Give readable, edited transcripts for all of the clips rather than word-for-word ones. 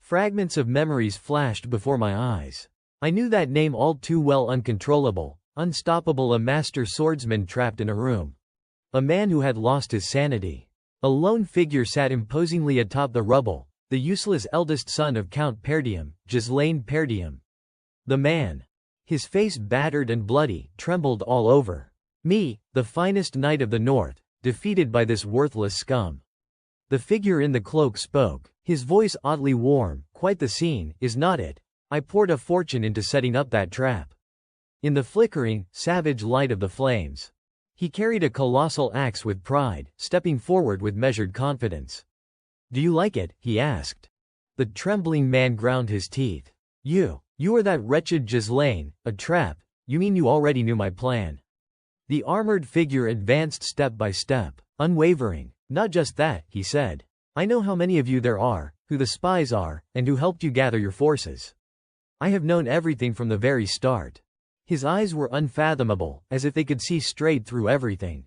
Fragments of memories flashed before my eyes. I knew that name all too well. Uncontrollable, unstoppable, a master swordsman trapped in a room. A man who had lost his sanity. A lone figure sat imposingly atop the rubble, the useless eldest son of Count Perdium, Ghislaine Perdium. The man, his face battered and bloody, trembled all over. Me, the finest knight of the north, defeated by this worthless scum. The figure in the cloak spoke, his voice oddly warm. Quite the scene, is not it? I poured a fortune into setting up that trap. In the flickering, savage light of the flames, he carried a colossal axe with pride, stepping forward with measured confidence. Do you like it? He asked. The trembling man ground his teeth. You are that wretched Ghislaine, a trap. You mean you already knew my plan? The armored figure advanced step by step, unwavering. Not just that, he said. I know how many of you there are, who the spies are, and who helped you gather your forces. I have known everything from the very start. His eyes were unfathomable, as if they could see straight through everything.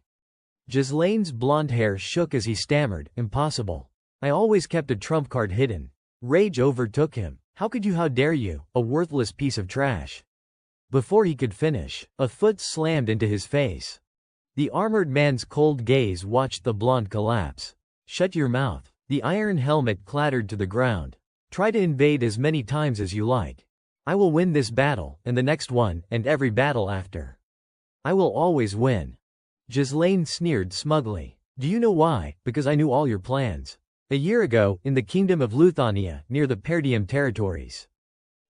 Ghislaine's blonde hair shook as he stammered, impossible. I always kept a trump card hidden. Rage overtook him. How could you? How dare you, a worthless piece of trash? Before he could finish, a foot slammed into his face. The armored man's cold gaze watched the blonde collapse. Shut your mouth. The iron helmet clattered to the ground. Try to invade as many times as you like. I will win this battle, and the next one, and every battle after. I will always win. Ghislaine sneered smugly. Do you know why? Because I knew all your plans. A year ago, in the kingdom of Luthania, near the Perdium territories.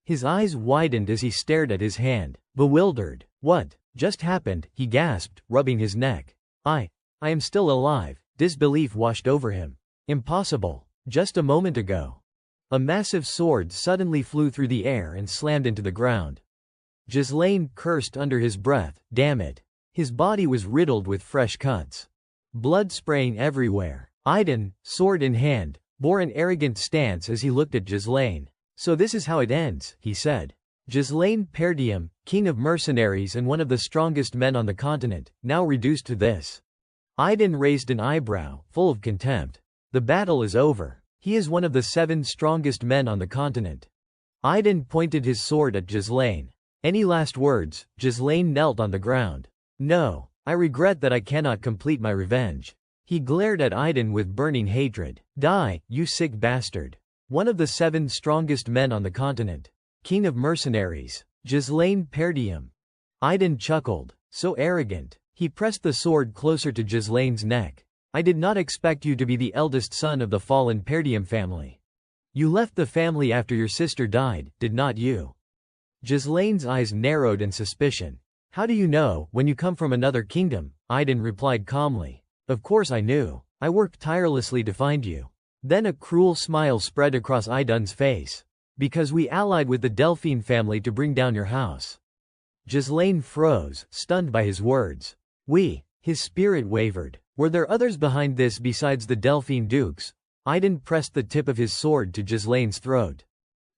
His eyes widened as he stared at his hand, bewildered. What just happened? He gasped, rubbing his neck. I am still alive. Disbelief washed over him. Impossible. Just a moment ago. A massive sword suddenly flew through the air and slammed into the ground. Ghislaine cursed under his breath. Damn it. His body was riddled with fresh cuts. Blood spraying everywhere. Aiden, sword in hand, bore an arrogant stance as he looked at Ghislaine. So this is how it ends, he said. Ghislaine Perdium, king of mercenaries and one of the strongest men on the continent, now reduced to this. Aiden raised an eyebrow, full of contempt. The battle is over. He is one of the 7 strongest men on the continent. Aiden pointed his sword at Ghislaine. Any last words? Ghislaine knelt on the ground. No, I regret that I cannot complete my revenge. He glared at Aiden with burning hatred. Die, you sick bastard. One of the 7 strongest men on the continent. King of mercenaries. Ghislaine Perdium. Aiden chuckled. So arrogant. He pressed the sword closer to Ghislaine's neck. I did not expect you to be the eldest son of the fallen Perdium family. You left the family after your sister died, did not you? Ghislaine's eyes narrowed in suspicion. How do you know, when you come from another kingdom? Aiden replied calmly. Of course I knew. I worked tirelessly to find you. Then a cruel smile spread across Aiden's face. Because we allied with the Delphine family to bring down your house. Ghislaine froze, stunned by his words. We. His spirit wavered. Were there others behind this besides the Delphine dukes? Aiden pressed the tip of his sword to Ghislaine's throat.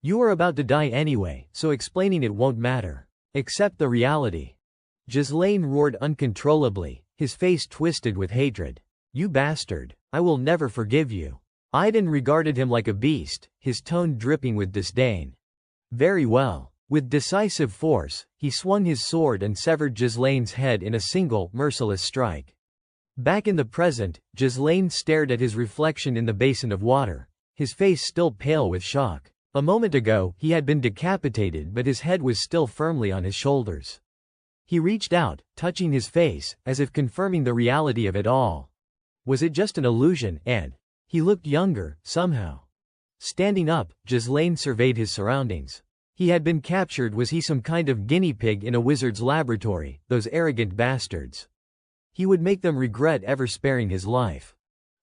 You are about to die anyway, so explaining it won't matter. Accept the reality. Ghislaine roared uncontrollably, his face twisted with hatred. You bastard. I will never forgive you. Aiden regarded him like a beast, his tone dripping with disdain. Very well. With decisive force, he swung his sword and severed Ghislaine's head in a single, merciless strike. Back in the present, Ghislaine stared at his reflection in the basin of water, his face still pale with shock. A moment ago, he had been decapitated, but his head was still firmly on his shoulders. He reached out, touching his face, as if confirming the reality of it all. Was it just an illusion? And he looked younger, somehow. Standing up, Ghislaine surveyed his surroundings. He had been captured. Was he some kind of guinea pig in a wizard's laboratory? Those arrogant bastards. He would make them regret ever sparing his life.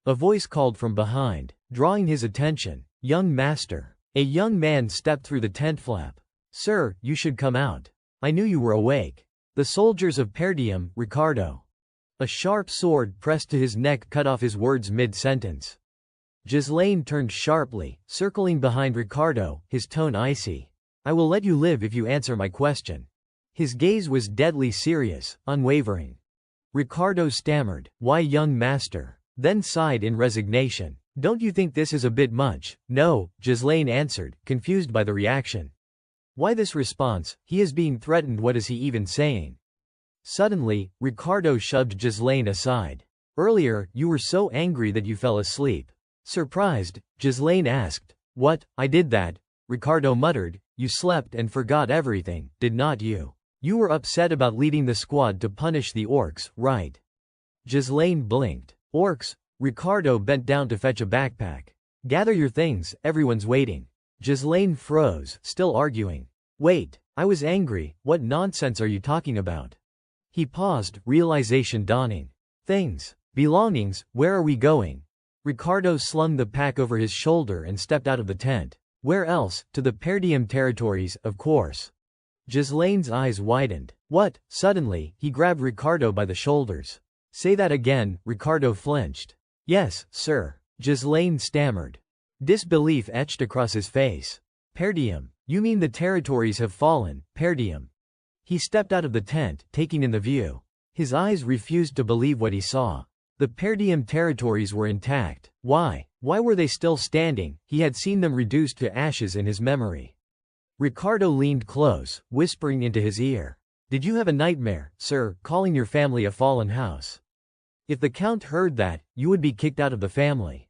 A voice called from behind, drawing his attention. Young master. A young man stepped through the tent flap. Sir, you should come out. I knew you were awake. The soldiers of Perdium, Ricardo. A sharp sword pressed to his neck cut off his words mid-sentence. Ghislaine turned sharply, circling behind Ricardo, his tone icy. I will let you live if you answer my question. His gaze was deadly serious, unwavering. Ricardo stammered, why young master? Then sighed in resignation. Don't you think this is a bit much? No, Ghislaine answered, confused by the reaction. Why this response? He is being threatened. What is he even saying? Suddenly, Ricardo shoved Ghislaine aside. Earlier, you were so angry that you fell asleep. Surprised, Ghislaine asked. What? I did that, Ricardo muttered. You slept and forgot everything, did not you? You were upset about leading the squad to punish the orcs, right? Ghislaine blinked. Orcs? Ricardo bent down to fetch a backpack. Gather your things, everyone's waiting. Ghislaine froze, still arguing. Wait, I was angry, what nonsense are you talking about? He paused, realization dawning. Things. Belongings, where are we going? Ricardo slung the pack over his shoulder and stepped out of the tent. Where else? To the Perdium territories, of course. Ghislaine's eyes widened. What? Suddenly, he grabbed Ricardo by the shoulders. Say that again, Ricardo flinched. Yes, sir. Ghislaine stammered. Disbelief etched across his face. Perdium. You mean the territories have fallen, Perdium. He stepped out of the tent, taking in the view. His eyes refused to believe what he saw. The Perdium territories were intact. Why? Why were they still standing? He had seen them reduced to ashes in his memory. Ricardo leaned close, whispering into his ear. Did you have a nightmare, sir, calling your family a fallen house? If the Count heard that, you would be kicked out of the family.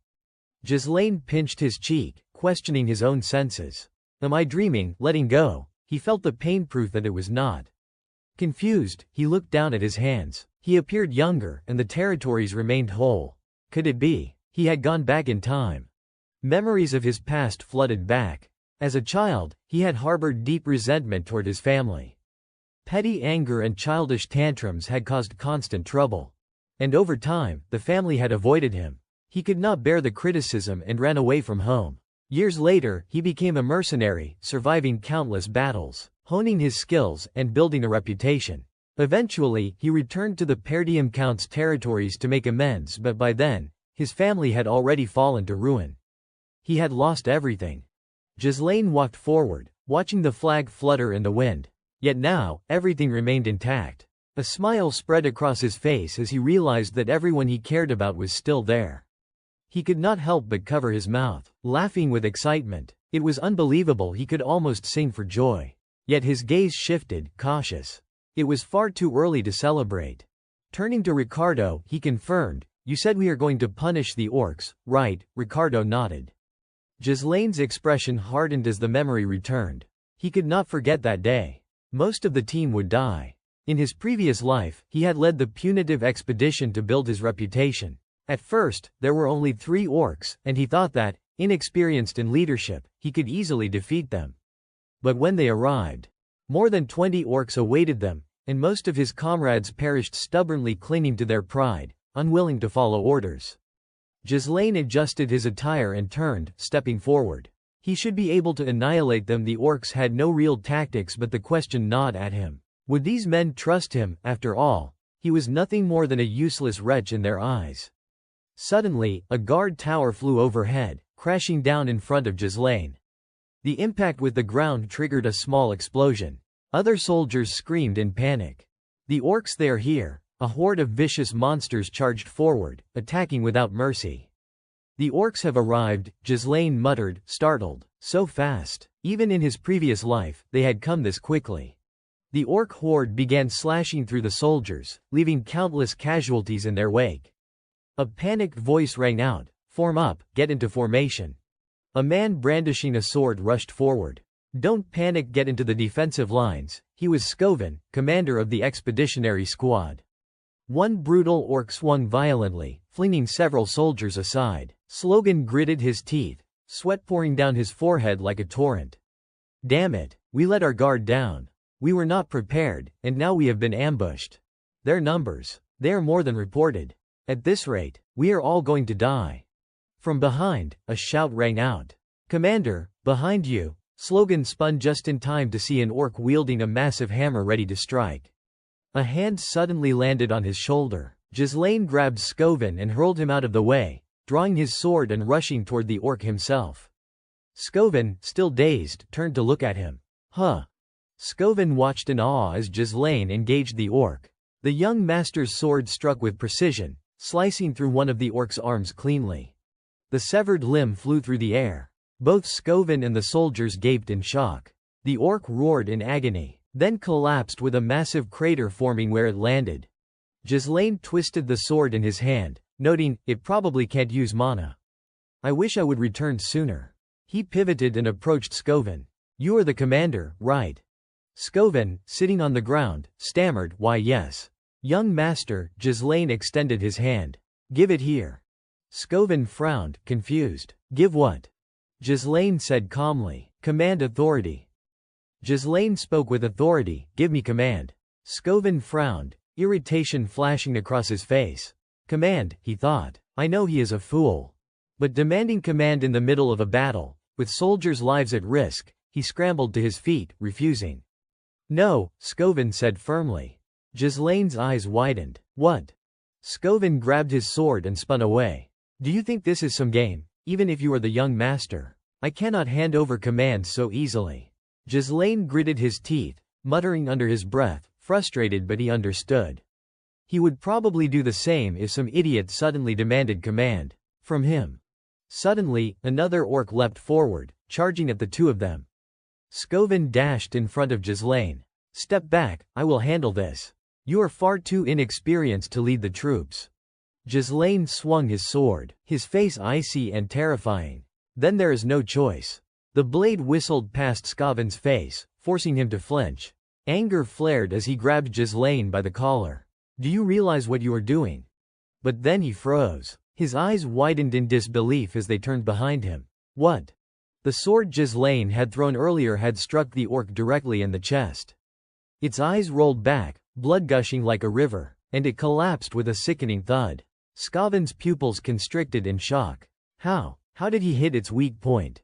Ghislaine pinched his cheek, questioning his own senses. Am I dreaming? Letting go. He felt the pain, proof that it was not. Confused, he looked down at his hands. He appeared younger, and the territories remained whole. Could it be? He had gone back in time. Memories of his past flooded back. As a child, he had harbored deep resentment toward his family. Petty anger and childish tantrums had caused constant trouble. And over time, the family had avoided him. He could not bear the criticism and ran away from home. Years later, he became a mercenary, surviving countless battles, honing his skills, and building a reputation. Eventually, he returned to the Perdium Count's territories to make amends, but by then, his family had already fallen to ruin. He had lost everything. Ghislaine walked forward, watching the flag flutter in the wind. Yet now, everything remained intact. A smile spread across his face as he realized that everyone he cared about was still there. He could not help but cover his mouth, laughing with excitement. It was unbelievable, he could almost sing for joy. Yet his gaze shifted, cautious. It was far too early to celebrate. Turning to Ricardo, he confirmed, You said we are going to punish the orcs, right? Ricardo nodded. Ghislaine's expression hardened as the memory returned. He could not forget that day. Most of the team would die. In his previous life, he had led the punitive expedition to build his reputation. At first, there were only 3 orcs, and he thought that, inexperienced in leadership, he could easily defeat them. But when they arrived, more than 20 orcs awaited them, and most of his comrades perished stubbornly clinging to their pride, unwilling to follow orders. Ghislaine adjusted his attire and turned, stepping forward. He should be able to annihilate them. The orcs had no real tactics, but the question gnawed at him. Would these men trust him? After all, he was nothing more than a useless wretch in their eyes. Suddenly, a guard tower flew overhead, crashing down in front of Ghislaine. The impact with the ground triggered a small explosion. Other soldiers screamed in panic. The orcs, they are here! A horde of vicious monsters charged forward, attacking without mercy. The orcs have arrived, Ghislaine muttered, startled. So fast. Even in his previous life, they had come this quickly. The orc horde began slashing through the soldiers, leaving countless casualties in their wake. A panicked voice rang out, Form up, get into formation. A man brandishing a sword rushed forward. Don't panic, get into the defensive lines. He was Scoven, commander of the expeditionary squad. One brutal orc swung violently, flinging several soldiers aside. Slogan gritted his teeth, sweat pouring down his forehead like a torrent. Damn it, we let our guard down. We were not prepared, and now we have been ambushed. Their numbers. They are more than reported. At this rate, we are all going to die. From behind, a shout rang out. Commander, behind you. Slogan spun just in time to see an orc wielding a massive hammer ready to strike. A hand suddenly landed on his shoulder. Ghislaine grabbed Scoven and hurled him out of the way, drawing his sword and rushing toward the orc himself. Scoven, still dazed, turned to look at him. Huh. Scoven watched in awe as Ghislaine engaged the orc. The young master's sword struck with precision, slicing through one of the orc's arms cleanly. The severed limb flew through the air. Both Scovin and the soldiers gaped in shock. The orc roared in agony, then collapsed with a massive crater forming where it landed. Ghislaine twisted the sword in his hand, noting, "It probably can't use mana. I wish I would return sooner." He pivoted and approached Scovin. "You are the commander, right?" Scovin, sitting on the ground, stammered, "Why yes. Young master." Ghislaine extended his hand. "Give it here." Scovin frowned, confused. "Give what?" Ghislaine said calmly. "Command authority." Ghislaine spoke with authority. "Give me command." Scovin frowned, irritation flashing across his face. "Command," he thought. I know he is a fool. But demanding command in the middle of a battle, with soldiers' lives at risk, he scrambled to his feet, refusing. "No," Scovin said firmly. Ghislaine's eyes widened. "What?" Scovin grabbed his sword and spun away. "Do you think this is some game? Even if you are the young master, I cannot hand over commands so easily." Ghislaine gritted his teeth, muttering under his breath, frustrated, but he understood. He would probably do the same if some idiot suddenly demanded command from him. Suddenly, another orc leapt forward, charging at the two of them. Scovin dashed in front of Ghislaine. "Step back, I will handle this. You are far too inexperienced to lead the troops." Ghislaine swung his sword, his face icy and terrifying. "Then there is no choice." The blade whistled past Scovin's face, forcing him to flinch. Anger flared as he grabbed Ghislaine by the collar. "Do you realize what you are doing?" But then he froze. His eyes widened in disbelief as they turned behind him. What? The sword Ghislaine had thrown earlier had struck the orc directly in the chest. Its eyes rolled back, blood gushing like a river, and it collapsed with a sickening thud. Scovin's pupils constricted in shock. How did he hit its weak point?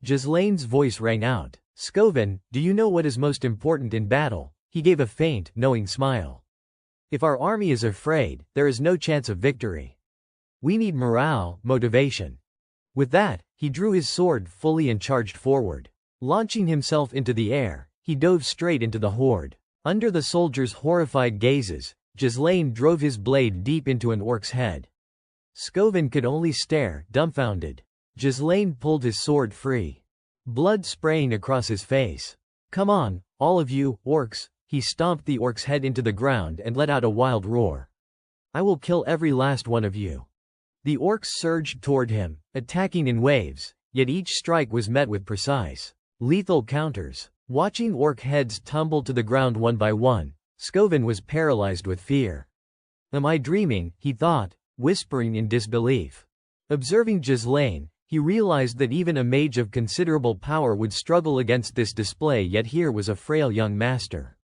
Ghislaine's voice rang out. "Scovin, do you know what is most important in battle?" He gave a faint, knowing smile. "If our army is afraid, there is no chance of victory. We need morale, motivation." With that, he drew his sword fully and charged forward. Launching himself into the air, he dove straight into the horde. Under the soldiers' horrified gazes, Ghislaine drove his blade deep into an orc's head. Scovin could only stare, dumbfounded. Ghislaine pulled his sword free. Blood spraying across his face. "Come on, all of you, orcs." He stomped the orc's head into the ground and let out a wild roar. "I will kill every last one of you." The orcs surged toward him, attacking in waves, yet each strike was met with precise, lethal counters. Watching orc heads tumble to the ground one by one, Scovin was paralyzed with fear. "Am I dreaming?" he thought, whispering in disbelief. Observing Ghislaine, he realized that even a mage of considerable power would struggle against this display, yet here was a frail young master,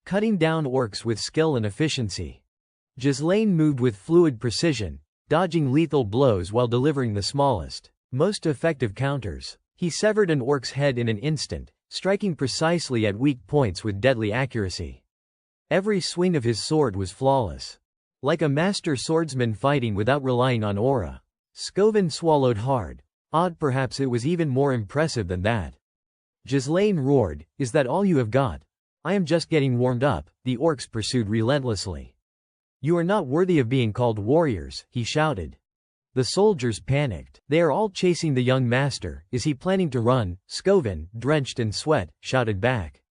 cutting down orcs with skill and efficiency. Ghislaine moved with fluid precision, dodging lethal blows while delivering the smallest, most effective counters. He severed an orc's head in an instant, striking precisely at weak points with deadly accuracy. Every swing of his sword was flawless. Like a master swordsman fighting without relying on aura. Scovin swallowed hard. Odd, perhaps it was even more impressive than that. Ghislaine roared, "Is that all you have got?" "I am just getting warmed up," the orcs pursued relentlessly. "You are not worthy of being called warriors," he shouted. The soldiers panicked. "They are all chasing the young master. Is he planning to run?" Scovin, drenched in sweat, shouted back.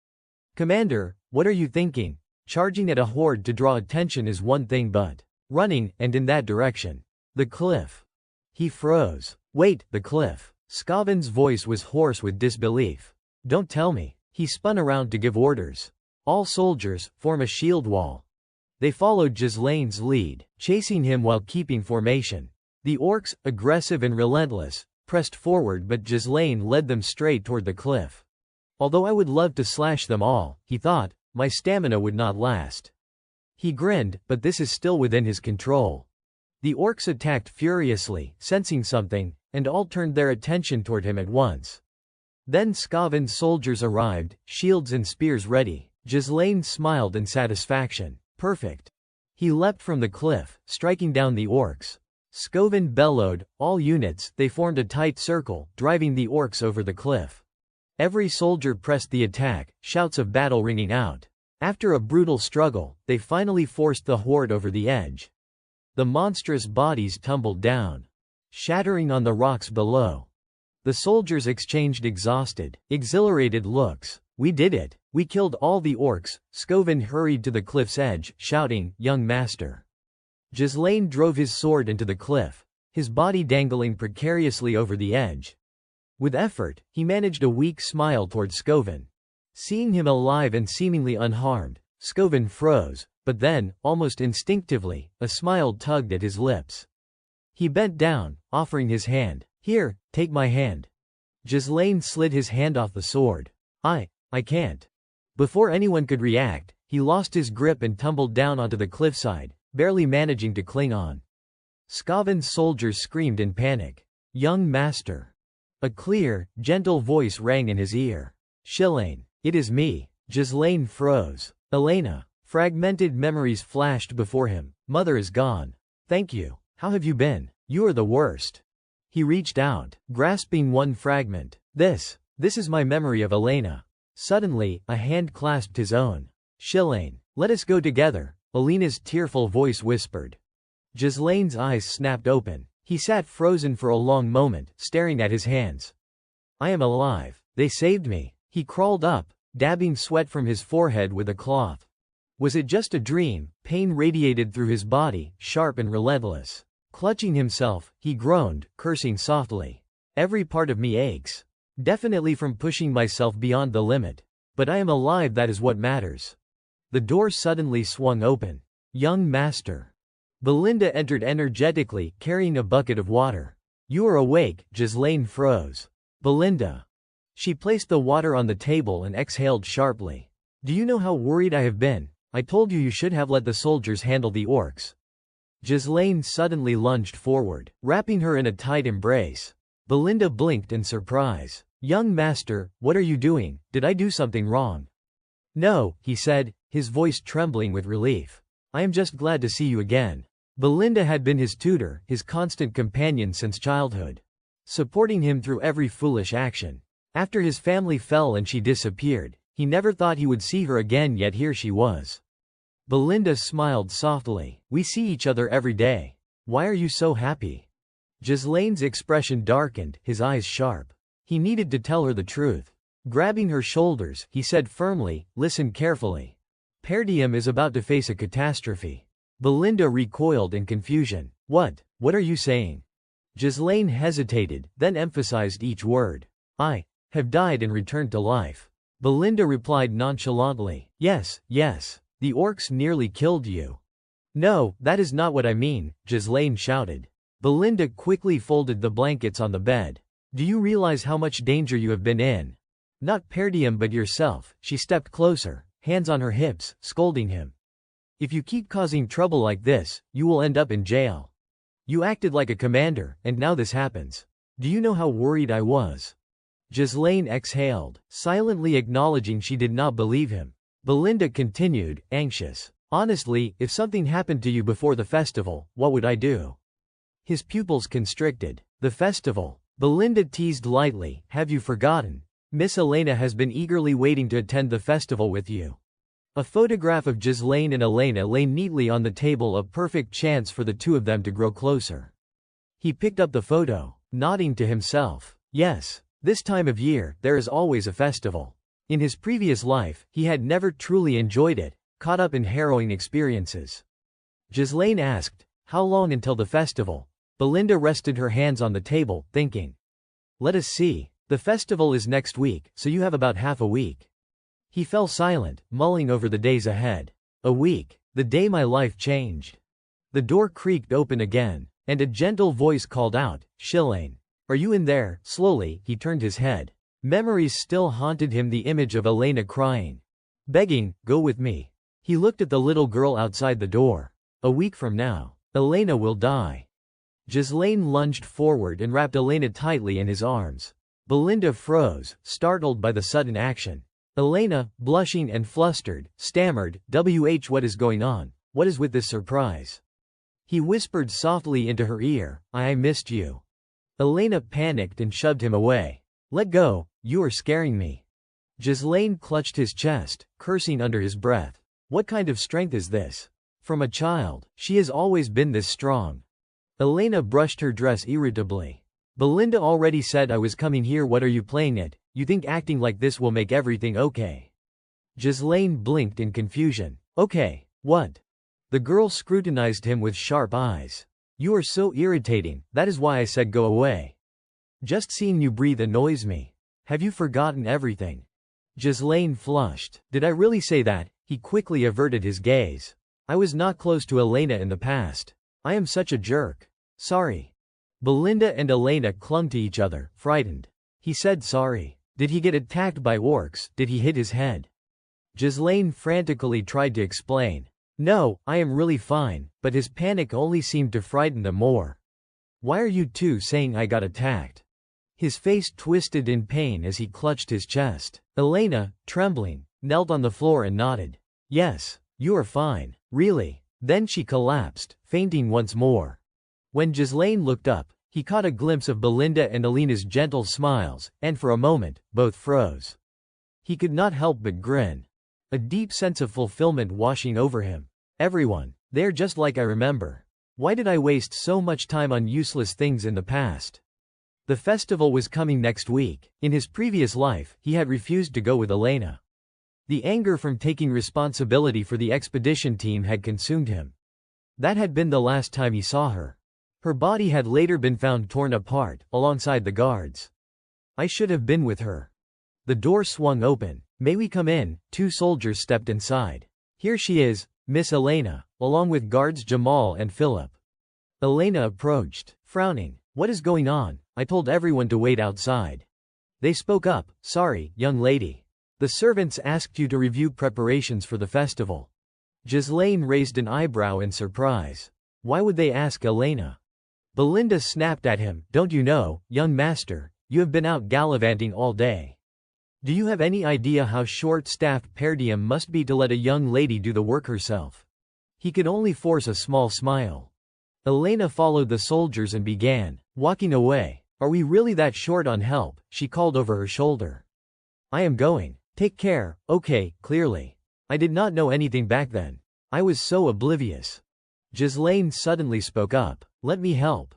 "Commander, what are you thinking? Charging at a horde to draw attention is one thing, but running, and in that direction. The cliff." He froze. "Wait, the cliff." Scovin's voice was hoarse with disbelief. "Don't tell me." He spun around to give orders. "All soldiers, form a shield wall." They followed Ghislaine's lead, chasing him while keeping formation. The orcs, aggressive and relentless, pressed forward, but Ghislaine led them straight toward the cliff. "Although I would love to slash them all," he thought, "my stamina would not last." He grinned, but this is still within his control. The orcs attacked furiously, sensing something, and all turned their attention toward him at once. Then Scovin's soldiers arrived, shields and spears ready. Ghislaine smiled in satisfaction. "Perfect." He leapt from the cliff, striking down the orcs. Scovin bellowed, "All units." They formed a tight circle, driving the orcs over the cliff. Every soldier pressed the attack, shouts of battle ringing out. After a brutal struggle, they finally forced the horde over the edge. The monstrous bodies tumbled down. shattering on the rocks below. The soldiers exchanged exhausted, exhilarated looks. We did it. We killed all the orcs. Scovin hurried to the cliff's edge, shouting, "Young master." Ghislaine drove his sword into the cliff, his body dangling precariously over the edge. With effort, he managed a weak smile toward Scovin. Seeing him alive and seemingly unharmed, Scovin froze, but then, almost instinctively, a smile tugged at his lips. He bent down, offering his hand. "Here, take my hand." Ghislaine slid his hand off the sword. I can't." Before anyone could react, he lost his grip and tumbled down onto the cliffside, barely managing to cling on. Scovin's soldiers screamed in panic. "Young master." A clear, gentle voice rang in his ear. "Ghislaine, it is me." Ghislaine froze. "Elena." Fragmented memories flashed before him. "Mother is gone. Thank you. How have you been? You are the worst." He reached out, grasping one fragment. This is my memory of Elena." Suddenly, a hand clasped his own. "Ghislaine, let us go together," Elena's tearful voice whispered. Ghislaine's eyes snapped open. He sat frozen for a long moment, staring at his hands. "I am alive. They saved me." He crawled up, dabbing sweat from his forehead with a cloth. Was it just a dream? Pain radiated through his body, sharp and relentless. Clutching himself, he groaned, cursing softly. "Every part of me aches. Definitely from pushing myself beyond the limit. But I am alive, that is what matters." The door suddenly swung open. "Young master." Belinda entered energetically, carrying a bucket of water. "You are awake." Ghislaine froze. "Belinda." She placed the water on the table and exhaled sharply. "Do you know how worried I have been? I told you should have let the soldiers handle the orcs." Ghislaine suddenly lunged forward, wrapping her in a tight embrace. Belinda blinked in surprise. "Young master, what are you doing? Did I do something wrong?" "No," he said, his voice trembling with relief. "I am just glad to see you again." Belinda had been his tutor, his constant companion since childhood, supporting him through every foolish action. After his family fell and she disappeared, he never thought he would see her again, yet here she was. Belinda smiled softly. "We see each other every day. Why are you so happy?" Ghislaine's expression darkened, his eyes sharp. He needed to tell her the truth. Grabbing her shoulders, he said firmly, "Listen carefully. Perdium is about to face a catastrophe." Belinda recoiled in confusion. What are you saying?" Ghislaine hesitated, then emphasized each word. "I have died and returned to life." Belinda replied nonchalantly. Yes, the orcs nearly killed you." "No, that is not what I mean," Ghislaine shouted. Belinda quickly folded the blankets on the bed. "Do you realize how much danger you have been in? Not Perdium but yourself." She stepped closer, hands on her hips, scolding him. "If you keep causing trouble like this, you will end up in jail. You acted like a commander, and now this happens. Do you know how worried I was?" Ghislaine exhaled, silently acknowledging she did not believe him. Belinda continued, anxious. "Honestly, if something happened to you before the festival, what would I do?" His pupils constricted. "The festival?" Belinda teased lightly. "Have you forgotten? Miss Elena has been eagerly waiting to attend the festival with you." A photograph of Ghislaine and Elena lay neatly on the table, a perfect chance for the two of them to grow closer. He picked up the photo, nodding to himself. Yes, this time of year, there is always a festival. In his previous life, he had never truly enjoyed it, caught up in harrowing experiences. Ghislaine asked, "How long until the festival?" Belinda rested her hands on the table, thinking. "Let us see. The festival is next week, so you have about half a week." He fell silent, mulling over the days ahead. A week. The day my life changed. The door creaked open again, and a gentle voice called out, "Ghislaine. Are you in there?" Slowly, he turned his head. Memories still haunted him, the image of Elena crying, begging, "Go with me." He looked at the little girl outside the door. A week from now, Elena will die. Ghislaine lunged forward and wrapped Elena tightly in his arms. Belinda froze, startled by the sudden action. Elena, blushing and flustered, stammered, what is going on? What is with this surprise?" He whispered softly into her ear, I missed you." Elena panicked and shoved him away. "Let go, you are scaring me." Ghislaine clutched his chest, cursing under his breath. What kind of strength is this? From a child, she has always been this strong. Elena brushed her dress irritably. Belinda already said I was coming here. What are you playing at? You think acting like this will make everything okay? Ghislaine blinked in confusion. Okay, what? The girl scrutinized him with sharp eyes. You are so irritating, that is why I said go away. Just seeing you breathe annoys me. Have you forgotten everything? Ghislaine flushed. Did I really say that? He quickly averted his gaze. I was not close to Elena in the past. I am such a jerk. Sorry. Belinda and Elena clung to each other, frightened. He said sorry. Did he get attacked by orcs? Did he hit his head? Ghislaine frantically tried to explain. No, I am really fine, but his panic only seemed to frighten them more. Why are you two saying I got attacked? His face twisted in pain as he clutched his chest. Elena, trembling, knelt on the floor and nodded. Yes, you are fine. Really? Then she collapsed, fainting once more. When Ghislaine looked up, he caught a glimpse of Belinda and Elena's gentle smiles, and for a moment, both froze. He could not help but grin. A deep sense of fulfillment washing over him. Everyone, they're just like I remember. Why did I waste so much time on useless things in the past? The festival was coming next week. In his previous life, he had refused to go with Elena. The anger from taking responsibility for the expedition team had consumed him. That had been the last time he saw her. Her body had later been found torn apart, alongside the guards. I should have been with her. The door swung open. May we come in? Two soldiers stepped inside. Here she is, Miss Elena, along with guards Jamal and Philip. Elena approached, frowning. What is going on? I told everyone to wait outside. They spoke up. Sorry, young lady. The servants asked you to review preparations for the festival. Ghislaine raised an eyebrow in surprise. Why would they ask Elena? Belinda snapped at him. Don't you know, young master, you have been out gallivanting all day. Do you have any idea how short-staffed per diem must be to let a young lady do the work herself? He could only force a small smile. Elena followed the soldiers and began walking away. Are we really that short on help? She called over her shoulder. I am going. Take care. Okay, clearly. I did not know anything back then. I was so oblivious. Ghislaine suddenly spoke up. Let me help.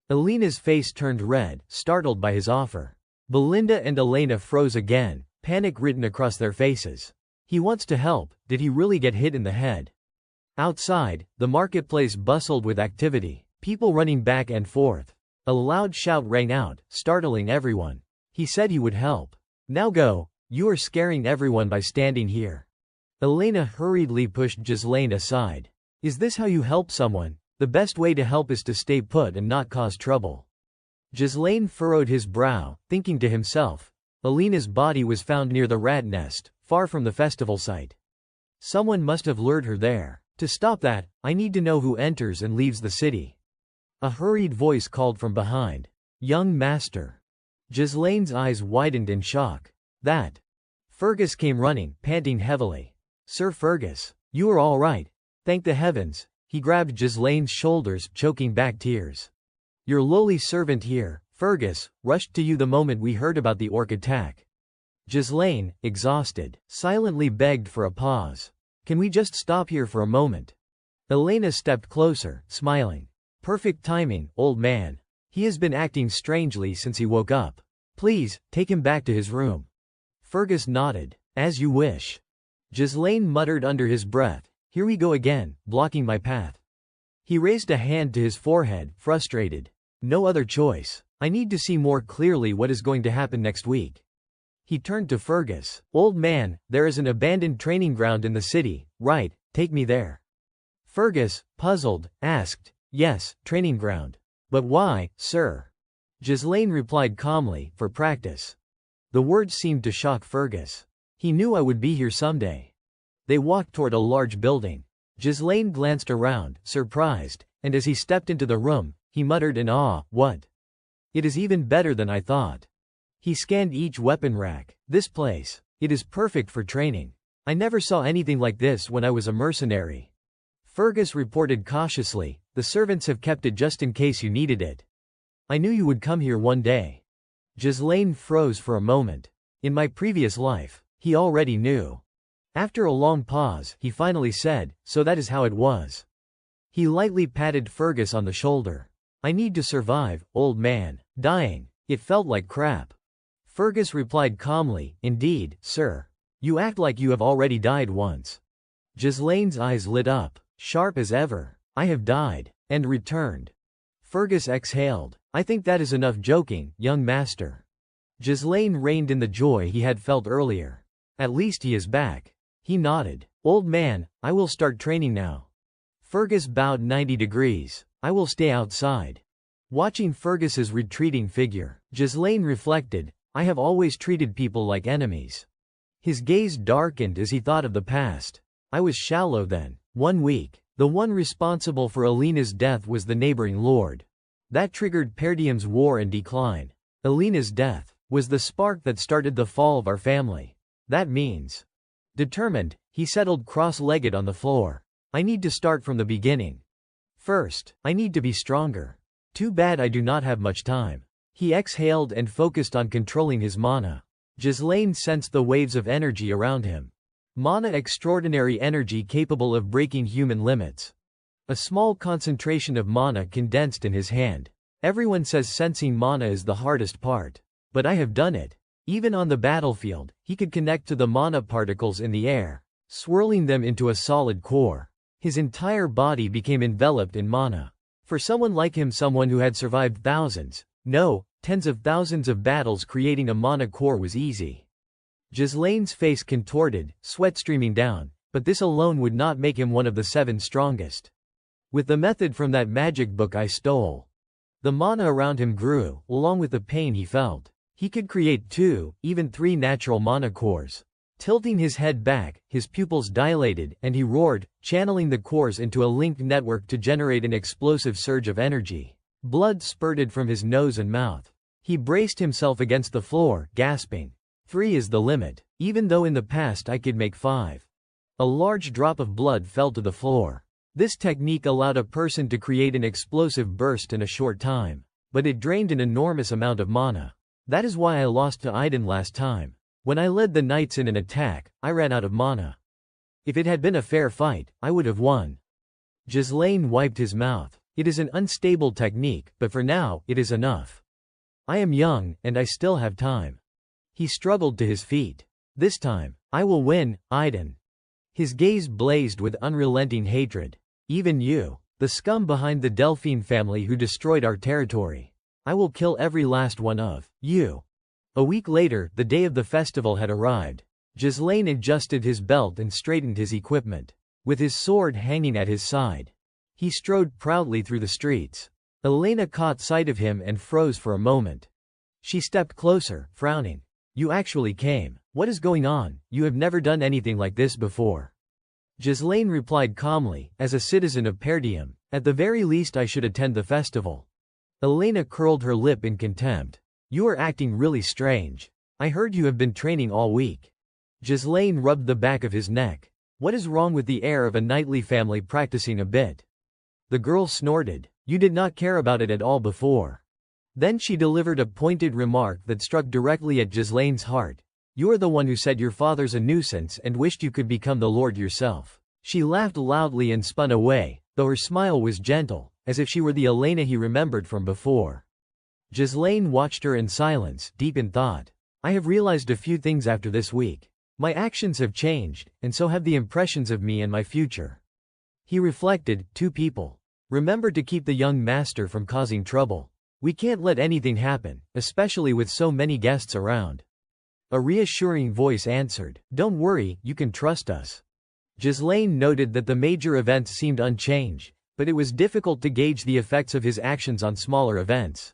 Elena's face turned red, startled by his offer. Belinda and Elena froze again, panic written across their faces. He wants to help. Did he really get hit in the head? Outside, the marketplace bustled with activity, people running back and forth. A loud shout rang out, startling everyone. He said he would help. Now go. You are scaring everyone by standing here. Elena hurriedly pushed Ghislaine aside. Is this how you help someone? The best way to help is to stay put and not cause trouble. Ghislaine furrowed his brow, thinking to himself. Elena's body was found near the rat nest, far from the festival site. Someone must have lured her there. To stop that, I need to know who enters and leaves the city. A hurried voice called from behind. Young master. Ghislaine's eyes widened in shock. That. Fergus came running, panting heavily. Sir Fergus, you are all right. Thank the heavens. He grabbed Ghislaine's shoulders, choking back tears. Your lowly servant here, Fergus, rushed to you the moment we heard about the orc attack. Ghislaine, exhausted, silently begged for a pause. Can we just stop here for a moment? Elena stepped closer, smiling. Perfect timing, old man. He has been acting strangely since he woke up. Please, take him back to his room. Fergus nodded. As you wish. Ghislaine muttered under his breath. Here we go again, blocking my path. He raised a hand to his forehead, frustrated. No other choice. I need to see more clearly what is going to happen next week. He turned to Fergus. Old man, there is an abandoned training ground in the city, right? Take me there. Fergus, puzzled, asked. Yes, training ground. But why, sir? Ghislaine replied calmly, for practice. The words seemed to shock Fergus. He knew I would be here someday. They walked toward a large building. Ghislaine glanced around, surprised, and as he stepped into the room, he muttered in awe, what? It is even better than I thought. He scanned each weapon rack. This place. It is perfect for training. I never saw anything like this when I was a mercenary. Fergus reported cautiously, the servants have kept it just in case you needed it. I knew you would come here one day. Ghislaine froze for a moment. In my previous life, he already knew. After a long pause, he finally said, so that is how it was. He lightly patted Fergus on the shoulder. I need to survive, old man. Dying. It felt like crap. Fergus replied calmly, indeed, sir. You act like you have already died once. Ghislaine's eyes lit up, sharp as ever. I have died. And returned. Fergus exhaled. I think that is enough joking, young master. Ghislaine reined in the joy he had felt earlier. At least he is back. He nodded. Old man, I will start training now. Fergus bowed 90 degrees. I will stay outside. Watching Fergus's retreating figure, Ghislaine reflected, I have always treated people like enemies. His gaze darkened as he thought of the past. I was shallow then. 1 week. The one responsible for Alina's death was the neighboring lord. That triggered Perdium's war and decline. Alina's death was the spark that started the fall of our family. That means. Determined, he settled cross-legged on the floor. I need to start from the beginning. First, I need to be stronger. Too bad I do not have much time. He exhaled and focused on controlling his mana. Ghislaine sensed the waves of energy around him. Mana, extraordinary energy capable of breaking human limits. A small concentration of mana condensed in his hand. Everyone says sensing mana is the hardest part. But I have done it. Even on the battlefield, he could connect to the mana particles in the air, swirling them into a solid core. His entire body became enveloped in mana. For someone like him, someone who had survived thousands, no, tens of thousands of battles, creating a mana core was easy. Ghislaine's face contorted, sweat streaming down, but this alone would not make him one of the 7 strongest. With the method from that magic book I stole. The mana around him grew, along with the pain he felt. He could create 2, even 3 natural mana cores. Tilting his head back, his pupils dilated, and he roared, channeling the cores into a linked network to generate an explosive surge of energy. Blood spurted from his nose and mouth. He braced himself against the floor, gasping. 3 is the limit, even though in the past I could make 5. A large drop of blood fell to the floor. This technique allowed a person to create an explosive burst in a short time, but it drained an enormous amount of mana. That is why I lost to Aiden last time. When I led the knights in an attack, I ran out of mana. If it had been a fair fight, I would have won. Ghislaine wiped his mouth. It is an unstable technique, but for now, it is enough. I am young, and I still have time. He struggled to his feet. This time, I will win, Aiden. His gaze blazed with unrelenting hatred. Even you, the scum behind the Delphine family who destroyed our territory. I will kill every last one of you. A week later, the day of the festival had arrived. Ghislaine adjusted his belt and straightened his equipment. With his sword hanging at his side, he strode proudly through the streets. Elena caught sight of him and froze for a moment. She stepped closer, frowning. You actually came. What is going on? You have never done anything like this before. Ghislaine replied calmly, as a citizen of Perdium, at the very least I should attend the festival. Elena curled her lip in contempt. You are acting really strange. I heard you have been training all week. Ghislaine rubbed the back of his neck. What is wrong with the air of a knightly family practicing a bit? The girl snorted. You did not care about it at all before. Then she delivered a pointed remark that struck directly at Ghislaine's heart. You are the one who said your father's a nuisance and wished you could become the lord yourself. She laughed loudly and spun away, though her smile was gentle, as if she were the Elena he remembered from before. Ghislaine watched her in silence, deep in thought. I have realized a few things after this week. My actions have changed, and so have the impressions of me and my future. He reflected, 2 people. Remember to keep the young master from causing trouble. We can't let anything happen, especially with so many guests around. A reassuring voice answered, Don't worry, you can trust us. Ghislaine noted that the major events seemed unchanged, but it was difficult to gauge the effects of his actions on smaller events.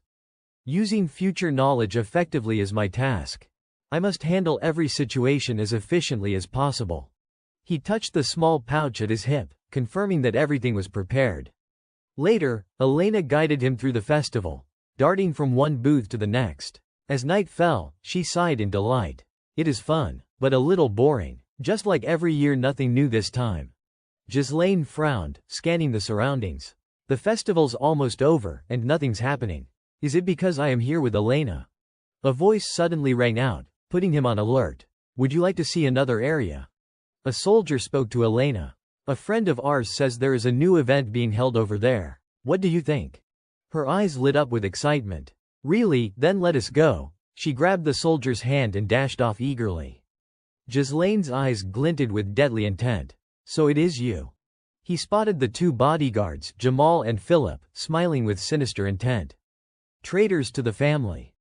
Using future knowledge effectively is my task. I must handle every situation as efficiently as possible. He touched the small pouch at his hip, confirming that everything was prepared. Later, Elena guided him through the festival, darting from one booth to the next. As night fell, she sighed in delight. It is fun, but a little boring. Just like every year, nothing new this time. Ghislaine frowned, scanning the surroundings. The festival's almost over, and nothing's happening. Is it because I am here with Elena? A voice suddenly rang out, putting him on alert. Would you like to see another area? A soldier spoke to Elena. A friend of ours says there is a new event being held over there. What do you think? Her eyes lit up with excitement. Really, then let us go. She grabbed the soldier's hand and dashed off eagerly. Ghislaine's eyes glinted with deadly intent. So it is you. He spotted the two bodyguards, Jamal and Philip, smiling with sinister intent. Traitors to the family.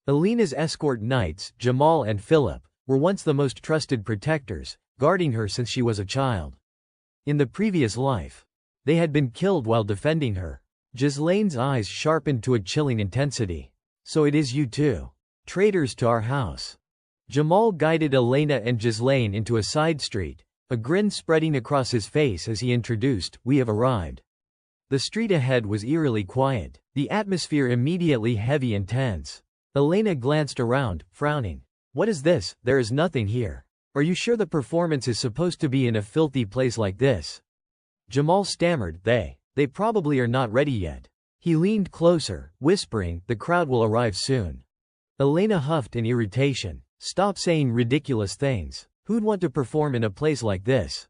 Elena's escort knights, Jamal and Philip, were once the most trusted protectors, guarding her since she was a child. In the previous life, they had been killed while defending her. Ghislaine's eyes sharpened to a chilling intensity. So it is you too. Traitors to our house. Jamal guided Elena and Ghislaine into a side street, a grin spreading across his face as he introduced, "We have arrived." The street ahead was eerily quiet, the atmosphere immediately heavy and tense. Elena glanced around, frowning. "What is this? There is nothing here. Are you sure the performance is supposed to be in a filthy place like this?" Jamal stammered, They probably are not ready yet." He leaned closer, whispering, "The crowd will arrive soon." Elena huffed in irritation. "Stop saying ridiculous things. Who'd want to perform in a place like this?"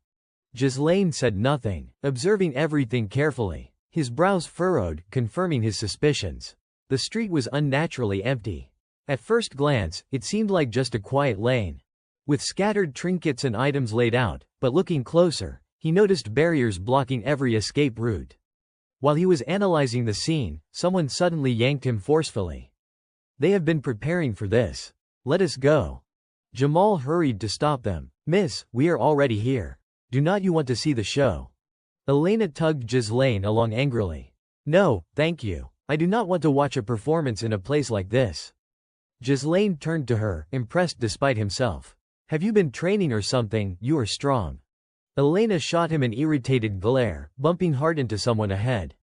Ghislaine said nothing, observing everything carefully. His brows furrowed, confirming his suspicions. The street was unnaturally empty. At first glance, it seemed like just a quiet lane, with scattered trinkets and items laid out, but looking closer, he noticed barriers blocking every escape route. While he was analyzing the scene, someone suddenly yanked him forcefully. "They have been preparing for this. Let us go." Jamal hurried to stop them. "Miss, we are already here. Do not you want to see the show?" Elena tugged Ghislaine along angrily. "No, thank you. I do not want to watch a performance in a place like this." Ghislaine turned to her, impressed despite himself. "Have you been training or something? You are strong." Elena shot him an irritated glare, bumping hard into someone ahead.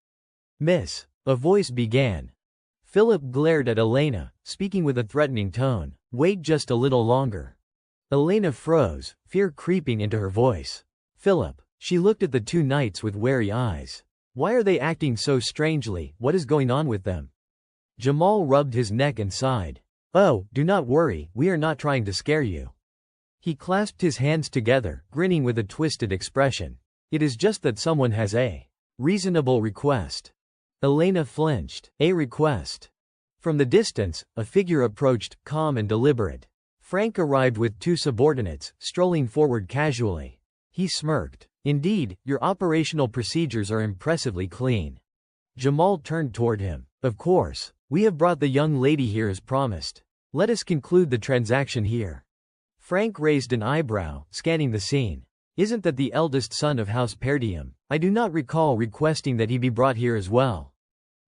"Miss," a voice began. Philip glared at Elena, speaking with a threatening tone. "Wait just a little longer." Elena froze, fear creeping into her voice. "Philip." She looked at the two knights with wary eyes. "Why are they acting so strangely? What is going on with them?" Jamal rubbed his neck and sighed. "Oh, do not worry, we are not trying to scare you." He clasped his hands together, grinning with a twisted expression. "It is just that someone has a reasonable request." Elena flinched. "A request?" From the distance, a figure approached, calm and deliberate. Frank arrived with two subordinates, strolling forward casually. He smirked. "Indeed, your operational procedures are impressively clean." Jamal turned toward him. "Of course. We have brought the young lady here as promised. Let us conclude the transaction here." Frank raised an eyebrow, scanning the scene. "Isn't that the eldest son of House Perdium? I do not recall requesting that he be brought here as well."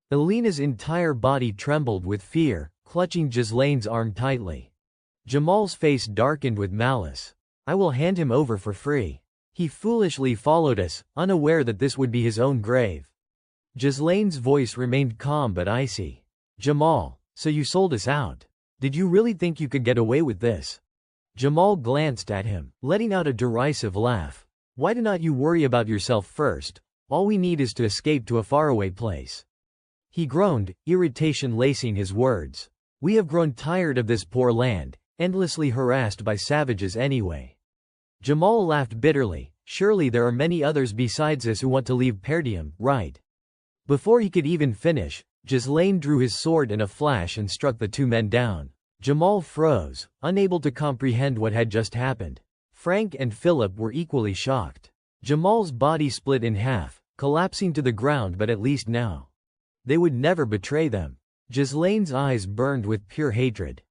Elena's entire body trembled with fear, clutching Ghislaine's arm tightly. Jamal's face darkened with malice. "I will hand him over for free. He foolishly followed us, unaware that this would be his own grave." Ghislaine's voice remained calm but icy. "Jamal, so you sold us out. Did you really think you could get away with this?" Jamal glanced at him, letting out a derisive laugh. "Why do not you worry about yourself first? All we need is to escape to a faraway place." He groaned, irritation lacing his words. "We have grown tired of this poor land, endlessly harassed by savages anyway." Jamal laughed bitterly. "Surely there are many others besides us who want to leave Perdium, right?" Before he could even finish, Ghislaine drew his sword in a flash and struck the two men down. Jamal froze, unable to comprehend what had just happened. Frank and Philip were equally shocked. Jamal's body split in half, collapsing to the ground, but at least now they would never betray them. Ghislaine's eyes burned with pure hatred.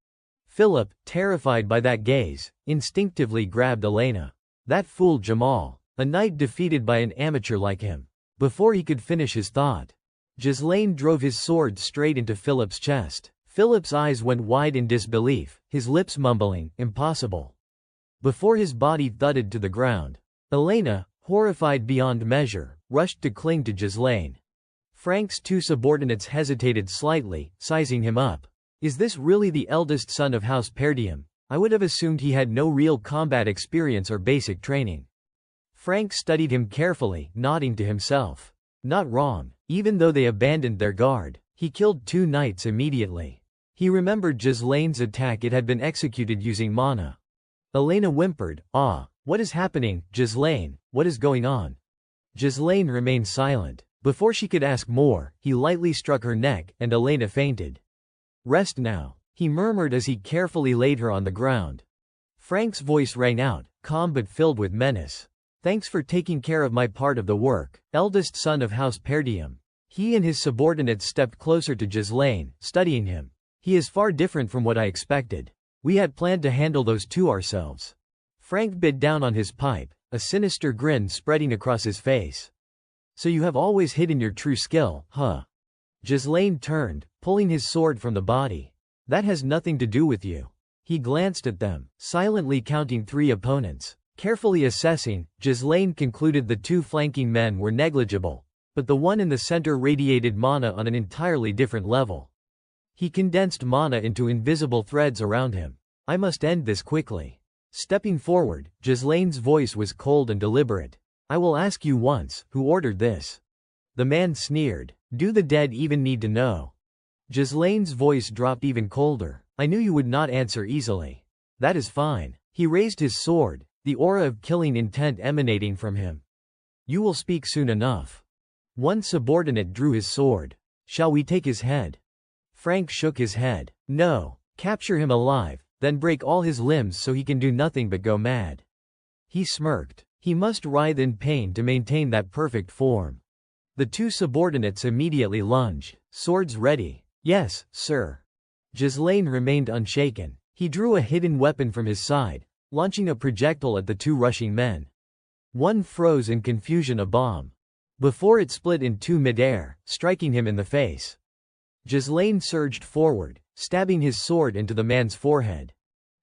Philip, terrified by that gaze, instinctively grabbed Elena. That fool Jamal, a knight defeated by an amateur like him. Before he could finish his thought, Ghislaine drove his sword straight into Philip's chest. Philip's eyes went wide in disbelief, his lips mumbling, "Impossible." Before his body thudded to the ground, Elena, horrified beyond measure, rushed to cling to Ghislaine. Frank's two subordinates hesitated slightly, sizing him up. "Is this really the eldest son of House Perdium? I would have assumed he had no real combat experience or basic training." Frank studied him carefully, nodding to himself. Not wrong. Even though they abandoned their guard, he killed two knights immediately. He remembered Ghislaine's attack; it had been executed using mana. Elena whimpered, "Ah, what is happening, Ghislaine? What is going on?" Ghislaine remained silent. Before she could ask more, he lightly struck her neck, and Elena fainted. "Rest now," he murmured as he carefully laid her on the ground. Frank's voice rang out, calm but filled with menace. "Thanks for taking care of my part of the work, eldest son of House Perdium." He and his subordinates stepped closer to Ghislaine, studying him. "He is far different from what I expected. We had planned to handle those two ourselves." Frank bit down on his pipe, a sinister grin spreading across his face. "So you have always hidden your true skill, huh?" Ghislaine turned, pulling his sword from the body. "That has nothing to do with you." He glanced at them, silently counting 3 opponents. Carefully assessing, Ghislaine concluded the 2 flanking men were negligible, but the one in the center radiated mana on an entirely different level. He condensed mana into invisible threads around him. "I must end this quickly." Stepping forward, Ghislaine's voice was cold and deliberate. "I will ask you once, who ordered this?" The man sneered. "Do the dead even need to know?" Ghislaine's voice dropped even colder. "I knew you would not answer easily." "That is fine." He raised his sword, the aura of killing intent emanating from him. "You will speak soon enough." One subordinate drew his sword. "Shall we take his head?" Frank shook his head. "No. Capture him alive, then break all his limbs so he can do nothing but go mad." He smirked. He must writhe in pain to maintain that perfect form. The 2 subordinates immediately lunged, swords ready. "Yes, sir." Ghislaine remained unshaken. He drew a hidden weapon from his side, launching a projectile at the 2 rushing men. One froze in confusion, a bomb. Before it split in 2 mid-air, striking him in the face. Ghislaine surged forward, stabbing his sword into the man's forehead.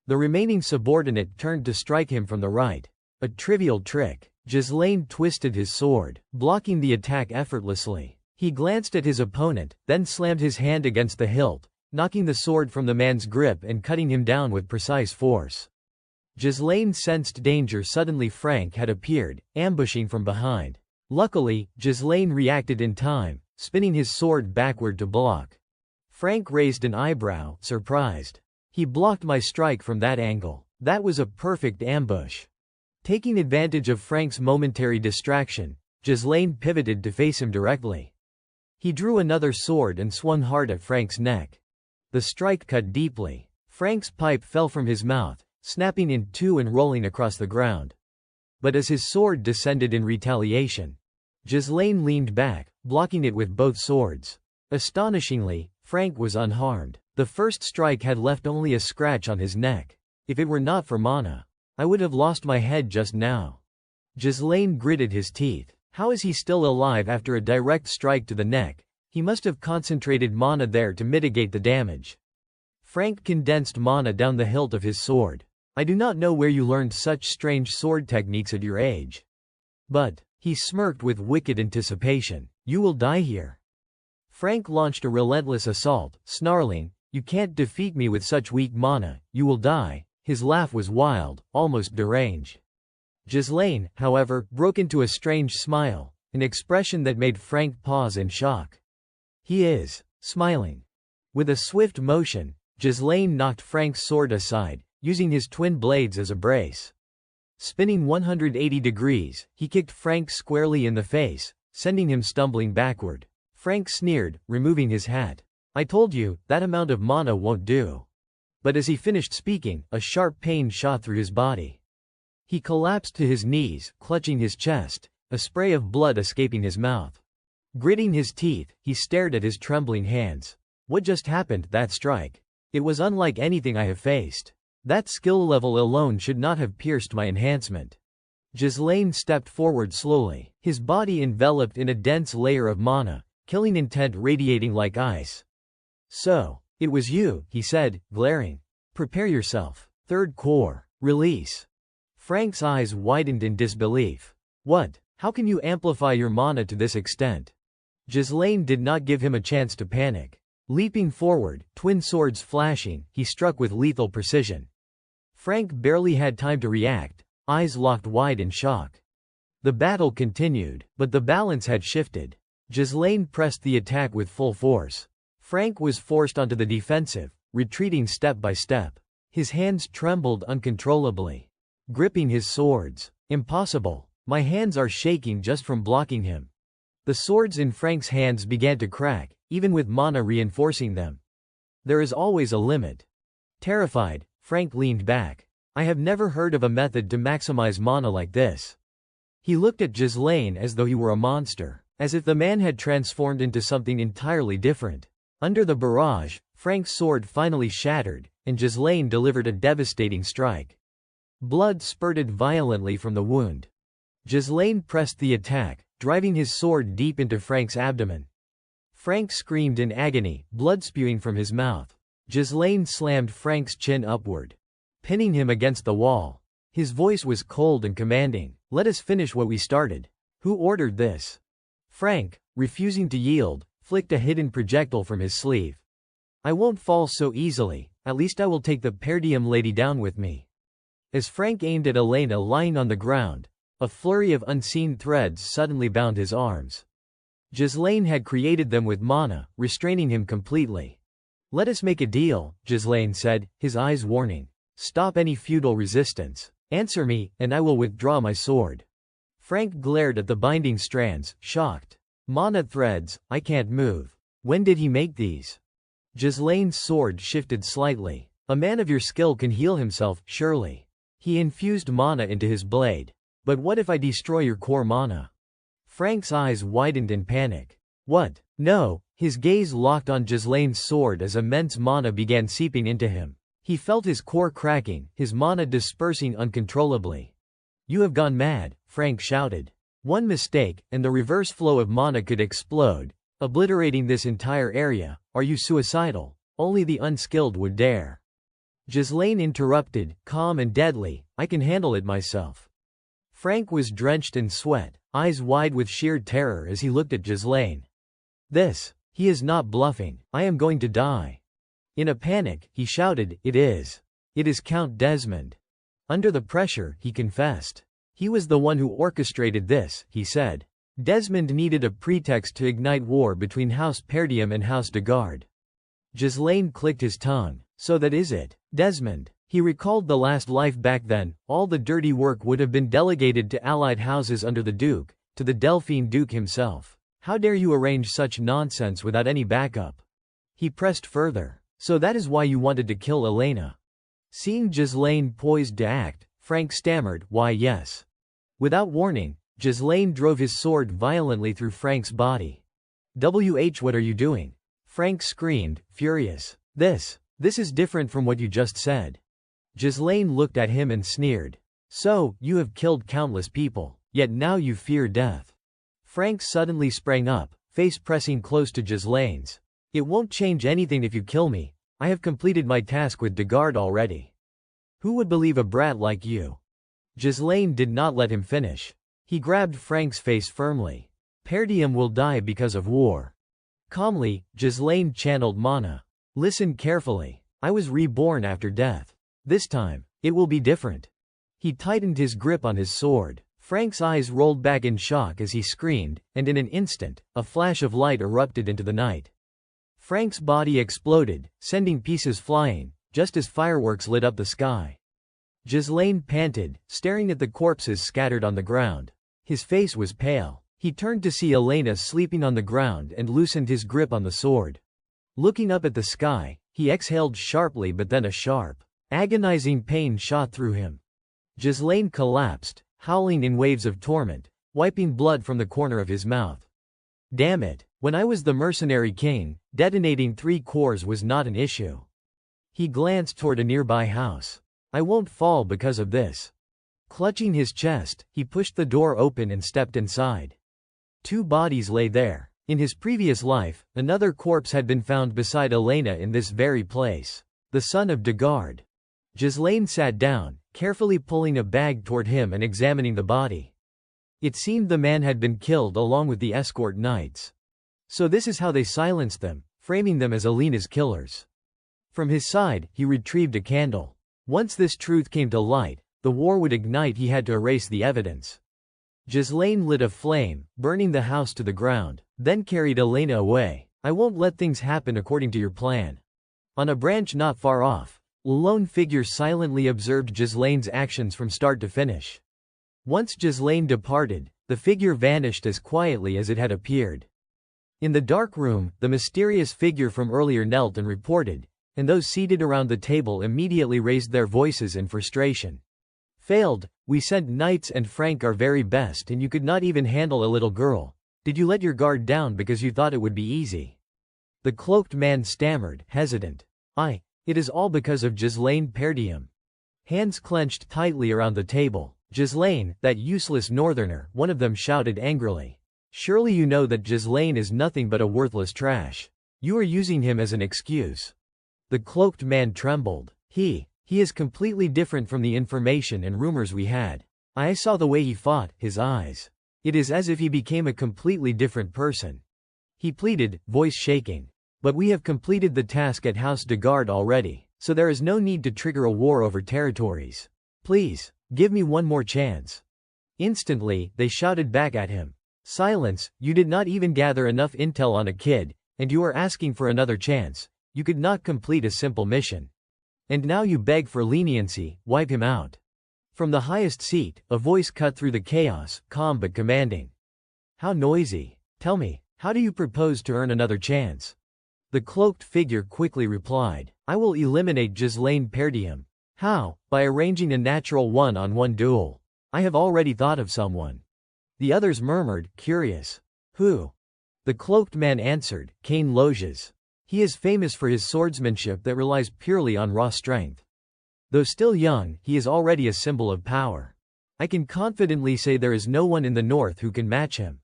The remaining subordinate turned to strike him from the right. A trivial trick. Ghislaine twisted his sword, blocking the attack effortlessly. He glanced at his opponent, then slammed his hand against the hilt, knocking the sword from the man's grip and cutting him down with precise force. Ghislaine sensed danger. Suddenly Frank had appeared, ambushing from behind. Luckily, Ghislaine reacted in time, spinning his sword backward to block. Frank raised an eyebrow, surprised. "He blocked my strike from that angle. That was a perfect ambush." Taking advantage of Frank's momentary distraction, Ghislaine pivoted to face him directly. He drew another sword and swung hard at Frank's neck. The strike cut deeply. Frank's pipe fell from his mouth, snapping in 2 and rolling across the ground. But as his sword descended in retaliation, Ghislaine leaned back, blocking it with both swords. Astonishingly, Frank was unharmed. The first strike had left only a scratch on his neck. "If it were not for mana, I would have lost my head just now." Ghislaine gritted his teeth. How is he still alive after a direct strike to the neck? He must have concentrated mana there to mitigate the damage. Frank condensed mana down the hilt of his sword. "I do not know where you learned such strange sword techniques at your age. But," he smirked with wicked anticipation, "you will die here." Frank launched a relentless assault, snarling, "You can't defeat me with such weak mana, you will die." His laugh was wild, almost deranged. Ghislaine, however, broke into a strange smile, an expression that made Frank pause in shock. "He is smiling." With a swift motion, Ghislaine knocked Frank's sword aside, using his twin blades as a brace. Spinning 180 degrees, he kicked Frank squarely in the face, sending him stumbling backward. Frank sneered, removing his hat. "I told you, that amount of mana won't do." But as he finished speaking, a sharp pain shot through his body. He collapsed to his knees, clutching his chest, a spray of blood escaping his mouth. Gritting his teeth, he stared at his trembling hands. What just happened, that strike? It was unlike anything I have faced. That skill level alone should not have pierced my enhancement. Ghislaine stepped forward slowly, his body enveloped in a dense layer of mana, killing intent radiating like ice. "So, it was you," he said, glaring. "Prepare yourself. Third core. Release." Frank's eyes widened in disbelief. "What? How can you amplify your mana to this extent?" Ghislaine did not give him a chance to panic. Leaping forward, twin swords flashing, he struck with lethal precision. Frank barely had time to react, eyes locked wide in shock. The battle continued, but the balance had shifted. Ghislaine pressed the attack with full force. Frank was forced onto the defensive, retreating step by step. His hands trembled uncontrollably, gripping his swords. "Impossible. My hands are shaking just from blocking him." The swords in Frank's hands began to crack, even with mana reinforcing them. There is always a limit. Terrified, Frank leaned back. I have never heard of a method to maximize mana like this. He looked at Ghislaine as though he were a monster, as if the man had transformed into something entirely different. Under the barrage, Frank's sword finally shattered, and Ghislaine delivered a devastating strike. Blood spurted violently from the wound. Ghislaine pressed the attack, driving his sword deep into Frank's abdomen. Frank screamed in agony, blood spewing from his mouth. Ghislaine slammed Frank's chin upward, pinning him against the wall. His voice was cold and commanding. Let us finish what we started. Who ordered this? Frank, refusing to yield, flicked a hidden projectile from his sleeve. I won't fall so easily, at least I will take the Perdium lady down with me. As Frank aimed at Elena lying on the ground, a flurry of unseen threads suddenly bound his arms. Ghislaine had created them with mana, restraining him completely. Let us make a deal, Ghislaine said, his eyes warning. Stop any futile resistance. Answer me, and I will withdraw my sword. Frank glared at the binding strands, shocked. Mana threads, I can't move. When did he make these? Ghislaine's sword shifted slightly. A man of your skill can heal himself, surely. He infused mana into his blade. But what if I destroy your core mana? Frank's eyes widened in panic. What? No. His gaze locked on Ghislaine's sword as immense mana began seeping into him. He felt his core cracking, his mana dispersing uncontrollably. You have gone mad, Frank shouted. One mistake, and the reverse flow of mana could explode, obliterating this entire area. Are you suicidal? Only the unskilled would dare. Ghislaine interrupted, calm and deadly, I can handle it myself. Frank was drenched in sweat, eyes wide with sheer terror as he looked at Ghislaine. He is not bluffing. I am going to die. In a panic, he shouted, It is Count Desmond. Under the pressure, he confessed. He was the one who orchestrated this, he said. Desmond needed a pretext to ignite war between House Perdium and House de Garde. Ghislaine clicked his tongue. So that is it. Desmond. He recalled the last life back then. All the dirty work would have been delegated to allied houses under the Duke, to the Delphine Duke himself. How dare you arrange such nonsense without any backup? He pressed further. So that is why you wanted to kill Elena. Seeing Ghislaine poised to act, Frank stammered, Why yes. Without warning, Ghislaine drove his sword violently through Frank's body. What are you doing? Frank screamed, furious. This is different from what you just said. Ghislaine looked at him and sneered. So, you have killed countless people, yet now you fear death. Frank suddenly sprang up, face pressing close to Ghislaine's. It won't change anything if you kill me. I have completed my task with de Garde already. Who would believe a brat like you? Ghislaine did not let him finish. He grabbed Frank's face firmly. Perdium will die because of war. Calmly, Ghislaine channeled mana. Listen carefully. I was reborn after death. This time, it will be different. He tightened his grip on his sword. Frank's eyes rolled back in shock as he screamed, and in an instant, a flash of light erupted into the night. Frank's body exploded, sending pieces flying, just as fireworks lit up the sky. Ghislaine panted, staring at the corpses scattered on the ground. His face was pale. He turned to see Elena sleeping on the ground and loosened his grip on the sword. Looking up at the sky, he exhaled sharply, but then a sharp, agonizing pain shot through him. Ghislaine collapsed, howling in waves of torment, wiping blood from the corner of his mouth. Damn it. When I was the Mercenary King, detonating 3 cores was not an issue. He glanced toward a nearby house. I won't fall because of this. Clutching his chest, he pushed the door open and stepped inside. 2 bodies lay there. In his previous life, another corpse had been found beside Elena in this very place. The son of de Garde. Ghislaine sat down, carefully pulling a bag toward him and examining the body. It seemed the man had been killed along with the escort knights. So this is how they silenced them, framing them as Elena's killers. From his side, he retrieved a candle. Once this truth came to light, the war would ignite. He had to erase the evidence. Ghislaine lit a flame, burning the house to the ground, then carried Elena away. I won't let things happen according to your plan. On a branch not far off, a lone figure silently observed Ghislaine's actions from start to finish. Once Ghislaine departed, The figure vanished as quietly as it had appeared. In the dark room, the mysterious figure from earlier knelt and reported, and those seated around the table immediately raised their voices in frustration. Failed. We sent knights and Frank our very best and you could not even handle a little girl. Did you let your guard down because you thought it would be easy? The cloaked man stammered, hesitant. It is all because of Ghislaine Perdium. Hands clenched tightly around the table. Ghislaine, that useless northerner, one of them shouted angrily. Surely you know that Ghislaine is nothing but a worthless trash. You are using him as an excuse. The cloaked man trembled. He is completely different from the information and rumors we had. I saw the way he fought, his eyes. It is as if he became a completely different person. He pleaded, voice shaking. But we have completed the task at House de Garde already, so there is no need to trigger a war over territories. Please, give me one more chance. Instantly, they shouted back at him. Silence, you did not even gather enough intel on a kid, and you are asking for another chance. You could not complete a simple mission. And now you beg for leniency, wipe him out. From the highest seat, a voice cut through the chaos, calm but commanding. How noisy. Tell me, how do you propose to earn another chance? The cloaked figure quickly replied, I will eliminate Ghislaine Perdium. How? By arranging a natural one-on-one duel. I have already thought of someone. The others murmured, curious. Who? The cloaked man answered, Cain Loges. He is famous for his swordsmanship that relies purely on raw strength. Though still young, he is already a symbol of power. I can confidently say there is no one in the north who can match him.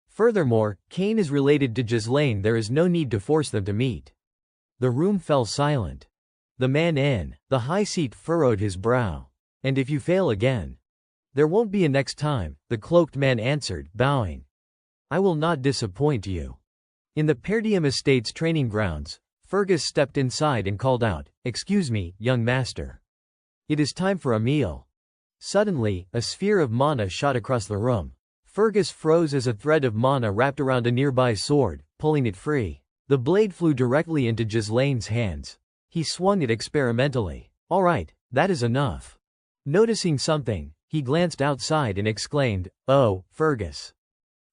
Furthermore, Cain is related to Ghislaine. There is no need to force them to meet. The room fell silent. The man in the high seat furrowed his brow. And if you fail again? There won't be a next time, the cloaked man answered, bowing. I will not disappoint you. In the Perdium Estate's training grounds, Fergus stepped inside and called out, Excuse me, young master. It is time for a meal. Suddenly, a sphere of mana shot across the room. Fergus froze as a thread of mana wrapped around a nearby sword, pulling it free. The blade flew directly into Ghislaine's hands. He swung it experimentally. All right, that is enough. Noticing something, he glanced outside and exclaimed, Oh, Fergus.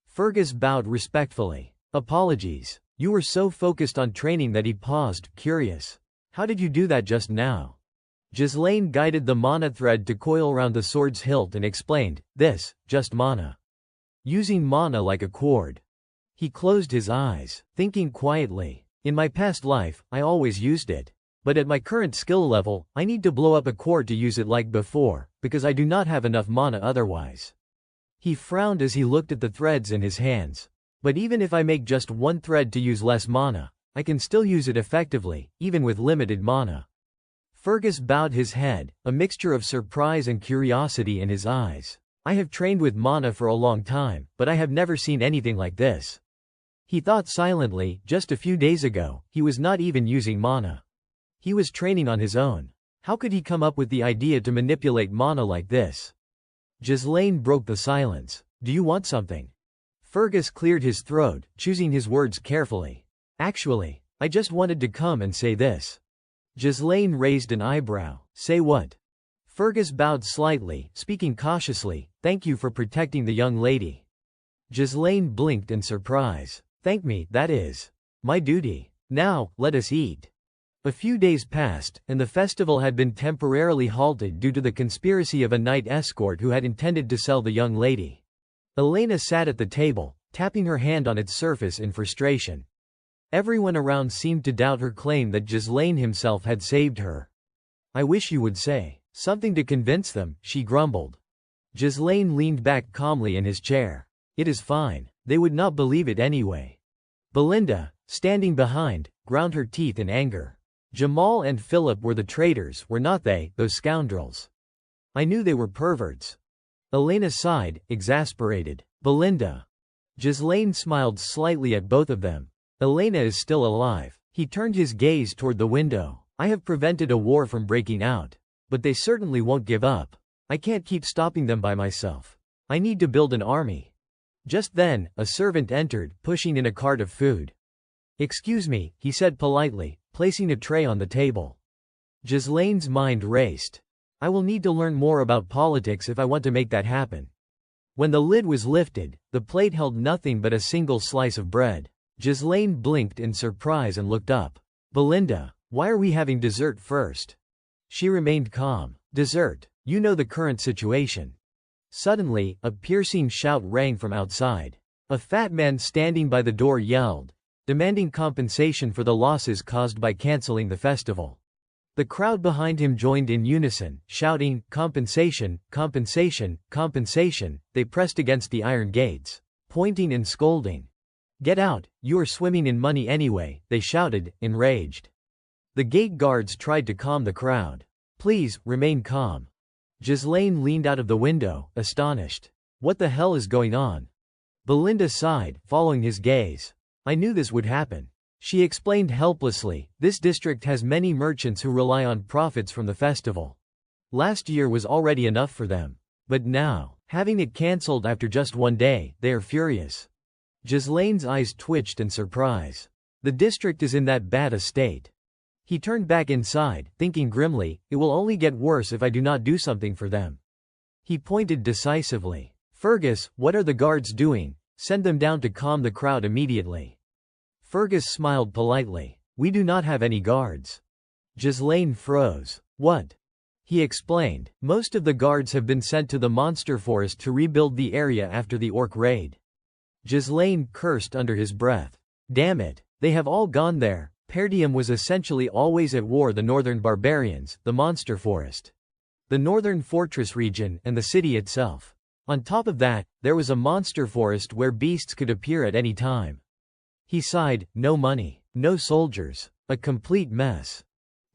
Fergus bowed respectfully. Apologies. You were so focused on training that he paused, curious. How did you do that just now? Ghislaine guided the mana thread to coil around the sword's hilt and explained, This, just mana. Using mana like a cord. He closed his eyes, thinking quietly. In my past life, I always used it. But at my current skill level, I need to blow up a cord to use it like before, because I do not have enough mana otherwise. He frowned as he looked at the threads in his hands. But even if I make just one thread to use less mana, I can still use it effectively, even with limited mana. Fergus bowed his head, a mixture of surprise and curiosity in his eyes. I have trained with mana for a long time, but I have never seen anything like this. He thought silently. Just a few days ago, he was not even using mana. He was training on his own. How could he come up with the idea to manipulate mana like this? Ghislaine broke the silence. Do you want something? Fergus cleared his throat, choosing his words carefully. Actually, I just wanted to come and say this. Ghislaine raised an eyebrow. Say what? Fergus bowed slightly, speaking cautiously. Thank you for protecting the young lady. Ghislaine blinked in surprise. Thank me, that is my duty. Now, let us eat. A few days passed, and the festival had been temporarily halted due to the conspiracy of a knight escort who had intended to sell the young lady. Elena sat at the table, tapping her hand on its surface in frustration. Everyone around seemed to doubt her claim that Ghislaine himself had saved her. I wish you would say something to convince them, she grumbled. Ghislaine leaned back calmly in his chair. It is fine, they would not believe it anyway. Belinda, standing behind, ground her teeth in anger. Jamal and Philip were the traitors, were not they, those scoundrels? I knew they were perverts. Elena sighed, exasperated. Belinda. Ghislaine smiled slightly at both of them. Elena is still alive. He turned his gaze toward the window. I have prevented a war from breaking out. But they certainly won't give up. I can't keep stopping them by myself. I need to build an army. Just then, a servant entered, pushing in a cart of food. Excuse me, he said politely, placing a tray on the table. Ghislaine's mind raced. I will need to learn more about politics if I want to make that happen. When the lid was lifted, the plate held nothing but a single slice of bread. Ghislaine blinked in surprise and looked up. Belinda, why are we having dessert first? She remained calm. Dessert. You know the current situation. Suddenly, a piercing shout rang from outside. A fat man standing by the door yelled, demanding compensation for the losses caused by canceling the festival. The crowd behind him joined in unison, shouting, compensation, compensation, compensation. They pressed against the iron gates, pointing and scolding. Get out, you are swimming in money anyway, they shouted, enraged. The gate guards tried to calm the crowd. Please, remain calm. Ghislaine leaned out of the window, astonished. What the hell is going on? Belinda sighed, following his gaze. I knew this would happen. She explained helplessly, this district has many merchants who rely on profits from the festival. Last year was already enough for them. But now, having it cancelled after just one day, they are furious. Ghislaine's eyes twitched in surprise. The district is in that bad a state. He turned back inside, thinking grimly, it will only get worse if I do not do something for them. He pointed decisively. Fergus, what are the guards doing? Send them down to calm the crowd immediately. Fergus smiled politely. We do not have any guards. Ghislaine froze. What? He explained. Most of the guards have been sent to the monster forest to rebuild the area after the orc raid. Ghislaine cursed under his breath. Damn it, they have all gone there. Perdium was essentially always at war the northern barbarians, the monster forest, the northern fortress region, and the city itself. On top of that, there was a monster forest where beasts could appear at any time. He sighed, no money, no soldiers, a complete mess.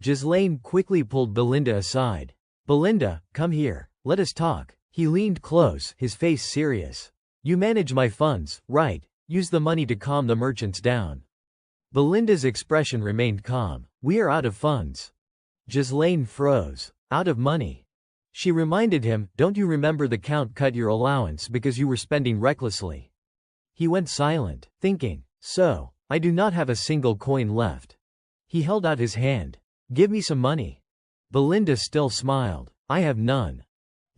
Ghislaine quickly pulled Belinda aside. Belinda, come here, let us talk. He leaned close, his face serious. You manage my funds, right? Use the money to calm the merchants down. Belinda's expression remained calm. We are out of funds. Ghislaine froze. Out of money. She reminded him, don't you remember the count cut your allowance because you were spending recklessly? He went silent, thinking, so, I do not have a single coin left. He held out his hand. Give me some money. Belinda still smiled. I have none.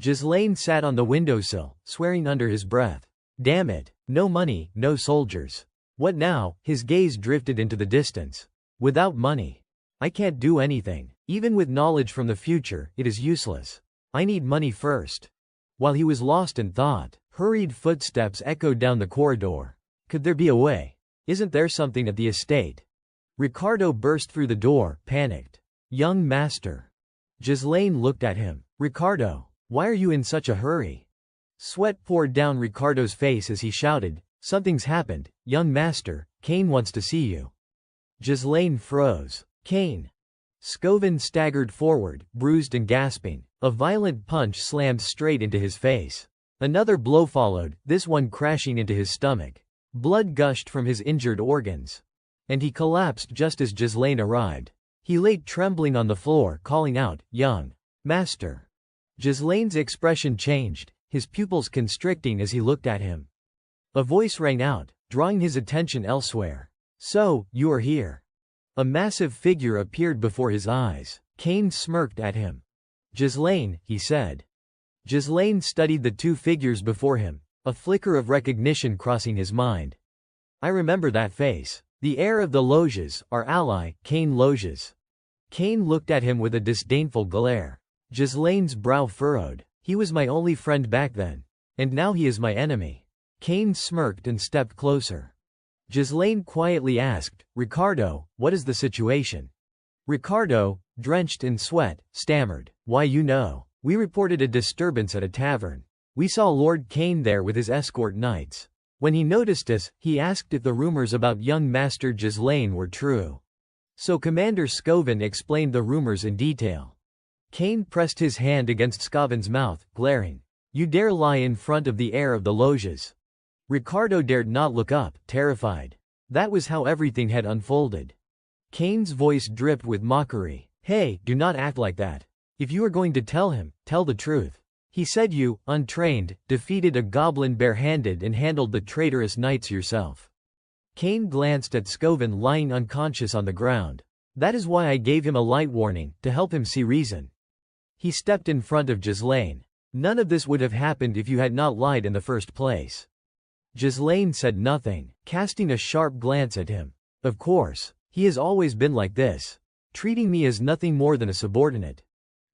Ghislaine sat on the windowsill, swearing under his breath. Damn it, no money, no soldiers. What now? His gaze drifted into the distance. Without money, I can't do anything. Even with knowledge from the future, it is useless. I need money first. While he was lost in thought, hurried footsteps echoed down the corridor. Could there be a way? Isn't there something at the estate? Ricardo burst through the door, panicked. Young master. Ghislaine looked at him. Ricardo, why are you in such a hurry? Sweat poured down Ricardo's face as he shouted, something's happened, young master, Kane wants to see you. Ghislaine froze. Kane. Scovin staggered forward, bruised and gasping. A violent punch slammed straight into his face. Another blow followed, this one crashing into his stomach. Blood gushed from his injured organs. And he collapsed just as Ghislaine arrived. He lay trembling on the floor, calling out, young master. Ghislaine's expression changed, his pupils constricting as he looked at him. A voice rang out, drawing his attention elsewhere. So, you are here. A massive figure appeared before his eyes. Kane smirked at him. Ghislaine, he said. Ghislaine studied the two figures before him, a flicker of recognition crossing his mind. I remember that face. The heir of the Loges, our ally, Kane Loges. Kane looked at him with a disdainful glare. Ghislaine's brow furrowed. He was my only friend back then. And now he is my enemy. Kane smirked and stepped closer. Ghislaine quietly asked, Ricardo, what is the situation? Ricardo, drenched in sweat, stammered. Why you know. We reported a disturbance at a tavern. We saw Lord Kane there with his escort knights. When he noticed us, he asked if the rumors about young Master Ghislaine were true. So Commander Scovin explained the rumors in detail. Kane pressed his hand against Scovin's mouth, glaring. You dare lie in front of the heir of the Loges. Ricardo dared not look up, terrified. That was how everything had unfolded. Kane's voice dripped with mockery. Hey, do not act like that. If you are going to tell him, tell the truth. He said you, untrained, defeated a goblin barehanded and handled the traitorous knights yourself. Kane glanced at Scovin lying unconscious on the ground. That is why I gave him a light warning, to help him see reason. He stepped in front of Ghislaine. None of this would have happened if you had not lied in the first place. Ghislaine said nothing, casting a sharp glance at him. Of course, he has always been like this, treating me as nothing more than a subordinate.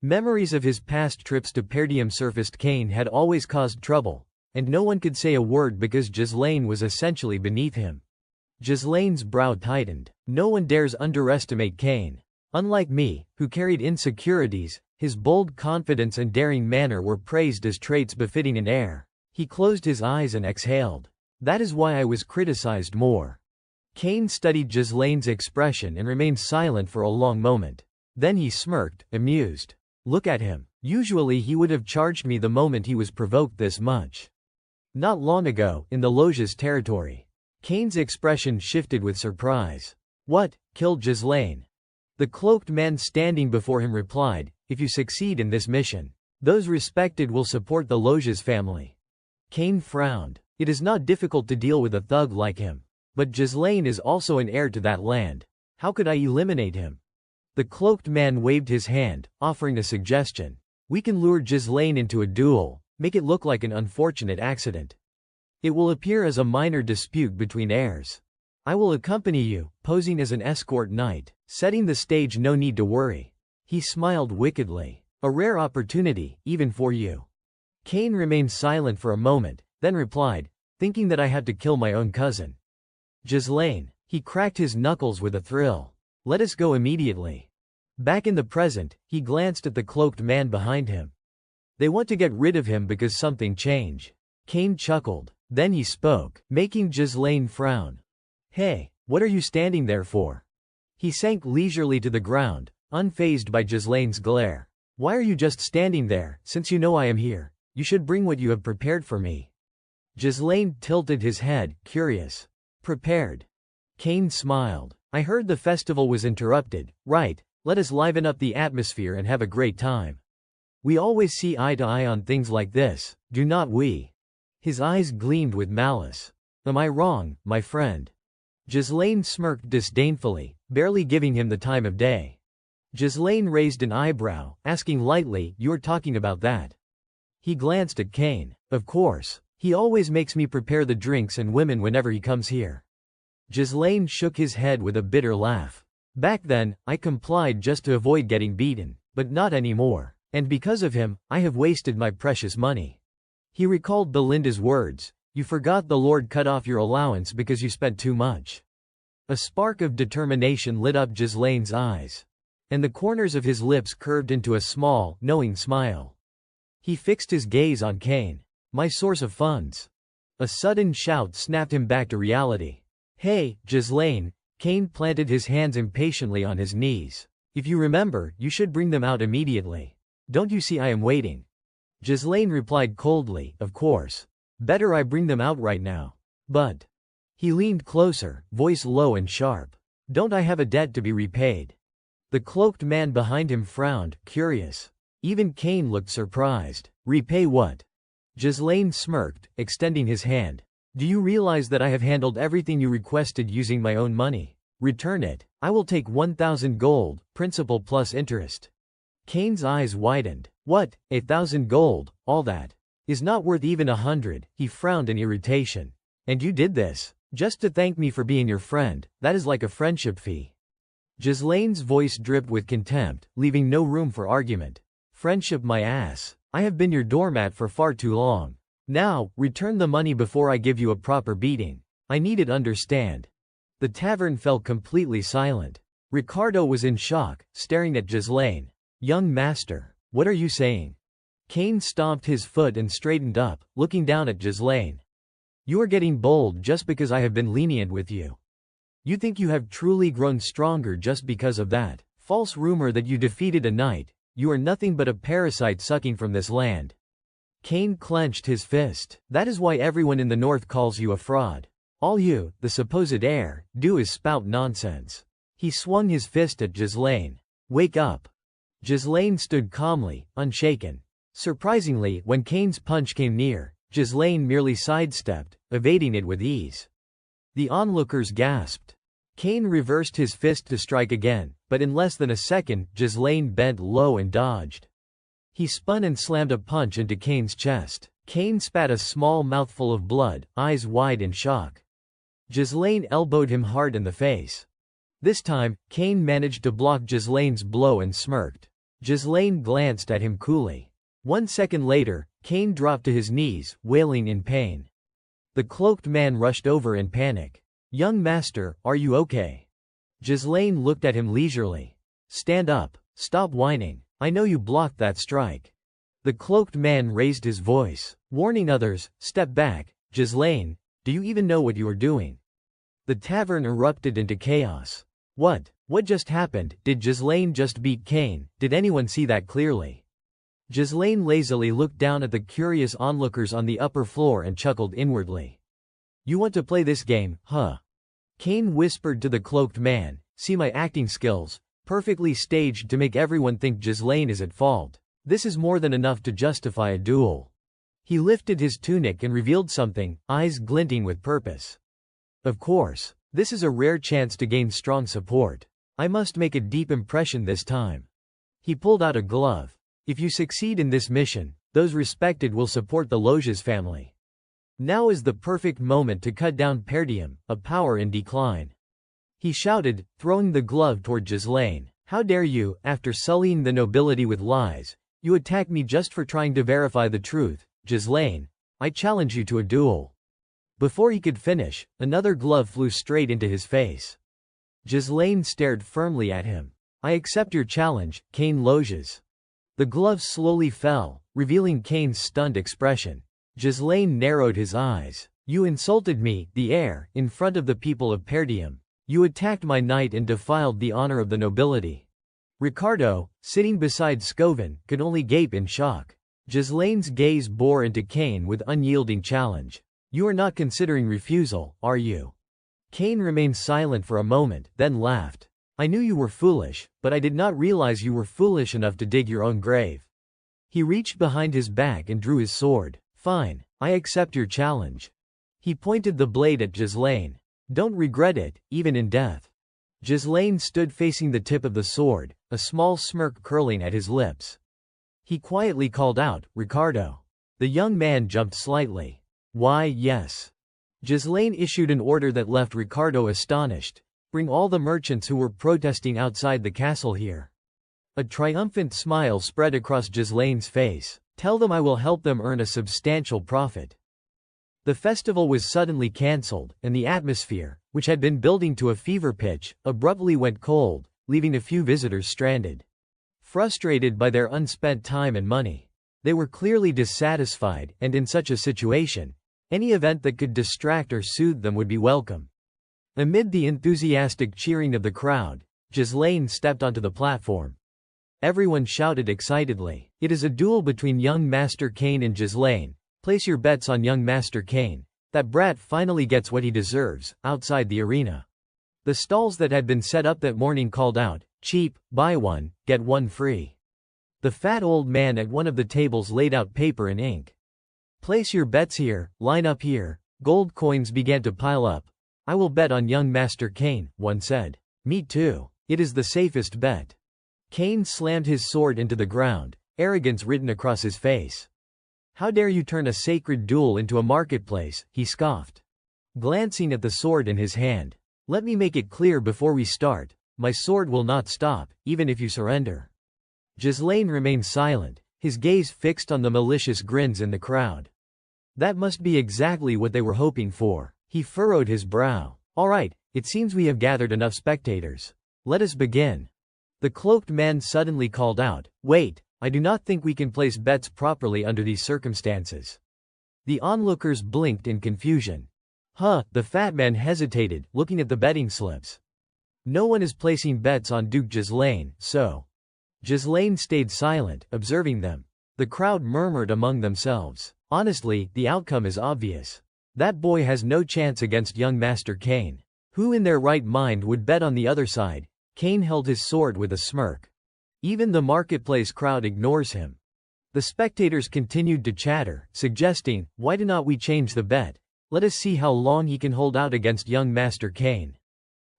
Memories of his past trips to Perdium surfaced. Cain had always caused trouble, and no one could say a word because Ghislaine was essentially beneath him. Ghislaine's brow tightened. No one dares underestimate Cain. Unlike me, who carried insecurities, his bold confidence and daring manner were praised as traits befitting an heir. He closed his eyes and exhaled. That is why I was criticized more. Cain studied Ghislaine's expression and remained silent for a long moment. Then he smirked, amused. Look at him. Usually he would have charged me the moment he was provoked this much. Not long ago, in the Loge's territory. Cain's expression shifted with surprise. What, killed Ghislaine? The cloaked man standing before him replied, if you succeed in this mission, those respected will support the Loge's family. Cain frowned. It is not difficult to deal with a thug like him. But Ghislaine is also an heir to that land. How could I eliminate him? The cloaked man waved his hand, offering a suggestion. We can lure Ghislaine into a duel, make it look like an unfortunate accident. It will appear as a minor dispute between heirs. I will accompany you, posing as an escort knight, setting the stage. No need to worry. He smiled wickedly. A rare opportunity, even for you. Cain remained silent for a moment, then replied, thinking that I had to kill my own cousin. Ghislaine. He cracked his knuckles with a thrill. Let us go immediately. Back in the present, he glanced at the cloaked man behind him. They want to get rid of him because something changed. Cain chuckled. Then he spoke, making Ghislaine frown. Hey, what are you standing there for? He sank leisurely to the ground, unfazed by Ghislaine's glare. Why are you just standing there? Since you know I am here, you should bring what you have prepared for me. Ghislaine tilted his head, curious. Prepared? Cain smiled. I heard the festival was interrupted. Right, let us liven up the atmosphere and have a great time. We always see eye to eye on things like this, do not we? His eyes gleamed with malice. Am I wrong, my friend? Ghislaine smirked disdainfully, barely giving him the time of day. Ghislaine raised an eyebrow, asking lightly, you are talking about that? He glanced at Cain. Of course. He always makes me prepare the drinks and women whenever he comes here. Ghislaine shook his head with a bitter laugh. Back then, I complied just to avoid getting beaten, but not anymore. And because of him, I have wasted my precious money. He recalled Belinda's words, you forgot the Lord cut off your allowance because you spent too much. A spark of determination lit up Ghislaine's eyes. And the corners of his lips curved into a small, knowing smile. He fixed his gaze on Cain. My source of funds. A sudden shout snapped him back to reality. Hey, Ghislaine, Cain planted his hands impatiently on his knees. If you remember, you should bring them out immediately. Don't you see I am waiting? Ghislaine replied coldly, of course. Better I bring them out right now. But. He leaned closer, voice low and sharp. Don't I have a debt to be repaid? The cloaked man behind him frowned, curious. Even Cain looked surprised. Repay what? Ghislaine smirked, extending his hand. Do you realize that I have handled everything you requested using my own money? Return it. I will take 1,000 gold, principal plus interest. Cain's eyes widened. What, 1,000 gold, all that? Is not worth even 100, he frowned in irritation. And you did this? Just to thank me for being your friend, that is like a friendship fee. Ghislaine's voice dripped with contempt, leaving no room for argument. Friendship my ass. I have been your doormat for far too long. Now, return the money before I give you a proper beating. I need it, understand. The tavern fell completely silent. Ricardo was in shock, staring at Ghislaine. Young master, what are you saying? Cain stomped his foot and straightened up, looking down at Ghislaine. You are getting bold just because I have been lenient with you. You think you have truly grown stronger just because of that false rumor that you defeated a knight. You are nothing but a parasite sucking from this land. Cain clenched his fist. That is why everyone in the north calls you a fraud. All you, the supposed heir, do is spout nonsense. He swung his fist at Ghislaine. Wake up. Ghislaine stood calmly, unshaken. Surprisingly, when Cain's punch came near, Ghislaine merely sidestepped, evading it with ease. The onlookers gasped. Cain reversed his fist to strike again, but in less than a second, Ghislaine bent low and dodged. He spun and slammed a punch into Kane's chest. Kane spat a small mouthful of blood, eyes wide in shock. Ghislaine elbowed him hard in the face. This time, Kane managed to block Ghislaine's blow and smirked. Ghislaine glanced at him coolly. 1 second later, Kane dropped to his knees, wailing in pain. The cloaked man rushed over in panic. "Young master, are you okay?" Ghislaine looked at him leisurely. "Stand up. Stop whining. I know you blocked that strike." The cloaked man raised his voice, warning others, "Step back. Ghislaine, do you even know what you are doing?" The tavern erupted into chaos. What just happened? Did Ghislaine just beat Kane? Did anyone see that clearly? Ghislaine lazily looked down at the curious onlookers on the upper floor and chuckled inwardly. "You want to play this game, huh?" Kane whispered to the cloaked man, "See my acting skills, perfectly staged to make everyone think Ghislaine is at fault. This is more than enough to justify a duel." He lifted his tunic and revealed something, eyes glinting with purpose. "Of course. This is a rare chance to gain strong support. I must make a deep impression this time." He pulled out a glove. "If you succeed in this mission, those respected will support the Loges family. Now is the perfect moment to cut down Perdium, a power in decline." He shouted, throwing the glove toward Ghislaine. "How dare you, after sullying the nobility with lies, you attack me just for trying to verify the truth? Ghislaine, I challenge you to a duel." Before he could finish, another glove flew straight into his face. Ghislaine stared firmly at him. "I accept your challenge, Kane Loges." The glove slowly fell, revealing Kane's stunned expression. Ghislaine narrowed his eyes. "You insulted me, the heir, in front of the people of Perdium. You attacked my knight and defiled the honor of the nobility." Ricardo, sitting beside Scovin, could only gape in shock. Ghislaine's gaze bore into Kane with unyielding challenge. "You are not considering refusal, are you?" Kane remained silent for a moment, then laughed. "I knew you were foolish, but I did not realize you were foolish enough to dig your own grave." He reached behind his back and drew his sword. "Fine, I accept your challenge." He pointed the blade at Ghislaine. "Don't regret it, even in death." Ghislaine stood facing the tip of the sword, a small smirk curling at his lips. He quietly called out, "Ricardo." The young man jumped slightly. "Why, yes." Ghislaine issued an order that left Ricardo astonished. "Bring all the merchants who were protesting outside the castle here." A triumphant smile spread across Ghislaine's face. "Tell them I will help them earn a substantial profit." The festival was suddenly cancelled, and the atmosphere, which had been building to a fever pitch, abruptly went cold, leaving a few visitors stranded. Frustrated by their unspent time and money. They were clearly dissatisfied, and in such a situation, any event that could distract or soothe them would be welcome. Amid the enthusiastic cheering of the crowd, Ghislaine stepped onto the platform. Everyone shouted excitedly. "It is a duel between young Master Kane and Ghislaine. Place your bets on young Master Kane. That brat finally gets what he deserves." Outside the arena, the stalls that had been set up that morning called out, "Cheap, buy one, get one free." The fat old man at one of the tables laid out paper and ink. "Place your bets here, line up here." Gold coins began to pile up. "I will bet on young Master Kane," one said. "Me too. It is the safest bet." Kane slammed his sword into the ground, arrogance written across his face. "How dare you turn a sacred duel into a marketplace," he scoffed. Glancing at the sword in his hand. "Let me make it clear before we start, my sword will not stop, even if you surrender." Ghislaine remained silent, his gaze fixed on the malicious grins in the crowd. That must be exactly what they were hoping for. He furrowed his brow. "All right, it seems we have gathered enough spectators. Let us begin." The cloaked man suddenly called out, "Wait, I do not think we can place bets properly under these circumstances." The onlookers blinked in confusion. "Huh," the fat man hesitated, looking at the betting slips. "No one is placing bets on Duke Ghislaine, so." Ghislaine stayed silent, observing them. The crowd murmured among themselves. "Honestly, the outcome is obvious. That boy has no chance against young Master Kane. Who in their right mind would bet on the other side?" Kane held his sword with a smirk. "Even the marketplace crowd ignores him." The spectators continued to chatter, suggesting, "Why do not we change the bet? Let us see how long he can hold out against young Master Kane."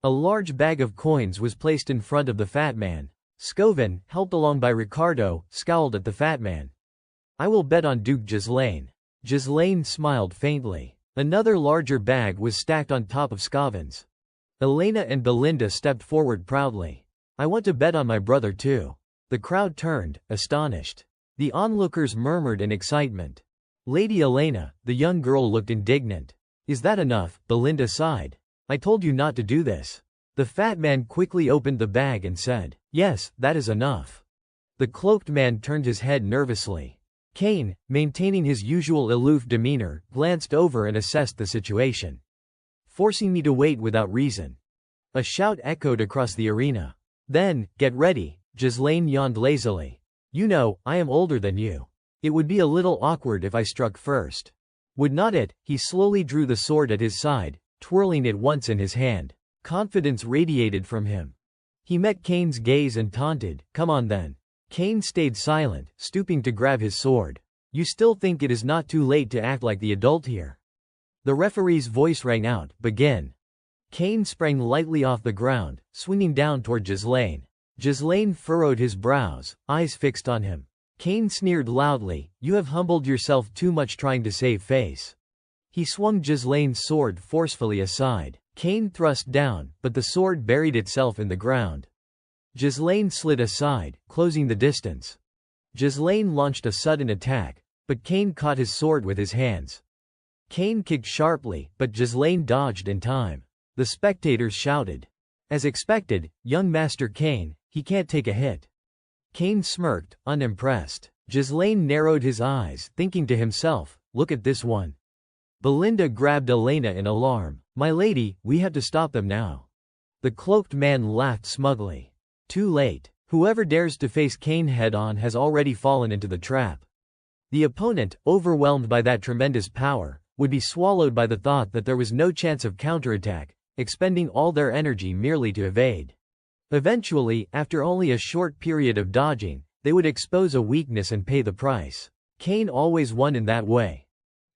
A large bag of coins was placed in front of the fat man. Scovin, helped along by Ricardo, scowled at the fat man. I will bet on Duke Ghislaine. Ghislaine smiled faintly. Another larger bag was stacked on top of Scovin's. Elena and Belinda stepped forward proudly. I want to bet on my brother too. The crowd turned, astonished. The onlookers murmured in excitement. Lady Elena, the young girl, looked indignant. Is that enough? Belinda sighed. I told you not to do this. The fat man quickly opened the bag and said, yes, that is enough. The cloaked man turned his head nervously. Kane, maintaining his usual aloof demeanor, glanced over and assessed the situation. Forcing me to wait without reason. A shout echoed across the arena. Then, get ready, Ghislaine yawned lazily. You know, I am older than you. It would be a little awkward if I struck first. Would not it? He slowly drew the sword at his side, twirling it once in his hand. Confidence radiated from him. He met Kane's gaze and taunted, come on then. Kane stayed silent, stooping to grab his sword. You still think it is not too late to act like the adult here? The referee's voice rang out, begin. Kane sprang lightly off the ground, swinging down toward Ghislaine. Ghislaine furrowed his brows, eyes fixed on him. Kane sneered loudly, you have humbled yourself too much trying to save face. He swung Ghislaine's sword forcefully aside. Kane thrust down, but the sword buried itself in the ground. Ghislaine slid aside, closing the distance. Ghislaine launched a sudden attack, but Kane caught his sword with his hands. Kane kicked sharply, but Ghislaine dodged in time. The spectators shouted. As expected, young Master Kane, he can't take a hit. Kane smirked, unimpressed. Ghislaine narrowed his eyes, thinking to himself, look at this one. Belinda grabbed Elena in alarm. My lady, we have to stop them now. The cloaked man laughed smugly. Too late. Whoever dares to face Kane head-on has already fallen into the trap. The opponent, overwhelmed by that tremendous power, would be swallowed by the thought that there was no chance of counterattack, expending all their energy merely to evade. Eventually, after only a short period of dodging, they would expose a weakness and pay the price. Kane always won in that way.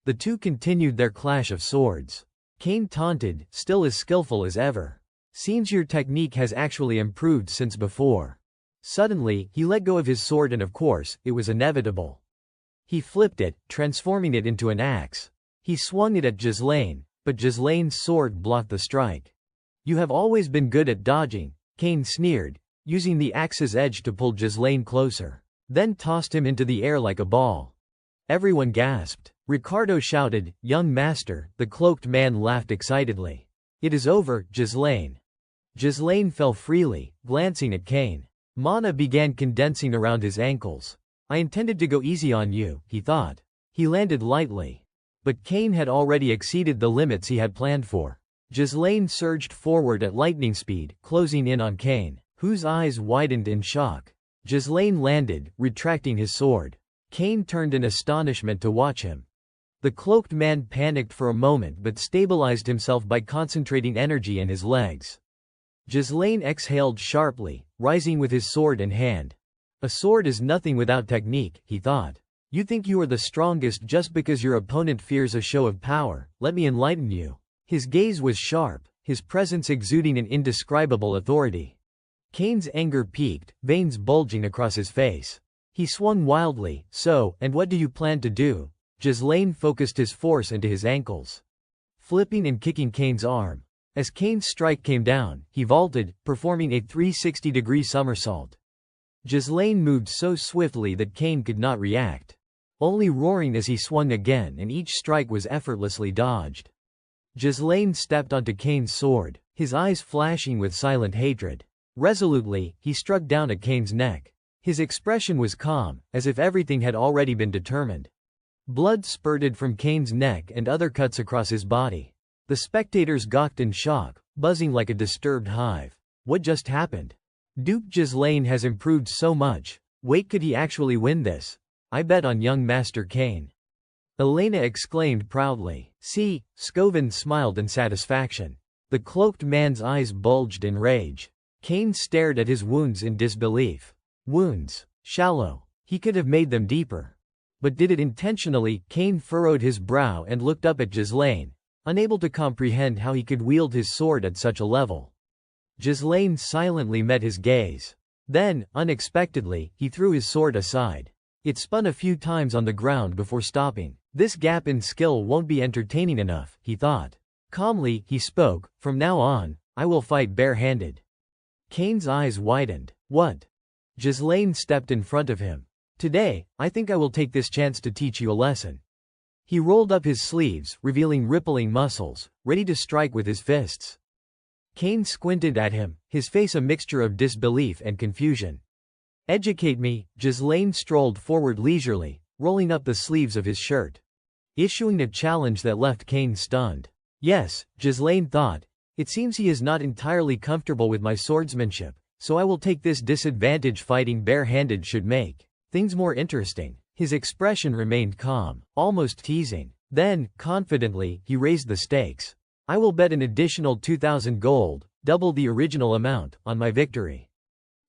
The two continued their clash of swords. Kane taunted, still as skillful as ever. Seems your technique has actually improved since before. Suddenly, he let go of his sword and of course, it was inevitable. He flipped it, transforming it into an axe. He swung it at Ghislaine, but Ghislaine's sword blocked the strike. You have always been good at dodging, Kane sneered, using the axe's edge to pull Ghislaine closer. Then tossed him into the air like a ball. Everyone gasped. Ricardo shouted, young master, the cloaked man laughed excitedly. It is over, Ghislaine. Ghislaine fell freely, glancing at Kane. Mana began condensing around his ankles. I intended to go easy on you, he thought. He landed lightly. But Kane had already exceeded the limits he had planned for. Ghislaine surged forward at lightning speed, closing in on Kane, whose eyes widened in shock. Ghislaine landed, retracting his sword. Kane turned in astonishment to watch him. The cloaked man panicked for a moment but stabilized himself by concentrating energy in his legs. Ghislaine exhaled sharply, rising with his sword in hand. A sword is nothing without technique, he thought. You think you are the strongest just because your opponent fears a show of power. Let me enlighten you. His gaze was sharp, his presence exuding an indescribable authority. Kane's anger peaked, veins bulging across his face. He swung wildly. So, and what do you plan to do? Ghislaine focused his force into his ankles, flipping and kicking Kane's arm. As Kane's strike came down, he vaulted, performing a 360-degree somersault. Ghislaine moved so swiftly that Kane could not react, only roaring as he swung again, and each strike was effortlessly dodged. Ghislaine stepped onto Kane's sword, his eyes flashing with silent hatred. Resolutely, he struck down at Kane's neck. His expression was calm, as if everything had already been determined. Blood spurted from Kane's neck and other cuts across his body. The spectators gawked in shock, buzzing like a disturbed hive. What just happened? Duke Ghislaine has improved so much. Wait, could he actually win this? I bet on young Master Kane. Elena exclaimed proudly. See, Scovin smiled in satisfaction. The cloaked man's eyes bulged in rage. Kane stared at his wounds in disbelief. Wounds? Shallow. He could have made them deeper. But did it intentionally? Kane furrowed his brow and looked up at Ghislaine, unable to comprehend how he could wield his sword at such a level. Ghislaine silently met his gaze. Then, unexpectedly, he threw his sword aside. It spun a few times on the ground before stopping. This gap in skill won't be entertaining enough, he thought. Calmly, he spoke, from now on, I will fight bare-handed. Kane's eyes widened. What? Ghislaine stepped in front of him. Today, I think I will take this chance to teach you a lesson. He rolled up his sleeves, revealing rippling muscles, ready to strike with his fists. Kane squinted at him, his face a mixture of disbelief and confusion. Educate me. Ghislaine strolled forward leisurely, rolling up the sleeves of his shirt, issuing a challenge that left Kane stunned. Yes, Ghislaine thought, it seems he is not entirely comfortable with my swordsmanship, so I will take this disadvantage. Fighting bare-handed should make things more interesting. His expression remained calm, almost teasing. Then, confidently, he raised the stakes. I will bet an additional 2,000 gold, double the original amount, on my victory.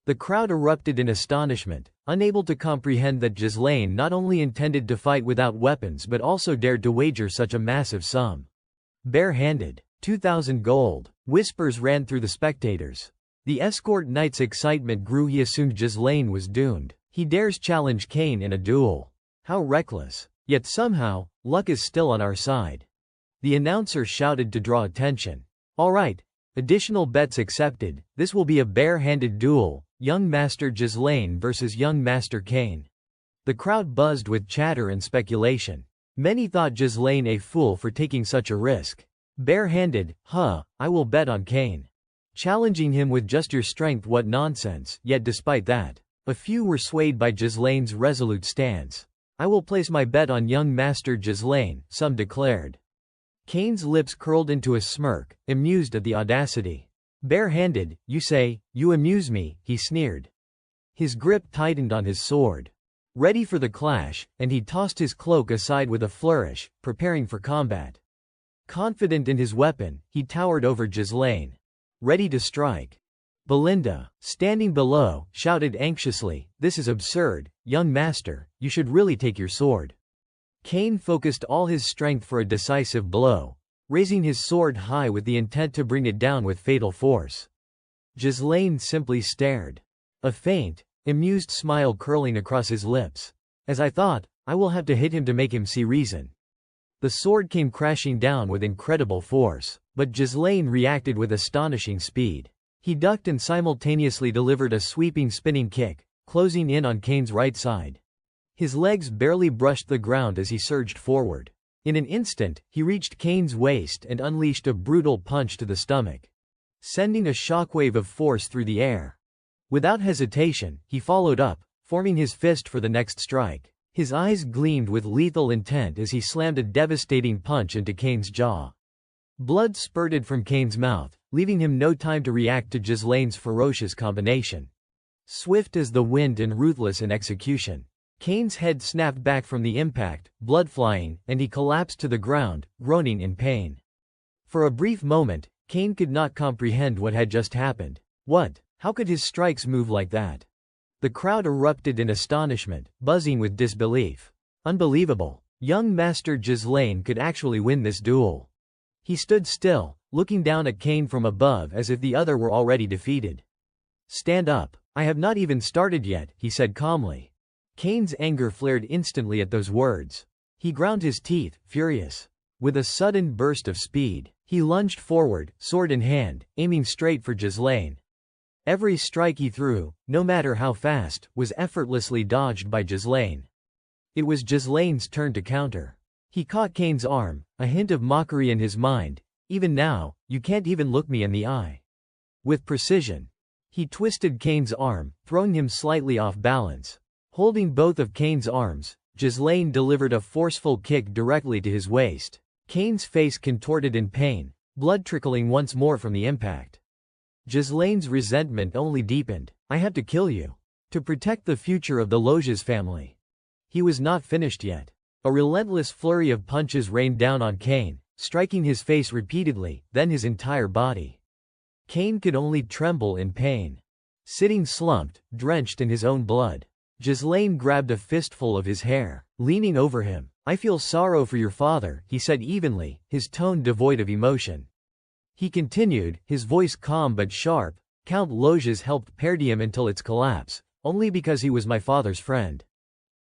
The crowd erupted in astonishment, unable to comprehend that Ghislaine not only intended to fight without weapons but also dared to wager such a massive sum. Bare-handed. 2,000 gold. Whispers ran through the spectators. The escort knight's excitement grew. He assumed Ghislaine was doomed. He dares challenge Kane in a duel. How reckless. Yet somehow, luck is still on our side. The announcer shouted to draw attention. All right. Additional bets accepted. This will be a bare-handed duel. Young Master Ghislaine versus Young Master Kane. The crowd buzzed with chatter and speculation. Many thought Ghislaine a fool for taking such a risk. Bare-handed, I will bet on Kane. Challenging him with just your strength, what nonsense. Yet despite that, a few were swayed by Ghislaine's resolute stance. I will place my bet on Young Master Ghislaine, some declared. Kane's lips curled into a smirk, amused at the audacity. Bare-handed, you say, you amuse me, he sneered. His grip tightened on his sword. Ready for the clash, and he tossed his cloak aside with a flourish, preparing for combat. Confident in his weapon, he towered over Ghislaine. Ready to strike. Belinda, standing below, shouted anxiously, this is absurd, young master, you should really take your sword. Kane focused all his strength for a decisive blow, raising his sword high with the intent to bring it down with fatal force. Ghislaine simply stared. A faint, amused smile curling across his lips. As I thought, I will have to hit him to make him see reason. The sword came crashing down with incredible force, but Ghislaine reacted with astonishing speed. He ducked and simultaneously delivered a sweeping spinning kick, closing in on Kane's right side. His legs barely brushed the ground as he surged forward. In an instant, he reached Kane's waist and unleashed a brutal punch to the stomach, sending a shockwave of force through the air. Without hesitation, he followed up, forming his fist for the next strike. His eyes gleamed with lethal intent as he slammed a devastating punch into Kane's jaw. Blood spurted from Kane's mouth, leaving him no time to react to Ghislaine's ferocious combination. Swift as the wind and ruthless in execution, Kane's head snapped back from the impact, blood flying, and he collapsed to the ground, groaning in pain. For a brief moment, Kane could not comprehend what had just happened. What? How could his strikes move like that? The crowd erupted in astonishment, buzzing with disbelief. Unbelievable. Young Master Ghislaine could actually win this duel. He stood still, looking down at Kane from above as if the other were already defeated. Stand up. I have not even started yet, he said calmly. Kane's anger flared instantly at those words. He ground his teeth, furious. With a sudden burst of speed, he lunged forward, sword in hand, aiming straight for Ghislaine. Every strike he threw, no matter how fast, was effortlessly dodged by Ghislaine. It was Ghislaine's turn to counter. He caught Kane's arm, a hint of mockery in his mind. Even now, you can't even look me in the eye. With precision, he twisted Kane's arm, throwing him slightly off balance. Holding both of Kane's arms, Ghislaine delivered a forceful kick directly to his waist. Kane's face contorted in pain, blood trickling once more from the impact. Ghislaine's resentment only deepened. I have to kill you. To protect the future of the Loges family. He was not finished yet. A relentless flurry of punches rained down on Kane, striking his face repeatedly, then his entire body. Kane could only tremble in pain. Sitting slumped, drenched in his own blood, Ghislaine grabbed a fistful of his hair, leaning over him. I feel sorrow for your father, he said evenly, his tone devoid of emotion. He continued, his voice calm but sharp, Count Loges helped Perdium until its collapse, only because he was my father's friend.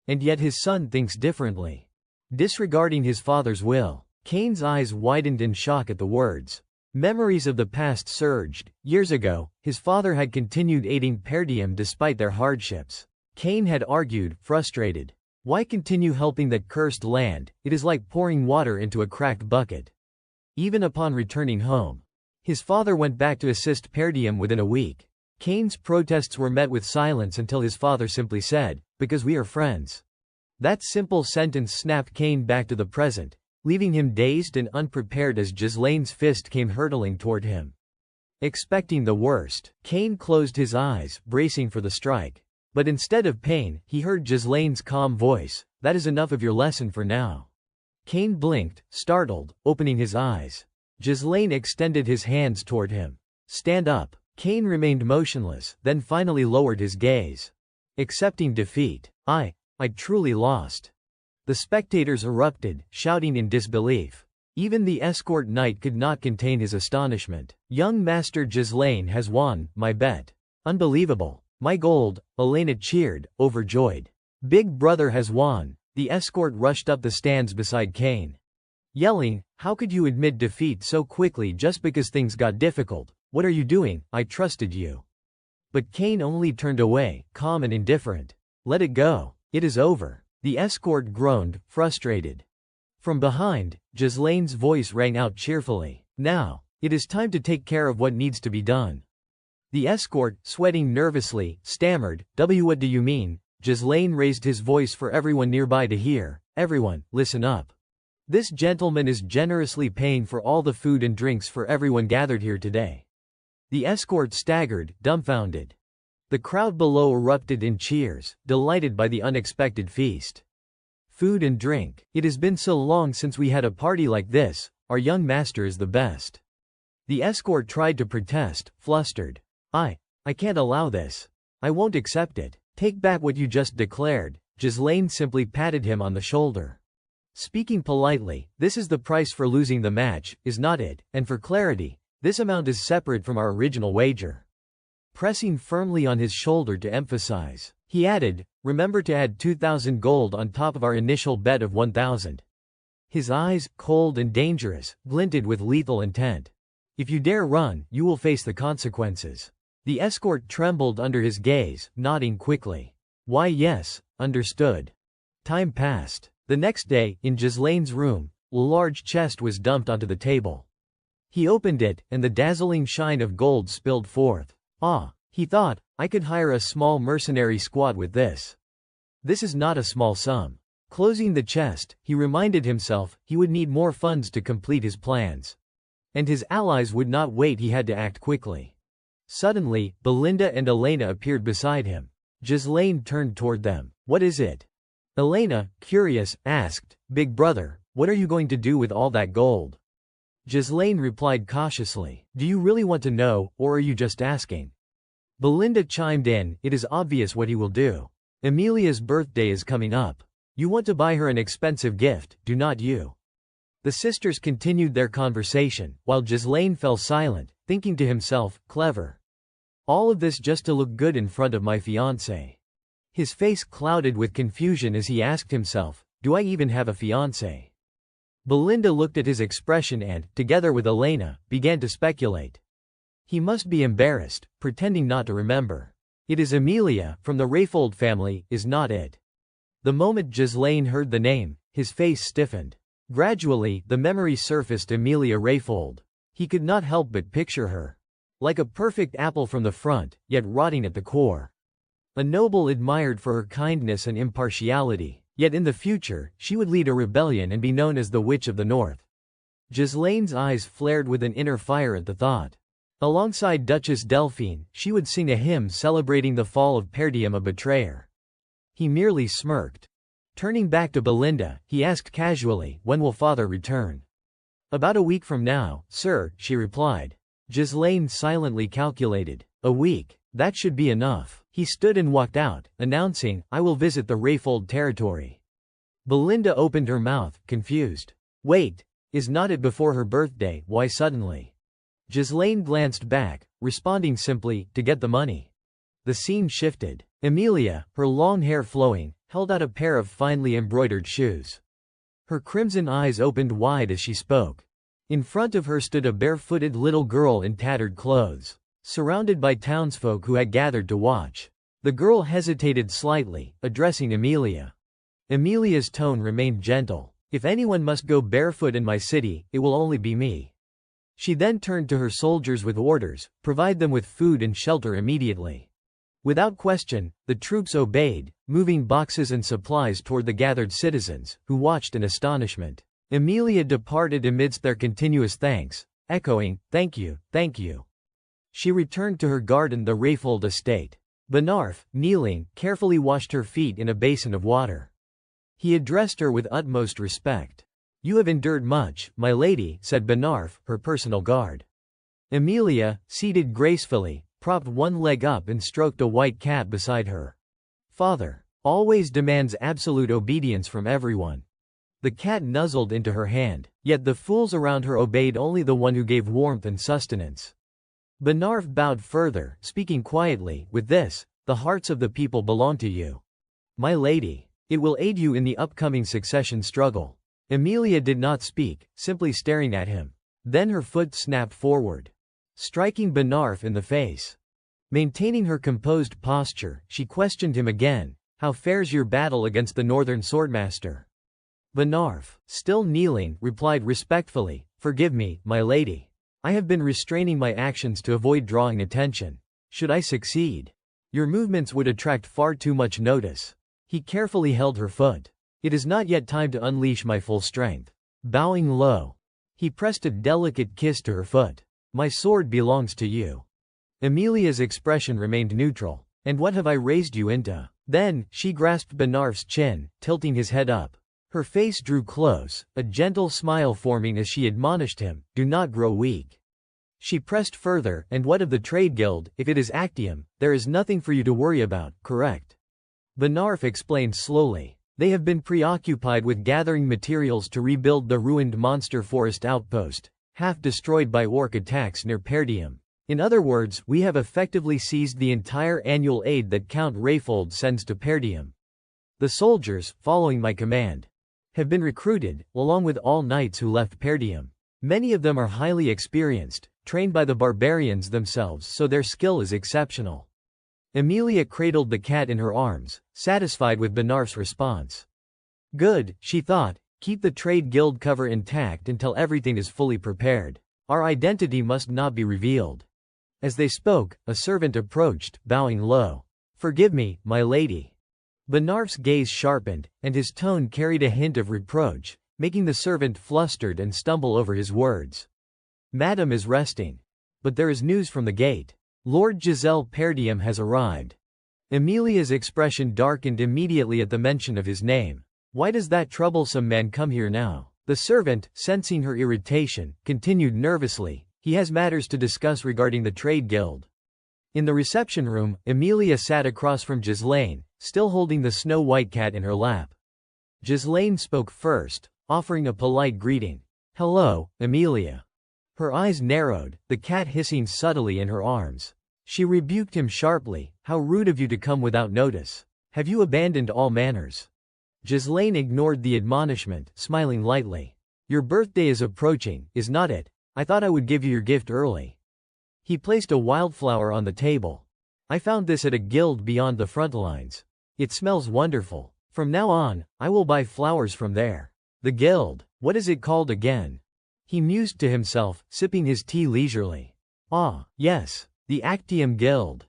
And yet his son thinks differently. Disregarding his father's will. Kane's eyes widened in shock at the words. Memories of the past surged. Years ago, his father had continued aiding Perdium despite their hardships. Kane had argued, frustrated. Why continue helping that cursed land? It is like pouring water into a cracked bucket. Even upon returning home, his father went back to assist Perdium within a week. Kane's protests were met with silence until his father simply said, "Because we are friends." That simple sentence snapped Kane back to the present, leaving him dazed and unprepared as Ghislaine's fist came hurtling toward him. Expecting the worst, Kane closed his eyes, bracing for the strike. But instead of pain, he heard Ghislaine's calm voice, "That is enough of your lesson for now." Kane blinked, startled, opening his eyes. Ghislaine extended his hands toward him. "Stand up." Kane remained motionless, then finally lowered his gaze. Accepting defeat. I truly lost. The spectators erupted, shouting in disbelief. Even the escort knight could not contain his astonishment. "Young Master Ghislaine has won, my bet." "Unbelievable. My gold," Elena cheered, overjoyed. "Big brother has won." The escort rushed up the stands beside Kane, yelling, "How could you admit defeat so quickly just because things got difficult? What are you doing? I trusted you." But Kane only turned away, calm and indifferent. "Let it go. It is over." The escort groaned, frustrated. From behind, Ghislaine's voice rang out cheerfully. "Now, it is time to take care of what needs to be done." The escort, sweating nervously, stammered, What do you mean?" Ghislaine raised his voice for everyone nearby to hear. "Everyone, listen up. This gentleman is generously paying for all the food and drinks for everyone gathered here today." The escort staggered, dumbfounded. The crowd below erupted in cheers, delighted by the unexpected feast. Food and drink. "It has been so long since we had a party like this. Our young master is the best." The escort tried to protest, flustered. I can't allow this. I won't accept it." "Take back what you just declared." Ghislaine simply patted him on the shoulder. Speaking politely, "This is the price for losing the match, is not it? And for clarity, this amount is separate from our original wager." Pressing firmly on his shoulder to emphasize, he added, "Remember to add 2,000 gold on top of our initial bet of 1,000. His eyes, cold and dangerous, glinted with lethal intent. "If you dare run, you will face the consequences." The escort trembled under his gaze, nodding quickly. "Why yes, understood." Time passed. The next day, in Ghislaine's room, a large chest was dumped onto the table. He opened it, and the dazzling shine of gold spilled forth. "Ah," he thought, "I could hire a small mercenary squad with this. This is not a small sum." Closing the chest, he reminded himself, he would need more funds to complete his plans. And his allies would not wait, he had to act quickly. Suddenly, Belinda and Elena appeared beside him. Ghislaine turned toward them. "What is it?" Elena, curious, asked, "Big brother, what are you going to do with all that gold?" Ghislaine replied cautiously, "Do you really want to know, or are you just asking?" Belinda chimed in, "It is obvious what he will do. Emilia's birthday is coming up. You want to buy her an expensive gift, do not you?" The sisters continued their conversation, while Ghislaine fell silent, thinking to himself, "Clever. All of this just to look good in front of my fiancé." His face clouded with confusion as he asked himself, "Do I even have a fiancé?" Belinda looked at his expression and, together with Elena, began to speculate. He must be embarrassed, pretending not to remember. "It is Emilia, from the Rayfold family, is not it?" The moment Ghislaine heard the name, his face stiffened. Gradually, the memory surfaced: Emilia Rayfold. He could not help but picture her. Like a perfect apple from the front, yet rotting at the core. A noble admired for her kindness and impartiality, yet in the future, she would lead a rebellion and be known as the Witch of the North. Ghislaine's eyes flared with an inner fire at the thought. Alongside Duchess Delphine, she would sing a hymn celebrating the fall of Perdium, a betrayer. He merely smirked. Turning back to Belinda, he asked casually, "When will father return?" "About a week from now, sir," she replied. Ghislaine silently calculated. A week. That should be enough. He stood and walked out, announcing, "I will visit the Rayfold territory." Belinda opened her mouth, confused. Wait, is not it before her birthday? Why suddenly? Ghislaine glanced back, responding simply, to get the money. The scene shifted. Emilia, her long hair flowing, held out a pair of finely embroidered shoes. Her crimson eyes opened wide as she spoke. In front of her stood a barefooted little girl in tattered clothes, surrounded by townsfolk who had gathered to watch. The girl hesitated slightly, addressing Emilia. Emilia's tone remained gentle. "If anyone must go barefoot in my city, it will only be me." She then turned to her soldiers with orders: "Provide them with food and shelter immediately." Without question, the troops obeyed, moving boxes and supplies toward the gathered citizens, who watched in astonishment. Emilia departed amidst their continuous thanks, echoing, "Thank you, thank you." She returned to her garden, the Rayfold estate. Benarf, kneeling, carefully washed her feet in a basin of water. He addressed her with utmost respect. "You have endured much, my lady," said Benarf, her personal guard. Emilia, seated gracefully, propped one leg up and stroked a white cat beside her. "Father always demands absolute obedience from everyone." The cat nuzzled into her hand, yet the fools around her obeyed only the one who gave warmth and sustenance. Benarf bowed further, speaking quietly, "With this, the hearts of the people belong to you, my lady. It will aid you in the upcoming succession struggle." Emilia did not speak, simply staring at him. Then her foot snapped forward, striking Benarf in the face. Maintaining her composed posture, she questioned him again, "How fares your battle against the northern swordmaster?" Benarf, still kneeling, replied respectfully, "Forgive me, my lady. I have been restraining my actions to avoid drawing attention. Should I succeed, your movements would attract far too much notice." He carefully held her foot. "It is not yet time to unleash my full strength." Bowing low, he pressed a delicate kiss to her foot. "My sword belongs to you." Emilia's expression remained neutral. "And what have I raised you into?" Then, she grasped Benarf's chin, tilting his head up. Her face drew close, a gentle smile forming as she admonished him, "Do not grow weak." She pressed further, "And what of the trade guild? If it is Actium, there is nothing for you to worry about, correct?" Benarf explained slowly. "They have been preoccupied with gathering materials to rebuild the ruined monster forest outpost, half destroyed by orc attacks near Perdium. In other words, we have effectively seized the entire annual aid that Count Rayfold sends to Perdium. The soldiers, following my command, have been recruited, along with all knights who left Perdium. Many of them are highly experienced, trained by the barbarians themselves, so their skill is exceptional." Emilia cradled the cat in her arms, satisfied with Benarf's response. "Good," she thought, "keep the trade guild cover intact until everything is fully prepared. Our identity must not be revealed." As they spoke, a servant approached, bowing low. "Forgive me, my lady." Benarf's gaze sharpened, and his tone carried a hint of reproach, making the servant flustered and stumble over his words. "Madam is resting. But there is news from the gate. Lord Giselle Perdium has arrived." Emilia's expression darkened immediately at the mention of his name. "Why does that troublesome man come here now?" The servant, sensing her irritation, continued nervously, "He has matters to discuss regarding the trade guild." In the reception room, Emilia sat across from Ghislaine, still holding the snow-white cat in her lap. Ghislaine spoke first, offering a polite greeting. "Hello, Emilia." Her eyes narrowed, the cat hissing subtly in her arms. She rebuked him sharply, "How rude of you to come without notice. Have you abandoned all manners?" Ghislaine ignored the admonishment, smiling lightly. "Your birthday is approaching, is not it? I thought I would give you your gift early." He placed a wildflower on the table. "I found this at a guild beyond the front lines. It smells wonderful. From now on, I will buy flowers from there." "The guild? What is it called again?" He mused to himself, sipping his tea leisurely. "Ah, yes, the Actium Guild."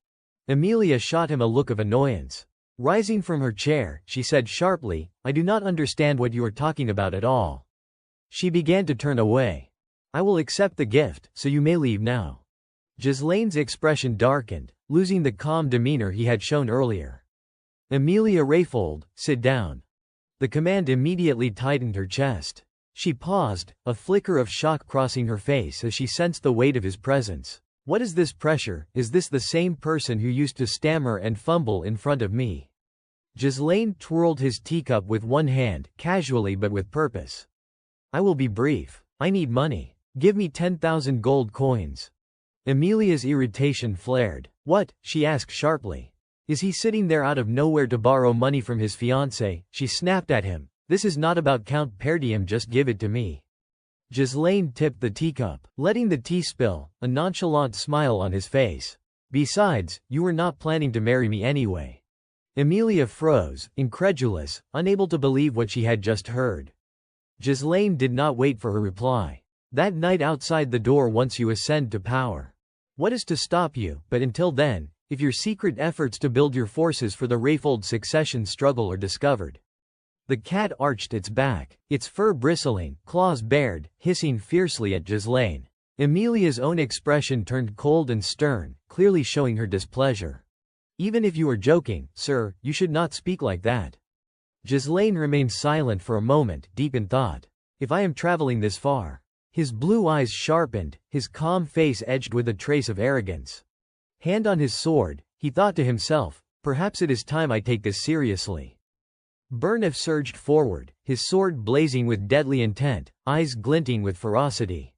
Emilia shot him a look of annoyance. Rising from her chair, she said sharply, "I do not understand what you are talking about at all." She began to turn away. "I will accept the gift, so you may leave now." Ghislaine's expression darkened, losing the calm demeanor he had shown earlier. "Emilia Rayfold, sit down." The command immediately tightened her chest. She paused, a flicker of shock crossing her face as she sensed the weight of his presence. "What is this pressure? Is this the same person who used to stammer and fumble in front of me?" Ghislaine twirled his teacup with one hand, casually but with purpose. "I will be brief. I need money." Give me 10,000 gold coins. Amelia's irritation flared. What? She asked sharply. Is he sitting there out of nowhere to borrow money from his fiancée? She snapped at him. This is not about Count Perdium, just give it to me. Ghislaine tipped the teacup, letting the tea spill, a nonchalant smile on his face. Besides, you were not planning to marry me anyway. Amelia froze, incredulous, unable to believe what she had just heard. Ghislaine did not wait for her reply. That night outside the door, once you ascend to power. What is to stop you? But until then, if your secret efforts to build your forces for the Rayfold succession struggle are discovered. The cat arched its back, its fur bristling, claws bared, hissing fiercely at Ghislaine. Amelia's own expression turned cold and stern, clearly showing her displeasure. Even if you are joking, sir, you should not speak like that. Ghislaine remained silent for a moment, deep in thought. If I am traveling this far. His blue eyes sharpened, his calm face edged with a trace of arrogance. Hand on his sword, he thought to himself, perhaps it is time I take this seriously. Burnif surged forward, his sword blazing with deadly intent, eyes glinting with ferocity.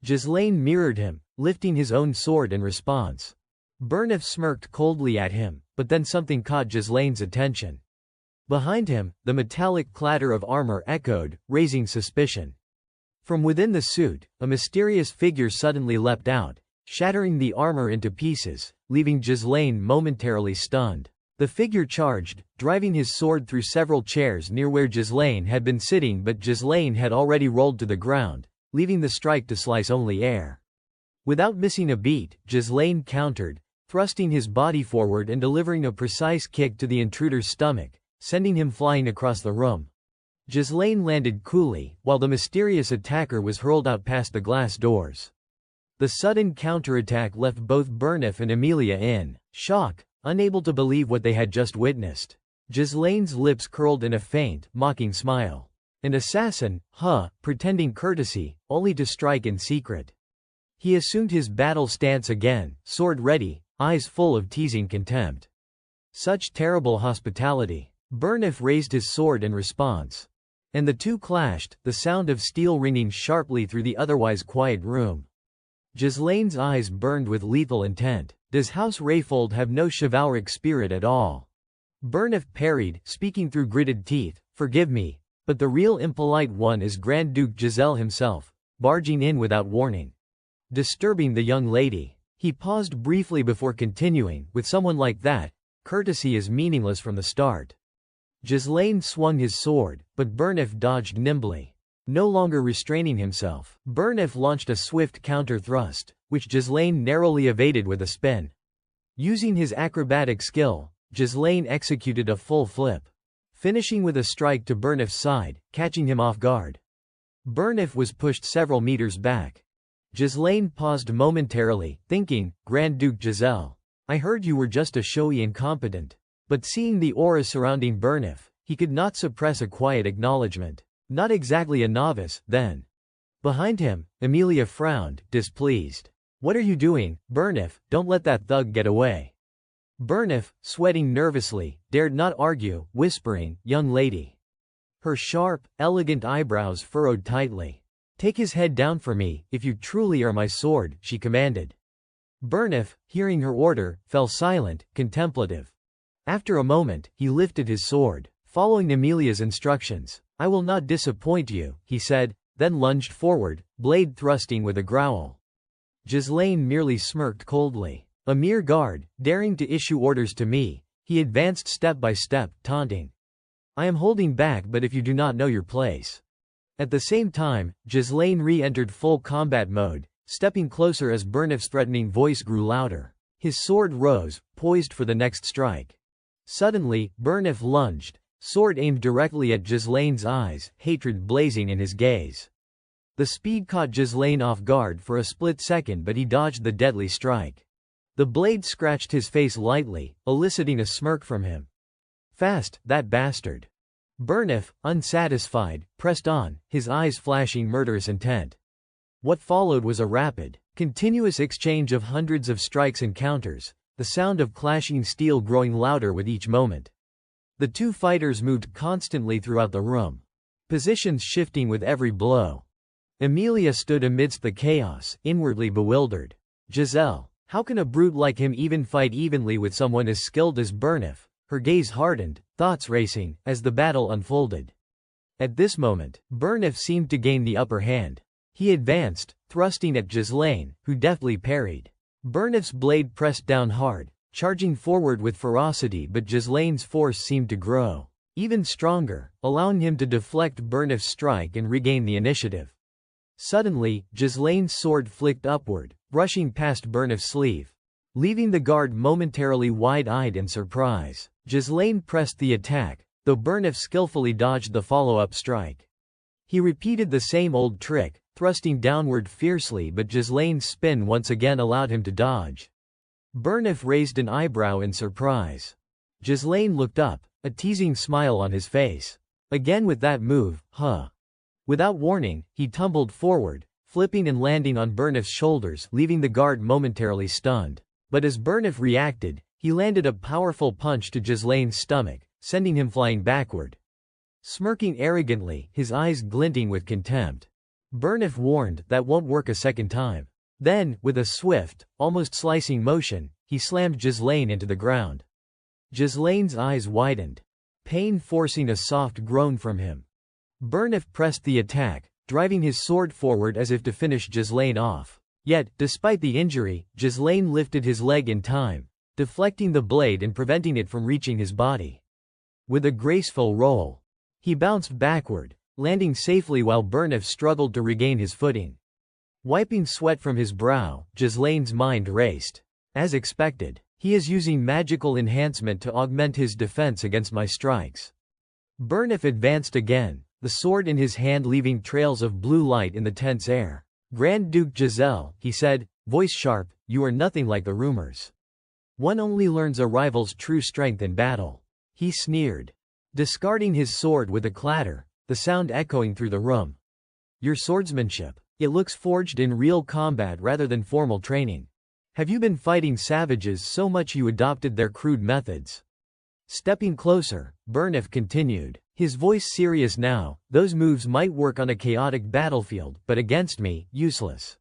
Ghislaine mirrored him, lifting his own sword in response. Burnif smirked coldly at him, but then something caught Ghislaine's attention. Behind him, the metallic clatter of armor echoed, raising suspicion. From within the suit, a mysterious figure suddenly leapt out, shattering the armor into pieces, leaving Ghislaine momentarily stunned. The figure charged, driving his sword through several chairs near where Ghislaine had been sitting, but Ghislaine had already rolled to the ground, leaving the strike to slice only air. Without missing a beat, Ghislaine countered, thrusting his body forward and delivering a precise kick to the intruder's stomach, sending him flying across the room. Ghislaine landed coolly, while the mysterious attacker was hurled out past the glass doors. The sudden counterattack left both Burnif and Amelia in shock, unable to believe what they had just witnessed. Ghislaine's lips curled in a faint, mocking smile. An assassin, pretending courtesy, only to strike in secret. He assumed his battle stance again, sword ready, eyes full of teasing contempt. Such terrible hospitality. Burnif raised his sword in response. And the two clashed, the sound of steel ringing sharply through the otherwise quiet room. Ghislaine's eyes burned with lethal intent. Does House Rayfold have no chivalric spirit at all? Burnif parried, speaking through gritted teeth, forgive me, but the real impolite one is Grand Duke Giselle himself, barging in without warning. Disturbing the young lady. He paused briefly before continuing, with someone like that, courtesy is meaningless from the start. Ghislaine swung his sword, but Burnif dodged nimbly. No longer restraining himself, Burnif launched a swift counter-thrust, which Ghislaine narrowly evaded with a spin. Using his acrobatic skill, Ghislaine executed a full flip, finishing with a strike to Burnif's side, catching him off guard. Burnif was pushed several meters back. Ghislaine paused momentarily, thinking, Grand Duke Giselle, I heard you were just a showy incompetent. But seeing the aura surrounding Burnif, he could not suppress a quiet acknowledgement. Not exactly a novice, then. Behind him, Amelia frowned, displeased. What are you doing, Burnif? Don't let that thug get away. Burnif, sweating nervously, dared not argue, whispering, young lady. Her sharp, elegant eyebrows furrowed tightly. Take his head down for me, if you truly are my sword, she commanded. Burnif, hearing her order, fell silent, contemplative. After a moment, he lifted his sword, following Amelia's instructions. I will not disappoint you, he said, then lunged forward, blade thrusting with a growl. Ghislaine merely smirked coldly. A mere guard, daring to issue orders to me, he advanced step by step, taunting. I am holding back, but if you do not know your place. At the same time, Ghislaine re-entered full combat mode, stepping closer as Burnif's threatening voice grew louder. His sword rose, poised for the next strike. Suddenly, Burnif lunged, sword aimed directly at Ghislaine's eyes, hatred blazing in his gaze. The speed caught Ghislaine off guard for a split second, but he dodged the deadly strike. The blade scratched his face lightly, eliciting a smirk from him. Fast, that bastard. Burnif, unsatisfied, pressed on, his eyes flashing murderous intent. What followed was a rapid, continuous exchange of hundreds of strikes and counters, the sound of clashing steel growing louder with each moment. The two fighters moved constantly throughout the room, positions shifting with every blow. Emilia stood amidst the chaos, inwardly bewildered. Giselle, how can a brute like him even fight evenly with someone as skilled as Burnif? Her gaze hardened, thoughts racing, as the battle unfolded. At this moment, Burnif seemed to gain the upper hand. He advanced, thrusting at Ghislaine, who deftly parried. Burnif's blade pressed down hard, charging forward with ferocity, but Ghislaine's force seemed to grow even stronger, allowing him to deflect Burnif's strike and regain the initiative. Suddenly, Ghislaine's sword flicked upward, brushing past Burnif's sleeve, leaving the guard momentarily wide-eyed in surprise. Ghislaine pressed the attack, though Burnif skillfully dodged the follow-up strike. He repeated the same old trick, thrusting downward fiercely, but Ghislaine's spin once again allowed him to dodge. Burnif raised an eyebrow in surprise. Ghislaine looked up, a teasing smile on his face. Again with that move, huh? Without warning, he tumbled forward, flipping and landing on Burnif's shoulders, leaving the guard momentarily stunned. But as Burnif reacted, he landed a powerful punch to Ghislaine's stomach, sending him flying backward. Smirking arrogantly, his eyes glinting with contempt. Burnif warned, that won't work a second time. Then, with a swift, almost slicing motion, he slammed Ghislaine into the ground. Ghislaine's eyes widened, pain forcing a soft groan from him. Burnif pressed the attack, driving his sword forward as if to finish Ghislaine off. Yet, despite the injury, Ghislaine lifted his leg in time, deflecting the blade and preventing it from reaching his body. With a graceful roll, he bounced backward, landing safely while Burnif struggled to regain his footing. Wiping sweat from his brow, Ghislaine's mind raced. As expected, he is using magical enhancement to augment his defense against my strikes. Burnif advanced again, the sword in his hand leaving trails of blue light in the tense air. Grand Duke Giselle, he said, voice sharp, you are nothing like the rumors. One only learns a rival's true strength in battle. He sneered, discarding his sword with a clatter, the sound echoing through the room. Your swordsmanship, it looks forged in real combat rather than formal training. Have you been fighting savages so much you adopted their crude methods? Stepping closer, Burnif continued, his voice serious now, those moves might work on a chaotic battlefield, but against me, useless.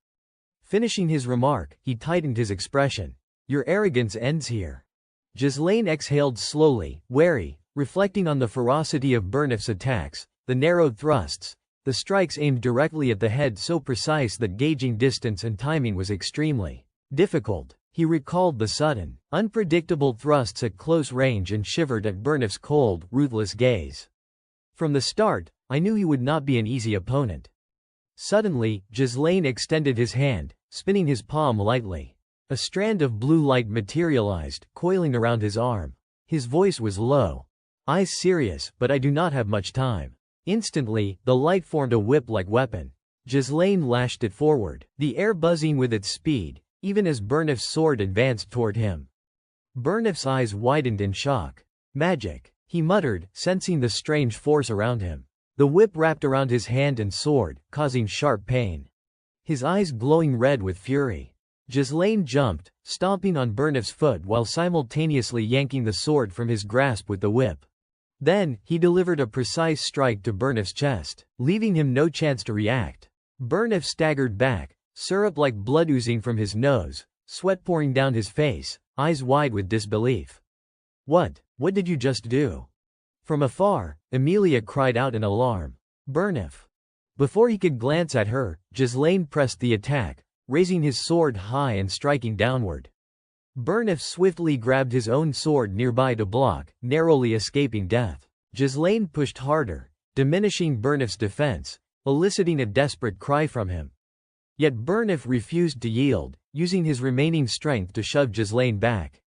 Finishing his remark, he tightened his expression. Your arrogance ends here. Ghislaine exhaled slowly, wary, reflecting on the ferocity of Burnif's attacks, the narrowed thrusts, the strikes aimed directly at the head so precise that gauging distance and timing was extremely difficult. He recalled the sudden, unpredictable thrusts at close range and shivered at Burnif's cold, ruthless gaze. From the start, I knew he would not be an easy opponent. Suddenly, Ghislaine extended his hand, spinning his palm lightly. A strand of blue light materialized, coiling around his arm. His voice was low. Eyes serious, but I do not have much time. Instantly, the light formed a whip-like weapon. Ghislaine lashed it forward, the air buzzing with its speed, even as Burnif's sword advanced toward him. Burnif's eyes widened in shock. Magic, he muttered, sensing the strange force around him. The whip wrapped around his hand and sword, causing sharp pain. His eyes glowing red with fury. Ghislaine jumped, stomping on Burnif's foot while simultaneously yanking the sword from his grasp with the whip. Then, he delivered a precise strike to Burnif's chest, leaving him no chance to react. Burnif staggered back, syrup like blood oozing from his nose, sweat pouring down his face, eyes wide with disbelief. What did you just do? From afar, Emilia cried out in alarm. Burnif. Before he could glance at her, Ghislaine pressed the attack, raising his sword high and striking downward. Burnif swiftly grabbed his own sword nearby to block, narrowly escaping death. Ghislaine pushed harder, diminishing Burnif's defense, eliciting a desperate cry from him. Yet Burnif refused to yield, using his remaining strength to shove Ghislaine back.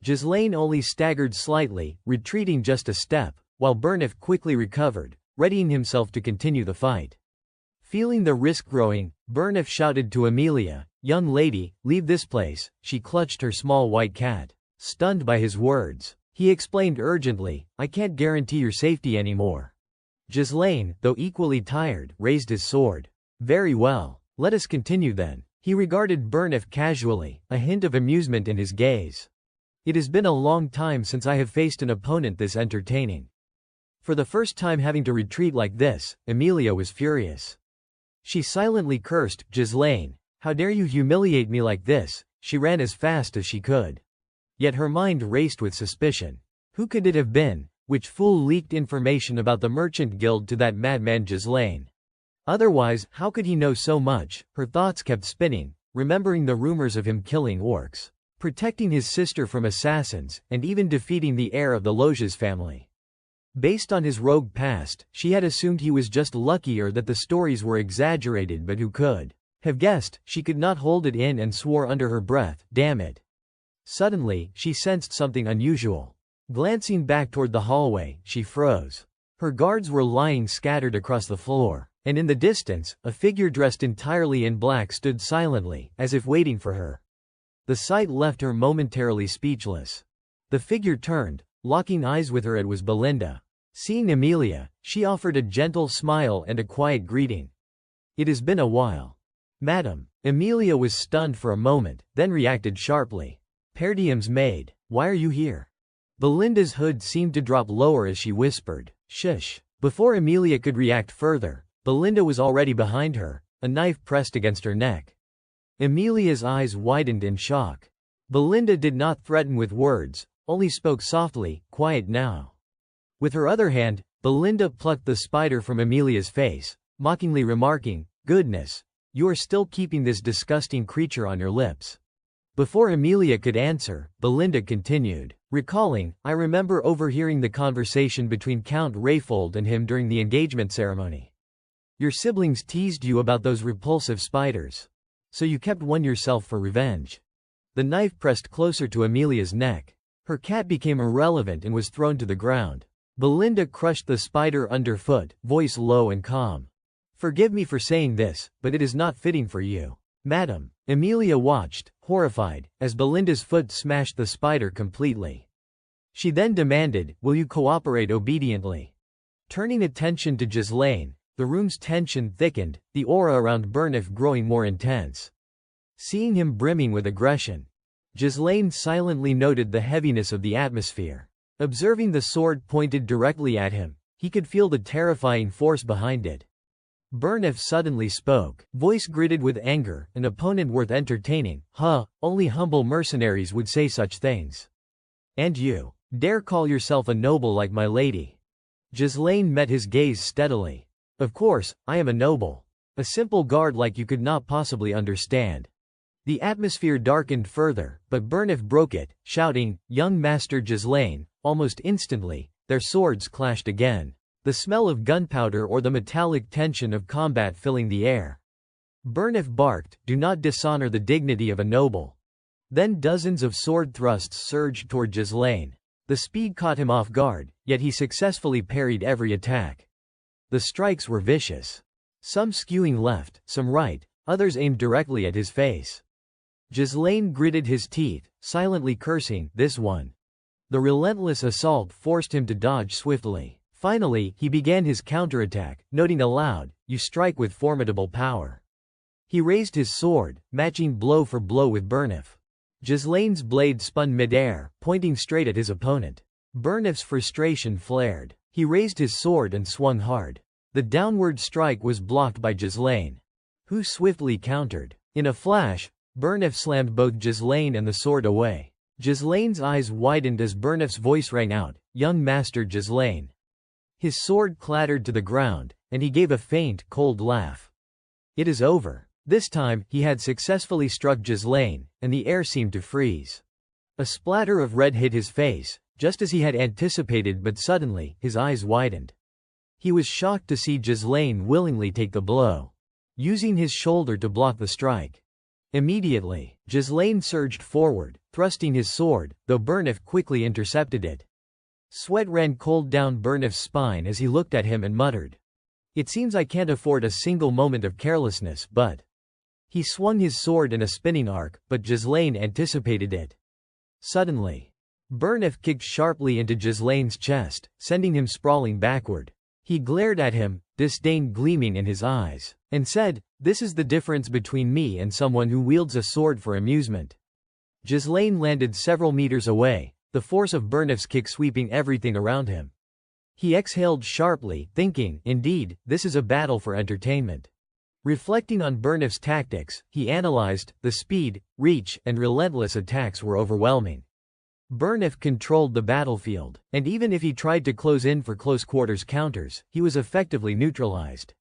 Ghislaine only staggered slightly, retreating just a step, while Burnif quickly recovered, readying himself to continue the fight. Feeling the risk growing, Burnif shouted to Emilia, "Young lady, leave this place." She clutched her small white cat. Stunned by his words, he explained urgently, "I can't guarantee your safety anymore." Ghislaine, though equally tired, raised his sword. "Very well. Let us continue then." He regarded Burnif casually, a hint of amusement in his gaze. "It has been a long time since I have faced an opponent this entertaining." For the first time having to retreat like this, Emilia was furious. She silently cursed, "Ghislaine, how dare you humiliate me like this?" She ran as fast as she could. Yet her mind raced with suspicion. Who could it have been? Which fool leaked information about the merchant guild to that madman Ghislaine? Otherwise, how could he know so much? Her thoughts kept spinning, remembering the rumors of him killing orcs, protecting his sister from assassins, and even defeating the heir of the Loges family. Based on his rogue past, she had assumed he was just lucky or that the stories were exaggerated, but who could have guessed? She could not hold it in and swore under her breath, "Damn it." Suddenly, she sensed something unusual. Glancing back toward the hallway, she froze. Her guards were lying scattered across the floor, and in the distance, a figure dressed entirely in black stood silently, as if waiting for her. The sight left her momentarily speechless. The figure turned, locking eyes with her. It was Belinda. Seeing Amelia, she offered a gentle smile and a quiet greeting. "It has been a while." "Madam." Amelia was stunned for a moment, then reacted sharply. "Perdiem's maid, why are you here?" Belinda's hood seemed to drop lower as she whispered, "Shush." Before Amelia could react further, Belinda was already behind her, a knife pressed against her neck. Amelia's eyes widened in shock. Belinda did not threaten with words, only spoke softly, "Quiet now." With her other hand, Belinda plucked the spider from Amelia's face, mockingly remarking, "Goodness, you are still keeping this disgusting creature on your lips." Before Amelia could answer, Belinda continued, recalling, "I remember overhearing the conversation between Count Rayfold and him during the engagement ceremony. Your siblings teased you about those repulsive spiders. So you kept one yourself for revenge." The knife pressed closer to Amelia's neck. Her cat became irrelevant and was thrown to the ground. Belinda crushed the spider underfoot, voice low and calm. "Forgive me for saying this, but it is not fitting for you, madam." Amelia watched, horrified, as Belinda's foot smashed the spider completely. She then demanded, "Will you cooperate obediently?" Turning attention to Ghislaine, the room's tension thickened, the aura around Burnif growing more intense. Seeing him brimming with aggression, Ghislaine silently noted the heaviness of the atmosphere. Observing the sword pointed directly at him, he could feel the terrifying force behind it. Burnif suddenly spoke, voice gritted with anger, "An opponent worth entertaining, huh? Only humble mercenaries would say such things. And you dare call yourself a noble like my lady?" Ghislaine met his gaze steadily. "Of course, I am a noble. A simple guard like you could not possibly understand." The atmosphere darkened further, but Burnif broke it, shouting, "Young Master Ghislaine." Almost instantly, their swords clashed again, the smell of gunpowder or the metallic tension of combat filling the air. Burnif barked, "Do not dishonor the dignity of a noble." Then dozens of sword thrusts surged toward Ghislaine. The speed caught him off guard, yet he successfully parried every attack. The strikes were vicious. Some skewing left, some right, others aimed directly at his face. Ghislaine gritted his teeth, silently cursing, "This one." The relentless assault forced him to dodge swiftly. Finally, he began his counterattack, noting aloud, "You strike with formidable power." He raised his sword, matching blow for blow with Burnif. Ghislaine's blade spun mid-air, pointing straight at his opponent. Burnif's frustration flared. He raised his sword and swung hard. The downward strike was blocked by Ghislaine, who swiftly countered. In a flash, Burnif slammed both Ghislaine and the sword away. Ghislaine's eyes widened as Burnif's voice rang out, "Young Master Ghislaine." His sword clattered to the ground, and he gave a faint, cold laugh. It is over. This time, he had successfully struck Ghislaine, and the air seemed to freeze. A splatter of red hit his face, just as he had anticipated, but suddenly, his eyes widened. He was shocked to see Ghislaine willingly take the blow, using his shoulder to block the strike. Immediately, Ghislaine surged forward, thrusting his sword, though Burnif quickly intercepted it. Sweat ran cold down Burnif's spine as he looked at him and muttered, "It seems I can't afford a single moment of carelessness, but..." He swung his sword in a spinning arc, but Ghislaine anticipated it. Suddenly, Burnif kicked sharply into Ghislaine's chest, sending him sprawling backward. He glared at him, disdain gleaming in his eyes, and said, "This is the difference between me and someone who wields a sword for amusement." Ghislaine landed several meters away, the force of Burnif's kick sweeping everything around him. He exhaled sharply, thinking, "Indeed, this is a battle for entertainment." Reflecting on Burnif's tactics, he analyzed, the speed, reach, and relentless attacks were overwhelming. Burnif controlled the battlefield, and even if he tried to close in for close-quarters counters, he was effectively neutralized.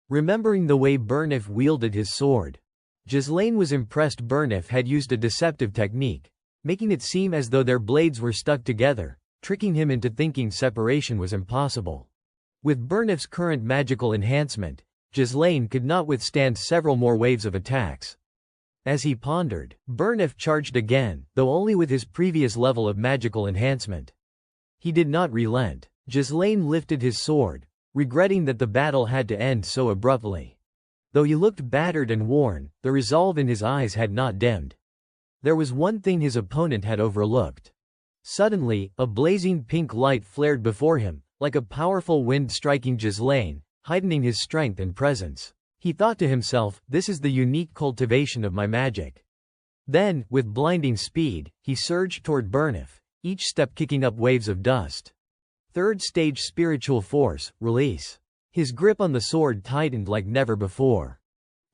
Remembering the way Burnif wielded his sword, Ghislaine was impressed. Burnif had used a deceptive technique, making it seem as though their blades were stuck together, tricking him into thinking separation was impossible. With Burnif's current magical enhancement, Ghislaine could not withstand several more waves of attacks. As he pondered, Burnif charged again, though only with his previous level of magical enhancement. He did not relent. Ghislaine lifted his sword, regretting that the battle had to end so abruptly. Though he looked battered and worn, the resolve in his eyes had not dimmed. There was one thing his opponent had overlooked. Suddenly, a blazing pink light flared before him, like a powerful wind striking Ghislaine, heightening his strength and presence. He thought to himself, this is the unique cultivation of my magic. Then, with blinding speed, he surged toward Burnif, each step kicking up waves of dust. Third stage spiritual force, release. His grip on the sword tightened like never before.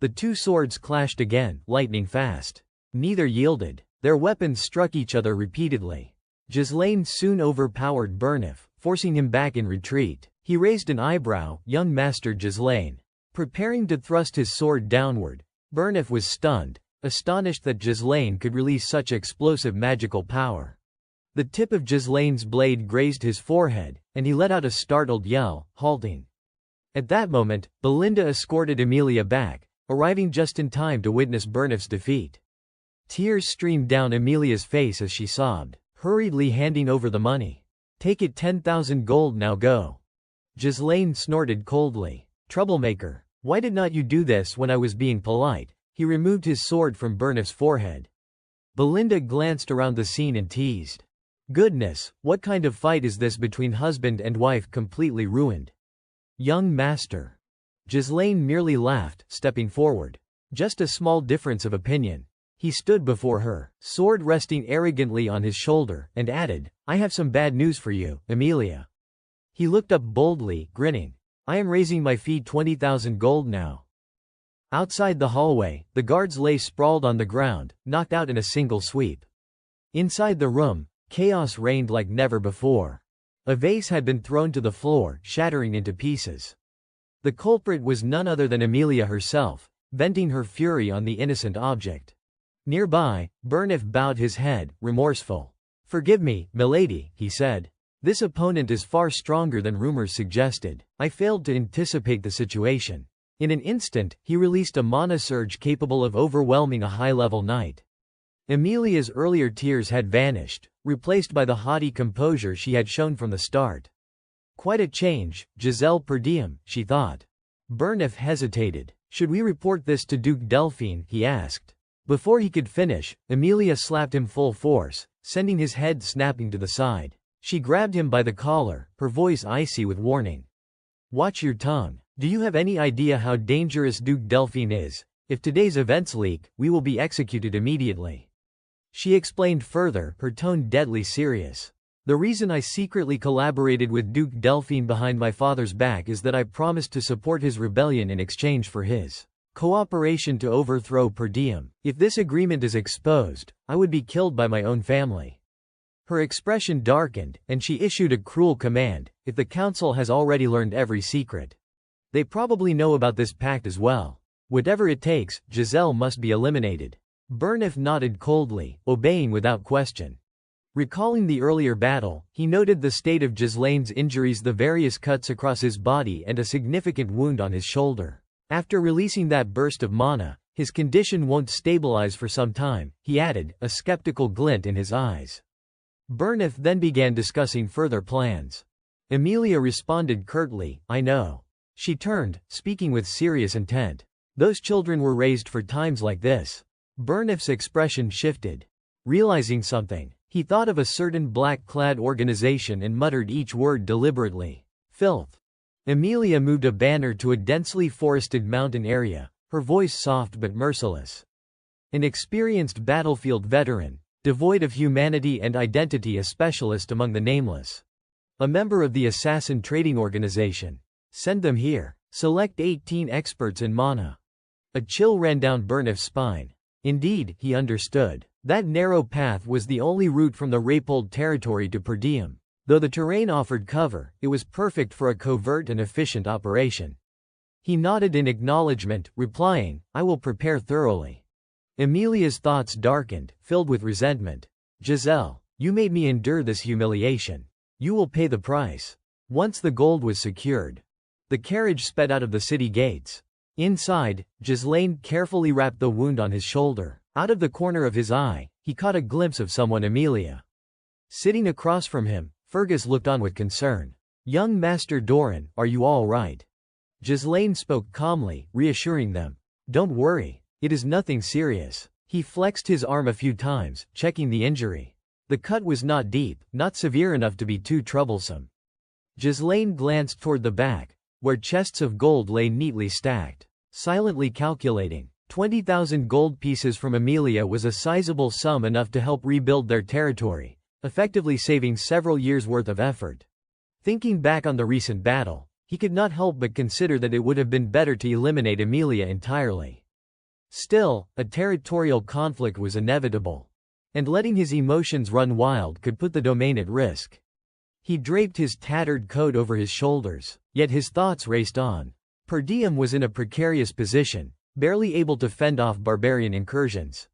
The two swords clashed again, lightning fast. Neither yielded. Their weapons struck each other repeatedly. Ghislaine soon overpowered Burnif, forcing him back in retreat. He raised an eyebrow, young Master Ghislaine. Preparing to thrust his sword downward, Burnif was stunned, astonished that Ghislaine could release such explosive magical power. The tip of Ghislaine's blade grazed his forehead, and he let out a startled yell, halting. At that moment, Belinda escorted Emilia back, arriving just in time to witness Burnif's defeat. Tears streamed down Emilia's face as she sobbed, hurriedly handing over the money. Take it, 10,000 gold, now go. Ghislaine snorted coldly. Troublemaker. Why did not you do this when I was being polite? He removed his sword from Burnif's forehead. Belinda glanced around the scene and teased. Goodness, what kind of fight is this between husband and wife, completely ruined? Young master. Ghislaine merely laughed, stepping forward. Just a small difference of opinion. He stood before her, sword resting arrogantly on his shoulder, and added, I have some bad news for you, Emilia. He looked up boldly, grinning. I am raising my fee 20,000 gold now. Outside the hallway, the guards lay sprawled on the ground, knocked out in a single sweep. Inside the room, chaos reigned like never before. A vase had been thrown to the floor, shattering into pieces. The culprit was none other than Emilia herself, venting her fury on the innocent object. Nearby, Burnif bowed his head, remorseful. Forgive me, milady, he said. This opponent is far stronger than rumors suggested. I failed to anticipate the situation. In an instant, he released a mana surge capable of overwhelming a high-level knight. Emilia's earlier tears had vanished, replaced by the haughty composure she had shown from the start. Quite a change, Giselle per diem, she thought. Burnif hesitated. Should we report this to Duke Delphine, he asked. Before he could finish, Emilia slapped him full force, sending his head snapping to the side. She grabbed him by the collar, her voice icy with warning. Watch your tongue. Do you have any idea how dangerous Duke Delphine is? If today's events leak, we will be executed immediately. She explained further, her tone deadly serious. The reason I secretly collaborated with Duke Delphine behind my father's back is that I promised to support his rebellion in exchange for his cooperation to overthrow per diem. If this agreement is exposed, I would be killed by my own family. Her expression darkened, and she issued a cruel command. If the council has already learned every secret, they probably know about this pact as well. Whatever it takes, Giselle must be eliminated. Burnif nodded coldly, obeying without question. Recalling the earlier battle, he noted the state of Gislaine's injuries, the various cuts across his body and a significant wound on his shoulder. After releasing that burst of mana, his condition won't stabilize for some time, he added, a skeptical glint in his eyes. Burnif then began discussing further plans. Emilia responded curtly, I know. She turned, speaking with serious intent. Those children were raised for times like this. Burnif's expression shifted. Realizing something, he thought of a certain black-clad organization and muttered each word deliberately. Filth. Emilia moved a banner to a densely forested mountain area, her voice soft but merciless. An experienced battlefield veteran, devoid of humanity and identity, a specialist among the nameless. A member of the assassin trading organization. Send them here. Select 18 experts in mana. A chill ran down Burnif's spine. Indeed, he understood. That narrow path was the only route from the Rapold territory to Per Diem. Though the terrain offered cover, it was perfect for a covert and efficient operation. He nodded in acknowledgement, replying, "I will prepare thoroughly." Emilia's thoughts darkened, filled with resentment. "Giselle, you made me endure this humiliation. You will pay the price." Once the gold was secured, the carriage sped out of the city gates. Inside, Ghislaine carefully wrapped the wound on his shoulder. Out of the corner of his eye, he caught a glimpse of someone. Emilia. Sitting across from him, Fergus looked on with concern. "Young Master Doran, are you all right?" Ghislaine spoke calmly, reassuring them. "Don't worry. It is nothing serious." He flexed his arm a few times, checking the injury. The cut was not deep, not severe enough to be too troublesome. Ghislaine glanced toward the back, where chests of gold lay neatly stacked. Silently calculating, 20,000 gold pieces from Emilia was a sizable sum, enough to help rebuild their territory, effectively saving several years' worth of effort. Thinking back on the recent battle, he could not help but consider that it would have been better to eliminate Emilia entirely. Still, a territorial conflict was inevitable, and letting his emotions run wild could put the domain at risk. He draped his tattered coat over his shoulders, yet his thoughts raced on. Per Diem was in a precarious position, barely able to fend off barbarian incursions.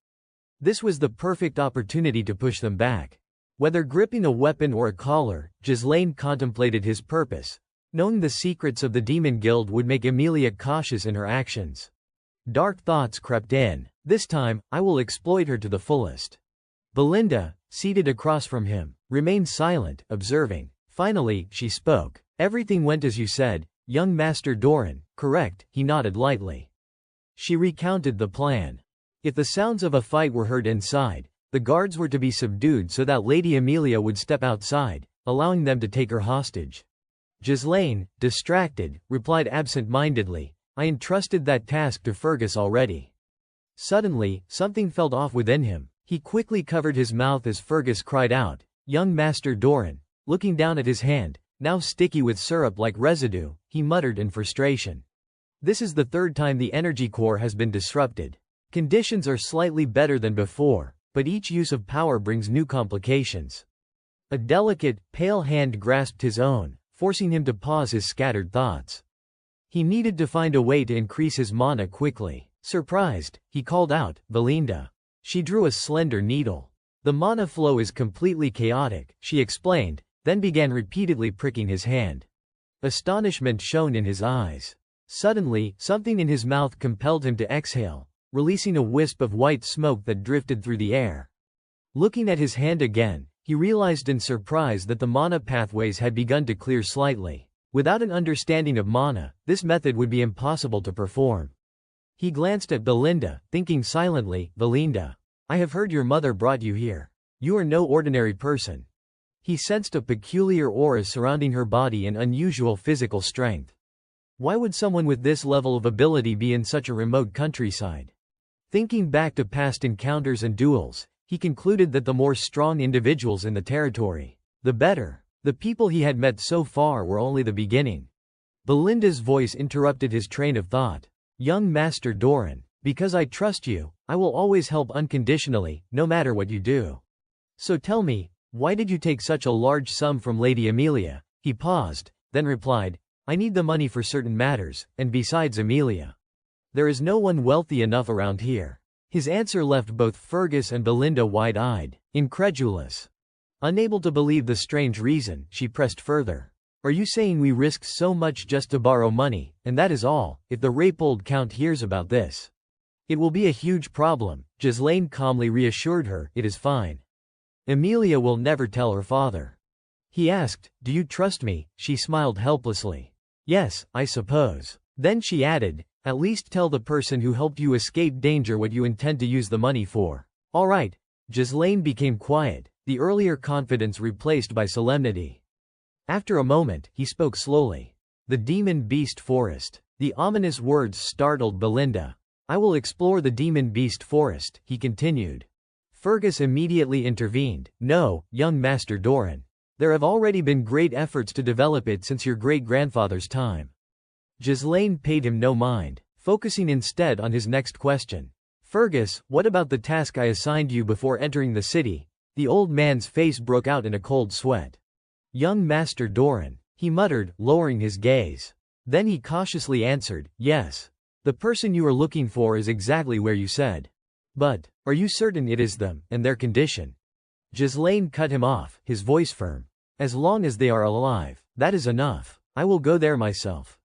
This was the perfect opportunity to push them back. Whether gripping a weapon or a collar, Ghislaine contemplated his purpose. Knowing the secrets of the Demon Guild would make Emilia cautious in her actions. Dark thoughts crept in. This time, I will exploit her to the fullest. Belinda, seated across from him, remained silent, observing. Finally, she spoke. "Everything went as you said, young Master Doran, correct?" He nodded lightly. She recounted the plan. If the sounds of a fight were heard inside, the guards were to be subdued so that Lady Emilia would step outside, allowing them to take her hostage. Ghislaine, distracted, replied absent-mindedly, "I entrusted that task to Fergus already." Suddenly, something felt off within him. He quickly covered his mouth as Fergus cried out, "Young Master Doran." Looking down at his hand, now sticky with syrup like residue, he muttered in frustration. "This is the third time the energy core has been disrupted. Conditions are slightly better than before, but each use of power brings new complications." A delicate, pale hand grasped his own, forcing him to pause his scattered thoughts. He needed to find a way to increase his mana quickly. Surprised, he called out, "Belinda." She drew a slender needle. "The mana flow is completely chaotic," she explained, then began repeatedly pricking his hand. Astonishment shone in his eyes. Suddenly, something in his mouth compelled him to exhale, releasing a wisp of white smoke that drifted through the air. Looking at his hand again, he realized in surprise that the mana pathways had begun to clear slightly. Without an understanding of mana, this method would be impossible to perform. He glanced at Belinda, thinking silently, "Belinda, I have heard your mother brought you here. You are no ordinary person." He sensed a peculiar aura surrounding her body and unusual physical strength. Why would someone with this level of ability be in such a remote countryside? Thinking back to past encounters and duels, he concluded that the more strong individuals in the territory, the better. The people he had met so far were only the beginning. Belinda's voice interrupted his train of thought. "Young Master Doran, because I trust you, I will always help unconditionally, no matter what you do. So tell me, why did you take such a large sum from Lady Emilia?" He paused, then replied, "I need the money for certain matters, and besides Emilia, there is no one wealthy enough around here." His answer left both Fergus and Belinda wide-eyed, incredulous. Unable to believe the strange reason, she pressed further. "Are you saying we risked so much just to borrow money, and that is all? If the Rapold Count hears about this, it will be a huge problem." Ghislaine calmly reassured her, "It is fine. Emilia will never tell her father." He asked, "Do you trust me?" She smiled helplessly. "Yes, I suppose." Then she added, "At least tell the person who helped you escape danger what you intend to use the money for." "All right." Ghislaine became quiet, the earlier confidence replaced by solemnity. After a moment, he spoke slowly. "The Demon Beast Forest." The ominous words startled Belinda. "I will explore the Demon Beast Forest," he continued. Fergus immediately intervened. "No, young Master Doran. There have already been great efforts to develop it since your great-grandfather's time." Ghislaine paid him no mind. focusing instead on his next question. Fergus, what about the task I assigned you before entering the city? The old man's face broke out in a cold sweat. Young Master Doran, he muttered, lowering his gaze. Then he cautiously answered, yes. The person you are looking for is exactly where you said. But, are you certain it is them, and their condition? Ghislaine cut him off, his voice firm. As long as they are alive, that is enough. I will go there myself.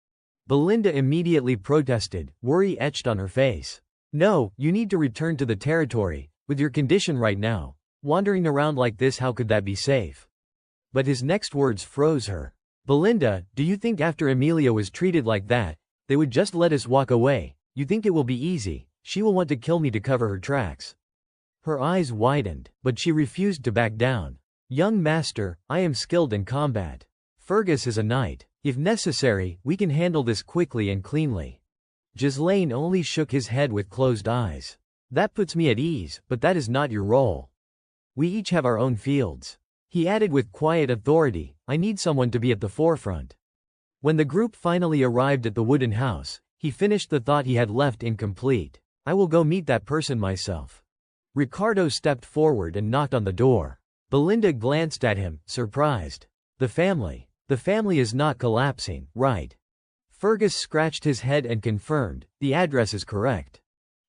Belinda immediately protested, worry etched on her face. No, you need to return to the territory, with your condition right now. Wandering around like this, how could that be safe? But his next words froze her. Belinda, do you think after Amelia was treated like that, they would just let us walk away? You think it will be easy? She will want to kill me to cover her tracks. Her eyes widened, but she refused to back down. Young master, I am skilled in combat. Fergus is a knight. If necessary, we can handle this quickly and cleanly. Ghislaine only shook his head with closed eyes. That puts me at ease, but that is not your role. We each have our own fields. He added with quiet authority, I need someone to be at the forefront. When the group finally arrived at the wooden house, he finished the thought he had left incomplete. I will go meet that person myself. Ricardo stepped forward and knocked on the door. Belinda glanced at him, surprised. The family is not collapsing, right? Fergus scratched his head and confirmed, the address is correct.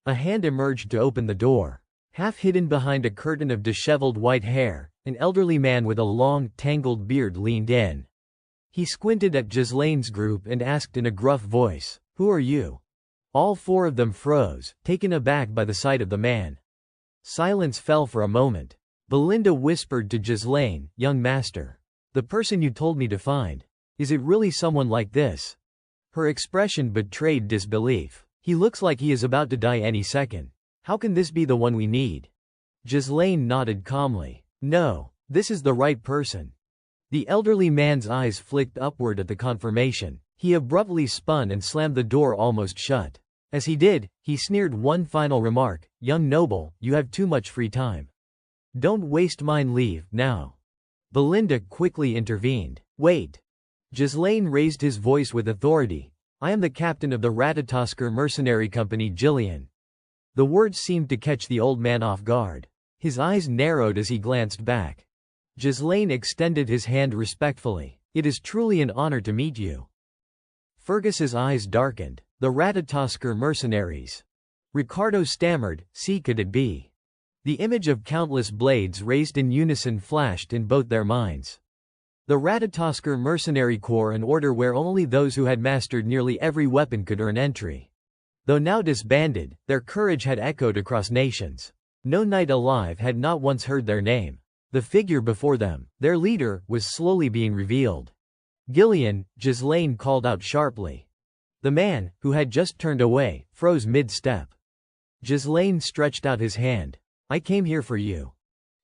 A hand emerged to open the door. Half hidden behind a curtain of disheveled white hair, an elderly man with a long, tangled beard leaned in. He squinted at Ghislaine's group and asked in a gruff voice, who are you? All four of them froze, taken aback by the sight of the man. Silence fell for a moment. Belinda whispered to Ghislaine, young master. The person you told me to find. Is it really someone like this? Her expression betrayed disbelief. He looks like he is about to die any second. How can this be the one we need? Ghislaine nodded calmly. No, this is the right person. The elderly man's eyes flicked upward at the confirmation. He abruptly spun and slammed the door almost shut. As he did, he sneered one final remark, young noble, you have too much free time. Don't waste mine, leave, now. Belinda quickly intervened. Wait. Ghislaine raised his voice with authority. I am the captain of the Ratatosker Mercenary Company, Gillian. The words seemed to catch the old man off guard. His eyes narrowed as he glanced back. Ghislaine extended his hand respectfully. It is truly an honor to meet you. Fergus's eyes darkened. The Ratatosker mercenaries. Ricardo stammered, see, could it be? The image of countless blades raised in unison flashed in both their minds. The Ratatosker Mercenary Corps, an order where only those who had mastered nearly every weapon could earn entry. Though now disbanded, their courage had echoed across nations. No knight alive had not once heard their name. The figure before them, their leader, was slowly being revealed. Gillian, Ghislaine called out sharply. The man, who had just turned away, froze mid-step. Ghislaine stretched out his hand. I came here for you.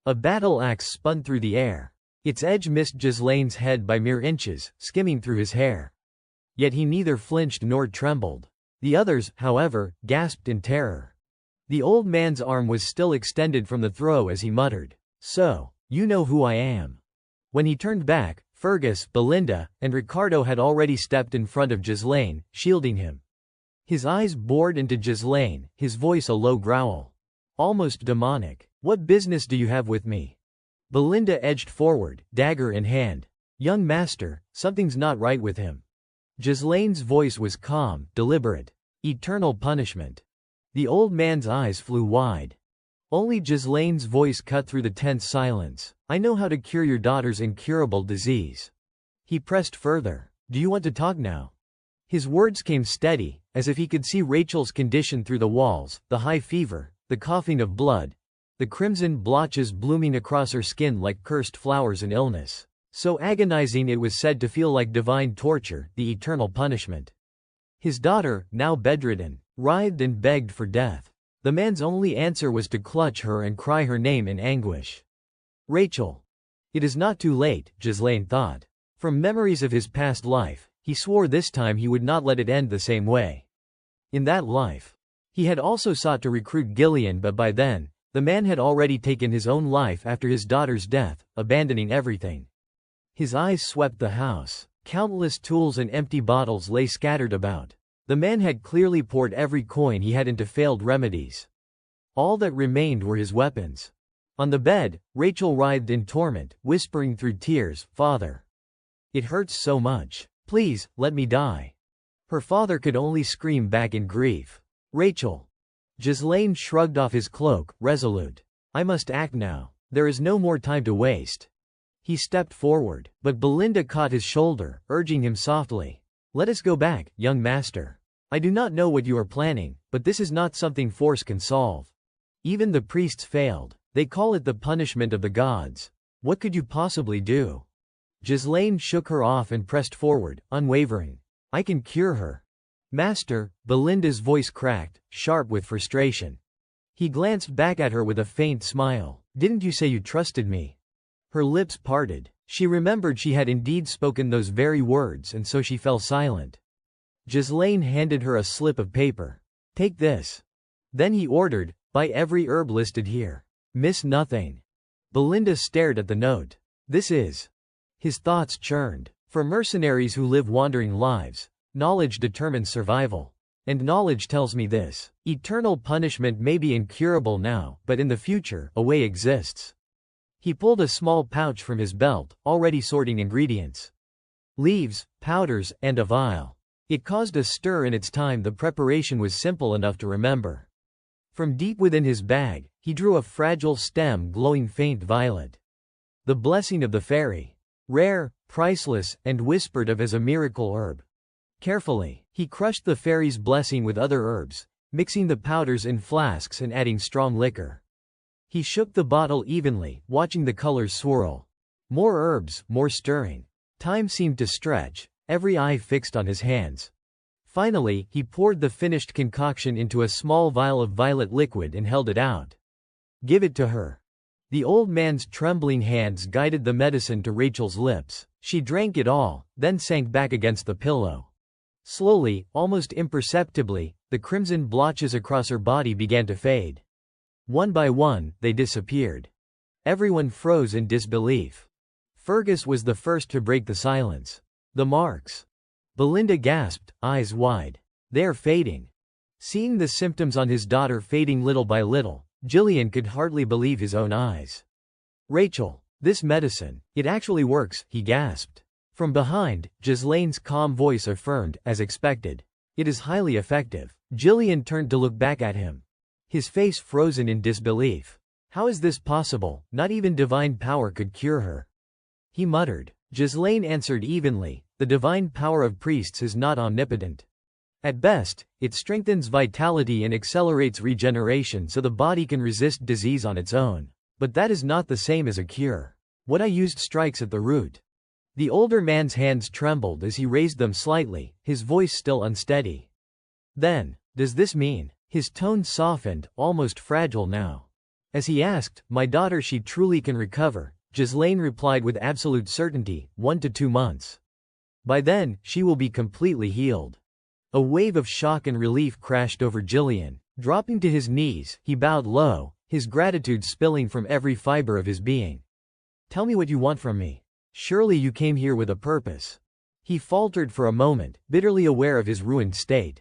A battle axe spun through the air. Its edge missed Ghislaine's head by mere inches, skimming through his hair. Yet he neither flinched nor trembled. The others, however, gasped in terror. The old man's arm was still extended from the throw as he muttered, so, you know who I am. When he turned back, Fergus, Belinda, and Ricardo had already stepped in front of Ghislaine, shielding him. His eyes bored into Ghislaine, his voice a low growl. Almost demonic. What business do you have with me? Belinda edged forward, dagger in hand. Young master, something's not right with him. Ghislaine's voice was calm, deliberate. Eternal punishment. The old man's eyes flew wide. Only Ghislaine's voice cut through the tense silence. I know how to cure your daughter's incurable disease. He pressed further. Do you want to talk now? His words came steady, as if he could see Rachel's condition through the walls, the high fever, the coughing of blood, the crimson blotches blooming across her skin like cursed flowers in illness. So agonizing it was said to feel like divine torture, the eternal punishment. His daughter, now bedridden, writhed and begged for death. The man's only answer was to clutch her and cry her name in anguish. Rachel. It is not too late, Ghislaine thought. From memories of his past life, he swore this time he would not let it end the same way. In that life, he had also sought to recruit Gillian, but by then, the man had already taken his own life after his daughter's death, abandoning everything. His eyes swept the house. Countless tools and empty bottles lay scattered about. The man had clearly poured every coin he had into failed remedies. All that remained were his weapons. On the bed, Rachel writhed in torment, whispering through tears, "Father, it hurts so much. Please, let me die." Her father could only scream back in grief. "Rachel." Ghislaine shrugged off his cloak, resolute. "I must act now. There is no more time to waste." He stepped forward, but Belinda caught his shoulder, urging him softly. "Let us go back, young master. I do not know what you are planning, but this is not something force can solve. Even the priests failed. They call it the punishment of the gods. What could you possibly do?" Ghislaine shook her off and pressed forward, unwavering. "I can cure her." "Master," Belinda's voice cracked, sharp with frustration. He glanced back at her with a faint smile. "Didn't you say you trusted me?" Her lips parted. She remembered she had indeed spoken those very words, and so she fell silent. Ghislaine handed her a slip of paper. "Take this." Then he ordered, "Buy every herb listed here. Miss nothing." Belinda stared at the note. "This is..." His thoughts churned. For mercenaries who live wandering lives, knowledge determines survival. And knowledge tells me this: eternal punishment may be incurable now, but in the future, a way exists. He pulled a small pouch from his belt, already sorting ingredients. Leaves, powders, and a vial. It caused a stir in its time. The preparation was simple enough to remember. From deep within his bag, he drew a fragile stem glowing faint violet. The blessing of the fairy. Rare, priceless, and whispered of as a miracle herb. Carefully, he crushed the fairy's blessing with other herbs, mixing the powders in flasks and adding strong liquor. He shook the bottle evenly, watching the colors swirl. More herbs, more stirring. Time seemed to stretch, every eye fixed on his hands. Finally, he poured the finished concoction into a small vial of violet liquid and held it out. "Give it to her." The old man's trembling hands guided the medicine to Rachel's lips. She drank it all, then sank back against the pillow. Slowly, almost imperceptibly, the crimson blotches across her body began to fade. One by one, they disappeared. Everyone froze in disbelief. Fergus was the first to break the silence. "The marks." Belinda gasped, eyes wide. "They are fading." Seeing the symptoms on his daughter fading little by little, Gillian could hardly believe his own eyes. "Rachel, this medicine, it actually works," he gasped. From behind, Ghislaine's calm voice affirmed, as expected. "It is highly effective." Gillian turned to look back at him. His face frozen in disbelief. "How is this possible? Not even divine power could cure her." He muttered. Ghislaine answered evenly, "The divine power of priests is not omnipotent. At best, it strengthens vitality and accelerates regeneration so the body can resist disease on its own. But that is not the same as a cure. What I used strikes at the root." The older man's hands trembled as he raised them slightly, his voice still unsteady. "Then, does this mean?" His tone softened, almost fragile now. As he asked, "My daughter, she truly can recover," Ghislaine replied with absolute certainty, 1 to 2 months. By then, she will be completely healed. A wave of shock and relief crashed over Gillian. Dropping to his knees, he bowed low, his gratitude spilling from every fiber of his being. "Tell me what you want from me. Surely you came here with a purpose." He faltered for a moment, bitterly aware of his ruined state.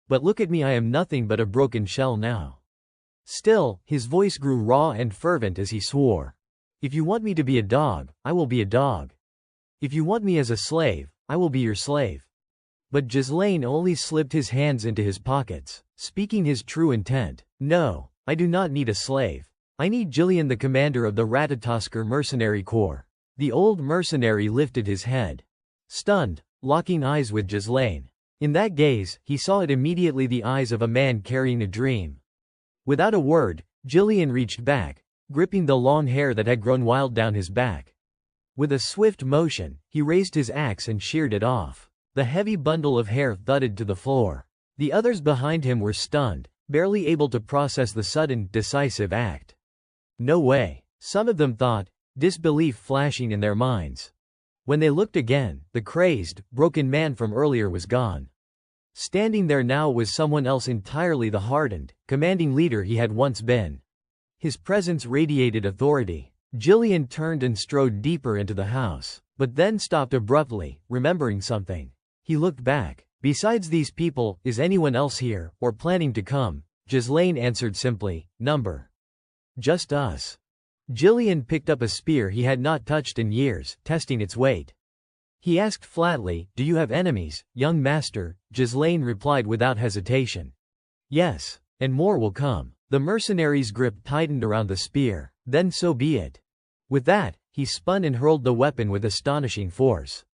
"But look at me, I am nothing but a broken shell now." Still, his voice grew raw and fervent as he swore. "If you want me to be a dog, I will be a dog. If you want me as a slave, I will be your slave." But Ghislaine only slipped his hands into his pockets, speaking his true intent. "No, I do not need a slave. I need Gillian, the commander of the Ratatoskr Mercenary Corps." The old mercenary lifted his head. Stunned, locking eyes with Ghislaine. In that gaze, he saw it immediately, the eyes of a man carrying a dream. Without a word, Gillian reached back, gripping the long hair that had grown wild down his back. With a swift motion, he raised his axe and sheared it off. The heavy bundle of hair thudded to the floor. The others behind him were stunned, barely able to process the sudden, decisive act. "No way," some of them thought, disbelief flashing in their minds. When they looked again, the crazed, broken man from earlier was gone. Standing there now was someone else entirely, the hardened, commanding leader he had once been. His presence radiated authority. Gillian turned and strode deeper into the house, but then stopped abruptly, remembering something. He looked back. Besides these people, is anyone else here, or planning to come? Ghislaine answered simply, number. Just us. Gillian picked up a spear he had not touched in years, testing its weight. He asked flatly, do you have enemies, young master? Ghislaine replied without hesitation. Yes, and more will come. The mercenary's grip tightened around the spear. Then so be it. With that, he spun and hurled the weapon with astonishing force.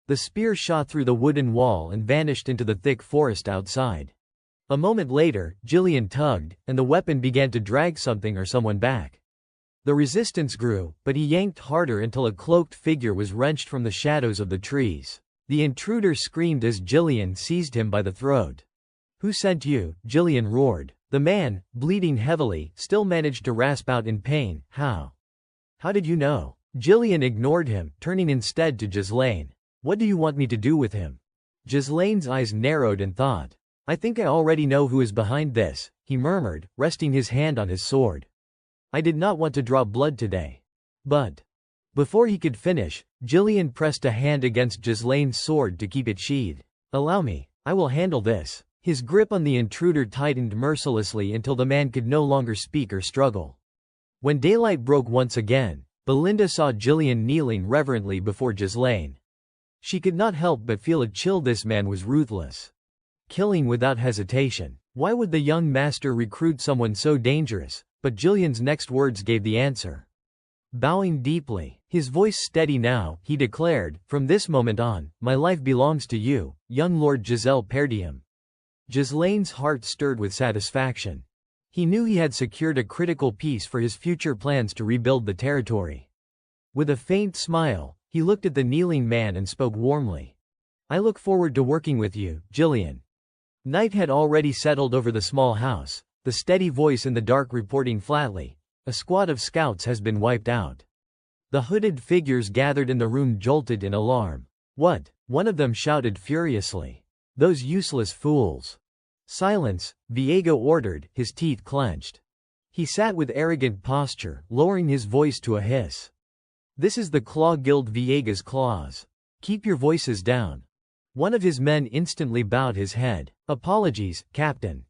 The spear shot through the wooden wall and vanished into the thick forest outside. A moment later, Gillian tugged, and the weapon began to drag something or someone back. The resistance grew, but he yanked harder until a cloaked figure was wrenched from the shadows of the trees. The intruder screamed as Gillian seized him by the throat. Who sent you? Gillian roared. The man, bleeding heavily, still managed to rasp out in pain, how? How did you know? Gillian ignored him, turning instead to Ghislaine. What do you want me to do with him? Ghislaine's eyes narrowed in thought. I think I already know who is behind this, he murmured, resting his hand on his sword. I did not want to draw blood today. But. Before he could finish, Gillian pressed a hand against Ghislaine's sword to keep it sheathed. Allow me, I will handle this. His grip on the intruder tightened mercilessly until the man could no longer speak or struggle. When daylight broke once again, Belinda saw Gillian kneeling reverently before Ghislaine. She could not help but feel a chill. This man was ruthless. Killing without hesitation. Why would the young master recruit someone so dangerous? But Gillian's next words gave the answer. Bowing deeply, his voice steady now, he declared, from this moment on, my life belongs to you, young Lord Giselle Perdium. Ghislaine's heart stirred with satisfaction. He knew he had secured a critical piece for his future plans to rebuild the territory. With a faint smile, he looked at the kneeling man and spoke warmly. I look forward to working with you, Gillian. Night had already settled over the small house, the steady voice in the dark reporting flatly, a squad of scouts has been wiped out. The hooded figures gathered in the room jolted in alarm. What? One of them shouted furiously. Those useless fools. Silence, Viego ordered, his teeth clenched. He sat with arrogant posture, lowering his voice to a hiss. This is the Claw Guild Viega's clause. Keep your voices down. One of his men instantly bowed his head. Apologies, Captain.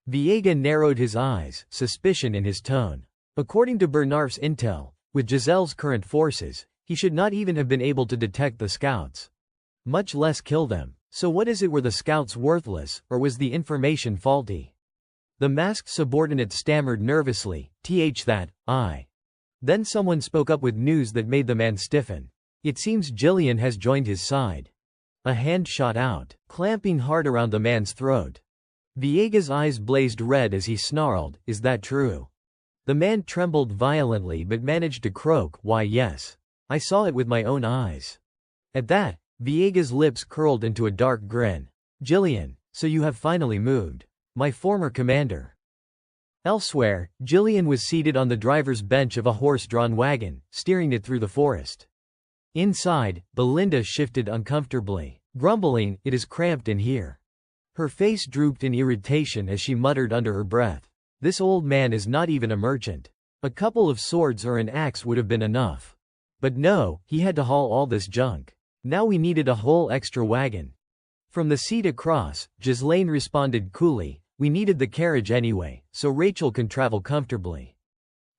Viega narrowed his eyes, suspicion in his tone. According to Bernarf's intel, with Giselle's current forces, he should not even have been able to detect the scouts. Much less kill them. So what is it, were the scouts worthless, or was the information faulty? The masked subordinate stammered nervously, that, I. Then someone spoke up with news that made the man stiffen. It seems Gillian has joined his side. A hand shot out, clamping hard around the man's throat. Viega's eyes blazed red as he snarled, is that true? The man trembled violently but managed to croak, why yes. I saw it with my own eyes. At that, Viega's lips curled into a dark grin. Gillian, so you have finally moved. My former commander. Elsewhere, Gillian was seated on the driver's bench of a horse-drawn wagon, steering it through the forest. Inside, Belinda shifted uncomfortably, grumbling, it is cramped in here. Her face drooped in irritation as she muttered under her breath. This old man is not even a merchant. A couple of swords or an axe would have been enough. But no, he had to haul all this junk. Now we needed a whole extra wagon. From the seat across, Ghislaine responded coolly, we needed the carriage anyway, so Rachel can travel comfortably.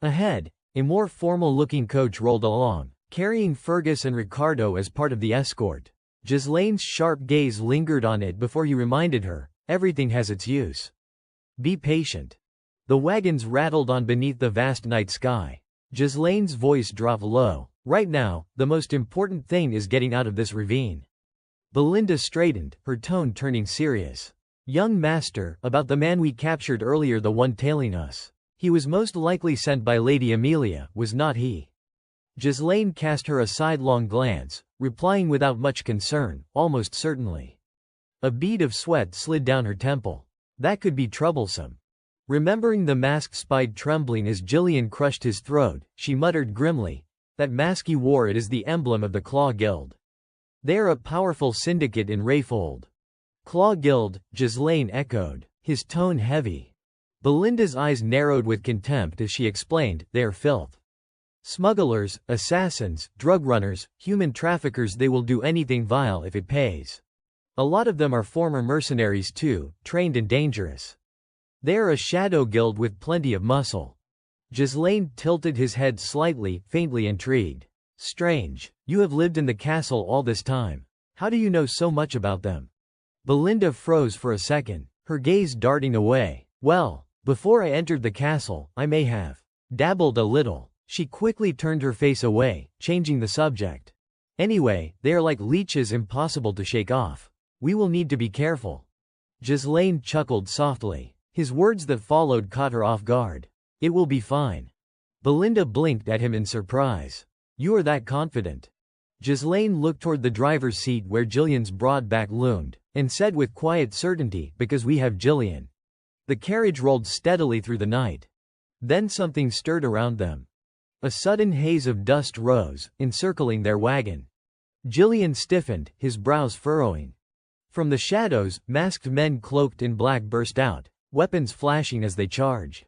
Ahead, a more formal-looking coach rolled along, carrying Fergus and Ricardo as part of the escort. Ghislaine's sharp gaze lingered on it before he reminded her, everything has its use. Be patient. The wagons rattled on beneath the vast night sky. Ghislaine's voice dropped low. Right now, the most important thing is getting out of this ravine. Belinda straightened, her tone turning serious. Young master, about the man we captured earlier, the one tailing us. He was most likely sent by Lady Amelia, was not he? Ghislaine cast her a sidelong glance, replying without much concern, almost certainly. A bead of sweat slid down her temple. That could be troublesome. Remembering the mask spied trembling as Gillian crushed his throat, she muttered grimly, that mask he wore, it is the emblem of the Claw Guild. They are a powerful syndicate in Rayfold. Claw Guild, Ghislaine echoed, his tone heavy. Belinda's eyes narrowed with contempt as she explained, they are filth. Smugglers, assassins, drug runners, human traffickers, they will do anything vile if it pays. A lot of them are former mercenaries too, trained and dangerous. They are a shadow guild with plenty of muscle. Ghislaine tilted his head slightly, faintly intrigued. Strange. You have lived in the castle all this time. How do you know so much about them? Belinda froze for a second, her gaze darting away. Well, before I entered the castle, I may have dabbled a little. She quickly turned her face away, changing the subject. Anyway, they are like leeches, impossible to shake off. We will need to be careful. Ghislaine chuckled softly. His words that followed caught her off guard. It will be fine. Belinda blinked at him in surprise. You are that confident? Ghislaine looked toward the driver's seat where Jillian's broad back loomed, and said with quiet certainty, because we have Jillian. The carriage rolled steadily through the night. Then something stirred around them. A sudden haze of dust rose, encircling their wagon. Jillian stiffened, his brows furrowing. From the shadows, masked men cloaked in black burst out, weapons flashing as they charged.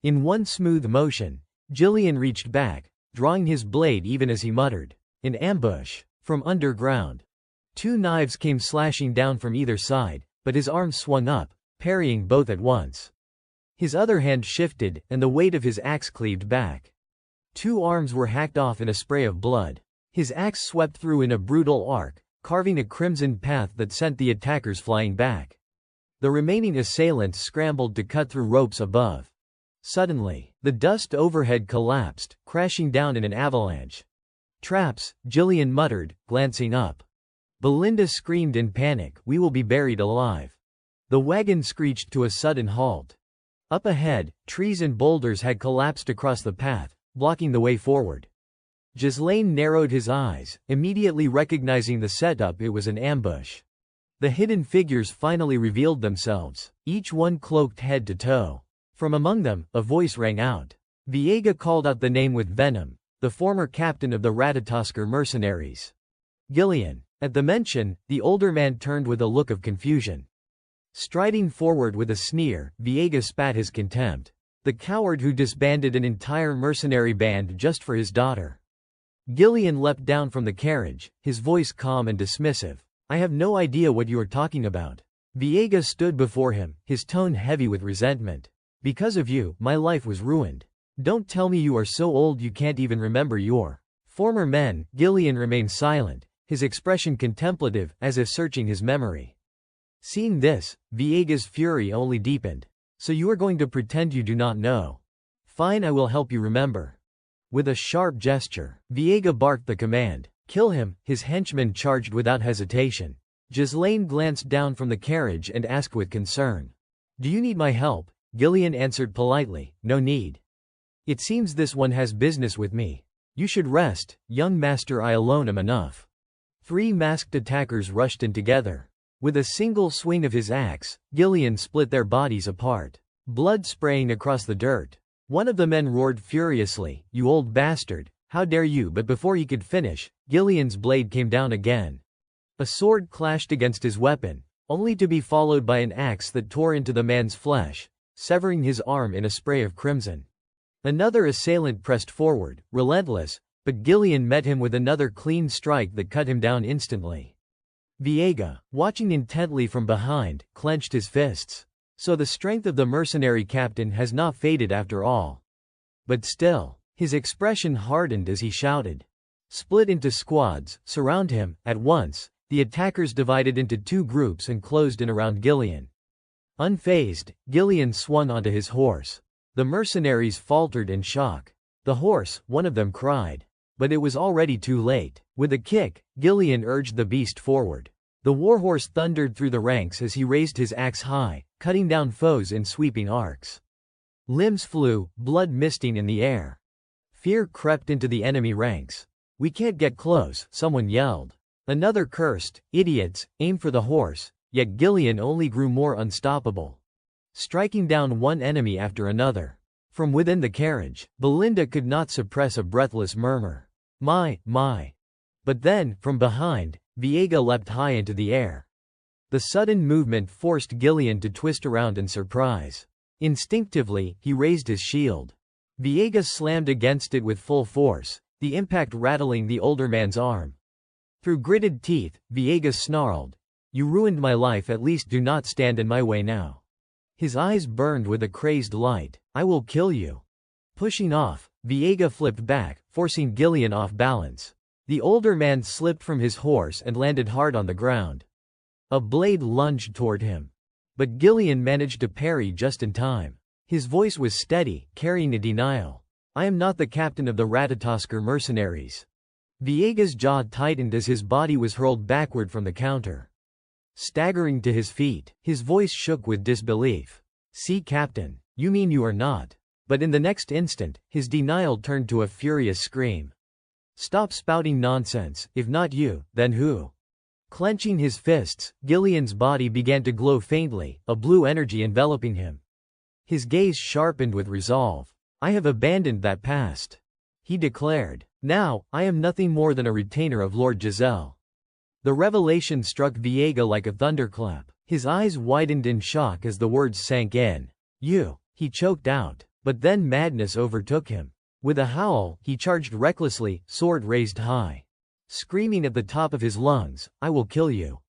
In one smooth motion, Jillian reached back, drawing his blade even as he muttered, "In ambush." From underground, two knives came slashing down from either side, but his arm swung up, parrying both at once. His other hand shifted, and the weight of his axe cleaved back. Two arms were hacked off in a spray of blood. His axe swept through in a brutal arc, carving a crimson path that sent the attackers flying back. The remaining assailants scrambled to cut through ropes above. Suddenly, the dust overhead collapsed, crashing down in an avalanche. Traps, Jillian muttered, glancing up. Belinda screamed in panic, "We will be buried alive." The wagon screeched to a sudden halt. Up ahead, trees and boulders had collapsed across the path, blocking the way forward. Ghislaine narrowed his eyes, immediately recognizing the setup. It was an ambush. The hidden figures finally revealed themselves, each one cloaked head to toe. From among them, a voice rang out. Viega called out the name with venom, the former captain of the Ratatoskr mercenaries. Gillian. At the mention, the older man turned with a look of confusion. Striding forward with a sneer, Viega spat his contempt. The coward who disbanded an entire mercenary band just for his daughter. Gillian leapt down from the carriage, his voice calm and dismissive. "I have no idea what you are talking about." Viega stood before him, his tone heavy with resentment. "Because of you, my life was ruined. Don't tell me you are so old you can't even remember your former men." Gillian remained silent, his expression contemplative, as if searching his memory. Seeing this, Viega's fury only deepened. "So you are going to pretend you do not know? Fine, I will help you remember." With a sharp gesture, Viega barked the command, "Kill him." His henchmen charged without hesitation. Ghislaine glanced down from the carriage and asked with concern, "Do you need my help?" Gillian answered politely, "No need. It seems this one has business with me. You should rest, young master, I alone am enough." Three masked attackers rushed in together. With a single swing of his axe, Gillian split their bodies apart, blood spraying across the dirt. One of the men roared furiously, "You old bastard, how dare you!" But before he could finish, Gillian's blade came down again. A sword clashed against his weapon, only to be followed by an axe that tore into the man's flesh, severing his arm in a spray of crimson. Another assailant pressed forward, relentless, but Gillian met him with another clean strike that cut him down instantly. Viega, watching intently from behind, clenched his fists. So the strength of the mercenary captain has not faded after all. But still, his expression hardened as he shouted. Split into squads, surround him. At once, the attackers divided into two groups and closed in around Gillian. Unfazed, Gillian swung onto his horse. The mercenaries faltered in shock. "The horse," one of them cried. But it was already too late. With a kick, Gillian urged the beast forward. The warhorse thundered through the ranks as he raised his axe high, cutting down foes in sweeping arcs. Limbs flew, blood misting in the air. Fear crept into the enemy ranks. "We can't get close," someone yelled. Another cursed, "Idiots, aim for the horse," yet Gillian only grew more unstoppable, striking down one enemy after another. From within the carriage, Belinda could not suppress a breathless murmur. My. But then, from behind, Viega leapt high into the air. The sudden movement forced Gillian to twist around in surprise. Instinctively, he raised his shield. Viega slammed against it with full force, the impact rattling the older man's arm. Through gritted teeth, Viega snarled, You ruined my life, at least do not stand in my way now. His eyes burned with a crazed light. I will kill you. Pushing off, Viega flipped back, forcing Gillian off balance. The older man slipped from his horse and landed hard on the ground. A blade lunged toward him. But Gillian managed to parry just in time. His voice was steady, carrying a denial. I am not the captain of the Ratatoskr mercenaries. Viega's jaw tightened as his body was hurled backward from the counter. Staggering to his feet, his voice shook with disbelief. See, Captain, you mean you are not. But in the next instant, his denial turned to a furious scream. Stop spouting nonsense, if not you, then who? Clenching his fists, Gillian's body began to glow faintly, a blue energy enveloping him. His gaze sharpened with resolve. I have abandoned that past, he declared. Now, I am nothing more than a retainer of Lord Giselle. The revelation struck Viega like a thunderclap. His eyes widened in shock as the words sank in. You, he choked out. But then madness overtook him. With a howl, he charged recklessly, sword raised high. Screaming at the top of his lungs, I will kill you.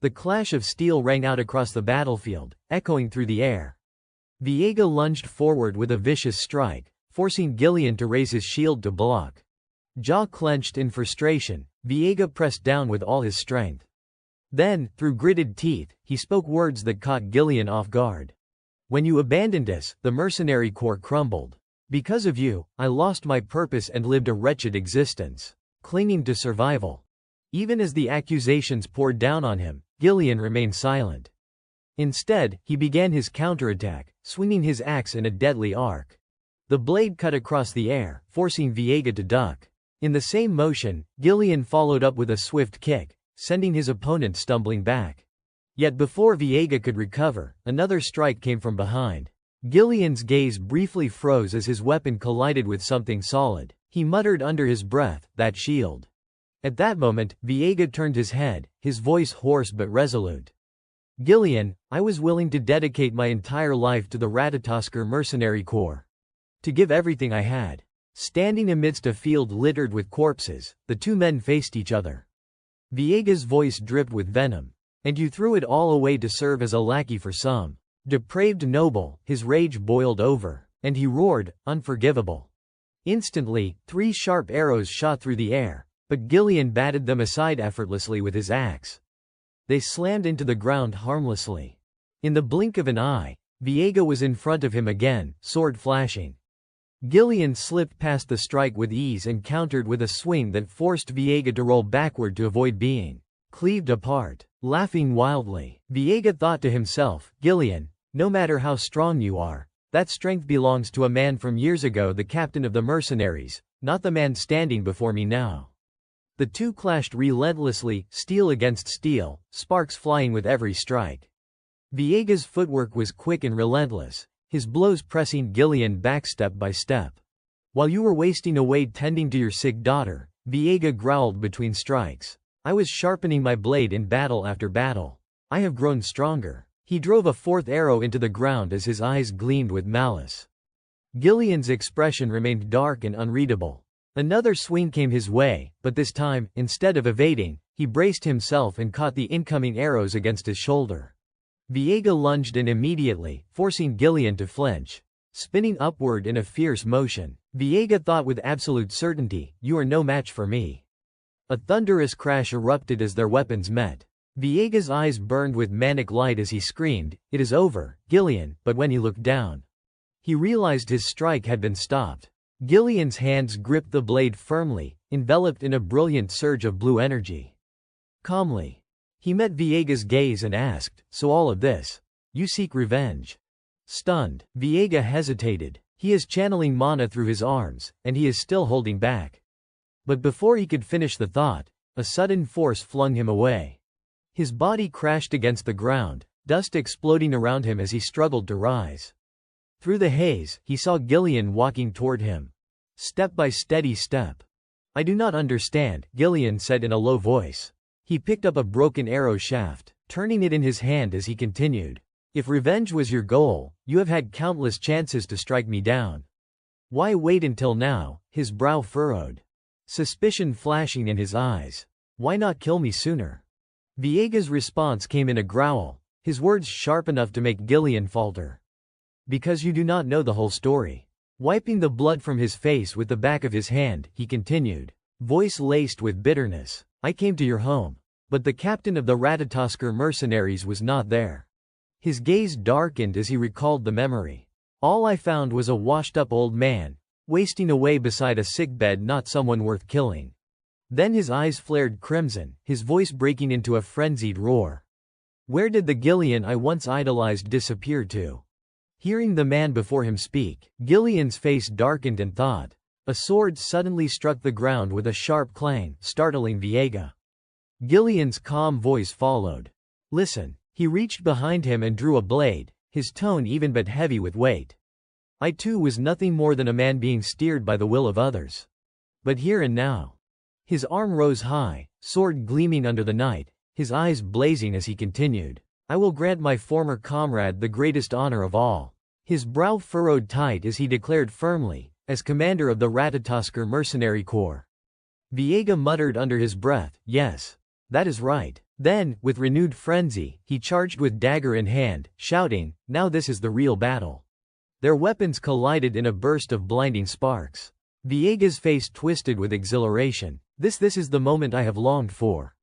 The clash of steel rang out across the battlefield, echoing through the air. Viega lunged forward with a vicious strike, forcing Gillian to raise his shield to block. Jaw clenched in frustration, Viega pressed down with all his strength. Then, through gritted teeth, he spoke words that caught Gillian off guard. When you abandoned us, the mercenary corps crumbled. Because of you, I lost my purpose and lived a wretched existence, clinging to survival. Even as the accusations poured down on him, Gillian remained silent. Instead, he began his counterattack, swinging his axe in a deadly arc. The blade cut across the air, forcing Viega to duck. In the same motion, Gillian followed up with a swift kick, sending his opponent stumbling back. Yet before Viega could recover, another strike came from behind. Gillian's gaze briefly froze as his weapon collided with something solid. He muttered under his breath, that shield. At that moment, Viega turned his head, his voice hoarse but resolute. Gillian, I was willing to dedicate my entire life to the Ratatoskr mercenary corps. To give everything I had. Standing amidst a field littered with corpses, the two men faced each other. Viega's voice dripped with venom. And you threw it all away to serve as a lackey for some depraved noble. His rage boiled over, and he roared, unforgivable. Instantly, 3 sharp arrows shot through the air, but Gillian batted them aside effortlessly with his axe. They slammed into the ground harmlessly. In the blink of an eye, Viega was in front of him again, sword flashing. Gillian slipped past the strike with ease and countered with a swing that forced Viega to roll backward to avoid being cleaved apart. Laughing wildly, Viega thought to himself, Gillian, no matter how strong you are, that strength belongs to a man from years ago, the captain of the mercenaries, not the man standing before me now. The two clashed relentlessly, steel against steel, sparks flying with every strike. Viega's footwork was quick and relentless, his blows pressing Gillian back step by step. While you were wasting away tending to your sick daughter, Viega growled between strikes. I was sharpening my blade in battle after battle. I have grown stronger. He drove a 4th arrow into the ground as his eyes gleamed with malice. Gillian's expression remained dark and unreadable. Another swing came his way, but this time, instead of evading, he braced himself and caught the incoming arrows against his shoulder. Viega lunged in immediately, forcing Gillian to flinch. Spinning upward in a fierce motion, Viega thought with absolute certainty, you are no match for me. A thunderous crash erupted as their weapons met. Viega's eyes burned with manic light as he screamed, it is over, Gillian, but when he looked down, he realized his strike had been stopped. Gillian's hands gripped the blade firmly, enveloped in a brilliant surge of blue energy. Calmly, he met Viega's gaze and asked, so all of this? You seek revenge? Stunned, Viega hesitated. He is channeling mana through his arms, and he is still holding back. But before he could finish the thought, a sudden force flung him away. His body crashed against the ground, dust exploding around him as he struggled to rise. Through the haze, he saw Gillian walking toward him. Step by steady step. I do not understand, Gillian said in a low voice. He picked up a broken arrow shaft, turning it in his hand as he continued. If revenge was your goal, you have had countless chances to strike me down. Why wait until now? His brow furrowed. Suspicion flashing in his eyes. Why not kill me sooner? Viega's response came in a growl, his words sharp enough to make Gillian falter. Because you do not know the whole story. Wiping the blood from his face with the back of his hand, he continued, voice laced with bitterness. I came to your home. But the captain of the Ratatoskr mercenaries was not there. His gaze darkened as he recalled the memory. All I found was a washed-up old man, wasting away beside a sickbed, not someone worth killing. Then his eyes flared crimson, his voice breaking into a frenzied roar. Where did the Gillian I once idolized disappear to? Hearing the man before him speak, Gillian's face darkened and thawed. A sword suddenly struck the ground with a sharp clang, startling Viega. Gillian's calm voice followed. Listen. He reached behind him and drew a blade, his tone even but heavy with weight. I too was nothing more than a man being steered by the will of others. But here and now. His arm rose high, sword gleaming under the night, his eyes blazing as he continued. I will grant my former comrade the greatest honor of all. His brow furrowed tight as he declared firmly, as commander of the Ratatoskr Mercenary Corps. Viega muttered under his breath, yes. That is right. Then, with renewed frenzy, he charged with dagger in hand, shouting, now this is the real battle. Their weapons collided in a burst of blinding sparks. Viega's face twisted with exhilaration. This is the moment I have longed for.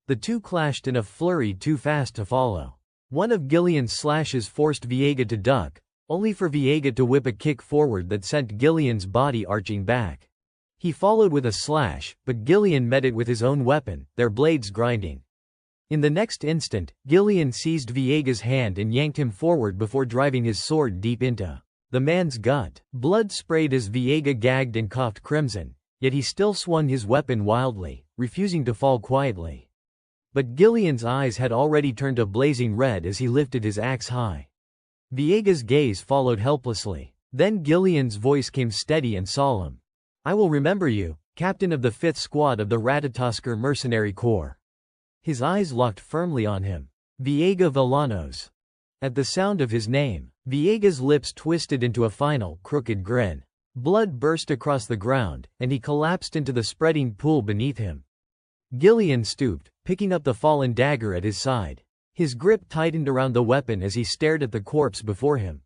The two clashed in a flurry too fast to follow. One of Gillian's slashes forced Viega to duck, only for Viega to whip a kick forward that sent Gillian's body arching back. He followed with a slash, but Gillian met it with his own weapon, their blades grinding. In the next instant, Gillian seized Viega's hand and yanked him forward before driving his sword deep into the man's gut. Blood sprayed as Viega gagged and coughed crimson, yet he still swung his weapon wildly, refusing to fall quietly. But Gillian's eyes had already turned a blazing red as he lifted his axe high. Viega's gaze followed helplessly. Then Gillian's voice came steady and solemn. I will remember you, captain of the 5th Squad of the Ratatoskr Mercenary Corps. His eyes locked firmly on him. Viega Villanos. At the sound of his name, Viega's lips twisted into a final, crooked grin. Blood burst across the ground, and he collapsed into the spreading pool beneath him. Gillian stooped, picking up the fallen dagger at his side. His grip tightened around the weapon as he stared at the corpse before him.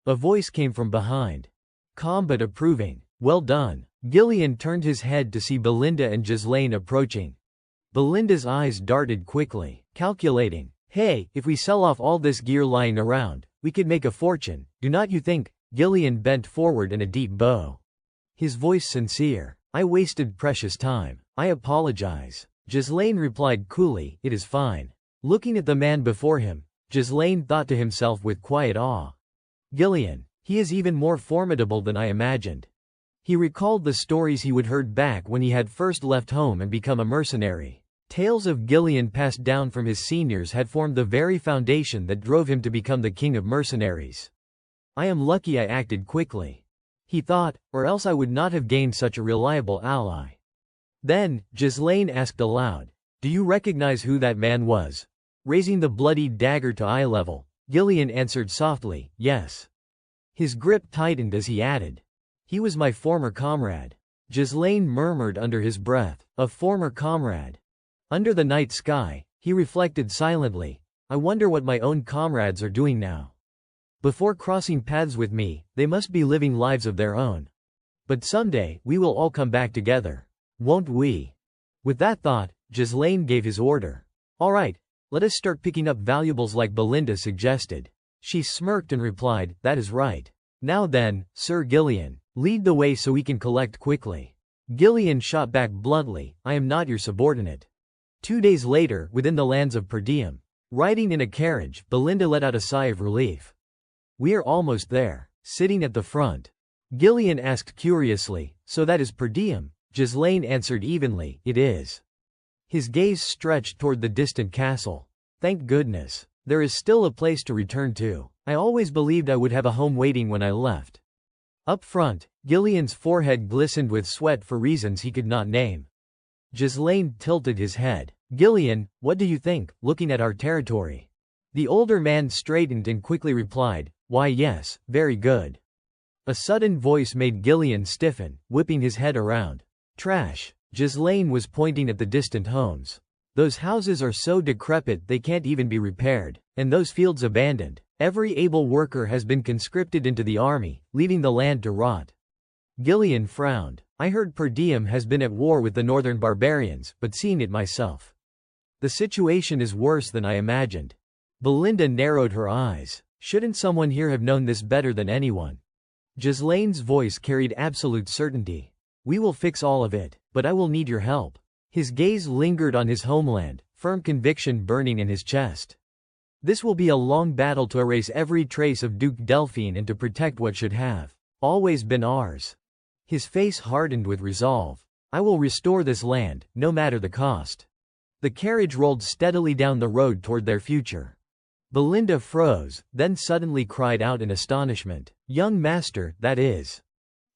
A voice came from behind. Calm but approving. Well done. Gillian turned his head to see Belinda and Ghislaine approaching. Belinda's eyes darted quickly, calculating. Hey, if we sell off all this gear lying around, we could make a fortune, do not you think? Gillian bent forward in a deep bow. His voice sincere. I wasted precious time. I apologize. Ghislaine replied coolly, it is fine. Looking at the man before him, Ghislaine thought to himself with quiet awe. Gillian, he is even more formidable than I imagined. He recalled the stories he would heard back when he had first left home and become a mercenary. Tales of Gillian passed down from his seniors had formed the very foundation that drove him to become the king of mercenaries. I am lucky I acted quickly. He thought, or else I would not have gained such a reliable ally. Then, Ghislaine asked aloud, do you recognize who that man was? Raising the bloodied dagger to eye level, Gillian answered softly, yes. His grip tightened as he added, he was my former comrade. Ghislaine murmured under his breath, a former comrade. Under the night sky, he reflected silently, I wonder what my own comrades are doing now. Before crossing paths with me, they must be living lives of their own. But someday, we will all come back together. Won't we? With that thought, Ghislaine gave his order. All right, let us start picking up valuables like Belinda suggested. She smirked and replied, that is right. Now then, Sir Gillian, lead the way so we can collect quickly. Gillian shot back bluntly, I am not your subordinate. 2 days later, within the lands of Perdium, riding in a carriage, Belinda let out a sigh of relief. We are almost there. Sitting at the front, Gillian asked curiously, so that is Perdium? Ghislaine answered evenly, it is. His gaze stretched toward the distant castle. Thank goodness. There is still a place to return to. I always believed I would have a home waiting when I left. Up front, Gillian's forehead glistened with sweat for reasons he could not name. Ghislaine tilted his head. Gillian, what do you think, looking at our territory? The older man straightened and quickly replied, why yes, very good. A sudden voice made Gillian stiffen, whipping his head around. Trash. Ghislaine was pointing at the distant homes. Those houses are so decrepit they can't even be repaired, and those fields abandoned. Every able worker has been conscripted into the army, leaving the land to rot." Gillian frowned. "I heard Per Diem has been at war with the northern barbarians, but seen it myself. The situation is worse than I imagined." Belinda narrowed her eyes. Shouldn't someone here have known this better than anyone? Ghislaine's voice carried absolute certainty. "We will fix all of it, but I will need your help." His gaze lingered on his homeland, firm conviction burning in his chest. "This will be a long battle to erase every trace of Duke Delphine and to protect what should have always been ours." His face hardened with resolve. "I will restore this land, no matter the cost." The carriage rolled steadily down the road toward their future. Belinda froze, then suddenly cried out in astonishment. "Young master, that is."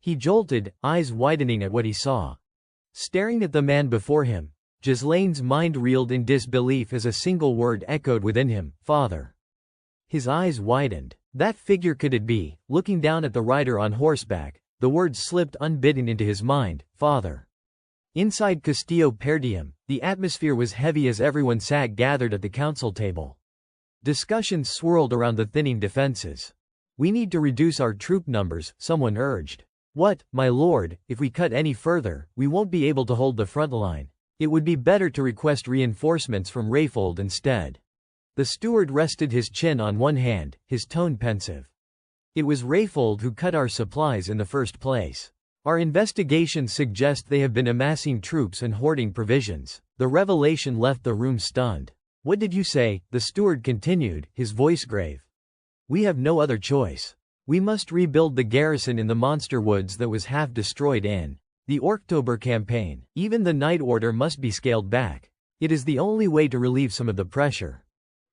He jolted, eyes widening at what he saw. Staring at the man before him, Ghislaine's mind reeled in disbelief as a single word echoed within him: "Father." His eyes widened. That figure could it be, looking down at the rider on horseback? The words slipped unbidden into his mind: "Father." Inside Castillo Per Diem, the atmosphere was heavy as everyone sat gathered at the council table. Discussions swirled around the thinning defenses. "We need to reduce our troop numbers," someone urged. "What, my lord, if we cut any further, we won't be able to hold the front line. It would be better to request reinforcements from Rayfold instead." The steward rested his chin on one hand, his tone pensive. "It was Rayfold who cut our supplies in the first place. Our investigations suggest they have been amassing troops and hoarding provisions." The revelation left the room stunned. "What did you say?" the steward continued, his voice grave. "We have no other choice. We must rebuild the garrison in the monster woods that was half destroyed in the October campaign. Even the night order must be scaled back. It is the only way to relieve some of the pressure."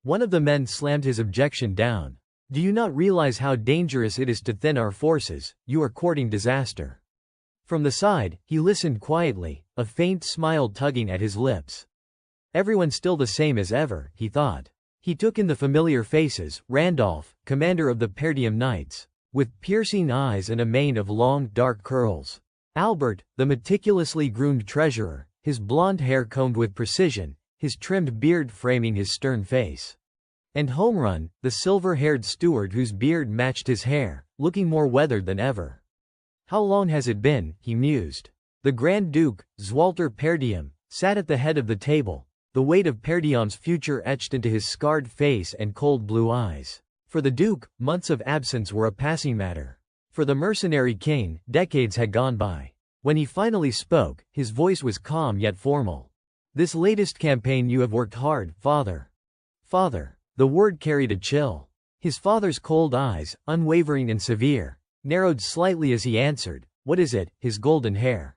One of the men slammed his objection down. "Do you not realize how dangerous it is to thin our forces? You are courting disaster." From the side, he listened quietly, a faint smile tugging at his lips. Everyone still the same as ever, he thought. He took in the familiar faces: Randolph, commander of the Per Diem Knights, with piercing eyes and a mane of long, dark curls. Albert, the meticulously groomed treasurer, his blonde hair combed with precision, his trimmed beard framing his stern face. And Homerun, the silver-haired steward whose beard matched his hair, looking more weathered than ever. "How long has it been?" he mused. The Grand Duke, Zwalter Per Diem, sat at the head of the table, the weight of Per Diem's future etched into his scarred face and cold blue eyes. For the Duke, months of absence were a passing matter. For the mercenary king, decades had gone by. When he finally spoke, his voice was calm yet formal. "This latest campaign you have worked hard, father." "Father." The word carried a chill. His father's cold eyes, unwavering and severe, narrowed slightly as he answered, "What is it?" His golden hair,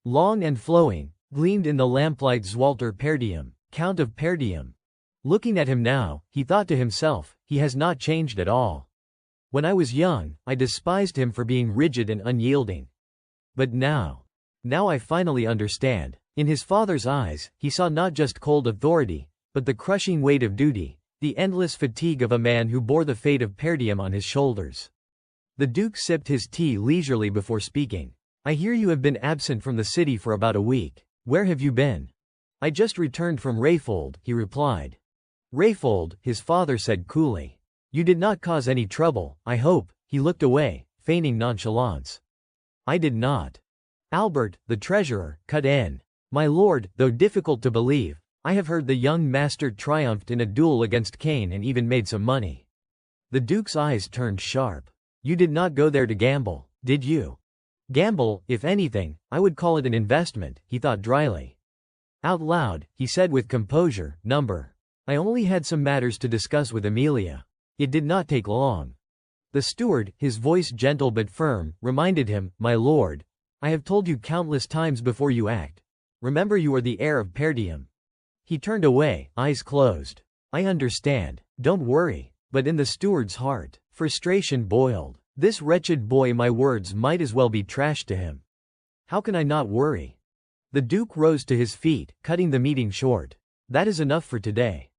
long and flowing, gleamed in the lamplight. "Zwalter Per Diem, Count of Per Diem." Looking at him now, he thought to himself, he has not changed at all. "When I was young, I despised him for being rigid and unyielding. But now I finally understand." In his father's eyes, he saw not just cold authority, but the crushing weight of duty, the endless fatigue of a man who bore the fate of Per Diem on his shoulders. The Duke sipped his tea leisurely before speaking. "I hear you have been absent from the city for about a week. Where have you been?" "I just returned from Rayfold," he replied. "Rayfold," his father said coolly. "You did not cause any trouble, I hope." He looked away, feigning nonchalance. "I did not." Albert, the treasurer, cut in. "My lord, though difficult to believe, I have heard the young master triumphed in a duel against Cain and even made some money." The Duke's eyes turned sharp. "You did not go there to gamble, did you?" "Gamble, if anything, I would call it an investment," he thought dryly. Out loud, he said with composure, I only had some matters to discuss with Amelia. It did not take long." The steward, his voice gentle but firm, reminded him, "My lord, I have told you countless times before you act. Remember you are the heir of Per Diem." He turned away, eyes closed. "I understand. Don't worry." But in the steward's heart, frustration boiled. This wretched boy, my words might as well be trash to him. How can I not worry? The Duke rose to his feet, cutting the meeting short. "That is enough for today."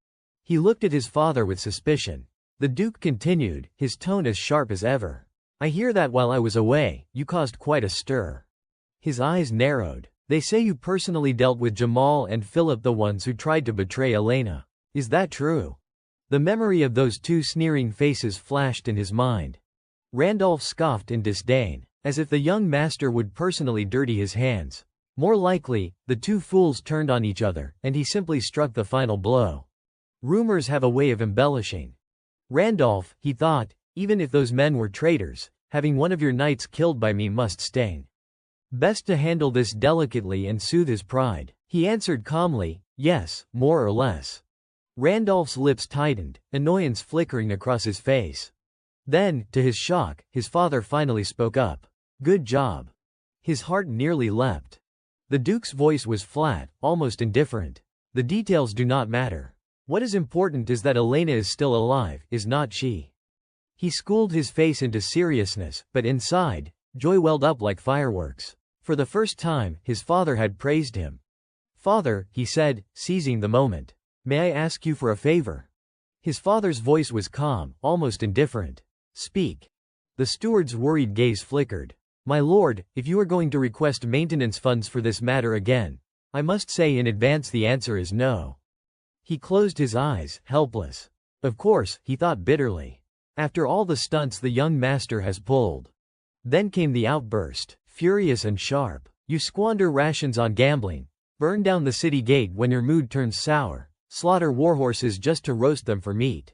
He looked at his father with suspicion. The Duke continued, his tone as sharp as ever. "I hear that while I was away, you caused quite a stir." His eyes narrowed. They say you personally dealt with Jamal and Philip, the ones who tried to betray Elena. Is that true? The memory of those two sneering faces flashed in his mind. Randolph scoffed in disdain, as if the young master would personally dirty his hands. More likely, the two fools turned on each other, and he simply struck the final blow. Rumors have a way of embellishing. Randolph, he thought, even if those men were traitors, having one of your knights killed by me must sting. Best to handle this delicately and soothe his pride. He answered calmly, yes, more or less. Randolph's lips tightened, annoyance flickering across his face. Then, to his shock, his father finally spoke up. Good job. His heart nearly leapt. The Duke's voice was flat, almost indifferent. The details do not matter. What is important is that Elena is still alive, is not she? He schooled his face into seriousness, but inside, joy welled up like fireworks. For the first time, his father had praised him. Father, he said, seizing the moment. May I ask you for a favor? His father's voice was calm, almost indifferent. Speak. The steward's worried gaze flickered. My lord, if you are going to request maintenance funds for this matter again, I must say in advance the answer is no. He closed his eyes, helpless. Of course, he thought bitterly. After all the stunts the young master has pulled. Then came the outburst, furious and sharp. You squander rations on gambling, burn down the city gate when your mood turns sour, slaughter warhorses just to roast them for meat.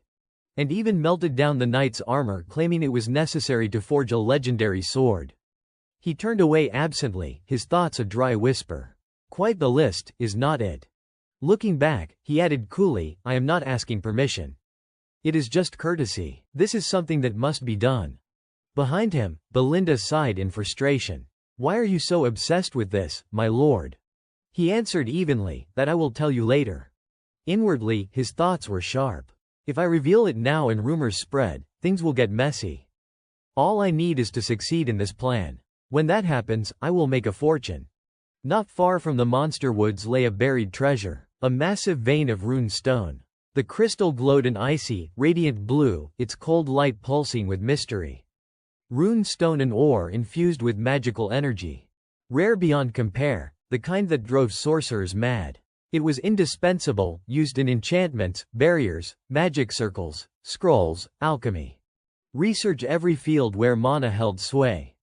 And even melted down the knight's armor claiming it was necessary to forge a legendary sword. He turned away absently, his thoughts a dry whisper. Quite the list, is not it? Looking back, he added coolly, I am not asking permission. It is just courtesy. This is something that must be done. Behind him, Belinda sighed in frustration. Why are you so obsessed with this, my lord? He answered evenly, that I will tell you later. Inwardly, his thoughts were sharp. If I reveal it now and rumors spread, things will get messy. All I need is to succeed in this plan. When that happens, I will make a fortune. Not far from the monster woods lay a buried treasure, a massive vein of rune stone. The crystal glowed an icy, radiant blue, its cold light pulsing with mystery. Rune stone and ore infused with magical energy. Rare beyond compare, the kind that drove sorcerers mad. It was indispensable, used in enchantments, barriers, magic circles, scrolls, alchemy. Research every field where mana held sway.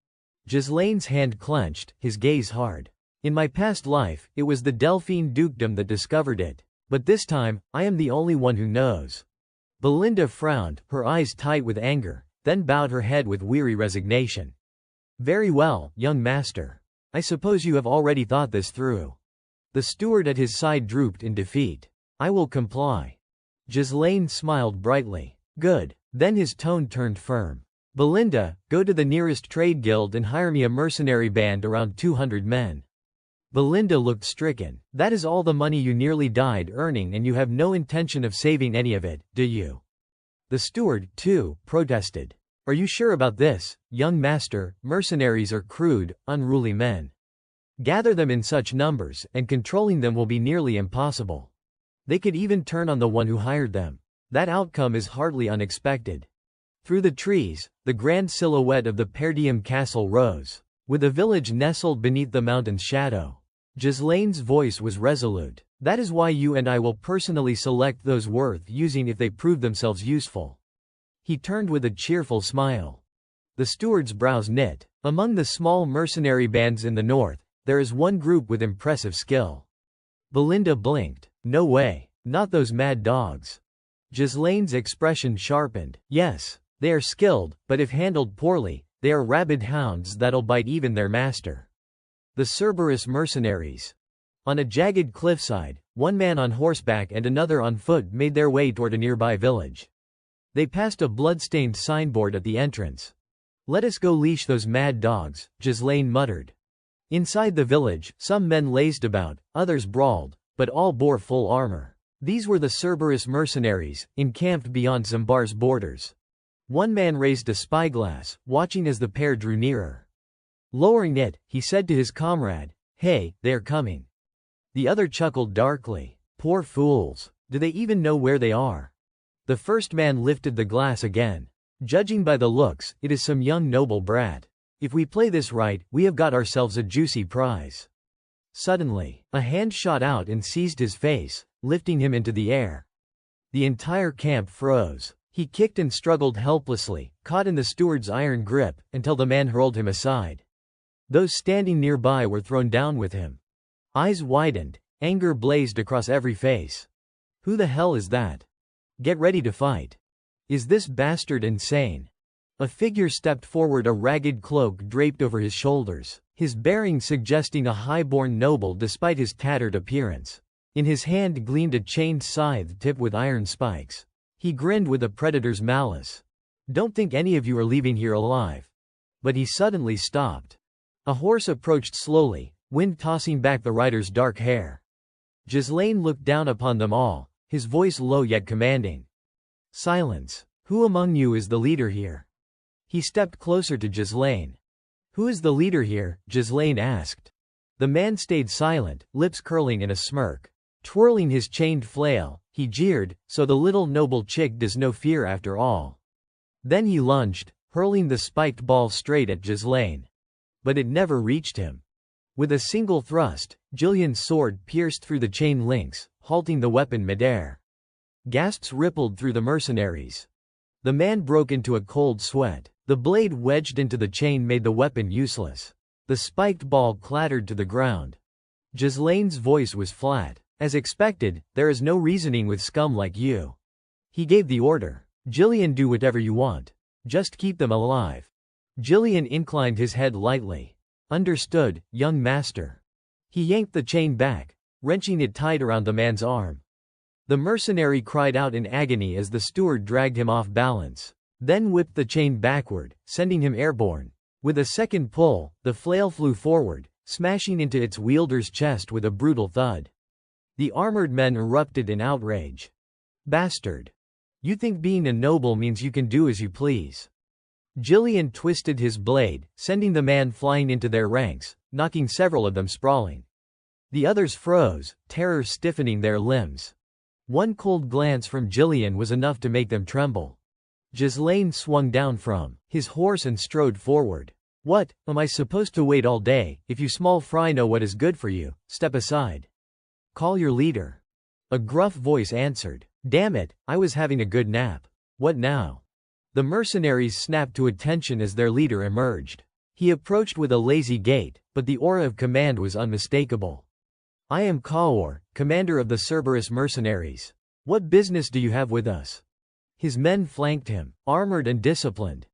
Ghislaine's hand clenched, his gaze hard. In my past life, it was the Delphine dukedom that discovered it. But this time, I am the only one who knows. Belinda frowned, her eyes tight with anger, then bowed her head with weary resignation. Very well, young master. I suppose you have already thought this through. The steward at his side drooped in defeat. I will comply. Ghislaine smiled brightly. Good. Then his tone turned firm. Belinda, go to the nearest trade guild and hire me a mercenary band around 200 men. Belinda looked stricken. That is all the money you nearly died earning and you have no intention of saving any of it, do you? The steward, too, protested. Are you sure about this, young master? Mercenaries are crude, unruly men. Gather them in such numbers, and controlling them will be nearly impossible. They could even turn on the one who hired them. That outcome is hardly unexpected. Through the trees, the grand silhouette of the Perdium castle rose, with the village nestled beneath the mountain's shadow. Ghislaine's voice was resolute. That is why you and I will personally select those worth using if they prove themselves useful. He turned with a cheerful smile. The steward's brows knit. Among the small mercenary bands in the north, there is one group with impressive skill. Belinda blinked. No way. Not those mad dogs. Ghislaine's expression sharpened. Yes, they are skilled, but if handled poorly, they are rabid hounds that'll bite even their master. The Cerberus mercenaries. On a jagged cliffside, one man on horseback and another on foot made their way toward a nearby village. They passed a blood-stained signboard at the entrance. Let us go leash those mad dogs, Ghislaine muttered. Inside the village, some men lazed about, others brawled, but all bore full armor. These were the Cerberus mercenaries, encamped beyond Zambar's borders. One man raised a spyglass, watching as the pair drew nearer. Lowering it, he said to his comrade, Hey, they are coming. The other chuckled darkly. Poor fools. Do they even know where they are? The first man lifted the glass again. Judging by the looks, it is some young noble brat. If we play this right, we have got ourselves a juicy prize. Suddenly, a hand shot out and seized his face, lifting him into the air. The entire camp froze. He kicked and struggled helplessly, caught in the steward's iron grip, until the man hurled him aside. Those standing nearby were thrown down with him. Eyes widened, anger blazed across every face. Who the hell is that? Get ready to fight. Is this bastard insane? A figure stepped forward, a ragged cloak draped over his shoulders, his bearing suggesting a high-born noble despite his tattered appearance. In his hand gleamed a chained scythe tipped with iron spikes. He grinned with a predator's malice. Don't think any of you are leaving here alive. But he suddenly stopped. A horse approached slowly, wind tossing back the rider's dark hair. Ghislaine looked down upon them all, his voice low yet commanding. Silence. Who among you is the leader here? He stepped closer to Ghislaine. Who is the leader here? Ghislaine asked. The man stayed silent, lips curling in a smirk. Twirling his chained flail, he jeered, so the little noble chick does no fear after all. Then he lunged, hurling the spiked ball straight at Ghislaine. But it never reached him. With a single thrust, Jillian's sword pierced through the chain links, halting the weapon midair. Gasps rippled through the mercenaries. The man broke into a cold sweat. The blade wedged into the chain made the weapon useless. The spiked ball clattered to the ground. Ghislaine's voice was flat. As expected, there is no reasoning with scum like you. He gave the order. Jillian, do whatever you want. Just keep them alive. Jillian inclined his head lightly. Understood, young master. He yanked the chain back, wrenching it tight around the man's arm. The mercenary cried out in agony as the steward dragged him off balance, then whipped the chain backward, sending him airborne. With a second pull, the flail flew forward, smashing into its wielder's chest with a brutal thud. The armored men erupted in outrage. Bastard. You think being a noble means you can do as you please. Jillian twisted his blade, sending the man flying into their ranks, knocking several of them sprawling. The others froze, terror stiffening their limbs. One cold glance from Jillian was enough to make them tremble. Ghislaine swung down from his horse and strode forward. What, am I supposed to wait all day? If you small fry know what is good for you, step aside. Call your leader. A gruff voice answered. Damn it, I was having a good nap. What now? The mercenaries snapped to attention as their leader emerged. He approached with a lazy gait, but the aura of command was unmistakable. I am Kaor, commander of the Cerberus mercenaries. What business do you have with us? His men flanked him, armored and disciplined.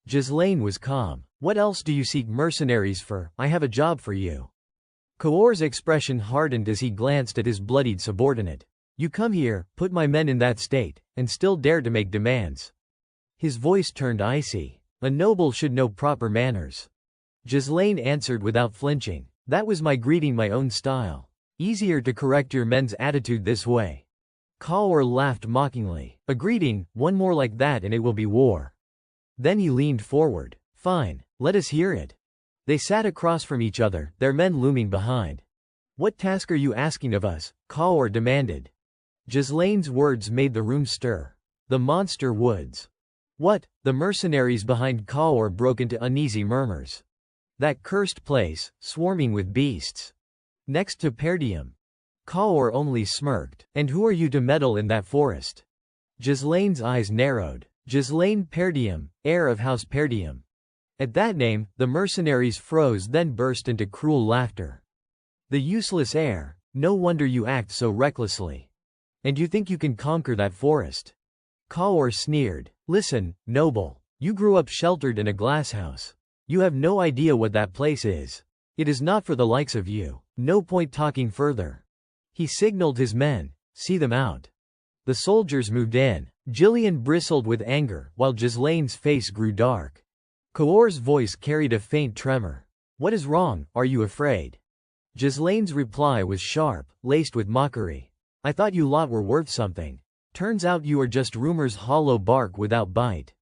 Ghislaine was calm. What else do you seek mercenaries for? I have a job for you. Kaor's expression hardened as he glanced at his bloodied subordinate. You come here, put my men in that state, and still dare to make demands. His voice turned icy. A noble should know proper manners. Ghislaine answered without flinching. That was my greeting, my own style. Easier to correct your men's attitude this way. Kaor laughed mockingly. A greeting, one more like that and it will be war. Then he leaned forward. Fine, let us hear it. They sat across from each other, their men looming behind. What task are you asking of us? Kaor demanded. Ghislaine's words made the room stir. The monster woods. What? The mercenaries behind Kaor broke into uneasy murmurs. That cursed place, swarming with beasts. Next to Perdium. Kaor only smirked. And who are you to meddle in that forest? Ghislaine's eyes narrowed. Ghislaine Perdium, heir of House Perdium. At that name, the mercenaries froze, then burst into cruel laughter. The useless heir, no wonder you act so recklessly. And you think you can conquer that forest? Kaor sneered. Listen, noble. You grew up sheltered in a glasshouse. You have no idea what that place is. It is not for the likes of you. No point talking further. He signaled his men, see them out. The soldiers moved in. Jillian bristled with anger, while Ghislaine's face grew dark. Kaor's voice carried a faint tremor. What is wrong, are you afraid? Ghislaine's reply was sharp, laced with mockery. I thought you lot were worth something. Turns out you are just rumor's hollow bark without bite.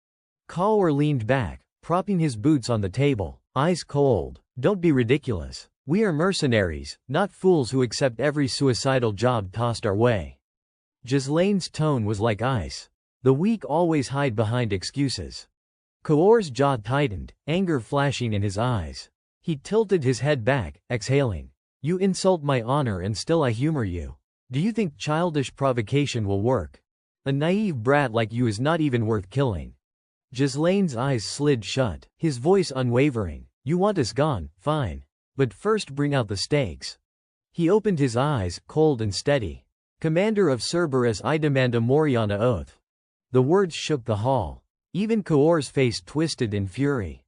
Kaor leaned back, propping his boots on the table, eyes cold. Don't be ridiculous. We are mercenaries, not fools who accept every suicidal job tossed our way. Ghislaine's tone was like ice. The weak always hide behind excuses. Kaor's jaw tightened, anger flashing in his eyes. He tilted his head back, exhaling. You insult my honor and still I humor you. Do you think childish provocation will work? A naive brat like you is not even worth killing. Ghislaine's eyes slid shut, his voice unwavering. You want us gone, fine. But first bring out the stakes. He opened his eyes, cold and steady. Commander of Cerberus, I demand a Moriana oath. The words shook the hall. Even Kaor's face twisted in fury.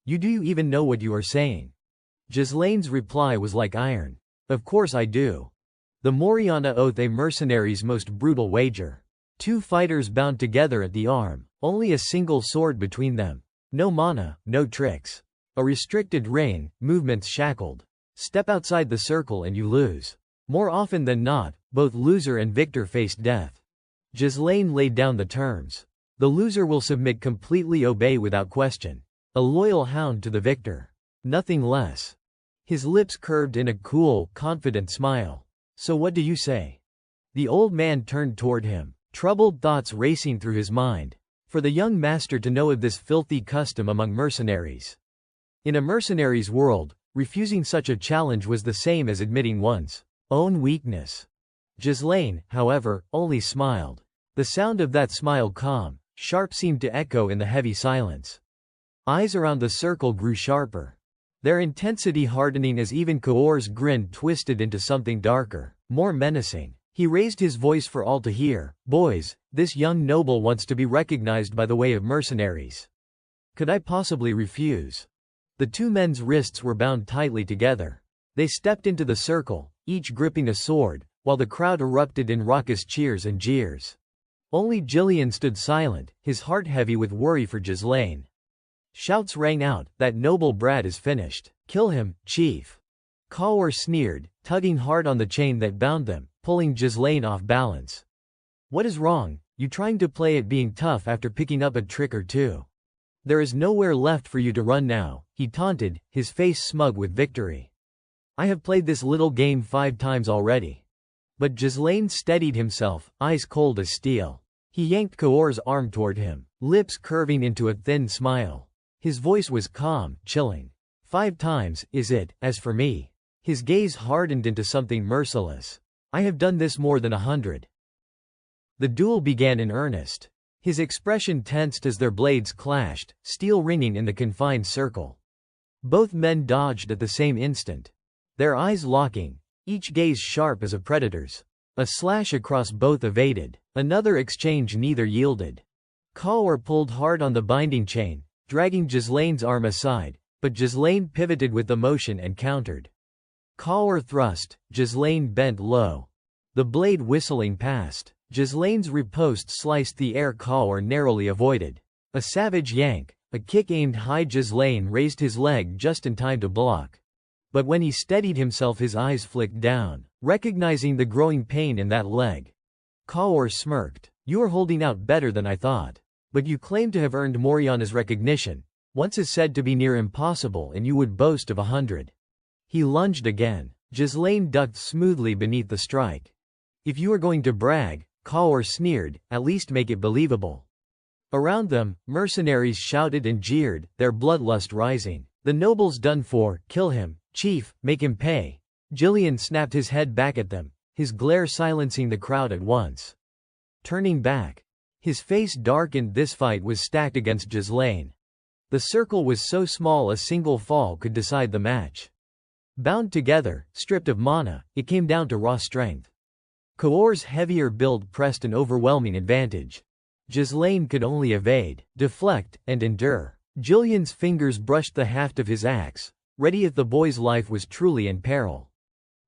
Do you even know what you are saying? Ghislaine's reply was like iron. Of course I do. The Moriana oath, a mercenary's most brutal wager. Two fighters bound together at the arm, only a single sword between them. No mana, no tricks. A restricted reign, movements shackled. Step outside the circle and you lose. More often than not, both loser and victor faced death. Ghislaine laid down the terms. The loser will submit, completely obey without question. A loyal hound to the victor. Nothing less. His lips curved in a cool, confident smile. So what do you say? The old man turned toward him, troubled thoughts racing through his mind. For the young master to know of this filthy custom among mercenaries. In a mercenary's world, refusing such a challenge was the same as admitting one's own weakness. Ghislaine, however, only smiled. The sound of that smile, calm, sharp, seemed to echo in the heavy silence. Eyes around the circle grew sharper, their intensity hardening as even Kaor's grin twisted into something darker, more menacing. He raised his voice for all to hear. Boys, this young noble wants to be recognized by the way of mercenaries. Could I possibly refuse? The two men's wrists were bound tightly together. They stepped into the circle, each gripping a sword, while the crowd erupted in raucous cheers and jeers. Only Jillian stood silent, his heart heavy with worry for Ghislaine. Shouts rang out, that noble brat is finished. Kill him, chief. Kaor sneered, tugging hard on the chain that bound them, pulling Ghislaine off balance. What is wrong? You trying to play at being tough after picking up a trick or two? There is nowhere left for you to run now, he taunted, his face smug with victory. I have played this little game 5 times already. But Ghislaine steadied himself, eyes cold as steel. He yanked Kaor's arm toward him, lips curving into a thin smile. His voice was calm, chilling. 5 times, is it? As for me. His gaze hardened into something merciless. I have done this more than 100. The duel began in earnest. His expression tensed as their blades clashed, steel ringing in the confined circle. Both men dodged at the same instant. Their eyes locking, each gaze sharp as a predator's. A slash across both evaded. Another exchange, neither yielded. Kaor pulled hard on the binding chain, dragging Ghislaine's arm aside, but Ghislaine pivoted with the motion and countered. Kaor thrust, Ghislaine bent low. The blade whistling past. Ghislaine's riposte sliced the air Kaor narrowly avoided. A savage yank, a kick aimed high. Ghislaine raised his leg just in time to block. But when he steadied himself, his eyes flicked down, recognizing the growing pain in that leg. Kaor smirked. You are holding out better than I thought. But you claim to have earned Moriana's recognition. Once is said to be near impossible, and you would boast of 100. He lunged again. Ghislaine ducked smoothly beneath the strike. If you are going to brag, Kaor sneered, at least make it believable. Around them, mercenaries shouted and jeered, their bloodlust rising. The noble's done for, kill him, chief, make him pay. Jillian snapped his head back at them, his glare silencing the crowd at once. Turning back, his face darkened. This fight was stacked against Ghislaine. The circle was so small a single fall could decide the match. Bound together, stripped of mana, it came down to raw strength. Kaor's heavier build pressed an overwhelming advantage. Ghislaine could only evade, deflect, and endure. Jillian's fingers brushed the haft of his axe, ready if the boy's life was truly in peril.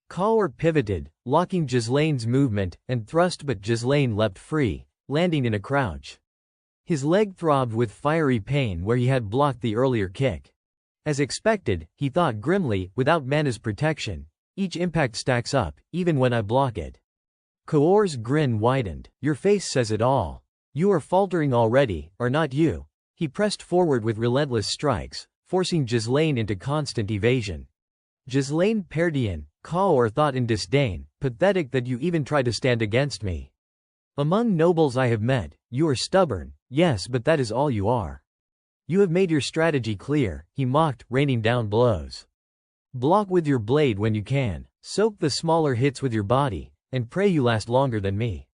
Kaor pivoted, locking Ghislaine's movement, and thrust, but Ghislaine leapt free, landing in a crouch. His leg throbbed with fiery pain where he had blocked the earlier kick. As expected, he thought grimly, without mana's protection, each impact stacks up, even when I block it. Kaor's grin widened. Your face says it all. You are faltering already, or not you? He pressed forward with relentless strikes, forcing Ghislaine into constant evasion. Ghislaine Perdian, Kaor thought in disdain, pathetic that you even try to stand against me. Among nobles I have met, you are stubborn, yes, but that is all you are. You have made your strategy clear, he mocked, raining down blows. Block with your blade when you can, Soak the smaller hits with your body, and pray you last longer than me.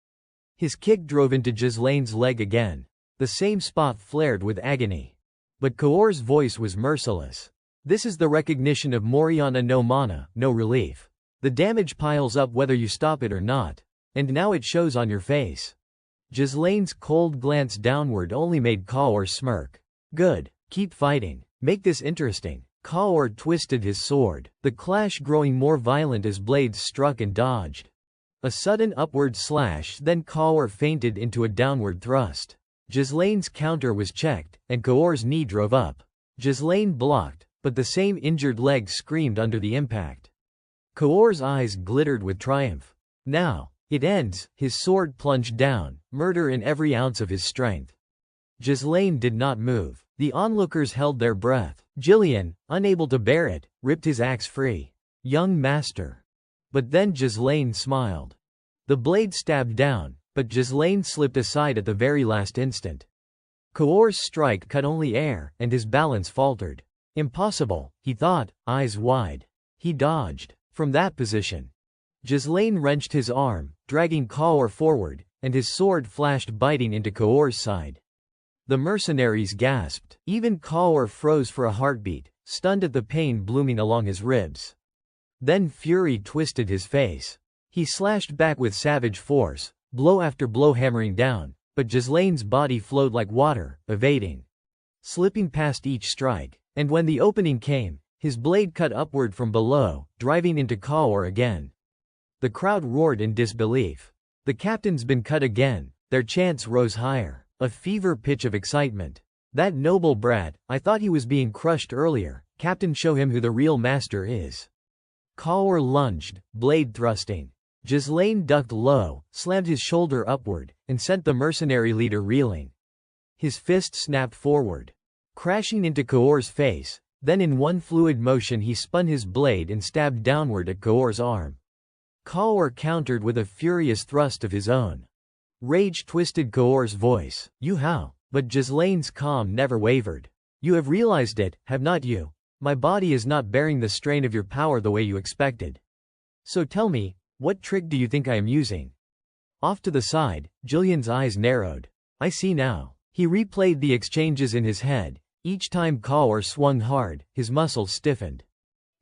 His kick drove into Ghislaine's leg again. The same spot flared with agony. But Kaor's voice was merciless. This is the recognition of Moriana no mana, no relief. The damage piles up whether you stop it or not. And now it shows on your face. Ghislaine's cold glance downward only made Kaor smirk. Good. Keep fighting. Make this interesting. Kaor twisted his sword, the clash growing more violent as blades struck and dodged. A sudden upward slash, then Kaor feinted into a downward thrust. Ghislaine's counter was checked, and Kaor's knee drove up. Ghislaine blocked, but the same injured leg screamed under the impact. Kaor's eyes glittered with triumph. Now, it ends. His sword plunged down, murder in every ounce of his strength. Ghislaine did not move. The onlookers held their breath. Jillian, unable to bear it, ripped his axe free. Young master. But then Ghislaine smiled. The blade stabbed down, but Ghislaine slipped aside at the very last instant. Kaor's strike cut only air, and his balance faltered. Impossible, he thought, eyes wide. He dodged. From that position, Ghislaine wrenched his arm, dragging Kaor forward, and his sword flashed biting into Kaor's side. The mercenaries gasped. Even Kaor froze for a heartbeat, stunned at the pain blooming along his ribs. Then fury twisted his face. He slashed back with savage force, blow after blow hammering down, but Ghislaine's body flowed like water, evading, slipping past each strike, and when the opening came, his blade cut upward from below, driving into Kaor again. The crowd roared in disbelief. The captain's been cut again. Their chants rose higher. A fever pitch of excitement. That noble brat, I thought he was being crushed earlier. Captain, show him who the real master is. Kaor lunged, blade thrusting. Ghislaine ducked low, slammed his shoulder upward, and sent the mercenary leader reeling. His fist snapped forward, crashing into Kaor's face. Then in one fluid motion he spun his blade and stabbed downward at Kaor's arm. Kaor countered with a furious thrust of his own. Rage twisted Kaor's voice. You how? But Ghislaine's calm never wavered. You have realized it, have not you? My body is not bearing the strain of your power the way you expected. So tell me, what trick do you think I am using? Off to the side, Jillian's eyes narrowed. I see now. He replayed the exchanges in his head. Each time Kaor swung hard, his muscles stiffened.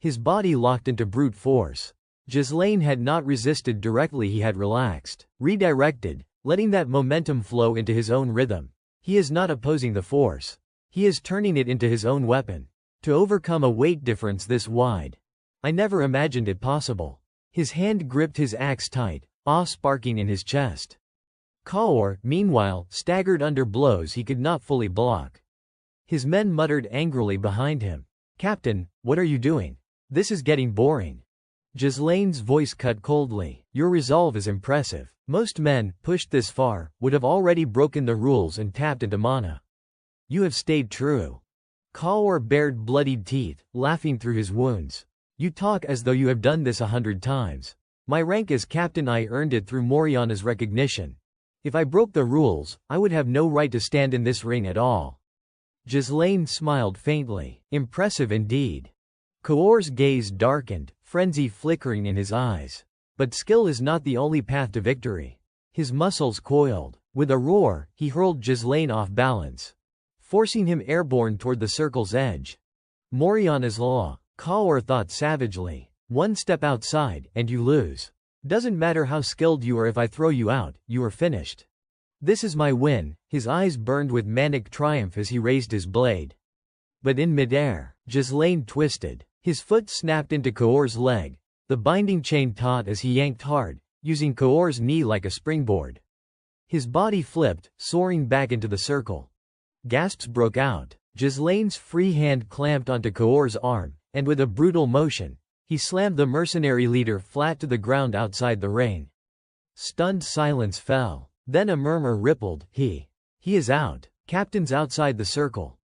His body locked into brute force. Ghislaine had not resisted directly, he had relaxed, redirected, letting that momentum flow into his own rhythm. He is not opposing the force. He is turning it into his own weapon. To overcome a weight difference this wide. I never imagined it possible. His hand gripped his axe tight, awe sparking in his chest. Kaor, meanwhile, staggered under blows he could not fully block. His men muttered angrily behind him. Captain, what are you doing? This is getting boring. Ghislaine's voice cut coldly. Your resolve is impressive. Most men, pushed this far, would have already broken the rules and tapped into mana. You have stayed true. Kaor bared bloodied teeth, laughing through his wounds. You talk as though you have done this 100 times. My rank as captain, I earned it through Moriana's recognition. If I broke the rules, I would have no right to stand in this ring at all. Ghislaine smiled faintly. Impressive indeed. Kaor's gaze darkened, frenzy flickering in his eyes. But skill is not the only path to victory. His muscles coiled. With a roar, he hurled Ghislaine off balance, forcing him airborne toward the circle's edge. Moriana's law, Kaor thought savagely. One step outside, and you lose. Doesn't matter how skilled you are, if I throw you out, you are finished. This is my win. His eyes burned with manic triumph as he raised his blade. But in midair, Ghislaine twisted. His foot snapped into Kaor's leg. The binding chain taut as he yanked hard, using Kaor's knee like a springboard. His body flipped, soaring back into the circle. Gasps broke out. Ghislaine's free hand clamped onto Kaor's arm, and with a brutal motion, he slammed the mercenary leader flat to the ground outside the ring. Stunned silence fell. Then a murmur rippled. He is out. Captain's outside the circle.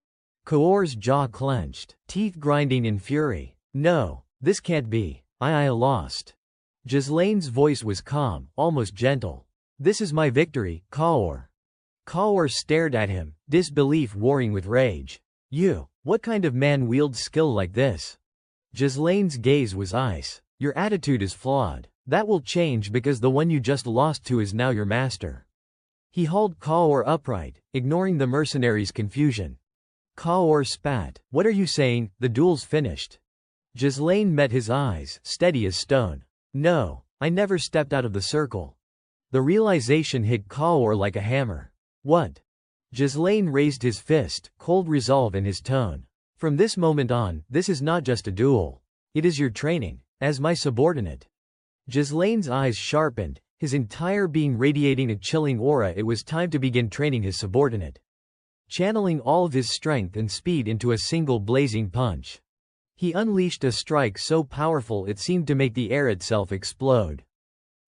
Kaor's jaw clenched, teeth grinding in fury. No, this can't be. I lost. Ghislaine's voice was calm, almost gentle. This is my victory, Kaor. Kaor stared at him, disbelief warring with rage. You, what kind of man wields skill like this? Ghislaine's gaze was ice. Your attitude is flawed. That will change because the one you just lost to is now your master. He hauled Kaor upright, ignoring the mercenary's confusion. Kaor spat. What are you saying? The duel's finished. Ghislaine met his eyes, steady as stone. No, I never stepped out of the circle. The realization hit Kaor like a hammer. What? Ghislaine raised his fist, cold resolve in his tone. From this moment on, this is not just a duel. It is your training, as my subordinate. Ghislaine's eyes sharpened, his entire being radiating a chilling aura. It was time to begin training his subordinate. Channeling all of his strength and speed into a single blazing punch. He unleashed a strike so powerful it seemed to make the air itself explode.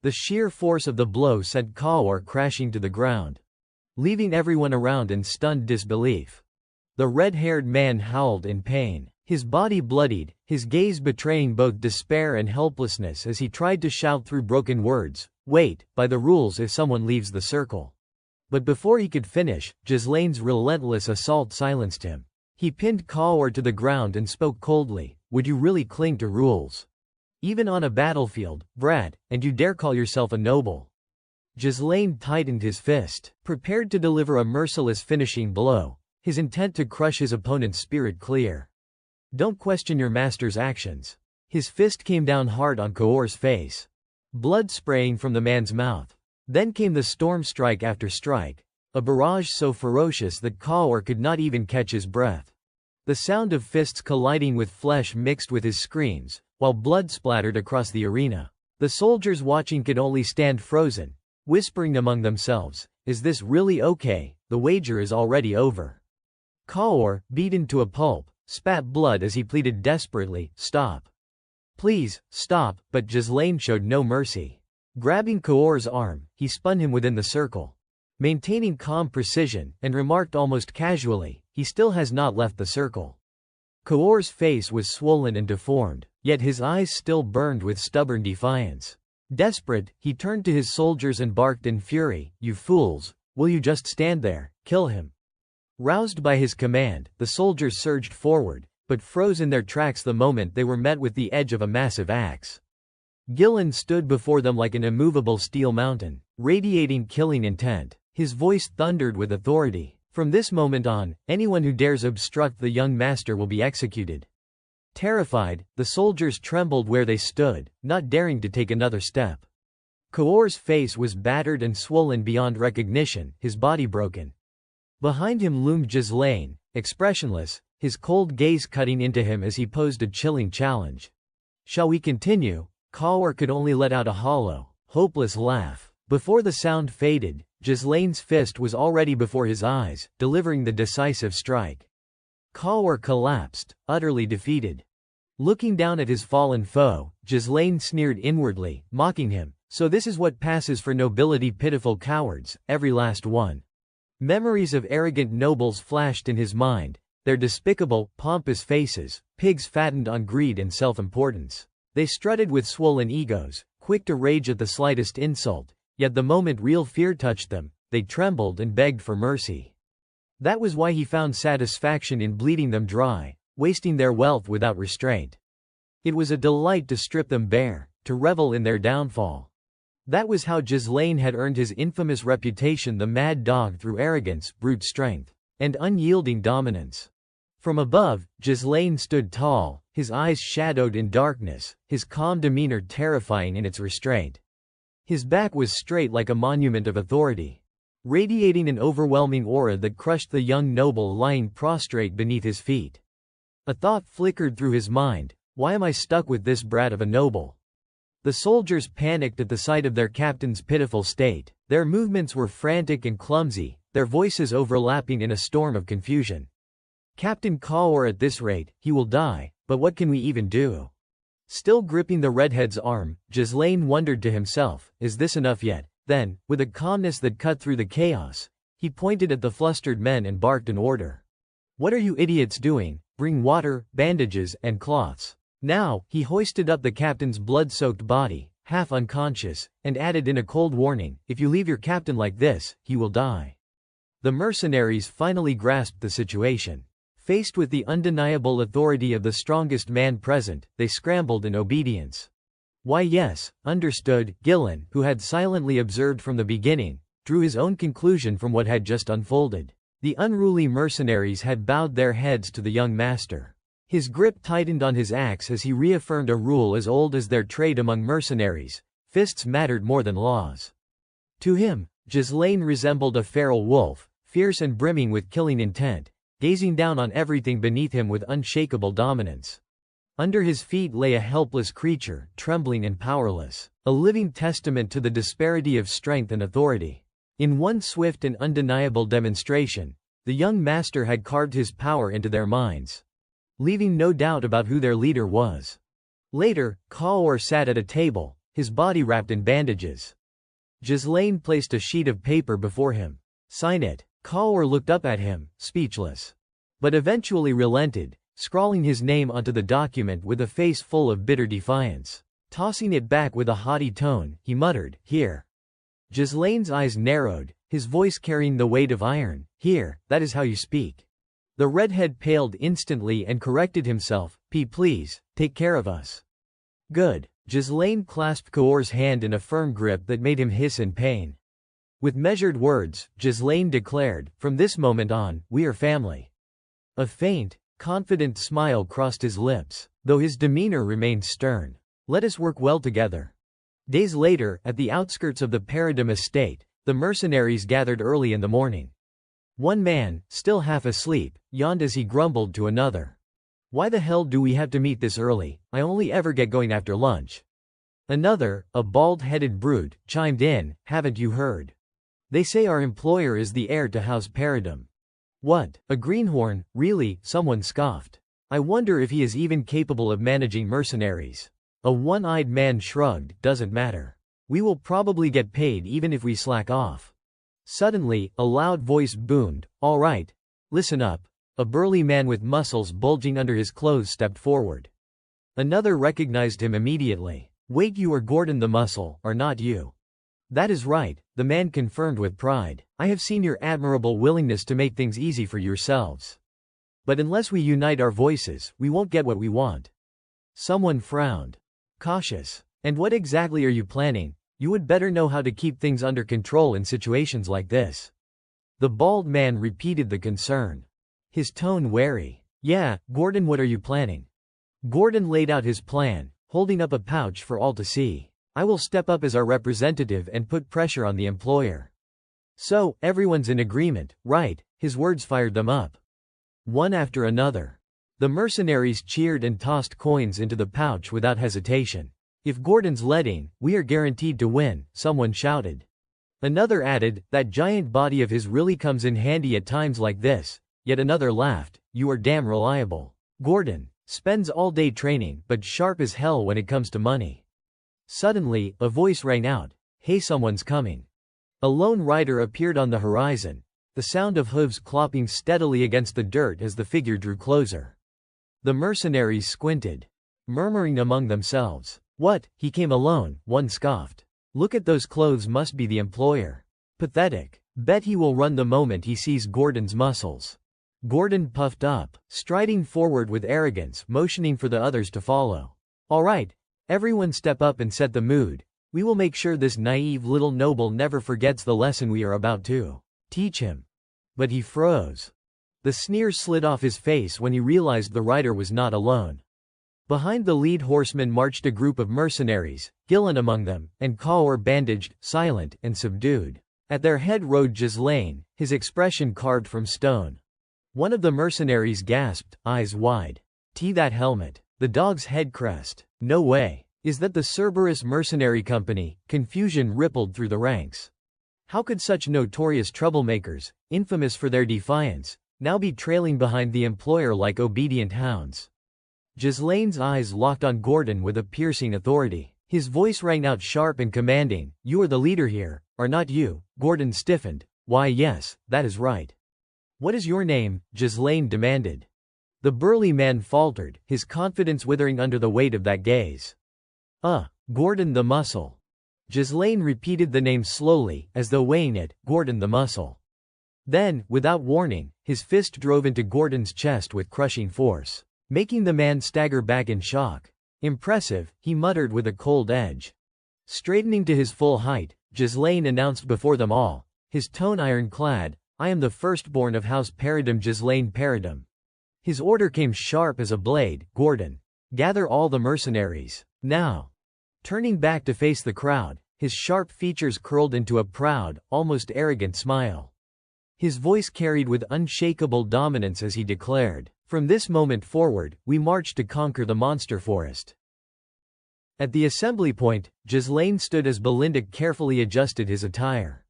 The sheer force of the blow sent Kaor crashing to the ground, leaving everyone around in stunned disbelief. The red-haired man howled in pain, his body bloodied, his gaze betraying both despair and helplessness as he tried to shout through broken words, "Wait, by the rules if someone leaves the circle." But before he could finish, Ghislaine's relentless assault silenced him. He pinned Kaor to the ground and spoke coldly, "Would you really cling to rules? Even on a battlefield, brat, and you dare call yourself a noble?" Ghislaine tightened his fist, prepared to deliver a merciless finishing blow, his intent to crush his opponent's spirit clear. "Don't question your master's actions." His fist came down hard on Kaor's face, blood spraying from the man's mouth. Then came the storm strike after strike, a barrage so ferocious that Kaor could not even catch his breath. The sound of fists colliding with flesh mixed with his screams, while blood splattered across the arena. The soldiers watching could only stand frozen, whispering among themselves, "Is this really okay? The wager is already over." Kaor, beaten to a pulp, spat blood as he pleaded desperately, "Stop. Please, stop," but Ghislaine showed no mercy. Grabbing Kaor's arm, he spun him within the circle. Maintaining calm precision, and remarked almost casually, "He still has not left the circle." Kaor's face was swollen and deformed, yet his eyes still burned with stubborn defiance. Desperate, he turned to his soldiers and barked in fury, "You fools, will you just stand there? Kill him." Roused by his command, the soldiers surged forward, but froze in their tracks the moment they were met with the edge of a massive axe. Gillen stood before them like an immovable steel mountain, radiating killing intent. His voice thundered with authority. "From this moment on, anyone who dares obstruct the young master will be executed." Terrified, the soldiers trembled where they stood, not daring to take another step. Kaor's face was battered and swollen beyond recognition, his body broken. Behind him loomed Ghislaine, expressionless, his cold gaze cutting into him as he posed a chilling challenge. "Shall we continue?" Kaor could only let out a hollow, hopeless laugh. Before the sound faded, Ghislaine's fist was already before his eyes, delivering the decisive strike. Kaor collapsed, utterly defeated. Looking down at his fallen foe, Ghislaine sneered inwardly, mocking him. "So this is what passes for nobility, pitiful cowards, every last one." Memories of arrogant nobles flashed in his mind, their despicable, pompous faces, pigs fattened on greed and self-importance. They strutted with swollen egos, quick to rage at the slightest insult, yet the moment real fear touched them, they trembled and begged for mercy. That was why he found satisfaction in bleeding them dry, wasting their wealth without restraint. It was a delight to strip them bare, to revel in their downfall. That was how Ghislaine had earned his infamous reputation, the mad dog, through arrogance, brute strength, and unyielding dominance. From above, Ghislaine stood tall, his eyes shadowed in darkness, his calm demeanor terrifying in its restraint. His back was straight like a monument of authority, radiating an overwhelming aura that crushed the young noble lying prostrate beneath his feet. A thought flickered through his mind, "Why am I stuck with this brat of a noble?" The soldiers panicked at the sight of their captain's pitiful state. Their movements were frantic and clumsy, their voices overlapping in a storm of confusion. "Captain Kaor, at this rate, he will die, but what can we even do?" Still gripping the redhead's arm, Ghislaine wondered to himself, "Is this enough yet?" Then, with a calmness that cut through the chaos, he pointed at the flustered men and barked an order. "What are you idiots doing? Bring water, bandages, and cloths." Now, he hoisted up the captain's blood-soaked body, half unconscious, and added in a cold warning, "If you leave your captain like this, he will die." The mercenaries finally grasped the situation. Faced with the undeniable authority of the strongest man present, they scrambled in obedience. Why yes, understood. Gillen, who had silently observed from the beginning, drew his own conclusion from what had just unfolded. The unruly mercenaries had bowed their heads to the young master. His grip tightened on his axe as he reaffirmed a rule as old as their trade among mercenaries: fists mattered more than laws. To him, Ghislaine resembled a feral wolf, fierce and brimming with killing intent, gazing down on everything beneath him with unshakable dominance. Under his feet lay a helpless creature, trembling and powerless, a living testament to the disparity of strength and authority. In one swift and undeniable demonstration, the young master had carved his power into their minds, leaving no doubt about who their leader was. Later, Kaor sat at a table, his body wrapped in bandages. Ghislaine placed a sheet of paper before him. "Sign it." Kaor looked up at him, speechless, but eventually relented, scrawling his name onto the document with a face full of bitter defiance. Tossing it back with a haughty tone, he muttered, "Here." Ghislaine's eyes narrowed, his voice carrying the weight of iron. "Here, that is how you speak." The redhead paled instantly and corrected himself. Please, take care of us." "Good." Ghislaine clasped Kaor's hand in a firm grip that made him hiss in pain. With measured words, Ghislaine declared, "From this moment on, we are family." A faint, confident smile crossed his lips, though his demeanor remained stern. "Let us work well together." Days later, at the outskirts of the Paradigm estate, the mercenaries gathered early in the morning. One man, still half asleep, yawned as he grumbled to another. "Why the hell do we have to meet this early? I only ever get going after lunch." Another, a bald-headed brute, chimed in, "Haven't you heard? They say our employer is the heir to House Paradigm." "What? A greenhorn, really?" someone scoffed. "I wonder if he is even capable of managing mercenaries." A one-eyed man shrugged, "Doesn't matter. We will probably get paid even if we slack off." Suddenly, a loud voice boomed, "All right, listen up." A burly man with muscles bulging under his clothes stepped forward. Another recognized him immediately. "Wait, you are Gordon the Muscle, are not you?" "That is right," the man confirmed with pride. "I have seen your admirable willingness to make things easy for yourselves. But unless we unite our voices, we won't get what we want." Someone frowned. "Cautious. And what exactly are you planning? You would better know how to keep things under control in situations like this." The bald man repeated the concern, his tone wary. "Yeah, Gordon, what are you planning?" Gordon laid out his plan, holding up a pouch for all to see. "I will step up as our representative and put pressure on the employer." "So, everyone's in agreement, right?" His words fired them up. One after another, the mercenaries cheered and tossed coins into the pouch without hesitation. "If Gordon's letting, we are guaranteed to win," someone shouted. Another added, "That giant body of his really comes in handy at times like this." Yet another laughed, "You are damn reliable. Gordon spends all day training, but sharp as hell when it comes to money." Suddenly, a voice rang out, "Hey, someone's coming." A lone rider appeared on the horizon, the sound of hooves clopping steadily against the dirt as the figure drew closer. The mercenaries squinted, murmuring among themselves. "What, he came alone?" one scoffed. "Look at those clothes, must be the employer. Pathetic. Bet he will run the moment he sees Gordon's muscles." Gordon puffed up, striding forward with arrogance, motioning for the others to follow. "All right, everyone step up and set the mood. We will make sure this naive little noble never forgets the lesson we are about to teach him." But he froze. The sneer slid off his face when he realized the rider was not alone. Behind the lead horseman marched a group of mercenaries, Gillen among them, and Kaor bandaged, silent, and subdued. At their head rode Ghislaine, his expression carved from stone. One of the mercenaries gasped, eyes wide. That helmet. The dog's head crest. No way. Is that the Cerberus Mercenary Company?" Confusion rippled through the ranks. How could such notorious troublemakers, infamous for their defiance, now be trailing behind the employer like obedient hounds? Ghislaine's eyes locked on Gordon with a piercing authority. His voice rang out sharp and commanding, "You are the leader here, are not you?" Gordon stiffened. "Why yes, that is right." "What is your name?" Ghislaine demanded. The burly man faltered, his confidence withering under the weight of that gaze. Gordon the Muscle." Ghislaine repeated the name slowly, as though weighing it, "Gordon the Muscle." Then, without warning, his fist drove into Gordon's chest with crushing force, making the man stagger back in shock. Impressive, he muttered with a cold edge. Straightening to his full height, Ghislaine announced before them all, his tone ironclad, "I am the firstborn of House Paradum, Ghislaine Paradum." His order came sharp as a blade, "Gordon, gather all the mercenaries, now." Turning back to face the crowd, his sharp features curled into a proud, almost arrogant smile. His voice carried with unshakable dominance as he declared, "From this moment forward, we march to conquer the monster forest." At the assembly point, Ghislaine stood as Belinda carefully adjusted his attire.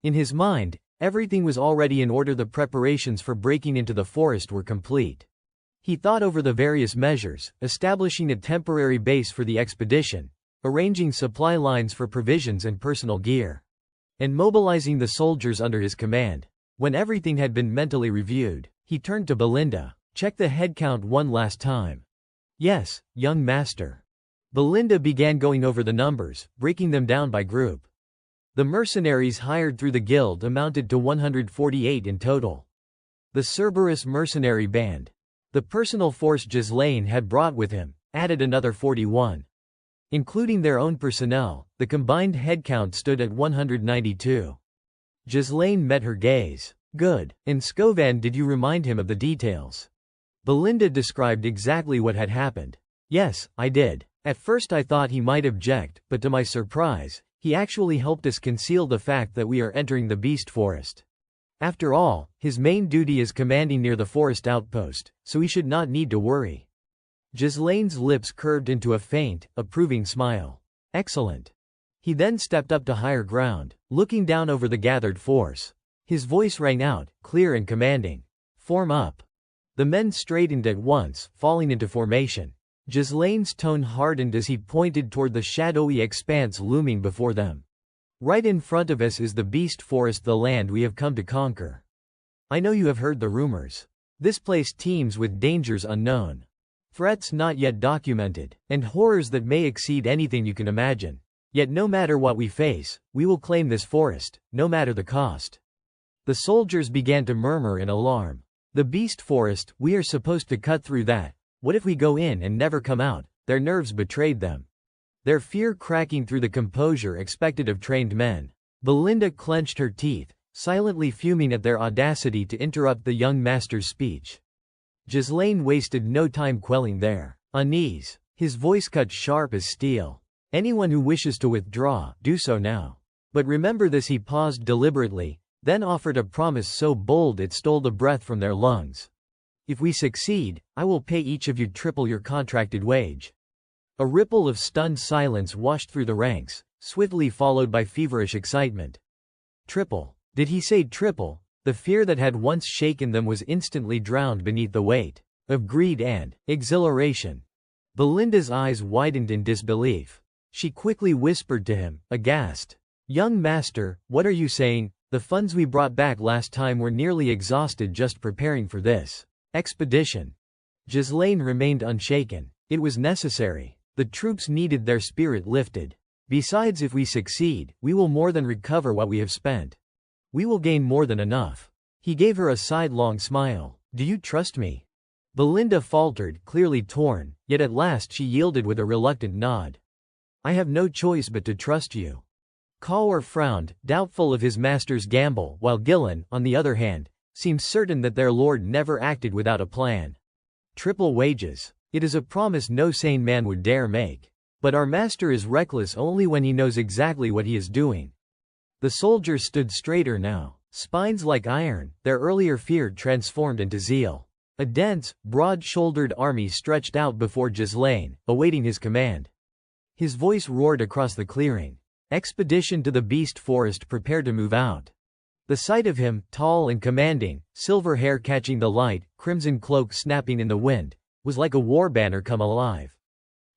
In his mind, everything was already in order. The preparations for breaking into the forest were complete. He thought over the various measures, establishing a temporary base for the expedition, arranging supply lines for provisions and personal gear, and mobilizing the soldiers under his command. When everything had been mentally reviewed, he turned to Belinda. "Check the head count one last time." "Yes, young master." Belinda began going over the numbers, breaking them down by group. The mercenaries hired through the guild amounted to 148 in total. The Cerberus mercenary band, the personal force Ghislaine had brought with him, added another 41. Including their own personnel, the combined headcount stood at 192. Ghislaine met her gaze. "Good. And Scovan, did you remind him of the details?" Belinda described exactly what had happened. "Yes, I did. At first I thought he might object, but to my surprise, he actually helped us conceal the fact that we are entering the beast forest. After all, his main duty is commanding near the forest outpost, so he should not need to worry." Ghislaine's lips curved into a faint, approving smile. "Excellent." He then stepped up to higher ground, looking down over the gathered force. His voice rang out, clear and commanding. "Form up." The men straightened at once, falling into formation. Ghislaine's tone hardened as he pointed toward the shadowy expanse looming before them. "Right in front of us is the beast forest, the land we have come to conquer. I know you have heard the rumors. This place teems with dangers unknown, threats not yet documented, and horrors that may exceed anything you can imagine. Yet no matter what we face, we will claim this forest, no matter the cost." The soldiers began to murmur in alarm. "The beast forest, we are supposed to cut through that. What if we go in and never come out?" Their nerves betrayed them. Their fear cracking through the composure expected of trained men. Belinda clenched her teeth, silently fuming at their audacity to interrupt the young master's speech. Ghislaine wasted no time quelling their unease. His voice cut sharp as steel. "Anyone who wishes to withdraw, do so now. But remember this." He paused deliberately, then offered a promise so bold it stole the breath from their lungs. "If we succeed, I will pay each of you triple your contracted wage." A ripple of stunned silence washed through the ranks, swiftly followed by feverish excitement. Triple. Did he say triple? The fear that had once shaken them was instantly drowned beneath the weight of greed and exhilaration. Belinda's eyes widened in disbelief. She quickly whispered to him, aghast. "Young master, what are you saying? The funds we brought back last time were nearly exhausted just preparing for this expedition." Ghislaine remained unshaken. It was necessary. The troops needed their spirit lifted. "Besides, if we succeed, we will more than recover what we have spent. We will gain more than enough." He gave her a sidelong smile. "Do you trust me?" Belinda faltered, clearly torn, yet at last she yielded with a reluctant nod. "I have no choice but to trust you." Cawor frowned, doubtful of his master's gamble, while Gillen, on the other hand, seemed certain that their lord never acted without a plan. "Triple wages. It is a promise no sane man would dare make. But our master is reckless only when he knows exactly what he is doing." The soldiers stood straighter now, spines like iron, their earlier fear transformed into zeal. A dense, broad-shouldered army stretched out before Ghislaine, awaiting his command. His voice roared across the clearing. Expedition to the beast forest prepared to move out. The sight of him, tall and commanding, silver hair catching the light, crimson cloak snapping in the wind, was like a war banner come alive.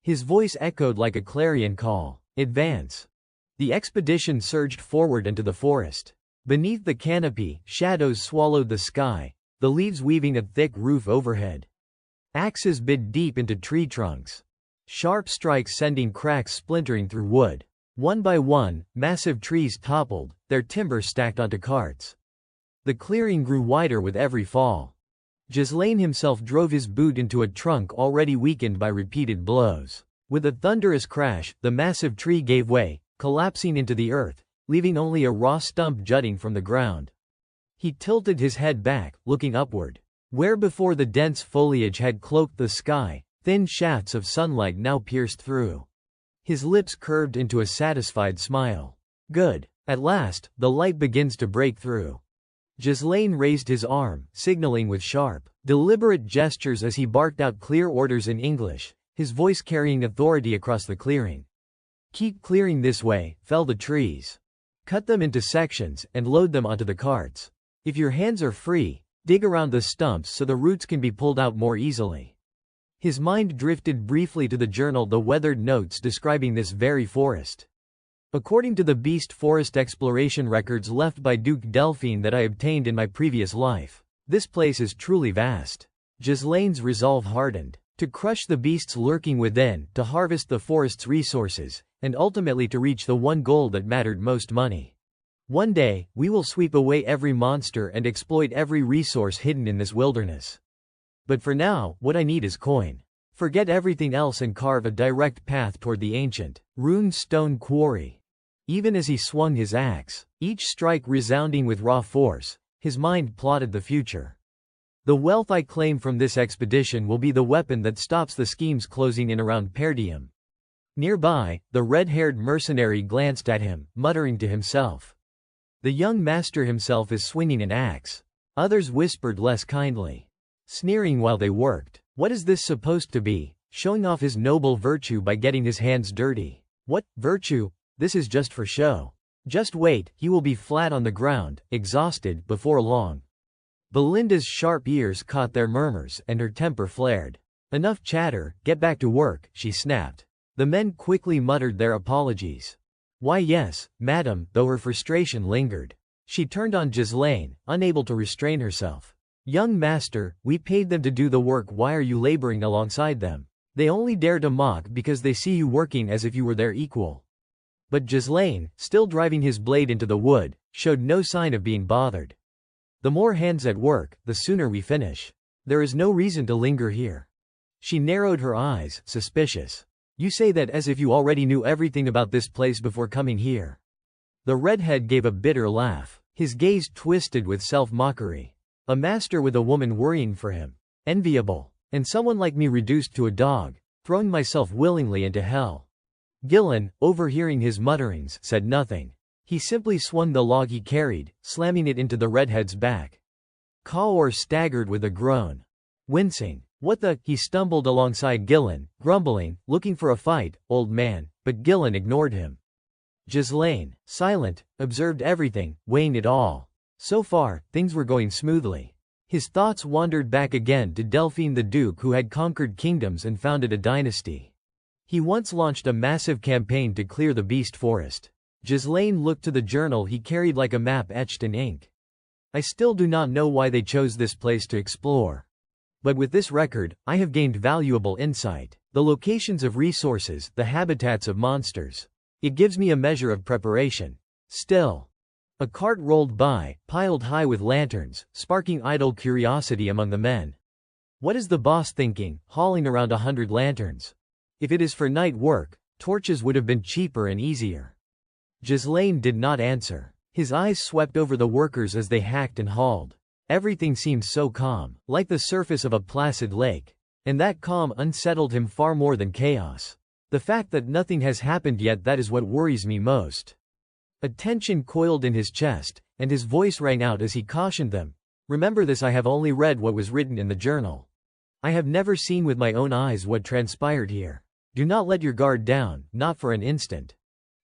His voice echoed like a clarion call. "Advance." The expedition surged forward into the forest. Beneath the canopy, shadows swallowed the sky, the leaves weaving a thick roof overhead. Axes bit deep into tree trunks, sharp strikes sending cracks splintering through wood. One by one, massive trees toppled, their timber stacked onto carts. The clearing grew wider with every fall. Ghislaine himself drove his boot into a trunk already weakened by repeated blows. With a thunderous crash, the massive tree gave way, collapsing into the earth, leaving only a raw stump jutting from the ground. He tilted his head back, looking upward. Where before the dense foliage had cloaked the sky, thin shafts of sunlight now pierced through. His lips curved into a satisfied smile. Good. At last, the light begins to break through. Ghislaine raised his arm, signaling with sharp, deliberate gestures as he barked out clear orders in English, his voice carrying authority across the clearing. Keep clearing this way, fell the trees. Cut them into sections, and load them onto the carts. If your hands are free, dig around the stumps so the roots can be pulled out more easily. His mind drifted briefly to the journal, the weathered notes describing this very forest. According to the beast forest exploration records left by Duke Delphine that I obtained in my previous life, this place is truly vast. Ghislaine's resolve hardened. To crush the beasts lurking within, to harvest the forest's resources, and ultimately to reach the one goal that mattered most: money. One day, we will sweep away every monster and exploit every resource hidden in this wilderness. But for now, what I need is coin. Forget everything else and carve a direct path toward the ancient, ruined stone quarry. Even as he swung his axe, each strike resounding with raw force, his mind plotted the future. The wealth I claim from this expedition will be the weapon that stops the schemes closing in around Perdium. Nearby, the red-haired mercenary glanced at him, muttering to himself. The young master himself is swinging an axe. Others whispered less kindly, sneering while they worked. What is this supposed to be, showing off his noble virtue by getting his hands dirty? What virtue? This is just for show. Just wait, he will be flat on the ground, exhausted, before long. Belinda's sharp ears caught their murmurs, and her temper flared. Enough chatter, get back to work, she snapped. The men quickly muttered their apologies. Why yes, madam, though her frustration lingered. She turned on Ghislaine, unable to restrain herself. Young master, we paid them to do the work, why are you laboring alongside them? They only dare to mock because they see you working as if you were their equal. But Ghislaine, still driving his blade into the wood, showed no sign of being bothered. The more hands at work, the sooner we finish. There is no reason to linger here. She narrowed her eyes, suspicious. You say that as if you already knew everything about this place before coming here. The redhead gave a bitter laugh, his gaze twisted with self-mockery. A master with a woman worrying for him. Enviable. And someone like me reduced to a dog, throwing myself willingly into hell. Gillen, overhearing his mutterings, said nothing. He simply swung the log he carried, slamming it into the redhead's back. Kaor staggered with a groan. Wincing. What the? He stumbled alongside Gillen, grumbling, looking for a fight, old man, but Gillen ignored him. Ghislaine, silent, observed everything, weighing it all. So far, things were going smoothly. His thoughts wandered back again to Delphine the Duke, who had conquered kingdoms and founded a dynasty. He once launched a massive campaign to clear the beast forest. Ghislaine looked to the journal he carried like a map etched in ink. I still do not know why they chose this place to explore. But with this record, I have gained valuable insight. The locations of resources, the habitats of monsters. It gives me a measure of preparation. Still. A cart rolled by, piled high with lanterns, sparking idle curiosity among the men. What is the boss thinking, hauling around 100 lanterns? If it is for night work, torches would have been cheaper and easier. Ghislaine did not answer. His eyes swept over the workers as they hacked and hauled. Everything seemed so calm, like the surface of a placid lake. And that calm unsettled him far more than chaos. The fact that nothing has happened yet, that is what worries me most. A tension coiled in his chest, and his voice rang out as he cautioned them. Remember this, I have only read what was written in the journal. I have never seen with my own eyes what transpired here. Do not let your guard down, not for an instant.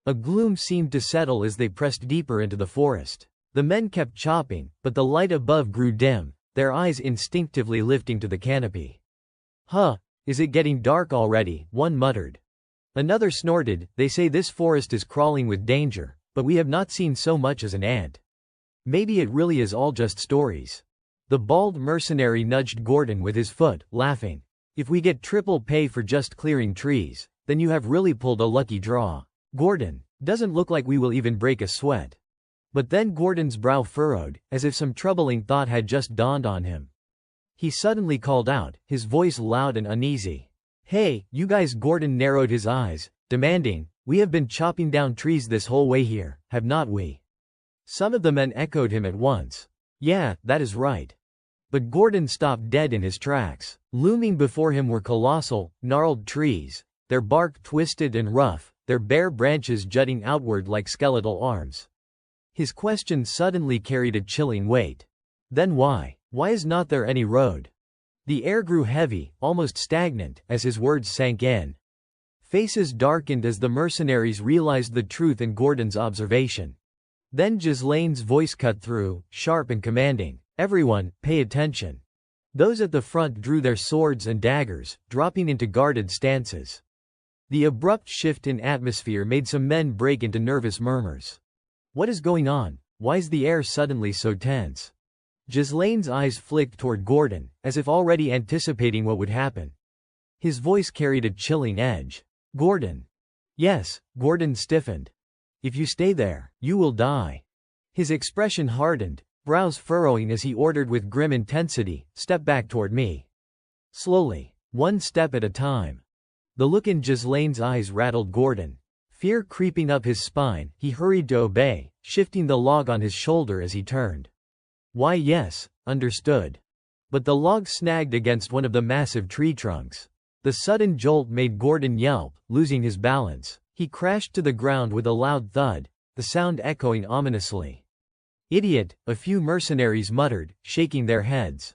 A gloom seemed to settle as they pressed deeper into the forest. The men kept chopping, but the light above grew dim, their eyes instinctively lifting to the canopy. Huh, is it getting dark already? One muttered. Another snorted, they say this forest is crawling with danger, but we have not seen so much as an ant. Maybe it really is all just stories. The bald mercenary nudged Gordon with his foot, laughing. If we get triple pay for just clearing trees, then you have really pulled a lucky draw. Gordon, doesn't look like we will even break a sweat. But then Gordon's brow furrowed, as if some troubling thought had just dawned on him. He suddenly called out, his voice loud and uneasy. Hey, you guys! Gordon narrowed his eyes, demanding, we have been chopping down trees this whole way here, have not we? Some of the men echoed him at once. Yeah, that is right. But Gordon stopped dead in his tracks. Looming before him were colossal, gnarled trees, their bark twisted and rough, their bare branches jutting outward like skeletal arms. His question suddenly carried a chilling weight. Then why? Why is not there any road? The air grew heavy, almost stagnant, as his words sank in. Faces darkened as the mercenaries realized the truth in Gordon's observation. Then Ghislaine's voice cut through, sharp and commanding. Everyone, pay attention. Those at the front drew their swords and daggers, dropping into guarded stances. The abrupt shift in atmosphere made some men break into nervous murmurs. What is going on? Why is the air suddenly so tense? Ghislaine's eyes flicked toward Gordon, as if already anticipating what would happen. His voice carried a chilling edge. Gordon. Yes, Gordon stiffened. If you stay there, you will die. His expression hardened, brows furrowing as he ordered with grim intensity, step back toward me. Slowly, one step at a time. The look in Ghislaine's eyes rattled Gordon. Fear creeping up his spine, he hurried to obey, shifting the log on his shoulder as he turned. Why yes, understood. But the log snagged against one of the massive tree trunks. The sudden jolt made Gordon yelp, losing his balance. He crashed to the ground with a loud thud, the sound echoing ominously. Idiot, a few mercenaries muttered, shaking their heads.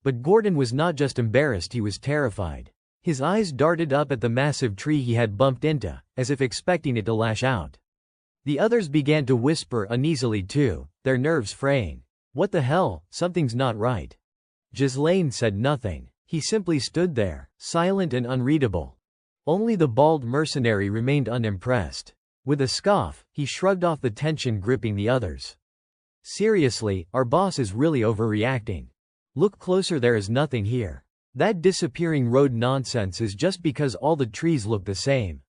But Gordon was not just embarrassed, he was terrified. His eyes darted up at the massive tree he had bumped into, as if expecting it to lash out. The others began to whisper uneasily too, their nerves fraying. What the hell, something's not right. Ghislaine said nothing. He simply stood there, silent and unreadable. Only the bald mercenary remained unimpressed. With a scoff, he shrugged off the tension gripping the others. Seriously, our boss is really overreacting. Look closer, there is nothing here. That disappearing road nonsense is just because all the trees look the same.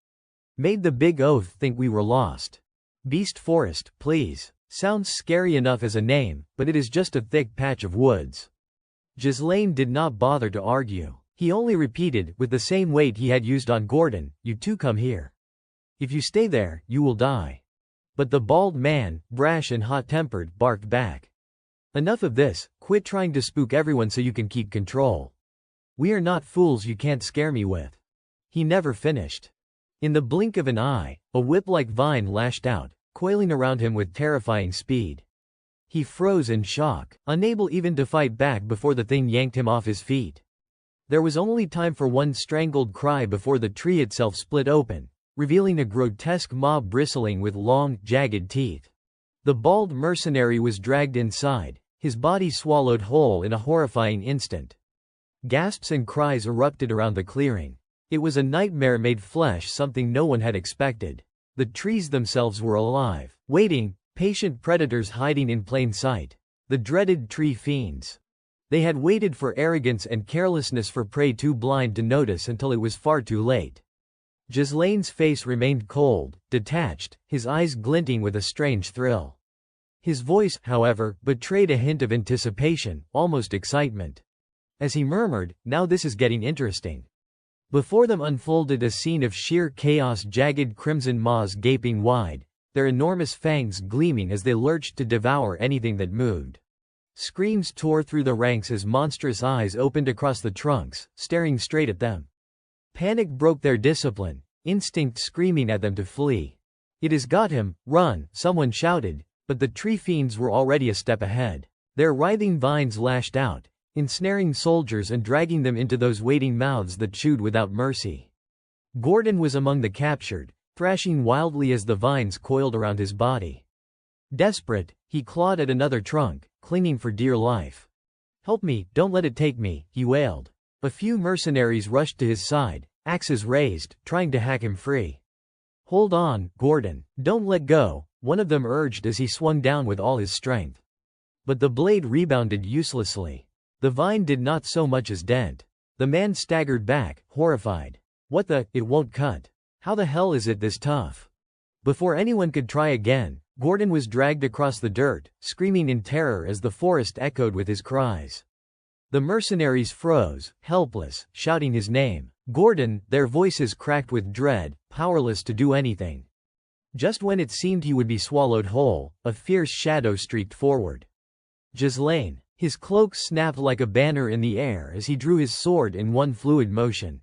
Made the big oath think we were lost. Beast Forest, please. Sounds scary enough as a name, but it is just a thick patch of woods. Ghislaine did not bother to argue. He only repeated, with the same weight he had used on Gordon, you two come here. If you stay there, you will die. But the bald man, brash and hot-tempered, barked back. Enough of this, quit trying to spook everyone so you can keep control. We are not fools you can't scare me with. He never finished. In the blink of an eye, a whip-like vine lashed out, coiling around him with terrifying speed. He froze in shock, unable even to fight back before the thing yanked him off his feet. There was only time for one strangled cry before the tree itself split open, revealing a grotesque maw bristling with long, jagged teeth. The bald mercenary was dragged inside, his body swallowed whole in a horrifying instant. Gasps and cries erupted around the clearing. It was a nightmare made flesh, something no one had expected. The trees themselves were alive, waiting, patient predators hiding in plain sight. The dreaded tree fiends. They had waited for arrogance and carelessness, for prey too blind to notice until it was far too late. Ghislaine's face remained cold, detached, his eyes glinting with a strange thrill. His voice, however, betrayed a hint of anticipation, almost excitement. As he murmured, now this is getting interesting. Before them unfolded a scene of sheer chaos, jagged crimson maws gaping wide, their enormous fangs gleaming as they lurched to devour anything that moved. Screams tore through the ranks as monstrous eyes opened across the trunks, staring straight at them. Panic broke their discipline, instinct screaming at them to flee. It has got him, run, someone shouted, but the tree fiends were already a step ahead. Their writhing vines lashed out, ensnaring soldiers and dragging them into those waiting mouths that chewed without mercy. Gordon was among the captured, thrashing wildly as the vines coiled around his body. Desperate, he clawed at another trunk, clinging for dear life. Help me, don't let it take me, he wailed. A few mercenaries rushed to his side, axes raised, trying to hack him free. Hold on, Gordon, don't let go, one of them urged as he swung down with all his strength. But the blade rebounded uselessly. The vine did not so much as dent. The man staggered back, horrified. What the, it won't cut. How the hell is it this tough? Before anyone could try again, Gordon was dragged across the dirt, screaming in terror as the forest echoed with his cries. The mercenaries froze, helpless, shouting his name. Gordon, their voices cracked with dread, powerless to do anything. Just when it seemed he would be swallowed whole, a fierce shadow streaked forward. Ghislaine. His cloak snapped like a banner in the air as he drew his sword in one fluid motion.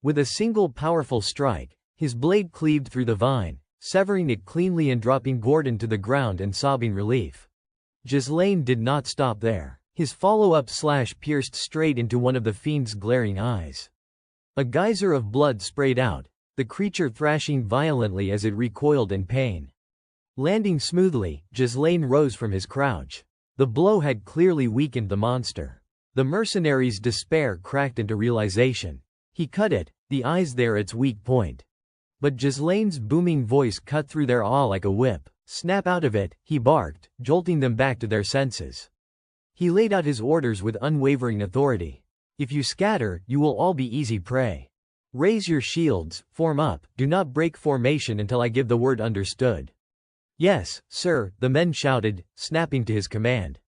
With a single powerful strike, his blade cleaved through the vine, severing it cleanly and dropping Gordon to the ground in sobbing relief. Ghislaine did not stop there. His follow-up slash pierced straight into one of the fiend's glaring eyes. A geyser of blood sprayed out, the creature thrashing violently as it recoiled in pain. Landing smoothly, Ghislaine rose from his crouch. The blow had clearly weakened the monster. The mercenary's despair cracked into realization. He cut it, the eyes there its weak point. But Ghislaine's booming voice cut through their awe like a whip. Snap out of it, he barked, jolting them back to their senses. He laid out his orders with unwavering authority. If you scatter, you will all be easy prey. Raise your shields, form up, do not break formation until I give the word understood. Yes, sir, the men shouted, snapping to his command.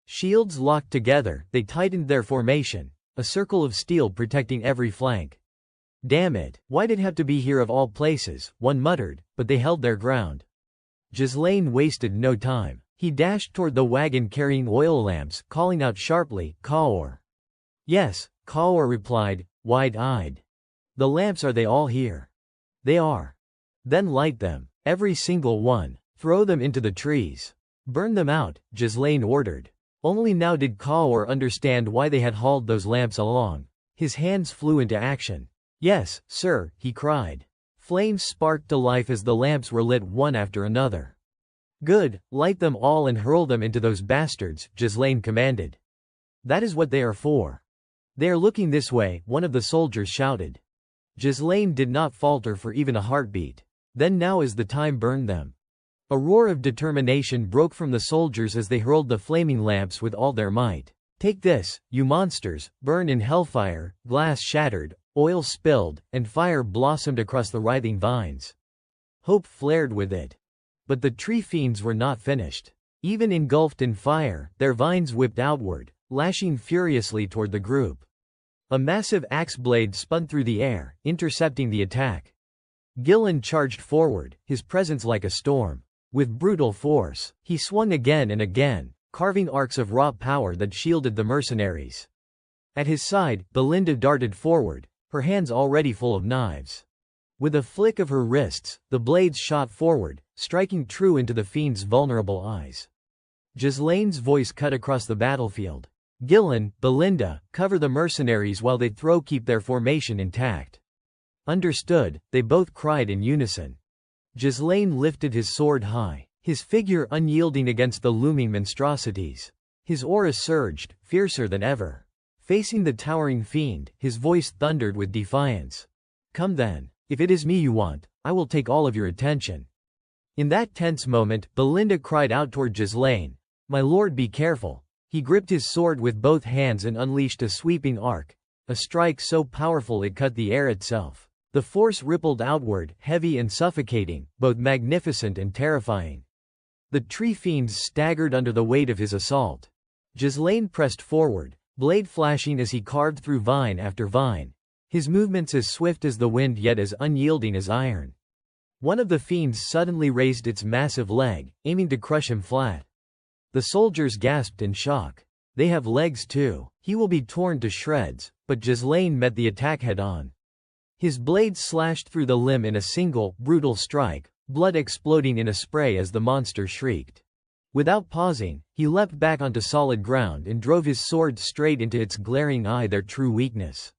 Shields locked together, they tightened their formation, a circle of steel protecting every flank. Damn it, why'd it have to be here of all places, one muttered, but they held their ground. Ghislaine wasted no time. He dashed toward the wagon carrying oil lamps, calling out sharply, Kaor. Yes, Kaor replied, wide-eyed. The lamps, are they all here? They are. Then light them, every single one. Throw them into the trees. Burn them out, Ghislaine ordered. Only now did Kaor understand why they had hauled those lamps along. His hands flew into action. Yes, sir, he cried. Flames sparked to life as the lamps were lit one after another. Good, light them all and hurl them into those bastards, Ghislaine commanded. That is what they are for. They are looking this way, one of the soldiers shouted. Ghislaine did not falter for even a heartbeat. Then now is the time, burn them. A roar of determination broke from the soldiers as they hurled the flaming lamps with all their might. Take this, you monsters, burn in hellfire. Glass shattered, oil spilled, and fire blossomed across the writhing vines. Hope flared with it. But the tree fiends were not finished. Even engulfed in fire, their vines whipped outward, lashing furiously toward the group. A massive axe blade spun through the air, intercepting the attack. Gillen charged forward, his presence like a storm. With brutal force, he swung again and again, carving arcs of raw power that shielded the mercenaries. At his side, Belinda darted forward, her hands already full of knives. With a flick of her wrists, the blades shot forward, striking true into the fiend's vulnerable eyes. Ghislaine's voice cut across the battlefield. Gillen, Belinda, cover the mercenaries while they keep their formation intact. Understood, they both cried in unison. Ghislaine lifted his sword high, his figure unyielding against the looming monstrosities. His aura surged, fiercer than ever. Facing the towering fiend, his voice thundered with defiance. Come then. If it is me you want, I will take all of your attention. In that tense moment, Belinda cried out toward Ghislaine. My lord, be careful. He gripped his sword with both hands and unleashed a sweeping arc, a strike so powerful it cut the air itself. The force rippled outward, heavy and suffocating, both magnificent and terrifying. The tree fiends staggered under the weight of his assault. Ghislaine pressed forward, blade flashing as he carved through vine after vine. His movements as swift as the wind yet as unyielding as iron. One of the fiends suddenly raised its massive leg, aiming to crush him flat. The soldiers gasped in shock. They have legs too. He will be torn to shreds, but Ghislaine met the attack head-on. His blade slashed through the limb in a single, brutal strike, blood exploding in a spray as the monster shrieked. Without pausing, he leapt back onto solid ground and drove his sword straight into its glaring eye, their true weakness.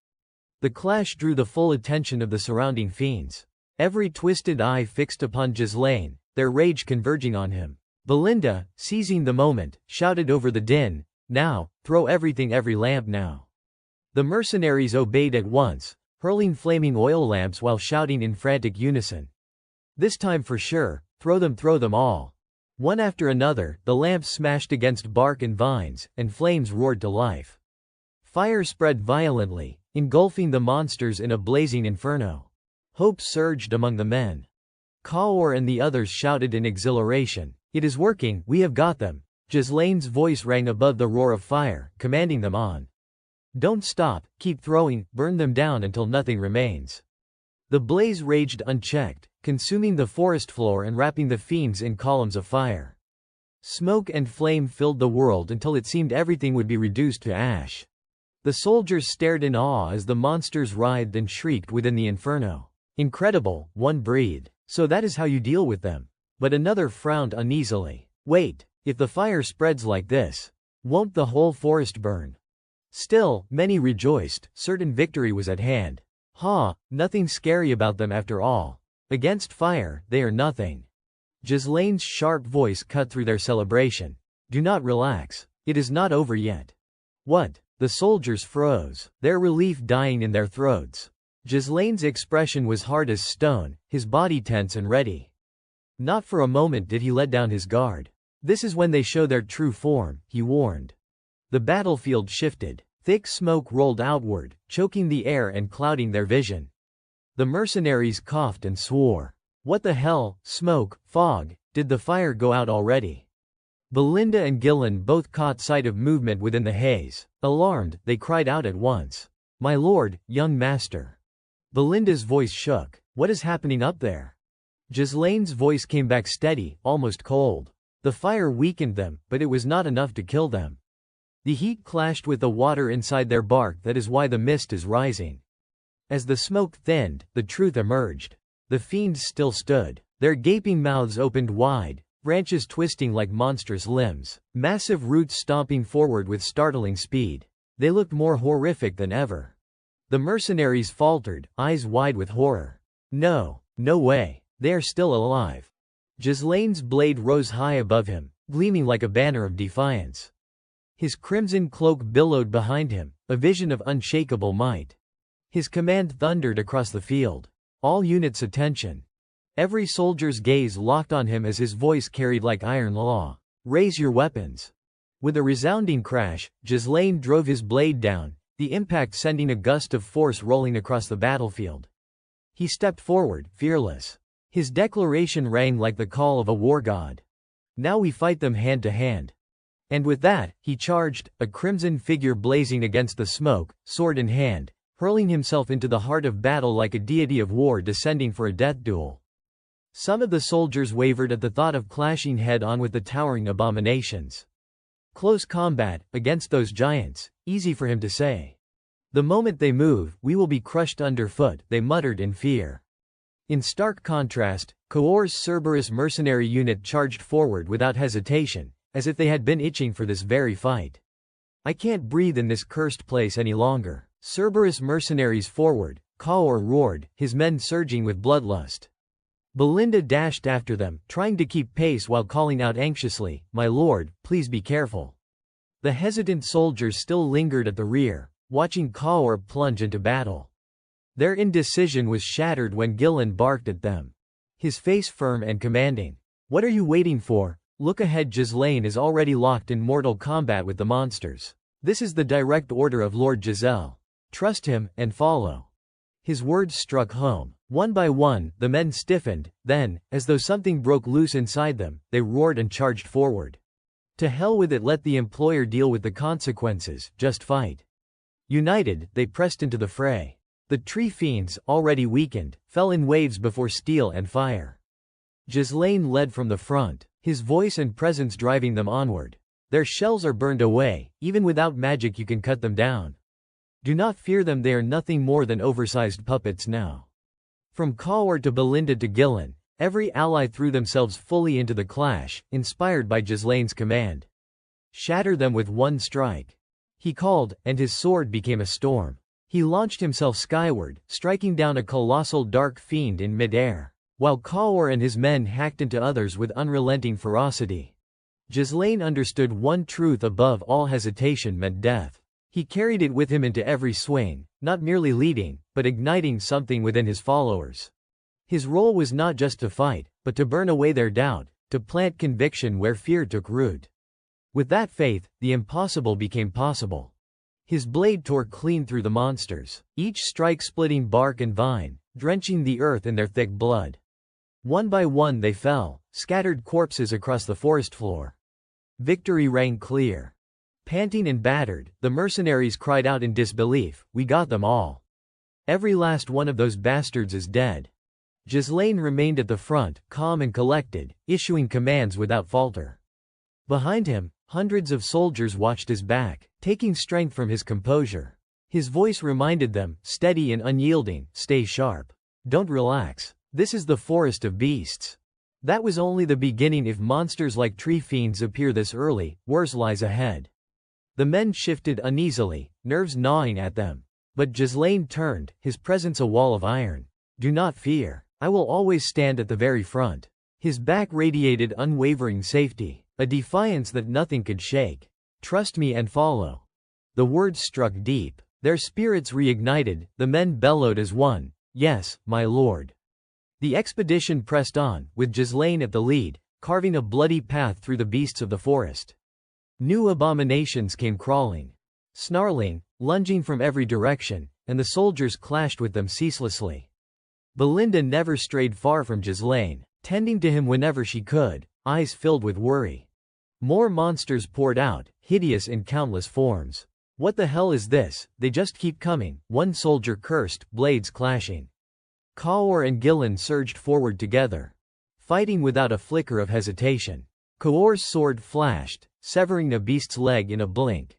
The clash drew the full attention of the surrounding fiends. Every twisted eye fixed upon Ghislaine, their rage converging on him. Belinda, seizing the moment, shouted over the din, now, throw everything, every lamp now. The mercenaries obeyed at once, hurling flaming oil lamps while shouting in frantic unison. This time for sure, throw them all. One after another, the lamps smashed against bark and vines, and flames roared to life. Fire spread violently, engulfing the monsters in a blazing inferno. Hope surged among the men. Kaor and the others shouted in exhilaration. It is working, we have got them. Ghislaine's voice rang above the roar of fire, commanding them on. Don't stop, keep throwing, burn them down until nothing remains. The blaze raged unchecked, consuming the forest floor and wrapping the fiends in columns of fire. Smoke and flame filled the world until it seemed everything would be reduced to ash. The soldiers stared in awe as the monsters writhed and shrieked within the inferno. Incredible, one breathed. So that is how you deal with them. But another frowned uneasily. Wait, if the fire spreads like this, won't the whole forest burn? Still, many rejoiced, certain victory was at hand. Nothing scary about them after all. Against fire, they are nothing. Ghislaine's sharp voice cut through their celebration. Do not relax. It is not over yet. What? The soldiers froze, their relief dying in their throats. Ghislaine's expression was hard as stone, his body tense and ready. Not for a moment did he let down his guard. This is when they show their true form, he warned. The battlefield shifted. Thick smoke rolled outward, choking the air and clouding their vision. The mercenaries coughed and swore. What the hell, smoke, fog, did the fire go out already? Belinda and Gillen both caught sight of movement within the haze. Alarmed, they cried out at once. My lord, young master. Belinda's voice shook. What is happening up there? Ghislaine's voice came back steady, almost cold. The fire weakened them, but it was not enough to kill them. The heat clashed with the water inside their bark, that is why the mist is rising. As the smoke thinned, the truth emerged. The fiends still stood, their gaping mouths opened wide, branches twisting like monstrous limbs, massive roots stomping forward with startling speed. They looked more horrific than ever. The mercenaries faltered, eyes wide with horror. No way, they are still alive. Ghislaine's blade rose high above him, gleaming like a banner of defiance. His crimson cloak billowed behind him, a vision of unshakable might. His command thundered across the field. All units attention. Every soldier's gaze locked on him as his voice carried like iron law. Raise your weapons. With a resounding crash, Ghislaine drove his blade down, the impact sending a gust of force rolling across the battlefield. He stepped forward, fearless. His declaration rang like the call of a war god. Now we fight them hand to hand. And with that, he charged, a crimson figure blazing against the smoke, sword in hand, hurling himself into the heart of battle like a deity of war descending for a death duel. Some of the soldiers wavered at the thought of clashing head-on with the towering abominations. Close combat, against those giants, easy for him to say. The moment they move, we will be crushed underfoot, they muttered in fear. In stark contrast, Coor's Cerberus mercenary unit charged forward without hesitation, as if they had been itching for this very fight. I can't breathe in this cursed place any longer. Cerberus mercenaries forward, Coor roared, his men surging with bloodlust. Belinda dashed after them, trying to keep pace while calling out anxiously, My lord, please be careful. The hesitant soldiers still lingered at the rear, watching Coor plunge into battle. Their indecision was shattered when Gillen barked at them. His face firm and commanding. What are you waiting for? Look ahead. Ghislaine is already locked in mortal combat with the monsters. This is the direct order of Lord Giselle. Trust him, and follow. His words struck home. One by one, the men stiffened, then, as though something broke loose inside them, they roared and charged forward. To hell with it, let the employer deal with the consequences, just fight. United, they pressed into the fray. The tree fiends, already weakened, fell in waves before steel and fire. Ghislaine led from the front, his voice and presence driving them onward. Their shells are burned away, even without magic you can cut them down. Do not fear them, they are nothing more than oversized puppets now. From Coor to Belinda to Gillen, every ally threw themselves fully into the clash, inspired by Ghislaine's command. Shatter them with one strike. He called, and his sword became a storm. He launched himself skyward, striking down a colossal dark fiend in mid-air, while Coor and his men hacked into others with unrelenting ferocity. Ghislaine understood one truth above all hesitation meant death. He carried it with him into every swing, not merely leading, but igniting something within his followers. His role was not just to fight, but to burn away their doubt, to plant conviction where fear took root. With that faith, the impossible became possible. His blade tore clean through the monsters, each strike splitting bark and vine, drenching the earth in their thick blood. One by one they fell, scattered corpses across the forest floor. Victory rang clear. Panting and battered, the mercenaries cried out in disbelief, "We got them all. Every last one of those bastards is dead." Ghislaine remained at the front, calm and collected, issuing commands without falter. Behind him, hundreds of soldiers watched his back, taking strength from his composure. His voice reminded them, steady and unyielding, "Stay sharp. Don't relax. This is the forest of beasts." That was only the beginning. If monsters like tree fiends appear this early, worse lies ahead. The men shifted uneasily, nerves gnawing at them. But Ghislaine turned, his presence a wall of iron. "Do not fear. I will always stand at the very front." His back radiated unwavering safety, a defiance that nothing could shake. "Trust me and follow." The words struck deep. Their spirits reignited, the men bellowed as one, "Yes, my lord." The expedition pressed on, with Ghislaine at the lead, carving a bloody path through the beasts of the forest. New abominations came crawling, snarling, lunging from every direction, and the soldiers clashed with them ceaselessly. Belinda never strayed far from Ghislaine, tending to him whenever she could, eyes filled with worry. More monsters poured out, hideous in countless forms. "What the hell is this? They just keep coming," one soldier cursed, blades clashing. Kaur and Gillen surged forward together, fighting without a flicker of hesitation. Kaur's sword flashed, severing a beast's leg in a blink.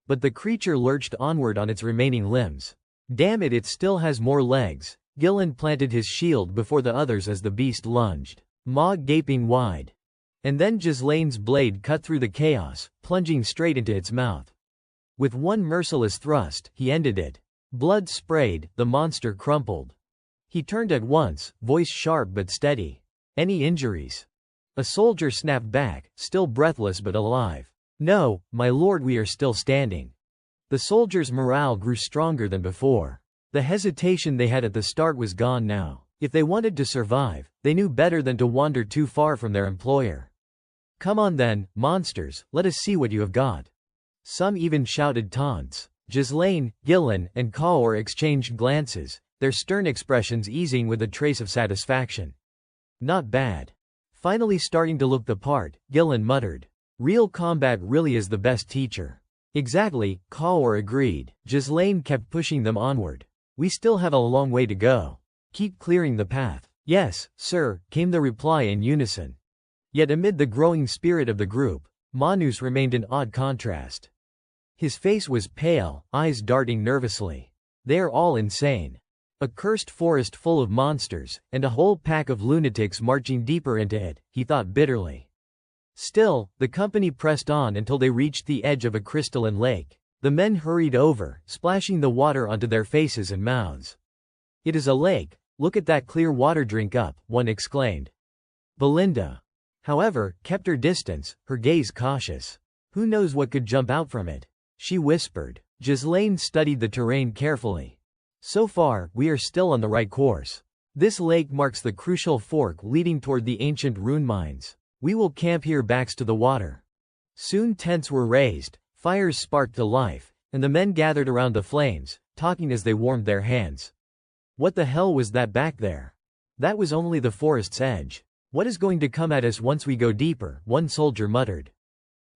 But the creature lurched onward on its remaining limbs. "Damn it, it still has more legs." Gillen planted his shield before the others as the beast lunged, maw gaping wide. And then Ghislaine's blade cut through the chaos, plunging straight into its mouth. With one merciless thrust, he ended it. Blood sprayed, the monster crumpled. He turned at once, voice sharp but steady. "Any injuries?" A soldier snapped back, still breathless but alive. "No, my lord, we are still standing." The soldiers' morale grew stronger than before. The hesitation they had at the start was gone now. If they wanted to survive, they knew better than to wander too far from their employer. "Come on then, monsters, let us see what you have got." Some even shouted taunts. Ghislaine, Gillen, and Kaur exchanged glances, their stern expressions easing with a trace of satisfaction. "Not bad." Finally starting to look the part, Gillen muttered, "Real combat really is the best teacher." "Exactly," Kaur agreed. Ghislaine kept pushing them onward. "We still have a long way to go. Keep clearing the path." "Yes, sir," came the reply in unison. Yet amid the growing spirit of the group, Manus remained in odd contrast. His face was pale, eyes darting nervously. "They are all insane. A cursed forest full of monsters, and a whole pack of lunatics marching deeper into it," he thought bitterly. Still, the company pressed on until they reached the edge of a crystalline lake. The men hurried over, splashing the water onto their faces and mouths. "It is a lake. Look at that clear water, drink up," one exclaimed. Belinda, however, kept her distance, her gaze cautious. "Who knows what could jump out from it?" she whispered. Ghislaine studied the terrain carefully. "So far, we are still on the right course. This lake marks the crucial fork leading toward the ancient rune mines. We will camp here backs to the water." Soon tents were raised, fires sparked to life, and the men gathered around the flames, talking as they warmed their hands. "What the hell was that back there?" "That was only the forest's edge. What is going to come at us once we go deeper?" one soldier muttered.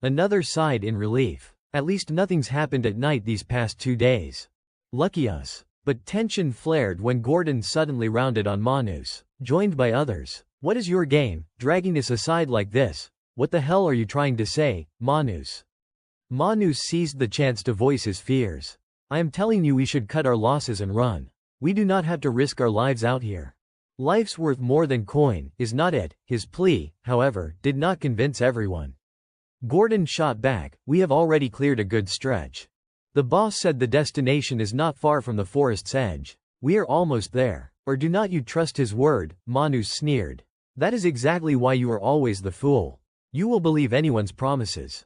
Another sighed in relief. "At least nothing's happened at night these past 2 days. Lucky us." But tension flared when Gordon suddenly rounded on Manus, joined by others. "What is your game, dragging us aside like this? What the hell are you trying to say, Manus?" Manus seized the chance to voice his fears. "I am telling you we should cut our losses and run. We do not have to risk our lives out here. Life's worth more than coin, is not it?" His plea, however, did not convince everyone. Gordon shot back, "We have already cleared a good stretch. The boss said the destination is not far from the forest's edge. We are almost there. Or do not you trust his word?" Manus sneered. "That is exactly why you are always the fool. You will believe anyone's promises."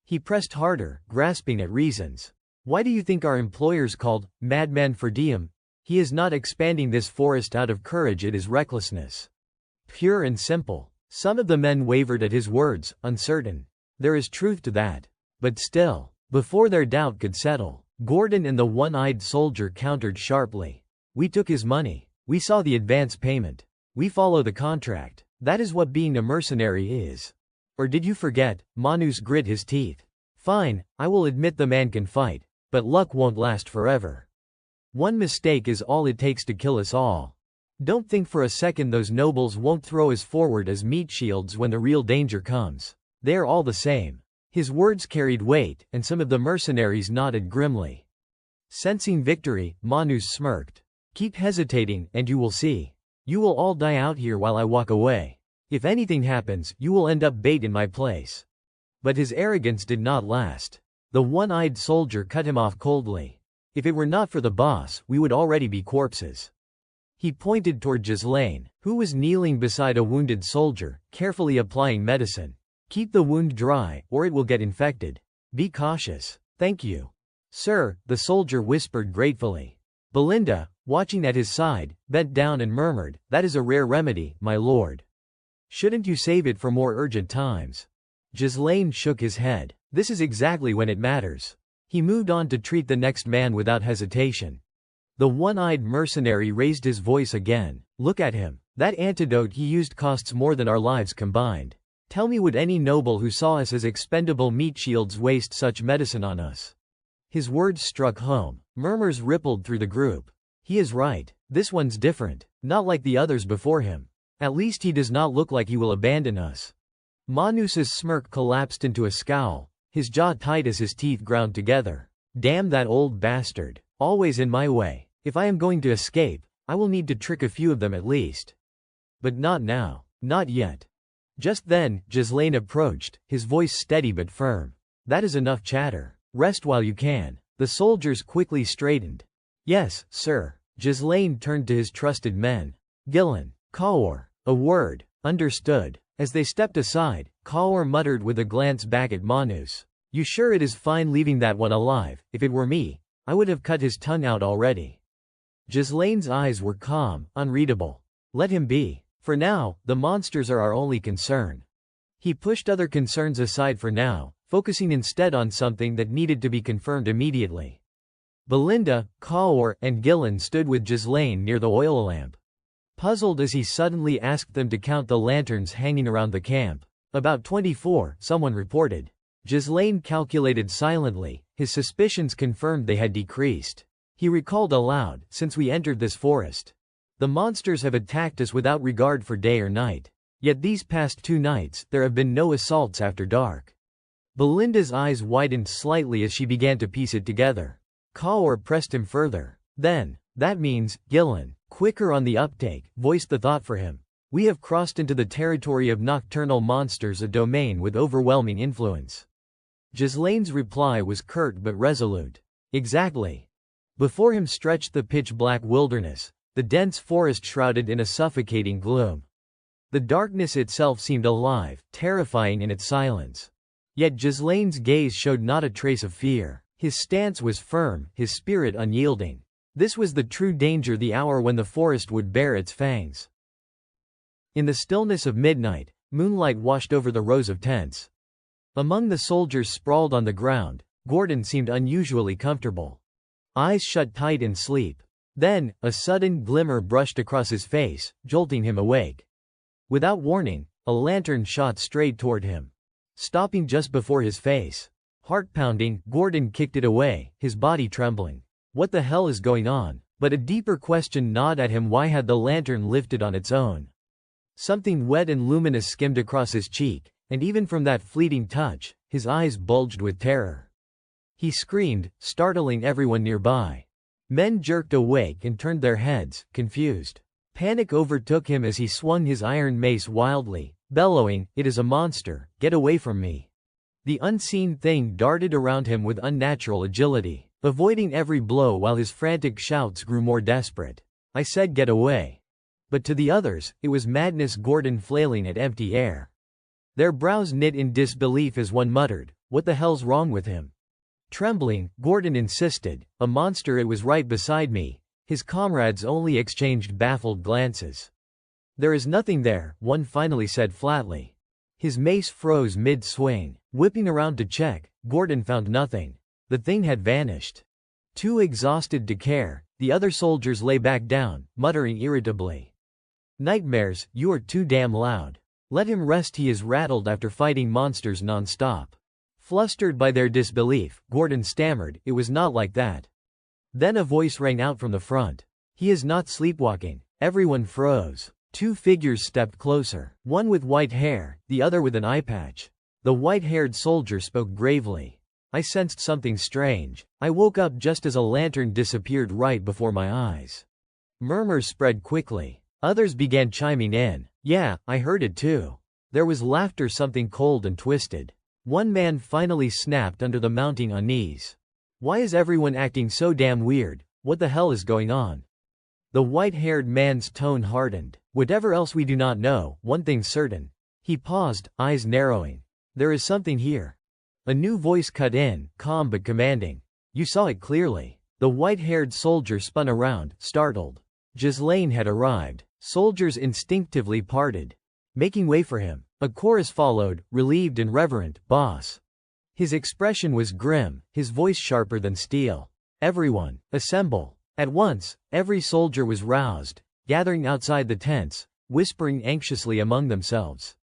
He pressed harder, grasping at reasons. "Why do you think our employers called madman for diem? He is not expanding this forest out of courage, it is recklessness. Pure and simple." Some of the men wavered at his words, uncertain. There is truth to that. But still, before their doubt could settle, Gordon and the one-eyed soldier countered sharply. "We took his money. We saw the advance payment. We follow the contract. That is what being a mercenary is. Or did you forget?" Manus grit his teeth. Fine, I will admit the man can fight, but luck won't last forever. One mistake is all it takes to kill us all. Don't think for a second those nobles won't throw us forward as meat shields when the real danger comes. They're all the same. His words carried weight, and some of the mercenaries nodded grimly. Sensing victory, Manus smirked. Keep hesitating, and you will see. You will all die out here while I walk away. If anything happens, you will end up bait in my place. But his arrogance did not last. The one-eyed soldier cut him off coldly. If it were not for the boss, we would already be corpses. He pointed toward Ghislaine, who was kneeling beside a wounded soldier, carefully applying medicine. Keep the wound dry, or it will get infected. Be cautious. Thank you. Sir, the soldier whispered gratefully. Belinda, watching at his side, bent down and murmured, that is a rare remedy, my lord. Shouldn't you save it for more urgent times? Ghislaine shook his head. This is exactly when it matters. He moved on to treat the next man without hesitation. The one-eyed mercenary raised his voice again. Look at him. That antidote he used costs more than our lives combined. Tell me, would any noble who saw us as expendable meat shields waste such medicine on us? His words struck home. Murmurs rippled through the group. He is right. This one's different. Not like the others before him. At least he does not look like he will abandon us. Manus's smirk collapsed into a scowl, his jaw tight as his teeth ground together. Damn that old bastard. Always in my way. If I am going to escape, I will need to trick a few of them at least. But not now. Not yet. Just then, Ghislaine approached, his voice steady but firm. That is enough chatter. Rest while you can. The soldiers quickly straightened. Yes, sir. Ghislaine turned to his trusted men. Gillen, Kaur. A word. Understood. As they stepped aside, Kaur muttered with a glance back at Manus. You sure it is fine leaving that one alive? If it were me, I would have cut his tongue out already. Ghislaine's eyes were calm, unreadable. Let him be. For now, the monsters are our only concern. He pushed other concerns aside for now, focusing instead on something that needed to be confirmed immediately. Belinda, Kaur, and Gillen stood with Ghislaine near the oil lamp. Puzzled as he suddenly asked them to count the lanterns hanging around the camp. About 24, someone reported. Ghislaine calculated silently, his suspicions confirmed they had decreased. He recalled aloud, since we entered this forest. The monsters have attacked us without regard for day or night. Yet these past 2 nights, there have been no assaults after dark. Belinda's eyes widened slightly as she began to piece it together. Kaur pressed him further. Then, that means, Gillen, quicker on the uptake, voiced the thought for him. We have crossed into the territory of nocturnal monsters, a domain with overwhelming influence. Ghislaine's reply was curt but resolute. Exactly. Before him stretched the pitch-black wilderness, the dense forest shrouded in a suffocating gloom. The darkness itself seemed alive, terrifying in its silence. Yet Ghislaine's gaze showed not a trace of fear. His stance was firm, his spirit unyielding. This was the true danger, the hour when the forest would bare its fangs. In the stillness of midnight, moonlight washed over the rows of tents. Among the soldiers sprawled on the ground, Gordon seemed unusually comfortable. Eyes shut tight in sleep. Then, a sudden glimmer brushed across his face, jolting him awake. Without warning, a lantern shot straight toward him. Stopping just before his face. Heart-pounding, Gordon kicked it away, his body trembling. What the hell is going on? But a deeper question gnawed at him. Why had the lantern lifted on its own? Something wet and luminous skimmed across his cheek, and even from that fleeting touch, his eyes bulged with terror. He screamed, startling everyone nearby. Men jerked awake and turned their heads, confused. Panic overtook him as he swung his iron mace wildly, bellowing, "It is a monster, get away from me." The unseen thing darted around him with unnatural agility, avoiding every blow while his frantic shouts grew more desperate. I said get away. But to the others, it was madness. Gordon flailing at empty air. Their brows knit in disbelief as one muttered, "What the hell's wrong with him?" Trembling, Gordon insisted, "A monster, it was right beside me." His comrades only exchanged baffled glances. "There is nothing there," one finally said flatly. His mace froze mid-swing. Whipping around to check, Gordon found nothing. The thing had vanished. Too exhausted to care, the other soldiers lay back down, muttering irritably. "Nightmares, you are too damn loud. Let him rest, he is rattled after fighting monsters non-stop." Flustered by their disbelief, Gordon stammered, "It was not like that." Then a voice rang out from the front. "He is not sleepwalking." Everyone froze. Two figures stepped closer, one with white hair, the other with an eye patch. The white-haired soldier spoke gravely. "I sensed something strange. I woke up just as a lantern disappeared right before my eyes." Murmurs spread quickly. Others began chiming in. "Yeah, I heard it too." There was laughter, something cold and twisted. One man finally snapped under the mounting unease. "Why is everyone acting so damn weird? What the hell is going on?" The white-haired man's tone hardened. "Whatever else we do not know, one thing's certain." He paused, eyes narrowing. "There is something here." A new voice cut in, calm but commanding. "You saw it clearly." The white-haired soldier spun around, startled. Ghislaine had arrived. Soldiers instinctively parted, making way for him. A chorus followed, relieved and reverent, "Boss." His expression was grim, his voice sharper than steel. "Everyone, assemble." At once, every soldier was roused, gathering outside the tents, whispering anxiously among themselves.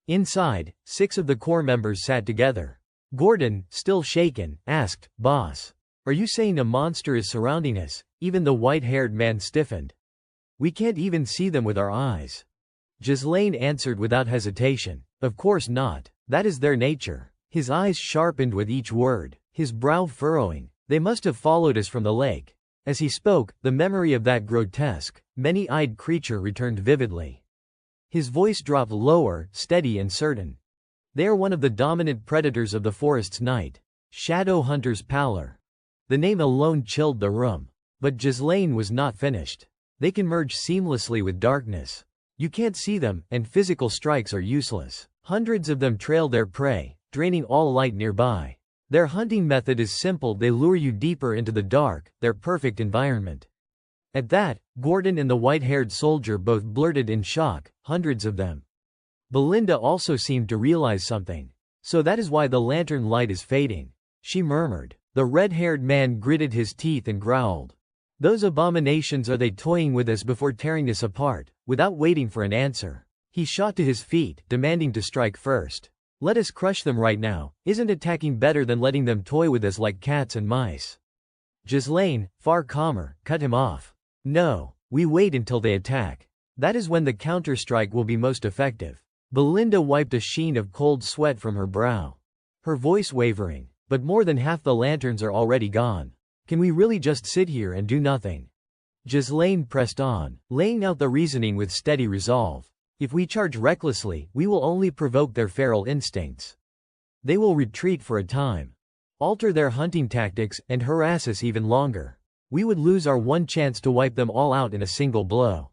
Inside, 6 of the corps members sat together. Gordon, still shaken, asked, "Boss, are you saying a monster is surrounding us?" Even the white-haired man stiffened. "We can't even see them with our eyes." Ghislaine answered without hesitation, "Of course not. That is their nature." His eyes sharpened with each word, his brow furrowing. "They must have followed us from the lake." As he spoke, the memory of that grotesque, many-eyed creature returned vividly. His voice dropped lower, steady and certain. "They are one of the dominant predators of the forest's night. Shadow hunters pallor." The name alone chilled the room. But Ghislaine was not finished. "They can merge seamlessly with darkness. You can't see them, and physical strikes are useless. Hundreds of them trail their prey, draining all light nearby. Their hunting method is simple: they lure you deeper into the dark, their perfect environment." At that, Gordon and the white-haired soldier both blurted in shock, "Hundreds of them." Belinda also seemed to realize something. "So that is why the lantern light is fading," she murmured. The red-haired man gritted his teeth and growled. "Those abominations, are they toying with us before tearing us apart?" Without waiting for an answer, he shot to his feet, demanding to strike first. "Let us crush them right now. Isn't attacking better than letting them toy with us like cats and mice?" Ghislaine, far calmer, cut him off. "No, we wait until they attack. That is when the counter-strike will be most effective." Belinda wiped a sheen of cold sweat from her brow, her voice wavering. "But more than half the lanterns are already gone. Can we really just sit here and do nothing?" Ghislaine pressed on, laying out the reasoning with steady resolve. "If we charge recklessly, we will only provoke their feral instincts. They will retreat for a time, alter their hunting tactics, and harass us even longer. We would lose our one chance to wipe them all out in a single blow."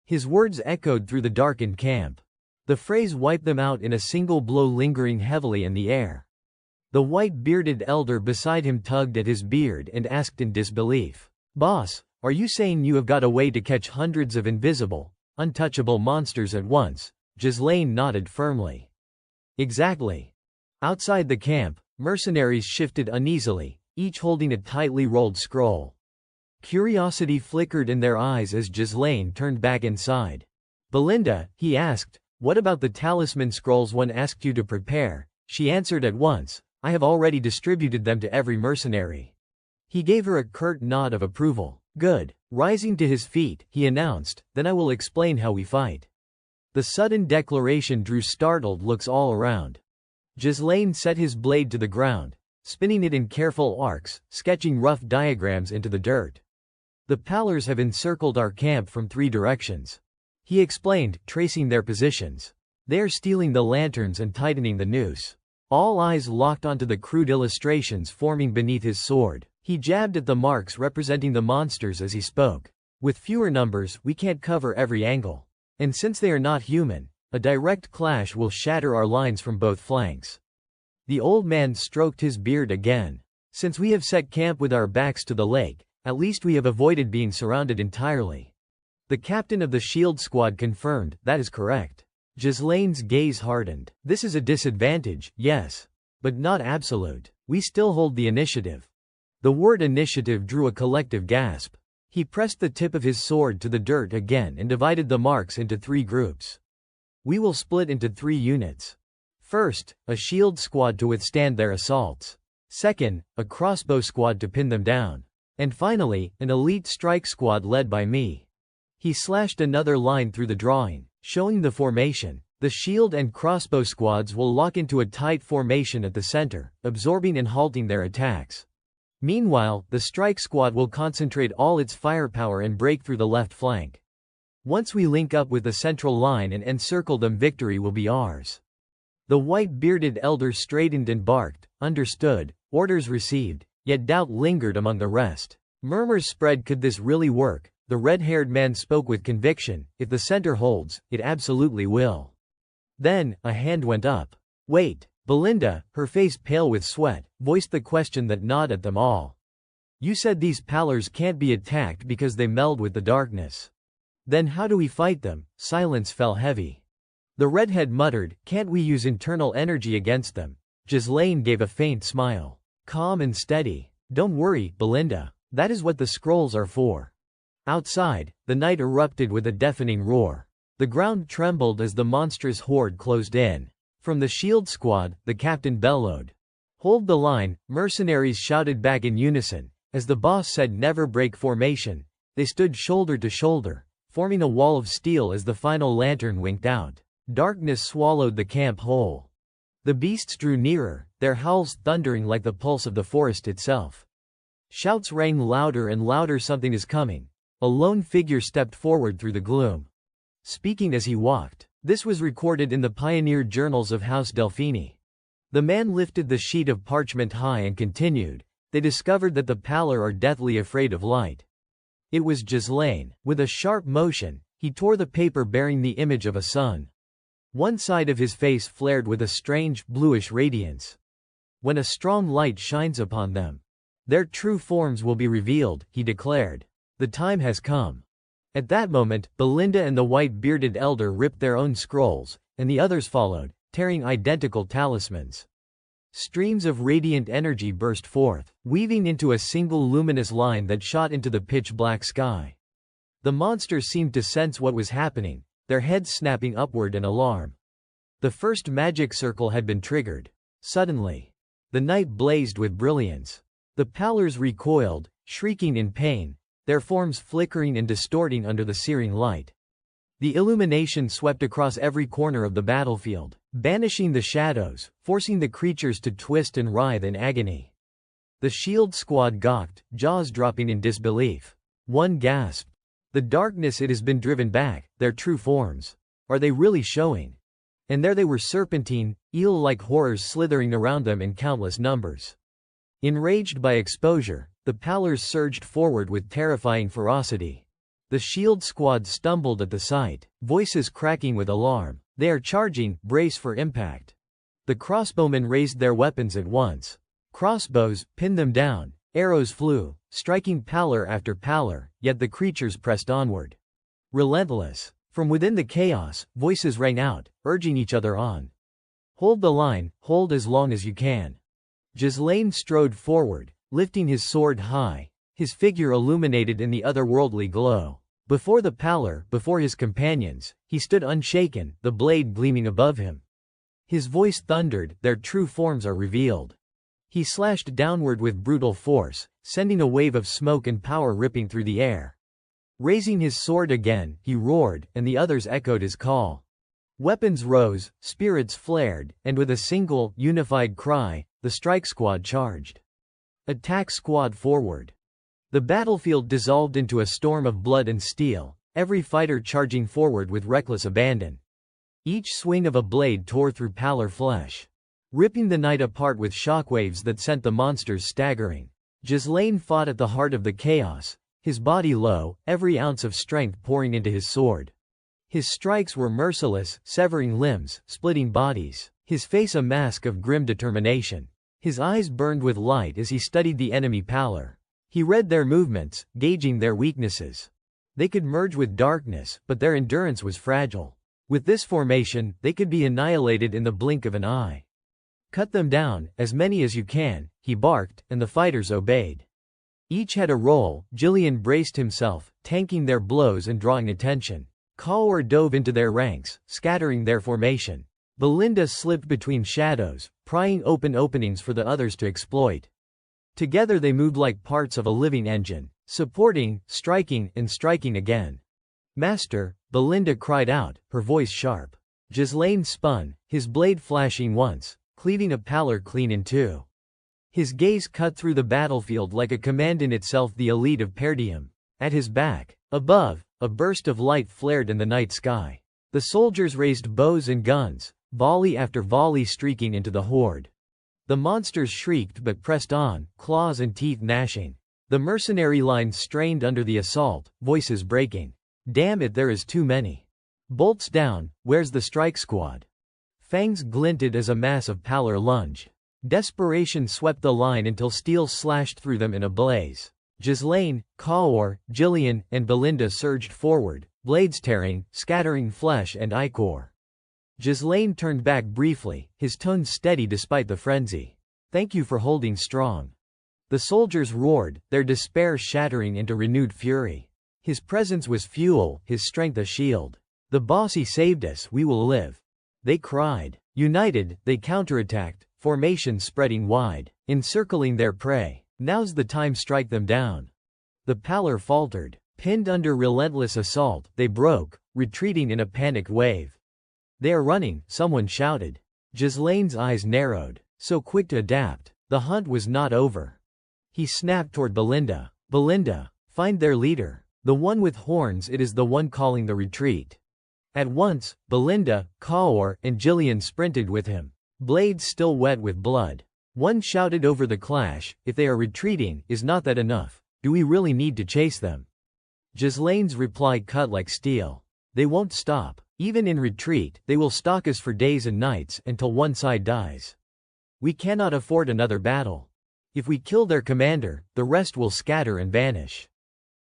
His words echoed through the darkened camp. The phrase "wipe them out in a single blow" lingering heavily in the air. The white-bearded elder beside him tugged at his beard and asked in disbelief, "Boss, are you saying you have got a way to catch hundreds of invisible, untouchable monsters at once?" Ghislaine nodded firmly. "Exactly." Outside the camp, mercenaries shifted uneasily, each holding a tightly rolled scroll. Curiosity flickered in their eyes as Ghislaine turned back inside. "Belinda," he asked, "what about the talisman scrolls one asked you to prepare?" She answered at once, "I have already distributed them to every mercenary." He gave her a curt nod of approval. "Good." Rising to his feet, he announced, "Then I will explain how we fight." The sudden declaration drew startled looks all around. Ghislaine set his blade to the ground, spinning it in careful arcs, sketching rough diagrams into the dirt. "The Pallors have encircled our camp from 3 directions," he explained, tracing their positions. "They are stealing the lanterns and tightening the noose." All eyes locked onto the crude illustrations forming beneath his sword. He jabbed at the marks representing the monsters as he spoke. "With fewer numbers, we can't cover every angle. And since they are not human, a direct clash will shatter our lines from both flanks." The old man stroked his beard again. "Since we have set camp with our backs to the lake, at least we have avoided being surrounded entirely." The captain of the shield squad confirmed, "That is correct." Ghislaine's gaze hardened. "This is a disadvantage, yes. But not absolute. We still hold the initiative." The word initiative drew a collective gasp. He pressed the tip of his sword to the dirt again and divided the marks into 3 groups. "We will split into 3 units. First, a shield squad to withstand their assaults. Second, a crossbow squad to pin them down. And finally, an elite strike squad led by me. He slashed another line through the drawing, showing the formation. The shield and crossbow squads will lock into a tight formation at the center, absorbing and halting their attacks. Meanwhile, the strike squad will concentrate all its firepower and break through the left flank. Once we link up with the central line and encircle them, victory will be ours. The white-bearded elder straightened and barked, understood, orders received, yet doubt lingered among the rest. Murmurs spread. Could this really work? The red-haired man spoke with conviction. If the center holds, it absolutely will. Then, a hand went up. Wait. Belinda, her face pale with sweat, voiced the question that gnawed at them all. You said these pallors can't be attacked because they meld with the darkness. Then how do we fight them? Silence fell heavy. The redhead muttered, can't we use internal energy against them? Ghislaine gave a faint smile. Calm and steady. Don't worry, Belinda. That is what the scrolls are for. Outside, the night erupted with a deafening roar. The ground trembled as the monstrous horde closed in. From the shield squad, the captain bellowed. Hold the line, mercenaries shouted back in unison. As the boss said never break formation, they stood shoulder to shoulder, forming a wall of steel as the final lantern winked out. Darkness swallowed the camp whole. The beasts drew nearer, their howls thundering like the pulse of the forest itself. Shouts rang louder and louder. Something is coming. A lone figure stepped forward through the gloom, speaking as he walked. This was recorded in the pioneer journals of House Delphini. The man lifted the sheet of parchment high and continued. They discovered that the pallor are deathly afraid of light. It was Ghislaine. With a sharp motion, he tore the paper bearing the image of a sun. One side of his face flared with a strange, bluish radiance. When a strong light shines upon them, their true forms will be revealed, he declared. The time has come. At that moment, Belinda and the white-bearded elder ripped their own scrolls, and the others followed, tearing identical talismans. Streams of radiant energy burst forth, weaving into a single luminous line that shot into the pitch-black sky. The monsters seemed to sense what was happening, their heads snapping upward in alarm. The first magic circle had been triggered. Suddenly, the night blazed with brilliance. The pallors recoiled, shrieking in pain, their forms flickering and distorting under the searing light. The illumination swept across every corner of the battlefield, banishing the shadows, forcing the creatures to twist and writhe in agony. The shield squad gawked, jaws dropping in disbelief. One gasped. The darkness, it has been driven back, their true forms. Are they really showing? And there they were, serpentine, eel-like horrors slithering around them in countless numbers. Enraged by exposure, the pallors surged forward with terrifying ferocity. The shield squad stumbled at the sight, voices cracking with alarm. They are charging, brace for impact. The crossbowmen raised their weapons at once. Crossbows pinned them down, arrows flew, striking pallor after pallor, yet the creatures pressed onward. Relentless. From within the chaos, voices rang out, urging each other on. Hold the line, hold as long as you can. Ghislaine strode forward, lifting his sword high, his figure illuminated in the otherworldly glow. Before the pallor, before his companions, he stood unshaken, the blade gleaming above him. His voice thundered, their true forms are revealed. He slashed downward with brutal force, sending a wave of smoke and power ripping through the air. Raising his sword again, he roared, and the others echoed his call. Weapons rose, spirits flared, and with a single, unified cry, the strike squad charged. Attack squad forward. The battlefield dissolved into a storm of blood and steel, every fighter charging forward with reckless abandon. Each swing of a blade tore through pallor flesh, ripping the night apart with shockwaves that sent the monsters staggering. Ghislaine fought at the heart of the chaos, his body low, every ounce of strength pouring into his sword. His strikes were merciless, severing limbs, splitting bodies, his face a mask of grim determination. His eyes burned with light as he studied the enemy pallor. He read their movements, gauging their weaknesses. They could merge with darkness, but their endurance was fragile. With this formation, they could be annihilated in the blink of an eye. Cut them down, as many as you can, he barked, and the fighters obeyed. Each had a role. Gillian braced himself, tanking their blows and drawing attention. Kaur dove into their ranks, scattering their formation. Belinda slipped between shadows, prying open openings for the others to exploit. Together they moved like parts of a living engine, supporting, striking, and striking again. "Master," Belinda cried out, her voice sharp. Ghislaine spun, his blade flashing once, cleaving a pallor clean in two. His gaze cut through the battlefield like a command in itself, the elite of Perdium. At his back, above, a burst of light flared in the night sky. The soldiers raised bows and guns, volley after volley streaking into the horde. The monsters shrieked but pressed on, claws and teeth gnashing. The mercenary line strained under the assault, voices breaking. "Damn it, there is too many. Bolts down, where's the strike squad?" Fangs glinted as a mass of pallor lunged. Desperation swept the line until steel slashed through them in a blaze. Ghislaine, Kaor, Jillian, and Belinda surged forward, blades tearing, scattering flesh and ichor. Ghislaine turned back briefly, his tone steady despite the frenzy. "Thank you for holding strong." The soldiers roared, their despair shattering into renewed fury. His presence was fuel, his strength a shield. "The bossy saved us, we will live," they cried. United, they counterattacked, formation spreading wide, encircling their prey. "Now's the time, strike them down." The pallor faltered. Pinned under relentless assault, they broke, retreating in a panicked wave. "They are running," someone shouted. Ghislaine's eyes narrowed. So quick to adapt. The hunt was not over. He snapped toward Belinda. "Belinda, find their leader. The one with horns, it is the one calling the retreat." At once, Belinda, Kaor, and Jillian sprinted with him, blades still wet with blood. One shouted over the clash, "If they are retreating, is not that enough? Do we really need to chase them?" Ghislaine's reply cut like steel. "They won't stop. Even in retreat, they will stalk us for days and nights, until one side dies. We cannot afford another battle. If we kill their commander, the rest will scatter and vanish.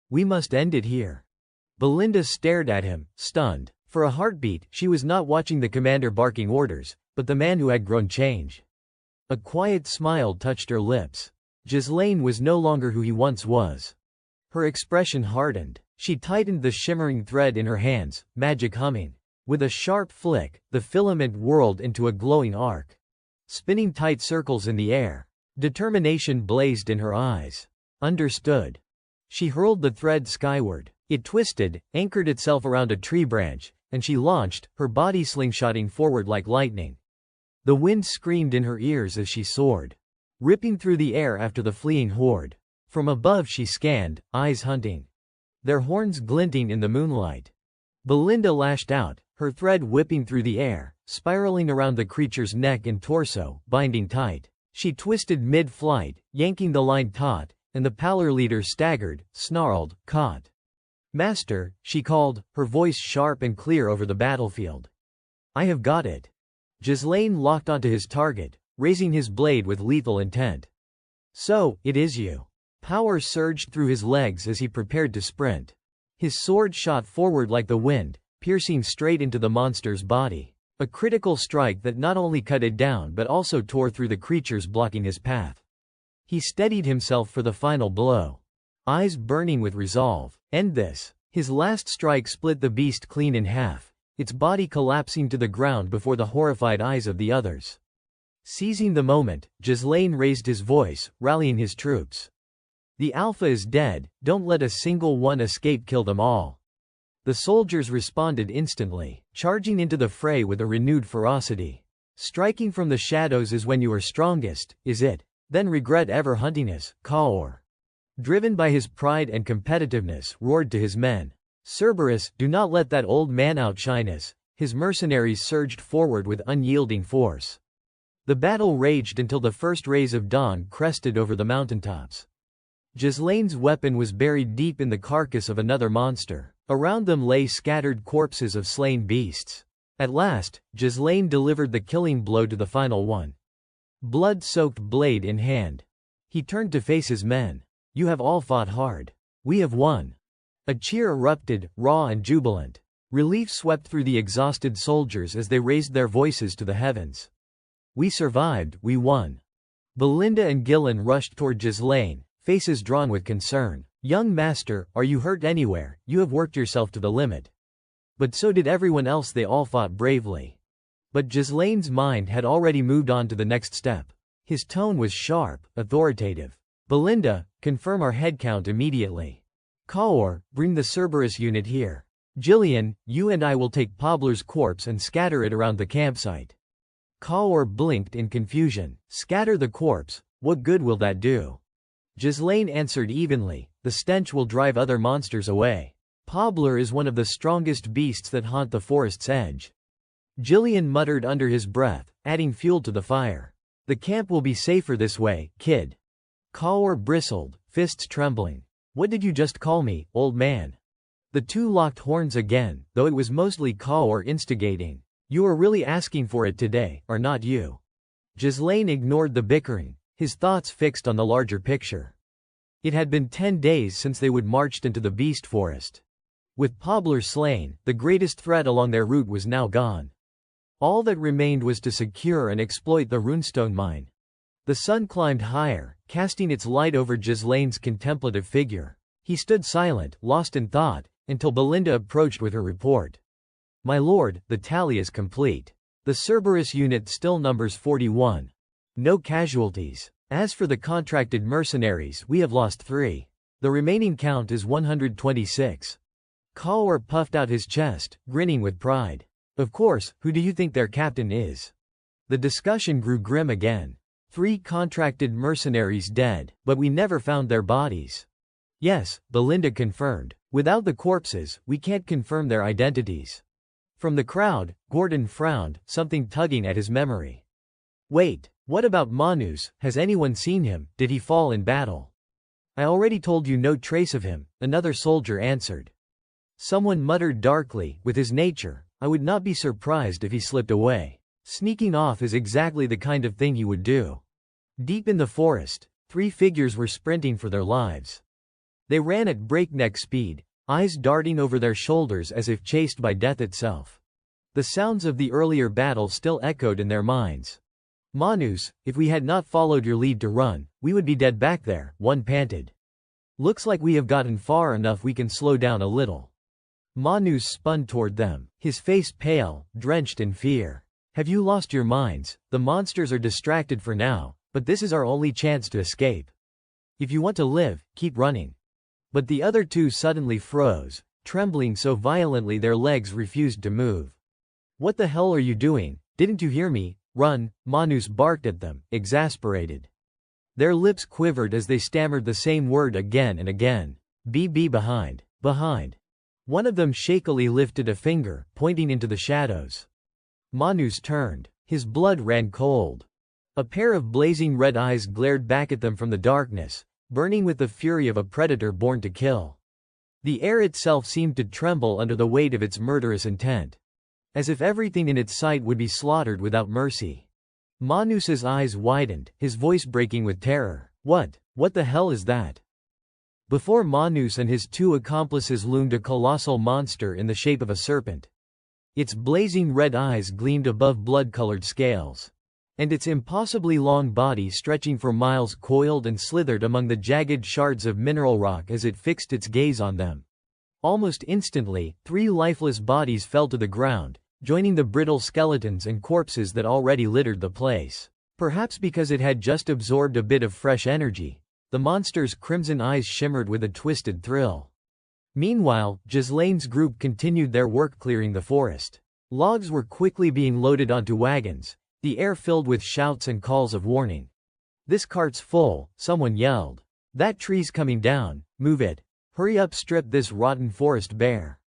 We must end it here." Belinda stared at him, stunned. For a heartbeat, she was not watching the commander barking orders, but the man who had grown change. A quiet smile touched her lips. Ghislaine was no longer who he once was. Her expression hardened. She tightened the shimmering thread in her hands, magic humming. With a sharp flick, the filament whirled into a glowing arc, spinning tight circles in the air. Determination blazed in her eyes. "Understood." She hurled the thread skyward. It twisted, anchored itself around a tree branch, and she launched, her body slingshotting forward like lightning. The wind screamed in her ears as she soared, ripping through the air after the fleeing horde. From above she scanned, eyes hunting, their horns glinting in the moonlight. Belinda lashed out, her thread whipping through the air, spiraling around the creature's neck and torso, binding tight. She twisted mid-flight, yanking the line taut, and the pallor leader staggered, snarled, caught. "Master," she called, her voice sharp and clear over the battlefield. "I have got it." Ghislaine locked onto his target, raising his blade with lethal intent. "So, it is you." Power surged through his legs as he prepared to sprint. His sword shot forward like the wind, piercing straight into the monster's body. A critical strike that not only cut it down but also tore through the creatures blocking his path. He steadied himself for the final blow, eyes burning with resolve. End this. His last strike split the beast clean in half, its body collapsing to the ground before the horrified eyes of the others. Seizing the moment, Ghislaine raised his voice, rallying his troops. "The Alpha is dead, don't let a single one escape, kill them all." The soldiers responded instantly, charging into the fray with a renewed ferocity. "Striking from the shadows is when you are strongest, is it? Then regret ever hunting us," Kaor, driven by his pride and competitiveness, roared to his men. "Cerberus, do not let that old man outshine us." His mercenaries surged forward with unyielding force. The battle raged until the first rays of dawn crested over the mountaintops. Ghislaine's weapon was buried deep in the carcass of another monster. Around them lay scattered corpses of slain beasts. At last, Ghislaine delivered the killing blow to the final one. Blood-soaked blade in hand, he turned to face his men. "You have all fought hard. We have won." A cheer erupted, raw and jubilant. Relief swept through the exhausted soldiers as they raised their voices to the heavens. "We survived, we won." Belinda and Gillen rushed toward Ghislaine, faces drawn with concern. "Young master, are you hurt anywhere? You have worked yourself to the limit." But so did everyone else, they all fought bravely. But Ghislaine's mind had already moved on to the next step. His tone was sharp, authoritative. Belinda, confirm our headcount immediately. Kaur, bring the Cerberus unit here. Jillian, you and I will take Pabler's corpse and scatter it around the campsite. Kaur blinked in confusion. Scatter the corpse, what good will that do? Ghislaine answered evenly, the stench will drive other monsters away. Pabler is one of the strongest beasts that haunt the forest's edge. Jillian muttered under his breath, adding fuel to the fire. The camp will be safer this way, kid. Kaur bristled, fists trembling. What did you just call me, old man? The two locked horns again, though it was mostly Kaur instigating. You are really asking for it today, are not you? Ghislaine ignored the bickering, his thoughts fixed on the larger picture. It had been 10 days since they would marched into the beast forest. With Pabler slain, the greatest threat along their route was now gone. All that remained was to secure and exploit the runestone mine. The sun climbed higher, casting its light over Ghislaine's contemplative figure. He stood silent, lost in thought, until Belinda approached with her report. My lord, the tally is complete. The Cerberus unit still numbers 41. No casualties. As for the contracted mercenaries, we have lost 3. The remaining count is 126. Kaur puffed out his chest, grinning with pride. Of course, who do you think their captain is? The discussion grew grim again. 3 contracted mercenaries dead, but we never found their bodies. Yes, Belinda confirmed. Without the corpses, we can't confirm their identities. From the crowd, Gordon frowned, something tugging at his memory. Wait, what about Manus? Has anyone seen him? Did he fall in battle? I already told you no trace of him, another soldier answered. Someone muttered darkly, with his nature, I would not be surprised if he slipped away. Sneaking off is exactly the kind of thing he would do. Deep in the forest, 3 figures were sprinting for their lives. They ran at breakneck speed, eyes darting over their shoulders as if chased by death itself. The sounds of the earlier battle still echoed in their minds. Manus, if we had not followed your lead to run, we would be dead back there, one panted. Looks like we have gotten far enough we can slow down a little. Manus spun toward them, his face pale, drenched in fear. Have you lost your minds? The monsters are distracted for now, but this is our only chance to escape. If you want to live, keep running. But the other 2 suddenly froze, trembling so violently their legs refused to move. What the hell are you doing? Didn't you hear me? Run, Manus barked at them, exasperated. Their lips quivered as they stammered the same word again and again. Be behind, behind. One of them shakily lifted a finger, pointing into the shadows. Manus turned. His blood ran cold. A pair of blazing red eyes glared back at them from the darkness, burning with the fury of a predator born to kill. The air itself seemed to tremble under the weight of its murderous intent. As if everything in its sight would be slaughtered without mercy. Manus's eyes widened, his voice breaking with terror. What the hell is that? Before Manus and his 2 accomplices loomed a colossal monster in the shape of a serpent. Its blazing red eyes gleamed above blood-colored scales. And its impossibly long body stretching for miles coiled and slithered among the jagged shards of mineral rock as it fixed its gaze on them. Almost instantly, 3 lifeless bodies fell to the ground, joining the brittle skeletons and corpses that already littered the place. Perhaps because it had just absorbed a bit of fresh energy, the monster's crimson eyes shimmered with a twisted thrill. Meanwhile, Ghislaine's group continued their work clearing the forest. Logs were quickly being loaded onto wagons, the air filled with shouts and calls of warning. This cart's full, someone yelled. That tree's coming down, move it. Hurry up, strip this rotten forest bare.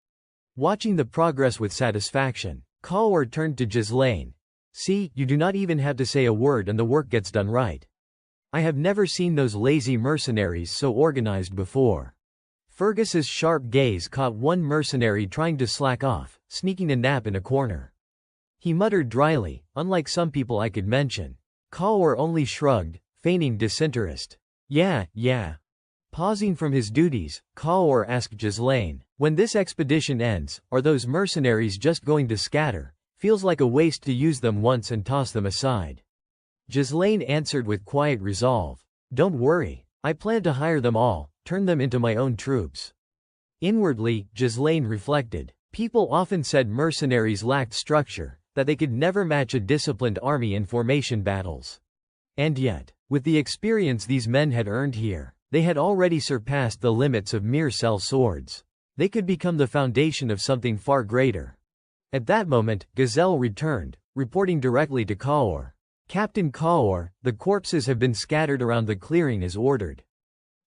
Watching the progress with satisfaction, Kaur turned to Ghislaine. See, you do not even have to say a word and the work gets done right. I have never seen those lazy mercenaries so organized before. Fergus's sharp gaze caught one mercenary trying to slack off, sneaking a nap in a corner. He muttered dryly, unlike some people I could mention. Kaur only shrugged, feigning disinterest. Yeah. Pausing from his duties, Kaur asked Ghislaine, when this expedition ends, are those mercenaries just going to scatter? Feels like a waste to use them once and toss them aside. Ghislaine answered with quiet resolve. Don't worry, I plan to hire them all, turn them into my own troops. Inwardly, Ghislaine reflected. People often said mercenaries lacked structure, that they could never match a disciplined army in formation battles. And yet, with the experience these men had earned here, they had already surpassed the limits of mere cell swords. They could become the foundation of something far greater. At that moment, Gazelle returned, reporting directly to Kaur. Captain Kaur, the corpses have been scattered around the clearing as ordered.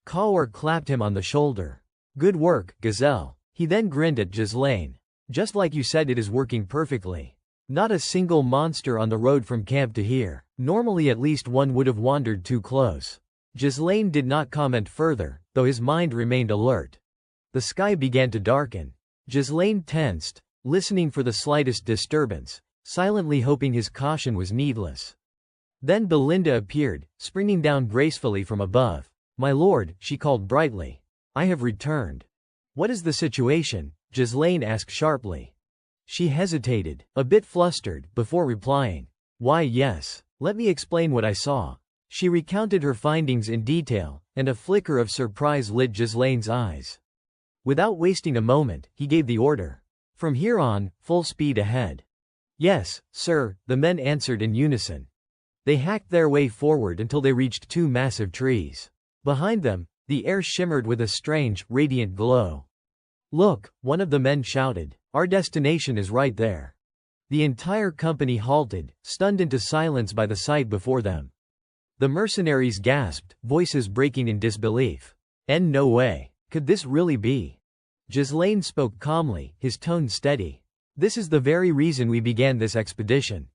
Kaur clapped him on the shoulder. Good work, Gazelle. He then grinned at Ghislaine. Just like you said, it is working perfectly. Not a single monster on the road from camp to here. Normally at least one would have wandered too close. Ghislaine did not comment further, though his mind remained alert. The sky began to darken. Ghislaine tensed, listening for the slightest disturbance, silently hoping his caution was needless. Then Belinda appeared, springing down gracefully from above. My lord, she called brightly. I have returned. What is the situation? Ghislaine asked sharply. She hesitated, a bit flustered, before replying. Why yes, let me explain what I saw. She recounted her findings in detail, and a flicker of surprise lit Ghislaine's eyes. Without wasting a moment, he gave the order. From here on, full speed ahead. Yes, sir, the men answered in unison. They hacked their way forward until they reached two massive trees. Behind them, the air shimmered with a strange, radiant glow. Look, one of the men shouted. Our destination is right there. The entire company halted, stunned into silence by the sight before them. The mercenaries gasped, voices breaking in disbelief. And no way. Could this really be? Ghislaine spoke calmly, his tone steady. This is the very reason we began this expedition.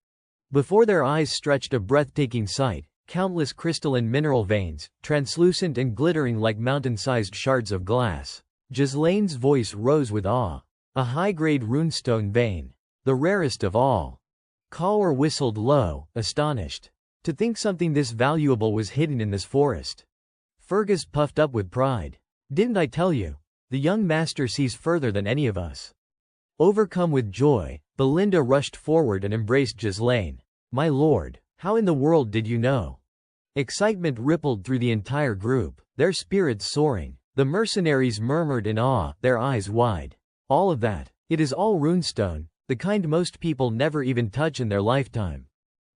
Before their eyes stretched a breathtaking sight, countless crystalline mineral veins, translucent and glittering like mountain-sized shards of glass. Ghislaine's voice rose with awe. A high-grade runestone vein. The rarest of all. Kaur whistled low, astonished. To think something this valuable was hidden in this forest. Fergus puffed up with pride. Didn't I tell you? The young master sees further than any of us. Overcome with joy, Belinda rushed forward and embraced Ghislaine. My lord, how in the world did you know? Excitement rippled through the entire group, their spirits soaring. The mercenaries murmured in awe, their eyes wide. All of that. It is all runestone, the kind most people never even touch in their lifetime.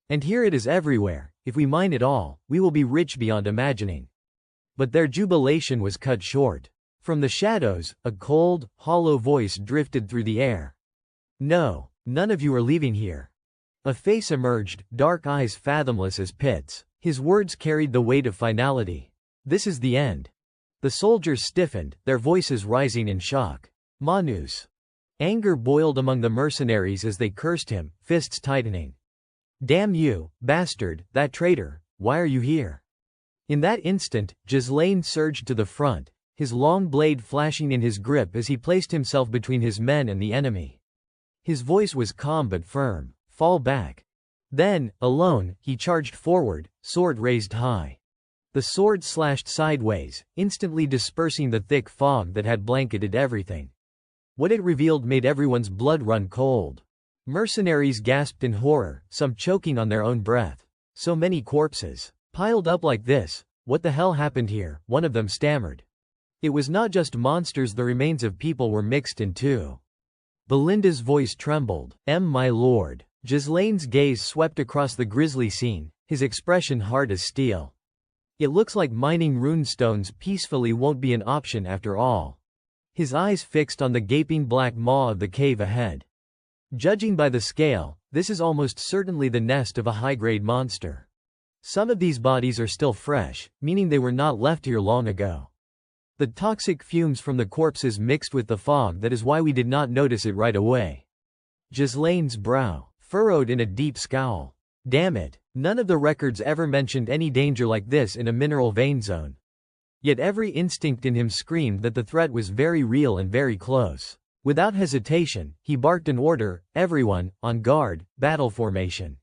And here it is everywhere. If we mine it all, we will be rich beyond imagining. But their jubilation was cut short. From the shadows, a cold, hollow voice drifted through the air. No, none of you are leaving here. A face emerged, dark eyes fathomless as pits. His words carried the weight of finality. This is the end. The soldiers stiffened, their voices rising in shock. Manus. Anger boiled among the mercenaries as they cursed him, fists tightening. Damn you, bastard, that traitor, why are you here? In that instant, Ghislaine surged to the front, his long blade flashing in his grip as he placed himself between his men and the enemy. His voice was calm but firm. Fall back. Then, alone, he charged forward, sword raised high. The sword slashed sideways, instantly dispersing the thick fog that had blanketed everything. What it revealed made everyone's blood run cold. Mercenaries gasped in horror, some choking on their own breath. So many corpses. Piled up like this, what the hell happened here? One of them stammered. It was not just monsters, the remains of people were mixed in too. Belinda's voice trembled. My lord. Ghislaine's gaze swept across the grisly scene, his expression hard as steel. It looks like mining runestones peacefully won't be an option after all. His eyes fixed on the gaping black maw of the cave ahead. Judging by the scale, this is almost certainly the nest of a high-grade monster. Some of these bodies are still fresh, meaning they were not left here long ago. The toxic fumes from the corpses mixed with the fog, that is why we did not notice it right away. Ghislaine's brow furrowed in a deep scowl. Damn it, none of the records ever mentioned any danger like this in a mineral vein zone. Yet every instinct in him screamed that the threat was very real and very close. Without hesitation, he barked an order, everyone, on guard, battle formation.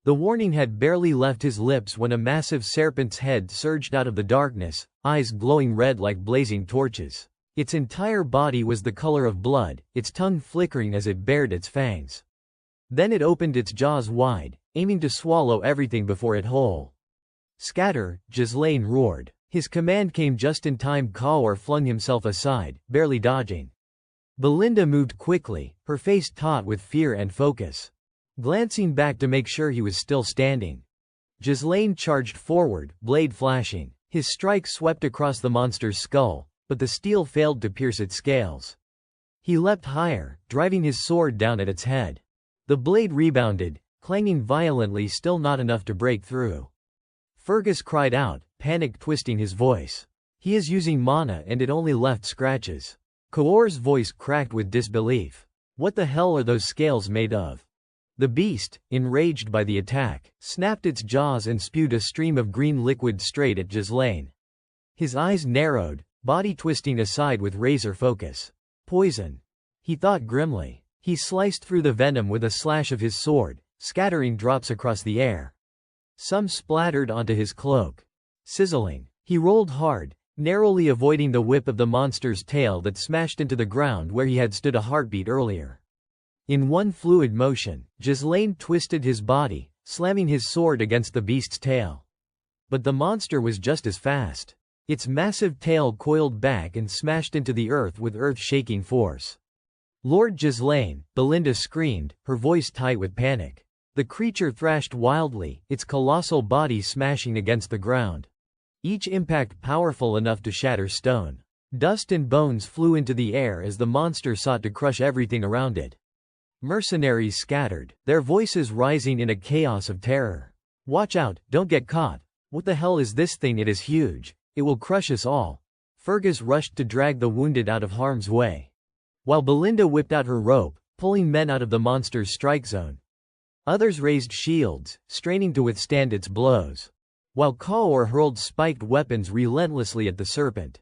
The warning had barely left his lips when a massive serpent's head surged out of the darkness, eyes glowing red like blazing torches. Its entire body was the color of blood, its tongue flickering as it bared its fangs. Then it opened its jaws wide, aiming to swallow everything before it whole. Scatter, Ghislaine roared. His command came just in time. Kaur flung himself aside, barely dodging. Belinda moved quickly, her face taut with fear and focus. glancing back to make sure he was still standing. Ghislaine charged forward, blade flashing. His strike swept across the monster's skull, but the steel failed to pierce its scales. He leapt higher, driving his sword down at its head. The blade rebounded, clanging violently, still not enough to break through. Fergus cried out, panic twisting his voice. He is using mana and it only left scratches. Kaor's voice cracked with disbelief. What the hell are those scales made of? The beast, enraged by the attack, snapped its jaws and spewed a stream of green liquid straight at Ghislaine. His eyes narrowed, body twisting aside with razor focus. Poison, he thought grimly. He sliced through the venom with a slash of his sword, scattering drops across the air. Some splattered onto his cloak. Sizzling, he rolled hard, narrowly avoiding the whip of the monster's tail that smashed into the ground where he had stood a heartbeat earlier. In one fluid motion, Ghislaine twisted his body, slamming his sword against the beast's tail. But the monster was just as fast. Its massive tail coiled back and smashed into the earth with earth-shaking force. Lord Ghislaine, Belinda screamed, her voice tight with panic. The creature thrashed wildly, its colossal body smashing against the ground. Each impact powerful enough to shatter stone. Dust and bones flew into the air as the monster sought to crush everything around it. Mercenaries scattered, their voices rising in a chaos of terror. Watch out, don't get caught. What the hell is this thing? It is huge. It will crush us all. Fergus rushed to drag the wounded out of harm's way, while Belinda whipped out her rope, pulling men out of the monster's strike zone. Others raised shields, straining to withstand its blows, while Kaor hurled spiked weapons relentlessly at the serpent.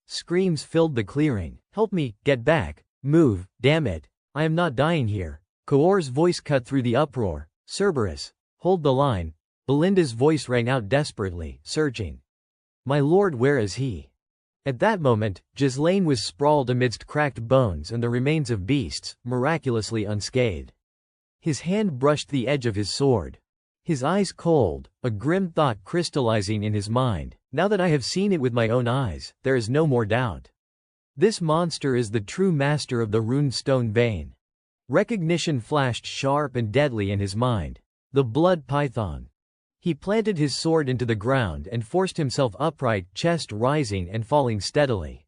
Screams filled the clearing. Help me, get back, move, damn it, I am not dying here. Kaor's voice cut through the uproar. Cerberus, hold the line. Belinda's voice rang out desperately, searching. My lord, where is he? At that moment, Ghislaine was sprawled amidst cracked bones and the remains of beasts, miraculously unscathed. His hand brushed the edge of his sword. His eyes cold, a grim thought crystallizing in his mind. Now that I have seen it with my own eyes, there is no more doubt. This monster is the true master of the rune stone vein. Recognition flashed sharp and deadly in his mind. The blood python. He planted his sword into the ground and forced himself upright, chest rising and falling steadily.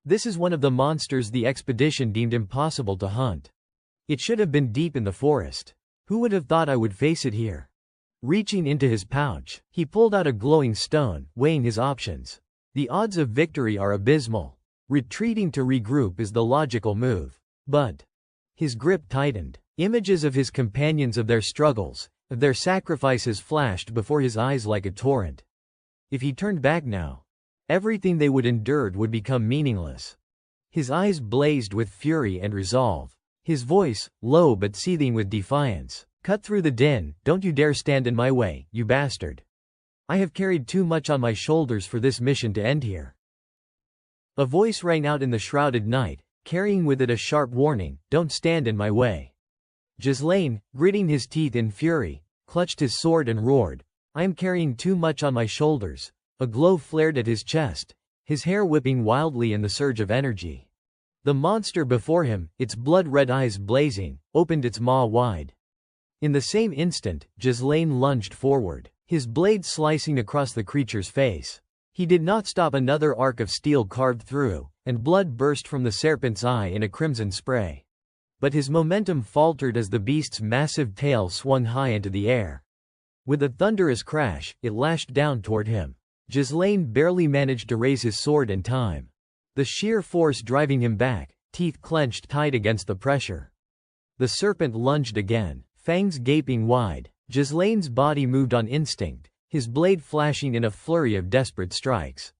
This is one of the monsters the expedition deemed impossible to hunt. It should have been deep in the forest. Who would have thought I would face it here? Reaching into his pouch, he pulled out a glowing stone, weighing his options. The odds of victory are abysmal. Retreating to regroup is the logical move. But his grip tightened. Images of his companions, of their struggles, of their sacrifices flashed before his eyes like a torrent. If he turned back now, everything they would endured would become meaningless. His eyes blazed with fury and resolve. His voice, low but seething with defiance, cut through the din. Don't you dare stand in my way, you bastard. I have carried too much on my shoulders for this mission to end here. A voice rang out in the shrouded night, carrying with it a sharp warning, don't stand in my way. Ghislaine, gritting his teeth in fury, clutched his sword and roared, I am carrying too much on my shoulders. A glow flared at his chest, his hair whipping wildly in the surge of energy. The monster before him, its blood-red eyes blazing, opened its maw wide. In the same instant, Ghislaine lunged forward, his blade slicing across the creature's face. He did not stop. Another arc of steel carved through, and blood burst from the serpent's eye in a crimson spray. But his momentum faltered as the beast's massive tail swung high into the air. With a thunderous crash, it lashed down toward him. Ghislaine barely managed to raise his sword in time. The sheer force driving him back, teeth clenched tight against the pressure. The serpent lunged again, fangs gaping wide. Ghislaine's body moved on instinct, his blade flashing in a flurry of desperate strikes.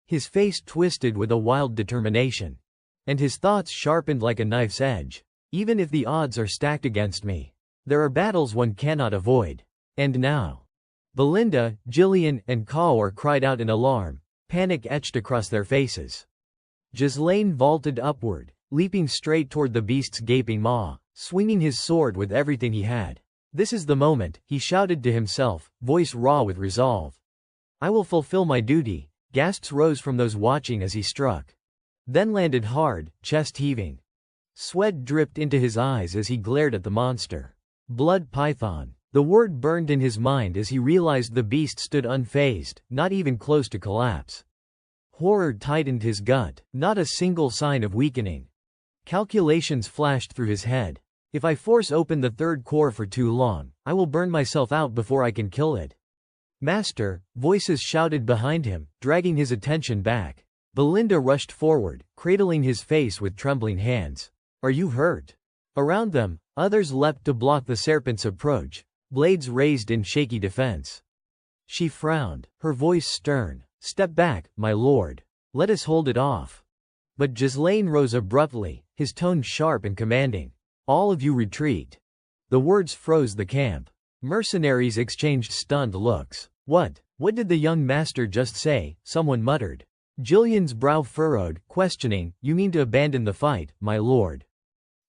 His face twisted with a wild determination. And his thoughts sharpened like a knife's edge. Even if the odds are stacked against me, there are battles one cannot avoid. And now. Belinda, Gillian, and Kaor cried out in alarm, panic etched across their faces. Ghislaine vaulted upward, leaping straight toward the beast's gaping maw, swinging his sword with everything he had. This is the moment, he shouted to himself, voice raw with resolve. I will fulfill my duty. Gasps rose from those watching as he struck. Then landed hard, chest heaving. Sweat dripped into his eyes as he glared at the monster. Blood python. The word burned in his mind as he realized the beast stood unfazed, not even close to collapse. Horror tightened his gut, not a single sign of weakening. Calculations flashed through his head. If I force open the third core for too long, I will burn myself out before I can kill it. Master, voices shouted behind him, dragging his attention back. Belinda rushed forward, cradling his face with trembling hands. Are you hurt? Around them, others leapt to block the serpent's approach, blades raised in shaky defense. She frowned, her voice stern. Step back, my lord. Let us hold it off. But Ghislaine rose abruptly, his tone sharp and commanding. All of you retreat. The words froze the camp. Mercenaries exchanged stunned looks. What did the young master just say? Someone muttered. Jillian's brow furrowed, questioning. You mean to abandon the fight, my lord?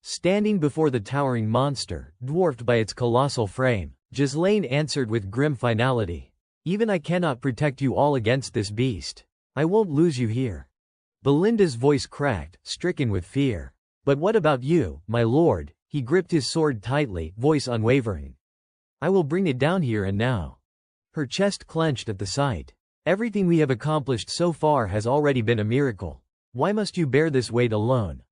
Standing before the towering monster, dwarfed by its colossal frame, Ghislaine answered with grim finality. Even I cannot protect you all against this beast. I won't lose you here. Belinda's voice cracked, stricken with fear. But what about you, my lord? He gripped his sword tightly, voice unwavering. I will bring it down here and now. Her chest clenched at the sight. Everything we have accomplished so far has already been a miracle. Why must you bear this weight alone?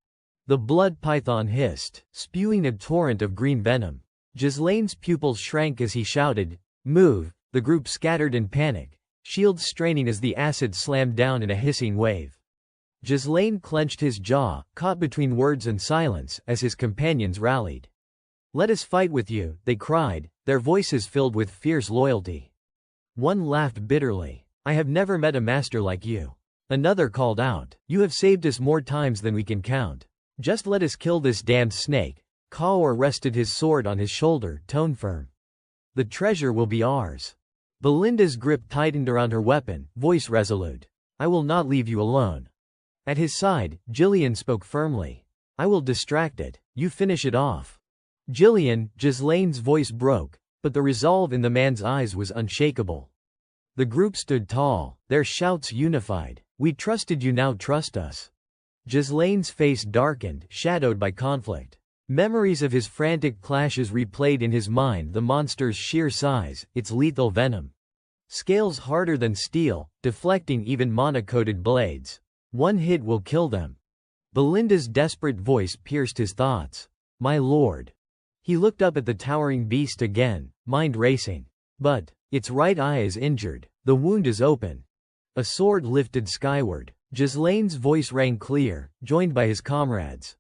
The blood python hissed, spewing a torrent of green venom. Ghislaine's pupils shrank as he shouted, Move! The group scattered in panic, shields straining as the acid slammed down in a hissing wave. Ghislaine clenched his jaw, caught between words and silence, as his companions rallied. Let us fight with you, they cried, their voices filled with fierce loyalty. One laughed bitterly. I have never met a master like you. Another called out, You have saved us more times than we can count. Just let us kill this damned snake. Kaor rested his sword on his shoulder, tone firm. The treasure will be ours. Belinda's grip tightened around her weapon, voice resolute. I will not leave you alone. At his side, Jillian spoke firmly. I will distract it. You finish it off. Jillian, Ghislaine's voice broke, but the resolve in the man's eyes was unshakable. The group stood tall, their shouts unified. We trusted you, now trust us. Ghislaine's face darkened, shadowed by conflict. Memories of his frantic clashes replayed in his mind, the monster's sheer size, its lethal venom. Scales harder than steel, deflecting even mana-coated blades. One hit will kill them. Belinda's desperate voice pierced his thoughts. My lord. He looked up at the towering beast again, mind racing. But its right eye is injured. The wound is open. A sword lifted skyward. Ghislaine's voice rang clear, joined by his comrades.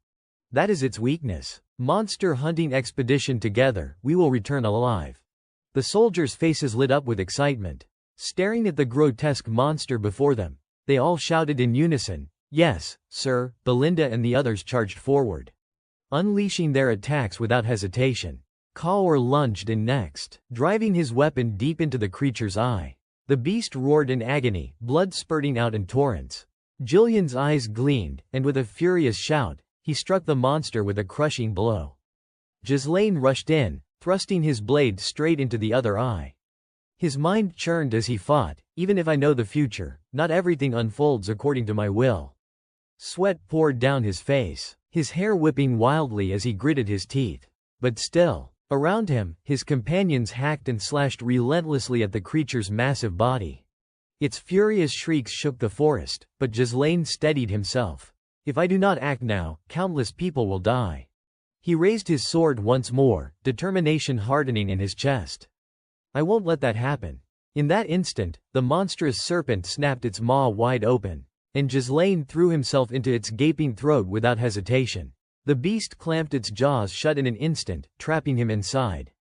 That is its weakness. Monster hunting expedition together, we will return alive. The soldiers' faces lit up with excitement. Staring at the grotesque monster before them, they all shouted in unison, Yes, sir. Belinda and the others charged forward, unleashing their attacks without hesitation. Kaor lunged in next, driving his weapon deep into the creature's eye. The beast roared in agony, blood spurting out in torrents. Jillian's eyes gleamed, and with a furious shout, he struck the monster with a crushing blow. Ghislaine rushed in, thrusting his blade straight into the other eye. His mind churned as he fought. Even if I know the future, not everything unfolds according to my will. Sweat poured down his face, his hair whipping wildly as he gritted his teeth. But still, around him, his companions hacked and slashed relentlessly at the creature's massive body. Its furious shrieks shook the forest, but Ghislaine steadied himself. If I do not act now, countless people will die. He raised his sword once more, determination hardening in his chest. I won't let that happen. In that instant, the monstrous serpent snapped its maw wide open, and Ghislaine threw himself into its gaping throat without hesitation. The beast clamped its jaws shut in an instant, trapping him inside.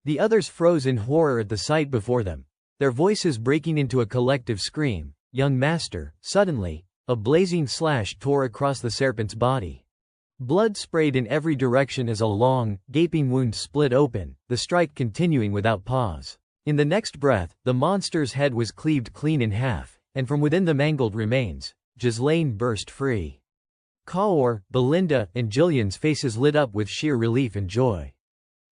The others froze in horror at the sight before them, their voices breaking into a collective scream. Young master, suddenly, a blazing slash tore across the serpent's body. Blood sprayed in every direction as a long, gaping wound split open, the strike continuing without pause. In the next breath, the monster's head was cleaved clean in half, and from within the mangled remains, Ghislaine burst free. Kaor, Belinda, and Jillian's faces lit up with sheer relief and joy.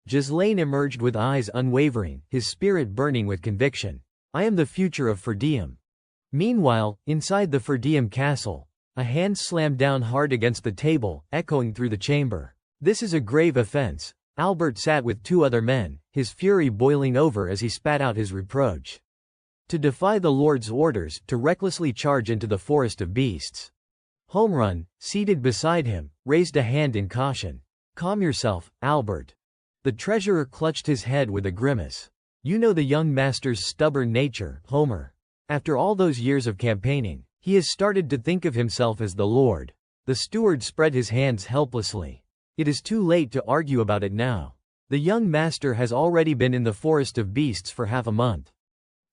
Ghislaine emerged with eyes unwavering, his spirit burning with conviction. I am the future of Ferdium. Meanwhile, inside the Ferdium castle, a hand slammed down hard against the table, echoing through the chamber. This is a grave offense. Albert sat with two other men, his fury boiling over as he spat out his reproach. To defy the Lord's orders, to recklessly charge into the forest of beasts. Homerun, seated beside him, raised a hand in caution. Calm yourself, Albert. The treasurer clutched his head with a grimace. You know the young master's stubborn nature, Homer. After all those years of campaigning, he has started to think of himself as the Lord. The steward spread his hands helplessly. It is too late to argue about it now. The young master has already been in the forest of beasts for half a month.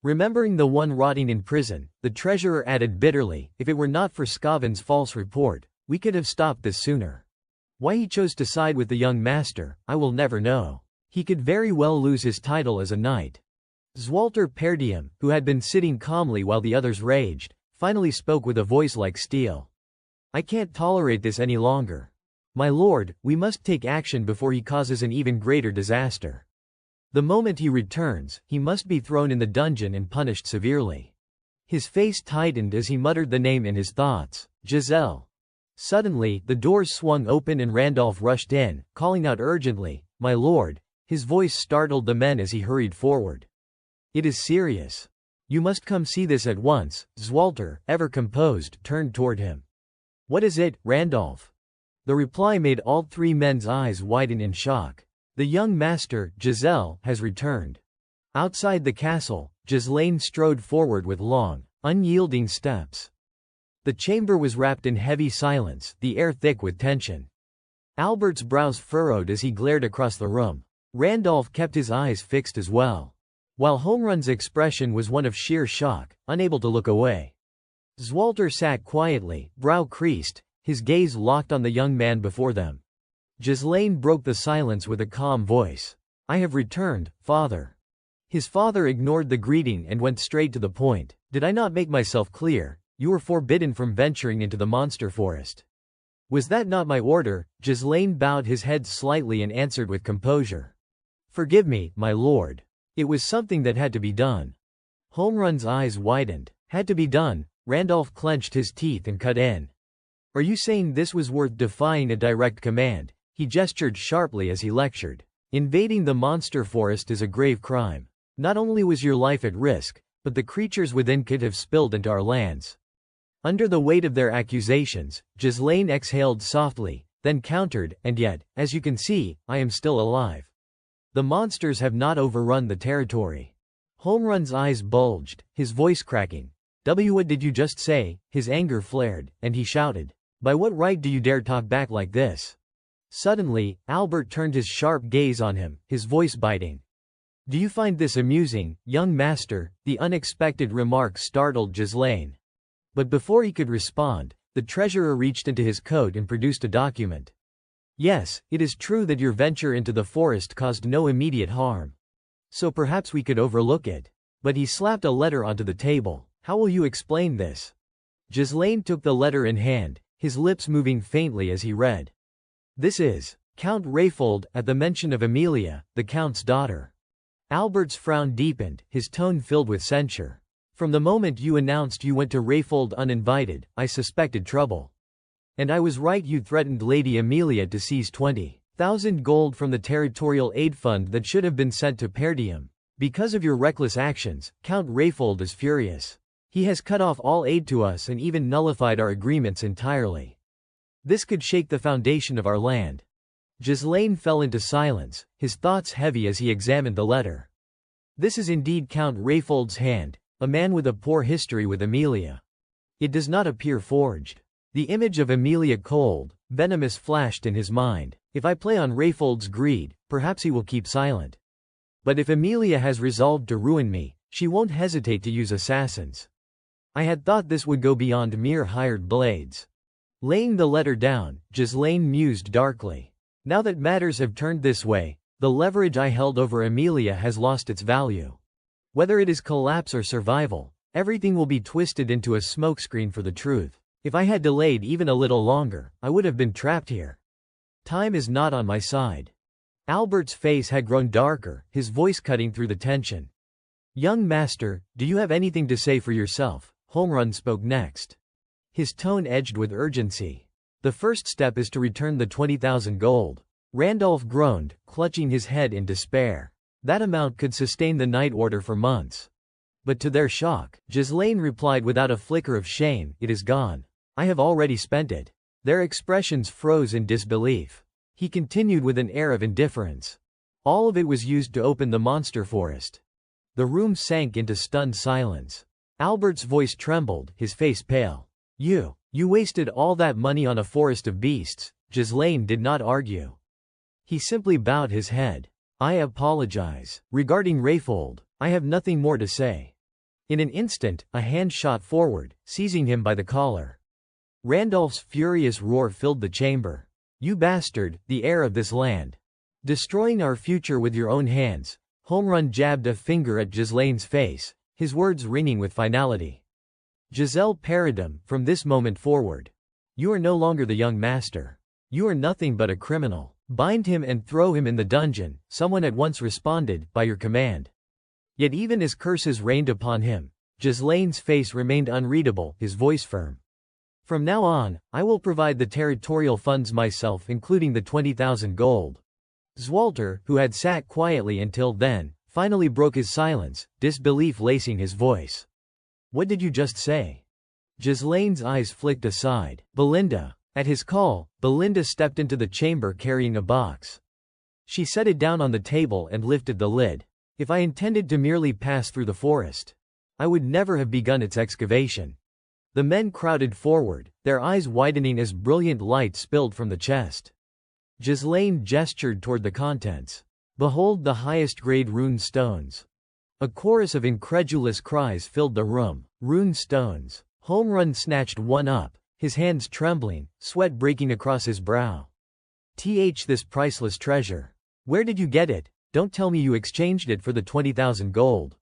Remembering the one rotting in prison, the treasurer added bitterly, if it were not for Scaven's false report, we could have stopped this sooner. Why he chose to side with the young master, I will never know. He could very well lose his title as a knight. Zwalter Perdium, who had been sitting calmly while the others raged, finally spoke with a voice like steel. I can't tolerate this any longer. My lord, we must take action before he causes an even greater disaster. The moment he returns, he must be thrown in the dungeon and punished severely. His face tightened as he muttered the name in his thoughts, Giselle. Suddenly, the doors swung open and Randolph rushed in, calling out urgently, my lord. His voice startled the men as he hurried forward. It is serious. You must come see this at once. Zwalter, ever composed, turned toward him. What is it, Randolph? The reply made all three men's eyes widen in shock. The young master, Giselle, has returned. Outside the castle, Ghislaine strode forward with long, unyielding steps. The chamber was wrapped in heavy silence, the air thick with tension. Albert's brows furrowed as he glared across the room. Randolph kept his eyes fixed as well. While Homerun's expression was one of sheer shock, unable to look away. Zwalter sat quietly, brow creased, his gaze locked on the young man before them. Ghislaine broke the silence with a calm voice. I have returned, father. His father ignored the greeting and went straight to the point. Did I not make myself clear? You were forbidden from venturing into the monster forest. Was that not my order? Ghislaine bowed his head slightly and answered with composure. Forgive me, my lord. It was something that had to be done. Homerun's eyes widened. Had to be done. Randolph clenched his teeth and cut in. Are you saying this was worth defying a direct command? He gestured sharply as he lectured. Invading the monster forest is a grave crime. Not only was your life at risk, but the creatures within could have spilled into our lands. Under the weight of their accusations, Ghislaine exhaled softly, then countered, and yet, as you can see, I am still alive. The monsters have not overrun the territory. Homerun's eyes bulged, his voice cracking. What did you just say? His anger flared, and he shouted. By what right do you dare talk back like this? Suddenly, Albert turned his sharp gaze on him, his voice biting. Do you find this amusing, young master? The unexpected remark startled Ghislaine. But before he could respond, the treasurer reached into his coat and produced a document. Yes, it is true that your venture into the forest caused no immediate harm. So perhaps we could overlook it. But he slapped a letter onto the table. How will you explain this? Ghislaine took the letter in hand, his lips moving faintly as he read. This is Count Rayfold, at the mention of Amelia, the count's daughter. Albert's frown deepened, his tone filled with censure. From the moment you announced you went to Rayfold uninvited, I suspected trouble. And I was right. You threatened Lady Amelia to seize 20,000 gold from the territorial aid fund that should have been sent to Perdium. Because of your reckless actions, Count Rayfold is furious. He has cut off all aid to us and even nullified our agreements entirely. This could shake the foundation of our land. Ghislaine fell into silence, his thoughts heavy as he examined the letter. This is indeed Count Rayfold's hand, a man with a poor history with Amelia. It does not appear forged. The image of Amelia cold, venomous flashed in his mind. If I play on Rayfold's greed, perhaps he will keep silent. But if Amelia has resolved to ruin me, she won't hesitate to use assassins. I had thought this would go beyond mere hired blades. Laying the letter down, Ghislaine mused darkly. Now that matters have turned this way, the leverage I held over Amelia has lost its value. Whether it is collapse or survival, everything will be twisted into a smokescreen for the truth. If I had delayed even a little longer, I would have been trapped here. Time is not on my side. Albert's face had grown darker, his voice cutting through the tension. Young master, do you have anything to say for yourself? Homerun spoke next. His tone edged with urgency. The first step is to return the 20,000 gold. Randolph groaned, clutching his head in despair. That amount could sustain the night order for months. But to their shock, Ghislaine replied without a flicker of shame, "It is gone. I have already spent it." Their expressions froze in disbelief. He continued with an air of indifference. "All of it was used to open the monster forest." The room sank into stunned silence. Albert's voice trembled, his face pale. You wasted all that money on a forest of beasts." Ghislaine did not argue. He simply bowed his head. "I apologize. Regarding Rayfold, I have nothing more to say." In an instant, a hand shot forward, seizing him by the collar. Randolph's furious roar filled the chamber. "You bastard, the heir of this land. Destroying our future with your own hands." Homerun jabbed a finger at Ghislaine's face, his words ringing with finality. Giselle parried him, "From this moment forward, you are no longer the young master. You are nothing but a criminal. Bind him and throw him in the dungeon." Someone at once responded, "By your command." Yet even as curses rained upon him, Ghislaine's face remained unreadable, his voice firm. "From now on, I will provide the territorial funds myself, including the 20,000 gold." Zwalter, who had sat quietly until then, finally broke his silence, disbelief lacing his voice. "What did you just say?" Ghislaine's eyes flicked aside. "Belinda." At his call, Belinda stepped into the chamber carrying a box. She set it down on the table and lifted the lid. "If I intended to merely pass through the forest, I would never have begun its excavation." The men crowded forward, their eyes widening as brilliant light spilled from the chest. Ghislaine gestured toward the contents. "Behold the highest-grade rune stones." A chorus of incredulous cries filled the room. "Rune stones." Homerun snatched one up, his hands trembling, sweat breaking across his brow. This priceless treasure. Where did you get it? Don't tell me you exchanged it for the 20,000 gold.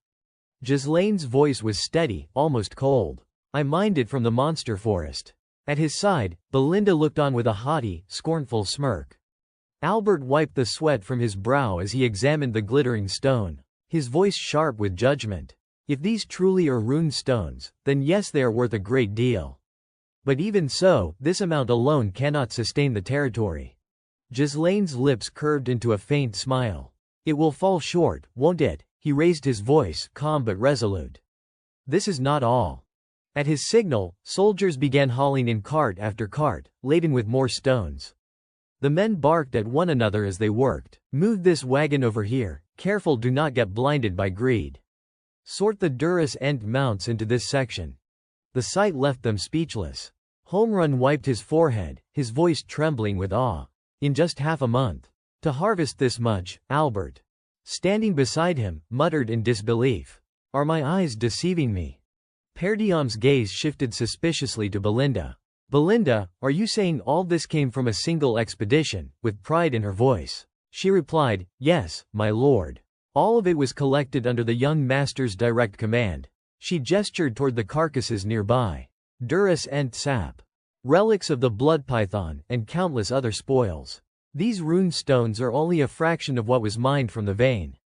Ghislaine's voice was steady, almost cold. "I mined it from the monster forest." At his side, Belinda looked on with a haughty, scornful smirk. Albert wiped the sweat from his brow as he examined the glittering stone, his voice sharp with judgment. "If these truly are rune stones, then yes, they are worth a great deal. But even so, this amount alone cannot sustain the territory." Ghislaine's lips curved into a faint smile. "It will fall short, won't it?" He raised his voice, calm but resolute. "This is not all." At his signal, soldiers began hauling in cart after cart, laden with more stones. The men barked at one another as they worked. "Move this wagon over here. Careful, do not get blinded by greed. Sort the Duras End mounts into this section." The sight left them speechless. Homerun wiped his forehead, his voice trembling with awe. "In just half a month. To harvest this much." Albert, standing beside him, muttered in disbelief. "Are my eyes deceiving me?" Perdiam's gaze shifted suspiciously to Belinda. "Belinda, are you saying all this came from a single expedition?" With pride in her voice, she replied, "Yes, my lord. All of it was collected under the young master's direct command." She gestured toward the carcasses nearby. Duras and sap, relics of the blood python, and countless other spoils. "These rune stones are only a fraction of what was mined from the vein."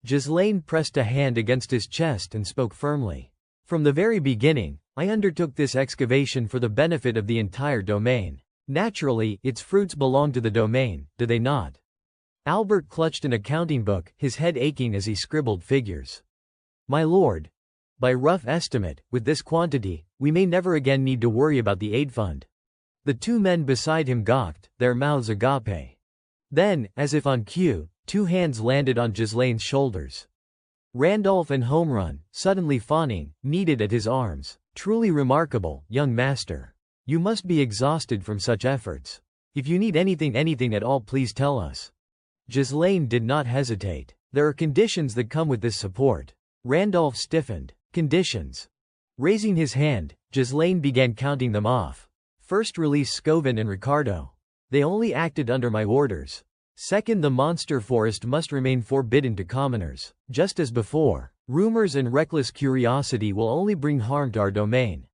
Ghislaine pressed a hand against his chest and spoke firmly. "From the very beginning, I undertook this excavation for the benefit of the entire domain. Naturally, its fruits belong to the domain, do they not?" Albert clutched an accounting book, his head aching as he scribbled figures. "My lord, by rough estimate, with this quantity, we may never again need to worry about the aid fund." The two men beside him gawked, their mouths agape. Then, as if on cue, two hands landed on Ghislaine's shoulders. Randolph and Homerun, suddenly fawning, kneaded at his arms. "Truly remarkable, young master. You must be exhausted from such efforts. If you need anything at all, please tell us." Ghislaine did not hesitate. "There are conditions that come with this support." Randolph stiffened. "Conditions?" Raising his hand, Ghislaine began counting them off. "First, release Scovin and Ricardo. They only acted under my orders. Second, the monster forest must remain forbidden to commoners. Just as before, rumors and reckless curiosity will only bring harm to our domain."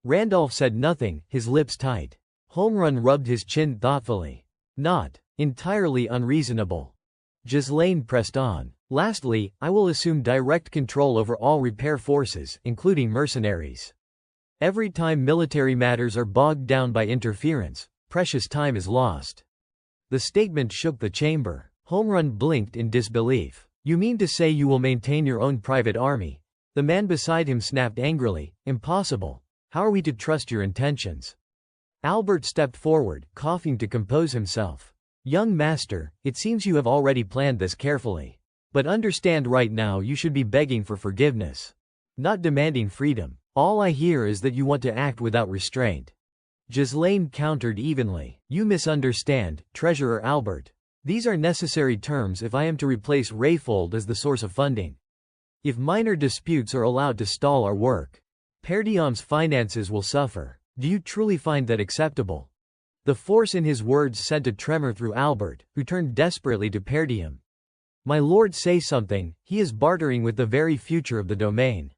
Randolph said nothing, his lips tight. Homerun rubbed his chin thoughtfully. "Not entirely unreasonable." Ghislaine pressed on. "Lastly, I will assume direct control over all repair forces, including mercenaries. Every time military matters are bogged down by interference, precious time is lost." The statement shook the chamber. Homerun blinked in disbelief. You mean to say you will maintain your own private army? The man beside him snapped angrily. Impossible. How are we to trust your intentions? Albert stepped forward, coughing to compose himself. Young master, it seems you have already planned this carefully. But understand right now you should be begging for forgiveness, not demanding freedom. All I hear is that you want to act without restraint. Ghislaine countered evenly. You misunderstand, Treasurer Albert. These are necessary terms if I am to replace Rayfold as the source of funding. If minor disputes are allowed to stall our work, Perdiam's finances will suffer. Do you truly find that acceptable? The force in his words sent a tremor through Albert, who turned desperately to Perdiam. My lord, say something, he is bartering with the very future of the domain.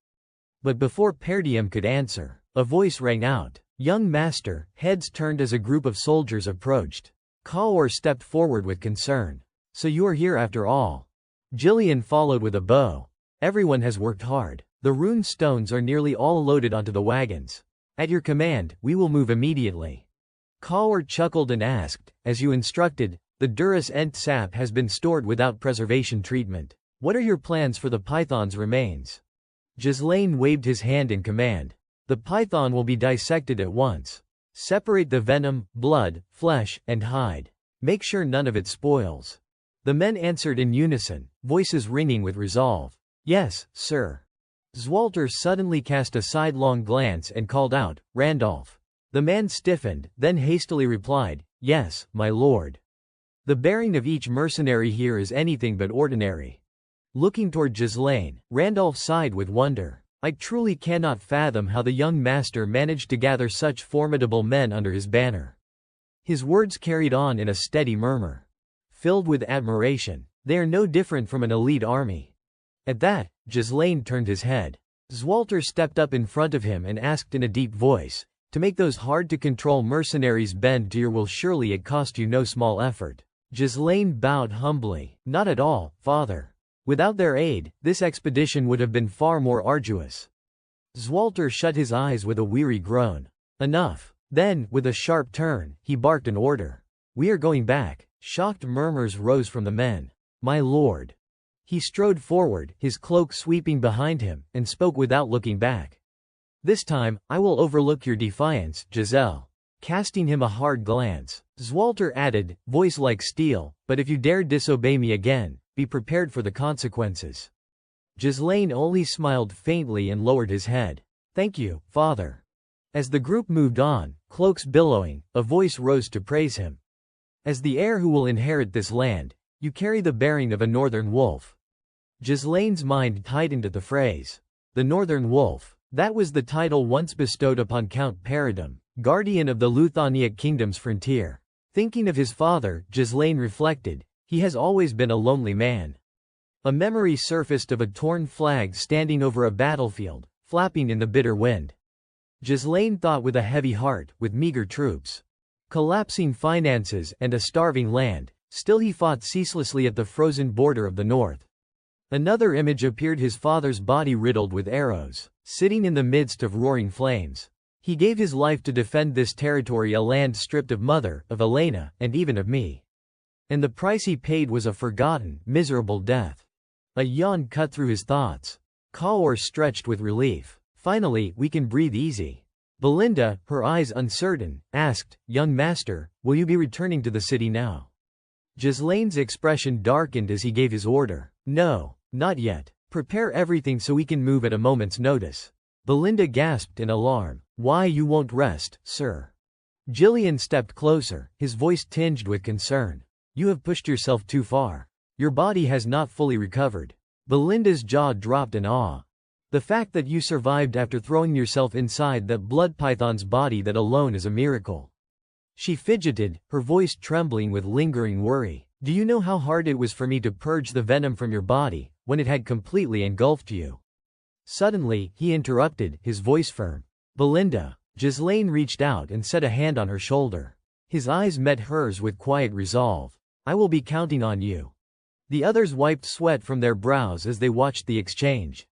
But before Perdiam could answer, a voice rang out. Young master, heads turned as a group of soldiers approached. Kaor stepped forward with concern. So you are here after all. Jillian followed with a bow. Everyone has worked hard. The rune stones are nearly all loaded onto the wagons. At your command, we will move immediately. Kaor chuckled and asked, as you instructed, the Duras Ent sap has been stored without preservation treatment. What are your plans for the python's remains? Ghislaine waved his hand in command. The python will be dissected at once. Separate the venom, blood, flesh, and hide. Make sure none of it spoils. The men answered in unison, voices ringing with resolve. Yes, sir. Zwalter suddenly cast a sidelong glance and called out, Randolph. The man stiffened, then hastily replied, Yes, my lord. The bearing of each mercenary here is anything but ordinary. Looking toward Ghislaine, Randolph sighed with wonder. I truly cannot fathom how the young master managed to gather such formidable men under his banner. His words carried on in a steady murmur, filled with admiration. They are no different from an elite army. At that, Ghislaine turned his head. Zwalter stepped up in front of him and asked in a deep voice, To make those hard-to-control mercenaries bend to your will surely it cost you no small effort. Ghislaine bowed humbly. Not at all, father. Without their aid, this expedition would have been far more arduous. Zwalter shut his eyes with a weary groan. Enough. Then, with a sharp turn, he barked an order. We are going back. Shocked murmurs rose from the men. My lord. He strode forward, his cloak sweeping behind him, and spoke without looking back. This time, I will overlook your defiance, Giselle. Casting him a hard glance, Zwalter added, voice like steel, but if you dare disobey me again, be prepared for the consequences. Ghislaine only smiled faintly and lowered his head. Thank you, father. As the group moved on, cloaks billowing, a voice rose to praise him. As the heir who will inherit this land, you carry the bearing of a northern wolf. Ghislaine's mind tightened at the phrase. The Northern Wolf. That was the title once bestowed upon Count Peridum, guardian of the Luthaniac kingdom's frontier. Thinking of his father, Ghislaine reflected, he has always been a lonely man. A memory surfaced of a torn flag standing over a battlefield, flapping in the bitter wind. Ghislaine thought with a heavy heart, with meager troops, collapsing finances, and a starving land, still he fought ceaselessly at the frozen border of the north. Another image appeared, his father's body riddled with arrows, sitting in the midst of roaring flames. He gave his life to defend this territory, a land stripped of mother, of Elena, and even of me. And the price he paid was a forgotten, miserable death. A yawn cut through his thoughts. Kaor stretched with relief. Finally, we can breathe easy. Belinda, her eyes uncertain, asked, Young master, will you be returning to the city now? Ghislaine's expression darkened as he gave his order. No, not yet. Prepare everything so we can move at a moment's notice. Belinda gasped in alarm. Why, you won't rest, sir? Jillian stepped closer, his voice tinged with concern. You have pushed yourself too far. Your body has not fully recovered. Belinda's jaw dropped in awe. The fact that you survived after throwing yourself inside that blood python's body, that alone is a miracle. She fidgeted, her voice trembling with lingering worry. Do you know how hard it was for me to purge the venom from your body, when it had completely engulfed you? Suddenly, he interrupted, his voice firm. Belinda. Ghislaine reached out and set a hand on her shoulder. His eyes met hers with quiet resolve. I will be counting on you. The others wiped sweat from their brows as they watched the exchange.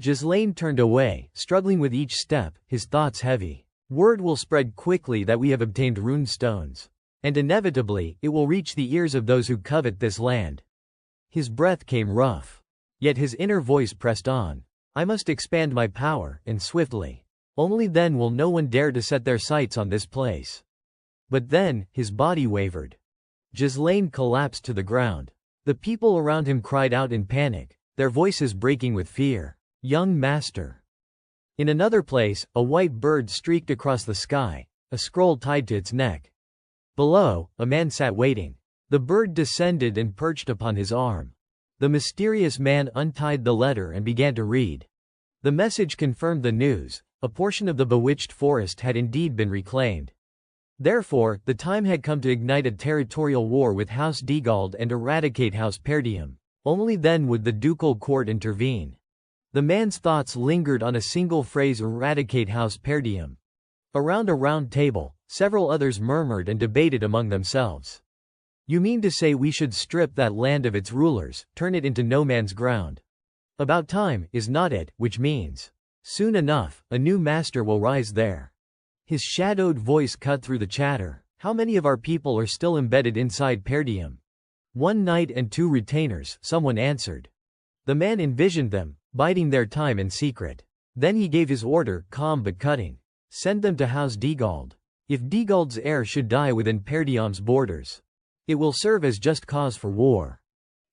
Ghislaine turned away, struggling with each step, his thoughts heavy. Word will spread quickly that we have obtained rune stones. And inevitably, it will reach the ears of those who covet this land. His breath came rough. Yet his inner voice pressed on. I must expand my power, and swiftly. Only then will no one dare to set their sights on this place. But then, his body wavered. Ghislaine collapsed to the ground. The people around him cried out in panic, their voices breaking with fear. Young master. In another place, a white bird streaked across the sky, a scroll tied to its neck. Below, a man sat waiting. The bird descended and perched upon his arm. The mysterious man untied the letter and began to read. The message confirmed the news. A portion of the bewitched forest had indeed been reclaimed. Therefore, the time had come to ignite a territorial war with House Degald and eradicate House Perdium. Only then would the ducal court intervene. The man's thoughts lingered on a single phrase: eradicate House Perdium. Around a round table, several others murmured and debated among themselves. You mean to say we should strip that land of its rulers, turn it into no man's ground? About time, is not it, which means, soon enough, a new master will rise there. His shadowed voice cut through the chatter. How many of our people are still embedded inside Perdium? 1 knight and 2 retainers, someone answered. The man envisioned them, biding their time in secret. Then he gave his order, calm but cutting. Send them to House Degald. If Degald's heir should die within Perdium's borders, it will serve as just cause for war.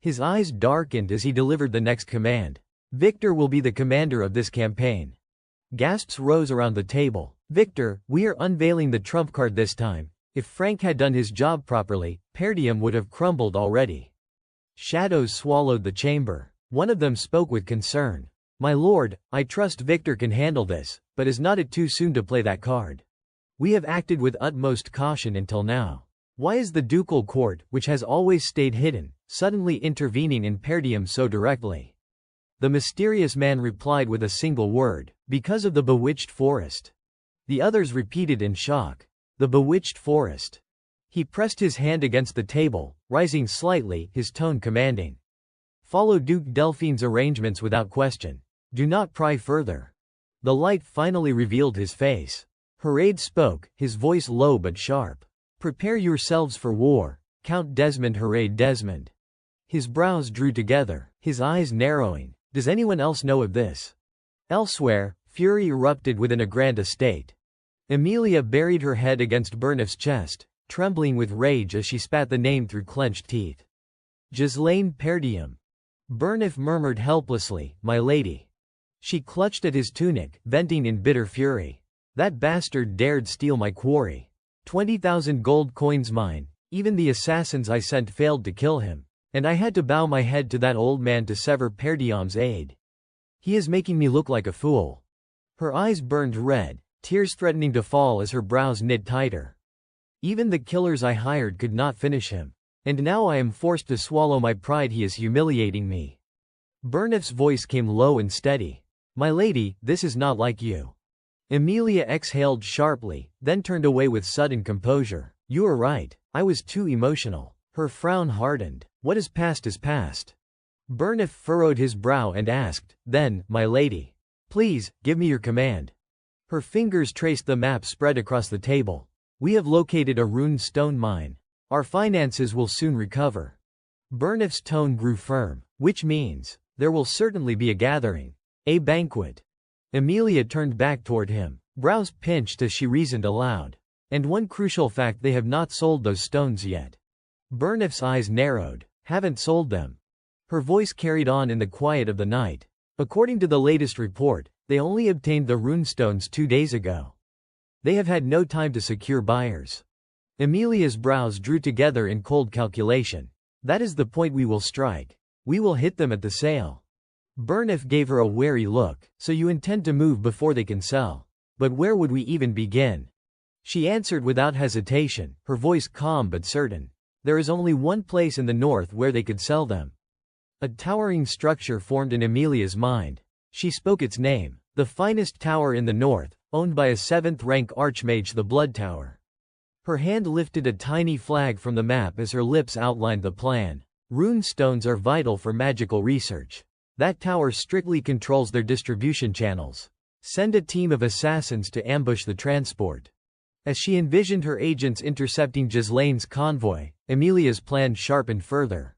His eyes darkened as he delivered the next command. Victor will be the commander of this campaign. Gasps rose around the table. Victor, we are unveiling the trump card this time. If Frank had done his job properly, Perdium would have crumbled already. Shadows swallowed the chamber. One of them spoke with concern. My lord, I trust Victor can handle this, but is not it too soon to play that card? We have acted with utmost caution until now. Why is the ducal court, which has always stayed hidden, suddenly intervening in Perdium so directly? The mysterious man replied with a single word: because of the bewitched forest. The others repeated in shock. The bewitched forest. He pressed his hand against the table, rising slightly, his tone commanding. Follow Duke Delphine's arrangements without question. Do not pry further. The light finally revealed his face. Harade spoke, his voice low but sharp. Prepare yourselves for war, Count Desmond Harade Desmond. His brows drew together, his eyes narrowing. Does anyone else know of this? Elsewhere, fury erupted within a grand estate. Emilia buried her head against Burnif's chest, trembling with rage as she spat the name through clenched teeth. Ghislaine Perdium. Burnif murmured helplessly, my lady. She clutched at his tunic, venting in bitter fury. That bastard dared steal my quarry. 20,000 gold coins mine. Even the assassins I sent failed to kill him. And I had to bow my head to that old man to sever Perdium's aid. He is making me look like a fool. Her eyes burned red, tears threatening to fall as her brows knit tighter. Even the killers I hired could not finish him. And now I am forced to swallow my pride. He is humiliating me. Burnif's voice came low and steady. My lady, this is not like you. Emilia exhaled sharply, then turned away with sudden composure. You are right, I was too emotional. Her frown hardened. What is past. Burnif furrowed his brow and asked, then, my lady, please, give me your command. Her fingers traced the map spread across the table. We have located a runed stone mine. Our finances will soon recover. Burnif's tone grew firm, which means, there will certainly be a gathering. A banquet. Emilia turned back toward him, brows pinched as she reasoned aloud. And one crucial fact: they have not sold those stones yet. Burnif's eyes narrowed. Haven't sold them. Her voice carried on in the quiet of the night. According to the latest report, they only obtained the runestones 2 days ago. They have had no time to secure buyers. Emilia's brows drew together in cold calculation. That is the point we will strike. We will hit them at the sale. Burnif gave her a wary look. So you intend to move before they can sell? But where would we even begin? She answered without hesitation, her voice calm but certain. There is only one place in the north where they could sell them. A towering structure formed in Emilia's mind. She spoke its name. The finest tower in the north, owned by a 7th-rank archmage, the Blood Tower. Her hand lifted a tiny flag from the map as her lips outlined the plan. Rune stones are vital for magical research. That tower strictly controls their distribution channels. Send a team of assassins to ambush the transport. As she envisioned her agents intercepting Ghislaine's convoy, Emilia's plan sharpened further.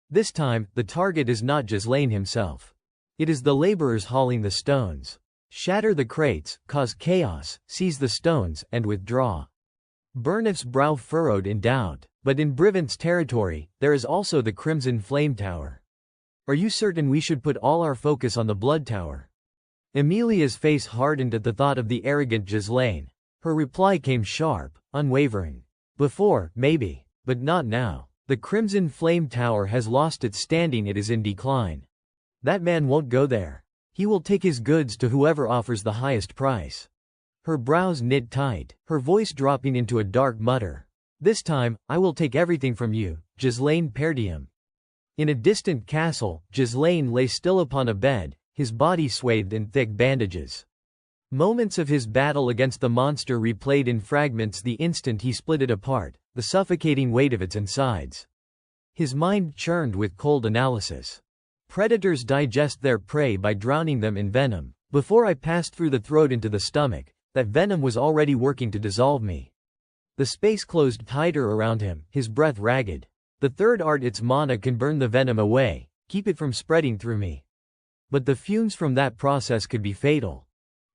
This time, the target is not Ghislaine himself. It is the laborers hauling the stones. Shatter the crates, cause chaos, seize the stones, and withdraw. Burnif's brow furrowed in doubt. But in Brivant's territory, there is also the Crimson Flame Tower. Are you certain we should put all our focus on the Blood Tower? Emilia's face hardened at the thought of the arrogant Ghislaine. Her reply came sharp, unwavering. Before, maybe, but not now. The Crimson Flame Tower has lost its standing, it is in decline. That man won't go there. He will take his goods to whoever offers the highest price. Her brows knit tight, her voice dropping into a dark mutter. This time, I will take everything from you, Ghislaine Perdium. In a distant castle, Ghislaine lay still upon a bed, his body swathed in thick bandages. Moments of his battle against the monster replayed in fragments the instant he split it apart, the suffocating weight of its insides. His mind churned with cold analysis. Predators digest their prey by drowning them in venom. Before I passed through the throat into the stomach, that venom was already working to dissolve me. The space closed tighter around him, his breath ragged. The third art, its mana can burn the venom away, keep it from spreading through me. But the fumes from that process could be fatal.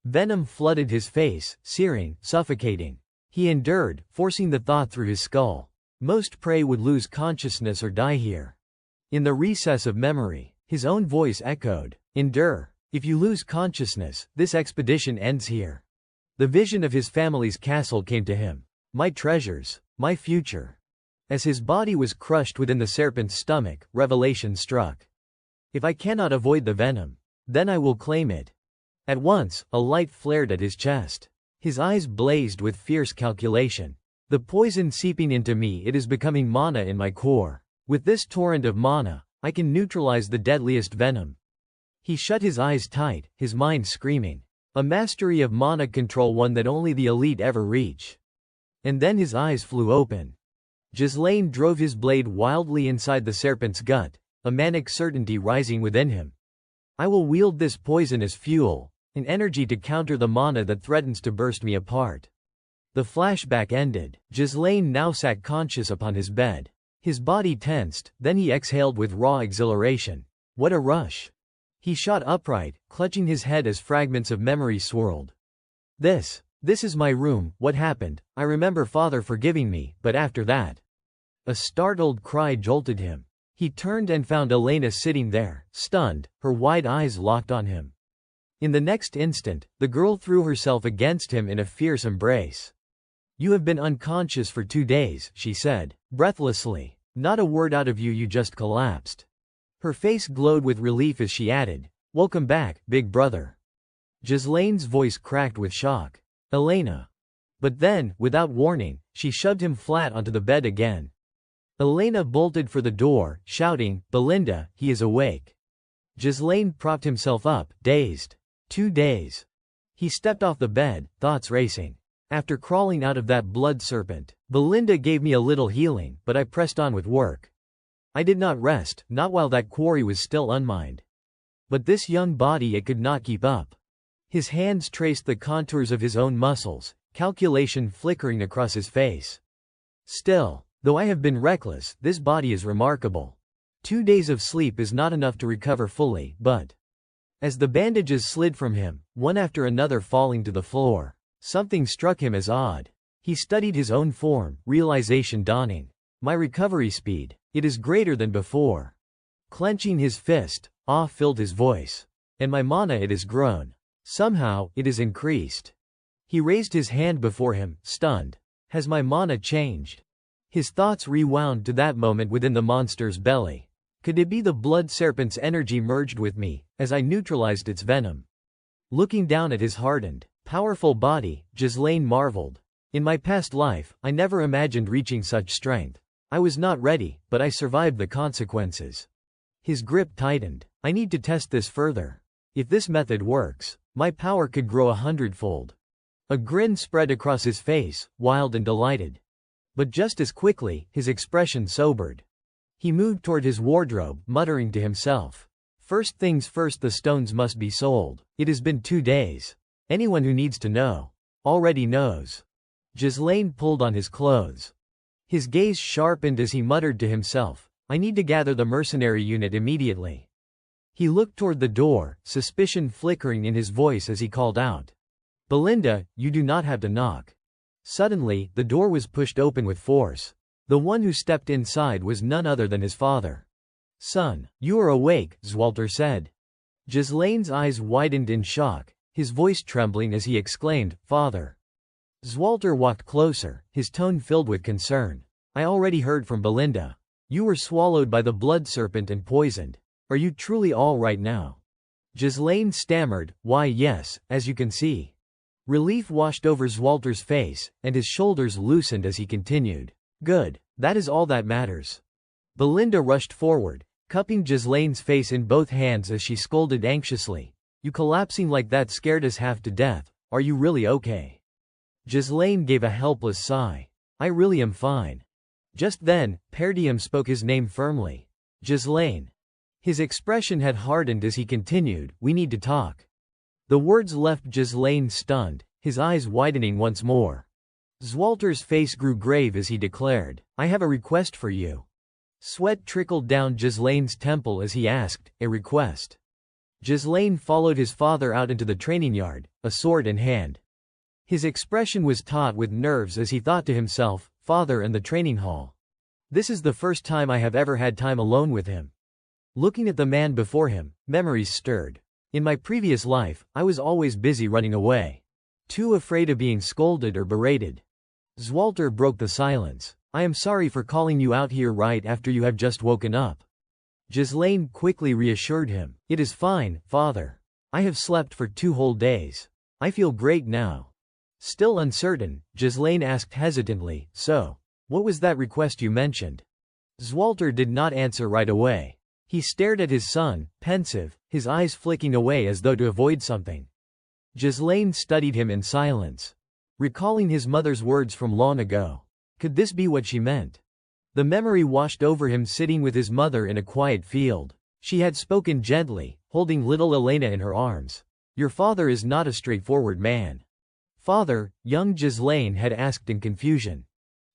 Venom flooded his face, searing, suffocating. He endured, forcing the thought through his skull. Most prey would lose consciousness or die here. In the recess of memory, his own voice echoed, "Endure. If you lose consciousness, this expedition ends here." The vision of his family's castle came to him. My treasures, my future. As his body was crushed within the serpent's stomach, revelation struck. If I cannot avoid the venom, then I will claim it. At once, a light flared at his chest. His eyes blazed with fierce calculation. The poison seeping into me, it is becoming mana in my core. With this torrent of mana, I can neutralize the deadliest venom. He shut his eyes tight, his mind screaming. A mastery of mana control, one that only the elite ever reach. And then his eyes flew open. Ghislaine drove his blade wildly inside the serpent's gut, a manic certainty rising within him. I will wield this poison as fuel, an energy to counter the mana that threatens to burst me apart. The flashback ended. Ghislaine now sat conscious upon his bed. His body tensed, then he exhaled with raw exhilaration. What a rush! He shot upright, clutching his head as fragments of memory swirled. This is my room. What happened? I remember father forgiving me, but after that. A startled cry jolted him. He turned and found Elena sitting there, stunned, her wide eyes locked on him. In the next instant, the girl threw herself against him in a fierce embrace. You have been unconscious for 2 days, she said, breathlessly. Not a word out of you, you just collapsed. Her face glowed with relief as she added, Welcome back, big brother. Ghislaine's voice cracked with shock. Elena. But then, without warning, she shoved him flat onto the bed again. Elena bolted for the door, shouting, Belinda, he is awake. Ghislaine propped himself up, dazed. 2 days. He stepped off the bed, thoughts racing. After crawling out of that blood serpent, Belinda gave me a little healing, but I pressed on with work. I did not rest, not while that quarry was still unmined. But this young body, it could not keep up. His hands traced the contours of his own muscles, calculation flickering across his face. Still, though I have been reckless, this body is remarkable. 2 days of sleep is not enough to recover fully, but... As the bandages slid from him, one after another falling to the floor, something struck him as odd. He studied his own form, realization dawning. My recovery speed, it is greater than before. Clenching his fist, awe filled his voice. And my mana, it has grown. Somehow, it is increased. He raised his hand before him, stunned. Has my mana changed? His thoughts rewound to that moment within the monster's belly. Could it be the blood serpent's energy merged with me, as I neutralized its venom? Looking down at his hardened, powerful body, Ghislaine marveled. In my past life, I never imagined reaching such strength. I was not ready, but I survived the consequences. His grip tightened. I need to test this further. If this method works, my power could grow 100-fold. A grin spread across his face, wild and delighted. But just as quickly, his expression sobered. He moved toward his wardrobe, muttering to himself. First things first, the stones must be sold. It has been 2 days. Anyone who needs to know already knows. Ghislaine pulled on his clothes. His gaze sharpened as he muttered to himself, I need to gather the mercenary unit immediately. He looked toward the door, suspicion flickering in his voice as he called out. Belinda, you do not have to knock. Suddenly, the door was pushed open with force. The one who stepped inside was none other than his father. Son, you are awake, Zwalter said. Ghislaine's eyes widened in shock, his voice trembling as he exclaimed, Father. Zwalter walked closer, his tone filled with concern. I already heard from Belinda. You were swallowed by the blood serpent and poisoned. Are you truly all right now? Ghislaine stammered, Why yes, as you can see. Relief washed over Zwalter's face, and his shoulders loosened as he continued. Good, that is all that matters. Belinda rushed forward, cupping Ghislaine's face in both hands as she scolded anxiously. You collapsing like that scared us half to death. Are you really okay? Ghislaine gave a helpless sigh. I really am fine. Just then, Perdium spoke his name firmly. Ghislaine. His expression had hardened as he continued, We need to talk. The words left Ghislaine stunned, his eyes widening once more. Zwalter's face grew grave as he declared, I have a request for you. Sweat trickled down Ghislaine's temple as he asked, A request. Ghislaine followed his father out into the training yard, a sword in hand. His expression was taut with nerves as he thought to himself, Father and the training hall. This is the first time I have ever had time alone with him. Looking at the man before him, memories stirred. In my previous life, I was always busy running away. Too afraid of being scolded or berated. Zwalter broke the silence. I am sorry for calling you out here right after you have just woken up. Ghislaine quickly reassured him. It is fine, Father. I have slept for 2 whole days. I feel great now. Still uncertain, Ghislaine asked hesitantly, So, what was that request you mentioned? Zwalter did not answer right away. He stared at his son, pensive, his eyes flicking away as though to avoid something. Ghislaine studied him in silence, recalling his mother's words from long ago. Could this be what she meant? The memory washed over him sitting with his mother in a quiet field. She had spoken gently, holding little Elena in her arms. Your father is not a straightforward man. Father, young Ghislaine had asked in confusion.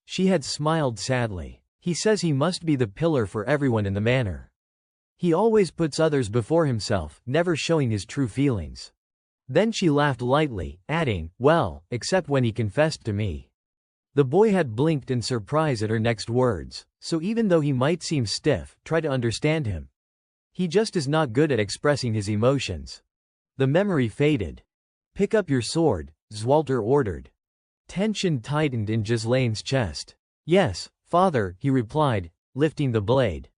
She had smiled sadly. He says he must be the pillar for everyone in the manor. He always puts others before himself, never showing his true feelings. Then she laughed lightly, adding, Well, except when he confessed to me. The boy had blinked in surprise at her next words, so even though he might seem stiff, try to understand him. He just is not good at expressing his emotions. The memory faded. Pick up your sword, Zwalter ordered. Tension tightened in Ghislaine's chest. Yes, father, he replied, lifting the blade.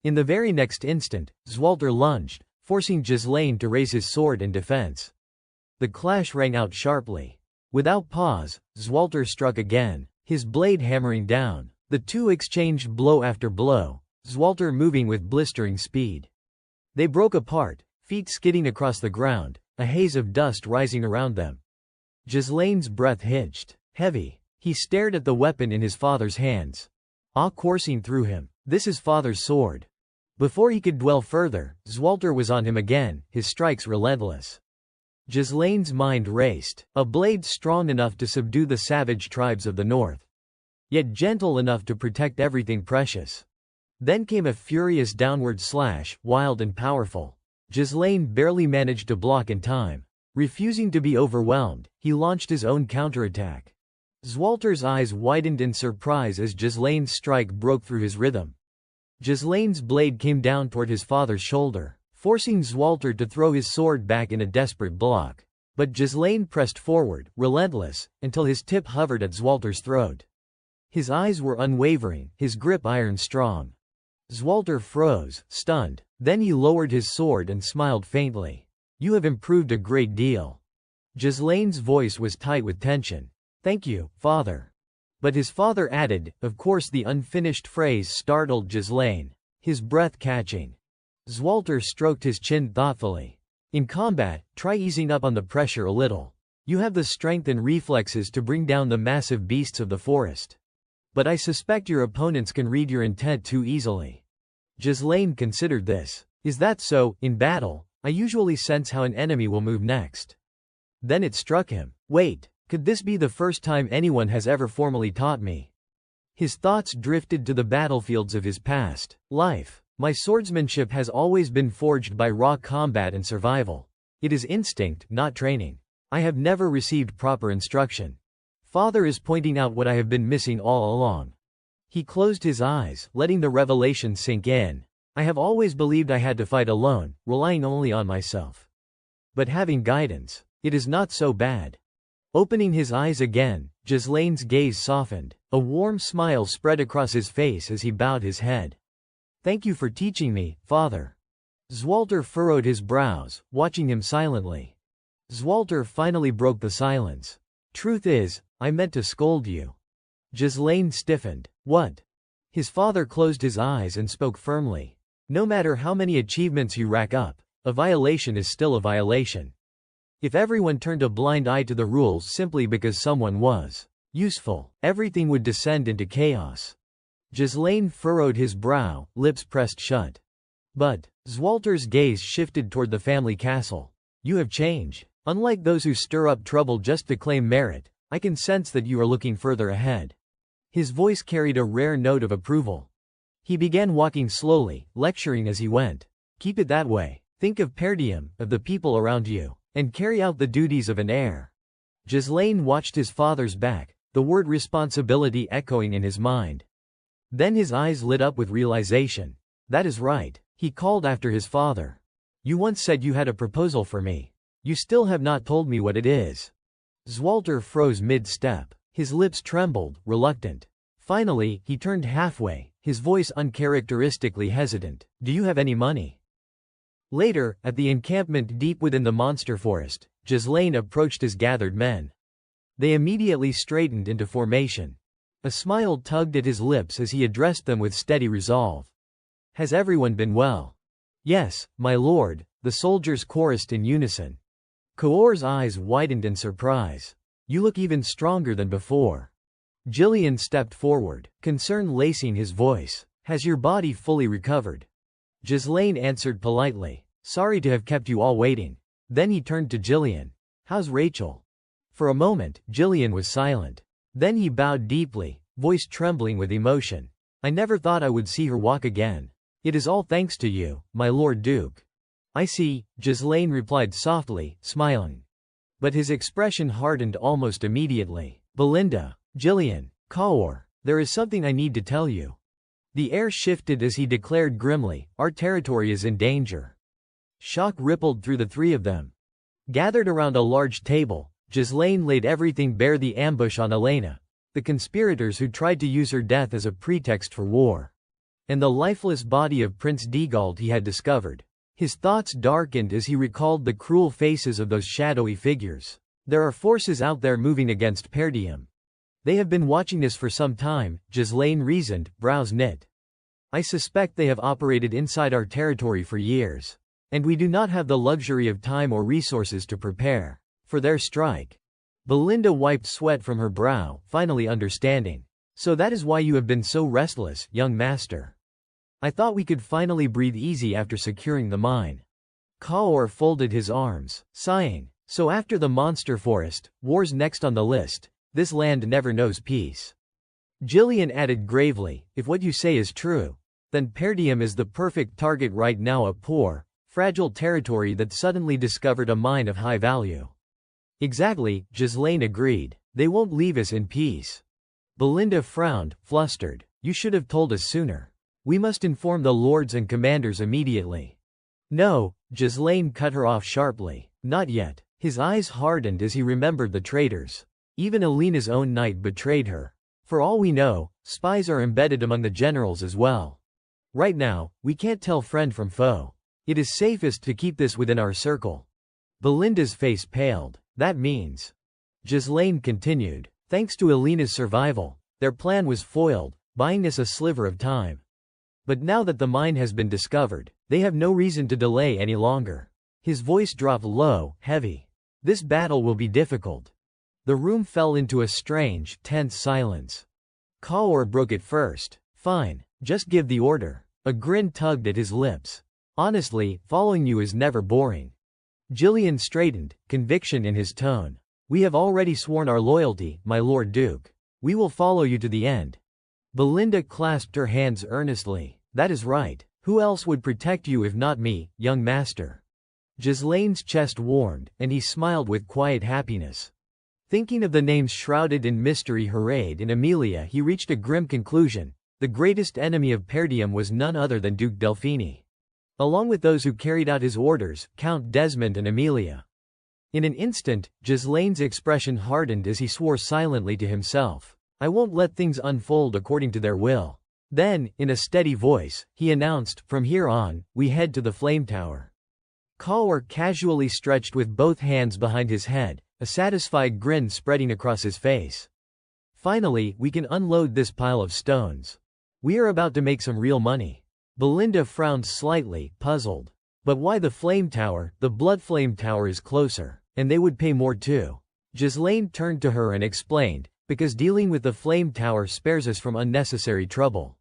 In the very next instant, Zwalter lunged, forcing Ghislaine to raise his sword in defense. The clash rang out sharply. Without pause, Zwalter struck again, his blade hammering down. The two exchanged blow after blow, Zwalter moving with blistering speed. They broke apart, feet skidding across the ground, a haze of dust rising around them. Ghislaine's breath hitched, heavy. He stared at the weapon in his father's hands. Awe coursing through him. This is father's sword. Before he could dwell further, Zwalter was on him again, his strikes relentless. Ghislaine's mind raced, a blade strong enough to subdue the savage tribes of the north, yet gentle enough to protect everything precious. Then came a furious downward slash, wild and powerful. Ghislaine barely managed to block in time. Refusing to be overwhelmed, he launched his own counterattack. Zwalter's eyes widened in surprise as Ghislaine's strike broke through his rhythm. Ghislaine's blade came down toward his father's shoulder, forcing Zwalter to throw his sword back in a desperate block. But Ghislaine pressed forward, relentless, until his tip hovered at Zwalter's throat. His eyes were unwavering, his grip iron strong. Zwalter froze, stunned. Then he lowered his sword and smiled faintly. You have improved a great deal. Ghislaine's voice was tight with tension. Thank you, father. But his father added, of course. The unfinished phrase startled Ghislaine, his breath catching. Zwalter stroked his chin thoughtfully. In combat, try easing up on the pressure a little. You have the strength and reflexes to bring down the massive beasts of the forest. But I suspect your opponents can read your intent too easily. Ghislaine considered this. Is that so? In battle, I usually sense how an enemy will move next. Then it struck him. Wait, Could this be the first time anyone has ever formally taught me? His thoughts drifted to the battlefields of his past life. My swordsmanship has always been forged by raw combat and survival. It is instinct, not training. I have never received proper instruction. Father is pointing out what I have been missing all along. He closed his eyes, letting the revelation sink in. I have always believed I had to fight alone, relying only on myself. But having guidance, it is not so bad. Opening his eyes again, Ghislaine's gaze softened. A warm smile spread across his face as he bowed his head. Thank you for teaching me, Father. Zwalter furrowed his brows, watching him silently. Zwalter finally broke the silence. Truth is, I meant to scold you. Ghislaine stiffened. What? His father closed his eyes and spoke firmly. No matter how many achievements you rack up, a violation is still a violation. If everyone turned a blind eye to the rules simply because someone was useful, everything would descend into chaos. Ghislaine furrowed his brow, lips pressed shut. But Zwalter's gaze shifted toward the family castle. You have changed. Unlike those who stir up trouble just to claim merit, I can sense that you are looking further ahead. His voice carried a rare note of approval. He began walking slowly, lecturing as he went. Keep it that way. Think of Perdium, of the people around you, and carry out the duties of an heir. Ghislaine watched his father's back, the word responsibility echoing in his mind. Then his eyes lit up with realization. That is right, he called after his father. You once said you had a proposal for me. You still have not told me what it is. Zwalter froze mid-step. His lips trembled, reluctant. Finally, he turned halfway, his voice uncharacteristically hesitant. Do you have any money? Later, at the encampment deep within the monster forest, Ghislaine approached his gathered men. They immediately straightened into formation. A smile tugged at his lips as he addressed them with steady resolve. Has everyone been well? Yes, my lord, the soldiers chorused in unison. Kaor's eyes widened in surprise. You look even stronger than before. Jillian stepped forward, concern lacing his voice. Has your body fully recovered? Ghislaine answered politely. Sorry to have kept you all waiting. Then he turned to Jillian. How's Rachel? For a moment, Jillian was silent. Then he bowed deeply, voice trembling with emotion. I never thought I would see her walk again. It is all thanks to you, my Lord Duke. I see, Ghislaine replied softly, smiling. But his expression hardened almost immediately. Belinda, Jillian, Kaor, there is something I need to tell you. The air shifted as he declared grimly, our territory is in danger. Shock rippled through the three of them. Gathered around a large table, Ghislaine laid everything bare: the ambush on Elena, the conspirators who tried to use her death as a pretext for war, and the lifeless body of Prince Degald he had discovered. His thoughts darkened as he recalled the cruel faces of those shadowy figures. There are forces out there moving against Perdium. They have been watching this for some time, Ghislaine reasoned, brows knit. I suspect they have operated inside our territory for years. And we do not have the luxury of time or resources to prepare for their strike. Belinda wiped sweat from her brow, finally understanding. So that is why you have been so restless, young master. I thought we could finally breathe easy after securing the mine. Kaor folded his arms, sighing. So after the monster forest, war's next on the list. This land never knows peace. Jillian added gravely, if what you say is true, then Perdium is the perfect target right now, a poor, fragile territory that suddenly discovered a mine of high value. Exactly, Ghislaine agreed. They won't leave us in peace. Belinda frowned, flustered. You should have told us sooner. We must inform the lords and commanders immediately. No, Ghislaine cut her off sharply. Not yet. His eyes hardened as he remembered the traitors. Even Elena's own knight betrayed her. For all we know, spies are embedded among the generals as well. Right now, we can't tell friend from foe. It is safest to keep this within our circle. Belinda's face paled. That means. Ghislaine continued. Thanks to Elena's survival, their plan was foiled, buying us a sliver of time. But now that the mine has been discovered, they have no reason to delay any longer. His voice dropped low, heavy. This battle will be difficult. The room fell into a strange, tense silence. Kaor broke it first. Fine, just give the order. A grin tugged at his lips. Honestly, following you is never boring. Jillian straightened, conviction in his tone. We have already sworn our loyalty, my Lord Duke. We will follow you to the end. Belinda clasped her hands earnestly. That is right. Who else would protect you if not me, young master? Ghislaine's chest warmed, and he smiled with quiet happiness. Thinking of the names shrouded in mystery arrayed in Amelia, he reached a grim conclusion. The greatest enemy of Perdium was none other than Duke Delphini. Along with those who carried out his orders, Count Desmond and Amelia. In an instant, Ghislaine's expression hardened as he swore silently to himself. I won't let things unfold according to their will. Then, in a steady voice, he announced, from here on, we head to the Flame Tower. Cawor casually stretched with both hands behind his head, a satisfied grin spreading across his face. Finally, we can unload this pile of stones. We are about to make some real money. Belinda frowned slightly, puzzled. But why the Flame Tower? The Blood Flame Tower is closer. And they would pay more too. Ghislaine turned to her and explained, because dealing with the Flame Tower spares us from unnecessary trouble.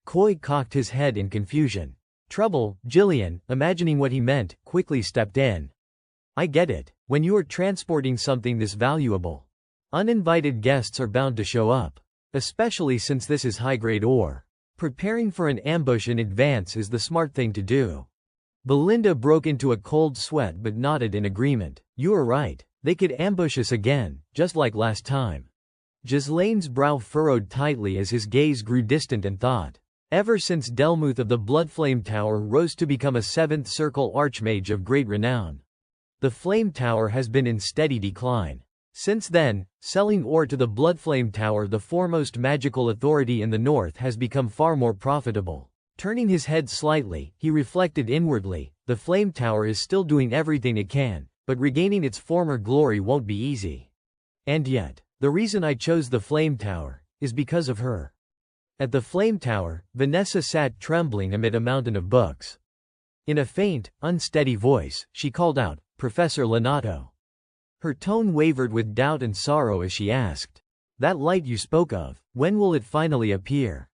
Coy cocked his head in confusion. Trouble? Gillian, imagining what he meant, quickly stepped in. I get it. When you are transporting something this valuable, uninvited guests are bound to show up. Especially since this is high-grade ore. Preparing for an ambush in advance is the smart thing to do. Belinda broke into a cold sweat but nodded in agreement. You are right. They could ambush us again, just like last time. Ghislaine's brow furrowed tightly as his gaze grew distant and thought. Ever since Delmuth of the Bloodflame Tower rose to become a 7th Circle Archmage of great renown, the Flame Tower has been in steady decline. Since then, selling ore to the Bloodflame Tower, the foremost magical authority in the north, has become far more profitable. Turning his head slightly, he reflected inwardly, the Flame Tower is still doing everything it can, but regaining its former glory won't be easy. And yet, the reason I chose the Flame Tower is because of her. At the Flame Tower, Vanessa sat trembling amid a mountain of books. In a faint, unsteady voice, she called out, Professor Lenato. Her tone wavered with doubt and sorrow as she asked, that light you spoke of, when will it finally appear?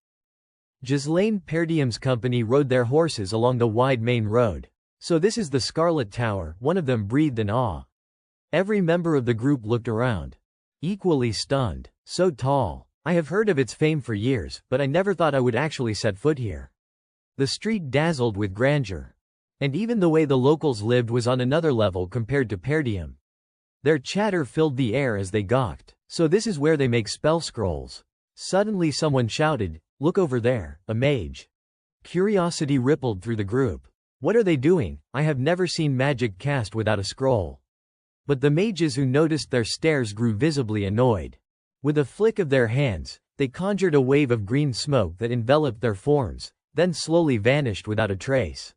Ghislaine Perdium's company rode their horses along the wide main road. So this is the Scarlet Tower, one of them breathed in awe. Every member of the group looked around. Equally stunned. So tall. I have heard of its fame for years, but I never thought I would actually set foot here. The street dazzled with grandeur. And even the way the locals lived was on another level compared to Perdium. Their chatter filled the air as they gawked. So this is where they make spell scrolls. Suddenly someone shouted, look over there, a mage. Curiosity rippled through the group. What are they doing? I have never seen magic cast without a scroll. But the mages who noticed their stares grew visibly annoyed. With a flick of their hands, they conjured a wave of green smoke that enveloped their forms, then slowly vanished without a trace.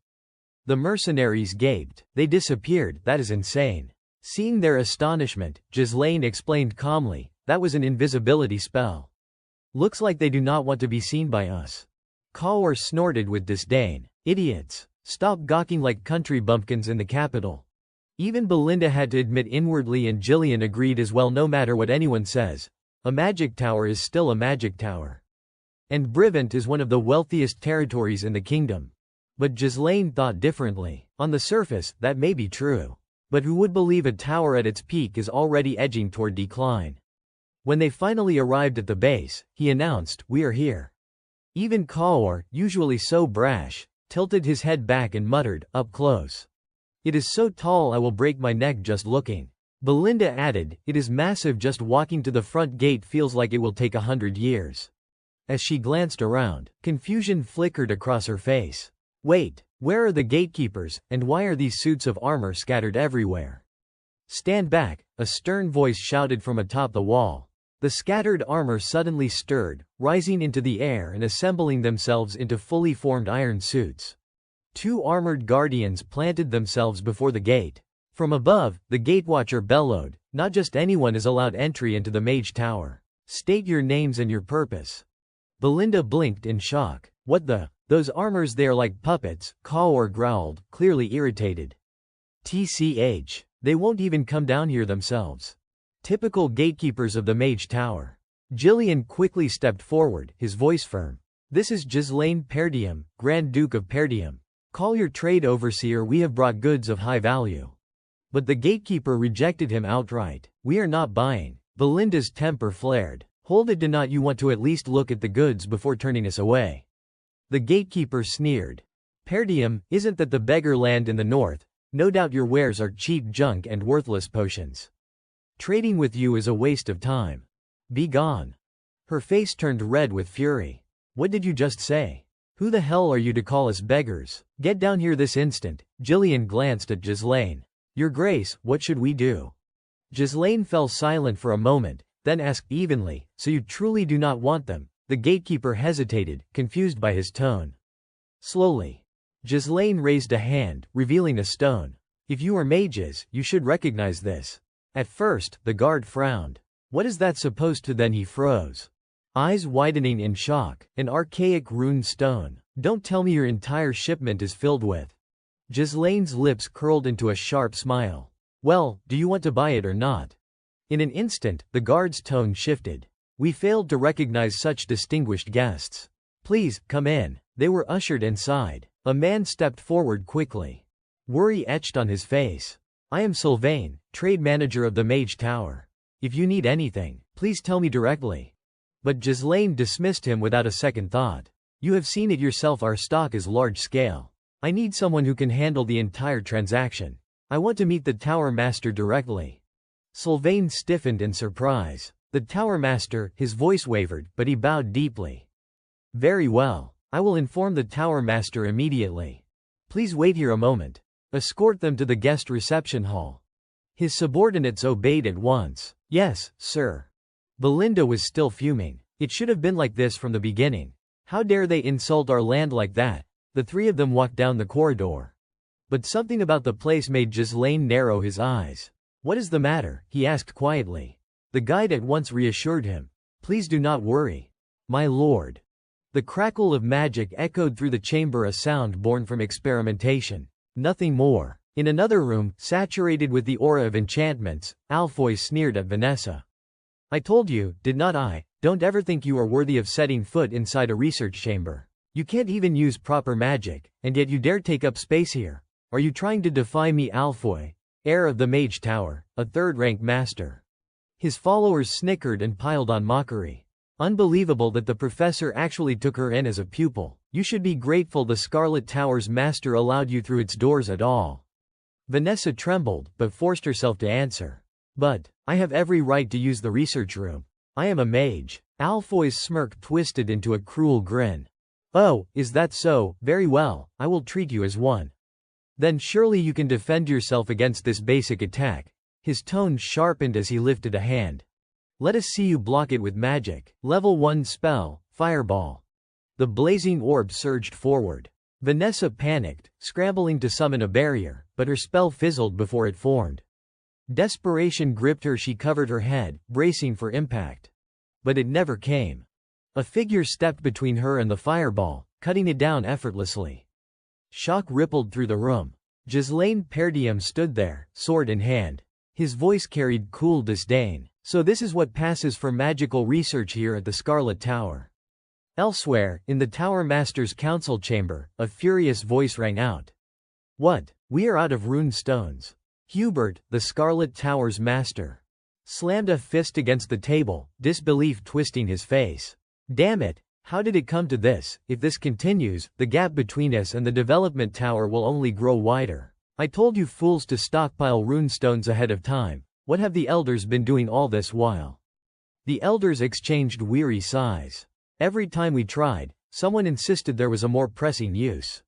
The mercenaries gaped. They disappeared, that is insane. Seeing their astonishment, Ghislaine explained calmly, that was an invisibility spell. Looks like they do not want to be seen by us. Cawor snorted with disdain. Idiots. Stop gawking like country bumpkins in the capital. Even Belinda had to admit inwardly, and Gillian agreed as well, no matter what anyone says, a magic tower is still a magic tower. And Brivant is one of the wealthiest territories in the kingdom. But Ghislaine thought differently. On the surface, that may be true. But who would believe a tower at its peak is already edging toward decline? When they finally arrived at the base, he announced, we are here. Even Cawor, usually so brash, tilted his head back and muttered, up close. It is so tall I will break my neck just looking. Belinda added, it is massive, just walking to the front gate feels like it will take 100 years. As she glanced around, confusion flickered across her face. Wait, where are the gatekeepers, and why are these suits of armor scattered everywhere? Stand back, a stern voice shouted from atop the wall. The scattered armor suddenly stirred, rising into the air and assembling themselves into fully formed iron suits. 2 armored guardians planted themselves before the gate. From above, the gatewatcher bellowed, not just anyone is allowed entry into the Mage Tower. State your names and your purpose. Belinda blinked in shock. What the? Those armors, they are like puppets, Cawor growled, clearly irritated. TCH. They won't even come down here themselves. Typical gatekeepers of the Mage Tower. Gillian quickly stepped forward, his voice firm. This is Ghislaine Perdium, Grand Duke of Perdium. Call your trade overseer, we have brought goods of high value. But the gatekeeper rejected him outright. "We are not buying." Belinda's temper flared. "Hold it, do not you want to at least look at the goods before turning us away?" The gatekeeper sneered. "Per diem, isn't that the beggar land in the north? No doubt your wares are cheap junk and worthless potions. Trading with you is a waste of time. Be gone." Her face turned red with fury. "What did you just say? Who the hell are you to call us beggars? Get down here this instant." Gillian glanced at Ghislaine. "Your Grace, what should we do?" Ghislaine fell silent for a moment, then asked evenly, "So you truly do not want them?" The gatekeeper hesitated, confused by his tone. Slowly, Ghislaine raised a hand, revealing a stone. "If you are mages, you should recognize this." At first, the guard frowned. "What is that supposed to?" Then he froze, eyes widening in shock. "An archaic rune stone. Don't tell me your entire shipment is filled with." Ghislaine's lips curled into a sharp smile. "Well, do you want to buy it or not?" In an instant, the guard's tone shifted. "We failed to recognize such distinguished guests. Please, come in." They were ushered inside. A man stepped forward quickly. Worry etched on his face. "I am Sylvain, trade manager of the Mage Tower. If you need anything, please tell me directly." But Ghislaine dismissed him without a second thought. "You have seen it yourself, our stock is large scale. I need someone who can handle the entire transaction. I want to meet the Tower Master directly." Sylvain stiffened in surprise. "The Tower Master," his voice wavered, but he bowed deeply. "Very well. I will inform the Tower Master immediately. Please wait here a moment. Escort them to the guest reception hall." His subordinates obeyed at once. "Yes, sir." Belinda was still fuming. It should have been like this from the beginning. How dare they insult our land like that? The three of them walked down the corridor. But something about the place made Ghislaine narrow his eyes. "What is the matter?" he asked quietly. The guide at once reassured him. "Please do not worry, my lord." The crackle of magic echoed through the chamber, a sound born from experimentation. Nothing more. In another room, saturated with the aura of enchantments, Alfoy sneered at Vanessa. "I told you, did not I? Don't ever think you are worthy of setting foot inside a research chamber. You can't even use proper magic, and yet you dare take up space here. Are you trying to defy me?" Alfoy, heir of the Mage Tower, a third-rank master. His followers snickered and piled on mockery. Unbelievable that the professor actually took her in as a pupil. "You should be grateful the Scarlet Tower's master allowed you through its doors at all." Vanessa trembled, but forced herself to answer. "But I have every right to use the research room. I am a mage." Alfoy's smirk twisted into a cruel grin. "Oh, is that so? Very well, I will treat you as one. Then surely you can defend yourself against this basic attack." His tone sharpened as he lifted a hand. "Let us see you block it with magic. Level 1 spell, Fireball." The blazing orb surged forward. Vanessa panicked, scrambling to summon a barrier, but her spell fizzled before it formed. Desperation gripped her. She covered her head, bracing for impact. But it never came. A figure stepped between her and the fireball, cutting it down effortlessly. Shock rippled through the room. Ghislaine Perdiem stood there, sword in hand. His voice carried cool disdain. "So this is what passes for magical research here at the Scarlet Tower." Elsewhere, in the Tower Master's council chamber, a furious voice rang out. "What? We are out of rune stones." Hubert, the Scarlet Tower's master, slammed a fist against the table, disbelief twisting his face. "Damn it, how did it come to this? If this continues, the gap between us and the development tower will only grow wider. I told you fools to stockpile runestones ahead of time. What have the elders been doing all this while?" The elders exchanged weary sighs. "Every time we tried, someone insisted there was a more pressing use.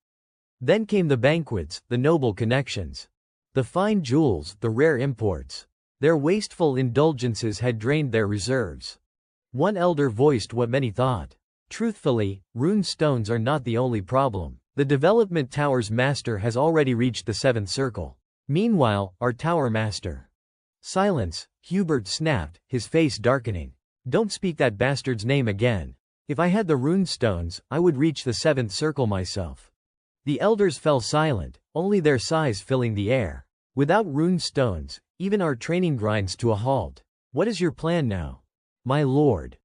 Then came the banquets, the noble connections, the fine jewels, the rare imports. Their wasteful indulgences had drained their reserves." One elder voiced what many thought. "Truthfully, rune stones are not the only problem. The development tower's master has already reached the 7th circle. Meanwhile, our tower master—" "Silence," Hubert snapped, his face darkening. "Don't speak that bastard's name again. If I had the rune stones, I would reach the 7th circle myself." The elders fell silent, only their sighs filling the air. "Without rune stones, even our training grinds to a halt. What is your plan now?" "My lord."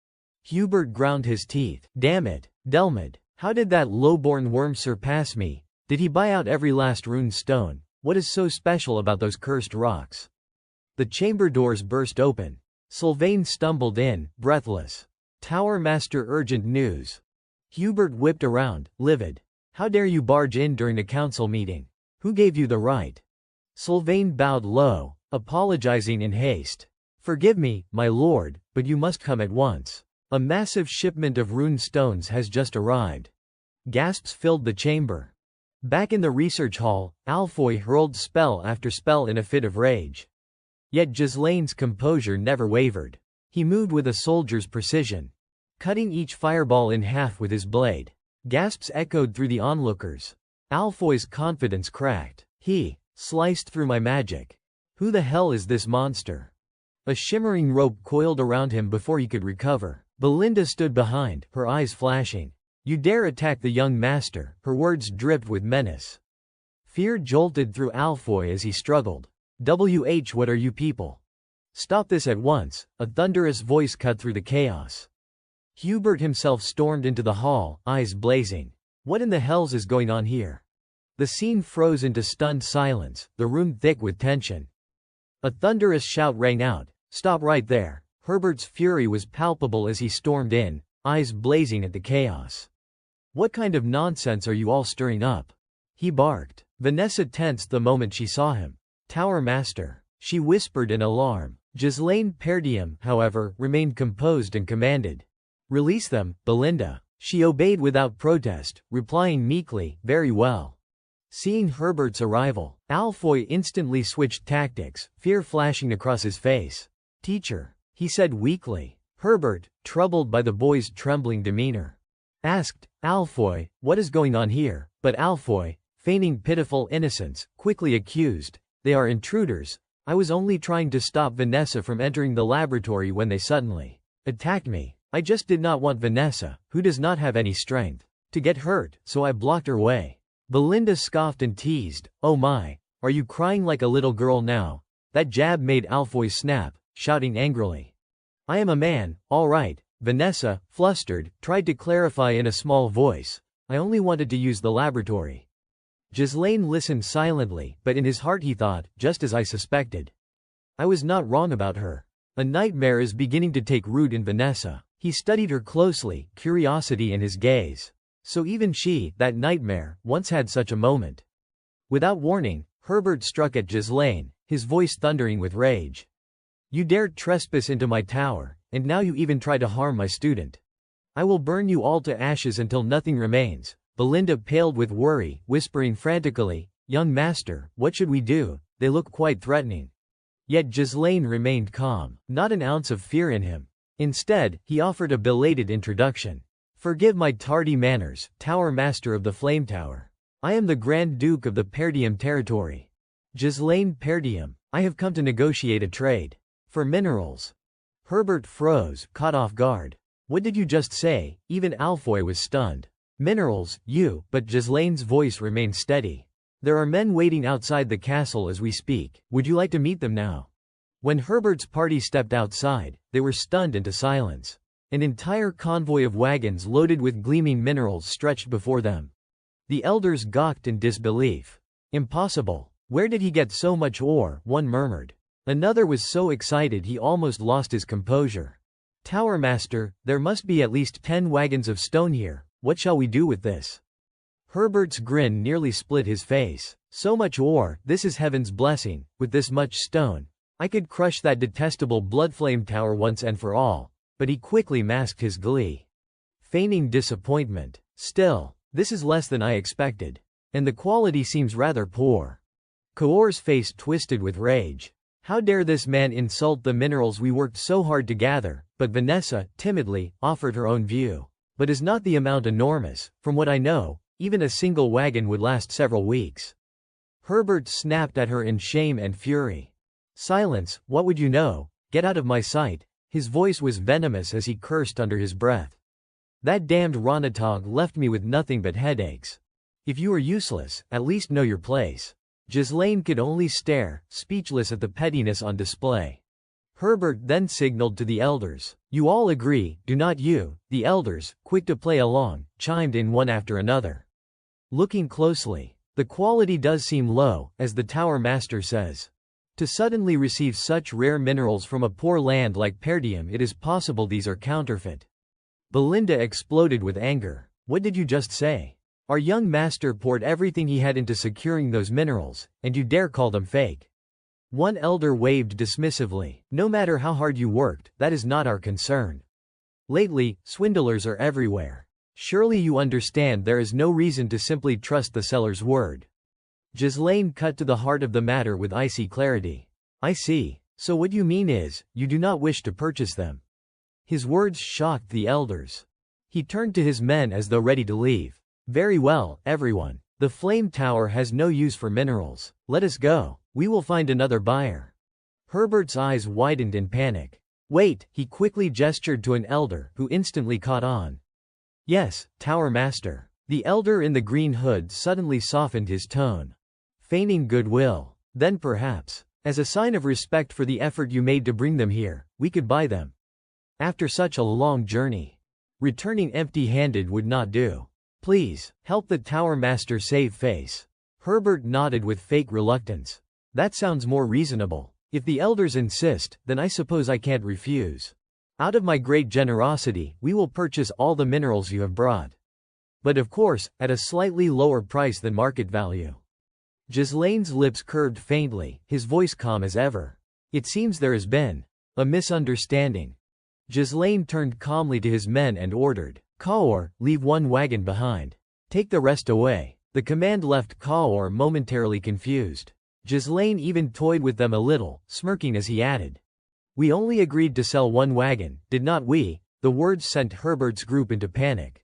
Hubert ground his teeth. "Damn it, Delmid. How did that low-born worm surpass me? Did he buy out every last rune stone? What is so special about those cursed rocks? The chamber doors burst open. Sylvain stumbled in, breathless. Tower Master, urgent news. Hubert whipped around, livid. How dare you barge in during a council meeting? Who gave you the right? Sylvain bowed low, apologizing in haste. Forgive me, my lord, but you must come at once. A massive shipment of rune stones has just arrived. Gasps filled the chamber. Back in the research hall, Alfoy hurled spell after spell in a fit of rage. Yet Ghislaine's composure never wavered. He moved with a soldier's precision, cutting each fireball in half with his blade. Gasps echoed through the onlookers. Alfoy's confidence cracked. He sliced through my magic. Who the hell is this monster? A shimmering rope coiled around him before he could recover. Belinda stood behind, her eyes flashing. You dare attack the young master, her words dripped with menace. Fear jolted through Alfoy as he struggled. What are you people? Stop this at once, a thunderous voice cut through the chaos. Hubert himself stormed into the hall, eyes blazing. What in the hells is going on here? The scene froze into stunned silence, the room thick with tension. A thunderous shout rang out. Stop right there. Herbert's fury was palpable as he stormed in, eyes blazing at the chaos. What kind of nonsense are you all stirring up? He barked. Vanessa tensed the moment she saw him. Tower Master, she whispered in alarm. Ghislaine Perdium, however, remained composed and commanded. Release them, Belinda. She obeyed without protest, replying meekly, very well. Seeing Herbert's arrival, Alfoy instantly switched tactics, fear flashing across his face. Teacher, he said weakly. Herbert, troubled by the boy's trembling demeanor, asked, Alfoy, what is going on here? But Alfoy, feigning pitiful innocence, quickly accused, they are intruders. I was only trying to stop Vanessa from entering the laboratory when they suddenly attacked me. I just did not want Vanessa, who does not have any strength, to get hurt, so I blocked her way. Belinda scoffed and teased, oh my, are you crying like a little girl now? That jab made Alfoy snap, shouting angrily. I am a man, all right. Vanessa, flustered, tried to clarify in a small voice. I only wanted to use the laboratory. Ghislaine listened silently, but in his heart he thought, just as I suspected. I was not wrong about her. A nightmare is beginning to take root in Vanessa. He studied her closely, curiosity in his gaze. So even she, that nightmare, once had such a moment. Without warning, Herbert struck at Ghislaine, his voice thundering with rage. You dared trespass into my tower, and now you even try to harm my student. I will burn you all to ashes until nothing remains. Belinda paled with worry, whispering frantically, Young master, what should we do? They look quite threatening. Yet Ghislaine remained calm, not an ounce of fear in him. Instead, he offered a belated introduction. Forgive my tardy manners, Tower Master of the Flame Tower. I am the Grand Duke of the Perdium territory. Ghislaine Perdium. I have come to negotiate a trade. For minerals. Herbert froze, caught off guard. What did you just say? Even Alfoy was stunned. Minerals, but Ghislaine's voice remained steady. There are men waiting outside the castle as we speak. Would you like to meet them now? When Herbert's party stepped outside, they were stunned into silence. An entire convoy of wagons loaded with gleaming minerals stretched before them. The elders gawked in disbelief. Impossible. Where did he get so much ore? One murmured. Another was so excited he almost lost his composure. Tower Master, there must be at least 10 wagons of stone here. What shall we do with this? Herbert's grin nearly split his face. So much ore, this is heaven's blessing. With this much stone, I could crush that detestable Bloodflame Tower once and for all. But he quickly masked his glee, feigning disappointment. Still, this is less than I expected. And the quality seems rather poor. Kaor's face twisted with rage. How dare this man insult the minerals we worked so hard to gather? But Vanessa, timidly, offered her own view. But is not the amount enormous? From what I know, even a single wagon would last several weeks. Herbert snapped at her in shame and fury. Silence, what would you know? Get out of my sight. His voice was venomous as he cursed under his breath. That damned Ronatog left me with nothing but headaches. If you are useless, at least know your place. Ghislaine could only stare, speechless at the pettiness on display. Herbert then signaled to the elders. You all agree, do not you? The elders, quick to play along, chimed in one after another. Looking closely, The quality does seem low, as the tower master says. To suddenly receive such rare minerals from a poor land like Perdium, it is possible these are counterfeit. Belinda exploded with anger. What did you just say? Our young master poured everything he had into securing those minerals, and you dare call them fake? One elder waved dismissively. No matter how hard you worked, that is not our concern. Lately, swindlers are everywhere. Surely you understand there is no reason to simply trust the seller's word. Ghislaine cut to the heart of the matter with icy clarity. I see. So what you mean is, you do not wish to purchase them. His words shocked the elders. He turned to his men as though ready to leave. Very well, everyone. The flame tower has no use for minerals. Let us go. We will find another buyer. Herbert's eyes widened in panic. Wait, he quickly gestured to an elder, who instantly caught on. Yes, Tower Master. The elder in the green hood suddenly softened his tone, feigning goodwill. Then perhaps, as a sign of respect for the effort you made to bring them here, we could buy them. After such a long journey, returning empty-handed would not do. Please, help the Tower Master save face. Herbert nodded with fake reluctance. That sounds more reasonable. If the elders insist, then I suppose I can't refuse. Out of my great generosity, we will purchase all the minerals you have brought. But of course, at a slightly lower price than market value. Ghislaine's lips curved faintly, his voice calm as ever. It seems there has been a misunderstanding. Ghislaine turned calmly to his men and ordered, Kaor, leave one wagon behind. Take the rest away. The command left Kaor momentarily confused. Ghislaine even toyed with them a little, smirking as he added, we only agreed to sell one wagon, did not we? The words sent Herbert's group into panic.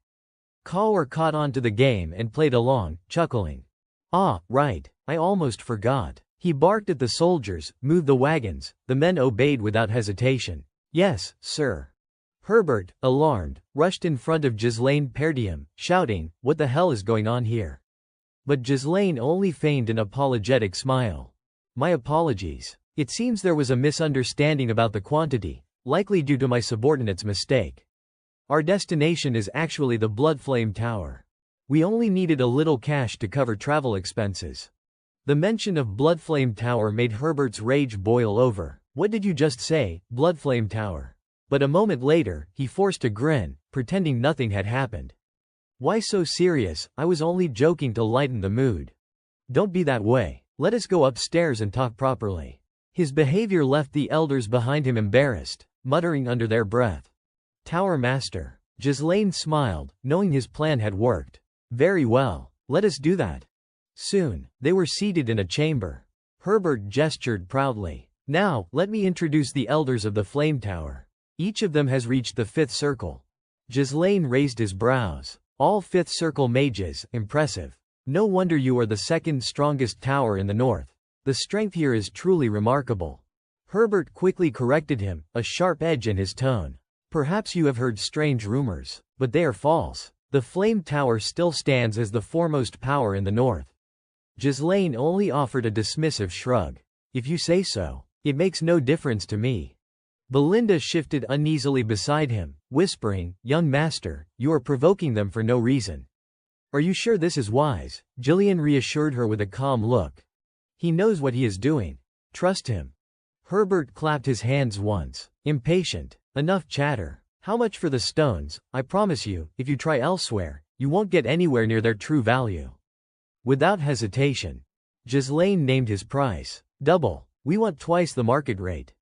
Kaor caught on to the game and played along, chuckling. Ah, right, I almost forgot. He barked at the soldiers, moved the wagons, the men obeyed without hesitation. Yes, sir. Herbert, alarmed, rushed in front of Ghislaine Perdium, shouting, what the hell is going on here? But Ghislaine only feigned an apologetic smile. My apologies. It seems there was a misunderstanding about the quantity, likely due to my subordinate's mistake. Our destination is actually the Bloodflame Tower. We only needed a little cash to cover travel expenses. The mention of Bloodflame Tower made Herbert's rage boil over. What did you just say, Bloodflame Tower? But a moment later, he forced a grin, pretending nothing had happened. Why so serious? I was only joking to lighten the mood. Don't be that way. Let us go upstairs and talk properly. His behavior left the elders behind him embarrassed, muttering under their breath. Tower Master. Ghislaine smiled, knowing his plan had worked. Very well, let us do that. Soon, they were seated in a chamber. Herbert gestured proudly. Now, let me introduce the elders of the Flame Tower. Each of them has reached the 5th circle. Ghislaine raised his brows. All 5th circle mages, impressive. No wonder you are the 2nd strongest tower in the north. The strength here is truly remarkable. Herbert quickly corrected him, a sharp edge in his tone. Perhaps you have heard strange rumors, but they are false. The Flame Tower still stands as the foremost power in the north. Ghislaine only offered a dismissive shrug. If you say so, it makes no difference to me. Belinda shifted uneasily beside him, whispering, Young master, you are provoking them for no reason. Are you sure this is wise? Gillian reassured her with a calm look. He knows what he is doing. Trust him. Herbert clapped his hands once. Impatient. Enough chatter. How much for the stones? I promise you, if you try elsewhere, you won't get anywhere near their true value. Without hesitation, Ghislaine named his price. Double. We want twice the market rate.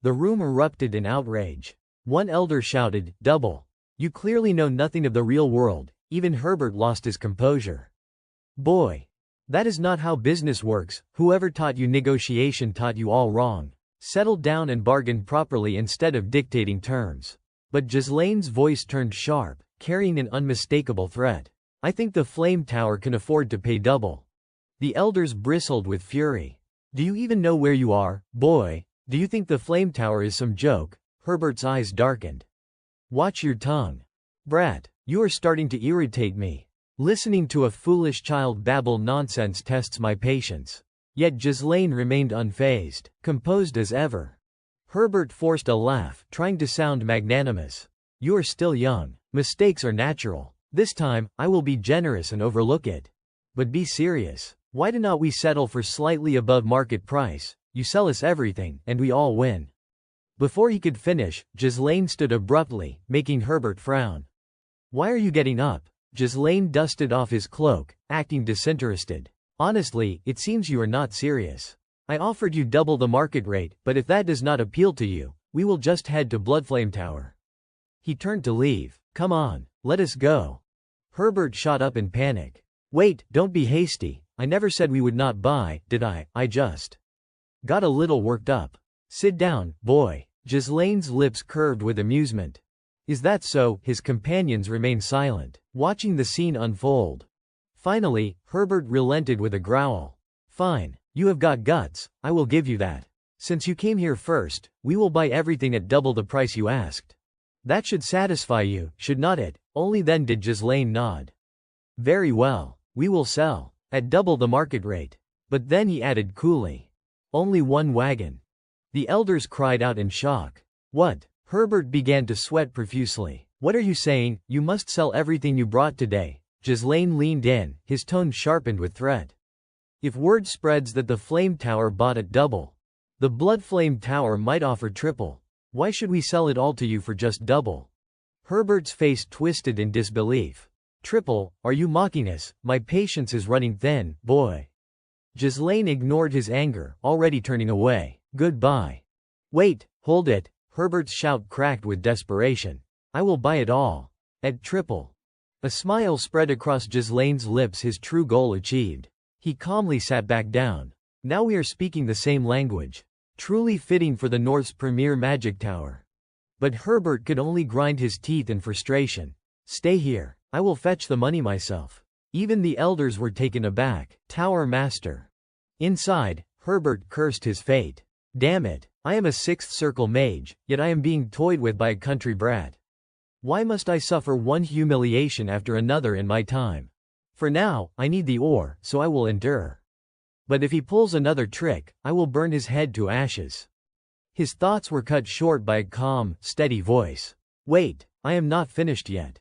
The room erupted in outrage. One elder shouted, Double. You clearly know nothing of the real world. Even Herbert lost his composure. Boy. That is not how business works. Whoever taught you negotiation taught you all wrong. Settle down and bargain properly instead of dictating terms. But Ghislaine's voice turned sharp, carrying an unmistakable threat. I think the Flame Tower can afford to pay double. The elders bristled with fury. Do you even know where you are, boy? Do you think the Flame Tower is some joke? Herbert's eyes darkened. Watch your tongue. Brat, you are starting to irritate me. Listening to a foolish child babble nonsense tests my patience. Yet Ghislaine remained unfazed, composed as ever. Herbert forced a laugh, trying to sound magnanimous. You are still young. Mistakes are natural. This time, I will be generous and overlook it. But be serious. Why do not we settle for slightly above market price? You sell us everything, and we all win. Before he could finish, Ghislaine stood abruptly, making Herbert frown. Why are you getting up? Ghislaine dusted off his cloak, acting disinterested. Honestly, it seems you are not serious. I offered you double the market rate, but if that does not appeal to you, we will just head to Bloodflame Tower. He turned to leave. Come on, let us go. Herbert shot up in panic. Wait, don't be hasty. I never said we would not buy, did I? I just got a little worked up. Sit down, boy. Ghislaine's lips curved with amusement. Is that so? His companions remained silent, watching the scene unfold. Finally, Herbert relented with a growl. Fine, you have got guts, I will give you that. Since you came here first, we will buy everything at double the price you asked. That should satisfy you, should not it? Only then did Ghislaine nod. Very well, we will sell, at double the market rate. But then he added coolly. Only one wagon. The elders cried out in shock. What? Herbert began to sweat profusely. What are you saying? You must sell everything you brought today. Ghislaine leaned in, his tone sharpened with threat. If word spreads that the Flame Tower bought at double, the Blood Flame Tower might offer triple. Why should we sell it all to you for just double? Herbert's face twisted in disbelief. Triple? Are you mocking us? My patience is running thin, boy. Ghislaine ignored his anger, already turning away. Goodbye. Wait, hold it. Herbert's shout cracked with desperation. I will buy it all. At triple. A smile spread across Ghislaine's lips, his true goal achieved. He calmly sat back down. Now we are speaking the same language. Truly fitting for the North's premier magic tower. But Herbert could only grind his teeth in frustration. Stay here. I will fetch the money myself. Even the elders were taken aback. Tower Master. Inside, Herbert cursed his fate. Damn it. I am a sixth circle mage, yet I am being toyed with by a country brat. Why must I suffer one humiliation after another in my time? For now, I need the ore, so I will endure. But if he pulls another trick, I will burn his head to ashes. His thoughts were cut short by a calm, steady voice. Wait, I am not finished yet.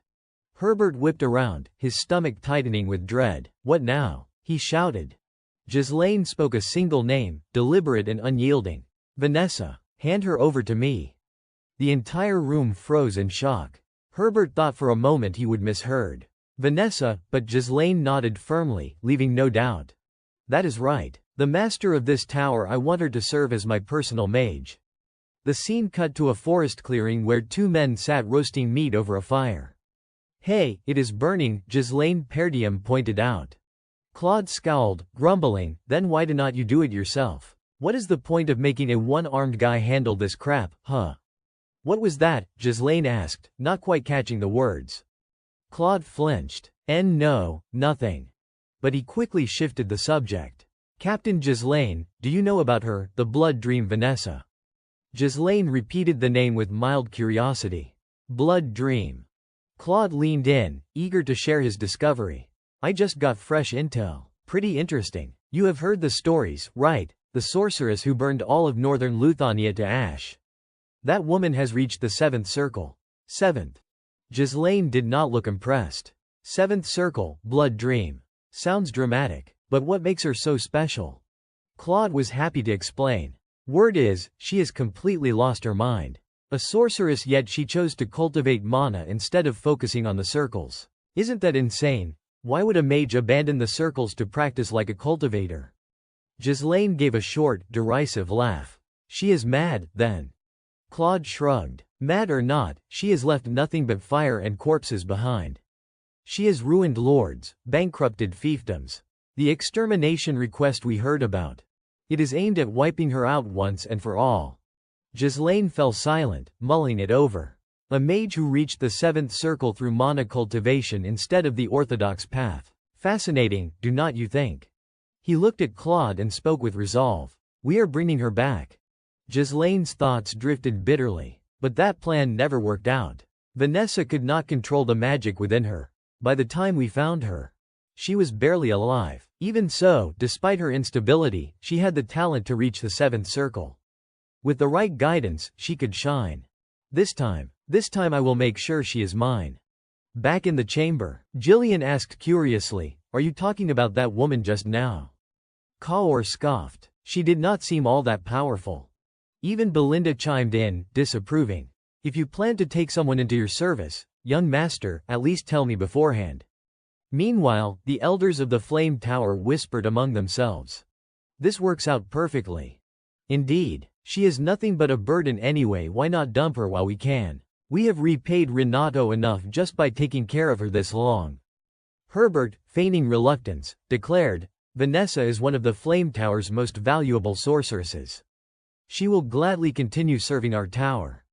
Herbert whipped around, his stomach tightening with dread. What now? He shouted. Ghislaine spoke a single name, deliberate and unyielding. Vanessa, hand her over to me. The entire room froze in shock. Herbert thought for a moment he would misheard. Vanessa, but Ghislaine nodded firmly, leaving no doubt. That is right. The master of this tower, I want her to serve as my personal mage. The scene cut to a forest clearing where two men sat roasting meat over a fire. Hey, it is burning, Ghislaine Perdium pointed out. Claude scowled, grumbling, then why do not you do it yourself? What is the point of making a one-armed guy handle this crap, huh? What was that? Ghislaine asked, not quite catching the words. Claude flinched. No, nothing. But he quickly shifted the subject. Captain Ghislaine, do you know about her, the blood dream Vanessa? Ghislaine repeated the name with mild curiosity. Blood dream. Claude leaned in, eager to share his discovery. I just got fresh intel. Pretty interesting. You have heard the stories, right? The sorceress who burned all of northern Luthania to ash. That woman has reached the 7th circle. 7th. Ghislaine did not look impressed. 7th circle, blood dream. Sounds dramatic, but what makes her so special? Claude was happy to explain. Word is, she has completely lost her mind. A sorceress, yet she chose to cultivate mana instead of focusing on the circles. Isn't that insane? Why would a mage abandon the circles to practice like a cultivator? Ghislaine gave a short, derisive laugh. She is mad, then. Claude shrugged. Mad or not, she has left nothing but fire and corpses behind. She has ruined lords, bankrupted fiefdoms. The extermination request we heard about. It is aimed at wiping her out once and for all. Ghislaine fell silent, mulling it over. A mage who reached the 7th circle through mana cultivation instead of the orthodox path. Fascinating, do not you think? He looked at Claude and spoke with resolve. We are bringing her back. Ghislaine's thoughts drifted bitterly. But that plan never worked out. Vanessa could not control the magic within her. By the time we found her, she was barely alive. Even so, despite her instability, she had the talent to reach the 7th circle. With the right guidance, she could shine. This time I will make sure she is mine. Back in the chamber, Jillian asked curiously, Are you talking about that woman just now? Kaor scoffed. She did not seem all that powerful. Even Belinda chimed in, disapproving. If you plan to take someone into your service, young master, at least tell me beforehand. Meanwhile, the elders of the Flame Tower whispered among themselves. This works out perfectly. Indeed, she is nothing but a burden anyway, why not dump her while we can? We have repaid Renato enough just by taking care of her this long. Herbert, feigning reluctance, declared, Vanessa is one of the Flame Tower's most valuable sorceresses. She will gladly continue serving our tower.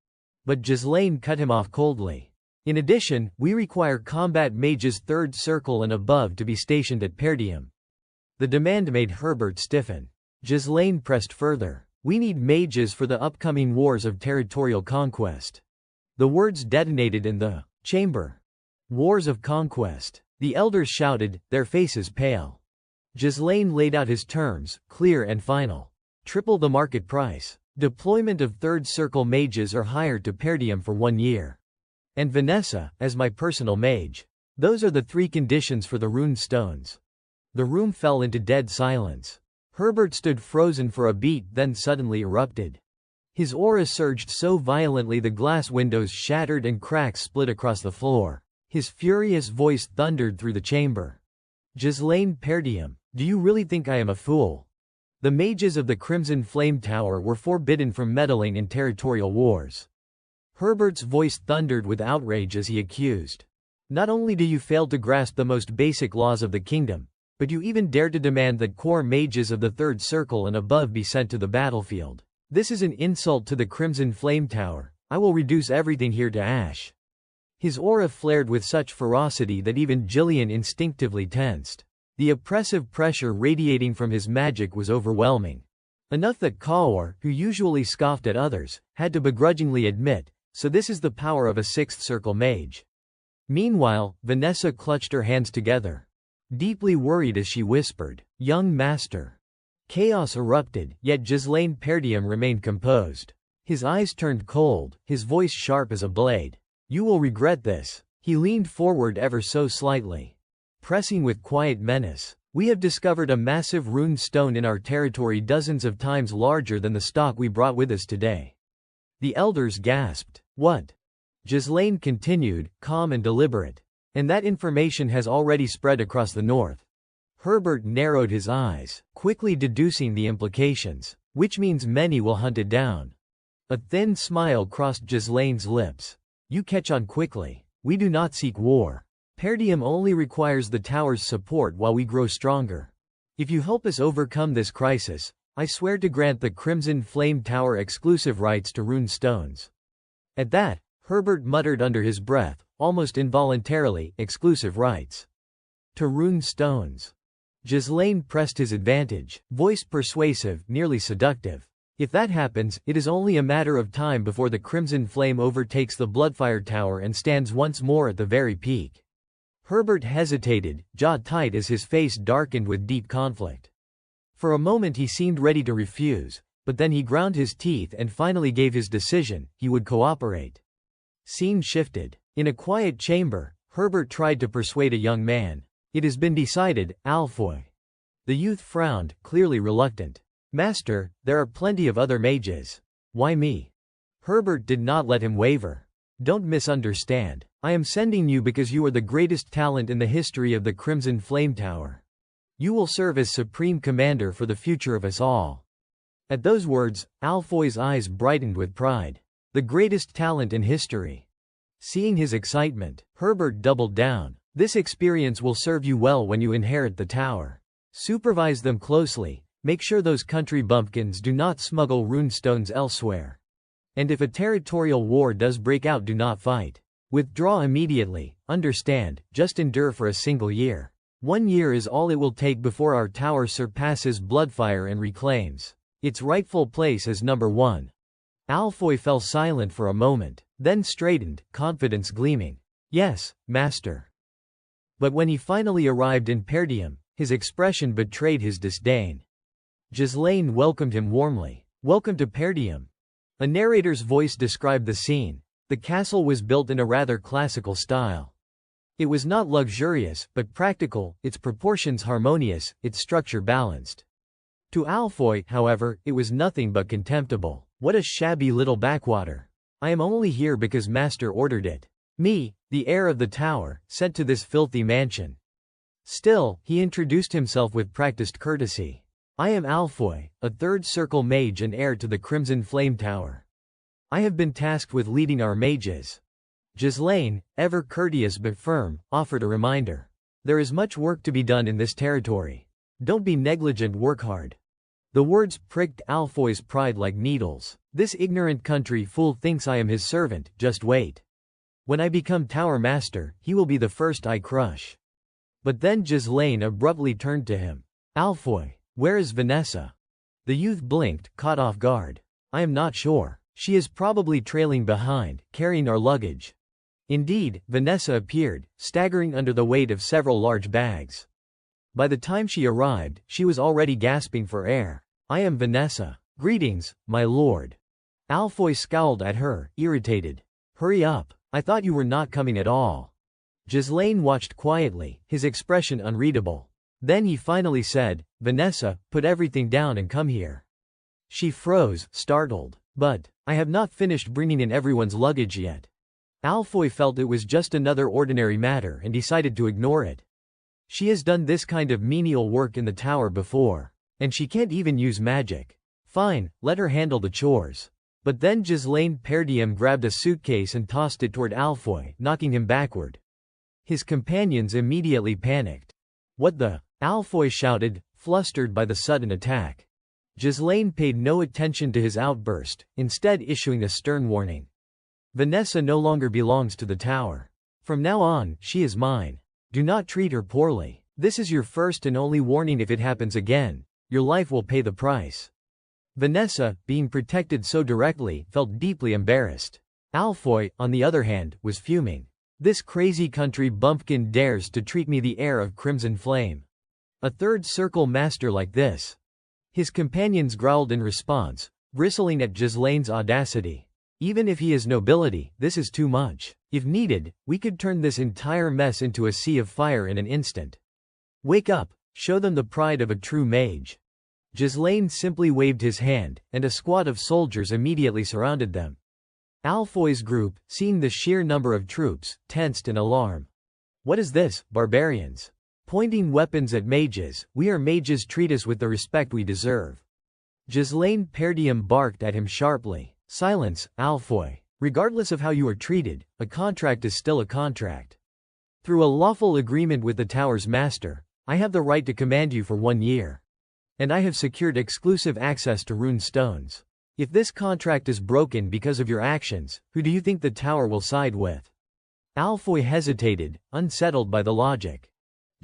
But Ghislaine cut him off coldly. In addition, we require combat mages 3rd circle and above to be stationed at Perdium. The demand made Herbert stiffen. Ghislaine pressed further. We need mages for the upcoming wars of territorial conquest. The words detonated in the chamber. Wars of conquest. The elders shouted, their faces pale. Ghislaine laid out his terms, clear and final. Triple the market price. Deployment of 3rd circle mages are hired to Perdium for 1 year. And Vanessa, as my personal mage. Those are the 3 conditions for the rune stones. The room fell into dead silence. Herbert stood frozen for a beat, then suddenly erupted. His aura surged so violently the glass windows shattered and cracks split across the floor. His furious voice thundered through the chamber. Ghislaine Perdium, do you really think I am a fool? The mages of the Crimson Flame Tower were forbidden from meddling in territorial wars. Herbert's voice thundered with outrage as he accused. Not only do you fail to grasp the most basic laws of the kingdom, but you even dare to demand that core mages of the 3rd circle and above be sent to the battlefield. This is an insult to the Crimson Flame Tower. I will reduce everything here to ash. His aura flared with such ferocity that even Jillian instinctively tensed. The oppressive pressure radiating from his magic was overwhelming. Enough that Kaor, who usually scoffed at others, had to begrudgingly admit, so this is the power of a 6th circle mage. Meanwhile, Vanessa clutched her hands together. Deeply worried as she whispered, young master. Chaos erupted, yet Ghislaine Perdium remained composed. His eyes turned cold, his voice sharp as a blade. You will regret this. He leaned forward ever so slightly. Pressing with quiet menace. We have discovered a massive rune stone in our territory dozens of times larger than the stock we brought with us today. The elders gasped. What? Ghislaine continued, calm and deliberate. And that information has already spread across the north. Herbert narrowed his eyes, quickly deducing the implications, which means many will hunt it down. A thin smile crossed Ghislaine's lips. You catch on quickly. We do not seek war. Perdium only requires the tower's support while we grow stronger. If you help us overcome this crisis, I swear to grant the Crimson Flame Tower exclusive rights to rune stones. At that, Herbert muttered under his breath, almost involuntarily, exclusive rights to rune stones. Ghislaine pressed his advantage, voice persuasive, nearly seductive. If that happens, it is only a matter of time before the Crimson Flame overtakes the Bloodfire Tower and stands once more at the very peak. Herbert hesitated, jaw tight as his face darkened with deep conflict. For a moment he seemed ready to refuse, but then he ground his teeth and finally gave his decision, he would cooperate. Scene shifted. In a quiet chamber, Herbert tried to persuade a young man. It has been decided, Alfoy. The youth frowned, clearly reluctant. Master, there are plenty of other mages. Why me? Herbert did not let him waver. Don't misunderstand. I am sending you because you are the greatest talent in the history of the Crimson Flame Tower. You will serve as supreme commander for the future of us all. At those words, Alfoy's eyes brightened with pride. The greatest talent in history. Seeing his excitement, Herbert doubled down. This experience will serve you well when you inherit the tower. Supervise them closely, make sure those country bumpkins do not smuggle runestones elsewhere. And if a territorial war does break out, do not fight. Withdraw immediately, understand, just endure for a single year. 1 year is all it will take before our tower surpasses Bloodfire and reclaims its rightful place as number 1. Alfoy fell silent for a moment, then straightened, confidence gleaming. Yes, master. But when he finally arrived in Perdium, his expression betrayed his disdain. Ghislaine welcomed him warmly. Welcome to Perdium. A narrator's voice described the scene. The castle was built in a rather classical style. It was not luxurious, but practical, its proportions harmonious, its structure balanced. To Alfoy, however, it was nothing but contemptible. What a shabby little backwater. I am only here because master ordered it. Me, the heir of the tower, sent to this filthy mansion. Still, he introduced himself with practiced courtesy. I am Alfoy, a third circle mage and heir to the Crimson Flame Tower. I have been tasked with leading our mages. Ghislaine, ever courteous but firm, offered a reminder. There is much work to be done in this territory. Don't be negligent, work hard. The words pricked Alfoy's pride like needles. This ignorant country fool thinks I am his servant, just wait. When I become tower master, he will be the first I crush. But then Ghislaine abruptly turned to him. Alfoy, where is Vanessa? The youth blinked, caught off guard. I am not sure. She is probably trailing behind, carrying our luggage. Indeed, Vanessa appeared, staggering under the weight of several large bags. By the time she arrived, she was already gasping for air. I am Vanessa. Greetings, my lord. Alfoy scowled at her, irritated. Hurry up. I thought you were not coming at all. Ghislaine watched quietly, his expression unreadable. Then he finally said, Vanessa, put everything down and come here. She froze, startled. But, I have not finished bringing in everyone's luggage yet. Alfoy felt it was just another ordinary matter and decided to ignore it. She has done this kind of menial work in the tower before. And she can't even use magic. Fine, let her handle the chores. But then Ghislaine Perdiem grabbed a suitcase and tossed it toward Alfoy, knocking him backward. His companions immediately panicked. What the? Alfoy shouted, flustered by the sudden attack. Ghislaine paid no attention to his outburst, instead issuing a stern warning. Vanessa no longer belongs to the tower. From now on, she is mine. Do not treat her poorly. This is your first and only warning. If it happens again, your life will pay the price. Vanessa, being protected so directly, felt deeply embarrassed. Alfoy, on the other hand, was fuming. This crazy country bumpkin dares to treat me, the heir of Crimson Flame. A third circle master like this. His companions growled in response, bristling at Ghislaine's audacity. Even if he is nobility, this is too much. If needed, we could turn this entire mess into a sea of fire in an instant. Wake up, show them the pride of a true mage. Ghislaine simply waved his hand, and a squad of soldiers immediately surrounded them. Alfoy's group, seeing the sheer number of troops, tensed in alarm. What is this, barbarians? Pointing weapons at mages, we are mages, treat us with the respect we deserve. Ghislaine Perdiem barked at him sharply. Silence, Alfoy. Regardless of how you are treated, a contract is still a contract. Through a lawful agreement with the tower's master, I have the right to command you for 1 year. And I have secured exclusive access to rune stones. If this contract is broken because of your actions, who do you think the tower will side with? Alfoy hesitated, unsettled by the logic.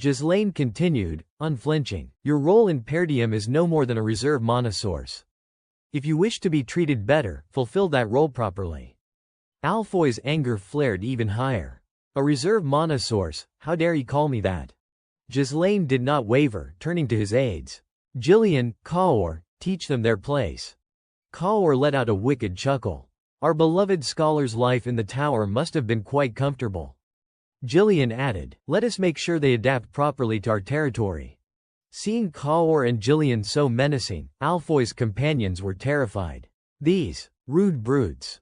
Ghislaine continued, unflinching. Your role in Perdiem is no more than a reserve mana source. If you wish to be treated better, fulfill that role properly. Alfoy's anger flared even higher. A reserve mana source, how dare you call me that? Ghislaine did not waver, turning to his aides. Jillian, Kaor, teach them their place. Kaor let out a wicked chuckle. Our beloved scholar's life in the tower must have been quite comfortable. Jillian added, let us make sure they adapt properly to our territory. Seeing Kaor and Jillian so menacing, Alfoy's companions were terrified. These rude brutes.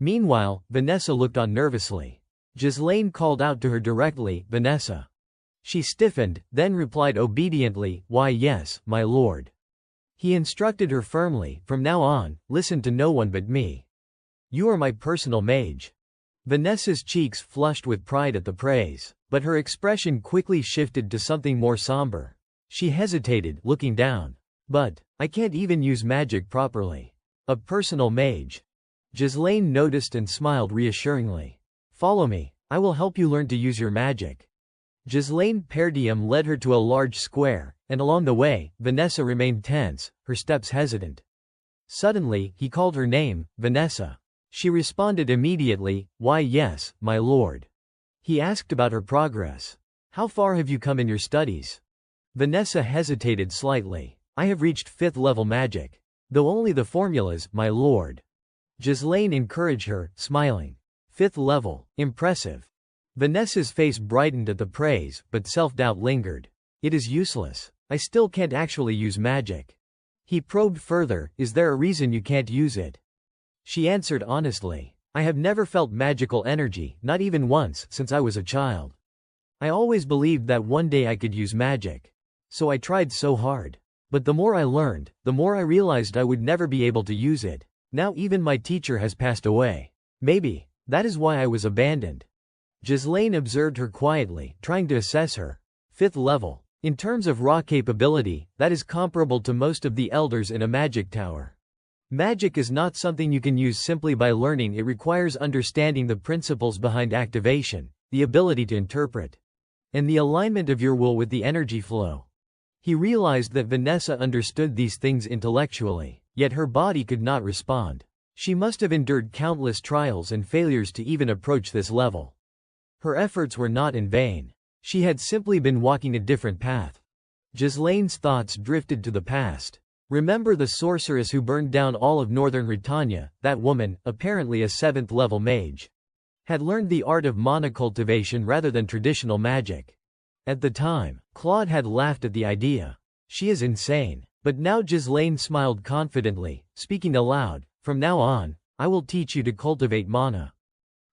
Meanwhile, Vanessa looked on nervously. Ghislaine called out to her directly, Vanessa. She stiffened, then replied obediently, why yes, my lord. He instructed her firmly, from now on, listen to no one but me. You are my personal mage. Vanessa's cheeks flushed with pride at the praise, but her expression quickly shifted to something more somber. She hesitated, looking down. But, I can't even use magic properly. A personal mage. Ghislaine noticed and smiled reassuringly. Follow me, I will help you learn to use your magic. Ghislaine Perdiem led her to a large square, and along the way, Vanessa remained tense, her steps hesitant. Suddenly, he called her name, Vanessa. She responded immediately, why yes, my lord. He asked about her progress. How far have you come in your studies? Vanessa hesitated slightly. I have reached 5th level magic. Though only the formulas, my lord. Ghislaine encouraged her, smiling. 5th level, impressive. Vanessa's face brightened at the praise, but self-doubt lingered. It is useless. I still can't actually use magic. He probed further, is there a reason you can't use it? She answered honestly. I have never felt magical energy, not even once, since I was a child. I always believed that one day I could use magic. So I tried so hard. But the more I learned, the more I realized I would never be able to use it. Now even my teacher has passed away. Maybe that is why I was abandoned. Ghislaine observed her quietly, trying to assess her. 5th level. In terms of raw capability, that is comparable to most of the elders in a magic tower. Magic is not something you can use simply by learning. It requires understanding the principles behind activation, the ability to interpret, and the alignment of your will with the energy flow. He realized that Vanessa understood these things intellectually, yet her body could not respond. She must have endured countless trials and failures to even approach this level. Her efforts were not in vain. She had simply been walking a different path. Ghislaine's thoughts drifted to the past. Remember the sorceress who burned down all of northern Britannia? That woman, apparently a 7th-level mage, had learned the art of mana cultivation rather than traditional magic. At the time, Claude had laughed at the idea. She is insane. But now Ghislaine smiled confidently, speaking aloud, from now on, I will teach you to cultivate mana.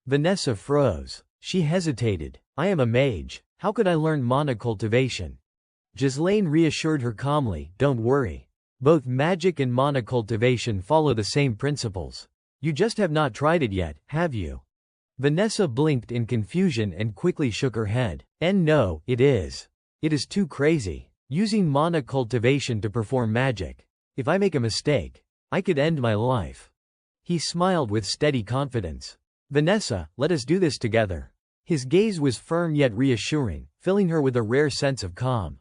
Vanessa froze. She hesitated. I am a mage. How could I learn mana cultivation? Ghislaine reassured her calmly, don't worry. Both magic and mana cultivation follow the same principles. You just have not tried it yet, have you? Vanessa blinked in confusion and quickly shook her head. No, it is. It is too crazy. Using mana cultivation to perform magic. If I make a mistake, I could end my life. He smiled with steady confidence. Vanessa, let us do this together. His gaze was firm yet reassuring, filling her with a rare sense of calm.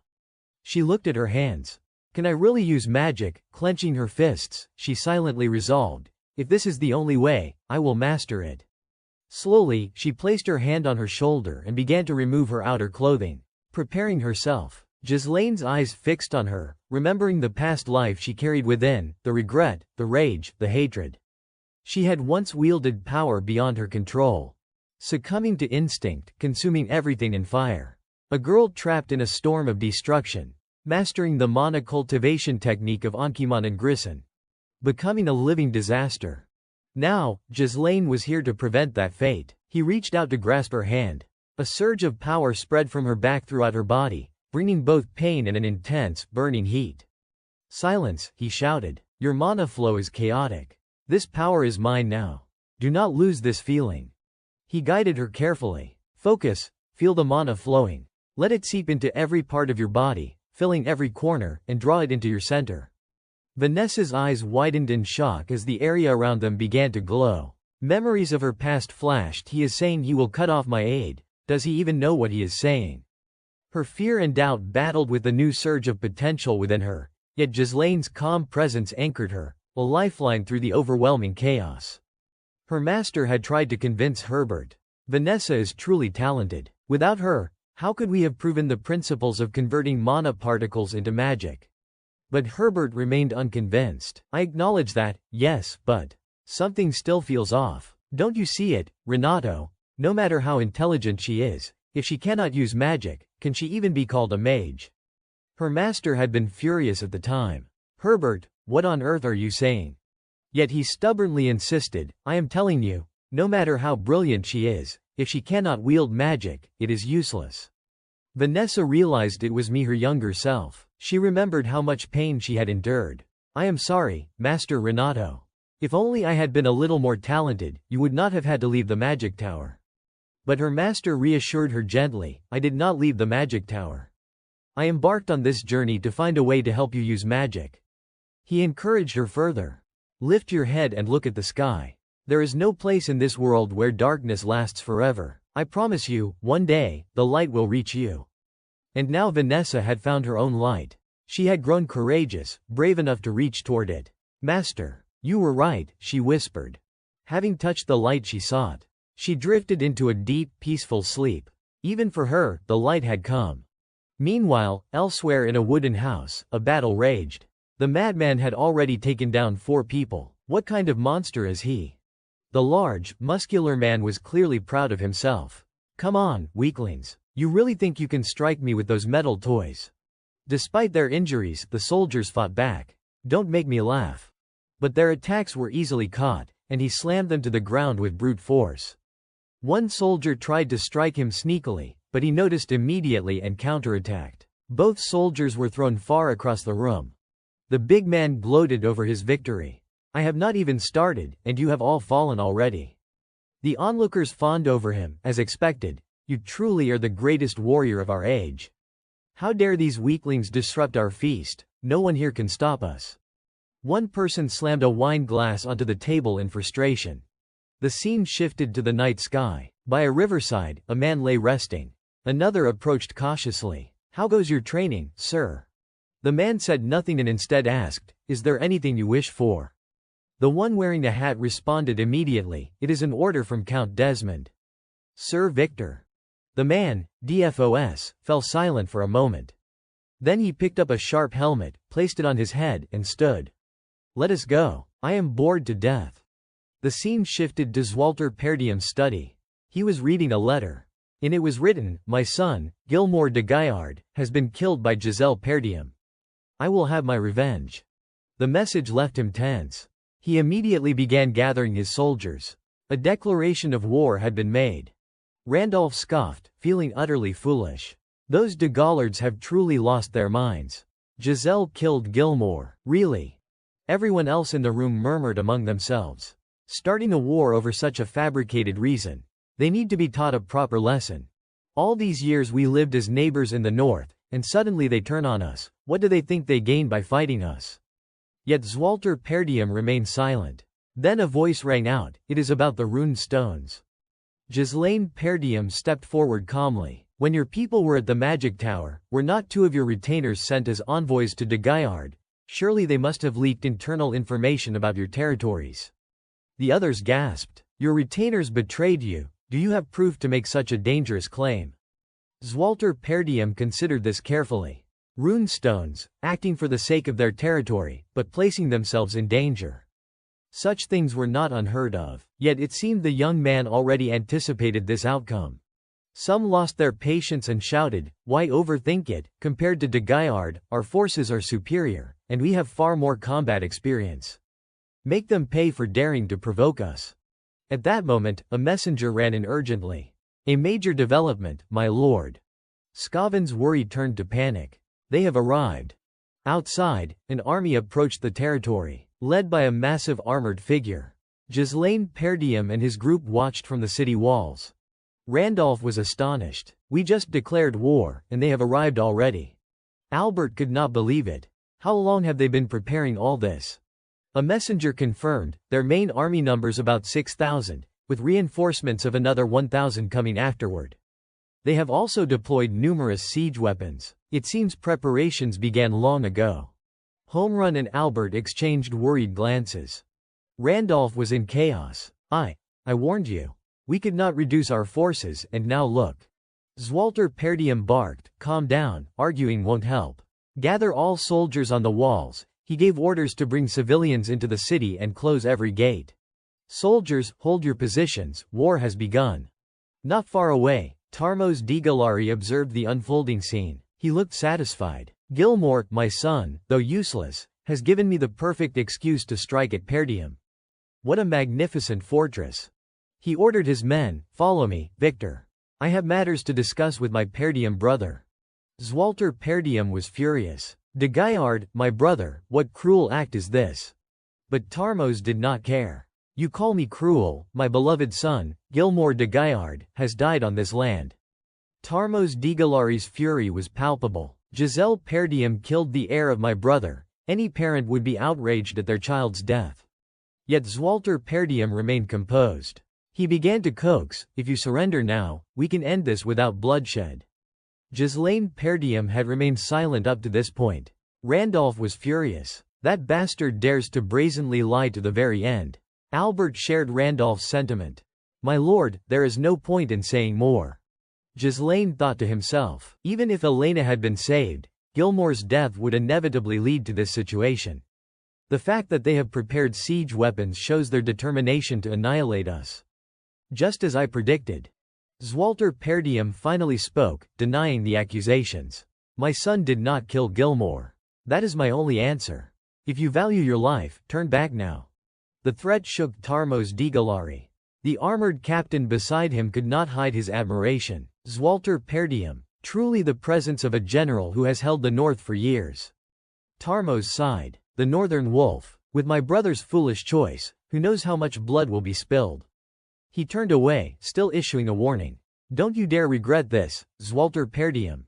She looked at her hands. Can I really use magic? Clenching her fists, she silently resolved. If this is the only way, I will master it. Slowly, she placed her hand on her shoulder and began to remove her outer clothing, preparing herself. Ghislaine's eyes fixed on her, remembering the past life she carried within, the regret, the rage, the hatred. She had once wielded power beyond her control, succumbing to instinct, consuming everything in fire. A girl trapped in a storm of destruction, mastering the mana cultivation technique of Ankiman and Grisson, becoming a living disaster. Now, Ghislaine was here to prevent that fate. He reached out to grasp her hand. A surge of power spread from her back throughout her body, bringing both pain and an intense, burning heat. Silence, he shouted. Your mana flow is chaotic. This power is mine now. Do not lose this feeling. He guided her carefully. Focus, feel the mana flowing. Let it seep into every part of your body, filling every corner, and draw it into your center. Vanessa's eyes widened in shock as the area around them began to glow. Memories of her past flashed. He is saying he will cut off my aid. Does he even know what he is saying? Her fear and doubt battled with the new surge of potential within her, yet Ghislaine's calm presence anchored her, a lifeline through the overwhelming chaos. Her master had tried to convince Herbert. Vanessa is truly talented. Without her, how could we have proven the principles of converting mana particles into magic? But Herbert remained unconvinced. I acknowledge that, yes, but something still feels off. Don't you see it, Renato? No matter how intelligent she is, if she cannot use magic, can she even be called a mage? Her master had been furious at the time. Herbert, what on earth are you saying? Yet he stubbornly insisted, I am telling you, no matter how brilliant she is, if she cannot wield magic, it is useless. Vanessa realized it was me, her younger self. She remembered how much pain she had endured. I am sorry, Master Renato. If only I had been a little more talented, you would not have had to leave the magic tower. But her master reassured her gently, I did not leave the magic tower. I embarked on this journey to find a way to help you use magic. He encouraged her further. Lift your head and look at the sky. There is no place in this world where darkness lasts forever. I promise you, one day, the light will reach you. And now Vanessa had found her own light. She had grown courageous, brave enough to reach toward it. Master, you were right, she whispered. Having touched the light she sought, she drifted into a deep, peaceful sleep. Even for her, the light had come. Meanwhile, elsewhere in a wooden house, a battle raged. The madman had already taken down 4 people. What kind of monster is he? The large, muscular man was clearly proud of himself. Come on, weaklings. You really think you can strike me with those metal toys? Despite their injuries, the soldiers fought back. Don't make me laugh. But their attacks were easily caught, and he slammed them to the ground with brute force. One soldier tried to strike him sneakily, but he noticed immediately and counterattacked. Both soldiers were thrown far across the room. The big man gloated over his victory. I have not even started, and you have all fallen already. The onlookers fawned over him, as expected. You truly are the greatest warrior of our age. How dare these weaklings disrupt our feast? No one here can stop us. One person slammed a wine glass onto the table in frustration. The scene shifted to the night sky. By a riverside, a man lay resting. Another approached cautiously. How goes your training, sir? The man said nothing and instead asked, is there anything you wish for? The one wearing the hat responded immediately, it is an order from Count Desmond. Sir Victor. The man, DFOS, fell silent for a moment. Then he picked up a sharp helmet, placed it on his head, and stood. Let us go. I am bored to death. The scene shifted to Zwalter Perdium's study. He was reading a letter. In it was written, my son, Gilmore de Gaillard, has been killed by Giselle Perdium. I will have my revenge. The message left him tense. He immediately began gathering his soldiers. A declaration of war had been made. Randolph scoffed, feeling utterly foolish. Those de Gaillards have truly lost their minds. Giselle killed Gilmore. Really? Everyone else in the room murmured among themselves. Starting a war over such a fabricated reason. They need to be taught a proper lesson. All these years we lived as neighbors in the north, and suddenly they turn on us. What do they think they gain by fighting us? Yet Zwalter Perdium remained silent. Then a voice rang out, it is about the runed stones. Ghislaine Perdium stepped forward calmly. When your people were at the magic tower, were not two of your retainers sent as envoys to de Gaillard? Surely they must have leaked internal information about your territories. The others gasped. Your retainers betrayed you. Do you have proof to make such a dangerous claim? Zwalter Perdium considered this carefully. Rune stones, acting for the sake of their territory, but placing themselves in danger. Such things were not unheard of, yet it seemed the young man already anticipated this outcome. Some lost their patience and shouted, why overthink it? Compared to de Gaillard, our forces are superior, and we have far more combat experience. Make them pay for daring to provoke us. At that moment, a messenger ran in urgently. A major development, my lord. Scaven's worry turned to panic. They have arrived. Outside, an army approached the territory, led by a massive armored figure. Ghislaine Perdium and his group watched from the city walls. Randolph was astonished. We just declared war, and they have arrived already. Albert could not believe it. How long have they been preparing all this? A messenger confirmed, their main army numbers about 6,000, with reinforcements of another 1,000 coming afterward. They have also deployed numerous siege weapons. It seems preparations began long ago. Homerun and Albert exchanged worried glances. Randolph was in chaos. I warned you. We could not reduce our forces, and now look. Zwalter Perdium barked, calm down, arguing won't help. Gather all soldiers on the walls. He gave orders to bring civilians into the city and close every gate. Soldiers, hold your positions, war has begun. Not far away, Tarmos Digilari observed the unfolding scene. He looked satisfied. Gilmore, my son, though useless, has given me the perfect excuse to strike at Perdium. What a magnificent fortress. He ordered his men, follow me, Victor. I have matters to discuss with my Perdium brother. Zwalter Perdium was furious. De Gaillard, my brother, what cruel act is this? But Tarmos did not care. You call me cruel, my beloved son, Gilmore de Gaillard, has died on this land. Tarmos Digilari's fury was palpable. Giselle Perdium killed the heir of my brother. Any parent would be outraged at their child's death. Yet Zwalter Perdium remained composed. He began to coax, if you surrender now, we can end this without bloodshed. Ghislaine Perdium had remained silent up to this point. Randolph was furious. That bastard dares to brazenly lie to the very end. Albert shared Randolph's sentiment. My lord, there is no point in saying more. Ghislaine thought to himself, even if Elena had been saved, Gilmore's death would inevitably lead to this situation. The fact that they have prepared siege weapons shows their determination to annihilate us. Just as I predicted. Zwalter Perdium finally spoke, denying the accusations. My son did not kill Gilmore. That is my only answer. If you value your life, turn back now. The threat shook Tarmos Digalari. The armored captain beside him could not hide his admiration. Zwalter Perdium, truly the presence of a general who has held the north for years. Tarmos sighed. The northern wolf, with my brother's foolish choice, who knows how much blood will be spilled. He turned away, still issuing a warning. Don't you dare regret this, Zwalter Perdium.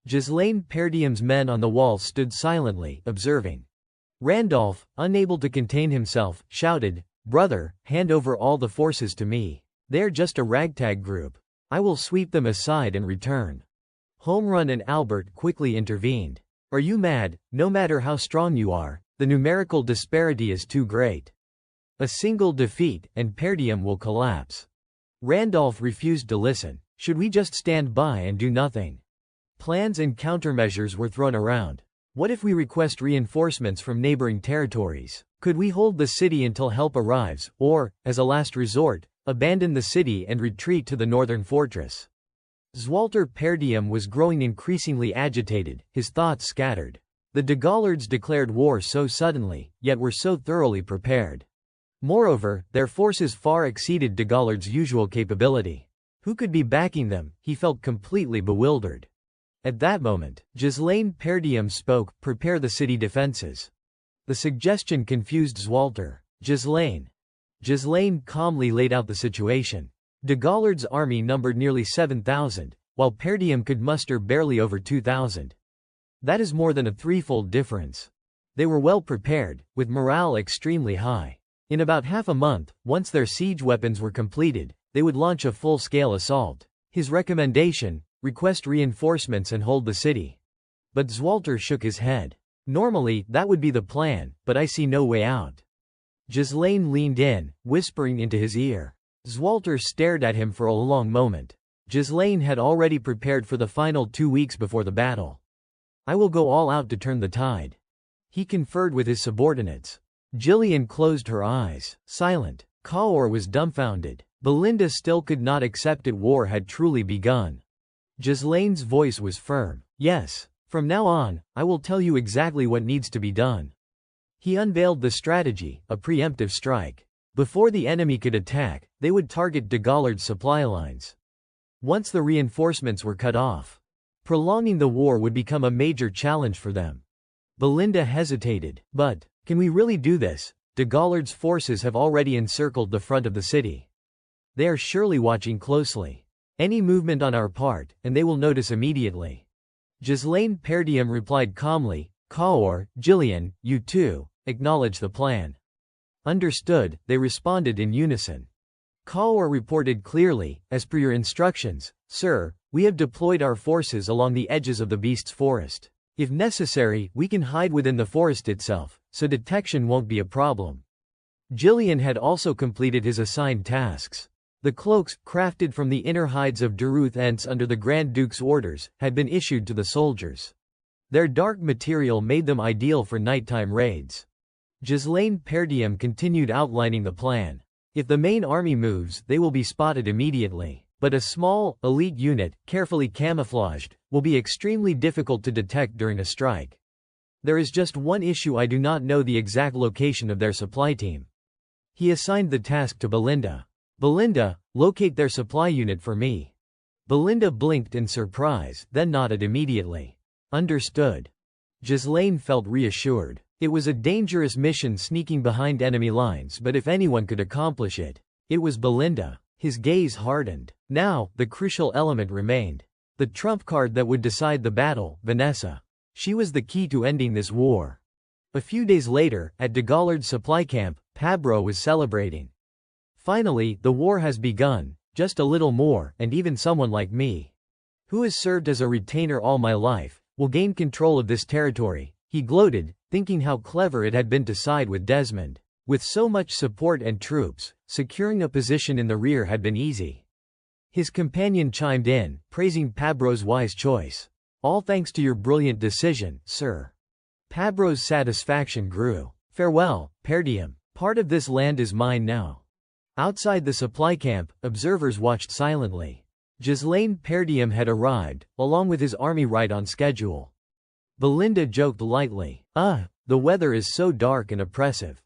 Ghislaine Perdium's men on the wall stood silently, observing. Randolph, unable to contain himself, shouted, Brother, hand over all the forces to me. They're just a ragtag group. I will sweep them aside and return. Homerun and Albert quickly intervened. Are you mad? No matter how strong you are, the numerical disparity is too great. A single defeat, and Perdium will collapse. Randolph refused to listen. Should we just stand by and do nothing? Plans and countermeasures were thrown around. What if we request reinforcements from neighboring territories? Could we hold the city until help arrives, or, as a last resort, abandon the city and retreat to the northern fortress? Zwalter Perdium was growing increasingly agitated, his thoughts scattered. The Degallards declared war so suddenly, yet were so thoroughly prepared. Moreover, their forces far exceeded Degallard's usual capability. Who could be backing them? He felt completely bewildered. At that moment, Ghislaine Perdium spoke, prepare the city defenses. The suggestion confused Zwalter. Ghislaine calmly laid out the situation. Degallard's army numbered nearly 7,000, while Perdium could muster barely over 2,000. That is more than a threefold difference. They were well prepared, with morale extremely high. In about half a month, once their siege weapons were completed, they would launch a full-scale assault. His recommendation, request reinforcements and hold the city. But Zwalter shook his head. Normally, that would be the plan, but I see no way out. Ghislaine leaned in, whispering into his ear. Zwalter stared at him for a long moment. Ghislaine had already prepared for the final 2 weeks before the battle. I will go all out to turn the tide. He conferred with his subordinates. Jillian closed her eyes, silent. Kaur was dumbfounded. Belinda still could not accept it. War had truly begun. Ghislaine's voice was firm. Yes. From now on, I will tell you exactly what needs to be done. He unveiled the strategy, a preemptive strike. Before the enemy could attack, they would target Degallard's supply lines. Once the reinforcements were cut off, prolonging the war would become a major challenge for them. Belinda hesitated. But, can we really do this? Degallard's forces have already encircled the front of the city. They are surely watching closely. Any movement on our part, and they will notice immediately. Ghislaine Perdium replied calmly, Kaur, Jillian, you too, acknowledge the plan. Understood, they responded in unison. Kaur reported clearly, as per your instructions, sir, we have deployed our forces along the edges of the beast's forest. If necessary, we can hide within the forest itself, so detection won't be a problem. Jillian had also completed his assigned tasks. The cloaks, crafted from the inner hides of Duruth Ents under the Grand Duke's orders, had been issued to the soldiers. Their dark material made them ideal for nighttime raids. Ghislaine Perdium continued outlining the plan. If the main army moves, they will be spotted immediately. But a small, elite unit, carefully camouflaged, will be extremely difficult to detect during a strike. There is just one issue: I do not know the exact location of their supply team. He assigned the task to Belinda. Belinda, locate their supply unit for me. Belinda blinked in surprise, then nodded immediately. Understood. Ghislaine felt reassured. It was a dangerous mission sneaking behind enemy lines, but if anyone could accomplish it, it was Belinda. His gaze hardened. Now, the crucial element remained. The trump card that would decide the battle, Vanessa. She was the key to ending this war. A few days later, at Degallard's supply camp, Pabro was celebrating. Finally, the war has begun, just a little more, and even someone like me, who has served as a retainer all my life, will gain control of this territory. He gloated, thinking how clever it had been to side with Desmond. With so much support and troops, securing a position in the rear had been easy. His companion chimed in, praising Pabro's wise choice. All thanks to your brilliant decision, sir. Pabro's satisfaction grew. Farewell, Perdium. Part of this land is mine now. Outside the supply camp, observers watched silently. Ghislaine Perdium had arrived, along with his army right on schedule. Belinda joked lightly. The weather is so dark and oppressive.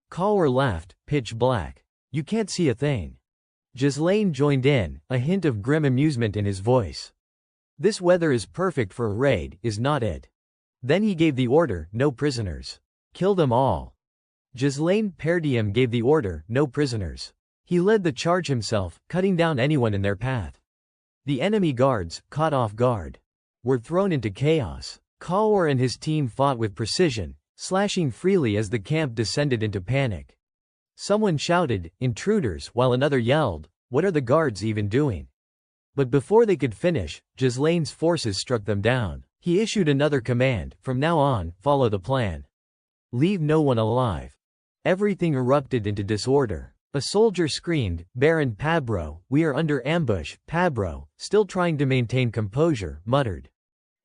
Cawr laughed, pitch black. You can't see a thing. Ghislaine joined in, a hint of grim amusement in his voice. This weather is perfect for a raid, is not it? Then he gave the order, no prisoners. Kill them all. Ghislaine Perdium gave the order, no prisoners. He led the charge himself, cutting down anyone in their path. The enemy guards, caught off guard, were thrown into chaos. Cawr and his team fought with precision, slashing freely as the camp descended into panic. Someone shouted, "Intruders," while another yelled, "What are the guards even doing?" But before they could finish, Ghislaine's forces struck them down. He issued another command, "From now on, follow the plan. Leave no one alive." Everything erupted into disorder. A soldier screamed, "Baron Pabro, we are under ambush." Pabro, still trying to maintain composure, muttered,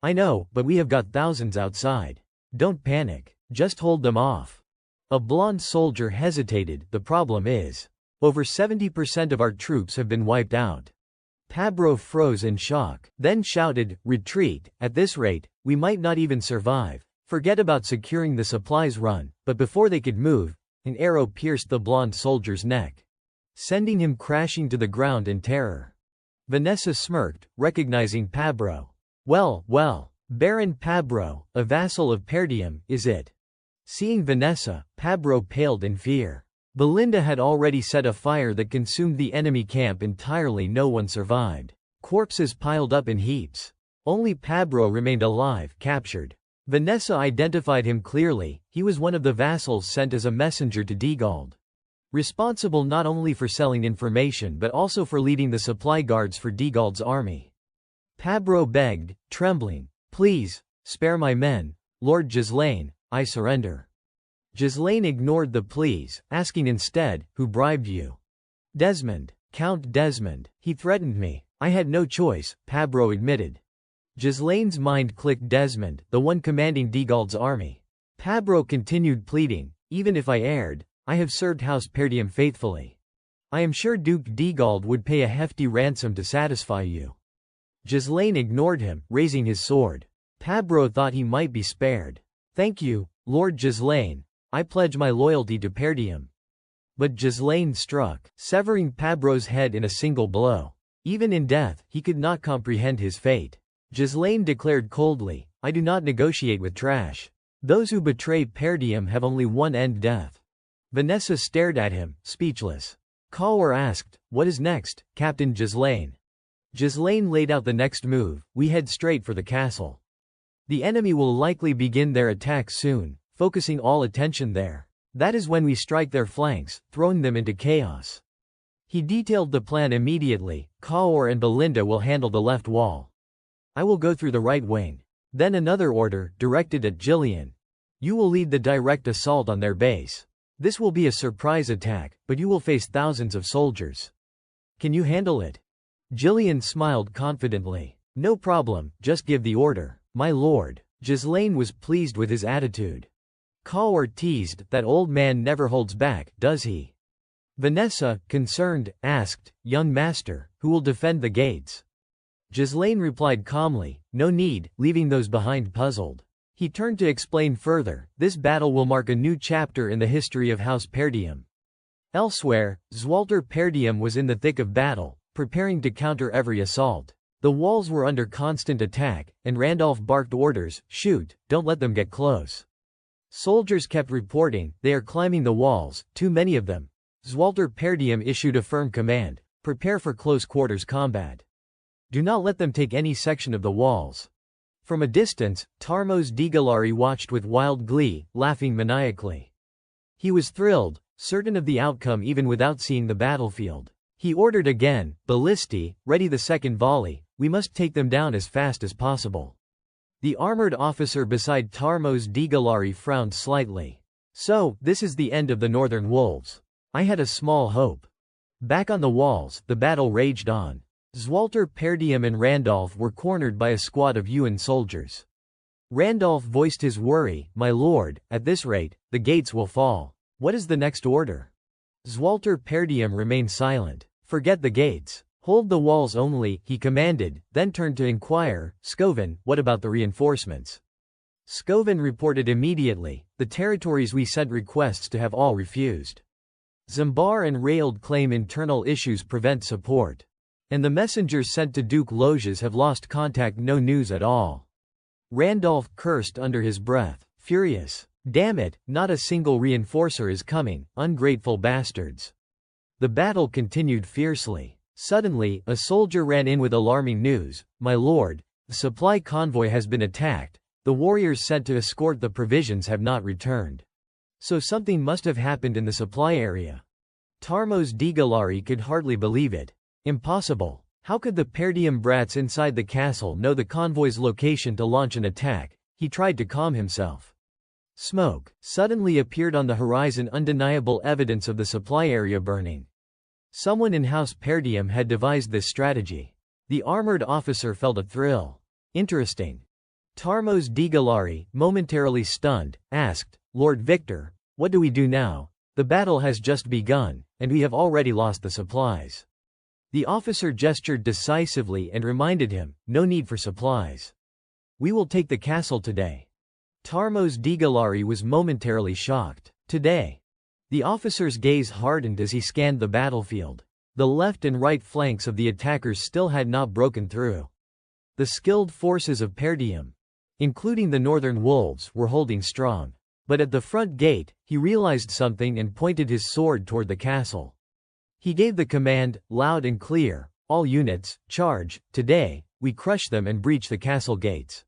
"I know, but we have got thousands outside. Don't panic. Just hold them off." A blonde soldier hesitated. "The problem is, over 70% of our troops have been wiped out." Pabro froze in shock, then shouted, "Retreat, at this rate, we might not even survive. Forget about securing the supplies run." But before they could move, an arrow pierced the blonde soldier's neck, sending him crashing to the ground in terror. Vanessa smirked, recognizing Pabro. Well, Baron Pabro, a vassal of Perdium, is it?" Seeing Vanessa, Pabro paled in fear. Belinda had already set a fire that consumed the enemy camp entirely. No one survived. Corpses piled up in heaps. Only Pabro remained alive, captured. Vanessa identified him clearly. He was one of the vassals sent as a messenger to Degald, responsible not only for selling information but also for leading the supply guards for Degald's army. Pabro begged, trembling, "Please, spare my men. Lord Ghislaine, I surrender." Ghislaine ignored the pleas, asking instead, "Who bribed you?" "Desmond. Count Desmond. He threatened me. I had no choice," Pabro admitted. Ghislaine's mind clicked. Desmond, the one commanding Degald's army. Pabro continued pleading, "Even if I erred, I have served House Perdium faithfully. I am sure Duke Degald would pay a hefty ransom to satisfy you." Ghislaine ignored him, raising his sword. Pabro thought he might be spared. "Thank you, Lord Ghislaine. I pledge my loyalty to Perdium." But Ghislaine struck, severing Pabro's head in a single blow. Even in death, he could not comprehend his fate. Ghislaine declared coldly, "I do not negotiate with trash. Those who betray Perdium have only one end: death." Vanessa stared at him, speechless. Cawr asked, "What is next, Captain Ghislaine?" Ghislaine laid out the next move: "We head straight for the castle. The enemy will likely begin their attack soon, focusing all attention there. That is when we strike their flanks, throwing them into chaos." He detailed the plan immediately. "Cawr and Belinda will handle the left wall. I will go through the right wing." Then another order, directed at Gillian. "You will lead the direct assault on their base. This will be a surprise attack, but you will face thousands of soldiers. Can you handle it?" Gillian smiled confidently. "No problem, just give the order, my lord." Ghislaine was pleased with his attitude. Cawr teased, "That old man never holds back, does he?" Vanessa, concerned, asked, "Young master, who will defend the gates?" Ghislaine replied calmly, "No need," leaving those behind puzzled. He turned to explain further, "This battle will mark a new chapter in the history of House Perdium." Elsewhere, Zwalter Perdium was in the thick of battle, preparing to counter every assault. The walls were under constant attack, and Randolph barked orders, "Shoot, don't let them get close." Soldiers kept reporting, "They are climbing the walls, too many of them." Zwalter Perdium issued a firm command, "Prepare for close quarters combat. Do not let them take any section of the walls." From a distance, Tarmos Degalari watched with wild glee, laughing maniacally. He was thrilled, certain of the outcome even without seeing the battlefield. He ordered again, "Ballisti, ready the second volley, we must take them down as fast as possible." The armored officer beside Tarmos Degalari frowned slightly. "So, this is the end of the Northern Wolves. I had a small hope." Back on the walls, the battle raged on. Zwalter Perdium and Randolph were cornered by a squad of Yuan soldiers. Randolph voiced his worry, "My lord, at this rate, the gates will fall. What is the next order?" Zwalter Perdium remained silent. "Forget the gates. Hold the walls only, he commanded, then turned to inquire, Scoven, what about the reinforcements? Scoven reported immediately, the territories we sent requests to have all refused. Zambar and Railed claim internal issues prevent support. And the messengers sent to Duke Loges have lost contact, no news at all. Randolph cursed under his breath, furious. Damn it, not a single reinforcer is coming, ungrateful bastards. The battle continued fiercely. Suddenly, a soldier ran in with alarming news. My lord, the supply convoy has been attacked. The warriors sent to escort the provisions have not returned. So something must have happened in the supply area. Tarmos Digalari could hardly believe it. Impossible. How could the Perdium brats inside the castle know the convoy's location to launch an attack? He tried to calm himself. Smoke suddenly appeared on the horizon, undeniable evidence of the supply area burning. Someone in House Perdium had devised this strategy. The armored officer felt a thrill. Interesting. Tarmos Digalari, momentarily stunned, asked, Lord Victor, what do we do now? The battle has just begun, and we have already lost the supplies. The officer gestured decisively and reminded him, no need for supplies. We will take the castle today. Tarmos Digalari was momentarily shocked. Today. The officer's gaze hardened as he scanned the battlefield. The left and right flanks of the attackers still had not broken through. The skilled forces of Perdium, including the northern wolves, were holding strong. But at the front gate, he realized something and pointed his sword toward the castle. He gave the command, loud and clear, all units, charge, today, we crush them and breach the castle gates.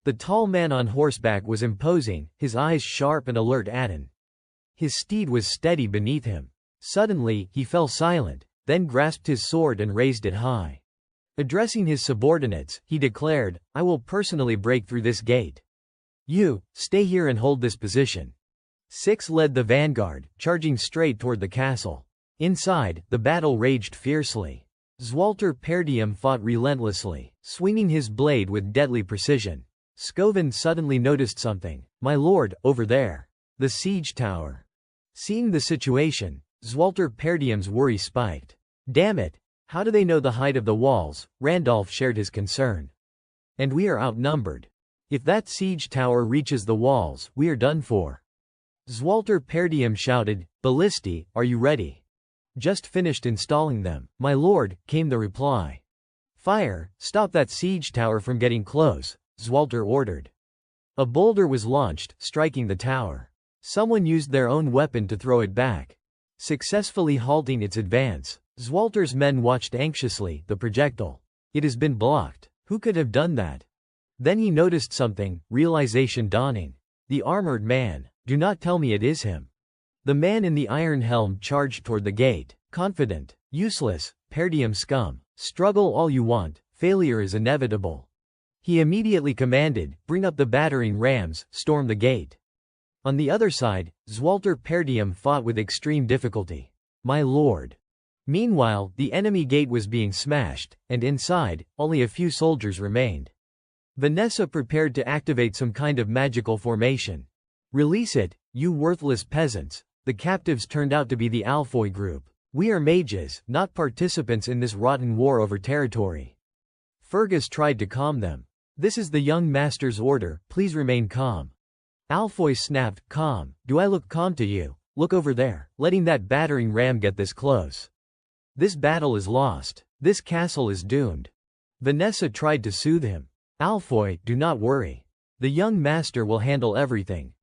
The tall man on horseback was imposing, his eyes sharp and alert. His steed was steady beneath him. Suddenly, he fell silent, then grasped his sword and raised it high. Addressing his subordinates, he declared, I will personally break through this gate. You, stay here and hold this position. 6 led the vanguard, charging straight toward the castle. Inside, the battle raged fiercely. Zwalter Perdium fought relentlessly, swinging his blade with deadly precision. Scoven suddenly noticed something. My lord, over there. The siege tower. Seeing the situation, Zwalter Perdium's worry spiked. Damn it! How do they know the height of the walls? Randolph shared his concern. And we are outnumbered. If that siege tower reaches the walls, we are done for. Zwalter Perdium shouted, Ballisti, are you ready? Just finished installing them, my lord, came the reply. Fire, stop that siege tower from getting close, Zwalter ordered. A boulder was launched, striking the tower. Someone used their own weapon to throw it back, successfully halting its advance. Zwalter's men watched anxiously, the projectile. It has been blocked. Who could have done that? Then he noticed something, realization dawning. The armored man. Do not tell me it is him. The man in the iron helm charged toward the gate, confident. Useless, Perdium scum. Struggle all you want, failure is inevitable. He immediately commanded, bring up the battering rams, storm the gate. On the other side, Zwalter Perdium fought with extreme difficulty. My lord. Meanwhile, the enemy gate was being smashed, and inside, only a few soldiers remained. Vanessa prepared to activate some kind of magical formation. Release it, you worthless peasants. The captives turned out to be the Alfoy group. We are mages, not participants in this rotten war over territory. Fergus tried to calm them. This is the young master's order, please remain calm. Alfoy snapped, calm, do I look calm to you? Look over there, letting that battering ram get this close. This battle is lost. This castle is doomed. Vanessa tried to soothe him. Alfoy, do not worry. The young master will handle everything.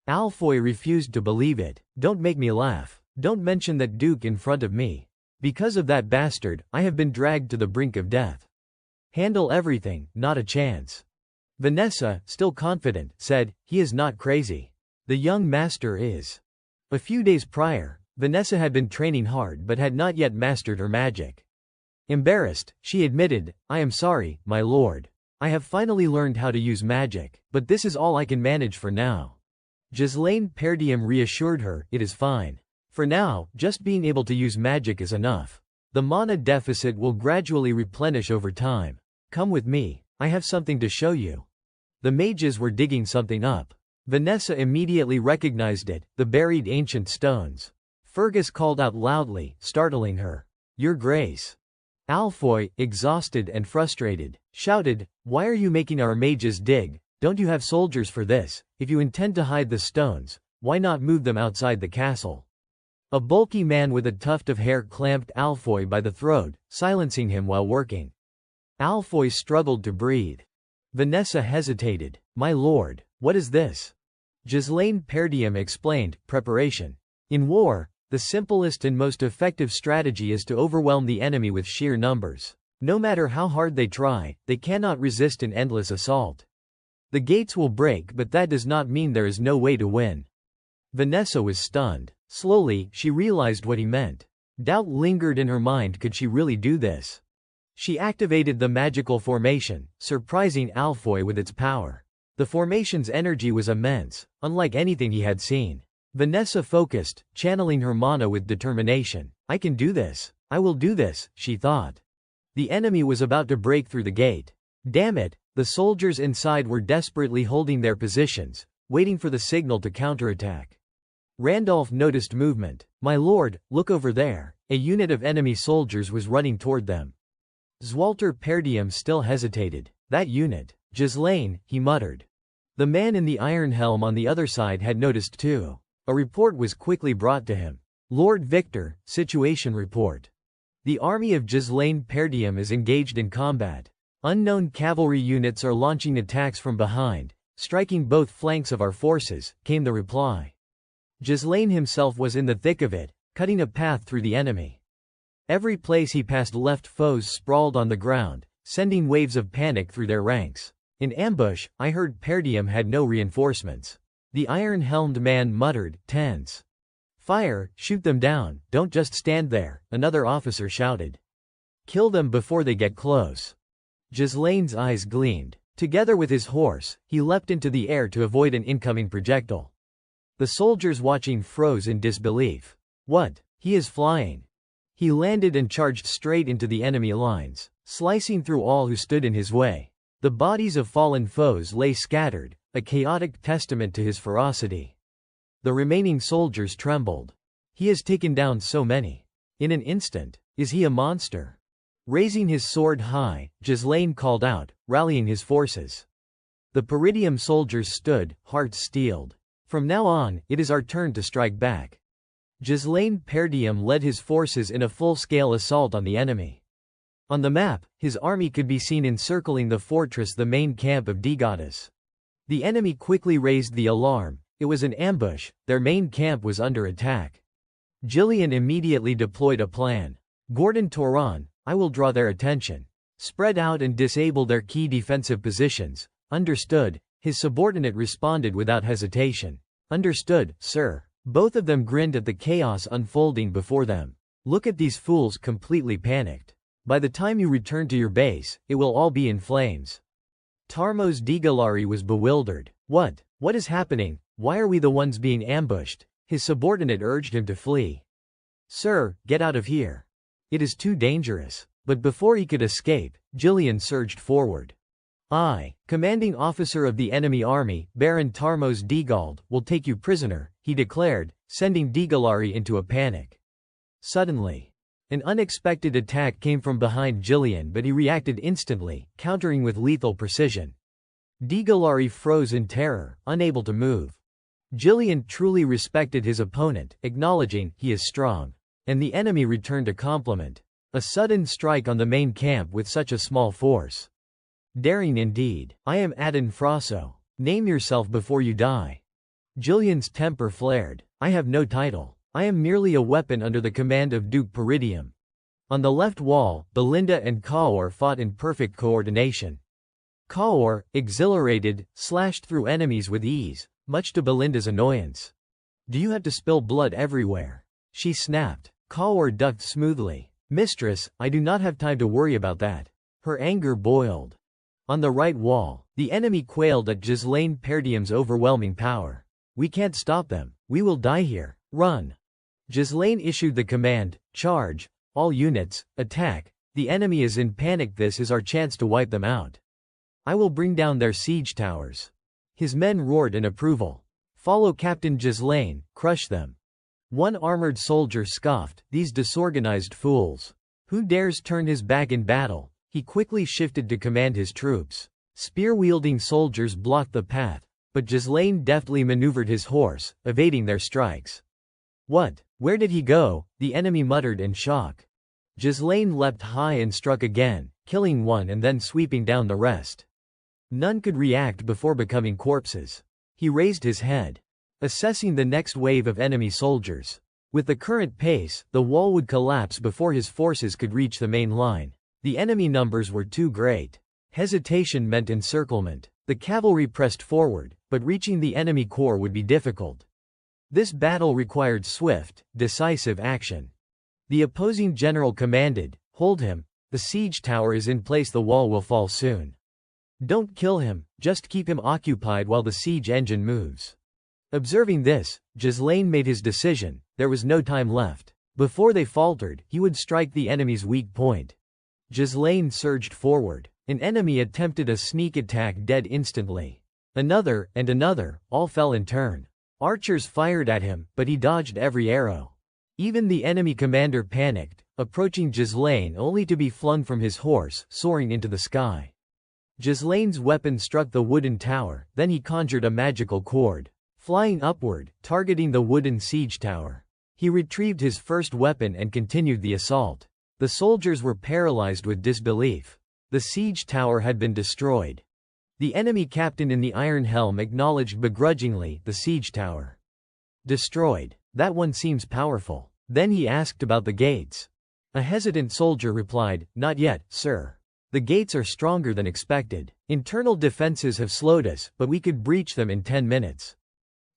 Alfoy refused to believe it. Don't make me laugh. Don't mention that Duke in front of me. Because of that bastard, I have been dragged to the brink of death. Handle everything, not a chance. Vanessa, still confident, said, he is not crazy. The young master is. A few days prior, Vanessa had been training hard but had not yet mastered her magic. Embarrassed, she admitted, I am sorry, my lord. I have finally learned how to use magic, but this is all I can manage for now. Ghislaine Perdium reassured her, it is fine. For now, just being able to use magic is enough. The mana deficit will gradually replenish over time. Come with me, I have something to show you. The mages were digging something up. Vanessa immediately recognized it, the buried ancient stones. Fergus called out loudly, startling her. Your Grace. Alfoy, exhausted and frustrated, shouted, "Why are you making our mages dig? Don't you have soldiers for this? If you intend to hide the stones, why not move them outside the castle?" A bulky man with a tuft of hair clamped Alfoy by the throat, silencing him while working. Alfoy struggled to breathe. Vanessa hesitated. "My lord, what is this?" Ghislaine Perdium explained, "Preparation. In war, the simplest and most effective strategy is to overwhelm the enemy with sheer numbers. No matter how hard they try, they cannot resist an endless assault. The gates will break, but that does not mean there is no way to win." Vanessa was stunned. Slowly, she realized what he meant. Doubt lingered in her mind. Could she really do this? She activated the magical formation, surprising Alfoy with its power. The formation's energy was immense, unlike anything he had seen. Vanessa focused, channeling her mana with determination. "I can do this. I will do this," she thought. The enemy was about to break through the gate. Damn it, the soldiers inside were desperately holding their positions, waiting for the signal to counterattack. Randolph noticed movement. "My lord, look over there." A unit of enemy soldiers was running toward them. Zwalter Perdium still hesitated. "That unit. Ghislaine," he muttered. The man in the iron helm on the other side had noticed too. A report was quickly brought to him. "Lord Victor, situation report. The army of Ghislaine Perdium is engaged in combat. Unknown cavalry units are launching attacks from behind, striking both flanks of our forces," came the reply. Ghislaine himself was in the thick of it, cutting a path through the enemy. Every place he passed left foes sprawled on the ground, sending waves of panic through their ranks. "In ambush, I heard Perdium had no reinforcements." The iron-helmed man muttered, tense. "Fire, shoot them down, don't just stand there," another officer shouted. "Kill them before they get close." Ghislaine's eyes gleamed. Together with his horse, he leapt into the air to avoid an incoming projectile. The soldiers watching froze in disbelief. "What? He is flying." He landed and charged straight into the enemy lines, slicing through all who stood in his way. The bodies of fallen foes lay scattered, a chaotic testament to his ferocity. The remaining soldiers trembled. "He has taken down so many. In an instant. Is he a monster?" Raising his sword high, Ghislaine called out, rallying his forces. The Peridium soldiers stood, hearts steeled. "From now on, it is our turn to strike back." Ghislaine Perdium led his forces in a full-scale assault on the enemy. On the map, his army could be seen encircling the fortress, the main camp of Digotas. The enemy quickly raised the alarm. It was an ambush, their main camp was under attack. Gillian immediately deployed a plan. "Gordon Toron, I will draw their attention. Spread out and disable their key defensive positions." "Understood," his subordinate responded without hesitation. "Understood, sir." Both of them grinned at the chaos unfolding before them. "Look at these fools, completely panicked. By the time you return to your base, it will all be in flames." Tarmos Digalari was bewildered. What is happening? Why are we the ones being ambushed?" His subordinate urged him to flee. "Sir, get out of here. It is too dangerous." But before he could escape, Gillian surged forward. "I, commanding officer of the enemy army, Baron Tarmos Digald, will take you prisoner," he declared, sending Digalari into a panic. Suddenly, an unexpected attack came from behind Gillian, but he reacted instantly, countering with lethal precision. Digalari froze in terror, unable to move. Gillian truly respected his opponent, acknowledging, "He is strong." And the enemy returned a compliment. A sudden strike on the main camp with such a small force. Daring indeed. "I am Adon Frasso. Name yourself before you die." Gillian's temper flared. "I have no title. I am merely a weapon under the command of Duke Peridium." On the left wall, Belinda and Kaor fought in perfect coordination. Kaor, exhilarated, slashed through enemies with ease, much to Belinda's annoyance. "Do you have to spill blood everywhere?" she snapped. Kaor ducked smoothly. "Mistress, I do not have time to worry about that." Her anger boiled. On the right wall, the enemy quailed at Ghislaine Perdium's overwhelming power. "We can't stop them. We will die here. Run." Ghislaine issued the command, "Charge. All units, attack. The enemy is in panic. This is our chance to wipe them out. I will bring down their siege towers." His men roared in approval. "Follow Captain Ghislaine, crush them." One armored soldier scoffed, "These disorganized fools. Who dares turn his back in battle? He quickly shifted to command his troops. Spear-wielding soldiers blocked the path, but Ghislaine deftly maneuvered his horse, evading their strikes. What? Where did he go? The enemy muttered in shock. Ghislaine leapt high and struck again, killing one and then sweeping down the rest. None could react before becoming corpses. He raised his head, assessing the next wave of enemy soldiers. With the current pace, the wall would collapse before his forces could reach the main line. The enemy numbers were too great. Hesitation meant encirclement. The cavalry pressed forward, but reaching the enemy corps would be difficult. This battle required swift, decisive action. The opposing general commanded, "Hold him. The siege tower is in place, the wall will fall soon. Don't kill him, just keep him occupied while the siege engine moves." Observing this, Ghislaine made his decision. There was no time left. Before they faltered, he would strike the enemy's weak point. Ghislaine surged forward. An enemy attempted a sneak attack, dead instantly. Another, and another, all fell in turn. Archers fired at him, but he dodged every arrow. Even the enemy commander panicked, approaching Ghislaine only to be flung from his horse, soaring into the sky. Ghislaine's weapon struck the wooden tower, then he conjured a magical cord, flying upward, targeting the wooden siege tower. He retrieved his first weapon and continued the assault. The soldiers were paralyzed with disbelief. The siege tower had been destroyed. The enemy captain in the iron helm acknowledged begrudgingly, "The siege tower. Destroyed. That one seems powerful." Then he asked about the gates. A hesitant soldier replied, "Not yet, sir. The gates are stronger than expected. Internal defenses have slowed us, but we could breach them in 10 minutes.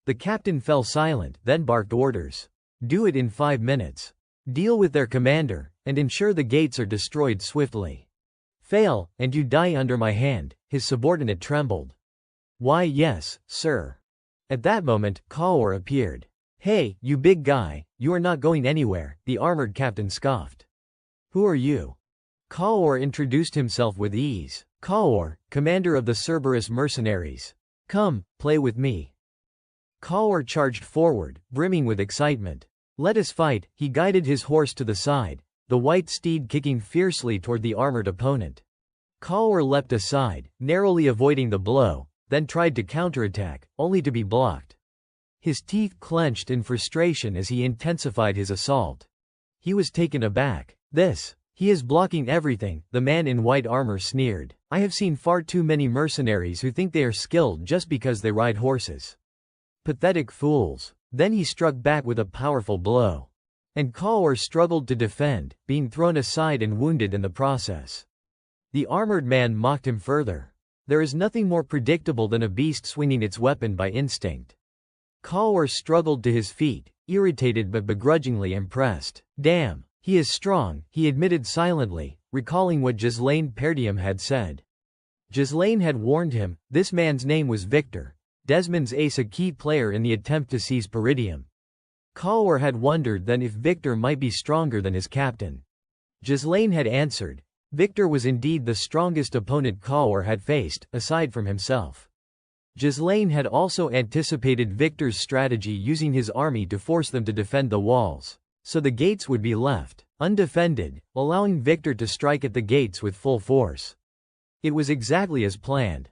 The captain fell silent, then barked orders. "Do it in 5 minutes. Deal with their commander, and ensure the gates are destroyed swiftly. Fail, and you die under my hand." His subordinate trembled. "Why, yes, sir." At that moment, Kaur appeared. "Hey, you big guy, you are not going anywhere," the armored captain scoffed. "Who are you?" Kaur introduced himself with ease. "Kaur, commander of the Cerberus mercenaries. Come, play with me." Kaur charged forward, brimming with excitement. "Let us fight." He guided his horse to the side, the white steed kicking fiercely toward the armored opponent. Kaur leapt aside, narrowly avoiding the blow, then tried to counterattack, only to be blocked. His teeth clenched in frustration as he intensified his assault. He was taken aback. He is blocking everything," the man in white armor sneered. "I have seen far too many mercenaries who think they are skilled just because they ride horses. Pathetic fools." Then he struck back with a powerful blow. And Kaur struggled to defend, being thrown aside and wounded in the process. The armored man mocked him further. "There is nothing more predictable than a beast swinging its weapon by instinct." Kaur struggled to his feet, irritated but begrudgingly impressed. "Damn, he is strong," he admitted silently, recalling what Ghislaine Perdium had said. Ghislaine had warned him. This man's name was Victor, Desmond's ace, a key player in the attempt to seize Peridium. Kaur had wondered then if Victor might be stronger than his captain. Ghislaine had answered. Victor was indeed the strongest opponent Kaur had faced, aside from himself. Ghislaine had also anticipated Victor's strategy, using his army to force them to defend the walls, so the gates would be left undefended, allowing Victor to strike at the gates with full force. It was exactly as planned.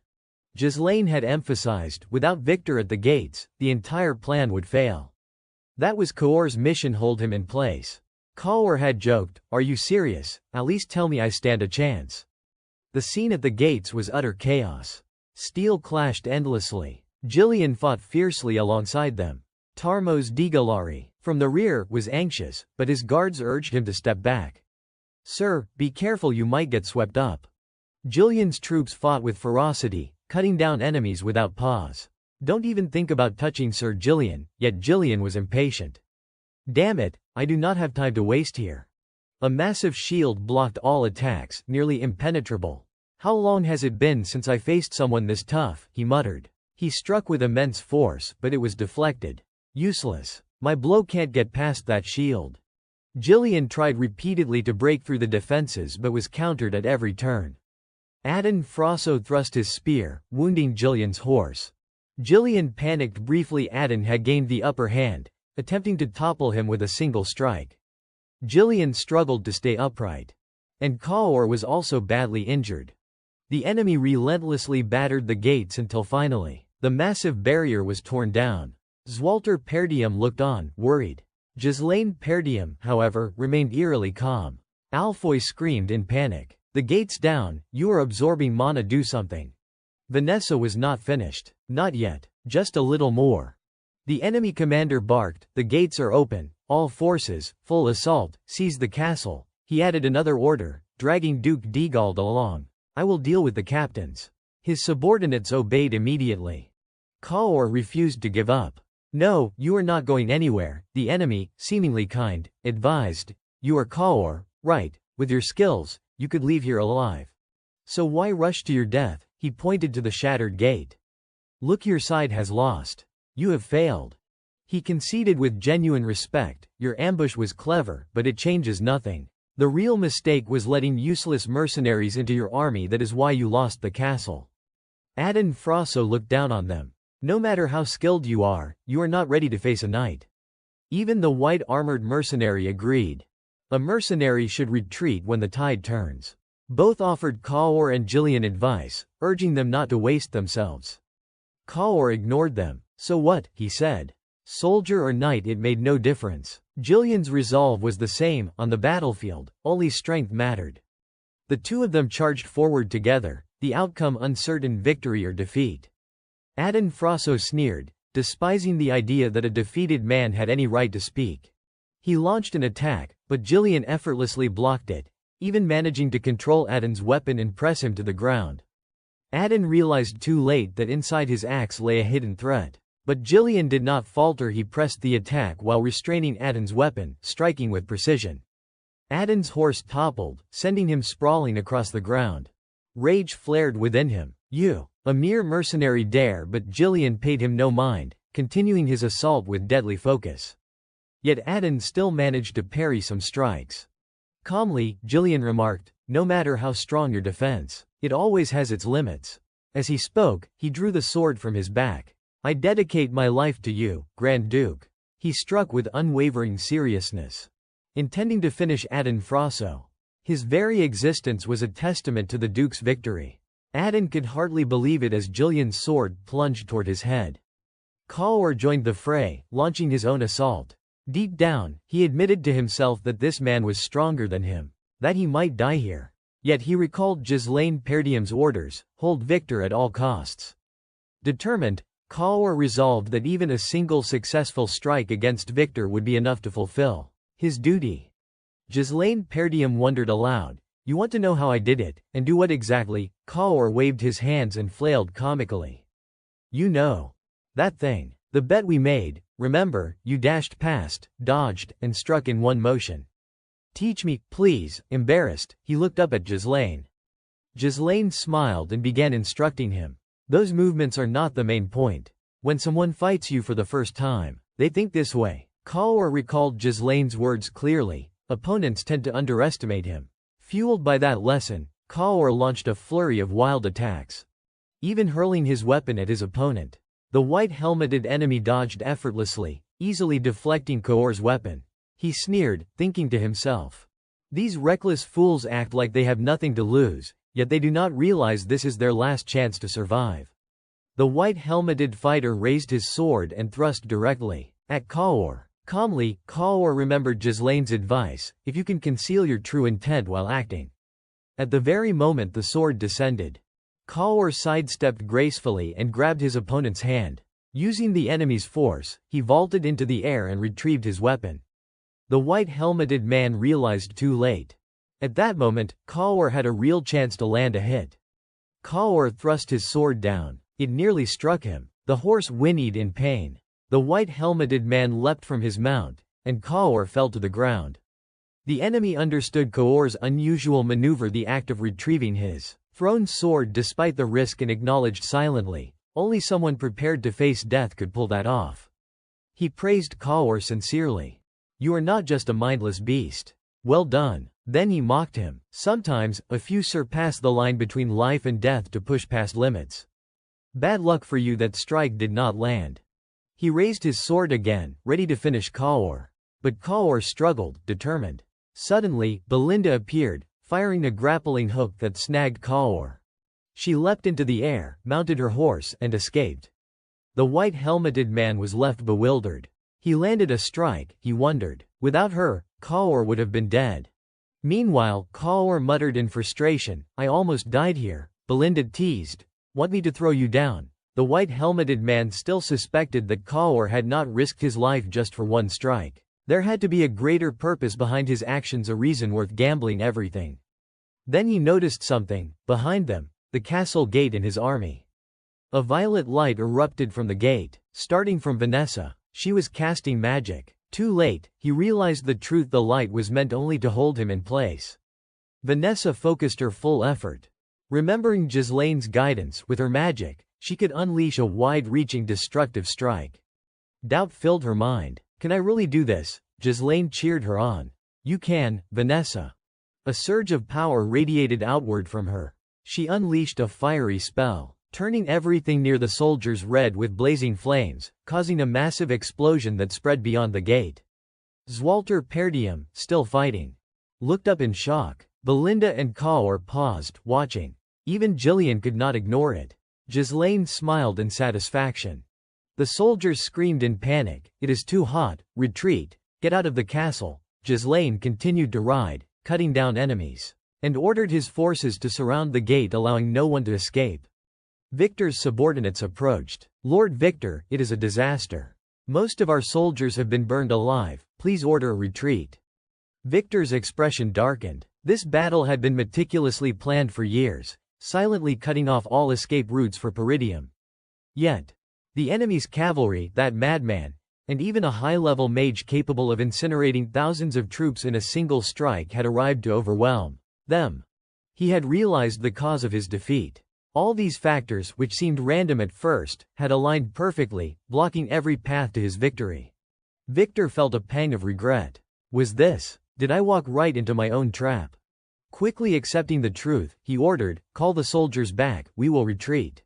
Ghislaine had emphasized, without Victor at the gates, the entire plan would fail. That was Kaur's mission: hold him in place. Kaur had joked, "Are you serious? At least tell me I stand a chance." The scene at the gates was utter chaos. Steel clashed endlessly. Gillian fought fiercely alongside them. Tarmos Digalari, from the rear, was anxious, but his guards urged him to step back. "Sir, be careful, you might get swept up." Gillian's troops fought with ferocity, cutting down enemies without pause. "Don't even think about touching Sir Gillian," yet Gillian was impatient. "Damn it, I do not have time to waste here." A massive shield blocked all attacks, nearly impenetrable. "How long has it been since I faced someone this tough?" he muttered. He struck with immense force, but it was deflected. "Useless. My blow can't get past that shield." Gillian tried repeatedly to break through the defenses but was countered at every turn. Adon Frosso thrust his spear, wounding Gillian's horse. Gillian panicked briefly. Adon had gained the upper hand, attempting to topple him with a single strike. Jillian struggled to stay upright. And Kaor was also badly injured. The enemy relentlessly battered the gates until finally, the massive barrier was torn down. Zwalter Perdium looked on, worried. Ghislaine Perdium, however, remained eerily calm. Alfoy screamed in panic. The gate's down, you are absorbing mana, do something. Vanessa was not finished. Not yet, just a little more. The enemy commander barked, the gates are open, all forces, full assault, seize the castle. He added another order, dragging Duke Degald along. I will deal with the captains. His subordinates obeyed immediately. Kaor refused to give up. No, you are not going anywhere, the enemy, seemingly kind, advised. You are Kaor, right, with your skills, you could leave here alive. So why rush to your death? He pointed to the shattered gate. Look, your side has lost. You have failed. He conceded with genuine respect, your ambush was clever, but it changes nothing. The real mistake was letting useless mercenaries into your army, that is why you lost the castle. Adin Frasso looked down on them. No matter how skilled you are not ready to face a knight. Even the white armored mercenary agreed. A mercenary should retreat when the tide turns. Both offered Kaor and Jillian advice, urging them not to waste themselves. Kaor ignored them. So what, he said. Soldier or knight, it made no difference. Jillian's resolve was the same, on the battlefield, only strength mattered. The two of them charged forward together, the outcome uncertain, victory or defeat. Adin Frasso sneered, despising the idea that a defeated man had any right to speak. He launched an attack, but Jillian effortlessly blocked it, even managing to control Adin's weapon and press him to the ground. Adin realized too late that inside his axe lay a hidden threat. But Jillian did not falter. He pressed the attack while restraining Adin's weapon, striking with precision. Adin's horse toppled, sending him sprawling across the ground. Rage flared within him. You, a mere mercenary, dare, but Jillian paid him no mind, continuing his assault with deadly focus. Yet Adin still managed to parry some strikes. Calmly, Jillian remarked, no matter how strong your defense, it always has its limits. As he spoke, he drew the sword from his back. I dedicate my life to you, Grand Duke. He struck with unwavering seriousness, intending to finish Adin Frasso. His very existence was a testament to the Duke's victory. Adin could hardly believe it as Jillian's sword plunged toward his head. Kaor joined the fray, launching his own assault. Deep down, he admitted to himself that this man was stronger than him, that he might die here. Yet he recalled Ghislaine Perdium's orders, hold Victor at all costs. Determined, Kaor resolved that even a single successful strike against Victor would be enough to fulfill his duty. Ghislaine Perdium wondered aloud, you want to know how I did it, and do what exactly? Kaor waved his hands and flailed comically. You know. That thing. The bet we made, remember, you dashed past, dodged, and struck in one motion. Teach me, please. Embarrassed, he looked up at Ghislaine. Ghislaine smiled and began instructing him. Those movements are not the main point. When someone fights you for the first time, they think this way. Kaor recalled Ghislaine's words clearly. Opponents tend to underestimate him. Fueled by that lesson, Kaor launched a flurry of wild attacks, even hurling his weapon at his opponent. The white-helmeted enemy dodged effortlessly, easily deflecting Kaor's weapon. He sneered, thinking to himself, these reckless fools act like they have nothing to lose, yet they do not realize this is their last chance to survive. The white-helmeted fighter raised his sword and thrust directly at Kaor. Calmly, Kaor remembered Ghislaine's advice, if you can conceal your true intent while acting. At the very moment the sword descended, Kaor sidestepped gracefully and grabbed his opponent's hand. Using the enemy's force, he vaulted into the air and retrieved his weapon. The white-helmeted man realized too late. At that moment, Kaor had a real chance to land a hit. Kaor thrust his sword down. It nearly struck him. The horse whinnied in pain. The white-helmeted man leapt from his mount, and Kaor fell to the ground. The enemy understood Kaor's unusual maneuver, the act of retrieving his thrown sword despite the risk, and acknowledged silently, only someone prepared to face death could pull that off. He praised Kaor sincerely. You are not just a mindless beast. Well done. Then he mocked him. Sometimes, a few surpass the line between life and death to push past limits. Bad luck for you that strike did not land. He raised his sword again, ready to finish Kaor. But Kaor struggled, determined. Suddenly, Belinda appeared, firing a grappling hook that snagged Kaur. She leapt into the air, mounted her horse, and escaped. The white-helmeted man was left bewildered. He landed a strike, he wondered. Without her, Kaur would have been dead. Meanwhile, Kaur muttered in frustration, "I almost died here." Belinda teased, "Want me to throw you down?" The white-helmeted man still suspected that Kaur had not risked his life just for one strike. There had to be a greater purpose behind his actions, a reason worth gambling everything. Then he noticed something, behind them, the castle gate and his army. A violet light erupted from the gate, starting from Vanessa. She was casting magic. Too late, he realized the truth. The light was meant only to hold him in place. Vanessa focused her full effort. Remembering Ghislaine's guidance, with her magic, she could unleash a wide-reaching destructive strike. Doubt filled her mind. "Can I really do this?" Ghislaine cheered her on. "You can, Vanessa." A surge of power radiated outward from her. She unleashed a fiery spell, turning everything near the soldiers red with blazing flames, causing a massive explosion that spread beyond the gate. Zwalter Perdium, still fighting, looked up in shock. Belinda and Kaur paused, watching. Even Jillian could not ignore it. Ghislaine smiled in satisfaction. The soldiers screamed in panic, "It is too hot, retreat, get out of the castle." Ghislaine continued to ride, cutting down enemies, and ordered his forces to surround the gate, allowing no one to escape. Victor's subordinates approached. "Lord Victor, it is a disaster. Most of our soldiers have been burned alive, please order a retreat." Victor's expression darkened. This battle had been meticulously planned for years, silently cutting off all escape routes for Peridium. Yet, the enemy's cavalry, that madman, and even a high-level mage capable of incinerating thousands of troops in a single strike had arrived to overwhelm them. He had realized the cause of his defeat. All these factors, which seemed random at first, had aligned perfectly, blocking every path to his victory. Victor felt a pang of regret. Did I walk right into my own trap? Quickly accepting the truth, he ordered, "Call the soldiers back, we will retreat."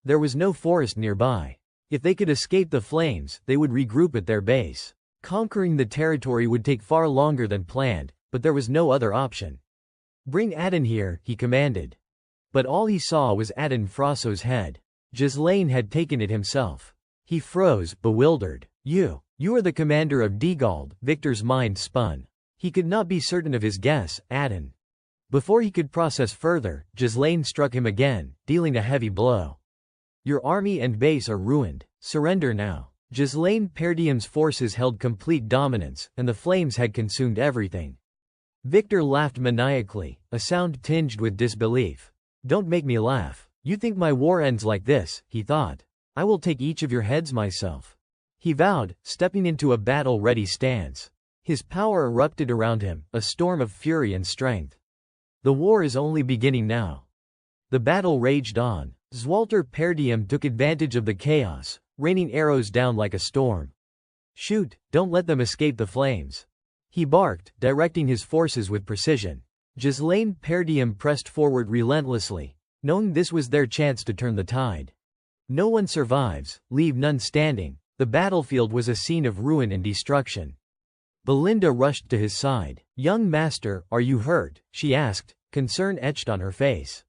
There was no forest nearby. If they could escape the flames, they would regroup at their base. Conquering the territory would take far longer than planned, but there was no other option. "Bring Adin here," he commanded. But all he saw was Adin Frosso's head. Ghislaine had taken it himself. He froze, bewildered. You are the commander of Degald." Victor's mind spun. He could not be certain of his guess, Adin. Before he could process further, Ghislaine struck him again, dealing a heavy blow. "Your army and base are ruined. Surrender now." Ghislaine Perdium's forces held complete dominance, and the flames had consumed everything. Victor laughed maniacally, a sound tinged with disbelief. "Don't make me laugh. You think my war ends like this," he thought. "I will take each of your heads myself." He vowed, stepping into a battle-ready stance. His power erupted around him, a storm of fury and strength. The war is only beginning now. The battle raged on. Zwalter Perdium took advantage of the chaos, raining arrows down like a storm. "Shoot, don't let them escape the flames," he barked, directing his forces with precision. Ghislaine Perdium pressed forward relentlessly, knowing this was their chance to turn the tide. No one survives, leave none standing. The battlefield was a scene of ruin and destruction. Belinda rushed to his side. "Young master, are you hurt?" she asked, concern etched on her face.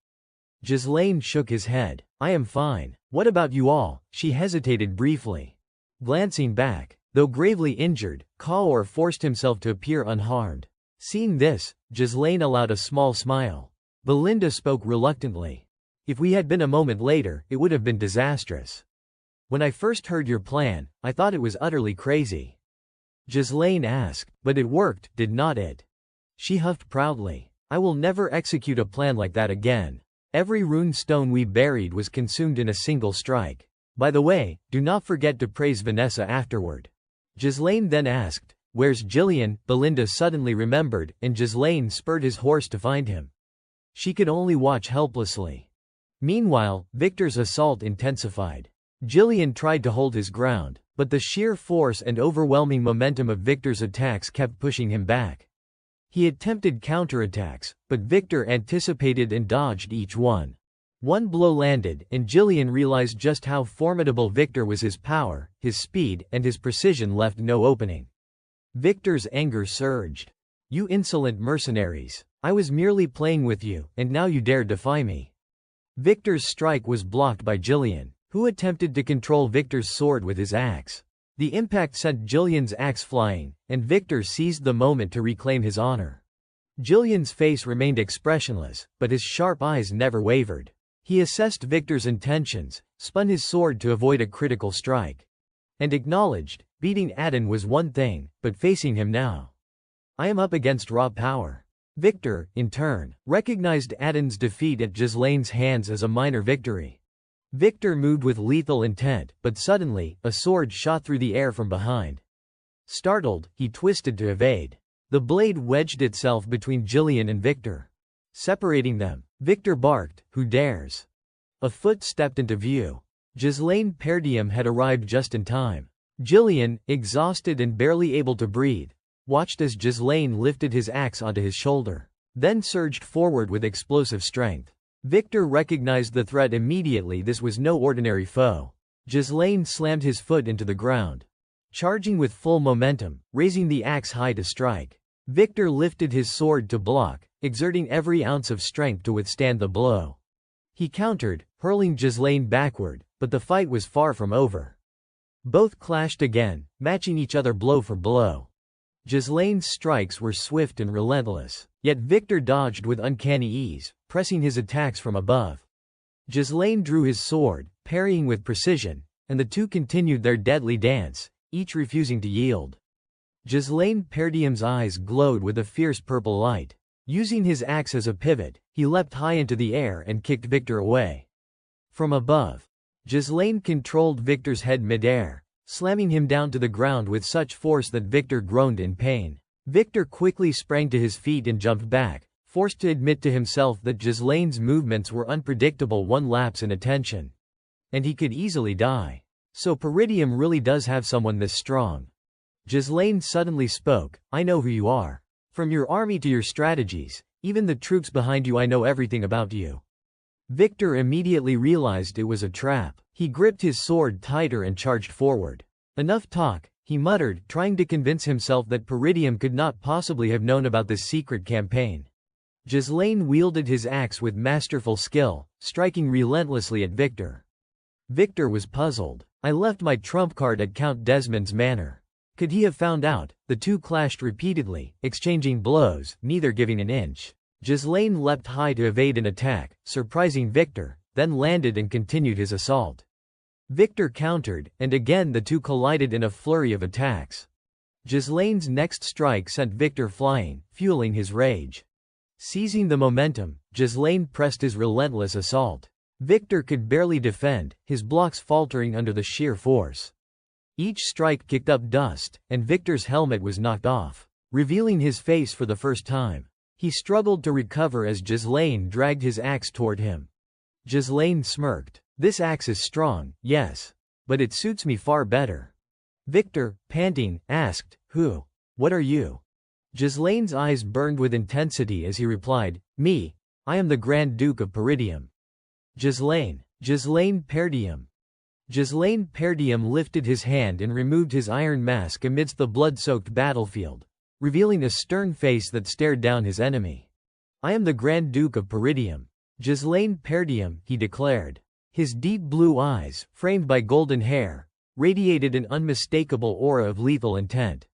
Ghislaine shook his head. "I am fine. What about you all?" She hesitated briefly. Glancing back, though gravely injured, Kaur forced himself to appear unharmed. Seeing this, Ghislaine allowed a small smile. Belinda spoke reluctantly. "If we had been a moment later, it would have been disastrous. When I first heard your plan, I thought it was utterly crazy." Ghislaine asked, "But it worked, did not it?" She huffed proudly. "I will never execute a plan like that again. Every rune stone we buried was consumed in a single strike. By the way, do not forget to praise Vanessa afterward." Ghislaine then asked, "Where's Jillian?" Belinda suddenly remembered, and Ghislaine spurred his horse to find him. She could only watch helplessly. Meanwhile, Victor's assault intensified. Jillian tried to hold his ground, but the sheer force and overwhelming momentum of Victor's attacks kept pushing him back. He attempted counterattacks, but Victor anticipated and dodged each one. One blow landed, and Jillian realized just how formidable Victor was. His power, his speed, and his precision left no opening. Victor's anger surged. You insolent mercenaries. I was merely playing with you, and now you dare defy me. Victor's strike was blocked by Jillian, who attempted to control Victor's sword with his axe. The impact sent Jillian's axe flying, and Victor seized the moment to reclaim his honor. Jillian's face remained expressionless, but his sharp eyes never wavered. He assessed Victor's intentions, spun his sword to avoid a critical strike, and acknowledged, beating Aden was one thing, but facing him now, I am up against raw power. Victor, in turn, recognized Aden's defeat at Ghislaine's hands as a minor victory. Victor moved with lethal intent, but suddenly, a sword shot through the air from behind. Startled, he twisted to evade. The blade wedged itself between Jillian and Victor, separating them. Victor barked, "Who dares?" A foot stepped into view. Ghislaine Perdium had arrived just in time. Jillian, exhausted and barely able to breathe, watched as Ghislaine lifted his axe onto his shoulder, then surged forward with explosive strength. Victor recognized the threat immediately. This was no ordinary foe. Ghislaine slammed his foot into the ground, charging with full momentum, raising the axe high to strike. Victor lifted his sword to block, exerting every ounce of strength to withstand the blow. He countered, hurling Ghislaine backward, but the fight was far from over. Both clashed again, matching each other blow for blow. Ghislaine's strikes were swift and relentless, yet Victor dodged with uncanny ease, pressing his attacks from above. Ghislaine drew his sword, parrying with precision, and the two continued their deadly dance, each refusing to yield. Ghislaine Perdium's eyes glowed with a fierce purple light. Using his axe as a pivot, he leapt high into the air and kicked Victor away. From above, Ghislaine controlled Victor's head mid-air, slamming him down to the ground with such force that Victor groaned in pain. Victor quickly sprang to his feet and jumped back, forced to admit to himself that Ghislaine's movements were unpredictable. One lapse in attention, and he could easily die. So Peridium really does have someone this strong. Ghislaine suddenly spoke, "I know who you are. From your army to your strategies, even the troops behind you, I know everything about you." Victor immediately realized it was a trap. He gripped his sword tighter and charged forward. "Enough talk," he muttered, trying to convince himself that Peridium could not possibly have known about this secret campaign. Ghislaine wielded his axe with masterful skill, striking relentlessly at Victor. Victor was puzzled. "I left my trump card at Count Desmond's manor." Could he have found out? The two clashed repeatedly, exchanging blows, neither giving an inch. Ghislaine leapt high to evade an attack, surprising Victor, then landed and continued his assault. Victor countered, and again the two collided in a flurry of attacks. Ghislaine's next strike sent Victor flying, fueling his rage. Seizing the momentum, Ghislaine pressed his relentless assault. Victor could barely defend, his blocks faltering under the sheer force. Each strike kicked up dust, and Victor's helmet was knocked off, revealing his face for the first time. He struggled to recover as Ghislaine dragged his axe toward him. Ghislaine smirked. "This axe is strong, yes, but it suits me far better." Victor, panting, asked, "Who? What are you?" Ghislaine's eyes burned with intensity as he replied, "Me. I am the Grand Duke of Peridium." Ghislaine Perdium. Ghislaine Perdium lifted his hand and removed his iron mask amidst the blood-soaked battlefield, revealing a stern face that stared down his enemy. "I am the Grand Duke of Peridium. Ghislaine Perdium," he declared. His deep blue eyes, framed by golden hair, radiated an unmistakable aura of lethal intent.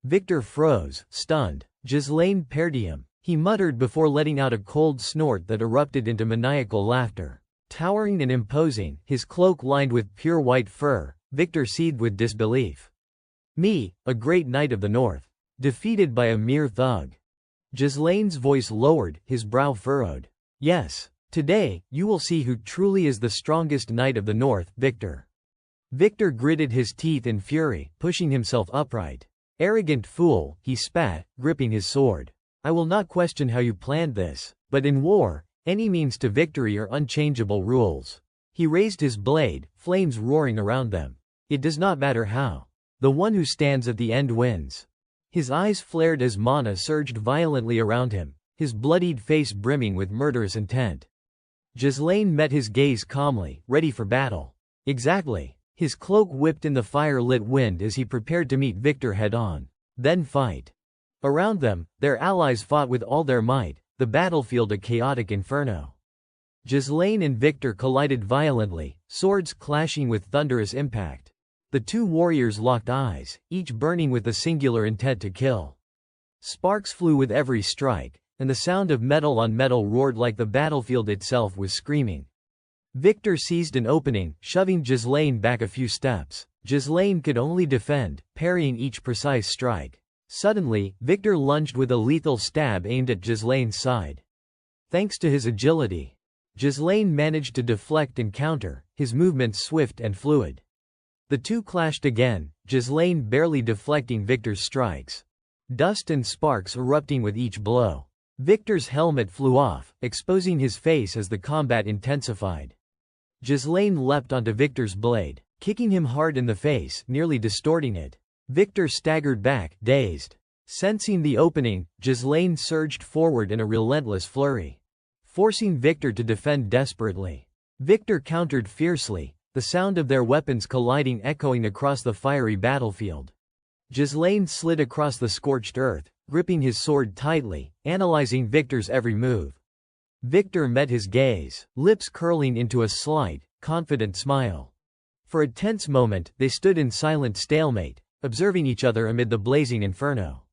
Victor froze, stunned. "Ghislaine Perdium," he muttered before letting out a cold snort that erupted into maniacal laughter. Towering and imposing, his cloak lined with pure white fur, Victor seethed with disbelief. "Me, a great knight of the north, defeated by a mere thug." Ghislaine's voice lowered, his brow furrowed. "Yes, today, you will see who truly is the strongest knight of the north, Victor." Victor gritted his teeth in fury, pushing himself upright. "Arrogant fool," he spat, gripping his sword. "I will not question how you planned this, but in war, any means to victory are unchangeable rules." He raised his blade, flames roaring around them. "It does not matter how. The one who stands at the end wins." His eyes flared as mana surged violently around him, his bloodied face brimming with murderous intent. Ghislaine met his gaze calmly, ready for battle. "Exactly." His cloak whipped in the fire-lit wind as he prepared to meet Victor head-on. "Then fight." Around them, their allies fought with all their might, the battlefield a chaotic inferno. Ghislaine and Victor collided violently, swords clashing with thunderous impact. The two warriors locked eyes, each burning with the singular intent to kill. Sparks flew with every strike, and the sound of metal on metal roared like the battlefield itself was screaming. Victor seized an opening, shoving Ghislaine back a few steps. Ghislaine could only defend, parrying each precise strike. Suddenly, Victor lunged with a lethal stab aimed at Ghislaine's side. Thanks to his agility, Ghislaine managed to deflect and counter, his movements swift and fluid. The two clashed again, Ghislaine barely deflecting Victor's strikes. Dust and sparks erupting with each blow. Victor's helmet flew off, exposing his face as the combat intensified. Ghislaine leapt onto Victor's blade, kicking him hard in the face, nearly distorting it. Victor staggered back, dazed. Sensing the opening, Ghislaine surged forward in a relentless flurry, forcing Victor to defend desperately. Victor countered fiercely, the sound of their weapons colliding echoing across the fiery battlefield. Ghislaine slid across the scorched earth, gripping his sword tightly, analyzing Victor's every move. Victor met his gaze, lips curling into a slight, confident smile. For a tense moment, they stood in silent stalemate, observing each other amid the blazing inferno.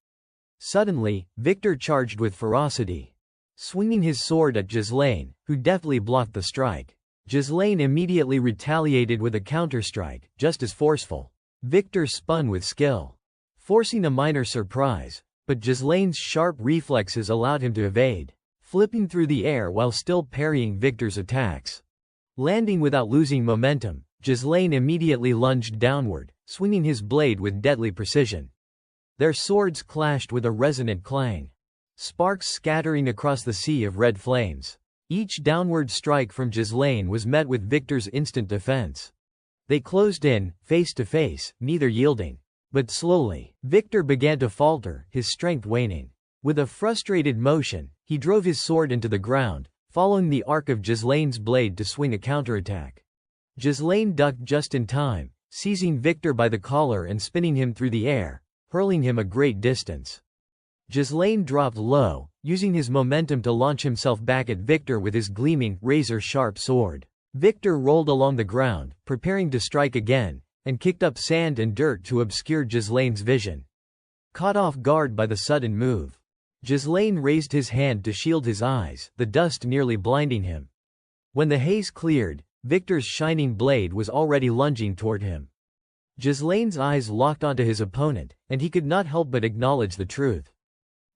Suddenly, Victor charged with ferocity, swinging his sword at Ghislaine, who deftly blocked the strike. Ghislaine immediately retaliated with a counterstrike, just as forceful. Victor spun with skill, forcing a minor surprise, but Ghislaine's sharp reflexes allowed him to evade, flipping through the air while still parrying Victor's attacks. Landing without losing momentum, Ghislaine immediately lunged downward, swinging his blade with deadly precision. Their swords clashed with a resonant clang, sparks scattering across the sea of red flames. Each downward strike from Ghislaine was met with Victor's instant defense. They closed in, face to face, neither yielding. But slowly, Victor began to falter, his strength waning. With a frustrated motion, he drove his sword into the ground, following the arc of Ghislaine's blade to swing a counterattack. Ghislaine ducked just in time, seizing Victor by the collar and spinning him through the air, hurling him a great distance. Ghislaine dropped low, using his momentum to launch himself back at Victor with his gleaming, razor-sharp sword. Victor rolled along the ground, preparing to strike again, and kicked up sand and dirt to obscure Ghislaine's vision. Caught off guard by the sudden move, Ghislaine raised his hand to shield his eyes, the dust nearly blinding him. When the haze cleared, Victor's shining blade was already lunging toward him. Ghislaine's eyes locked onto his opponent, and he could not help but acknowledge the truth.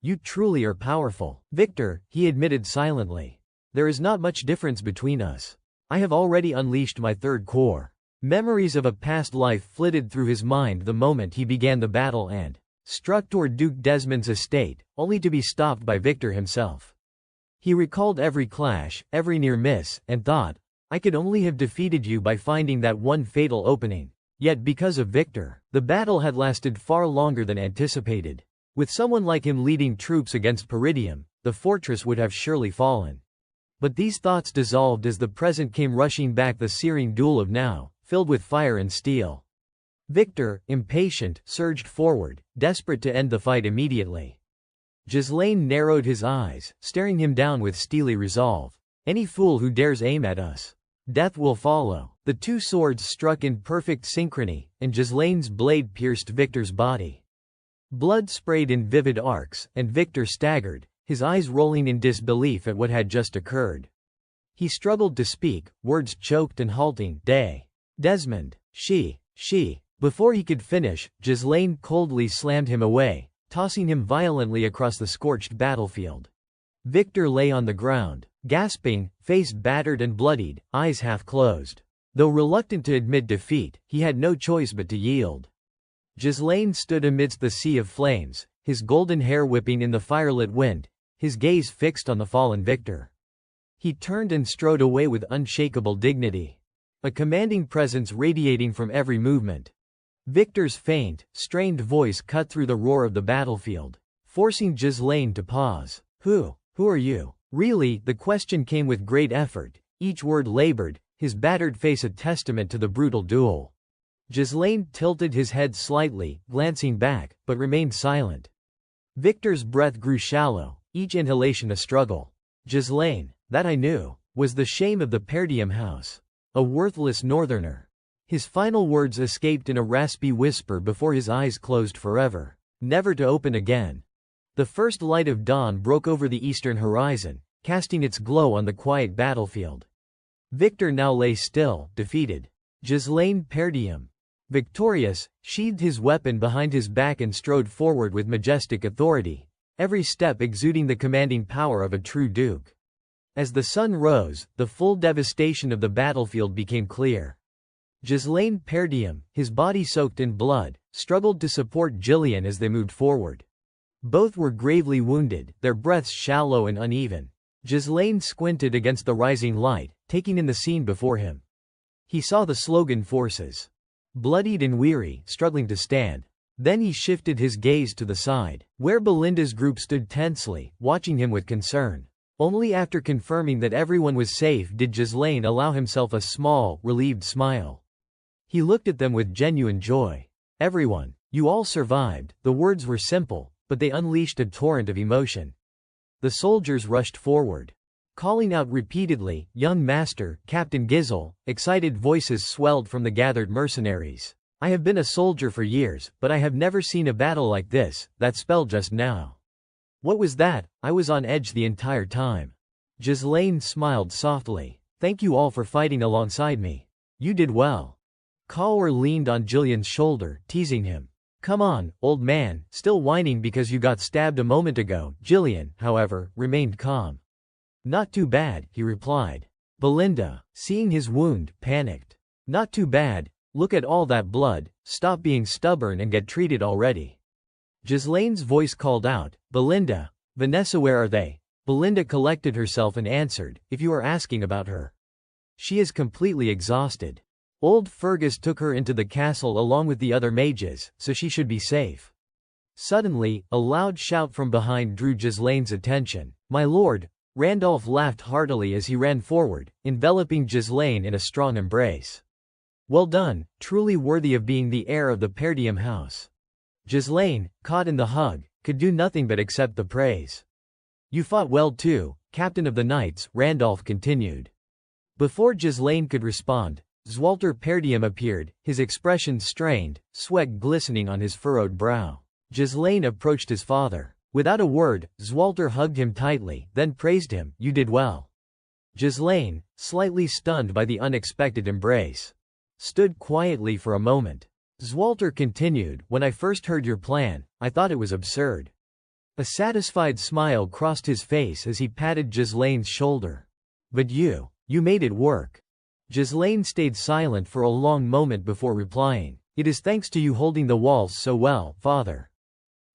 "You truly are powerful, Victor," he admitted silently. "There is not much difference between us. I have already unleashed my third core." Memories of a past life flitted through his mind the moment he began the battle and struck toward Duke Desmond's estate, only to be stopped by Victor himself. He recalled every clash, every near miss, and thought, "I could only have defeated you by finding that one fatal opening." Yet because of Victor, the battle had lasted far longer than anticipated. With someone like him leading troops against Peridium, the fortress would have surely fallen. But these thoughts dissolved as the present came rushing back, the searing duel of now, filled with fire and steel. Victor, impatient, surged forward, desperate to end the fight immediately. Ghislaine narrowed his eyes, staring him down with steely resolve. "Any fool who dares aim at us, death will follow." The two swords struck in perfect synchrony, and Ghislaine's blade pierced Victor's body. Blood sprayed in vivid arcs, and Victor staggered, his eyes rolling in disbelief at what had just occurred. He struggled to speak, words choked and halting. Desmond, she. Before he could finish, Ghislaine coldly slammed him away, tossing him violently across the scorched battlefield. Victor lay on the ground, gasping, face battered and bloodied, eyes half closed. Though reluctant to admit defeat, he had no choice but to yield. Ghislaine stood amidst the sea of flames, his golden hair whipping in the firelit wind, his gaze fixed on the fallen Victor. He turned and strode away with unshakable dignity, a commanding presence radiating from every movement. Victor's faint, strained voice cut through the roar of the battlefield, forcing Ghislaine to pause. Who are you?" Really, the question came with great effort, each word labored, his battered face a testament to the brutal duel. Ghislaine tilted his head slightly, glancing back, but remained silent. Victor's breath grew shallow, each inhalation a struggle. Ghislaine, that I knew, was the shame of the Perdium house. A worthless northerner. His final words escaped in a raspy whisper before his eyes closed forever, never to open again. The first light of dawn broke over the eastern horizon, casting its glow on the quiet battlefield. Victor now lay still, defeated. Ghislaine Perdium, victorious, sheathed his weapon behind his back and strode forward with majestic authority, every step exuding the commanding power of a true duke. As the sun rose, the full devastation of the battlefield became clear. Ghislaine Perdium, his body soaked in blood, struggled to support Gillian as they moved forward. Both were gravely wounded, their breaths shallow and uneven. Ghislaine squinted against the rising light, taking in the scene before him. He saw the slogan forces, bloodied and weary, struggling to stand. Then he shifted his gaze to the side, where Belinda's group stood tensely, watching him with concern. Only after confirming that everyone was safe did Ghislaine allow himself a small, relieved smile. He looked at them with genuine joy. Everyone, you all survived. The words were simple, but they unleashed a torrent of emotion. The soldiers rushed forward, calling out repeatedly, "Young master, Captain Gizel." Excited voices swelled from the gathered mercenaries. "I have been a soldier for years, but I have never seen a battle like this. That spell just now. What was that? I was on edge the entire time." Ghislaine smiled softly. "Thank you all for fighting alongside me. You did well." Kaur leaned on Gillian's shoulder, teasing him. "Come on, old man, still whining because you got stabbed a moment ago." Gillian, however, remained calm. "Not too bad," he replied. Belinda, seeing his wound, panicked. "Not too bad. Look at all that blood. Stop being stubborn and get treated already." Ghislaine's voice called out, "Belinda, Vanessa, where are they?" Belinda collected herself and answered, "If you are asking about her, she is completely exhausted. Old Fergus took her into the castle along with the other mages, so she should be safe." Suddenly, a loud shout from behind drew Ghislaine's attention. "My lord!" Randolph laughed heartily as he ran forward, enveloping Ghislaine in a strong embrace. "Well done, truly worthy of being the heir of the Perdium house." Ghislaine, caught in the hug, could do nothing but accept the praise. "You fought well too, Captain of the Knights," Randolph continued. Before Ghislaine could respond, Zwalter Perdium appeared, his expression strained, sweat glistening on his furrowed brow. Ghislaine approached his father. Without a word, Zwalter hugged him tightly, then praised him. "You did well." Ghislaine, slightly stunned by the unexpected embrace, stood quietly for a moment. Zwalter continued, "When I first heard your plan, I thought it was absurd." A satisfied smile crossed his face as he patted Ghislaine's shoulder. "But you made it work." Ghislaine stayed silent for a long moment before replying. "It is thanks to you holding the walls so well, father."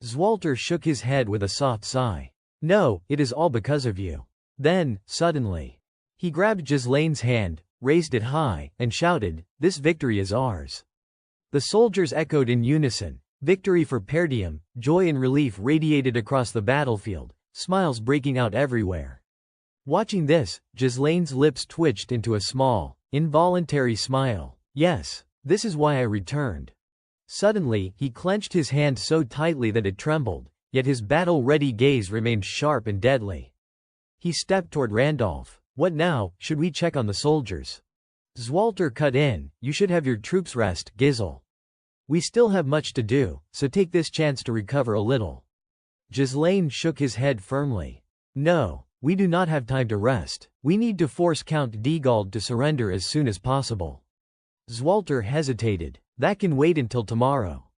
Zwalter shook his head with a soft sigh. "No, it is all because of you." Then, suddenly, he grabbed Ghislaine's hand, raised it high, and shouted, "This victory is ours." The soldiers echoed in unison, "Victory for Perdium." Joy and relief radiated across the battlefield, smiles breaking out everywhere. Watching this, Ghislaine's lips twitched into a small, involuntary smile. "Yes, this is why I returned." Suddenly, he clenched his hand so tightly that it trembled, yet his battle-ready gaze remained sharp and deadly. He stepped toward Randolph. "What now? Should we check on the soldiers?" Zwalter cut in, "You should have your troops rest, Gizel. We still have much to do, so take this chance to recover a little." Ghislaine shook his head firmly. "No, we do not have time to rest. We need to force Count Diegald to surrender as soon as possible." Zwalter hesitated. "That can wait until tomorrow."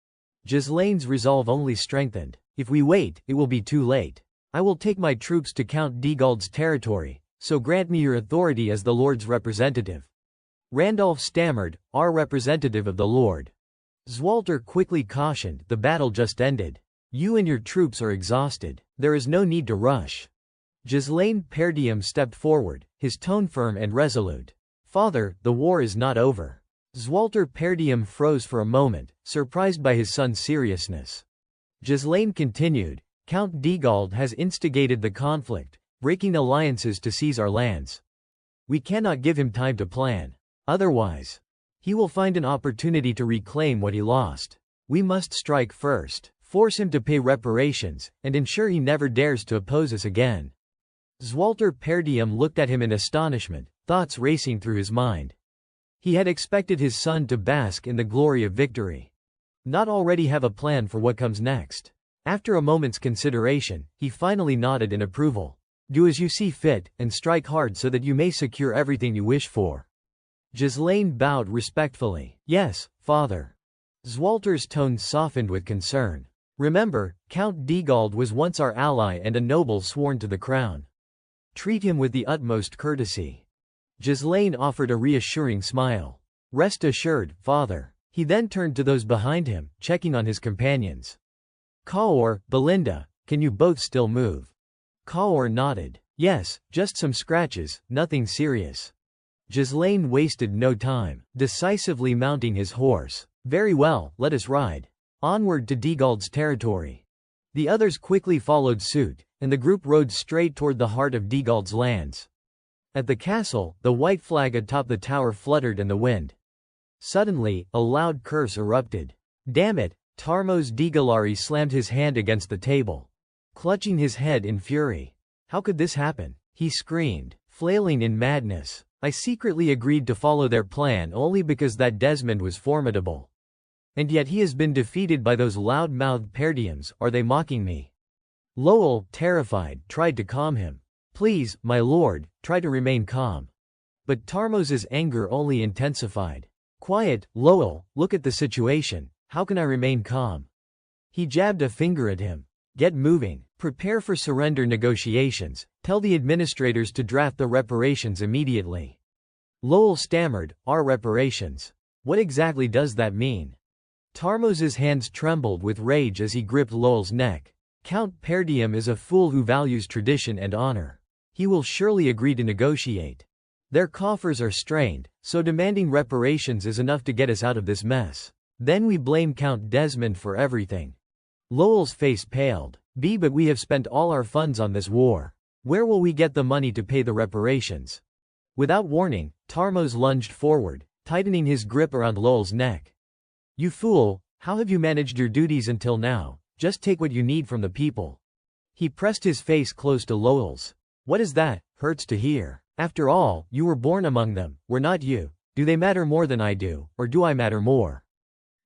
Ghislaine's resolve only strengthened. "If we wait, it will be too late. I will take my troops to Count Diegald's territory, so grant me your authority as the Lord's representative." Randolph stammered, "Our representative of the Lord." Zwalter quickly cautioned, "The battle just ended. You and your troops are exhausted. There is no need to rush." Ghislaine Perdium stepped forward, his tone firm and resolute. "Father, the war is not over." Zwalter Perdium froze for a moment, surprised by his son's seriousness. Ghislaine continued, "Count Diegald has instigated the conflict, breaking alliances to seize our lands. We cannot give him time to plan. Otherwise, he will find an opportunity to reclaim what he lost. We must strike first. Force him to pay reparations, and ensure he never dares to oppose us again." Zwalter Perdium looked at him in astonishment, thoughts racing through his mind. He had expected his son to bask in the glory of victory, not already have a plan for what comes next. After a moment's consideration, he finally nodded in approval. "Do as you see fit, and strike hard so that you may secure everything you wish for." Ghislaine bowed respectfully. "Yes, father." Zwalter's tone softened with concern. "Remember, Count Diegald was once our ally and a noble sworn to the crown. Treat him with the utmost courtesy." Ghislaine offered a reassuring smile. "Rest assured, father." He then turned to those behind him, checking on his companions. "Kaor, Belinda, can you both still move?" Kaor nodded. "Yes, just some scratches, nothing serious." Ghislaine wasted no time, decisively mounting his horse. "Very well, let us ride. Onward to Diegald's territory." The others quickly followed suit, and the group rode straight toward the heart of Diegald's lands. At the castle, the white flag atop the tower fluttered in the wind. Suddenly, a loud curse erupted. "Damn it!" Tarmos Digalari slammed his hand against the table, clutching his head in fury. "How could this happen?" he screamed, flailing in madness. "I secretly agreed to follow their plan only because that Desmond was formidable. And yet he has been defeated by those loud-mouthed Perdiums. Are they mocking me?" Lowell, terrified, tried to calm him. "Please, my lord, try to remain calm." But Tarmos's anger only intensified. "Quiet, Lowell, look at the situation. How can I remain calm?" He jabbed a finger at him. "Get moving. Prepare for surrender negotiations. Tell the administrators to draft the reparations immediately." Lowell stammered, "Our reparations? What exactly does that mean?" Tarmos's hands trembled with rage as he gripped Lowell's neck. "Count Perdium is a fool who values tradition and honor. He will surely agree to negotiate. Their coffers are strained, so demanding reparations is enough to get us out of this mess. Then we blame Count Desmond for everything." Lowell's face paled. But we have spent all our funds on this war. Where will we get the money to pay the reparations?" Without warning, Tarmos lunged forward, tightening his grip around Lowell's neck. "You fool, how have you managed your duties until now? Just take what you need from the people." He pressed his face close to Lowell's. "What is that? Hurts to hear. After all, you were born among them, were not you? Do they matter more than I do, or do I matter more?"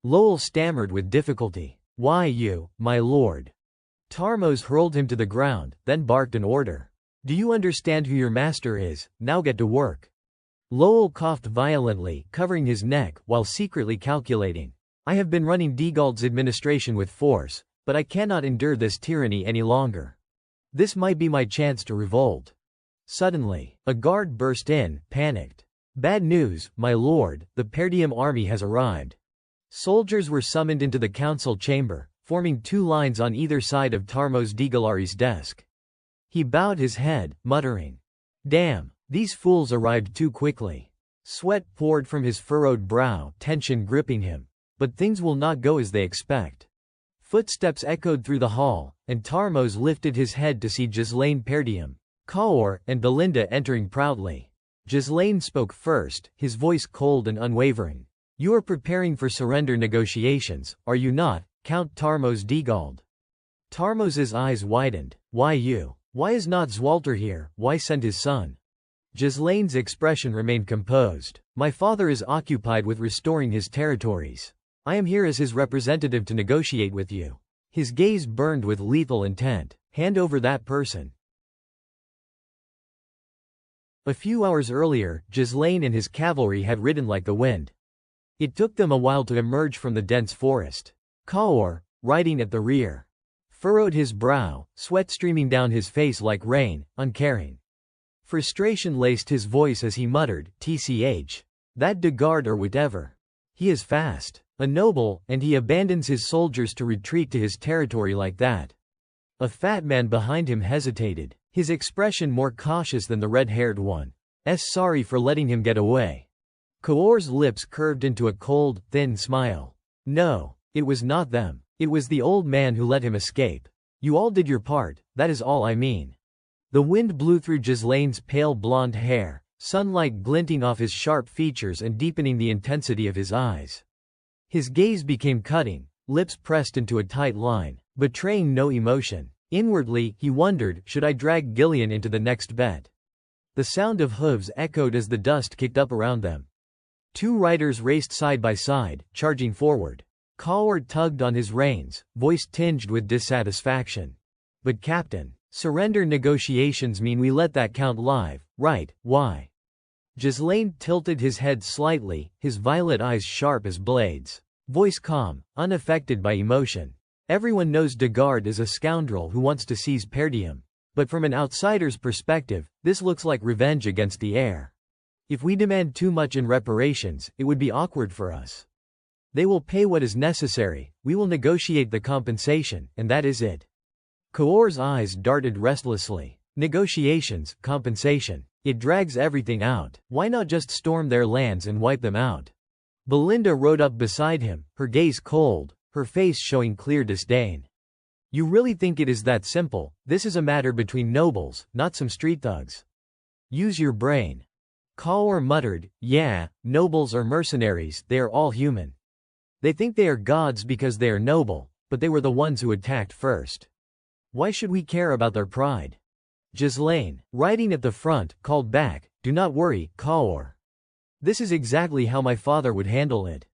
Lowell stammered with difficulty. "Why you, my lord?" Tarmos hurled him to the ground, then barked an order. "Do you understand who your master is? Now get to work." Lowell coughed violently, covering his neck, while secretly calculating. "I have been running Diegald's administration with force, but I cannot endure this tyranny any longer. This might be my chance to revolt." Suddenly, a guard burst in, panicked. "Bad news, my lord, the Perdium army has arrived." Soldiers were summoned into the council chamber, forming two lines on either side of Tarmos Digalari's desk. He bowed his head, muttering, "Damn, these fools arrived too quickly." Sweat poured from his furrowed brow, tension gripping him. But things will not go as they expect. Footsteps echoed through the hall, and Tarmos lifted his head to see Ghislaine Perdium, Kaor, and Belinda entering proudly. Ghislaine spoke first, his voice cold and unwavering. "You are preparing for surrender negotiations, are you not, Count Tarmos Diegald?" Tarmos's eyes widened. "Why you? Why is not Zwalter here? Why send his son?" Ghislaine's expression remained composed. "My father is occupied with restoring his territories. I am here as his representative to negotiate with you." His gaze burned with lethal intent. "Hand over that person." A few hours earlier, Ghislaine and his cavalry had ridden like the wind. It took them a while to emerge from the dense forest. Kaor, riding at the rear, furrowed his brow, sweat streaming down his face like rain, uncaring. Frustration laced his voice as he muttered, "Tch, that Diegard or whatever. He is fast. A noble, and he abandons his soldiers to retreat to his territory like that." A fat man behind him hesitated, his expression more cautious than the red-haired one. Sorry for letting him get away." Kaor's lips curved into a cold, thin smile. "No, it was not them. It was the old man who let him escape. You all did your part, that is all I mean." The wind blew through Ghislaine's pale blonde hair, sunlight glinting off his sharp features and deepening the intensity of his eyes. His gaze became cutting, lips pressed into a tight line, betraying no emotion. Inwardly, he wondered, should I drag Gillian into the next bet? The sound of hooves echoed as the dust kicked up around them. Two riders raced side by side, charging forward. Coward tugged on his reins, voice tinged with dissatisfaction. But Captain, surrender negotiations mean we let that count live, right? Why? Ghislaine tilted his head slightly, his violet eyes sharp as blades. Voice calm, unaffected by emotion. Everyone knows Degard is a scoundrel who wants to seize Perdium. But from an outsider's perspective, this looks like revenge against the heir. If we demand too much in reparations, it would be awkward for us. They will pay what is necessary, we will negotiate the compensation, and that is it. Kaor's eyes darted restlessly. Negotiations, compensation. It drags everything out. Why not just storm their lands and wipe them out? Belinda rode up beside him, her gaze cold, her face showing clear disdain. You really think it is that simple? This is a matter between nobles, not some street thugs. Use your brain. Kaor muttered, yeah, nobles are mercenaries, they are all human. They think they are gods because they are noble, but they were the ones who attacked first. Why should we care about their pride? Ghislaine, riding at the front, called back, do not worry, Kaor. This is exactly how my father would handle it.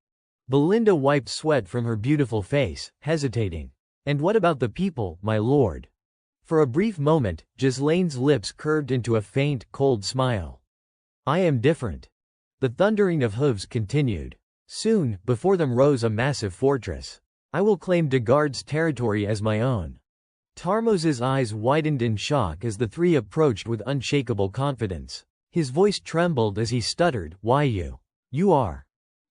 Belinda wiped sweat from her beautiful face, hesitating. And what about the people, my lord? For a brief moment, Ghislaine's lips curved into a faint, cold smile. I am different. The thundering of hooves continued. Soon, before them rose a massive fortress. I will claim Degard's territory as my own. Tarmos's eyes widened in shock as the three approached with unshakable confidence. His voice trembled as he stuttered, why you? You are.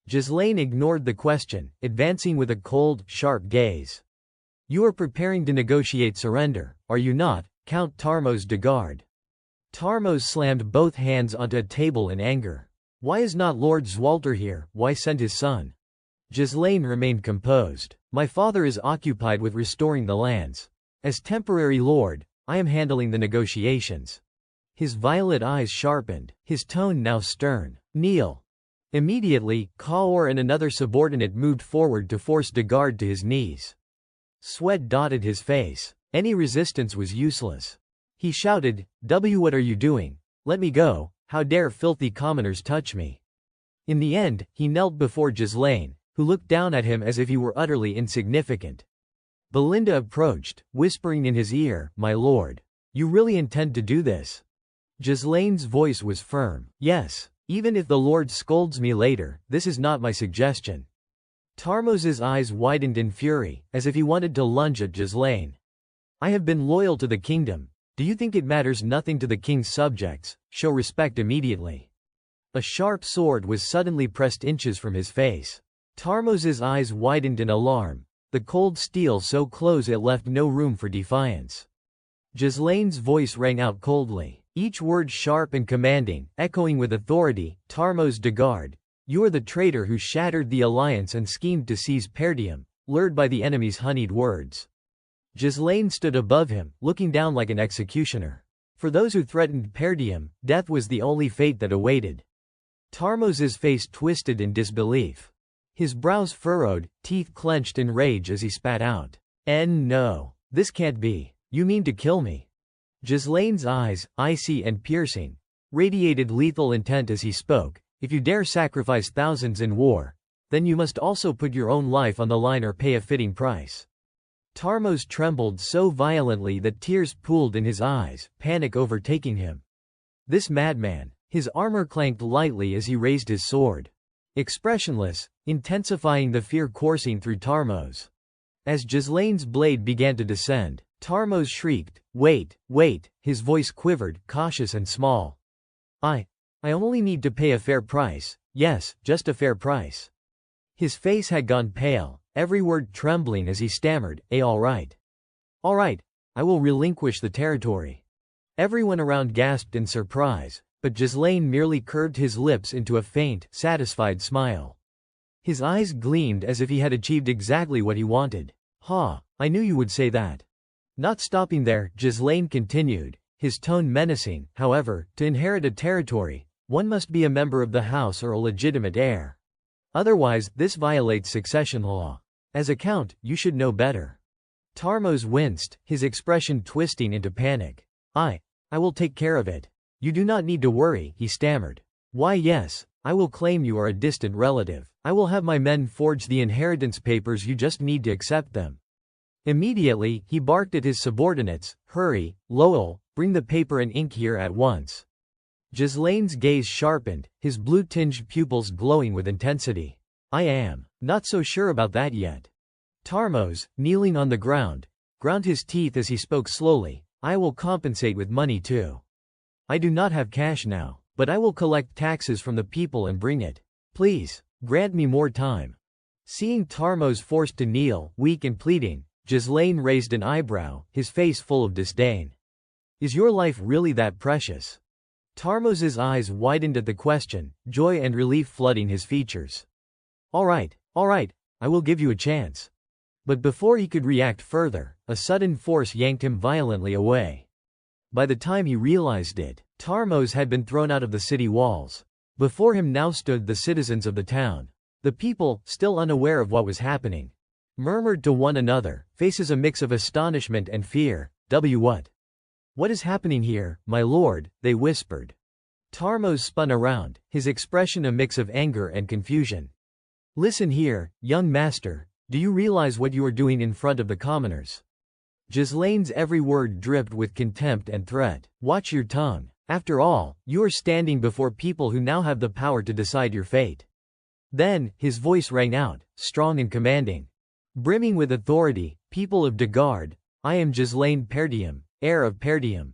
Ghislaine ignored the question, advancing with a cold, sharp gaze. You are preparing to negotiate surrender, are you not, Count Tarmos Degard? Tarmos slammed both hands onto a table in anger. Why is not Lord Zwalter here? Why send his son? Ghislaine remained composed. My father is occupied with restoring the lands. As temporary lord, I am handling the negotiations. His violet eyes sharpened, his tone now stern. Kneel. Immediately, Kaor and another subordinate moved forward to force Degard to his knees. Sweat dotted his face. Any resistance was useless. He shouted, what are you doing? Let me go. How dare filthy commoners touch me? In the end, he knelt before Ghislaine, who looked down at him as if he were utterly insignificant. Belinda approached, whispering in his ear, my lord. You really intend to do this? Ghislaine's voice was firm. Yes, even if the lord scolds me later, this is not my suggestion. Tarmos's eyes widened in fury, as if he wanted to lunge at Ghislaine. I have been loyal to the kingdom. Do you think it matters nothing to the king's subjects? Show respect immediately. A sharp sword was suddenly pressed inches from his face. Tarmos's eyes widened in alarm, the cold steel so close it left no room for defiance. Ghislaine's voice rang out coldly, each word sharp and commanding, echoing with authority, Tarmos Degard, you are the traitor who shattered the alliance and schemed to seize Perdium, lured by the enemy's honeyed words. Ghislaine stood above him, looking down like an executioner. For those who threatened Perdium, death was the only fate that awaited. Tarmos's face twisted in disbelief. His brows furrowed, teeth clenched in rage as he spat out. No. This can't be. You mean to kill me? Ghislaine's eyes, icy and piercing, radiated lethal intent as he spoke. If you dare sacrifice thousands in war, then you must also put your own life on the line or pay a fitting price. Tarmos trembled so violently that tears pooled in his eyes, panic overtaking him. This madman. His armor clanked lightly as he raised his sword. Expressionless, intensifying the fear coursing through Tarmos. As Ghislaine's blade began to descend, Tarmos shrieked, wait, his voice quivered, cautious and small. I only need to pay a fair price, yes, just a fair price. His face had gone pale, every word trembling as he stammered, all right. All right, I will relinquish the territory. Everyone around gasped in surprise, but Ghislaine merely curved his lips into a faint, satisfied smile. His eyes gleamed as if he had achieved exactly what he wanted. I knew you would say that. Not stopping there, Ghislaine continued, his tone menacing. However, to inherit a territory, one must be a member of the house or a legitimate heir. Otherwise, this violates succession law. As a count, you should know better. Tarmos winced, his expression twisting into panic. I will take care of it. You do not need to worry, he stammered. Why yes, I will claim you are a distant relative. I will have my men forge the inheritance papers, you just need to accept them. Immediately, he barked at his subordinates, hurry, Lowell, bring the paper and ink here at once. Ghislaine's gaze sharpened, his blue-tinged pupils glowing with intensity. I am not so sure about that yet. Tarmos, kneeling on the ground, ground his teeth as he spoke slowly. I will compensate with money too. I do not have cash now, but I will collect taxes from the people and bring it. Please, grant me more time. Seeing Tarmos forced to kneel, weak and pleading, Ghislaine raised an eyebrow, his face full of disdain. Is your life really that precious? Tarmos's eyes widened at the question, joy and relief flooding his features. All right, I will give you a chance. But before he could react further, a sudden force yanked him violently away. By the time he realized it, Tarmos had been thrown out of the city walls. Before him now stood the citizens of the town. The people, still unaware of what was happening, murmured to one another, faces a mix of astonishment and fear. What is happening here, my lord? They whispered. Tarmos spun around, his expression a mix of anger and confusion. Listen here, young master. Do you realize what you are doing in front of the commoners? Ghislaine's every word dripped with contempt and threat. Watch your tongue. After all, you are standing before people who now have the power to decide your fate. Then, his voice rang out, strong and commanding. Brimming with authority, people of Degard, I am Ghislaine Perdium, heir of Perdium.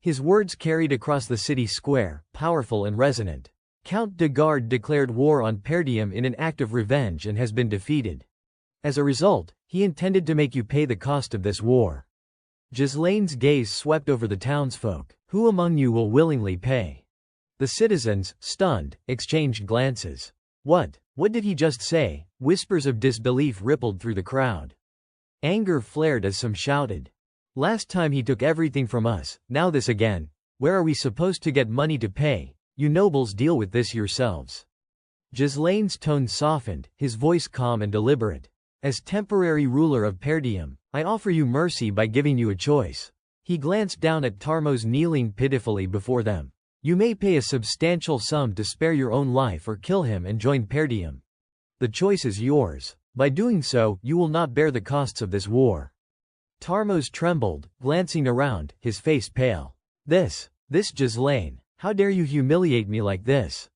His words carried across the city square, powerful and resonant. Count Degard declared war on Perdium in an act of revenge and has been defeated. As a result, he intended to make you pay the cost of this war. Ghislaine's gaze swept over the townsfolk. Who among you will willingly pay? The citizens, stunned, exchanged glances. What did he just say? Whispers of disbelief rippled through the crowd. Anger flared as some shouted. Last time he took everything from us, now this again. Where are we supposed to get money to pay? You nobles deal with this yourselves. Ghislaine's tone softened, his voice calm and deliberate. As temporary ruler of Perdium, I offer you mercy by giving you a choice. He glanced down at Tarmos kneeling pitifully before them. You may pay a substantial sum to spare your own life or kill him and join Perdium. The choice is yours. By doing so, you will not bear the costs of this war. Tarmos trembled, glancing around, his face pale. This Ghislaine, how dare you humiliate me like this?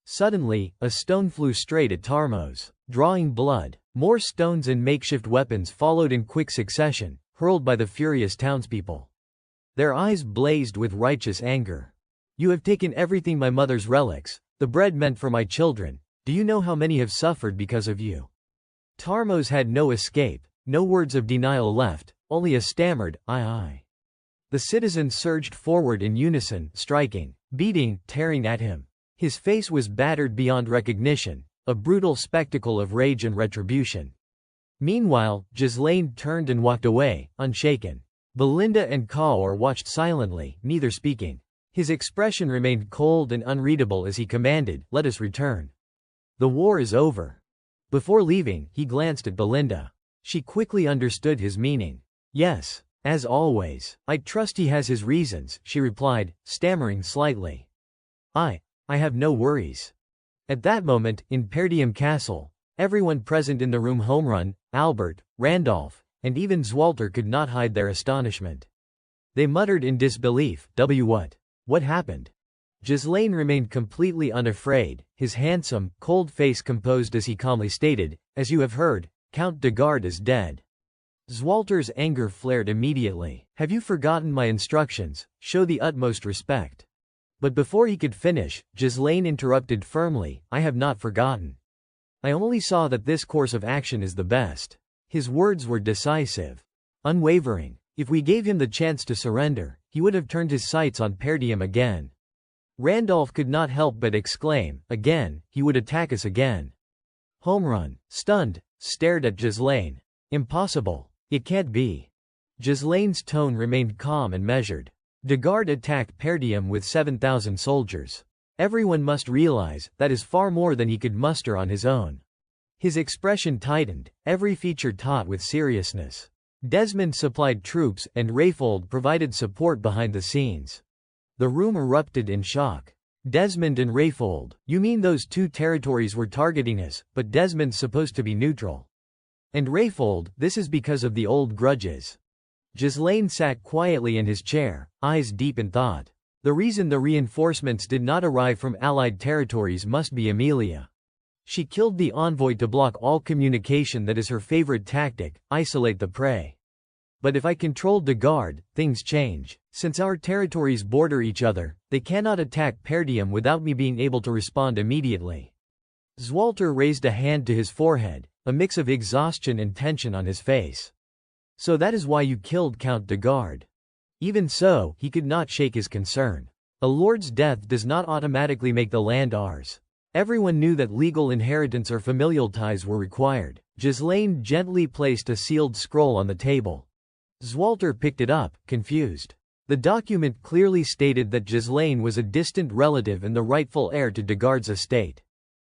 Suddenly, a stone flew straight at Tarmos, drawing blood. More stones and makeshift weapons followed in quick succession, hurled by the furious townspeople. Their eyes blazed with righteous anger. You have taken everything, my mother's relics, the bread meant for my children. Do you know how many have suffered because of you? Tarmos had no escape, no words of denial left, only a stammered, I. The citizens surged forward in unison, striking, beating, tearing at him. His face was battered beyond recognition, a brutal spectacle of rage and retribution. Meanwhile, Ghislaine turned and walked away, unshaken. Belinda and Kaur watched silently, neither speaking. His expression remained cold and unreadable as he commanded, let us return. The war is over. Before leaving, he glanced at Belinda. She quickly understood his meaning. Yes, as always. I trust he has his reasons, she replied, stammering slightly. I have no worries. At that moment, in Perdium Castle, everyone present in the room, Homerun, Albert, Randolph, and even Zwalter, could not hide their astonishment. They muttered in disbelief, What happened? Ghislaine remained completely unafraid, his handsome, cold face composed as he calmly stated, as you have heard, Count Degard is dead. Zwalter's anger flared immediately. Have you forgotten my instructions? Show the utmost respect. But before he could finish, Ghislaine interrupted firmly, I have not forgotten. I only saw that this course of action is the best. His words were decisive, unwavering. If we gave him the chance to surrender, he would have turned his sights on Perdium again. Randolph could not help but exclaim, again, he would attack us again. Homerun, stunned, stared at Ghislaine. Impossible. It can't be. Ghislaine's tone remained calm and measured. Degard attacked Perdium with 7,000 soldiers. Everyone must realize that is far more than he could muster on his own. His expression tightened, every feature taut with seriousness. Desmond supplied troops, and Rayfold provided support behind the scenes. The room erupted in shock. Desmond and Rayfold, you mean those two territories were targeting us, but Desmond's supposed to be neutral. And Rayfold, this is because of the old grudges. Ghislaine sat quietly in his chair, eyes deep in thought. The reason the reinforcements did not arrive from Allied territories must be Amelia. She killed the envoy to block all communication. That is her favorite tactic, isolate the prey. But if I controlled the guard, things change. Since our territories border each other, they cannot attack Perdium without me being able to respond immediately. Zwalter raised a hand to his forehead, a mix of exhaustion and tension on his face. So that is why you killed Count de Garde. Even so, he could not shake his concern. A lord's death does not automatically make the land ours. Everyone knew that legal inheritance or familial ties were required. Ghislaine gently placed a sealed scroll on the table. Zwalter picked it up, confused. The document clearly stated that Ghislaine was a distant relative and the rightful heir to de Garde's estate.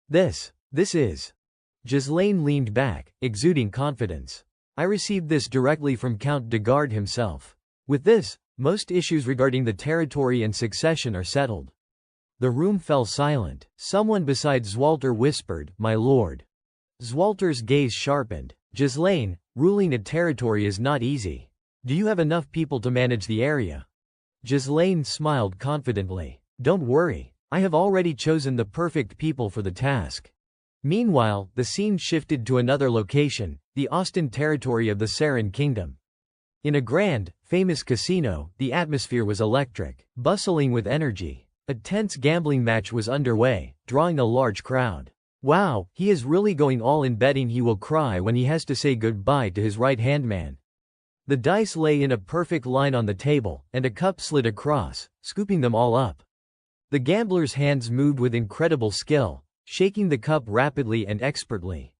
This is. Ghislaine leaned back, exuding confidence. I received this directly from Count de Garde himself. With this, most issues regarding the territory and succession are settled. The room fell silent. Someone beside Zwalter whispered, "My lord." Zwalter's gaze sharpened. Ghislaine, ruling a territory is not easy. Do you have enough people to manage the area? Ghislaine smiled confidently. Don't worry. I have already chosen the perfect people for the task. Meanwhile, the scene shifted to another location, the Austin territory of the Sarin Kingdom. In a grand, famous casino, the atmosphere was electric, bustling with energy. A tense gambling match was underway, drawing a large crowd. Wow, he is really going all in, betting he will cry when he has to say goodbye to his right-hand man. The dice lay in a perfect line on the table, and a cup slid across, scooping them all up. The gambler's hands moved with incredible skill, shaking the cup rapidly and expertly.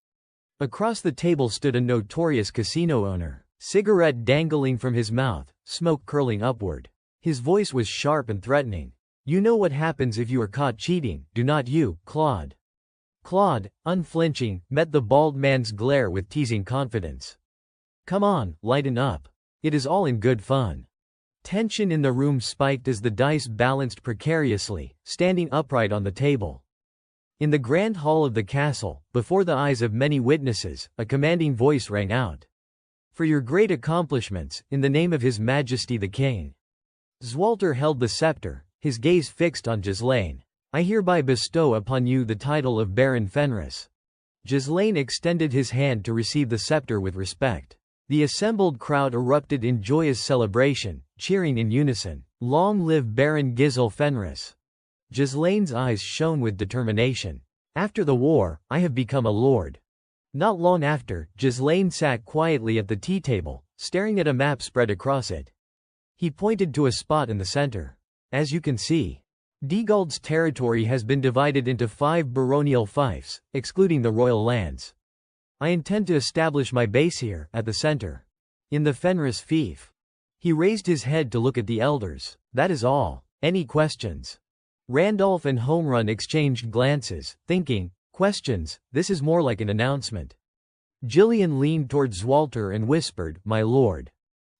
Across the table stood a notorious casino owner, cigarette dangling from his mouth, smoke curling upward. His voice was sharp and threatening. You know what happens if you are caught cheating, do not you, Claude? Claude, unflinching, met the bald man's glare with teasing confidence. Come on, lighten up. It is all in good fun. Tension in the room spiked as the dice balanced precariously, standing upright on the table. In the grand hall of the castle, before the eyes of many witnesses, a commanding voice rang out. For your great accomplishments, in the name of His Majesty the King. Zwalter held the scepter, his gaze fixed on Ghislaine. I hereby bestow upon you the title of Baron Fenris. Ghislaine extended his hand to receive the scepter with respect. The assembled crowd erupted in joyous celebration, cheering in unison. Long live Baron Giselle Fenris. Ghislaine's eyes shone with determination. After the war, I have become a lord. Not long after, Ghislaine sat quietly at the tea table, staring at a map spread across it. He pointed to a spot in the center. As you can see, de Garde's territory has been divided into 5 baronial fiefs, excluding the royal lands. I intend to establish my base here, at the center. In the Fenris fief. He raised his head to look at the elders. That is all. Any questions? Randolph and Homerun exchanged glances, thinking, questions, this is more like an announcement. Gillian leaned toward Zwalter and whispered, my lord.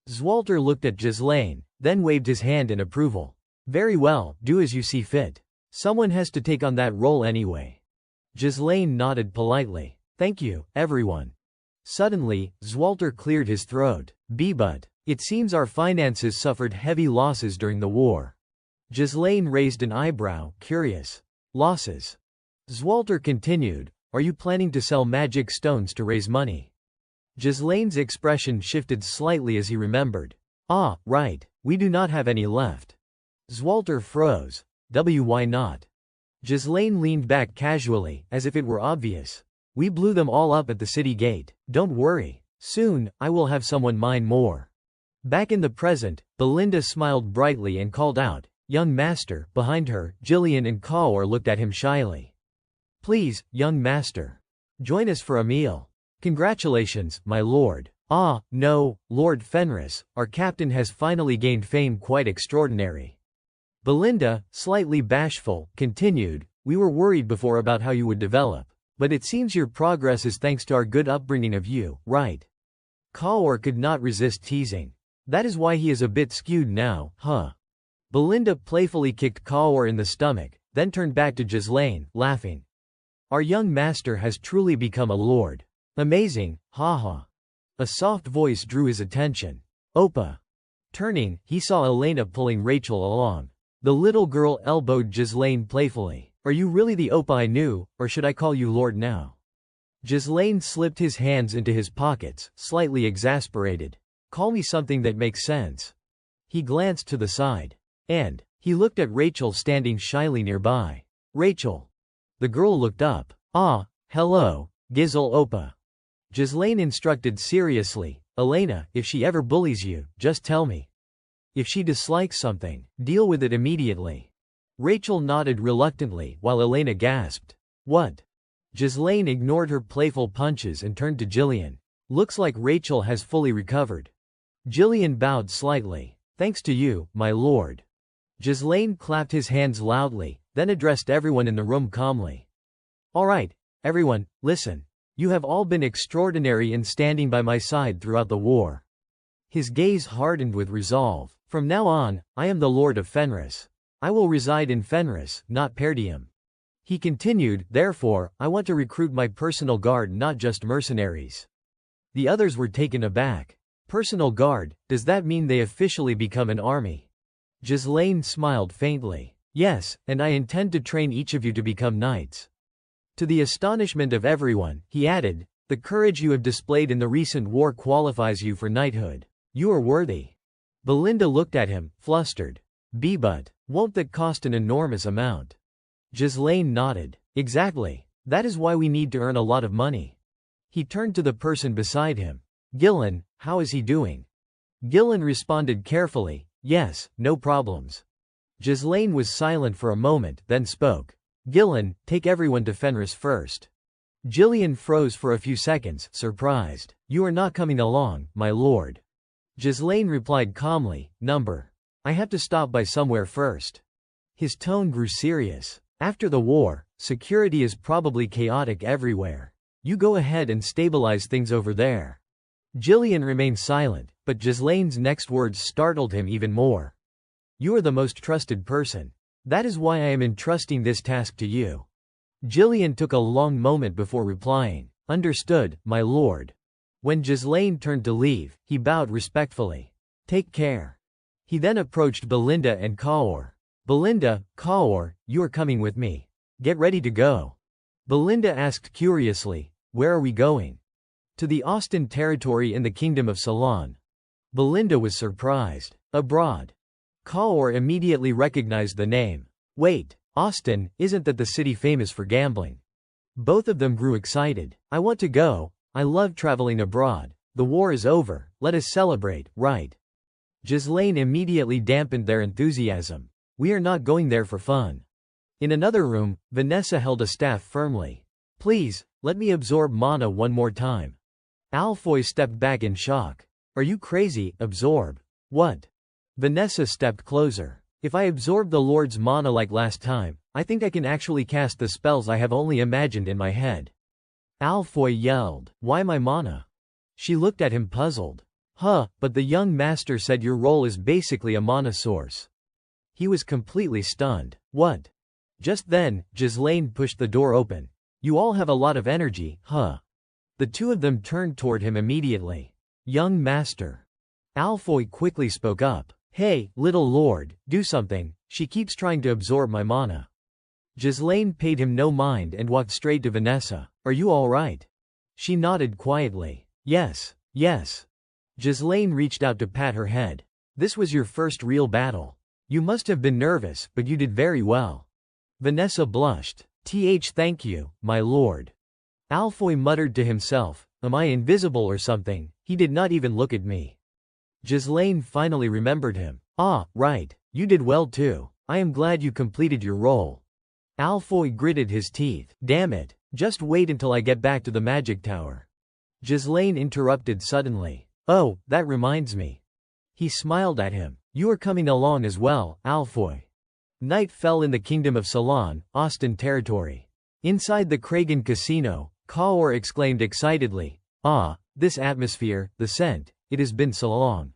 Zwalter looked at Ghislaine, then waved his hand in approval. Very well, do as you see fit. Someone has to take on that role anyway. Ghislaine nodded politely. Thank you, everyone. Suddenly, Zwalter cleared his throat. But it seems our finances suffered heavy losses during the war. Ghislaine raised an eyebrow, curious. Losses? Zwalter continued, are you planning to sell magic stones to raise money? Ghislaine's expression shifted slightly as he remembered. Ah, right, we do not have any left. Zwalter froze. Why not? Ghislaine leaned back casually, as if it were obvious. We blew them all up at the city gate. Don't worry. Soon, I will have someone mine more. Back in the present, Belinda smiled brightly and called out, young master. Behind her, Gillian and Kaur looked at him shyly. Please, young master. Join us for a meal. Congratulations, my lord. Ah, no, Lord Fenris, our captain has finally gained fame quite extraordinary. Belinda, slightly bashful, continued, we were worried before about how you would develop. But it seems your progress is thanks to our good upbringing of you, right? Kaor could not resist teasing. That is why he is a bit skewed now, huh? Belinda playfully kicked Kaor in the stomach, then turned back to Ghislaine, laughing. Our young master has truly become a lord. Amazing, haha. A soft voice drew his attention. Opa. Turning, he saw Elena pulling Rachel along. The little girl elbowed Ghislaine playfully. Are you really the Opa I knew, or should I call you Lord now? Ghislaine slipped his hands into his pockets, slightly exasperated. Call me something that makes sense. He glanced to the side. And he looked at Rachel standing shyly nearby. Rachel. The girl looked up. Ah, hello, Gizel Opa. Ghislaine instructed seriously. Elena, if she ever bullies you, just tell me. If she dislikes something, deal with it immediately. Rachel nodded reluctantly, while Elena gasped. What? Ghislaine ignored her playful punches and turned to Jillian. Looks like Rachel has fully recovered. Jillian bowed slightly. Thanks to you, my lord. Ghislaine clapped his hands loudly, then addressed everyone in the room calmly. All right, everyone, listen. You have all been extraordinary in standing by my side throughout the war. His gaze hardened with resolve. From now on, I am the Lord of Fenris. I will reside in Fenris, not Perdium. He continued, therefore, I want to recruit my personal guard, not just mercenaries. The others were taken aback. Personal guard, does that mean they officially become an army? Ghislaine smiled faintly. Yes, and I intend to train each of you to become knights. To the astonishment of everyone, he added, the courage you have displayed in the recent war qualifies you for knighthood. You are worthy. Belinda looked at him, flustered. But won't that cost an enormous amount? Ghislaine nodded. Exactly. That is why we need to earn a lot of money. He turned to the person beside him. Gillen, how is he doing? Gillen responded carefully, yes, no problems. Ghislaine was silent for a moment, then spoke. Gillen, take everyone to Fenris first. Jillian froze for a few seconds, surprised. You are not coming along, my lord. Ghislaine replied calmly, I have to stop by somewhere first. His tone grew serious. After the war, security is probably chaotic everywhere. You go ahead and stabilize things over there. Jillian remained silent, but Ghislaine's next words startled him even more. You are the most trusted person. That is why I am entrusting this task to you. Jillian took a long moment before replying. Understood, my lord. When Ghislaine turned to leave, he bowed respectfully. Take care. He then approached Belinda and Kaor. Belinda, Kaor, you are coming with me. Get ready to go. Belinda asked curiously, where are we going? To the Austin territory in the Kingdom of Ceylon. Belinda was surprised. Abroad. Kaor immediately recognized the name. Wait, Austin, isn't that the city famous for gambling? Both of them grew excited. I want to go. I love traveling abroad. The war is over, let us celebrate, right? Ghislaine immediately dampened their enthusiasm. We are not going there for fun. In another room, Vanessa held a staff firmly. Please, let me absorb mana one more time. Alfoy stepped back in shock. Are you crazy? Absorb? What? Vanessa stepped closer. If I absorb the Lord's mana like last time, I think I can actually cast the spells I have only imagined in my head. Alfoy yelled. Why my mana? She looked at him puzzled. But the young master said your role is basically a mana source. He was completely stunned. What? Just then, Ghislaine pushed the door open. You all have a lot of energy, huh? The two of them turned toward him immediately. Young master. Alfoy quickly spoke up. Hey, little lord, do something, she keeps trying to absorb my mana. Ghislaine paid him no mind and walked straight to Vanessa. Are you all right? She nodded quietly. Yes. Ghislaine reached out to pat her head. This was your first real battle. You must have been nervous, but you did very well. Vanessa blushed. Thank you, my lord. Alfoy muttered to himself, am I invisible or something? He did not even look at me. Ghislaine finally remembered him. Ah, right, you did well too. I am glad you completed your role. Alfoy gritted his teeth. Damn it, just wait until I get back to the magic tower. Ghislaine interrupted suddenly. Oh, that reminds me. He smiled at him. You are coming along as well, Alfoy. Night fell in the Kingdom of Ceylon, Austin territory. Inside the Kragan casino, Kaor exclaimed excitedly, "Ah, this atmosphere, the scent, it has been so long."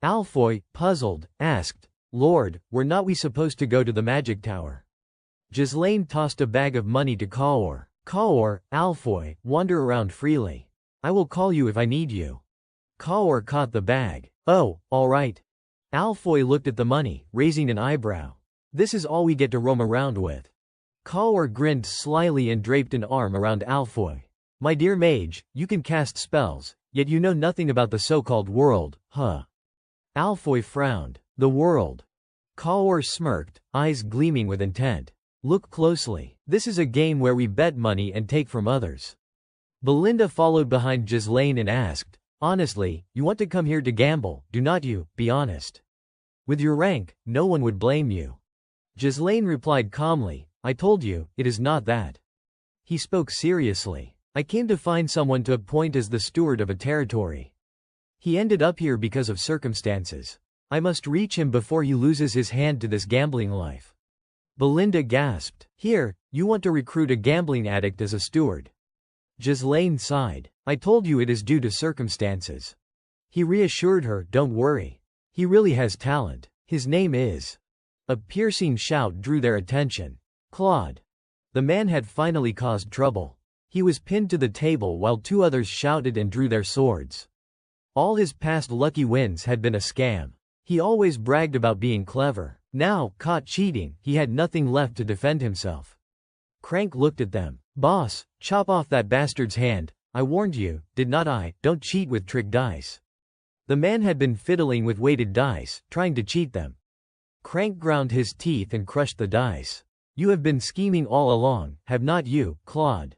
Alfoy, puzzled, asked, "Lord, were not we supposed to go to the magic tower?" Ghislaine tossed a bag of money to Kaor. "Kaor, Alfoy, wander around freely. I will call you if I need you." Kaor caught the bag. "Oh, all right." Alfoy looked at the money, raising an eyebrow. "This is all we get to roam around with." Kaor grinned slyly and draped an arm around Alfoy. "My dear mage, you can cast spells, yet you know nothing about the so-called world, huh?" Alfoy frowned. "The world?" Kaor smirked, eyes gleaming with intent. "Look closely. This is a game where we bet money and take from others." Belinda followed behind Ghislaine and asked, "Honestly, you want to come here to gamble, do not you? Be honest. With your rank, no one would blame you." Ghislaine replied calmly, "I told you, it is not that." He spoke seriously. "I came to find someone to appoint as the steward of a territory. He ended up here because of circumstances. I must reach him before he loses his hand to this gambling life." Belinda gasped. "Here, you want to recruit a gambling addict as a steward?" Ghislaine sighed. "I told you it is due to circumstances." He reassured her, "Don't worry. He really has talent. His name is—" A piercing shout drew their attention. Claude. The man had finally caused trouble. He was pinned to the table while two others shouted and drew their swords. All his past lucky wins had been a scam. He always bragged about being clever. Now, caught cheating, he had nothing left to defend himself. Crank looked at them. "Boss, chop off that bastard's hand. I warned you, did not I? Don't cheat with trick dice." The man had been fiddling with weighted dice, trying to cheat them. Crank ground his teeth and crushed the dice. "You have been scheming all along, have not you, Claude?"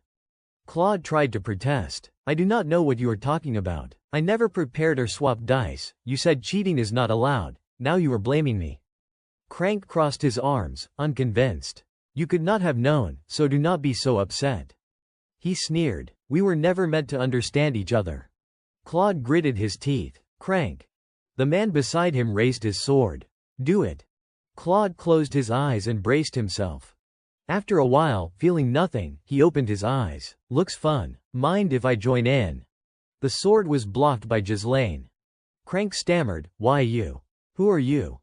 Claude tried to protest. "I do not know what you are talking about. I never prepared or swapped dice. You said cheating is not allowed. Now you are blaming me." Crank crossed his arms, unconvinced. "You could not have known, so do not be so upset." He sneered. "We were never meant to understand each other." Claude gritted his teeth. "Crank." The man beside him raised his sword. "Do it." Claude closed his eyes and braced himself. After a while, feeling nothing, he opened his eyes. "Looks fun. Mind if I join in?" The sword was blocked by Ghislaine. Crank stammered, "Why you? Who are you?"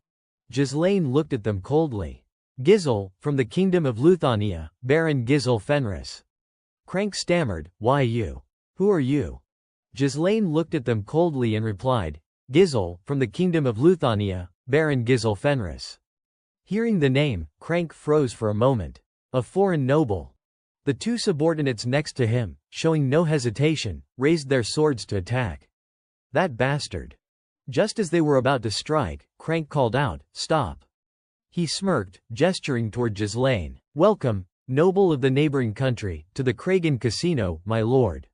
Ghislaine looked at them coldly. "Gizel, from the kingdom of Luthania, Baron Gizel Fenris." Crank stammered, "Why you? Who are you?" Ghislaine looked at them coldly and replied, "Gizel, from the kingdom of Luthania, Baron Gizel Fenris." Hearing the name, Crank froze for a moment. A foreign noble. The two subordinates next to him, showing no hesitation, raised their swords to attack. "That bastard." Just as they were about to strike, Crank called out, "Stop." He smirked, gesturing toward Ghislaine. "Welcome, noble of the neighboring country, to the Kragan casino, my lord.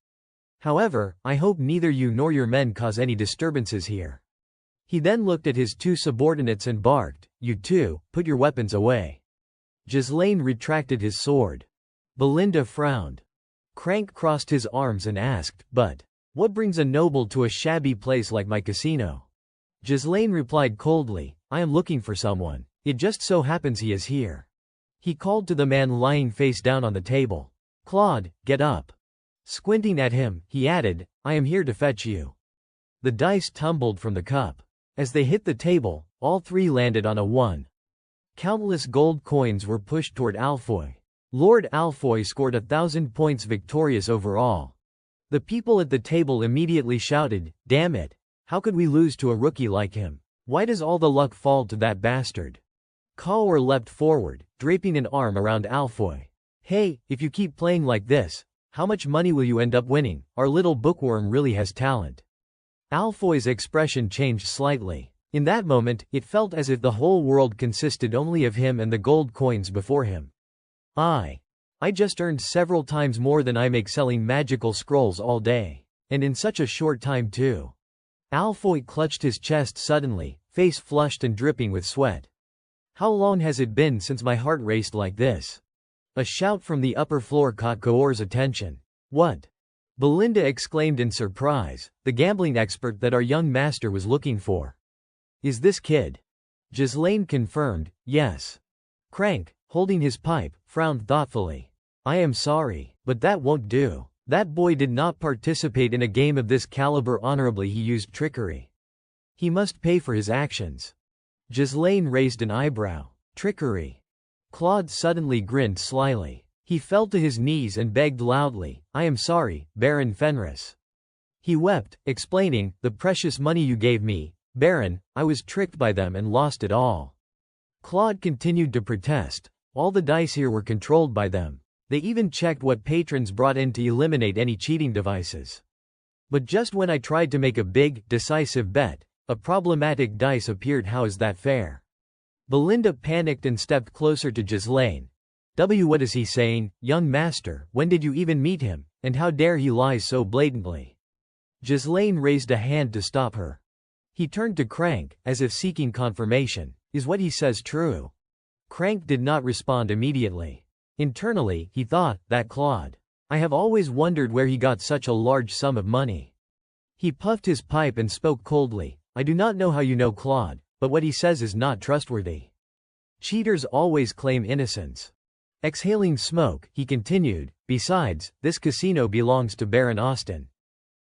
However, I hope neither you nor your men cause any disturbances here." He then looked at his two subordinates and barked, "You two, put your weapons away." Ghislaine retracted his sword. Belinda frowned. Crank crossed his arms and asked, "But what brings a noble to a shabby place like my casino?" Ghislaine replied coldly, "I am looking for someone. It just so happens he is here." He called to the man lying face down on the table. "Claude, get up." Squinting at him, he added, "I am here to fetch you." The dice tumbled from the cup. As they hit the table, all three landed on a 1. Countless gold coins were pushed toward Alfoy. Lord Alfoy scored 1,000 points victorious overall. The people at the table immediately shouted, "Damn it! How could we lose to a rookie like him? Why does all the luck fall to that bastard?" Kaor leapt forward, draping an arm around Alfoy. "Hey, if you keep playing like this, how much money will you end up winning? Our little bookworm really has talent." Alfoy's expression changed slightly. In that moment, it felt as if the whole world consisted only of him and the gold coins before him. I just earned several times more than I make selling magical scrolls all day. And in such a short time too." Alfoy clutched his chest suddenly, face flushed and dripping with sweat. "How long has it been since my heart raced like this?" A shout from the upper floor caught Kaor's attention. "What?" Belinda exclaimed in surprise, "the gambling expert that our young master was looking for. Is this kid?" Ghislaine confirmed, "Yes." Crank, holding his pipe, frowned thoughtfully. I am sorry, but that won't do. That boy did not participate in a game of this caliber honorably. He used trickery. He must pay for his actions. Ghislaine raised an eyebrow. Trickery. Claude suddenly grinned slyly. He fell to his knees and begged loudly, I am sorry, Baron Fenris. He wept, explaining, the precious money you gave me, Baron, I was tricked by them and lost it all. Claude continued to protest. All the dice here were controlled by them. They even checked what patrons brought in to eliminate any cheating devices. But just when I tried to make a big, decisive bet, a problematic dice appeared. How is that fair? Belinda panicked and stepped closer to Ghislaine. What is he saying, young master? When did you even meet him, and how dare he lie so blatantly? Ghislaine raised a hand to stop her. He turned to Crank, as if seeking confirmation. Is what he says true? Crank did not respond immediately. Internally, he thought, that Claude. I have always wondered where he got such a large sum of money. He puffed his pipe and spoke coldly. I do not know how you know Claude, but what he says is not trustworthy. Cheaters always claim innocence. Exhaling smoke, he continued, besides, this casino belongs to Baron Austin.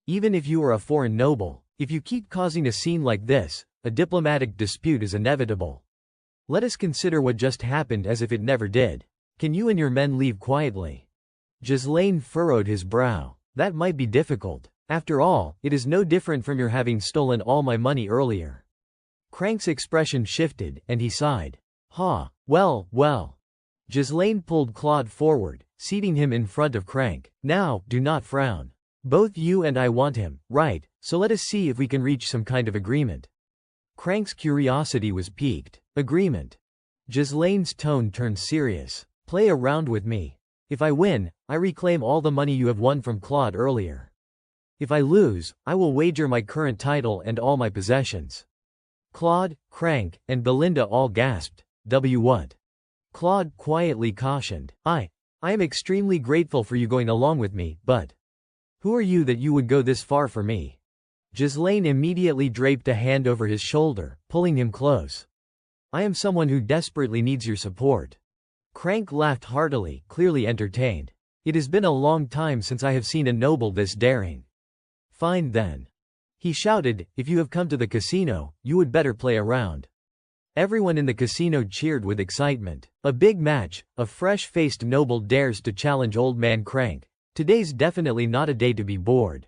Even if you are a foreign noble, if you keep causing a scene like this, a diplomatic dispute is inevitable. Let us consider what just happened as if it never did. Can you and your men leave quietly? Ghislaine furrowed his brow. That might be difficult. After all, it is no different from your having stolen all my money earlier. Crank's expression shifted, and he sighed. Well. Ghislaine pulled Claude forward, seating him in front of Crank. Now, do not frown. Both you and I want him, right, so let us see if we can reach some kind of agreement. Crank's curiosity was piqued. Agreement. Ghislaine's tone turned serious. Play around with me. If I win, I reclaim all the money you have won from Claude earlier. If I lose, I will wager my current title and all my possessions. Claude, Crank, and Belinda all gasped. What? Claude quietly cautioned. I am extremely grateful for you going along with me, but who are you that you would go this far for me? Ghislaine immediately draped a hand over his shoulder, pulling him close. I am someone who desperately needs your support. Crank laughed heartily, clearly entertained. It has been a long time since I have seen a noble this daring. Fine then. He shouted, if you have come to the casino, you would better play around. Everyone in the casino cheered with excitement. A big match, a fresh-faced noble dares to challenge old man Crank. Today's definitely not a day to be bored.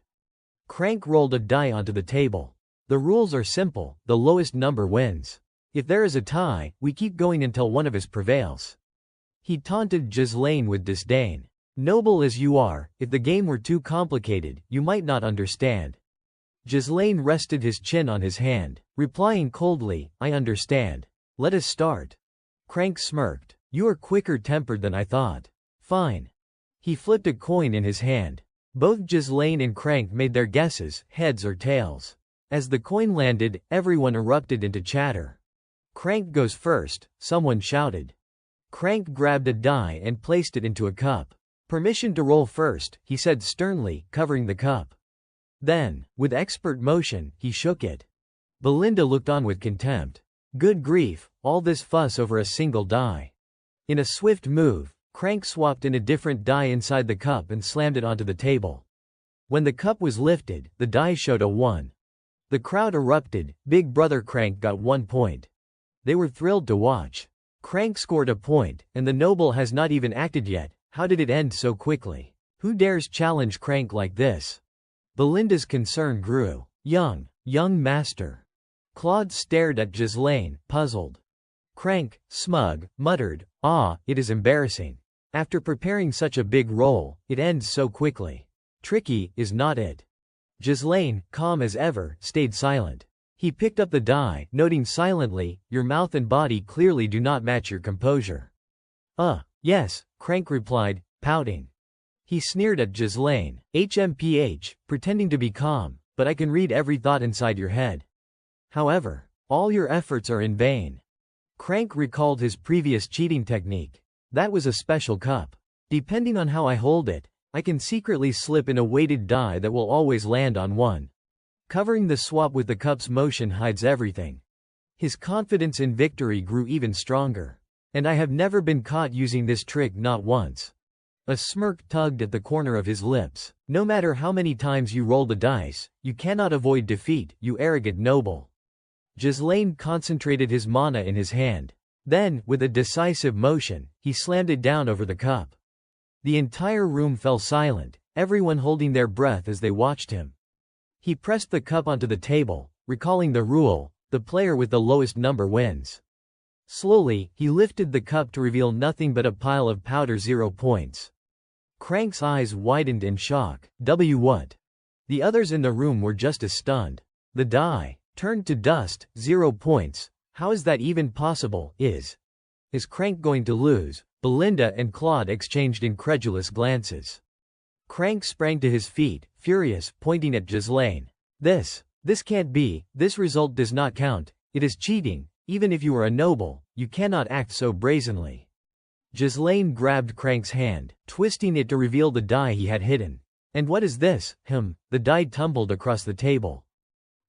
Crank rolled a die onto the table. The rules are simple, the lowest number wins. If there is a tie, we keep going until one of us prevails. He taunted Ghislaine with disdain. Noble as you are, if the game were too complicated, you might not understand. Ghislaine rested his chin on his hand, replying coldly, I understand. Let us start. Crank smirked. You are quicker-tempered than I thought. Fine. He flipped a coin in his hand. Both Ghislaine and Crank made their guesses, heads or tails. As the coin landed, everyone erupted into chatter. Crank goes first, someone shouted. Crank grabbed a die and placed it into a cup. Permission to roll first, he said sternly, covering the cup. Then, with expert motion, he shook it. Belinda looked on with contempt. Good grief, all this fuss over a single die. In a swift move, Crank swapped in a different die inside the cup and slammed it onto the table. When the cup was lifted, the die showed a 1. The crowd erupted. Big Brother Crank got 1 point. They were thrilled to watch. Crank scored a point, and the noble has not even acted yet. How did it end so quickly? Who dares challenge Crank like this? Belinda's concern grew. Young master. Claude stared at Ghislaine, puzzled. Crank, smug, muttered, it is embarrassing. After preparing such a big roll, it ends so quickly. Tricky, is not it? Ghislaine, calm as ever, stayed silent. He picked up the die, noting silently, your mouth and body clearly do not match your composure. Yes, Crank replied, pouting. He sneered at Ghislaine. HMPH, pretending to be calm, but I can read every thought inside your head. However, all your efforts are in vain. Crank recalled his previous cheating technique. That was a special cup. Depending on how I hold it, I can secretly slip in a weighted die that will always land on 1. Covering the swap with the cup's motion hides everything. His confidence in victory grew even stronger. And I have never been caught using this trick, not once. A smirk tugged at the corner of his lips. No matter how many times you roll the dice, you cannot avoid defeat, you arrogant noble. Ghislaine concentrated his mana in his hand. Then, with a decisive motion, he slammed it down over the cup. The entire room fell silent, everyone holding their breath as they watched him. He pressed the cup onto the table, recalling the rule, the player with the lowest number wins. Slowly, he lifted the cup to reveal nothing but a pile of powder 0 points. Crank's eyes widened in shock. What? The others in the room were just as stunned. The die turned to dust, 0 points. How is that even possible? Is Crank going to lose? Belinda and Claude exchanged incredulous glances. Crank sprang to his feet, furious, pointing at Ghislaine. This can't be, this result does not count, it is cheating, even if you are a noble, you cannot act so brazenly. Ghislaine grabbed Crank's hand, twisting it to reveal the die he had hidden. And what is this? The die tumbled across the table.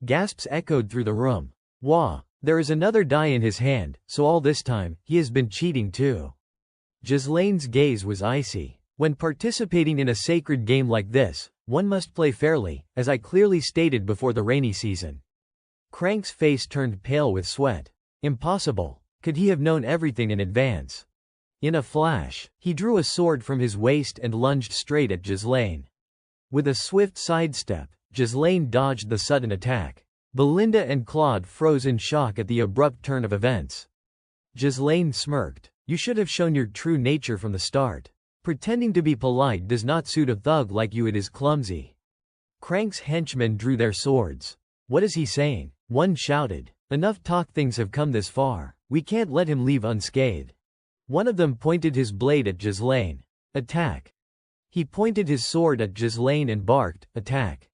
Gasps echoed through the room. Wah! There is another die in his hand, so all this time, he has been cheating too. Ghislaine's gaze was icy. When participating in a sacred game like this, one must play fairly, as I clearly stated before the rainy season. Crank's face turned pale with sweat. Impossible. Could he have known everything in advance? In a flash, he drew a sword from his waist and lunged straight at Ghislaine. With a swift sidestep, Ghislaine dodged the sudden attack. Belinda and Claude froze in shock at the abrupt turn of events. Ghislaine smirked. You should have shown your true nature from the start. Pretending to be polite does not suit a thug like you, it is clumsy. Crank's henchmen drew their swords. What is he saying? One shouted. Enough talk, things have come this far. We can't let him leave unscathed. One of them pointed his blade at Ghislaine. Attack. He pointed his sword at Ghislaine and barked, attack.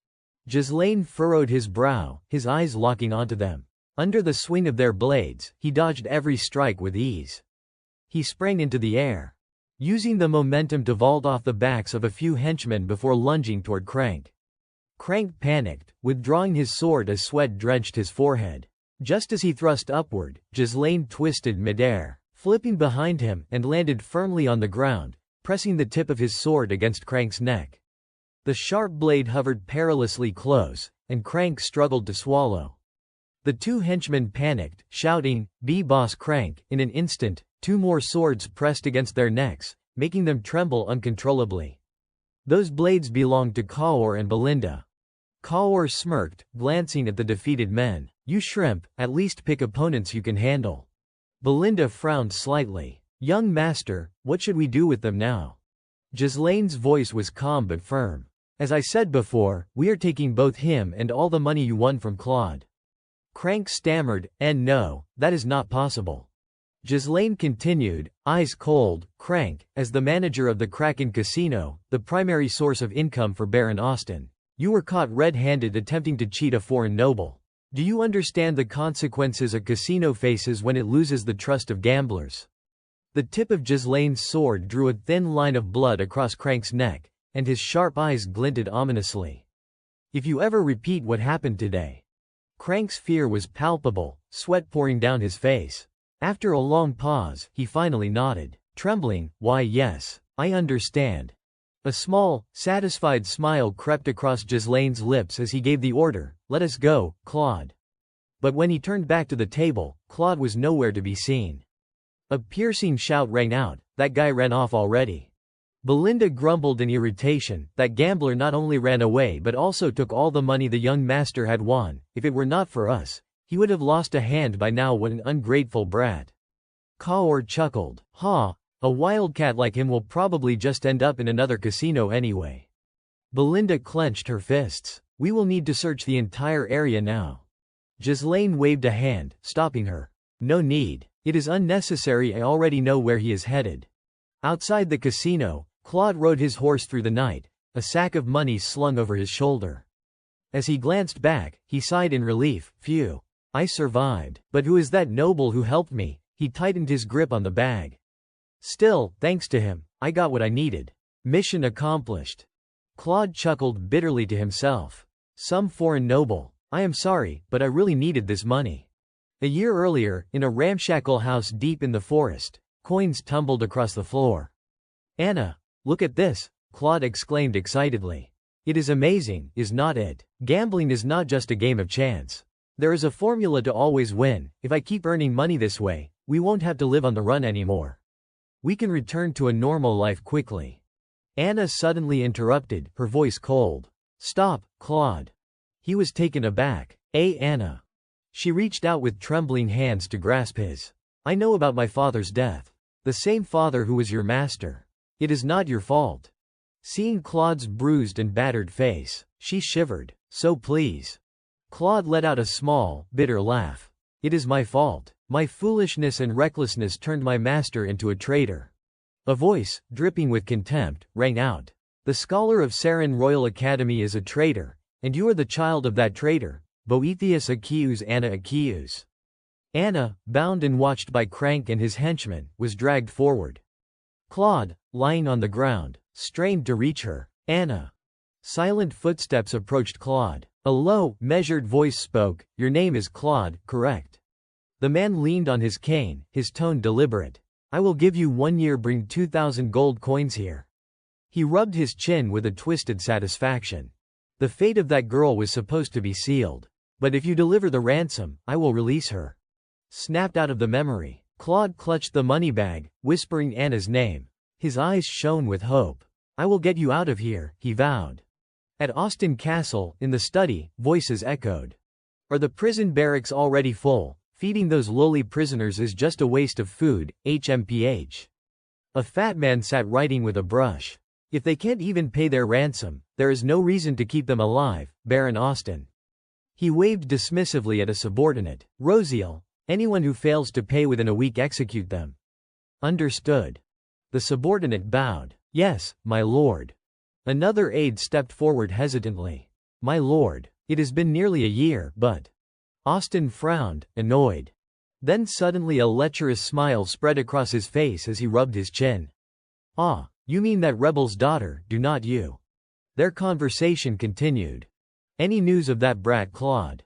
Ghislaine furrowed his brow, his eyes locking onto them. Under the swing of their blades, he dodged every strike with ease. He sprang into the air, using the momentum to vault off the backs of a few henchmen before lunging toward Crank. Crank panicked, withdrawing his sword as sweat drenched his forehead. Just as he thrust upward, Ghislaine twisted midair, flipping behind him, and landed firmly on the ground, pressing the tip of his sword against Crank's neck. The sharp blade hovered perilously close, and Crank struggled to swallow. The two henchmen panicked, shouting, "Be boss Crank!" In an instant, two more swords pressed against their necks, making them tremble uncontrollably. Those blades belonged to Kaur and Belinda. Kaur smirked, glancing at the defeated men. You shrimp, at least pick opponents you can handle. Belinda frowned slightly. Young master, what should we do with them now? Ghislaine's voice was calm but firm. As I said before, we are taking both him and all the money you won from Claude. Crank stammered, and no, that is not possible. Ghislaine continued, eyes cold. Crank, as the manager of the Kraken Casino, the primary source of income for Baron Austin, you were caught red-handed attempting to cheat a foreign noble. Do you understand the consequences a casino faces when it loses the trust of gamblers? The tip of Ghislaine's sword drew a thin line of blood across Crank's neck, and his sharp eyes glinted ominously. If you ever repeat what happened today. Crank's fear was palpable, sweat pouring down his face. After a long pause, he finally nodded, trembling. Why, yes, I understand. A small, satisfied smile crept across Ghislaine's lips as he gave the order, let us go, Claude. But when he turned back to the table, Claude was nowhere to be seen. A piercing shout rang out, that guy ran off already. Belinda grumbled in irritation, that gambler not only ran away but also took all the money the young master had won. If it were not for us, he would have lost a hand by now. What an ungrateful brat. Kaur chuckled. Ha, a wildcat like him will probably just end up in another casino anyway. Belinda clenched her fists. We will need to search the entire area now. Ghislaine waved a hand, stopping her. No need. It is unnecessary, I already know where he is headed. Outside the casino, Claude rode his horse through the night, a sack of money slung over his shoulder. As he glanced back, he sighed in relief. Phew. I survived. But who is that noble who helped me? He tightened his grip on the bag. Still, thanks to him, I got what I needed. Mission accomplished. Claude chuckled bitterly to himself. Some foreign noble. I am sorry, but I really needed this money. A year earlier, in a ramshackle house deep in the forest, coins tumbled across the floor. Anna. Look at this, Claude exclaimed excitedly. It is amazing, is not it? Gambling is not just a game of chance. There is a formula to always win. If I keep earning money this way, we won't have to live on the run anymore. We can return to a normal life quickly. Anna suddenly interrupted, her voice cold. Stop, Claude. He was taken aback. Anna. She reached out with trembling hands to grasp his. I know about my father's death. The same father who was your master. It is not your fault. Seeing Claude's bruised and battered face, she shivered. So please. Claude let out a small, bitter laugh. It is my fault. My foolishness and recklessness turned my master into a traitor. A voice, dripping with contempt, rang out. The scholar of Sarin Royal Academy is a traitor, and you are the child of that traitor. Boethius accuse Anna accuse. Anna, bound and watched by Crank and his henchmen, was dragged forward. Claude, lying on the ground, strained to reach her. Anna. Silent footsteps approached Claude. A low, measured voice spoke, Your name is Claude, correct? The man leaned on his cane, his tone deliberate. I will give you 1 year, bring 2,000 gold coins here. He rubbed his chin with a twisted satisfaction. The fate of that girl was supposed to be sealed. But if you deliver the ransom, I will release her. Snapped out of the memory. Claude clutched the money bag, whispering Anna's name. His eyes shone with hope. I will get you out of here, he vowed. At Austin Castle, in the study, voices echoed. Are the prison barracks already full? Feeding those lowly prisoners is just a waste of food, HMPH. A fat man sat writing with a brush. If they can't even pay their ransom, there is no reason to keep them alive, Baron Austin. He waved dismissively at a subordinate. Rosiel, anyone who fails to pay within a week, execute them. Understood. The subordinate bowed. Yes, my lord. Another aide stepped forward hesitantly. My lord, it has been nearly a year, but... Austin frowned, annoyed. Then suddenly a lecherous smile spread across his face as he rubbed his chin. Ah, you mean that rebel's daughter, do not you? Their conversation continued. Any news of that brat Claude?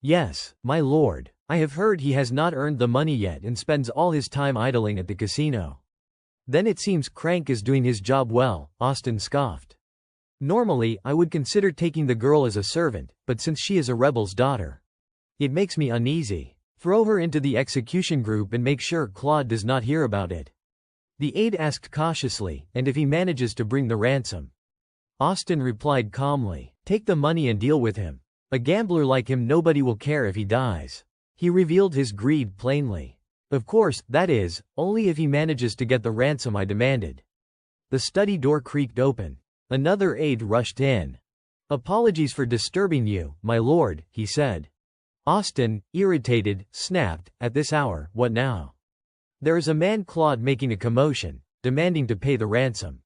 Yes, my lord. I have heard he has not earned the money yet and spends all his time idling at the casino. Then it seems Crank is doing his job well, Austin scoffed. Normally, I would consider taking the girl as a servant, but since she is a rebel's daughter, it makes me uneasy. Throw her into the execution group and make sure Claude does not hear about it. The aide asked cautiously, and if he manages to bring the ransom? Austin replied calmly, take the money and deal with him. A gambler like him, nobody will care if he dies. He revealed his greed plainly. Of course, that is, only if he manages to get the ransom I demanded. The study door creaked open. Another aide rushed in. Apologies for disturbing you, my lord, he said. Austin, irritated, snapped, at this hour, what now? There is a man Claude making a commotion, demanding to pay the ransom.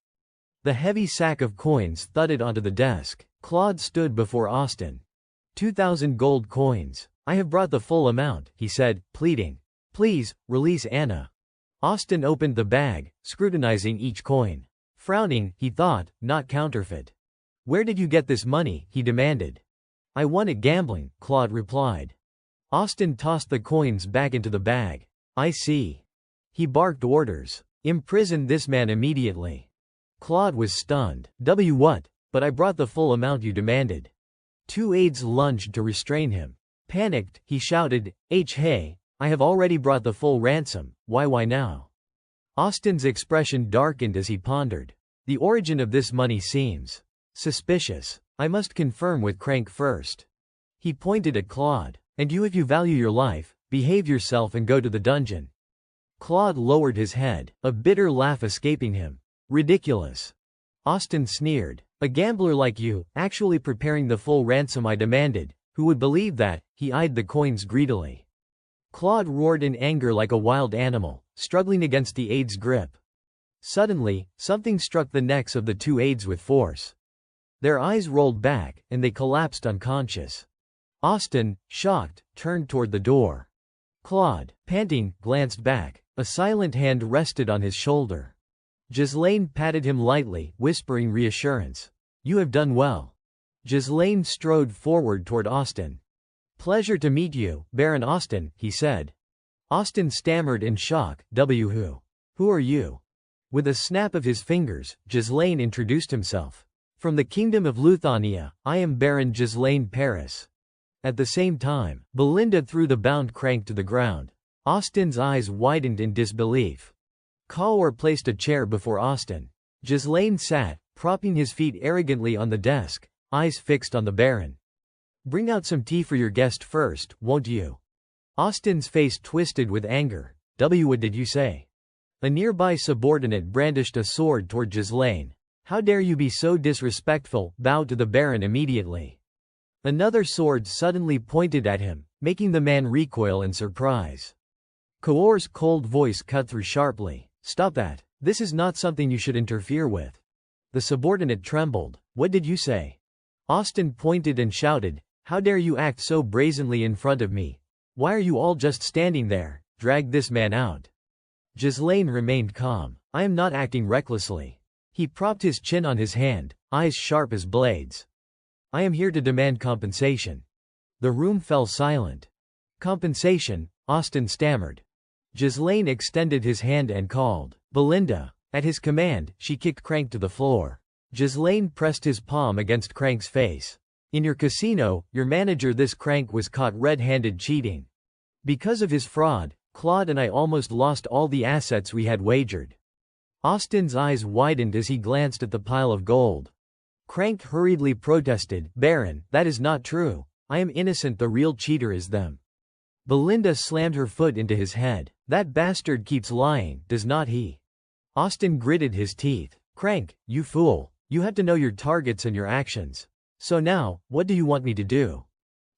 The heavy sack of coins thudded onto the desk. Claude stood before Austin. 2,000 gold coins. I have brought the full amount, he said, pleading. Please, release Anna. Austin opened the bag, scrutinizing each coin. Frowning, he thought, not counterfeit. Where did you get this money? He demanded. I won at gambling, Claude replied. Austin tossed the coins back into the bag. I see. He barked orders. Imprison this man immediately. Claude was stunned. What? But I brought the full amount you demanded. 2 aides lunged to restrain him. Panicked, he shouted, Hey, I have already brought the full ransom, why now? Austin's expression darkened as he pondered. The origin of this money seems suspicious. I must confirm with Crank first. He pointed at Claude. And you, if you value your life, behave yourself and go to the dungeon. Claude lowered his head, a bitter laugh escaping him. Ridiculous. Austin sneered. A gambler like you, actually preparing the full ransom I demanded, who would believe that? He eyed the coins greedily. Claude roared in anger like a wild animal, struggling against the aide's grip. Suddenly, something struck the necks of the 2 aides with force. Their eyes rolled back, and they collapsed unconscious. Austin, shocked, turned toward the door. Claude, panting, glanced back. A silent hand rested on his shoulder. Ghislaine patted him lightly, whispering reassurance. You have done well. Ghislaine strode forward toward Austin. Pleasure to meet you, Baron Austin, he said. Austin stammered in shock. Who? Who are you? With a snap of his fingers, Ghislaine introduced himself. From the Kingdom of Luthania, I am Baron Ghislaine Paris. At the same time, Belinda threw the bound crank to the ground. Austin's eyes widened in disbelief. Kaur placed a chair before Austin. Ghislaine sat, propping his feet arrogantly on the desk, eyes fixed on the Baron. Bring out some tea for your guest first, won't you? Austin's face twisted with anger. What did you say? A nearby subordinate brandished a sword toward Ghislaine. How dare you be so disrespectful, bowed to the Baron immediately. Another sword suddenly pointed at him, making the man recoil in surprise. Kaur's cold voice cut through sharply. Stop that. This is not something you should interfere with. The subordinate trembled. What did you say? Austin pointed and shouted, how dare you act so brazenly in front of me? Why are you all just standing there? Drag this man out. Ghislaine remained calm. I am not acting recklessly. He propped his chin on his hand, eyes sharp as blades. I am here to demand compensation. The room fell silent. Compensation, Austin stammered. Ghislaine extended his hand and called, Belinda. At his command, she kicked Crank to the floor. Ghislaine pressed his palm against Crank's face. In your casino, your manager this Crank was caught red-handed cheating. Because of his fraud, Claude and I almost lost all the assets we had wagered. Austin's eyes widened as he glanced at the pile of gold. Crank hurriedly protested, Baron, that is not true. I am innocent, the real cheater is them. Belinda slammed her foot into his head. That bastard keeps lying, does not he? Austin gritted his teeth. Crank, you fool. You have to know your targets and your actions. So now, what do you want me to do?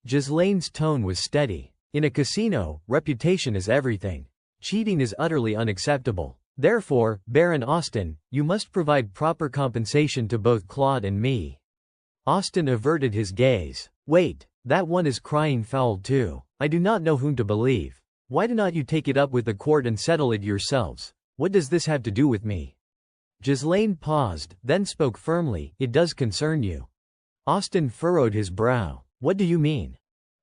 Ghislaine's tone was steady. In a casino, reputation is everything. Cheating is utterly unacceptable. Therefore, Baron Austin, you must provide proper compensation to both Claude and me. Austin averted his gaze. Wait, that one is crying foul too. I do not know whom to believe. Why do not you take it up with the court and settle it yourselves? What does this have to do with me? Ghislaine paused, then spoke firmly, it does concern you. Austin furrowed his brow. What do you mean?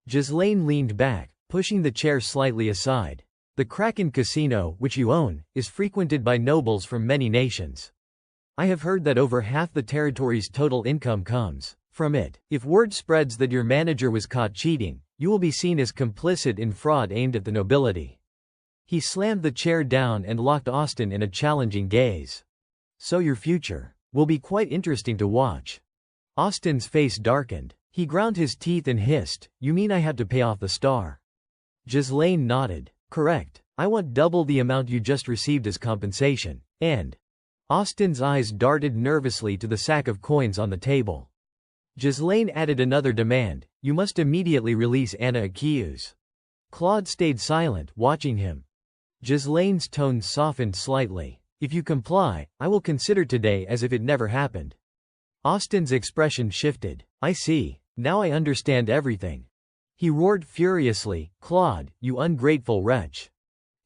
Ghislaine leaned back, pushing the chair slightly aside. The Kraken Casino, which you own, is frequented by nobles from many nations. I have heard that over half the territory's total income comes from it. If word spreads that your manager was caught cheating, you will be seen as complicit in fraud aimed at the nobility. He slammed the chair down and locked Austin in a challenging gaze. So your future will be quite interesting to watch. Austin's face darkened. He ground his teeth and hissed, you mean I have to pay off the star? Ghislaine nodded. Correct. I want double the amount you just received as compensation. And Austin's eyes darted nervously to the sack of coins on the table. Ghislaine added another demand. You must immediately release Anna accused. Claude stayed silent, watching him. Ghislaine's tone softened slightly. If you comply, I will consider today as if it never happened. Austin's expression shifted. I see. Now I understand everything. He roared furiously, Claude, you ungrateful wretch.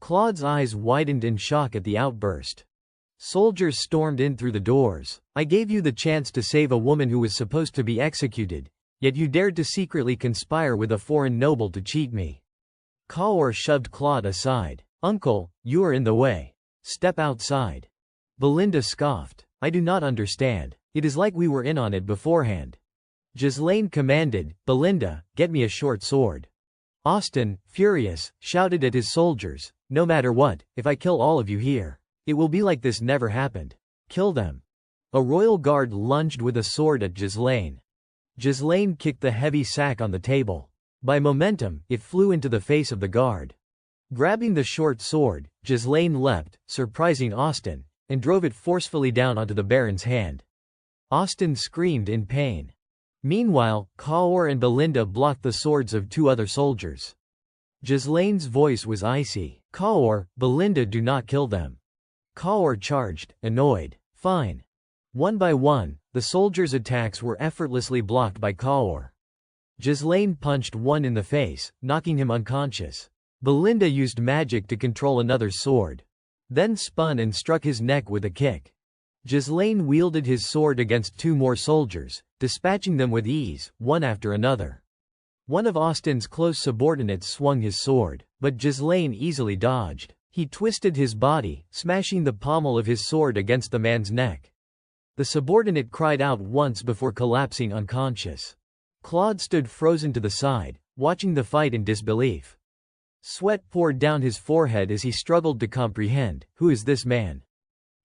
Claude's eyes widened in shock at the outburst. Soldiers stormed in through the doors. I gave you the chance to save a woman who was supposed to be executed, yet you dared to secretly conspire with a foreign noble to cheat me. Kaur shoved Claude aside. Uncle, you are in the way. Step outside. Belinda scoffed. I do not understand. It is like we were in on it beforehand. Ghislaine commanded, Belinda, get me a short sword. Austin, furious, shouted at his soldiers, no matter what, if I kill all of you here, it will be like this never happened. Kill them. A royal guard lunged with a sword at Ghislaine. Ghislaine kicked the heavy sack on the table. By momentum, it flew into the face of the guard. Grabbing the short sword, Ghislaine leapt, surprising Austin, and drove it forcefully down onto the Baron's hand. Austin screamed in pain. Meanwhile, Kaur and Belinda blocked the swords of two other soldiers. Ghislaine's voice was icy. Kaur, Belinda, do not kill them. Kaur charged, annoyed. Fine. One by one, the soldiers' attacks were effortlessly blocked by Kaur. Ghislaine punched one in the face, knocking him unconscious. Belinda used magic to control another's sword. Then spun and struck his neck with a kick. Ghislaine wielded his sword against two more soldiers, dispatching them with ease, one after another. One of Austin's close subordinates swung his sword, but Ghislaine easily dodged. He twisted his body, smashing the pommel of his sword against the man's neck. The subordinate cried out once before collapsing unconscious. Claude stood frozen to the side, watching the fight in disbelief. Sweat poured down his forehead as he struggled to comprehend, who is this man?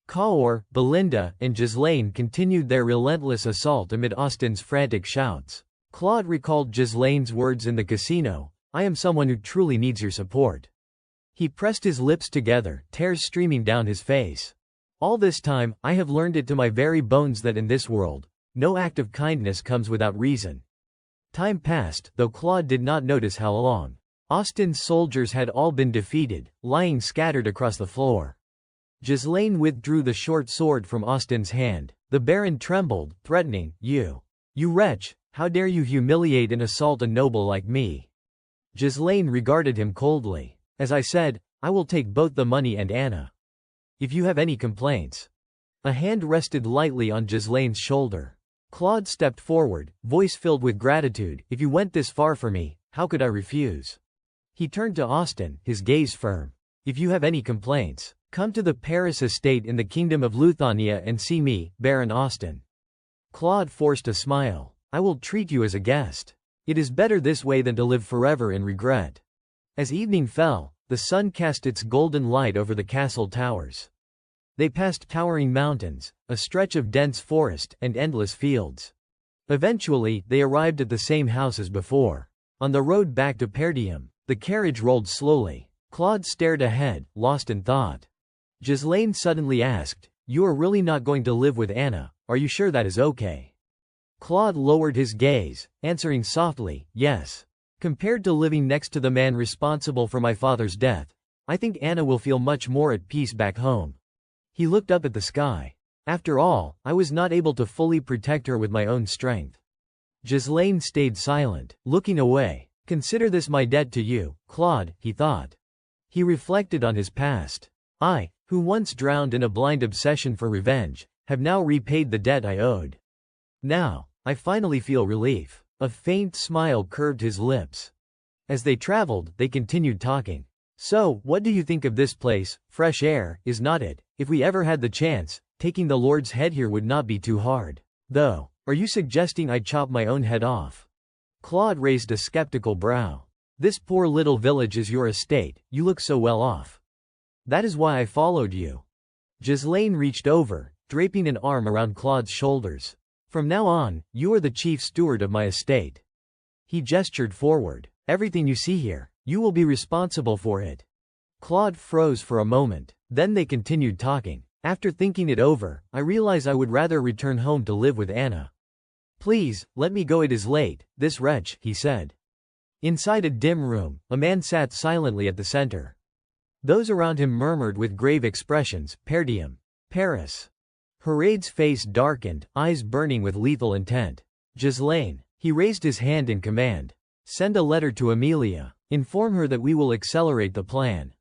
Kaor, Belinda, and Ghislaine continued their relentless assault amid Austin's frantic shouts. Claude recalled Ghislaine's words in the casino, "I am someone who truly needs your support." He pressed his lips together, tears streaming down his face. "All this time, I have learned it to my very bones that in this world, no act of kindness comes without reason." Time passed, though Claude did not notice how long. Austin's soldiers had all been defeated, lying scattered across the floor. Ghislaine withdrew the short sword from Austin's hand. The Baron trembled, threatening, You wretch, how dare you humiliate and assault a noble like me?" Ghislaine regarded him coldly. "As I said, I will take both the money and Anna. If you have any complaints." A hand rested lightly on Ghislaine's shoulder. Claude stepped forward, voice filled with gratitude. "If you went this far for me, how could I refuse?" He turned to Austin, his gaze firm. "If you have any complaints, come to the Paris estate in the Kingdom of Luthania and see me, Baron Austin." Claude forced a smile. "I will treat you as a guest. It is better this way than to live forever in regret." As evening fell, the sun cast its golden light over the castle towers. They passed towering mountains, a stretch of dense forest, and endless fields. Eventually, they arrived at the same house as before. On the road back to Perdium, the carriage rolled slowly. Claude stared ahead, lost in thought. Ghislaine suddenly asked, "You are really not going to live with Anna, are you sure that is okay?" Claude lowered his gaze, answering softly, "Yes. Compared to living next to the man responsible for my father's death, I think Anna will feel much more at peace back home." He looked up at the sky. "After all, I was not able to fully protect her with my own strength." Ghislaine stayed silent, looking away. "Consider this my debt to you, Claude," he thought. He reflected on his past. "I, who once drowned in a blind obsession for revenge, have now repaid the debt I owed. Now, I finally feel relief." A faint smile curved his lips. As they traveled, they continued talking. "So, what do you think of this place? Fresh air, is not it? If we ever had the chance, taking the Lord's head here would not be too hard. Though, are you suggesting I chop my own head off?" Claude raised a skeptical brow. "This poor little village is your estate, you look so well off. That is why I followed you." Ghislaine reached over, draping an arm around Claude's shoulders. "From now on, you are the chief steward of my estate." He gestured forward. "Everything you see here, you will be responsible for it." Claude froze for a moment. Then they continued talking. "After thinking it over, I realize I would rather return home to live with Anna." "Please, let me go, it is late." "This wretch," he said. Inside a dim room, a man sat silently at the center. Those around him murmured with grave expressions, "Perdium. Paris." Harade's face darkened, eyes burning with lethal intent. "Ghislaine." He raised his hand in command. "Send a letter to Amelia. Inform her that we will accelerate the plan."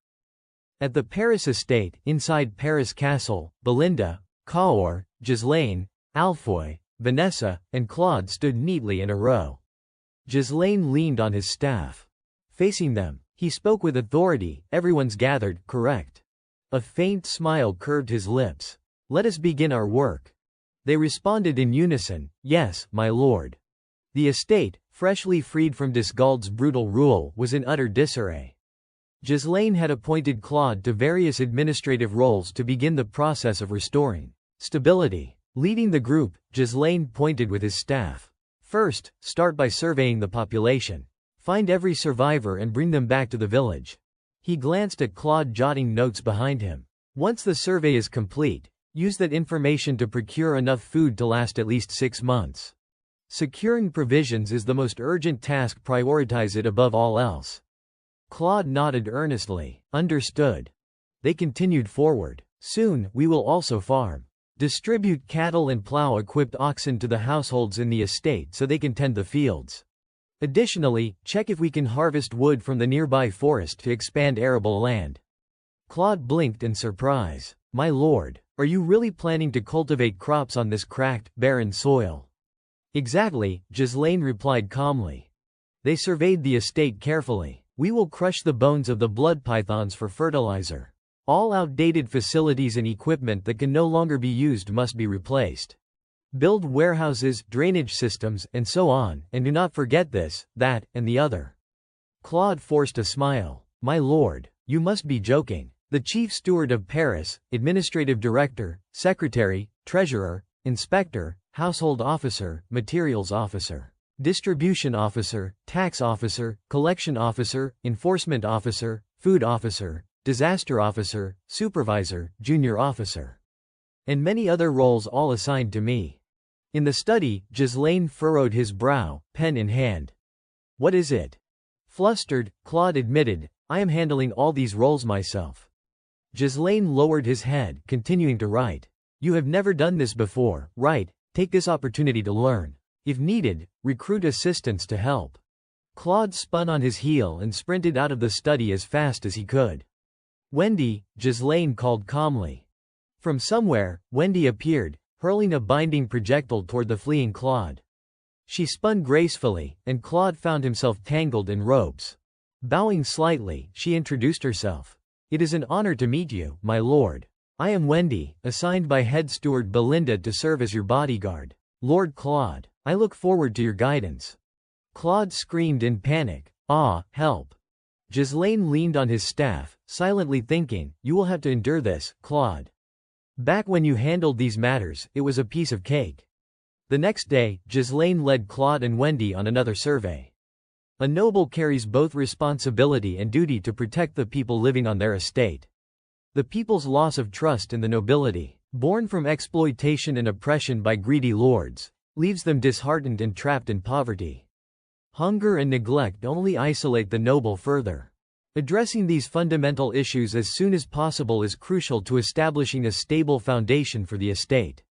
At the Paris estate, inside Paris Castle, Belinda, Kaor, Ghislaine, Alfoy, Vanessa, and Claude stood neatly in a row. Ghislaine leaned on his staff. Facing them, he spoke with authority. "Everyone's gathered, correct?" A faint smile curved his lips. "Let us begin our work." They responded in unison, "Yes, my lord." The estate, freshly freed from Disgald's brutal rule, was in utter disarray. Ghislaine had appointed Claude to various administrative roles to begin the process of restoring stability. Leading the group, Ghislaine pointed with his staff. "First, start by surveying the population. Find every survivor and bring them back to the village." He glanced at Claude, jotting notes behind him. "Once the survey is complete, use that information to procure enough food to last at least 6 months. Securing provisions is the most urgent task, prioritize it above all else." Claude nodded earnestly. "Understood." They continued forward. "Soon, we will also farm. Distribute cattle and plow-equipped oxen to the households in the estate so they can tend the fields. Additionally, check if we can harvest wood from the nearby forest to expand arable land." Claude blinked in surprise. "My lord, are you really planning to cultivate crops on this cracked, barren soil?" "Exactly," Ghislaine replied calmly. They surveyed the estate carefully. "We will crush the bones of the blood pythons for fertilizer." All outdated facilities and equipment that can no longer be used must be replaced. Build warehouses, drainage systems, and so on, and do not forget this, that, and the other. Claude forced a smile. My lord, you must be joking. The chief steward of Paris, administrative director, secretary, treasurer, inspector, household officer, materials officer, distribution officer, tax officer, collection officer, enforcement officer, food officer, disaster officer, supervisor, junior officer, and many other roles all assigned to me. In the study, Ghislaine furrowed his brow, pen in hand. What is it? Flustered, Claude admitted, I am handling all these roles myself. Ghislaine lowered his head, continuing to write. You have never done this before, right? Take this opportunity to learn. If needed, recruit assistants to help. Claude spun on his heel and sprinted out of the study as fast as he could. Wendy, Ghislaine called calmly. From somewhere, Wendy appeared, hurling a binding projectile toward the fleeing Claude. She spun gracefully, and Claude found himself tangled in ropes. Bowing slightly, she introduced herself. It is an honor to meet you, my lord. I am Wendy, assigned by head steward Belinda to serve as your bodyguard. Lord Claude, I look forward to your guidance. Claude screamed in panic. Ah, help. Ghislaine leaned on his staff, silently thinking, you will have to endure this, Claude. Back when you handled these matters, it was a piece of cake. The next day, Ghislaine led Claude and Wendy on another survey. A noble carries both responsibility and duty to protect the people living on their estate. The people's loss of trust in the nobility, born from exploitation and oppression by greedy lords, leaves them disheartened and trapped in poverty. Hunger and neglect only isolate the noble further. Addressing these fundamental issues as soon as possible is crucial to establishing a stable foundation for the estate.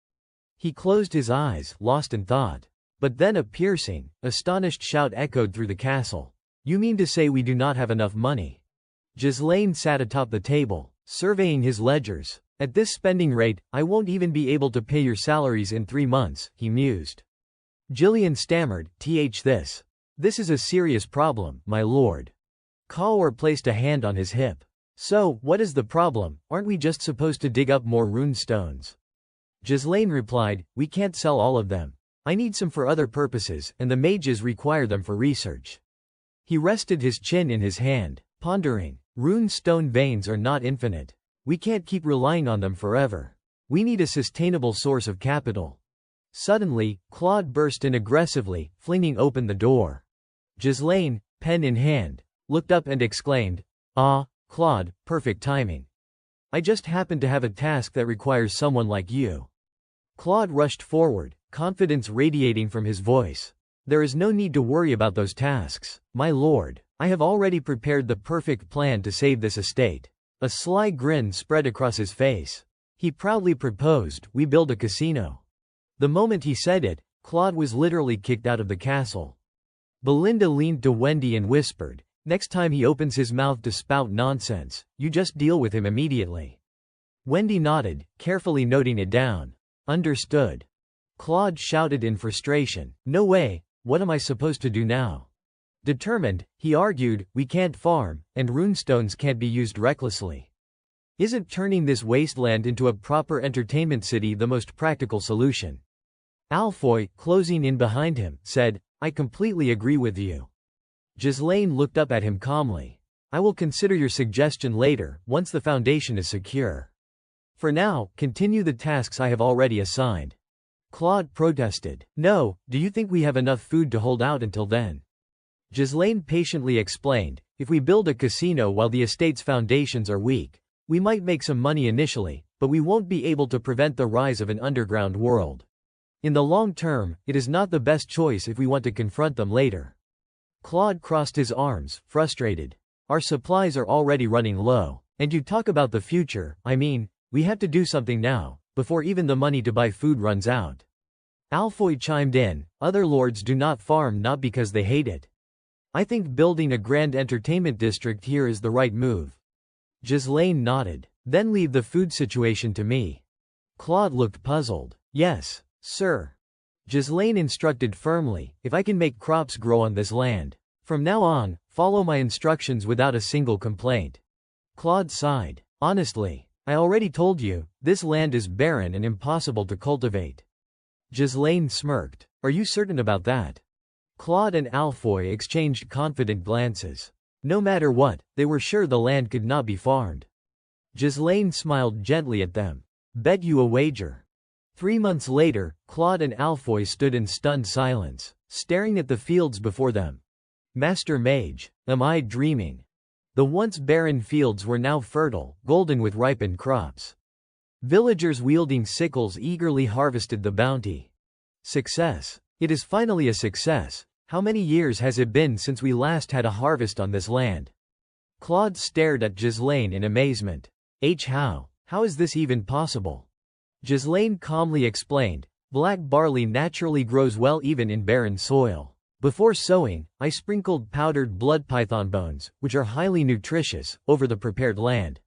He closed his eyes, lost in thought. But then a piercing, astonished shout echoed through the castle. You mean to say we do not have enough money? Ghislaine sat atop the table, surveying his ledgers. At this spending rate, I won't even be able to pay your salaries in 3 months, he mused. Gillian stammered, This is a serious problem, my lord. Cawor placed a hand on his hip. So, what is the problem? Aren't we just supposed to dig up more rune stones? Ghislaine replied, we can't sell all of them. I need some for other purposes, and the mages require them for research. He rested his chin in his hand, pondering. Rune stone veins are not infinite. We can't keep relying on them forever. We need a sustainable source of capital. Suddenly, Claude burst in aggressively, flinging open the door. Ghislaine, pen in hand, looked up and exclaimed, Ah, Claude, perfect timing. I just happen to have a task that requires someone like you. Claude rushed forward, confidence radiating from his voice. There is no need to worry about those tasks, my lord. I have already prepared the perfect plan to save this estate. A sly grin spread across his face. He proudly proposed, we build a casino. The moment he said it, Claude was literally kicked out of the castle. Belinda leaned to Wendy and whispered, next time he opens his mouth to spout nonsense, you just deal with him immediately. Wendy nodded, carefully noting it down. Understood. Claude shouted in frustration, no way, what am I supposed to do now? Determined, he argued, we can't farm, and runestones can't be used recklessly. Isn't turning this wasteland into a proper entertainment city the most practical solution? Alfoy, closing in behind him, said, I completely agree with you. Ghislaine looked up at him calmly. I will consider your suggestion later, once the foundation is secure. For now, continue the tasks I have already assigned. Claude protested. No, do you think we have enough food to hold out until then? Ghislaine patiently explained, if we build a casino while the estate's foundations are weak, we might make some money initially, but we won't be able to prevent the rise of an underground world. In the long term, it is not the best choice if we want to confront them later. Claude crossed his arms, frustrated. Our supplies are already running low, and you talk about the future, I mean, we have to do something now, before even the money to buy food runs out. Alfoy chimed in, other lords do not farm not because they hate it. I think building a grand entertainment district here is the right move. Ghislaine nodded. Then leave the food situation to me. Claude looked puzzled. Yes, sir. Ghislaine instructed firmly, if I can make crops grow on this land. From now on, follow my instructions without a single complaint. Claude sighed. Honestly, I already told you, this land is barren and impossible to cultivate. Ghislaine smirked. Are you certain about that? Claude and Alfoy exchanged confident glances. No matter what, they were sure the land could not be farmed. Ghislaine smiled gently at them. Bet you a wager. 3 months later, Claude and Alfoy stood in stunned silence, staring at the fields before them. Master Mage, am I dreaming? The once barren fields were now fertile, golden with ripened crops. Villagers wielding sickles eagerly harvested the bounty. Success. It is finally a success. How many years has it been since we last had a harvest on this land? Claude stared at Ghislaine in amazement. How is this even possible? Ghislaine calmly explained, black barley naturally grows well even in barren soil. Before sowing, I sprinkled powdered blood python bones, which are highly nutritious, over the prepared land.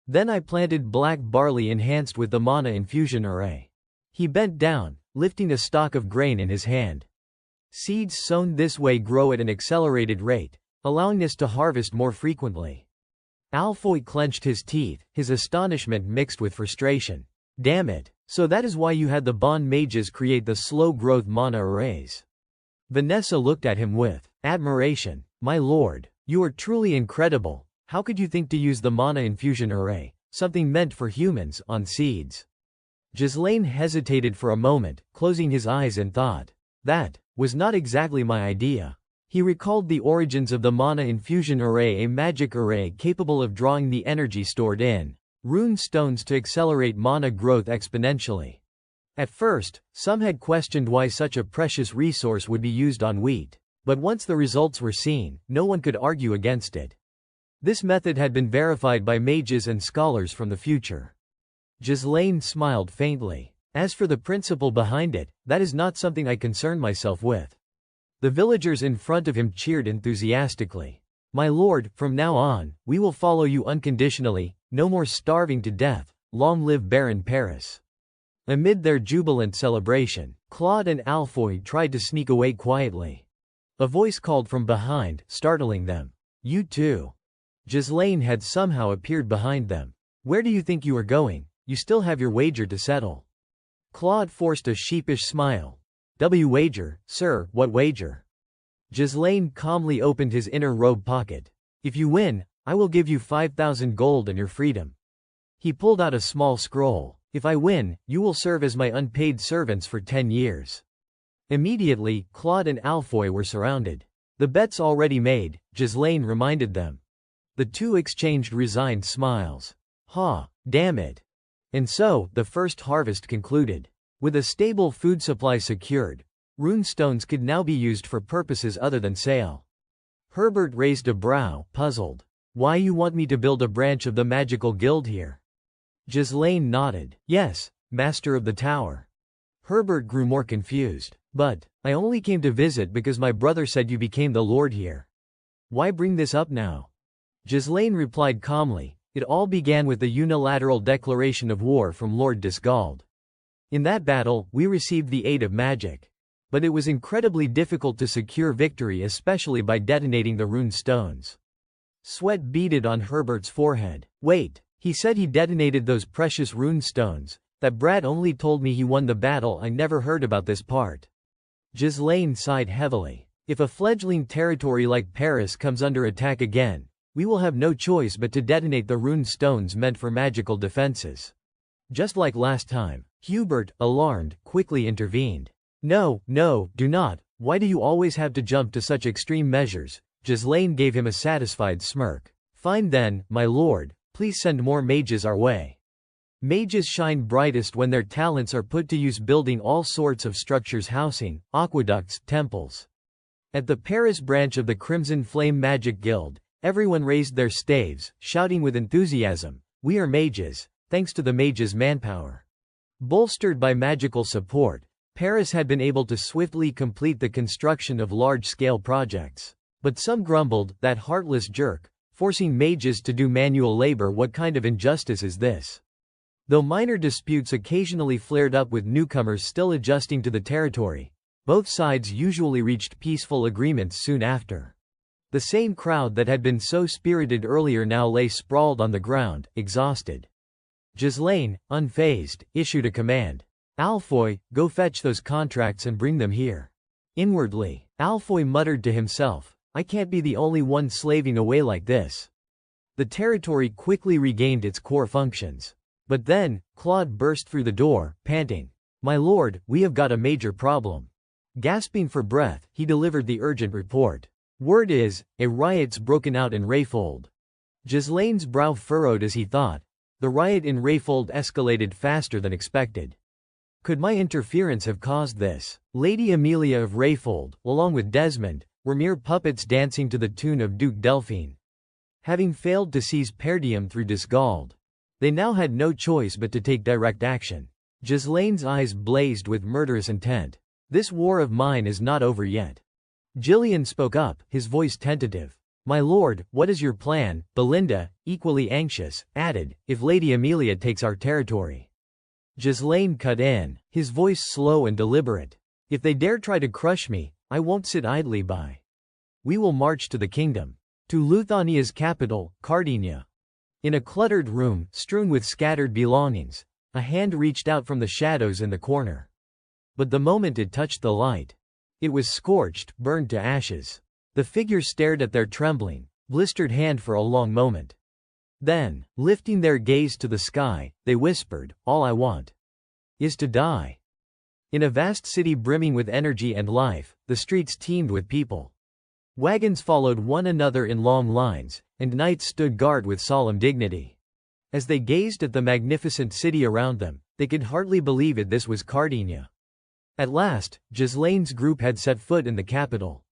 Then I planted black barley enhanced with the mana infusion array. He bent down, lifting a stalk of grain in his hand. Seeds sown this way grow at an accelerated rate, allowing us to harvest more frequently. Alfoy clenched his teeth, his astonishment mixed with frustration. Damn it, so that is why you had the bond mages create the slow-growth mana arrays. Vanessa looked at him with admiration. My lord, you are truly incredible. How could you think to use the mana infusion array, something meant for humans, on seeds? Ghislaine hesitated for a moment, closing his eyes in thought. That was not exactly my idea. He recalled the origins of the mana infusion array, a magic array capable of drawing the energy stored in rune stones to accelerate mana growth exponentially. At first, some had questioned why such a precious resource would be used on wheat, but once the results were seen, no one could argue against it. This method had been verified by mages and scholars from the future. Ghislaine smiled faintly. As for the principle behind it, that is not something I concern myself with. The villagers in front of him cheered enthusiastically. My lord, from now on, we will follow you unconditionally, no more starving to death, long live Baron Paris. Amid their jubilant celebration, Claude and Alfoy tried to sneak away quietly. A voice called from behind, startling them. You too. Ghislaine had somehow appeared behind them. Where do you think you are going? You still have your wager to settle. Claude forced a sheepish smile. Wager, sir, what wager? Ghislaine calmly opened his inner robe pocket. If you win, I will give you 5,000 gold and your freedom. He pulled out a small scroll. If I win, you will serve as my unpaid servants for 10 years. Immediately, Claude and Alfoy were surrounded. The bet's already made, Ghislaine reminded them. The two exchanged resigned smiles. Damn it. And so, the first harvest concluded. With a stable food supply secured, runestones could now be used for purposes other than sale. Herbert raised a brow, puzzled. Why you want me to build a branch of the magical guild here? Ghislaine nodded. Yes, master of the tower. Herbert grew more confused. But I only came to visit because my brother said you became the lord here. Why bring this up now? Ghislaine replied calmly. It all began with the unilateral declaration of war from Lord Disgald. In that battle, we received the aid of magic. But it was incredibly difficult to secure victory, especially by detonating the rune stones. Sweat beaded on Herbert's forehead. Wait, he said he detonated those precious rune stones. That brat only told me he won the battle. I never heard about this part. Ghislaine sighed heavily. If a fledgling territory like Paris comes under attack again, we will have no choice but to detonate the rune stones meant for magical defenses. Just like last time. Hubert, alarmed, quickly intervened. No, do not. Why do you always have to jump to such extreme measures? Ghislaine gave him a satisfied smirk. Fine then, my lord, please send more mages our way. Mages shine brightest when their talents are put to use building all sorts of structures, housing, aqueducts, temples. At the Paris branch of the Crimson Flame Magic Guild, everyone raised their staves, shouting with enthusiasm, we are mages, thanks to the mages' manpower. Bolstered by magical support, Paris had been able to swiftly complete the construction of large-scale projects. But some grumbled, that heartless jerk, forcing mages to do manual labor. What kind of injustice is this? Though minor disputes occasionally flared up with newcomers still adjusting to the territory, both sides usually reached peaceful agreements soon after. The same crowd that had been so spirited earlier now lay sprawled on the ground, exhausted. Ghislaine, unfazed, issued a command. Alfoy, go fetch those contracts and bring them here. Inwardly, Alfoy muttered to himself, I can't be the only one slaving away like this. The territory quickly regained its core functions. But then, Claude burst through the door, panting. My lord, we have got a major problem. Gasping for breath, he delivered the urgent report. Word is, a riot's broken out in Rayfold. Ghislaine's brow furrowed as he thought. The riot in Rayfold escalated faster than expected. Could my interference have caused this? Lady Amelia of Rayfold, along with Desmond, were mere puppets dancing to the tune of Duke Delphine. Having failed to seize Perdium through Disgald, they now had no choice but to take direct action. Ghislaine's eyes blazed with murderous intent. This war of mine is not over yet. Gillian spoke up, his voice tentative. My lord, what is your plan? Belinda, equally anxious, added, if Lady Amelia takes our territory. Ghislaine cut in, his voice slow and deliberate. If they dare try to crush me, I won't sit idly by. We will march to the kingdom. To Luthania's capital, Cardinia. In a cluttered room, strewn with scattered belongings, a hand reached out from the shadows in the corner. But the moment it touched the light, it was scorched, burned to ashes. The figure stared at their trembling, blistered hand for a long moment. Then, lifting their gaze to the sky, they whispered, all I want is to die. In a vast city brimming with energy and life, the streets teemed with people. Wagons followed one another in long lines, and knights stood guard with solemn dignity. As they gazed at the magnificent city around them, they could hardly believe it. This was Cardinia. At last, Ghislaine's group had set foot in the capital.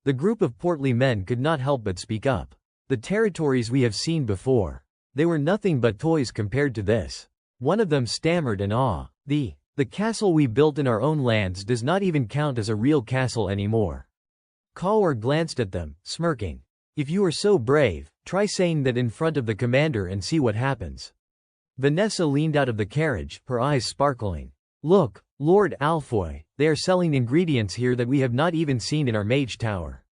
The group of portly men could not help but speak up. The territories we have seen before. They were nothing but toys compared to this. One of them stammered in awe. The castle we built in our own lands does not even count as a real castle anymore. Kaur glanced at them, smirking. If you are so brave, try saying that in front of the commander and see what happens. Vanessa leaned out of the carriage, her eyes sparkling. Look, Lord Alfoy, they are selling ingredients here that we have not even seen in our mage tower.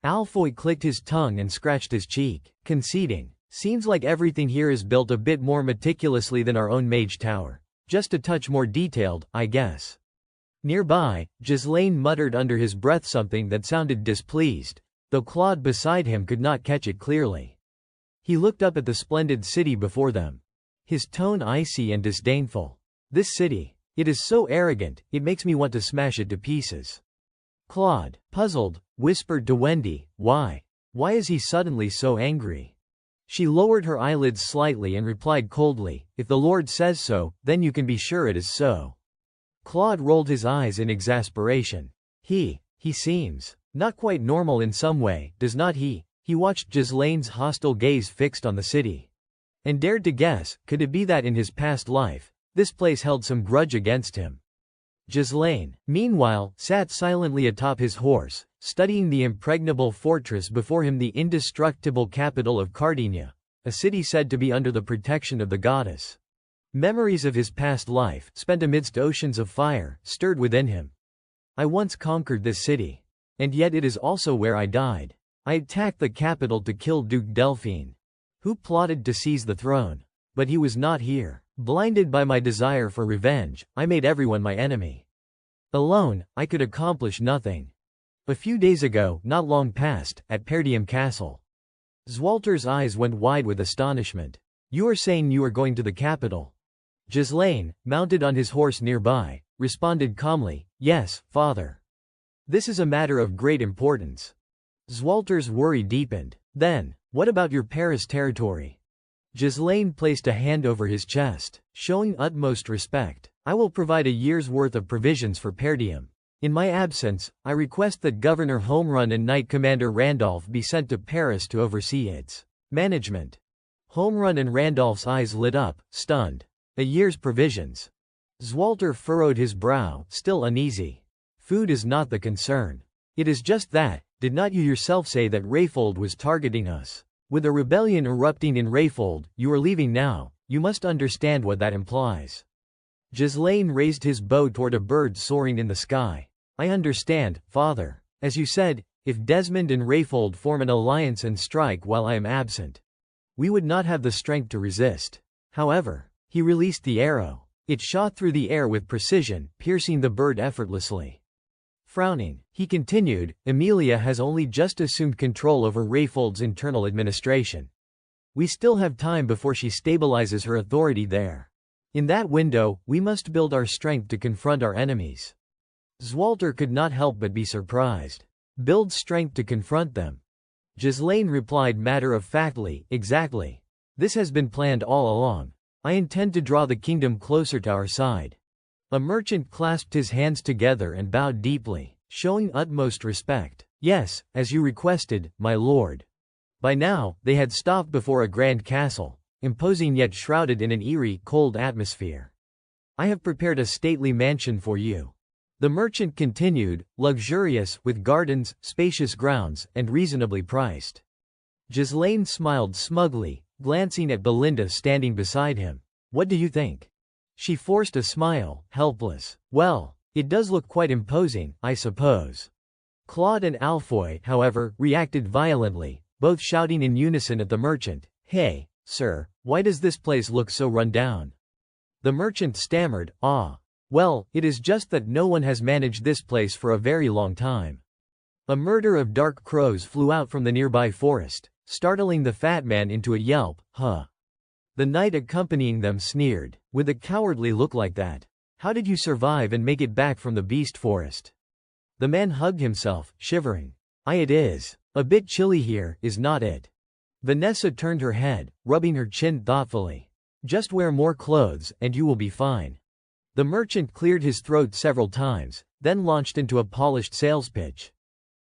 Alfoy clicked his tongue and scratched his cheek, conceding. Seems like everything here is built a bit more meticulously than our own mage tower. Just a touch more detailed, I guess. Nearby, Ghislaine muttered under his breath something that sounded displeased, though Claude beside him could not catch it clearly. He looked up at the splendid city before them. His tone icy and disdainful. This city. It is so arrogant, it makes me want to smash it to pieces. Claude, puzzled, whispered to Wendy, why? Why is he suddenly so angry? She lowered her eyelids slightly and replied coldly, if the Lord says so, then you can be sure it is so. Claude rolled his eyes in exasperation. He seems not quite normal in some way, does not he? He watched Ghislaine's hostile gaze fixed on the city. And dared to guess, could it be that in his past life, this place held some grudge against him? Ghislaine, meanwhile, sat silently atop his horse, studying the impregnable fortress before him, the indestructible capital of Cardinia, a city said to be under the protection of the goddess. Memories of his past life, spent amidst oceans of fire, stirred within him. I once conquered this city. And yet it is also where I died. I attacked the capital to kill Duke Delphine, who plotted to seize the throne. But he was not here. Blinded by my desire for revenge, I made everyone my enemy. Alone, I could accomplish nothing. A few days ago, not long past, at Perdium Castle. Zwalter's eyes went wide with astonishment. You are saying you are going to the capital? Ghislaine, mounted on his horse nearby, responded calmly, yes, father. This is a matter of great importance. Zwalter's worry deepened. Then, what about your Paris territory? Ghislaine placed a hand over his chest, showing utmost respect. I will provide a year's worth of provisions for Perdium. In my absence, I request that Governor Homerun and Knight Commander Randolph be sent to Paris to oversee its management. Homerun and Randolph's eyes lit up, stunned. A year's provisions. Zwalter furrowed his brow, still uneasy. Food is not the concern. It is just that, did not you yourself say that Rayfold was targeting us? With a rebellion erupting in Rayfold, you are leaving now. You must understand what that implies. Ghislaine raised his bow toward a bird soaring in the sky. I understand, father. As you said, If Desmond and Rayfold form an alliance and strike while I am absent, we would not have the strength to resist. However, he released the arrow. It shot through the air with precision, piercing the bird effortlessly. Frowning, he continued, Emilia has only just assumed control over Rayfold's internal administration. We still have time before she stabilizes her authority there. In that window, we must build our strength to confront our enemies. Zwalter could not help but be surprised. Build strength to confront them. Ghislaine replied matter-of-factly, exactly. This has been planned all along. I intend to draw the kingdom closer to our side. A merchant clasped his hands together and bowed deeply, showing utmost respect. Yes, as you requested, my lord. By now, they had stopped before a grand castle, imposing yet shrouded in an eerie, cold atmosphere. I have prepared a stately mansion for you. The merchant continued, luxurious, with gardens, spacious grounds, and reasonably priced. Ghislaine smiled smugly, glancing at Belinda standing beside him. What do you think? She forced a smile, helpless. Well, it does look quite imposing, I suppose. Claude and Alfoy, however, reacted violently, both shouting in unison at the merchant, Hey, sir, why does this place look so run down? The merchant stammered, Well, it is just that no one has managed this place for a very long time. A murder of dark crows flew out from the nearby forest, startling the fat man into a yelp, Huh. The knight accompanying them sneered, with a cowardly look like that. How did you survive and make it back from the beast forest? The man hugged himself, shivering. It is. A bit chilly here, is not it? Vanessa turned her head, rubbing her chin thoughtfully. Just wear more clothes, and you will be fine. The merchant cleared his throat several times, then launched into a polished sales pitch.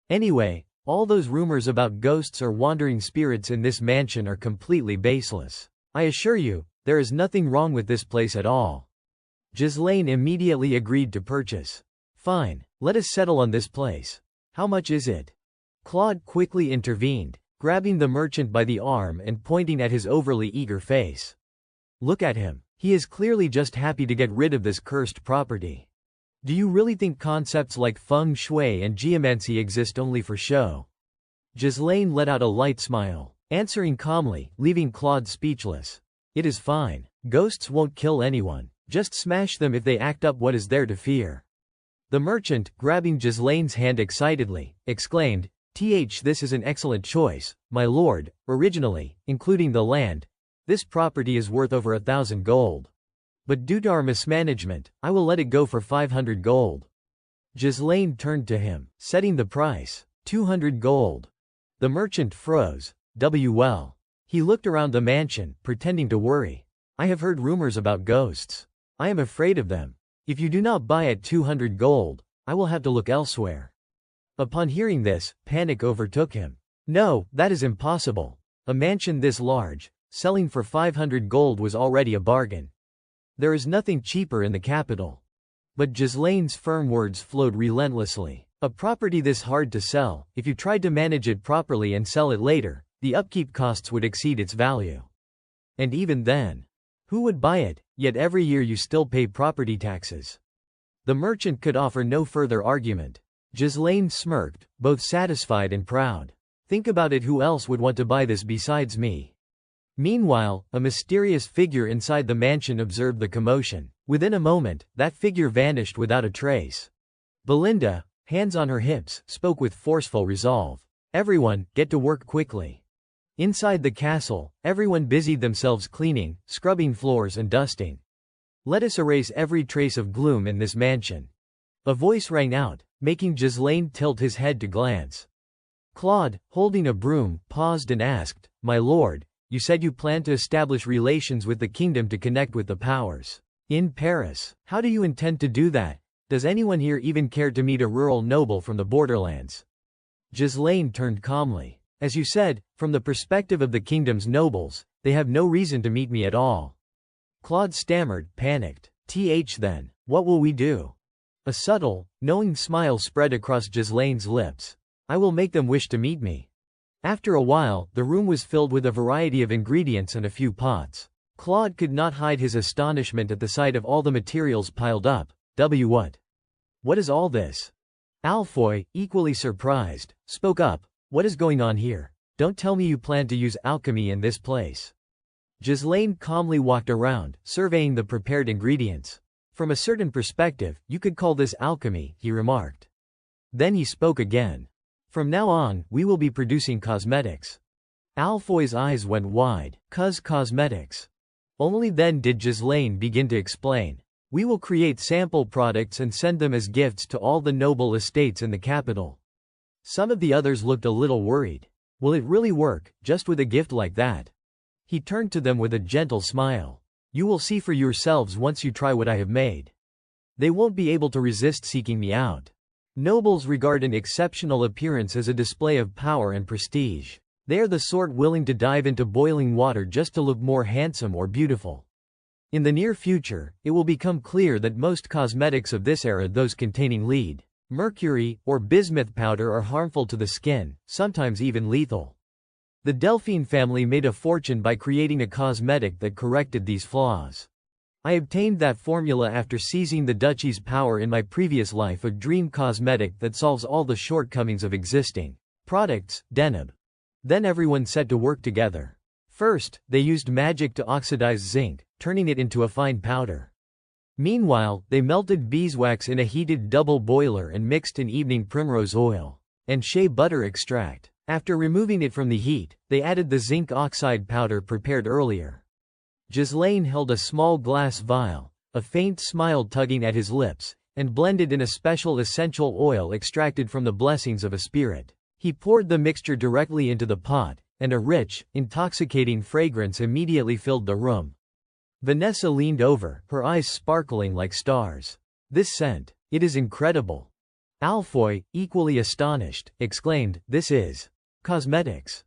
Anyway, all those rumors about ghosts or wandering spirits in this mansion are completely baseless. I assure you, there is nothing wrong with this place at all. Ghislaine immediately agreed to purchase. Fine, let us settle on this place. How much is it? Claude quickly intervened, grabbing the merchant by the arm and pointing at his overly eager face. Look at him. He is clearly just happy to get rid of this cursed property. Do you really think concepts like feng shui and geomancy exist only for show? Ghislaine let out a light smile, answering calmly, leaving Claude speechless. It is fine. Ghosts won't kill anyone. Just smash them if they act up. What is there to fear? The merchant, grabbing Ghislaine's hand excitedly, exclaimed, This is an excellent choice, my lord. Originally, including the land, this property is worth over 1,000 gold. But due to our mismanagement, I will let it go for 500 gold. Ghislaine turned to him, setting the price, 200 gold. The merchant froze. Well. He looked around the mansion, pretending to worry. I have heard rumors about ghosts. I am afraid of them. If you do not buy at 200 gold, I will have to look elsewhere. Upon hearing this, panic overtook him. No, that is impossible. A mansion this large, selling for 500 gold was already a bargain. There is nothing cheaper in the capital. But Ghislaine's firm words flowed relentlessly. A property this hard to sell, if you tried to manage it properly and sell it later, the upkeep costs would exceed its value. And even then, who would buy it? Yet every year you still pay property taxes. The merchant could offer no further argument. Ghislaine smirked, both satisfied and proud. Think about it, who else would want to buy this besides me? Meanwhile, a mysterious figure inside the mansion observed the commotion. Within a moment, that figure vanished without a trace. Belinda, hands on her hips, spoke with forceful resolve. Everyone, get to work quickly. Inside the castle, everyone busied themselves cleaning, scrubbing floors and dusting. Let us erase every trace of gloom in this mansion. A voice rang out, making Ghislaine tilt his head to glance. Claude, holding a broom, paused and asked, My lord, you said you planned to establish relations with the kingdom to connect with the powers in Paris. How do you intend to do that? Does anyone here even care to meet a rural noble from the borderlands? Ghislaine turned calmly. As you said, from the perspective of the kingdom's nobles, they have no reason to meet me at all. Claude stammered, panicked. Then, what will we do? A subtle, knowing smile spread across Ghislaine's lips. I will make them wish to meet me. After a while, the room was filled with a variety of ingredients and a few pots. Claude could not hide his astonishment at the sight of all the materials piled up. What is all this? Alfoy, equally surprised, spoke up. What is going on here? Don't tell me you plan to use alchemy in this place. Ghislaine calmly walked around, surveying the prepared ingredients. From a certain perspective, you could call this alchemy, he remarked. Then he spoke again. From now on, we will be producing cosmetics. Alfoy's eyes went wide. Cosmetics. Only then did Ghislaine begin to explain. We will create sample products and send them as gifts to all the noble estates in the capital. Some of the others looked a little worried. Will it really work, just with a gift like that? He turned to them with a gentle smile. You will see for yourselves once you try what I have made. They won't be able to resist seeking me out. Nobles regard an exceptional appearance as a display of power and prestige. They are the sort willing to dive into boiling water just to look more handsome or beautiful. In the near future, it will become clear that most cosmetics of this era, those containing lead, mercury, or bismuth powder, are harmful to the skin, sometimes even lethal. The Delphine family made a fortune by creating a cosmetic that corrected these flaws. I obtained that formula after seizing the duchy's power in my previous life, a dream cosmetic that solves all the shortcomings of existing products, Deneb. Then everyone set to work together. First, they used magic to oxidize zinc, turning it into a fine powder. Meanwhile, they melted beeswax in a heated double boiler and mixed in evening primrose oil and shea butter extract. After removing it from the heat, they added the zinc oxide powder prepared earlier. Ghislaine held a small glass vial, a faint smile tugging at his lips, and blended in a special essential oil extracted from the blessings of a spirit. He poured the mixture directly into the pot, and a rich, intoxicating fragrance immediately filled the room. Vanessa leaned over, her eyes sparkling like stars. This scent, it is incredible. Alfoy, equally astonished, exclaimed, this is cosmetics.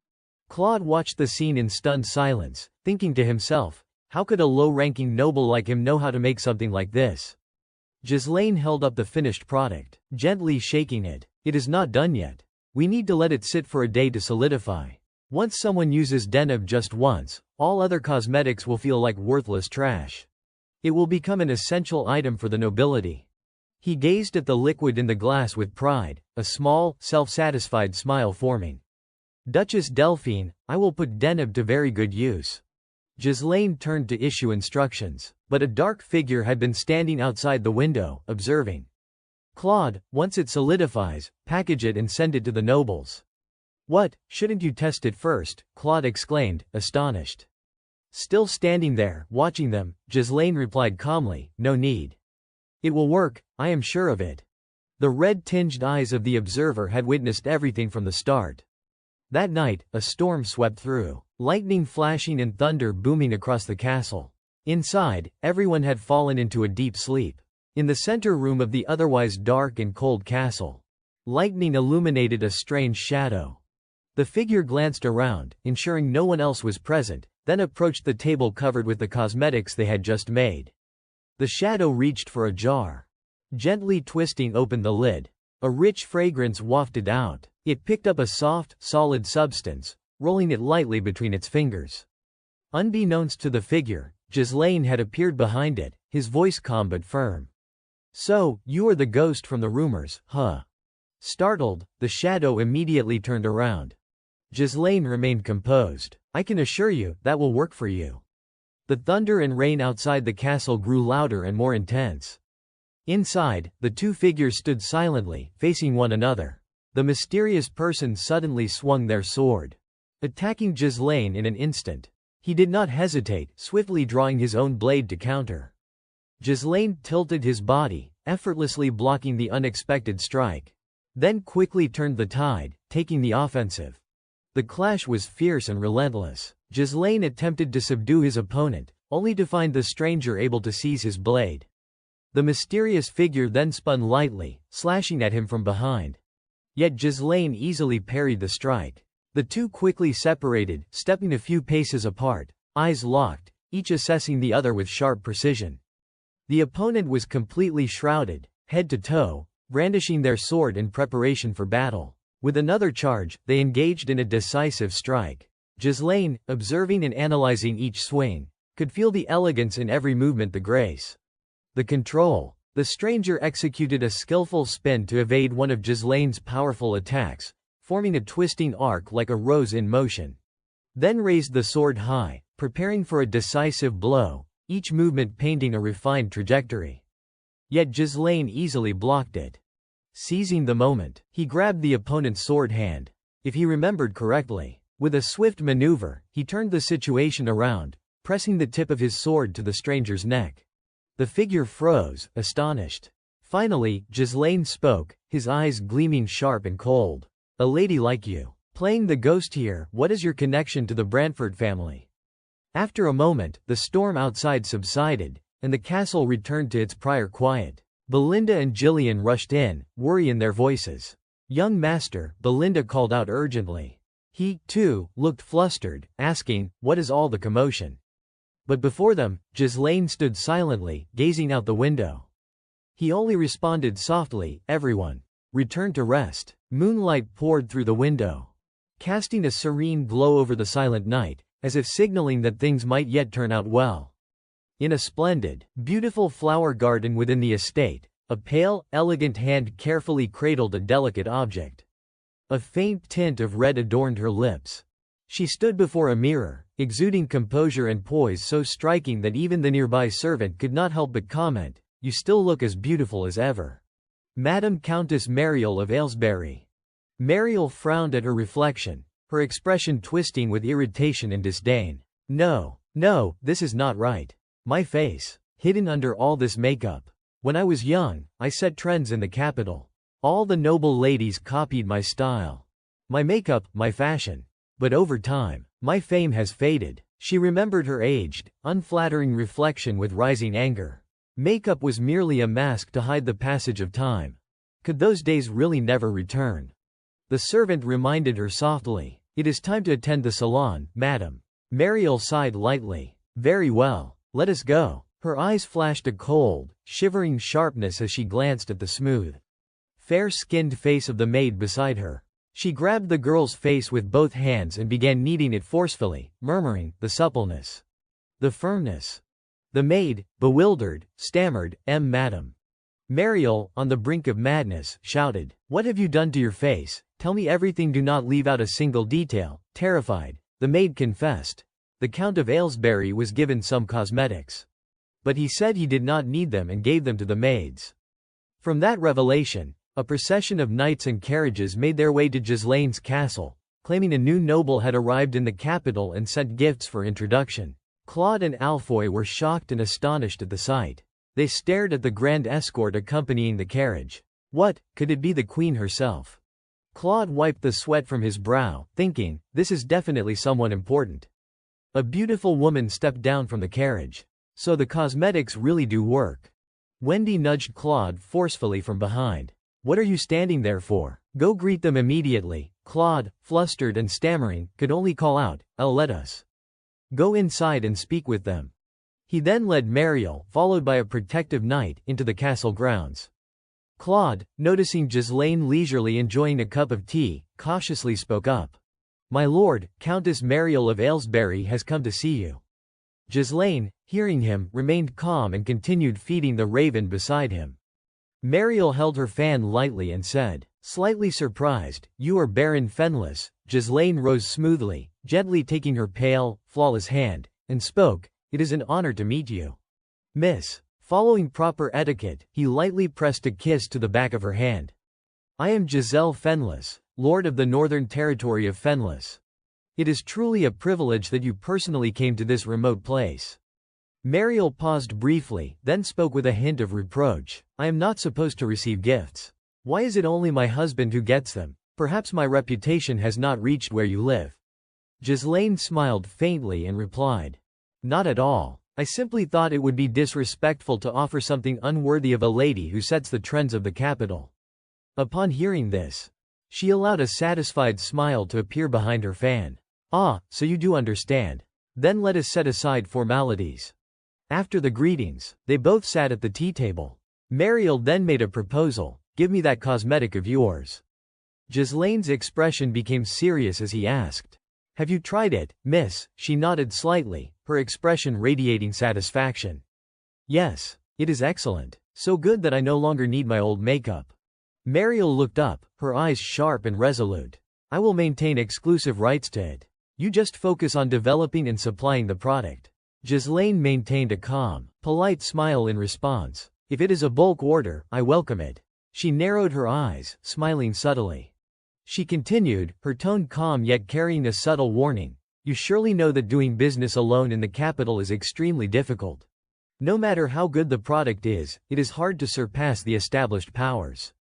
Claude watched the scene in stunned silence, thinking to himself, how could a low-ranking noble like him know how to make something like this? Ghislaine held up the finished product, gently shaking it. It is not done yet. We need to let it sit for a day to solidify. Once someone uses Deneb just once, all other cosmetics will feel like worthless trash. It will become an essential item for the nobility. He gazed at the liquid in the glass with pride, a small, self-satisfied smile forming. Duchess Delphine, I will put Deneb to very good use. Ghislaine turned to issue instructions, but a dark figure had been standing outside the window, observing. Claude, once it solidifies, package it and send it to the nobles. What, shouldn't you test it first? Claude exclaimed, astonished. Still standing there, watching them, Ghislaine replied calmly, no need. It will work, I am sure of it. The red-tinged eyes of the observer had witnessed everything from the start. That night, a storm swept through, lightning flashing and thunder booming across the castle. Inside, everyone had fallen into a deep sleep. In the center room of the otherwise dark and cold castle, lightning illuminated a strange shadow. The figure glanced around, ensuring no one else was present, then approached the table covered with the cosmetics they had just made. The shadow reached for a jar. Gently twisting open the lid, a rich fragrance wafted out. It picked up a soft, solid substance, rolling it lightly between its fingers. Unbeknownst to the figure, Ghislaine had appeared behind it, his voice calm but firm. So, you are the ghost from the rumors, huh? Startled, the shadow immediately turned around. Ghislaine remained composed. I can assure you, that will work for you. The thunder and rain outside the castle grew louder and more intense. Inside, the two figures stood silently, facing one another. The mysterious person suddenly swung their sword, attacking Ghislaine in an instant. He did not hesitate, swiftly drawing his own blade to counter. Ghislaine tilted his body, effortlessly blocking the unexpected strike. Then quickly turned the tide, taking the offensive. The clash was fierce and relentless. Ghislaine attempted to subdue his opponent, only to find the stranger able to seize his blade. The mysterious figure then spun lightly, slashing at him from behind. Yet Ghislaine easily parried the strike. The two quickly separated, stepping a few paces apart, eyes locked, each assessing the other with sharp precision. The opponent was completely shrouded, head to toe, brandishing their sword in preparation for battle. With another charge, they engaged in a decisive strike. Ghislaine, observing and analyzing each swing, could feel the elegance in every movement, the grace, the control. The stranger executed a skillful spin to evade one of Ghislaine's powerful attacks, forming a twisting arc like a rose in motion. Then raised the sword high, preparing for a decisive blow, each movement painting a refined trajectory. Yet Ghislaine easily blocked it. Seizing the moment, he grabbed the opponent's sword hand. If he remembered correctly, with a swift maneuver, he turned the situation around, pressing the tip of his sword to the stranger's neck. The figure froze, astonished. Finally, Ghislaine spoke, his eyes gleaming sharp and cold. "A lady like you. Playing the ghost here, what is your connection to the Brantford family?" After a moment, the storm outside subsided, and the castle returned to its prior quiet. Belinda and Gillian rushed in, worry in their voices. "Young master," Belinda called out urgently. He, too, looked flustered, asking, "What is all the commotion?" But before them, Ghislaine stood silently, gazing out the window. He only responded softly, "Everyone. Return to rest." Moonlight poured through the window, casting a serene glow over the silent night, as if signaling that things might yet turn out well. In a splendid, beautiful flower garden within the estate, a pale, elegant hand carefully cradled a delicate object. A faint tint of red adorned her lips. She stood before a mirror, exuding composure and poise so striking that even the nearby servant could not help but comment, "You still look as beautiful as ever." Madame Countess Mariel of Aylesbury. Mariel frowned at her reflection, her expression twisting with irritation and disdain. No, this is not right. My face, hidden under all this makeup. When I was young, I set trends in the capital. All the noble ladies copied my style. My makeup, my fashion. But over time, my fame has faded. She remembered her aged, unflattering reflection with rising anger. Makeup was merely a mask to hide the passage of time. Could those days really never return? The servant reminded her softly, "It is time to attend the salon, madam." Mariel sighed lightly. "Very well, let us go." Her eyes flashed a cold, shivering sharpness as she glanced at the smooth, fair-skinned face of the maid beside her. She grabbed the girl's face with both hands and began kneading it forcefully, murmuring, "The suppleness. The firmness." The maid, bewildered, stammered, Madam." Mariel, on the brink of madness, shouted, "What have you done to your face? Tell me everything, do not leave out a single detail." Terrified, the maid confessed. The Count of Aylesbury was given some cosmetics, but he said he did not need them and gave them to the maids. From that revelation, a procession of knights and carriages made their way to Ghislaine's castle, claiming a new noble had arrived in the capital and sent gifts for introduction. Claude and Alfoy were shocked and astonished at the sight. They stared at the grand escort accompanying the carriage. What, could it be the Queen herself? Claude wiped the sweat from his brow, thinking, this is definitely someone important. A beautiful woman stepped down from the carriage. So the cosmetics really do work. Wendy nudged Claude forcefully from behind. What are you standing there for? Go greet them immediately. Claude, flustered and stammering, could only call out, let us go inside and speak with them." He then led Mariel, followed by a protective knight, into the castle grounds. Claude, noticing Ghislaine leisurely enjoying a cup of tea, cautiously spoke up. "My lord, Countess Mariel of Aylesbury has come to see you." Ghislaine, hearing him, remained calm and continued feeding the raven beside him. Mariel held her fan lightly and said, slightly surprised, "You are Baron Fenless." Ghislaine rose smoothly, gently taking her pale, flawless hand, and spoke, "It is an honor to meet you, miss." Following proper etiquette, he lightly pressed a kiss to the back of her hand. "I am Giselle Fenless, Lord of the Northern Territory of Fenless. It is truly a privilege that you personally came to this remote place." Mariel paused briefly, then spoke with a hint of reproach. "I am not supposed to receive gifts. Why is it only my husband who gets them? Perhaps my reputation has not reached where you live." Ghislaine smiled faintly and replied, "Not at all. I simply thought it would be disrespectful to offer something unworthy of a lady who sets the trends of the capital." Upon hearing this, she allowed a satisfied smile to appear behind her fan. "Ah, so you do understand. Then let us set aside formalities." After the greetings, they both sat at the tea table. Mariel then made a proposal, "Give me that cosmetic of yours." Ghislaine's expression became serious as he asked, "Have you tried it, miss?" She nodded slightly, her expression radiating satisfaction. "Yes, it is excellent. So good that I no longer need my old makeup. Mariel looked up, her eyes sharp and resolute. I will maintain exclusive rights to it. You just focus on developing and supplying the product. Ghislaine maintained a calm, polite smile in response. If it is a bulk order, I welcome it. She narrowed her eyes, smiling subtly. She continued, her tone calm yet carrying a subtle warning. You surely know that doing business alone in the capital is extremely difficult. No matter how good the product is, it is hard to surpass the established powers.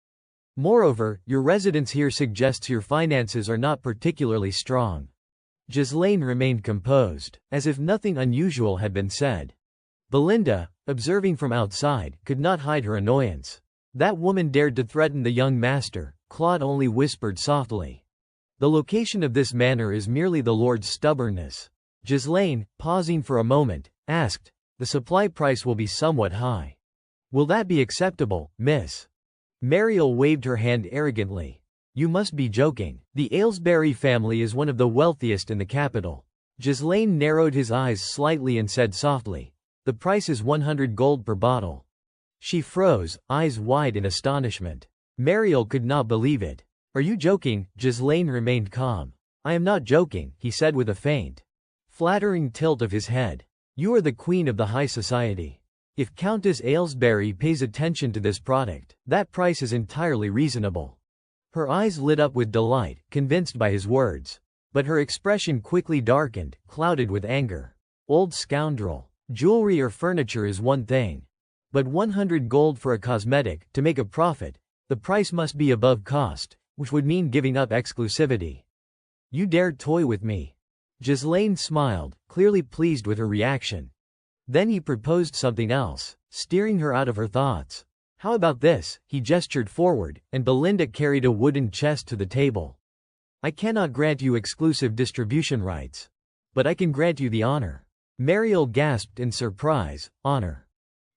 Moreover, your residence here suggests your finances are not particularly strong. Ghislaine remained composed, as if nothing unusual had been said. Belinda, observing from outside, could not hide her annoyance. That woman dared to threaten the young master. Claude only whispered softly. The location of this manor is merely the Lord's stubbornness. Ghislaine, pausing for a moment, asked, the supply price will be somewhat high. Will that be acceptable, miss? Mariel waved her hand arrogantly. You must be joking. The Aylesbury family is one of the wealthiest in the capital. Ghislaine narrowed his eyes slightly and said softly, the price is 100 gold per bottle. She froze, eyes wide in astonishment. Mariel could not believe it. Are you joking? Ghislaine remained calm. I am not joking, he said with a faint, flattering tilt of his head. You are the queen of the high society. If Countess Aylesbury pays attention to this product, that price is entirely reasonable. Her eyes lit up with delight, convinced by his words. But her expression quickly darkened, clouded with anger. Old scoundrel. Jewelry or furniture is one thing. But 100 gold for a cosmetic, to make a profit, the price must be above cost, which would mean giving up exclusivity. You dare toy with me. Ghislaine smiled, clearly pleased with her reaction. Then he proposed something else, steering her out of her thoughts. How about this? He gestured forward, and Belinda carried a wooden chest to the table. I cannot grant you exclusive distribution rights. But I can grant you the honor. Mariel gasped in surprise, honor.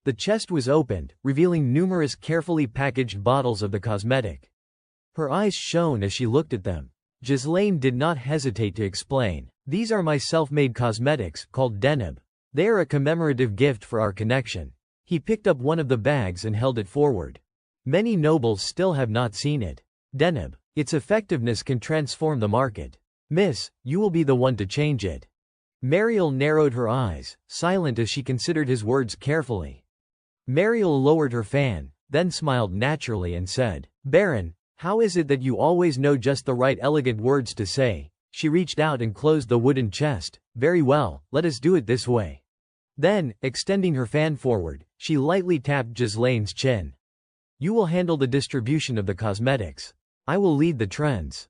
The chest was opened, revealing numerous carefully packaged bottles of the cosmetic. Her eyes shone as she looked at them. Ghislaine did not hesitate to explain. These are my self-made cosmetics, called Deneb. They are a commemorative gift for our connection. He picked up one of the bags and held it forward. Many nobles still have not seen it. Deneb. Its effectiveness can transform the market. Miss, you will be the one to change it. Mariel narrowed her eyes, silent as she considered his words carefully. Mariel lowered her fan, then smiled naturally and said, Baron, how is it that you always know just the right elegant words to say? She reached out and closed the wooden chest. Very well, let us do it this way. Then, extending her fan forward, she lightly tapped Ghislaine's chin. You will handle the distribution of the cosmetics. I will lead the trends.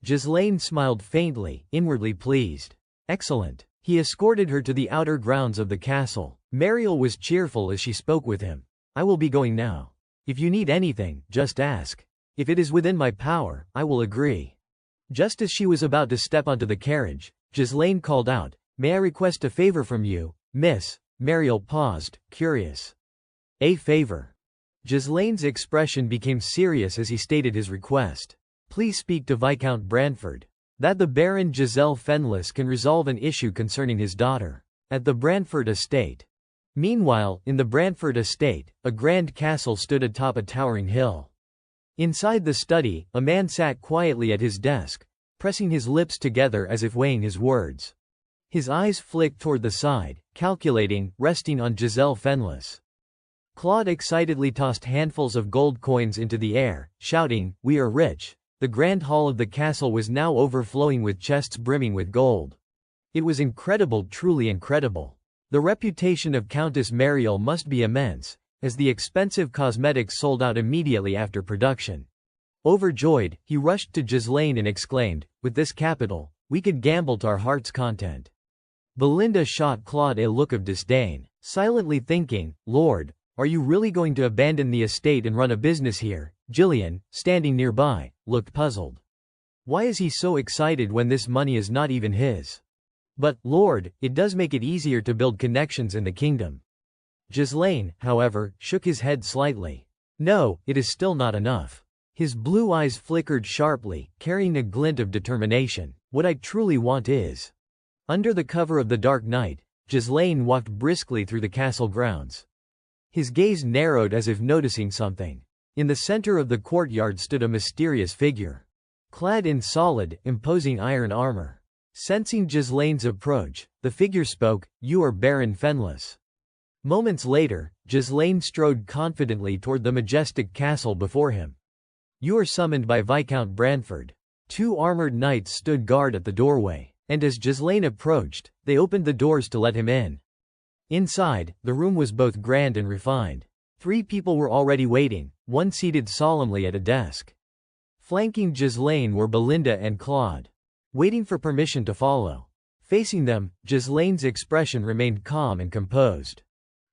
Ghislaine smiled faintly, inwardly pleased. Excellent. He escorted her to the outer grounds of the castle. Mariel was cheerful as she spoke with him. I will be going now. If you need anything, just ask. If it is within my power, I will agree. Just as she was about to step onto the carriage, Ghislaine called out, May I request a favor from you, miss? Mariel paused, curious. A favor. Ghislaine's expression became serious as he stated his request. Please speak to Viscount Brantford. That the Baron Giselle Fenless can resolve an issue concerning his daughter. At the Brantford estate. Meanwhile, in the Brantford estate, a grand castle stood atop a towering hill. Inside the study, a man sat quietly at his desk, pressing his lips together as if weighing his words. His eyes flicked toward the side, calculating, resting on Giselle Fenless. Claude excitedly tossed handfuls of gold coins into the air, shouting, We are rich. The grand hall of the castle was now overflowing with chests brimming with gold. It was incredible, truly incredible. The reputation of Countess Mariel must be immense, as the expensive cosmetics sold out immediately after production. Overjoyed, he rushed to Ghislaine and exclaimed, With this capital, we could gamble to our heart's content. Belinda shot Claude a look of disdain, silently thinking, Lord, are you really going to abandon the estate and run a business here? Gillian, standing nearby, looked puzzled. Why is he so excited when this money is not even his? But, Lord, it does make it easier to build connections in the kingdom. Ghislaine, however, shook his head slightly. No, it is still not enough. His blue eyes flickered sharply, carrying a glint of determination. What I truly want is. Under the cover of the dark night, Ghislaine walked briskly through the castle grounds. His gaze narrowed as if noticing something. In the center of the courtyard stood a mysterious figure, clad in solid, imposing iron armor. Sensing Ghislaine's approach, the figure spoke, "You are Baron Fenlis." Moments later, Ghislaine strode confidently toward the majestic castle before him. "You are summoned by Viscount Branford." Two armored knights stood guard at the doorway, and as Ghislaine approached, they opened the doors to let him in. Inside, the room was both grand and refined. 3 people were already waiting, one seated solemnly at a desk. Flanking Ghislaine were Belinda and Claude, waiting for permission to follow. Facing them, Ghislaine's expression remained calm and composed.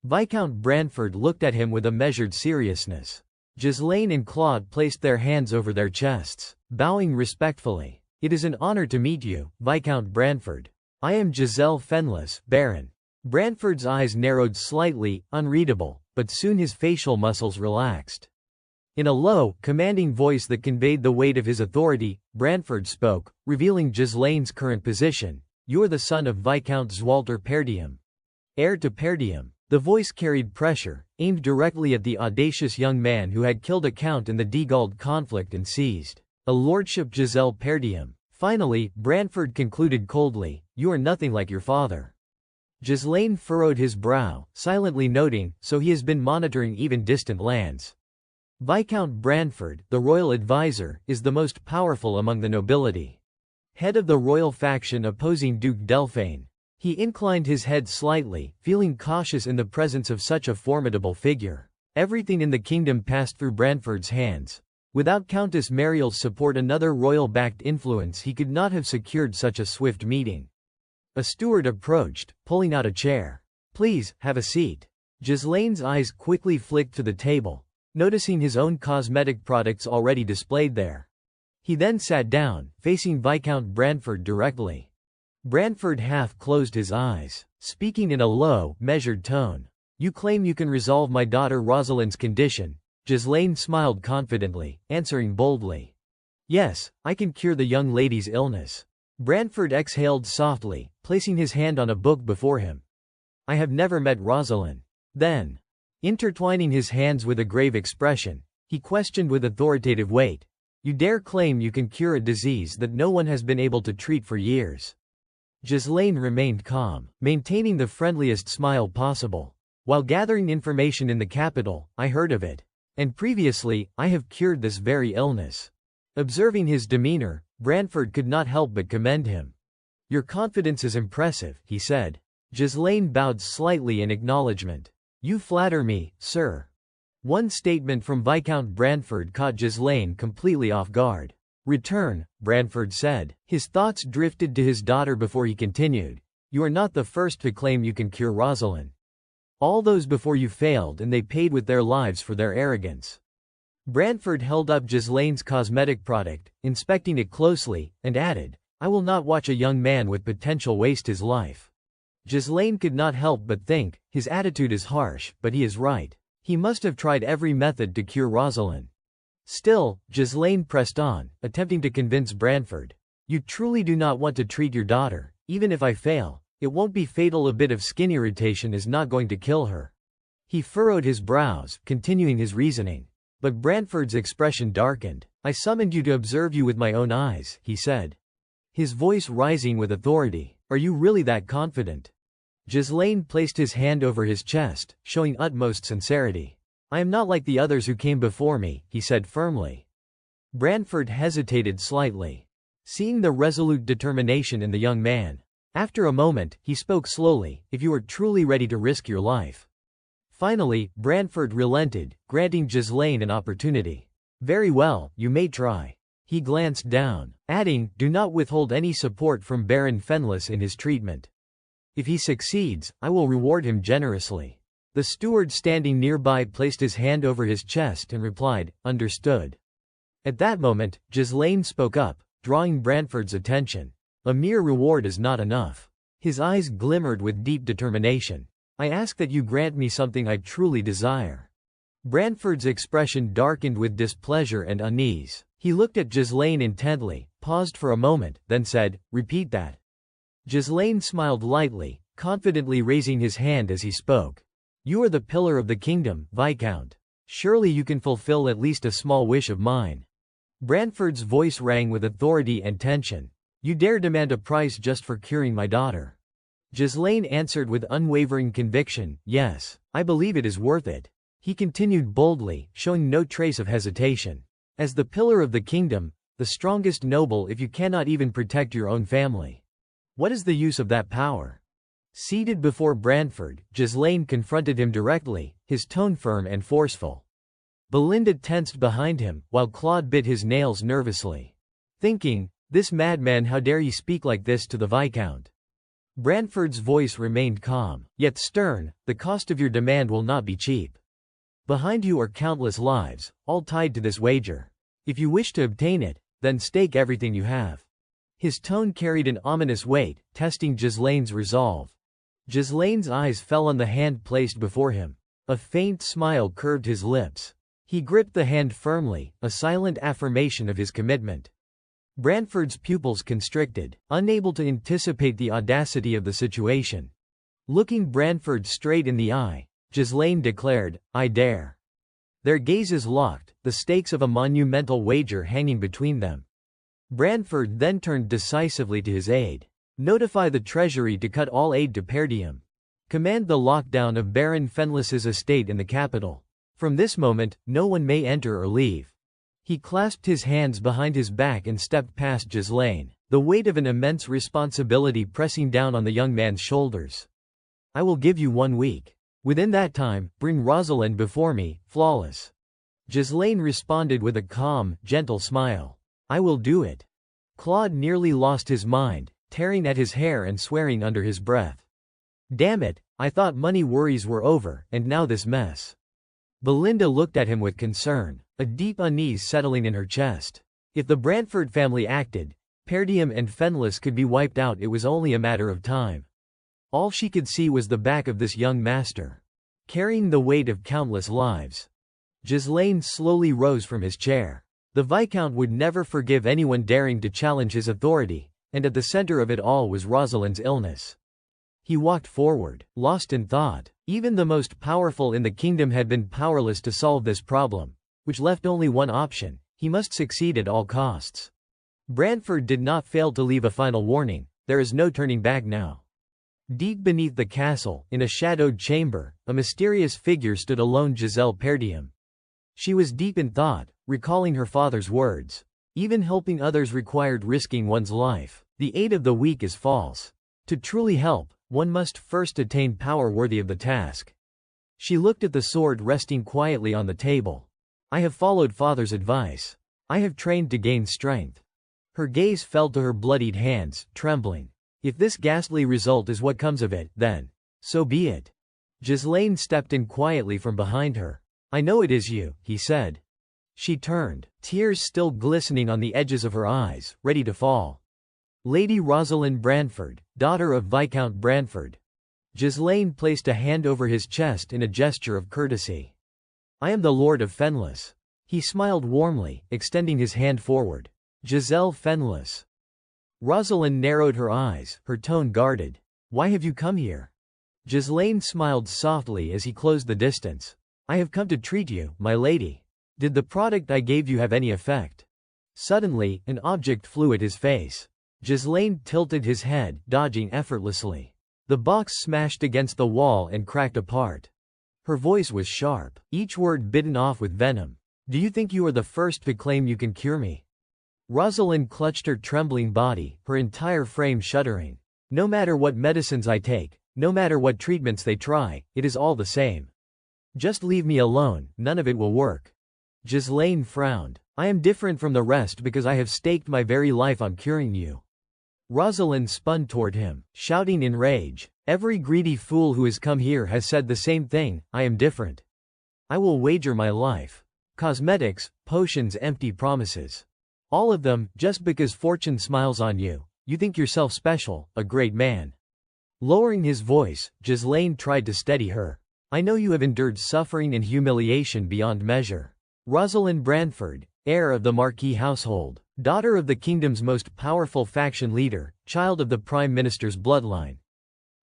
Viscount Branford looked at him with a measured seriousness. Ghislaine and Claude placed their hands over their chests, bowing respectfully. "It is an honor to meet you, Viscount Branford. I am Giselle Fenlis, Baron." Branford's eyes narrowed slightly, unreadable, but soon his facial muscles relaxed. In a low, commanding voice that conveyed the weight of his authority, Branford spoke, revealing Ghislaine's current position. "You are the son of Viscount Zwalter Perdium, heir to Perdium." The voice carried pressure, aimed directly at the audacious young man who had killed a count in the Degald conflict and seized a lordship Giselle Perdium. Finally, Branford concluded coldly, "You are nothing like your father." Ghislaine furrowed his brow, silently noting, "So he has been monitoring even distant lands." Viscount Branford, the royal advisor, is the most powerful among the nobility. Head of the royal faction opposing Duke Delphine. He inclined his head slightly, feeling cautious in the presence of such a formidable figure. Everything in the kingdom passed through Branford's hands. Without Countess Mariel's support, another royal-backed influence, he could not have secured such a swift meeting. A steward approached, pulling out a chair. "Please, have a seat." Ghislaine's eyes quickly flicked to the table, noticing his own cosmetic products already displayed there. He then sat down, facing Viscount Branford directly. Branford half closed his eyes, speaking in a low, measured tone. "You claim you can resolve my daughter Rosalind's condition." Ghislaine smiled confidently, answering boldly, "Yes, I can cure the young lady's illness." Branford exhaled softly, placing his hand on a book before him. "I have never met Rosalind." Then, intertwining his hands with a grave expression, he questioned with authoritative weight, "You dare claim you can cure a disease that no one has been able to treat for years?" Ghislaine remained calm, maintaining the friendliest smile possible. "While gathering information in the capital, I heard of it. And previously, I have cured this very illness." Observing his demeanor, Branford could not help but commend him. "Your confidence is impressive," he said. Ghislaine bowed slightly in acknowledgement. "You flatter me, sir." One statement from Viscount Branford caught Ghislaine completely off guard. "Return," Branford said. His thoughts drifted to his daughter before he continued. "You are not the first to claim you can cure Rosalind. All those before you failed, and they paid with their lives for their arrogance." Branford held up Ghislaine's cosmetic product, inspecting it closely, and added, "I will not watch a young man with potential waste his life." Ghislaine could not help but think, his attitude is harsh, but he is right. He must have tried every method to cure Rosalind. Still, Ghislaine pressed on, attempting to convince Branford. "You truly do not want to treat your daughter. Even if I fail, it won't be fatal. A bit of skin irritation is not going to kill her." He furrowed his brows, continuing his reasoning. But Branford's expression darkened. "I summoned you to observe you with my own eyes," he said, his voice rising with authority. "Are you really that confident?" Ghislaine placed his hand over his chest, showing utmost sincerity. "I am not like the others who came before me," he said firmly. Branford hesitated slightly, seeing the resolute determination in the young man. After a moment, he spoke slowly, "If you are truly ready to risk your life." Finally, Branford relented, granting Ghislaine an opportunity. "Very well, you may try." He glanced down, adding, "Do not withhold any support from Baron Fenlis in his treatment. If he succeeds, I will reward him generously." The steward standing nearby placed his hand over his chest and replied, "Understood." At that moment, Ghislaine spoke up, drawing Branford's attention. "A mere reward is not enough." His eyes glimmered with deep determination. "I ask that you grant me something I truly desire." Branford's expression darkened with displeasure and unease. He looked at Ghislaine intently, paused for a moment, then said, "Repeat that." Ghislaine smiled lightly, confidently raising his hand as he spoke. You are the pillar of the kingdom, Viscount. Surely you can fulfill at least a small wish of mine. Branford's voice rang with authority and tension. You dare demand a price just for curing my daughter? Ghislaine answered with unwavering conviction, yes, I believe it is worth it. He continued boldly, showing no trace of hesitation. As the pillar of the kingdom, the strongest noble if you cannot even protect your own family. What is the use of that power? Seated before Branford, Ghislaine confronted him directly, his tone firm and forceful. Belinda tensed behind him, while Claude bit his nails nervously. Thinking, this madman, how dare he speak like this to the Viscount? Branford's voice remained calm, yet stern, the cost of your demand will not be cheap. Behind you are countless lives, all tied to this wager. If you wish to obtain it, then stake everything you have. His tone carried an ominous weight, testing Ghislaine's resolve. Ghislaine's eyes fell on the hand placed before him. A faint smile curved his lips. He gripped the hand firmly, a silent affirmation of his commitment. Branford's pupils constricted, unable to anticipate the audacity of the situation. Looking Branford straight in the eye, Ghislaine declared, I dare. Their gazes locked, the stakes of a monumental wager hanging between them. Branford then turned decisively to his aide. Notify the Treasury to cut all aid to Per Diem. Command the lockdown of Baron Fenless's estate in the capital. From this moment, no one may enter or leave. He clasped his hands behind his back and stepped past Ghislaine, the weight of an immense responsibility pressing down on the young man's shoulders. I will give you 1 week. Within that time, bring Rosalind before me, flawless. Ghislaine responded with a calm, gentle smile. I will do it. Claude nearly lost his mind, tearing at his hair and swearing under his breath. Damn it, I thought money worries were over, and now this mess. Belinda looked at him with concern, a deep unease settling in her chest. If the Branford family acted, Per Diem and Fenless could be wiped out. It was only a matter of time. All she could see was the back of this young master, carrying the weight of countless lives. Ghislaine slowly rose from his chair. The Viscount would never forgive anyone daring to challenge his authority, and at the center of it all was Rosalind's illness. He walked forward, lost in thought. Even the most powerful in the kingdom had been powerless to solve this problem, which left only one option: he must succeed at all costs. Branford did not fail to leave a final warning: there is no turning back now. Deep beneath the castle, in a shadowed chamber, a mysterious figure stood alone: Giselle Per Diem. She was deep in thought, recalling her father's words. Even helping others required risking one's life. The aid of the weak is false. To truly help, one must first attain power worthy of the task. She looked at the sword resting quietly on the table. I have followed father's advice. I have trained to gain strength. Her gaze fell to her bloodied hands, trembling. If this ghastly result is what comes of it, then so be it. Ghislaine stepped in quietly from behind her. I know it is you, he said. She turned, tears still glistening on the edges of her eyes, ready to fall. Lady Rosalind Branford, daughter of Viscount Branford. Ghislaine placed a hand over his chest in a gesture of courtesy. I am the Lord of Fenless. He smiled warmly, extending his hand forward. Giselle Fenless. Rosalind narrowed her eyes, her tone guarded. Why have you come here? Ghislaine smiled softly as he closed the distance. I have come to treat you, my lady. Did the product I gave you have any effect? Suddenly, an object flew at his face. Ghislaine tilted his head, dodging effortlessly. The box smashed against the wall and cracked apart. Her voice was sharp, each word bitten off with venom. Do you think you are the first to claim you can cure me? Rosalind clutched her trembling body, her entire frame shuddering. No matter what medicines I take, no matter what treatments they try, it is all the same. Just leave me alone, none of it will work. Ghislaine frowned. I am different from the rest because I have staked my very life on curing you. Rosalind spun toward him, shouting in rage. Every greedy fool who has come here has said the same thing: I am different. I will wager my life. Cosmetics, potions, empty promises. All of them, just because fortune smiles on you. You think yourself special, a great man. Lowering his voice, Ghislaine tried to steady her. I know you have endured suffering and humiliation beyond measure. Rosalind Branford, heir of the Marquis household, daughter of the kingdom's most powerful faction leader, child of the Prime Minister's bloodline.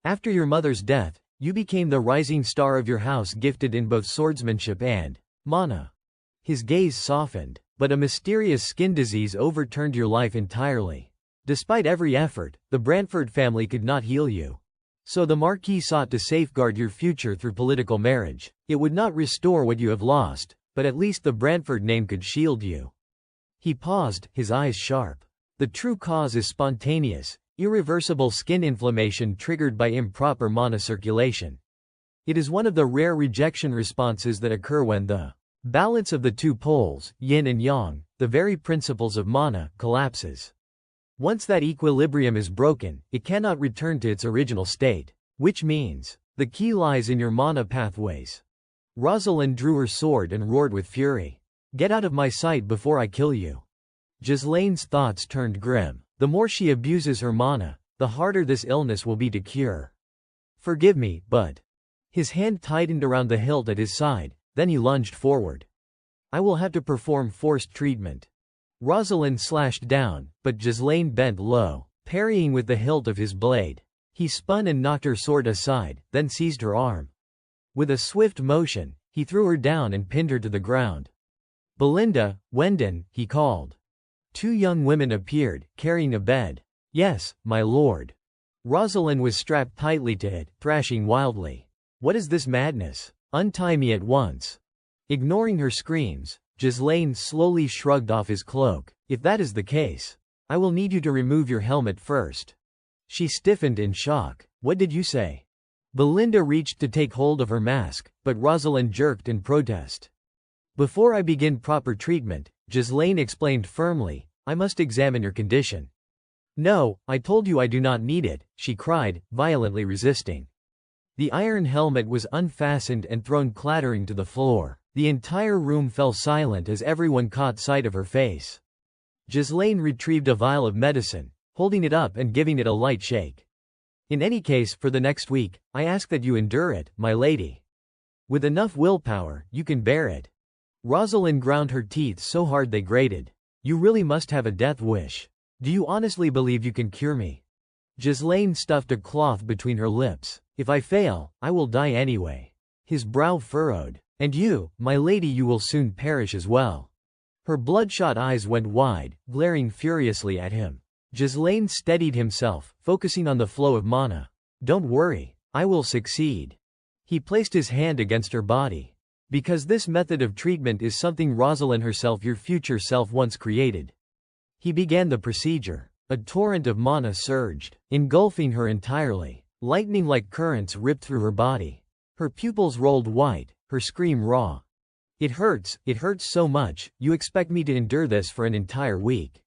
After your mother's death, You became the rising star of your house, gifted in both swordsmanship and mana. His gaze softened, but a mysterious skin disease overturned your life entirely. Despite every effort, the Brantford family could not heal you. So the Marquis sought to safeguard your future through political marriage. It would not restore what you have lost, but at least the Brantford name could shield you. He paused, his eyes sharp. The true cause is spontaneous, irreversible skin inflammation triggered by improper mana circulation. It is one of the rare rejection responses that occur when the balance of the two poles, yin and yang, the very principles of mana, collapses. Once that equilibrium is broken, it cannot return to its original state. Which means, the key lies in your mana pathways. Rosalind drew her sword and roared with fury. Get out of my sight before I kill you. Ghislaine's thoughts turned grim. The more she abuses her mana, the harder this illness will be to cure. Forgive me, but... His hand tightened around the hilt at his side, then he lunged forward. I will have to perform forced treatment. Rosalind slashed down, but Ghislaine bent low, parrying with the hilt of his blade. He spun and knocked her sword aside, then seized her arm. With a swift motion, he threw her down and pinned her to the ground. Belinda, Wendon, he called. Two young women appeared, carrying a bed. Yes, my lord. Rosalind was strapped tightly to it, thrashing wildly. What is this madness? Untie me at once. Ignoring her screams, Ghislaine slowly shrugged off his cloak. If that is the case, I will need you to remove your helmet first. She stiffened in shock. What did you say? Belinda reached to take hold of her mask, but Rosalind jerked in protest. Before I begin proper treatment, Ghislaine explained firmly, I must examine your condition. No, I told you I do not need it, she cried, violently resisting. The iron helmet was unfastened and thrown clattering to the floor. The entire room fell silent as everyone caught sight of her face. Ghislaine retrieved a vial of medicine, holding it up and giving it a light shake. In any case, for the next week, I ask that you endure it, my lady. With enough willpower, you can bear it. Rosalind ground her teeth so hard they grated. You really must have a death wish. Do you honestly believe you can cure me? Ghislaine stuffed a cloth between her lips. If I fail, I will die anyway. His brow furrowed. And you, my lady, you will soon perish as well. Her bloodshot eyes went wide, glaring furiously at him. Ghislaine steadied himself, focusing on the flow of mana. Don't worry, I will succeed. He placed his hand against her body. Because this method of treatment is something Rosalind herself, your future self, once created. He began the procedure. A torrent of mana surged, engulfing her entirely. Lightning-like currents ripped through her body. Her pupils rolled white, her scream raw. It hurts so much, you expect me to endure this for an entire week.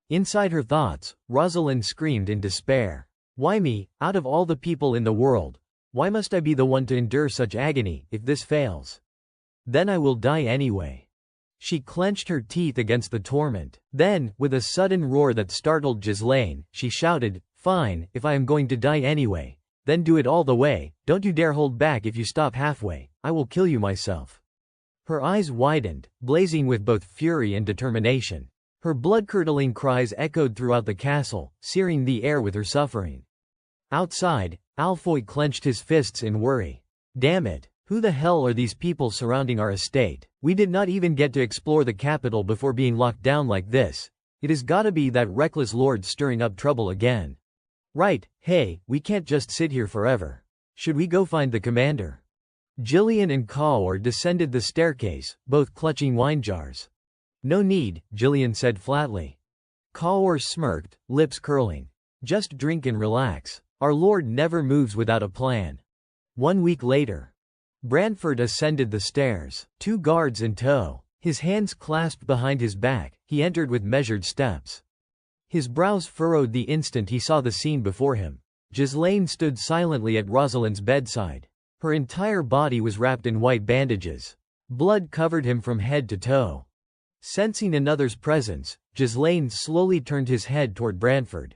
Inside her thoughts, Rosalind screamed in despair. Why me, out of all the people in the world? Why must I be the one to endure such agony? If this fails, then I will die anyway. She clenched her teeth against the torment. Then, with a sudden roar that startled Ghislaine, she shouted, Fine, if I am going to die anyway, then do it all the way. Don't you dare hold back. If you stop halfway, I will kill you myself. Her eyes widened, blazing with both fury and determination. Her blood-curdling cries echoed throughout the castle, searing the air with her suffering. Outside, Alfoy clenched his fists in worry. Damn it, who the hell are these people surrounding our estate? We did not even get to explore the capital before being locked down like this. It has gotta be that reckless lord stirring up trouble again. Right, hey, we can't just sit here forever. Should we go find the commander? Gillian and Cawor descended the staircase, both clutching wine jars. No need, Gillian said flatly. Cawor smirked, lips curling. Just drink and relax. Our lord never moves without a plan. 1 week later. Brantford ascended the stairs, 2 guards in tow. His hands clasped behind his back, he entered with measured steps. His brows furrowed the instant he saw the scene before him. Ghislaine stood silently at Rosalind's bedside. Her entire body was wrapped in white bandages. Blood covered him from head to toe. Sensing another's presence, Ghislaine slowly turned his head toward Brantford.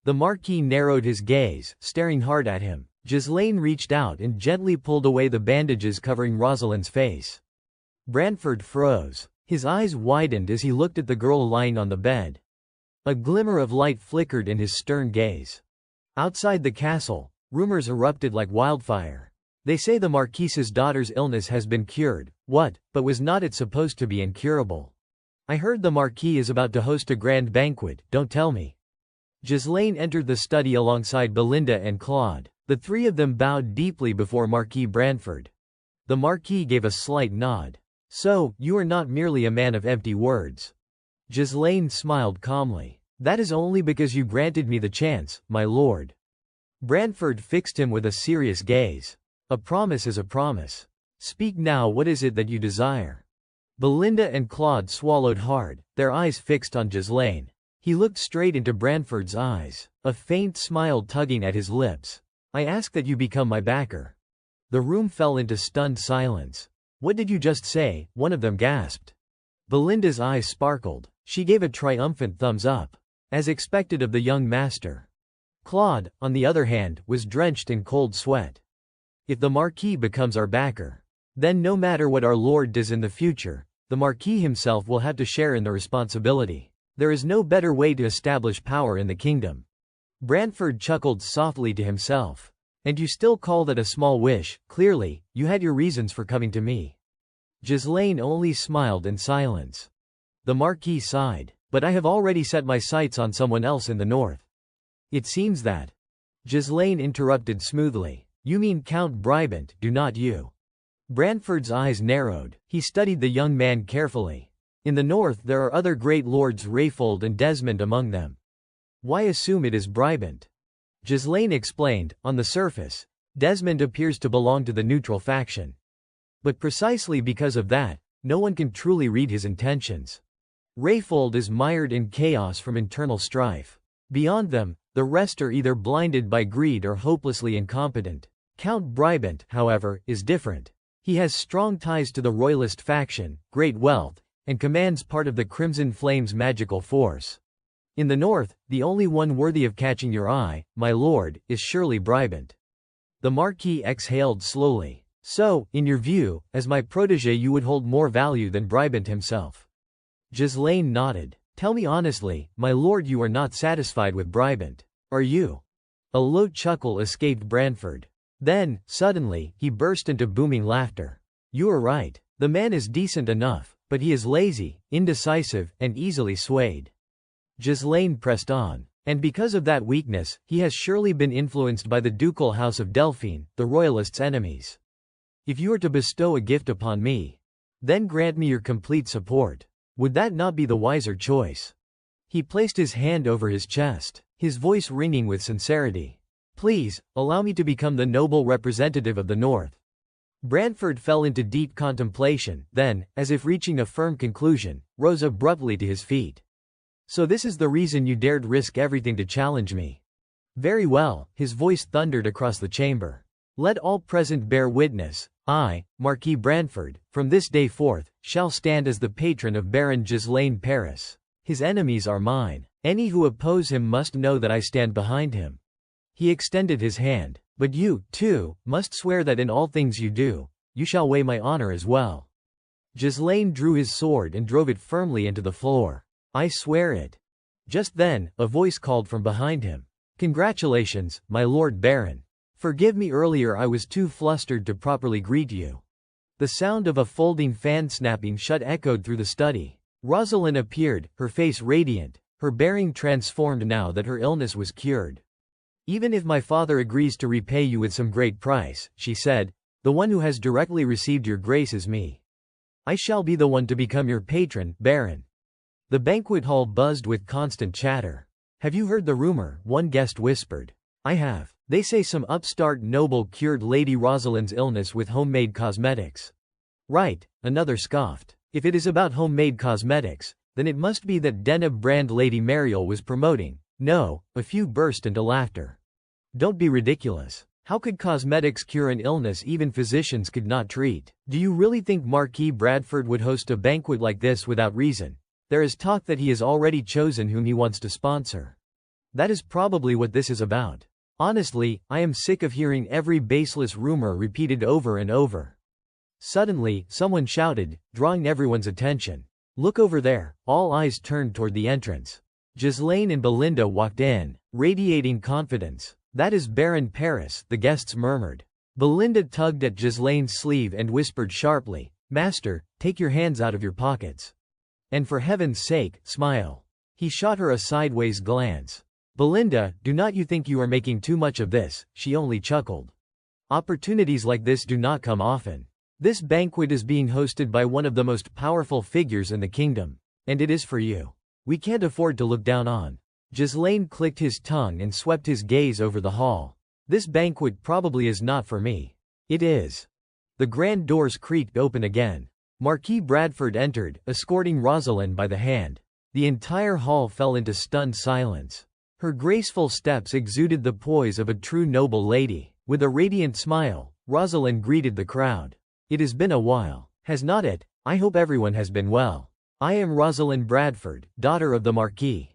The Marquis narrowed his gaze, staring hard at him. Ghislaine reached out and gently pulled away the bandages covering Rosalind's face. Brantford froze. His eyes widened as he looked at the girl lying on the bed. A glimmer of light flickered in his stern gaze. Outside the castle, Rumors erupted like wildfire. They say the Marquise's daughter's illness has been cured. What, but was not it supposed to be incurable? I heard the Marquis is about to host a grand banquet, don't tell me. Ghislaine entered the study alongside Belinda and Claude. The three of them bowed deeply before Marquis Brantford. The Marquis gave a slight nod. So, you are not merely a man of empty words. Ghislaine smiled calmly. That is only because you granted me the chance, my lord. Brantford fixed him with a serious gaze. A promise is a promise. Speak now, what is it that you desire? Belinda and Claude swallowed hard, their eyes fixed on Ghislaine. He looked straight into Brantford's eyes, a faint smile tugging at his lips. I ask that you become my backer. The room fell into stunned silence. What did you just say? One of them gasped. Belinda's eyes sparkled. She gave a triumphant thumbs up. As expected of the young master. Claude, on the other hand, was drenched in cold sweat. If the Marquis becomes our backer, then no matter what our lord does in the future, the Marquis himself will have to share in the responsibility. There is no better way to establish power in the kingdom. Brantford chuckled softly to himself. And you still call that a small wish? Clearly, you had your reasons for coming to me. Ghislaine only smiled in silence. The Marquis sighed. But I have already set my sights on someone else in the north. It seems that. Ghislaine interrupted smoothly. You mean Count Brabant, do not you? Brantford's eyes narrowed. He studied the young man carefully. In the north there are other great lords, Rayfold and Desmond among them. Why assume it is Brabant? Ghislaine explained. On the surface, Desmond appears to belong to the neutral faction. But precisely because of that, no one can truly read his intentions. Rayfold is mired in chaos from internal strife. Beyond them, the rest are either blinded by greed or hopelessly incompetent. Count Brabant, however, is different. He has strong ties to the royalist faction, great wealth, and commands part of the Crimson Flame's magical force. In the north, the only one worthy of catching your eye, my lord, is surely Brabant. The Marquis exhaled slowly. So, in your view, as my protégé you would hold more value than Brabant himself. Ghislaine nodded. Tell me honestly, my lord, you are not satisfied with Brabant, are you? A low chuckle escaped Brantford. Then, suddenly, he burst into booming laughter. You are right. The man is decent enough, but he is lazy, indecisive, and easily swayed. Ghislaine pressed on. And because of that weakness, he has surely been influenced by the ducal house of Delphine, the royalists' enemies. If you are to bestow a gift upon me, then grant me your complete support. Would that not be the wiser choice? He placed his hand over his chest, his voice ringing with sincerity. Please, allow me to become the noble representative of the North. Brantford fell into deep contemplation, then, as if reaching a firm conclusion, rose abruptly to his feet. So this is the reason you dared risk everything to challenge me. Very well, his voice thundered across the chamber. Let all present bear witness, I, Marquis Brantford, from this day forth, shall stand as the patron of Baron Ghislaine Paris. His enemies are mine. Any who oppose him must know that I stand behind him. He extended his hand. But you, too, must swear that in all things you do, you shall weigh my honor as well. Ghislaine drew his sword and drove it firmly into the floor. I swear it. Just then, a voice called from behind him. Congratulations, my lord Baron. Forgive me, earlier I was too flustered to properly greet you. The sound of a folding fan snapping shut echoed through the study. Rosalind appeared, her face radiant, her bearing transformed now that her illness was cured. Even if my father agrees to repay you with some great price, she said, the one who has directly received your grace is me. I shall be the one to become your patron, Baron. The banquet hall buzzed with constant chatter. Have you heard the rumor? One guest whispered. I have. They say some upstart noble cured Lady Rosalind's illness with homemade cosmetics. Right, another scoffed. If it is about homemade cosmetics, then it must be that Deneb brand Lady Mariel was promoting. No, a few burst into laughter. Don't be ridiculous. How could cosmetics cure an illness even physicians could not treat? Do you really think Marquis Bradford would host a banquet like this without reason? There is talk that he has already chosen whom he wants to sponsor. That is probably what this is about. Honestly, I am sick of hearing every baseless rumor repeated over and over. Suddenly, someone shouted, drawing everyone's attention. Look over there. All eyes turned toward the entrance. Ghislaine and Belinda walked in, radiating confidence. That is Baron Paris, the guests murmured. Belinda tugged at Ghislaine's sleeve and whispered sharply, "Master, take your hands out of your pockets. And for heaven's sake, smile." He shot her a sideways glance. "Belinda, do not you think you are making too much of this?" She only chuckled. "Opportunities like this do not come often. This banquet is being hosted by one of the most powerful figures in the kingdom. And it is for you. We can't afford to look down on." Ghislaine clicked his tongue and swept his gaze over the hall. "This banquet probably is not for me." "It is." The grand doors creaked open again. Marquis Bradford entered, escorting Rosalind by the hand. The entire hall fell into stunned silence. Her graceful steps exuded the poise of a true noble lady. With a radiant smile, Rosalind greeted the crowd. "It has been a while, has not it? I hope everyone has been well. I am Rosalind Bradford, daughter of the Marquis."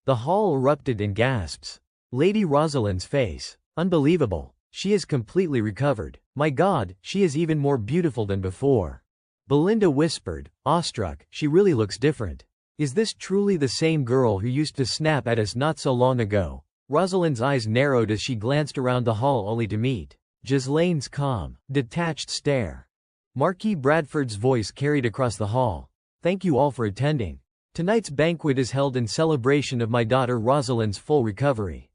The hall erupted in gasps. Lady Rosalind's face. "Unbelievable. She is completely recovered. My God, she is even more beautiful than before." Belinda whispered, awestruck, "She really looks different. Is this truly the same girl who used to snap at us not so long ago?" Rosalind's eyes narrowed as she glanced around the hall only to meet Ghislaine's calm, detached stare. Marquis Bradford's voice carried across the hall. "Thank you all for attending. Tonight's banquet is held in celebration of my daughter Rosalind's full recovery."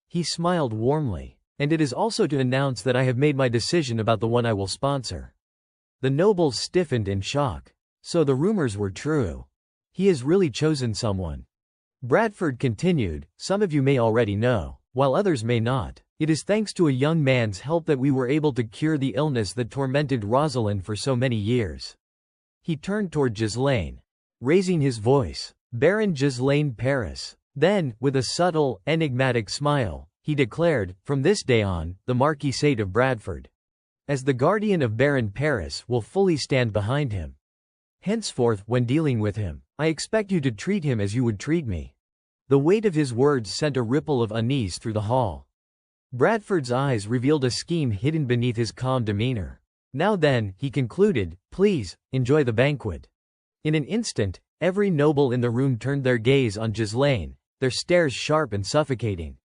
He smiled warmly. "And it is also to announce that I have made my decision about the one I will sponsor." The nobles stiffened in shock. So the rumors were true. He has really chosen someone. Bradford continued, "Some of you may already know, while others may not. It is thanks to a young man's help that we were able to cure the illness that tormented Rosalind for so many years." He turned toward Ghislaine, raising his voice, "Baron Ghislaine Paris." Then, with a subtle, enigmatic smile, he declared, "From this day on, the Marquisate of Bradford, as the guardian of Baron Paris, will fully stand behind him. Henceforth, when dealing with him, I expect you to treat him as you would treat me." The weight of his words sent a ripple of unease through the hall. Bradford's eyes revealed a scheme hidden beneath his calm demeanor. "Now then," he concluded, "please, enjoy the banquet." In an instant, every noble in the room turned their gaze on Ghislaine, their stares sharp and suffocating.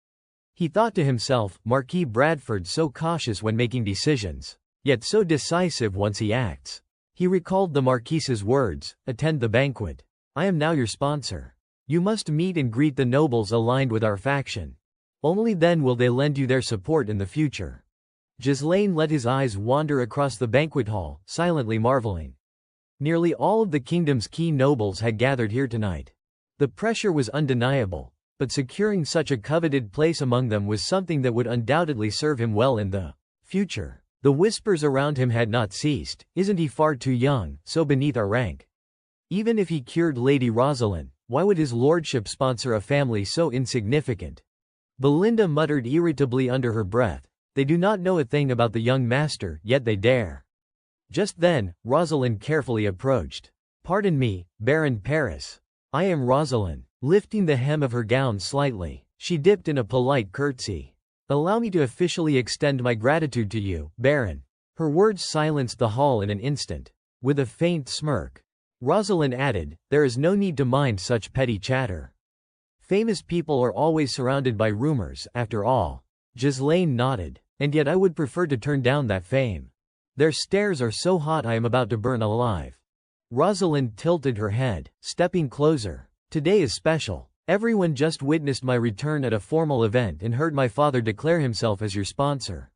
He thought to himself, Marquis Bradford so cautious when making decisions, yet so decisive once he acts. He recalled the Marquise's words, "Attend the banquet. I am now your sponsor. You must meet and greet the nobles aligned with our faction. Only then will they lend you their support in the future." Ghislaine let his eyes wander across the banquet hall, silently marveling. Nearly all of the kingdom's key nobles had gathered here tonight. The pressure was undeniable, but securing such a coveted place among them was something that would undoubtedly serve him well in the future. The whispers around him had not ceased. "Isn't he far too young, so beneath our rank? Even if he cured Lady Rosalind, why would his lordship sponsor a family so insignificant?" Belinda muttered irritably under her breath, "They do not know a thing about the young master, yet they dare." Just then, Rosalind carefully approached. "Pardon me, Baron Paris. I am Rosalind." Lifting the hem of her gown slightly, she dipped in a polite curtsy. "Allow me to officially extend my gratitude to you, Baron." Her words silenced the hall in an instant. With a faint smirk, Rosalind added, "There is no need to mind such petty chatter. Famous people are always surrounded by rumors, after all." Ghislaine nodded. "And yet I would prefer to turn down that fame. Their stares are so hot I am about to burn alive." Rosalind tilted her head, stepping closer. "Today is special. Everyone just witnessed my return at a formal event and heard my father declare himself as your sponsor.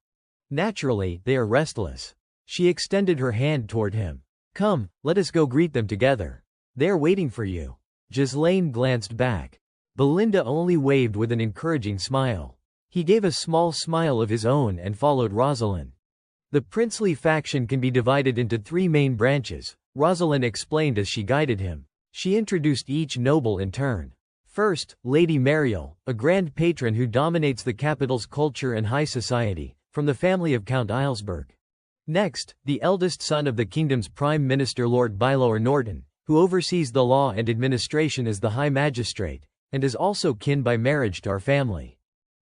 Naturally, they are restless." She extended her hand toward him. "Come, let us go greet them together. They are waiting for you." Ghislaine glanced back. Belinda only waved with an encouraging smile. He gave a small smile of his own and followed Rosalind. "The princely faction can be divided into 3 main branches," Rosalind explained as she guided him. She introduced each noble in turn. First, Lady Mariel, a grand patron who dominates the capital's culture and high society, from the family of Count Aylesburg. Next, the eldest son of the kingdom's prime minister Lord Bylower Norton, who oversees the law and administration as the High Magistrate, and is also kin by marriage to our family.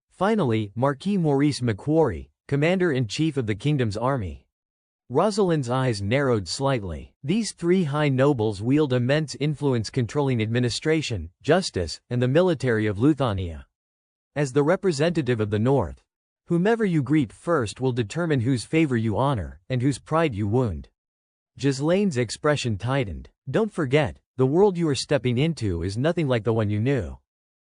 Finally, Marquis Maurice Macquarie, Commander-in-Chief of the kingdom's army. Rosalind's eyes narrowed slightly. These 3 high nobles wield immense influence controlling administration, justice, and the military of Luthania. As the representative of the North, Whomever you greet first will determine whose favor you honor, and whose pride you wound. Ghislaine's expression tightened. Don't forget, the world you are stepping into is nothing like the one you knew.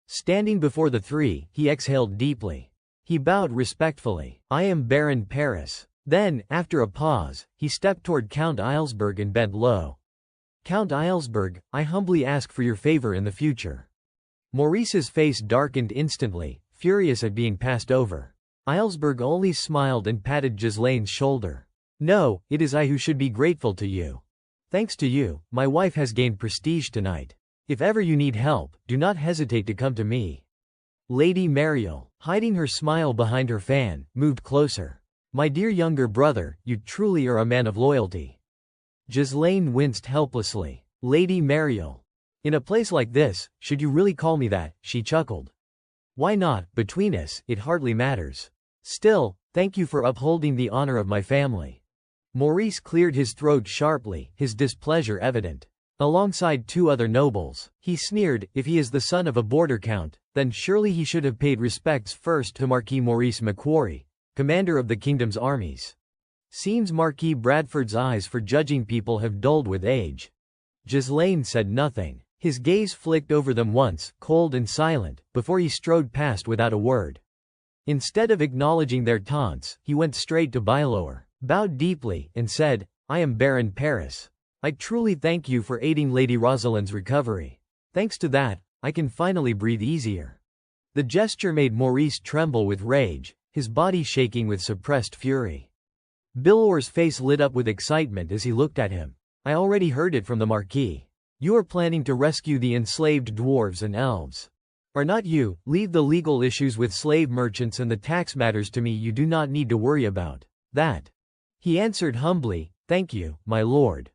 Standing before the three, he exhaled deeply. He bowed respectfully. I am Baron Paris. Then, after a pause, he stepped toward Count Eilsberg and bent low. Count Eilsberg, I humbly ask for your favor in the future. Maurice's face darkened instantly, furious at being passed over. Eilsberg only smiled and patted Ghislaine's shoulder. No, it is I who should be grateful to you. Thanks to you, my wife has gained prestige tonight. If ever you need help, do not hesitate to come to me. Lady Mariel, hiding her smile behind her fan, moved closer. My dear younger brother, you truly are a man of loyalty. Ghislaine winced helplessly. Lady Mariel. In a place like this, should you really call me that? She chuckled. Why not? Between us, it hardly matters. Still, thank you for upholding the honor of my family. Maurice cleared his throat sharply, his displeasure evident. Alongside two other nobles, he sneered, if he is the son of a border count, then surely he should have paid respects first to Marquis Maurice Macquarie, commander of the kingdom's armies. Seems Marquis Bradford's eyes for judging people have dulled with age. Ghislaine said nothing. His gaze flicked over them once, cold and silent, before he strode past without a word. Instead of acknowledging their taunts, he went straight to Bylower, bowed deeply, and said, I am Baron Paris. I truly thank you for aiding Lady Rosalind's recovery. Thanks to that, I can finally breathe easier. The gesture made Maurice tremble with rage, his body shaking with suppressed fury. Bylower's face lit up with excitement as he looked at him. I already heard it from the Marquis. You are planning to rescue the enslaved dwarves and elves. Are not you? Leave the legal issues with slave merchants and the tax matters to me. You do not need to worry about that. He answered humbly, thank you, my lord.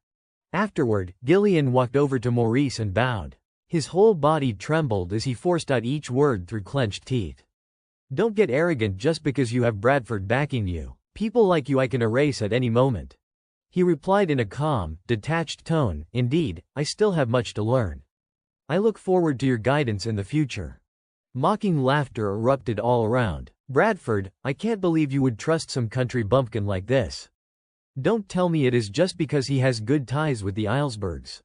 Afterward, Gillian walked over to Maurice and bowed. His whole body trembled as he forced out each word through clenched teeth. Don't get arrogant just because you have Bradford backing you. People like you I can erase at any moment. He replied in a calm, detached tone, indeed, I still have much to learn. I look forward to your guidance in the future. Mocking laughter erupted all around. Bradford, I can't believe you would trust some country bumpkin like this. Don't tell me it is just because he has good ties with the Eilsbergs.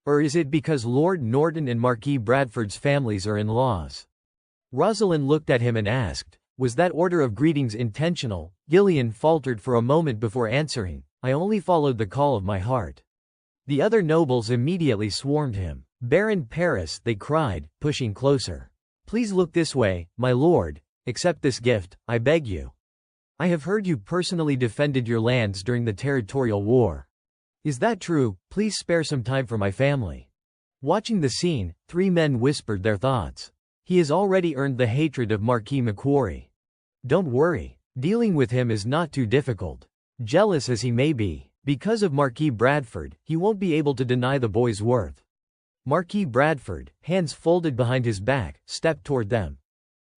Or is it because Lord Norton and Marquis Bradford's families are in-laws? Rosalind looked at him and asked, was that order of greetings intentional? Gillian faltered for a moment before answering, I only followed the call of my heart. The other nobles immediately swarmed him. Baron Paris, they cried, pushing closer. Please look this way, my lord. Accept this gift, I beg you. I have heard you personally defended your lands during the territorial war. Is that true? Please spare some time for my family. Watching the scene, three men whispered their thoughts. He has already earned the hatred of Marquis Macquarie. Don't worry. Dealing with him is not too difficult. Jealous as he may be, because of Marquis Bradford, he won't be able to deny the boy's worth. Marquis Bradford, hands folded behind his back, stepped toward them.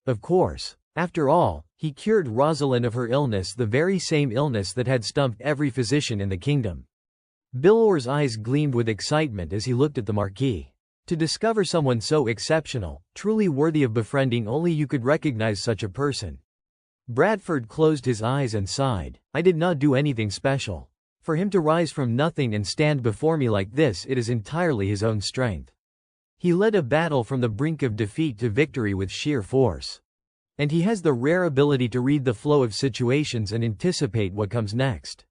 Of course. After all, he cured Rosalind of her illness, the very same illness that had stumped every physician in the kingdom. Bylower's eyes gleamed with excitement as he looked at the Marquis. To discover someone so exceptional, truly worthy of befriending, only you could recognize such a person. Bradford closed his eyes and sighed. I did not do anything special. For him to rise from nothing and stand before me like this, it is entirely his own strength. He led a battle from the brink of defeat to victory with sheer force. And he has the rare ability to read the flow of situations and anticipate what comes next.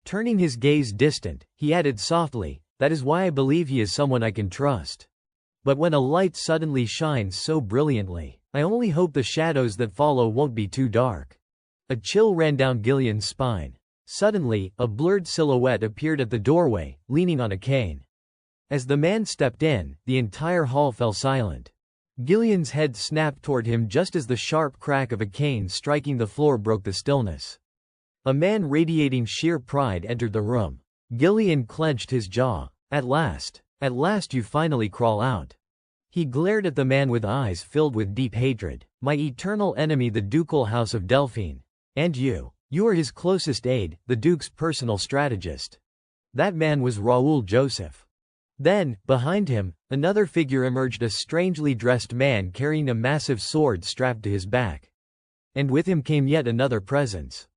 Turning his gaze distant, he added softly, that is why I believe he is someone I can trust. But when a light suddenly shines so brilliantly, I only hope the shadows that follow won't be too dark. A chill ran down Gillian's spine. Suddenly, a blurred silhouette appeared at the doorway, leaning on a cane. As the man stepped in, the entire hall fell silent. Gillian's head snapped toward him just as the sharp crack of a cane striking the floor broke the stillness. A man radiating sheer pride entered the room. Gillian clenched his jaw. At last you finally crawl out. He glared at the man with eyes filled with deep hatred. My eternal enemy, the ducal house of Delphine. And you are his closest aide, the Duke's personal strategist. That man was Raoul Joseph. Then, behind him, another figure emerged, a strangely dressed man carrying a massive sword strapped to his back. And with him came yet another presence.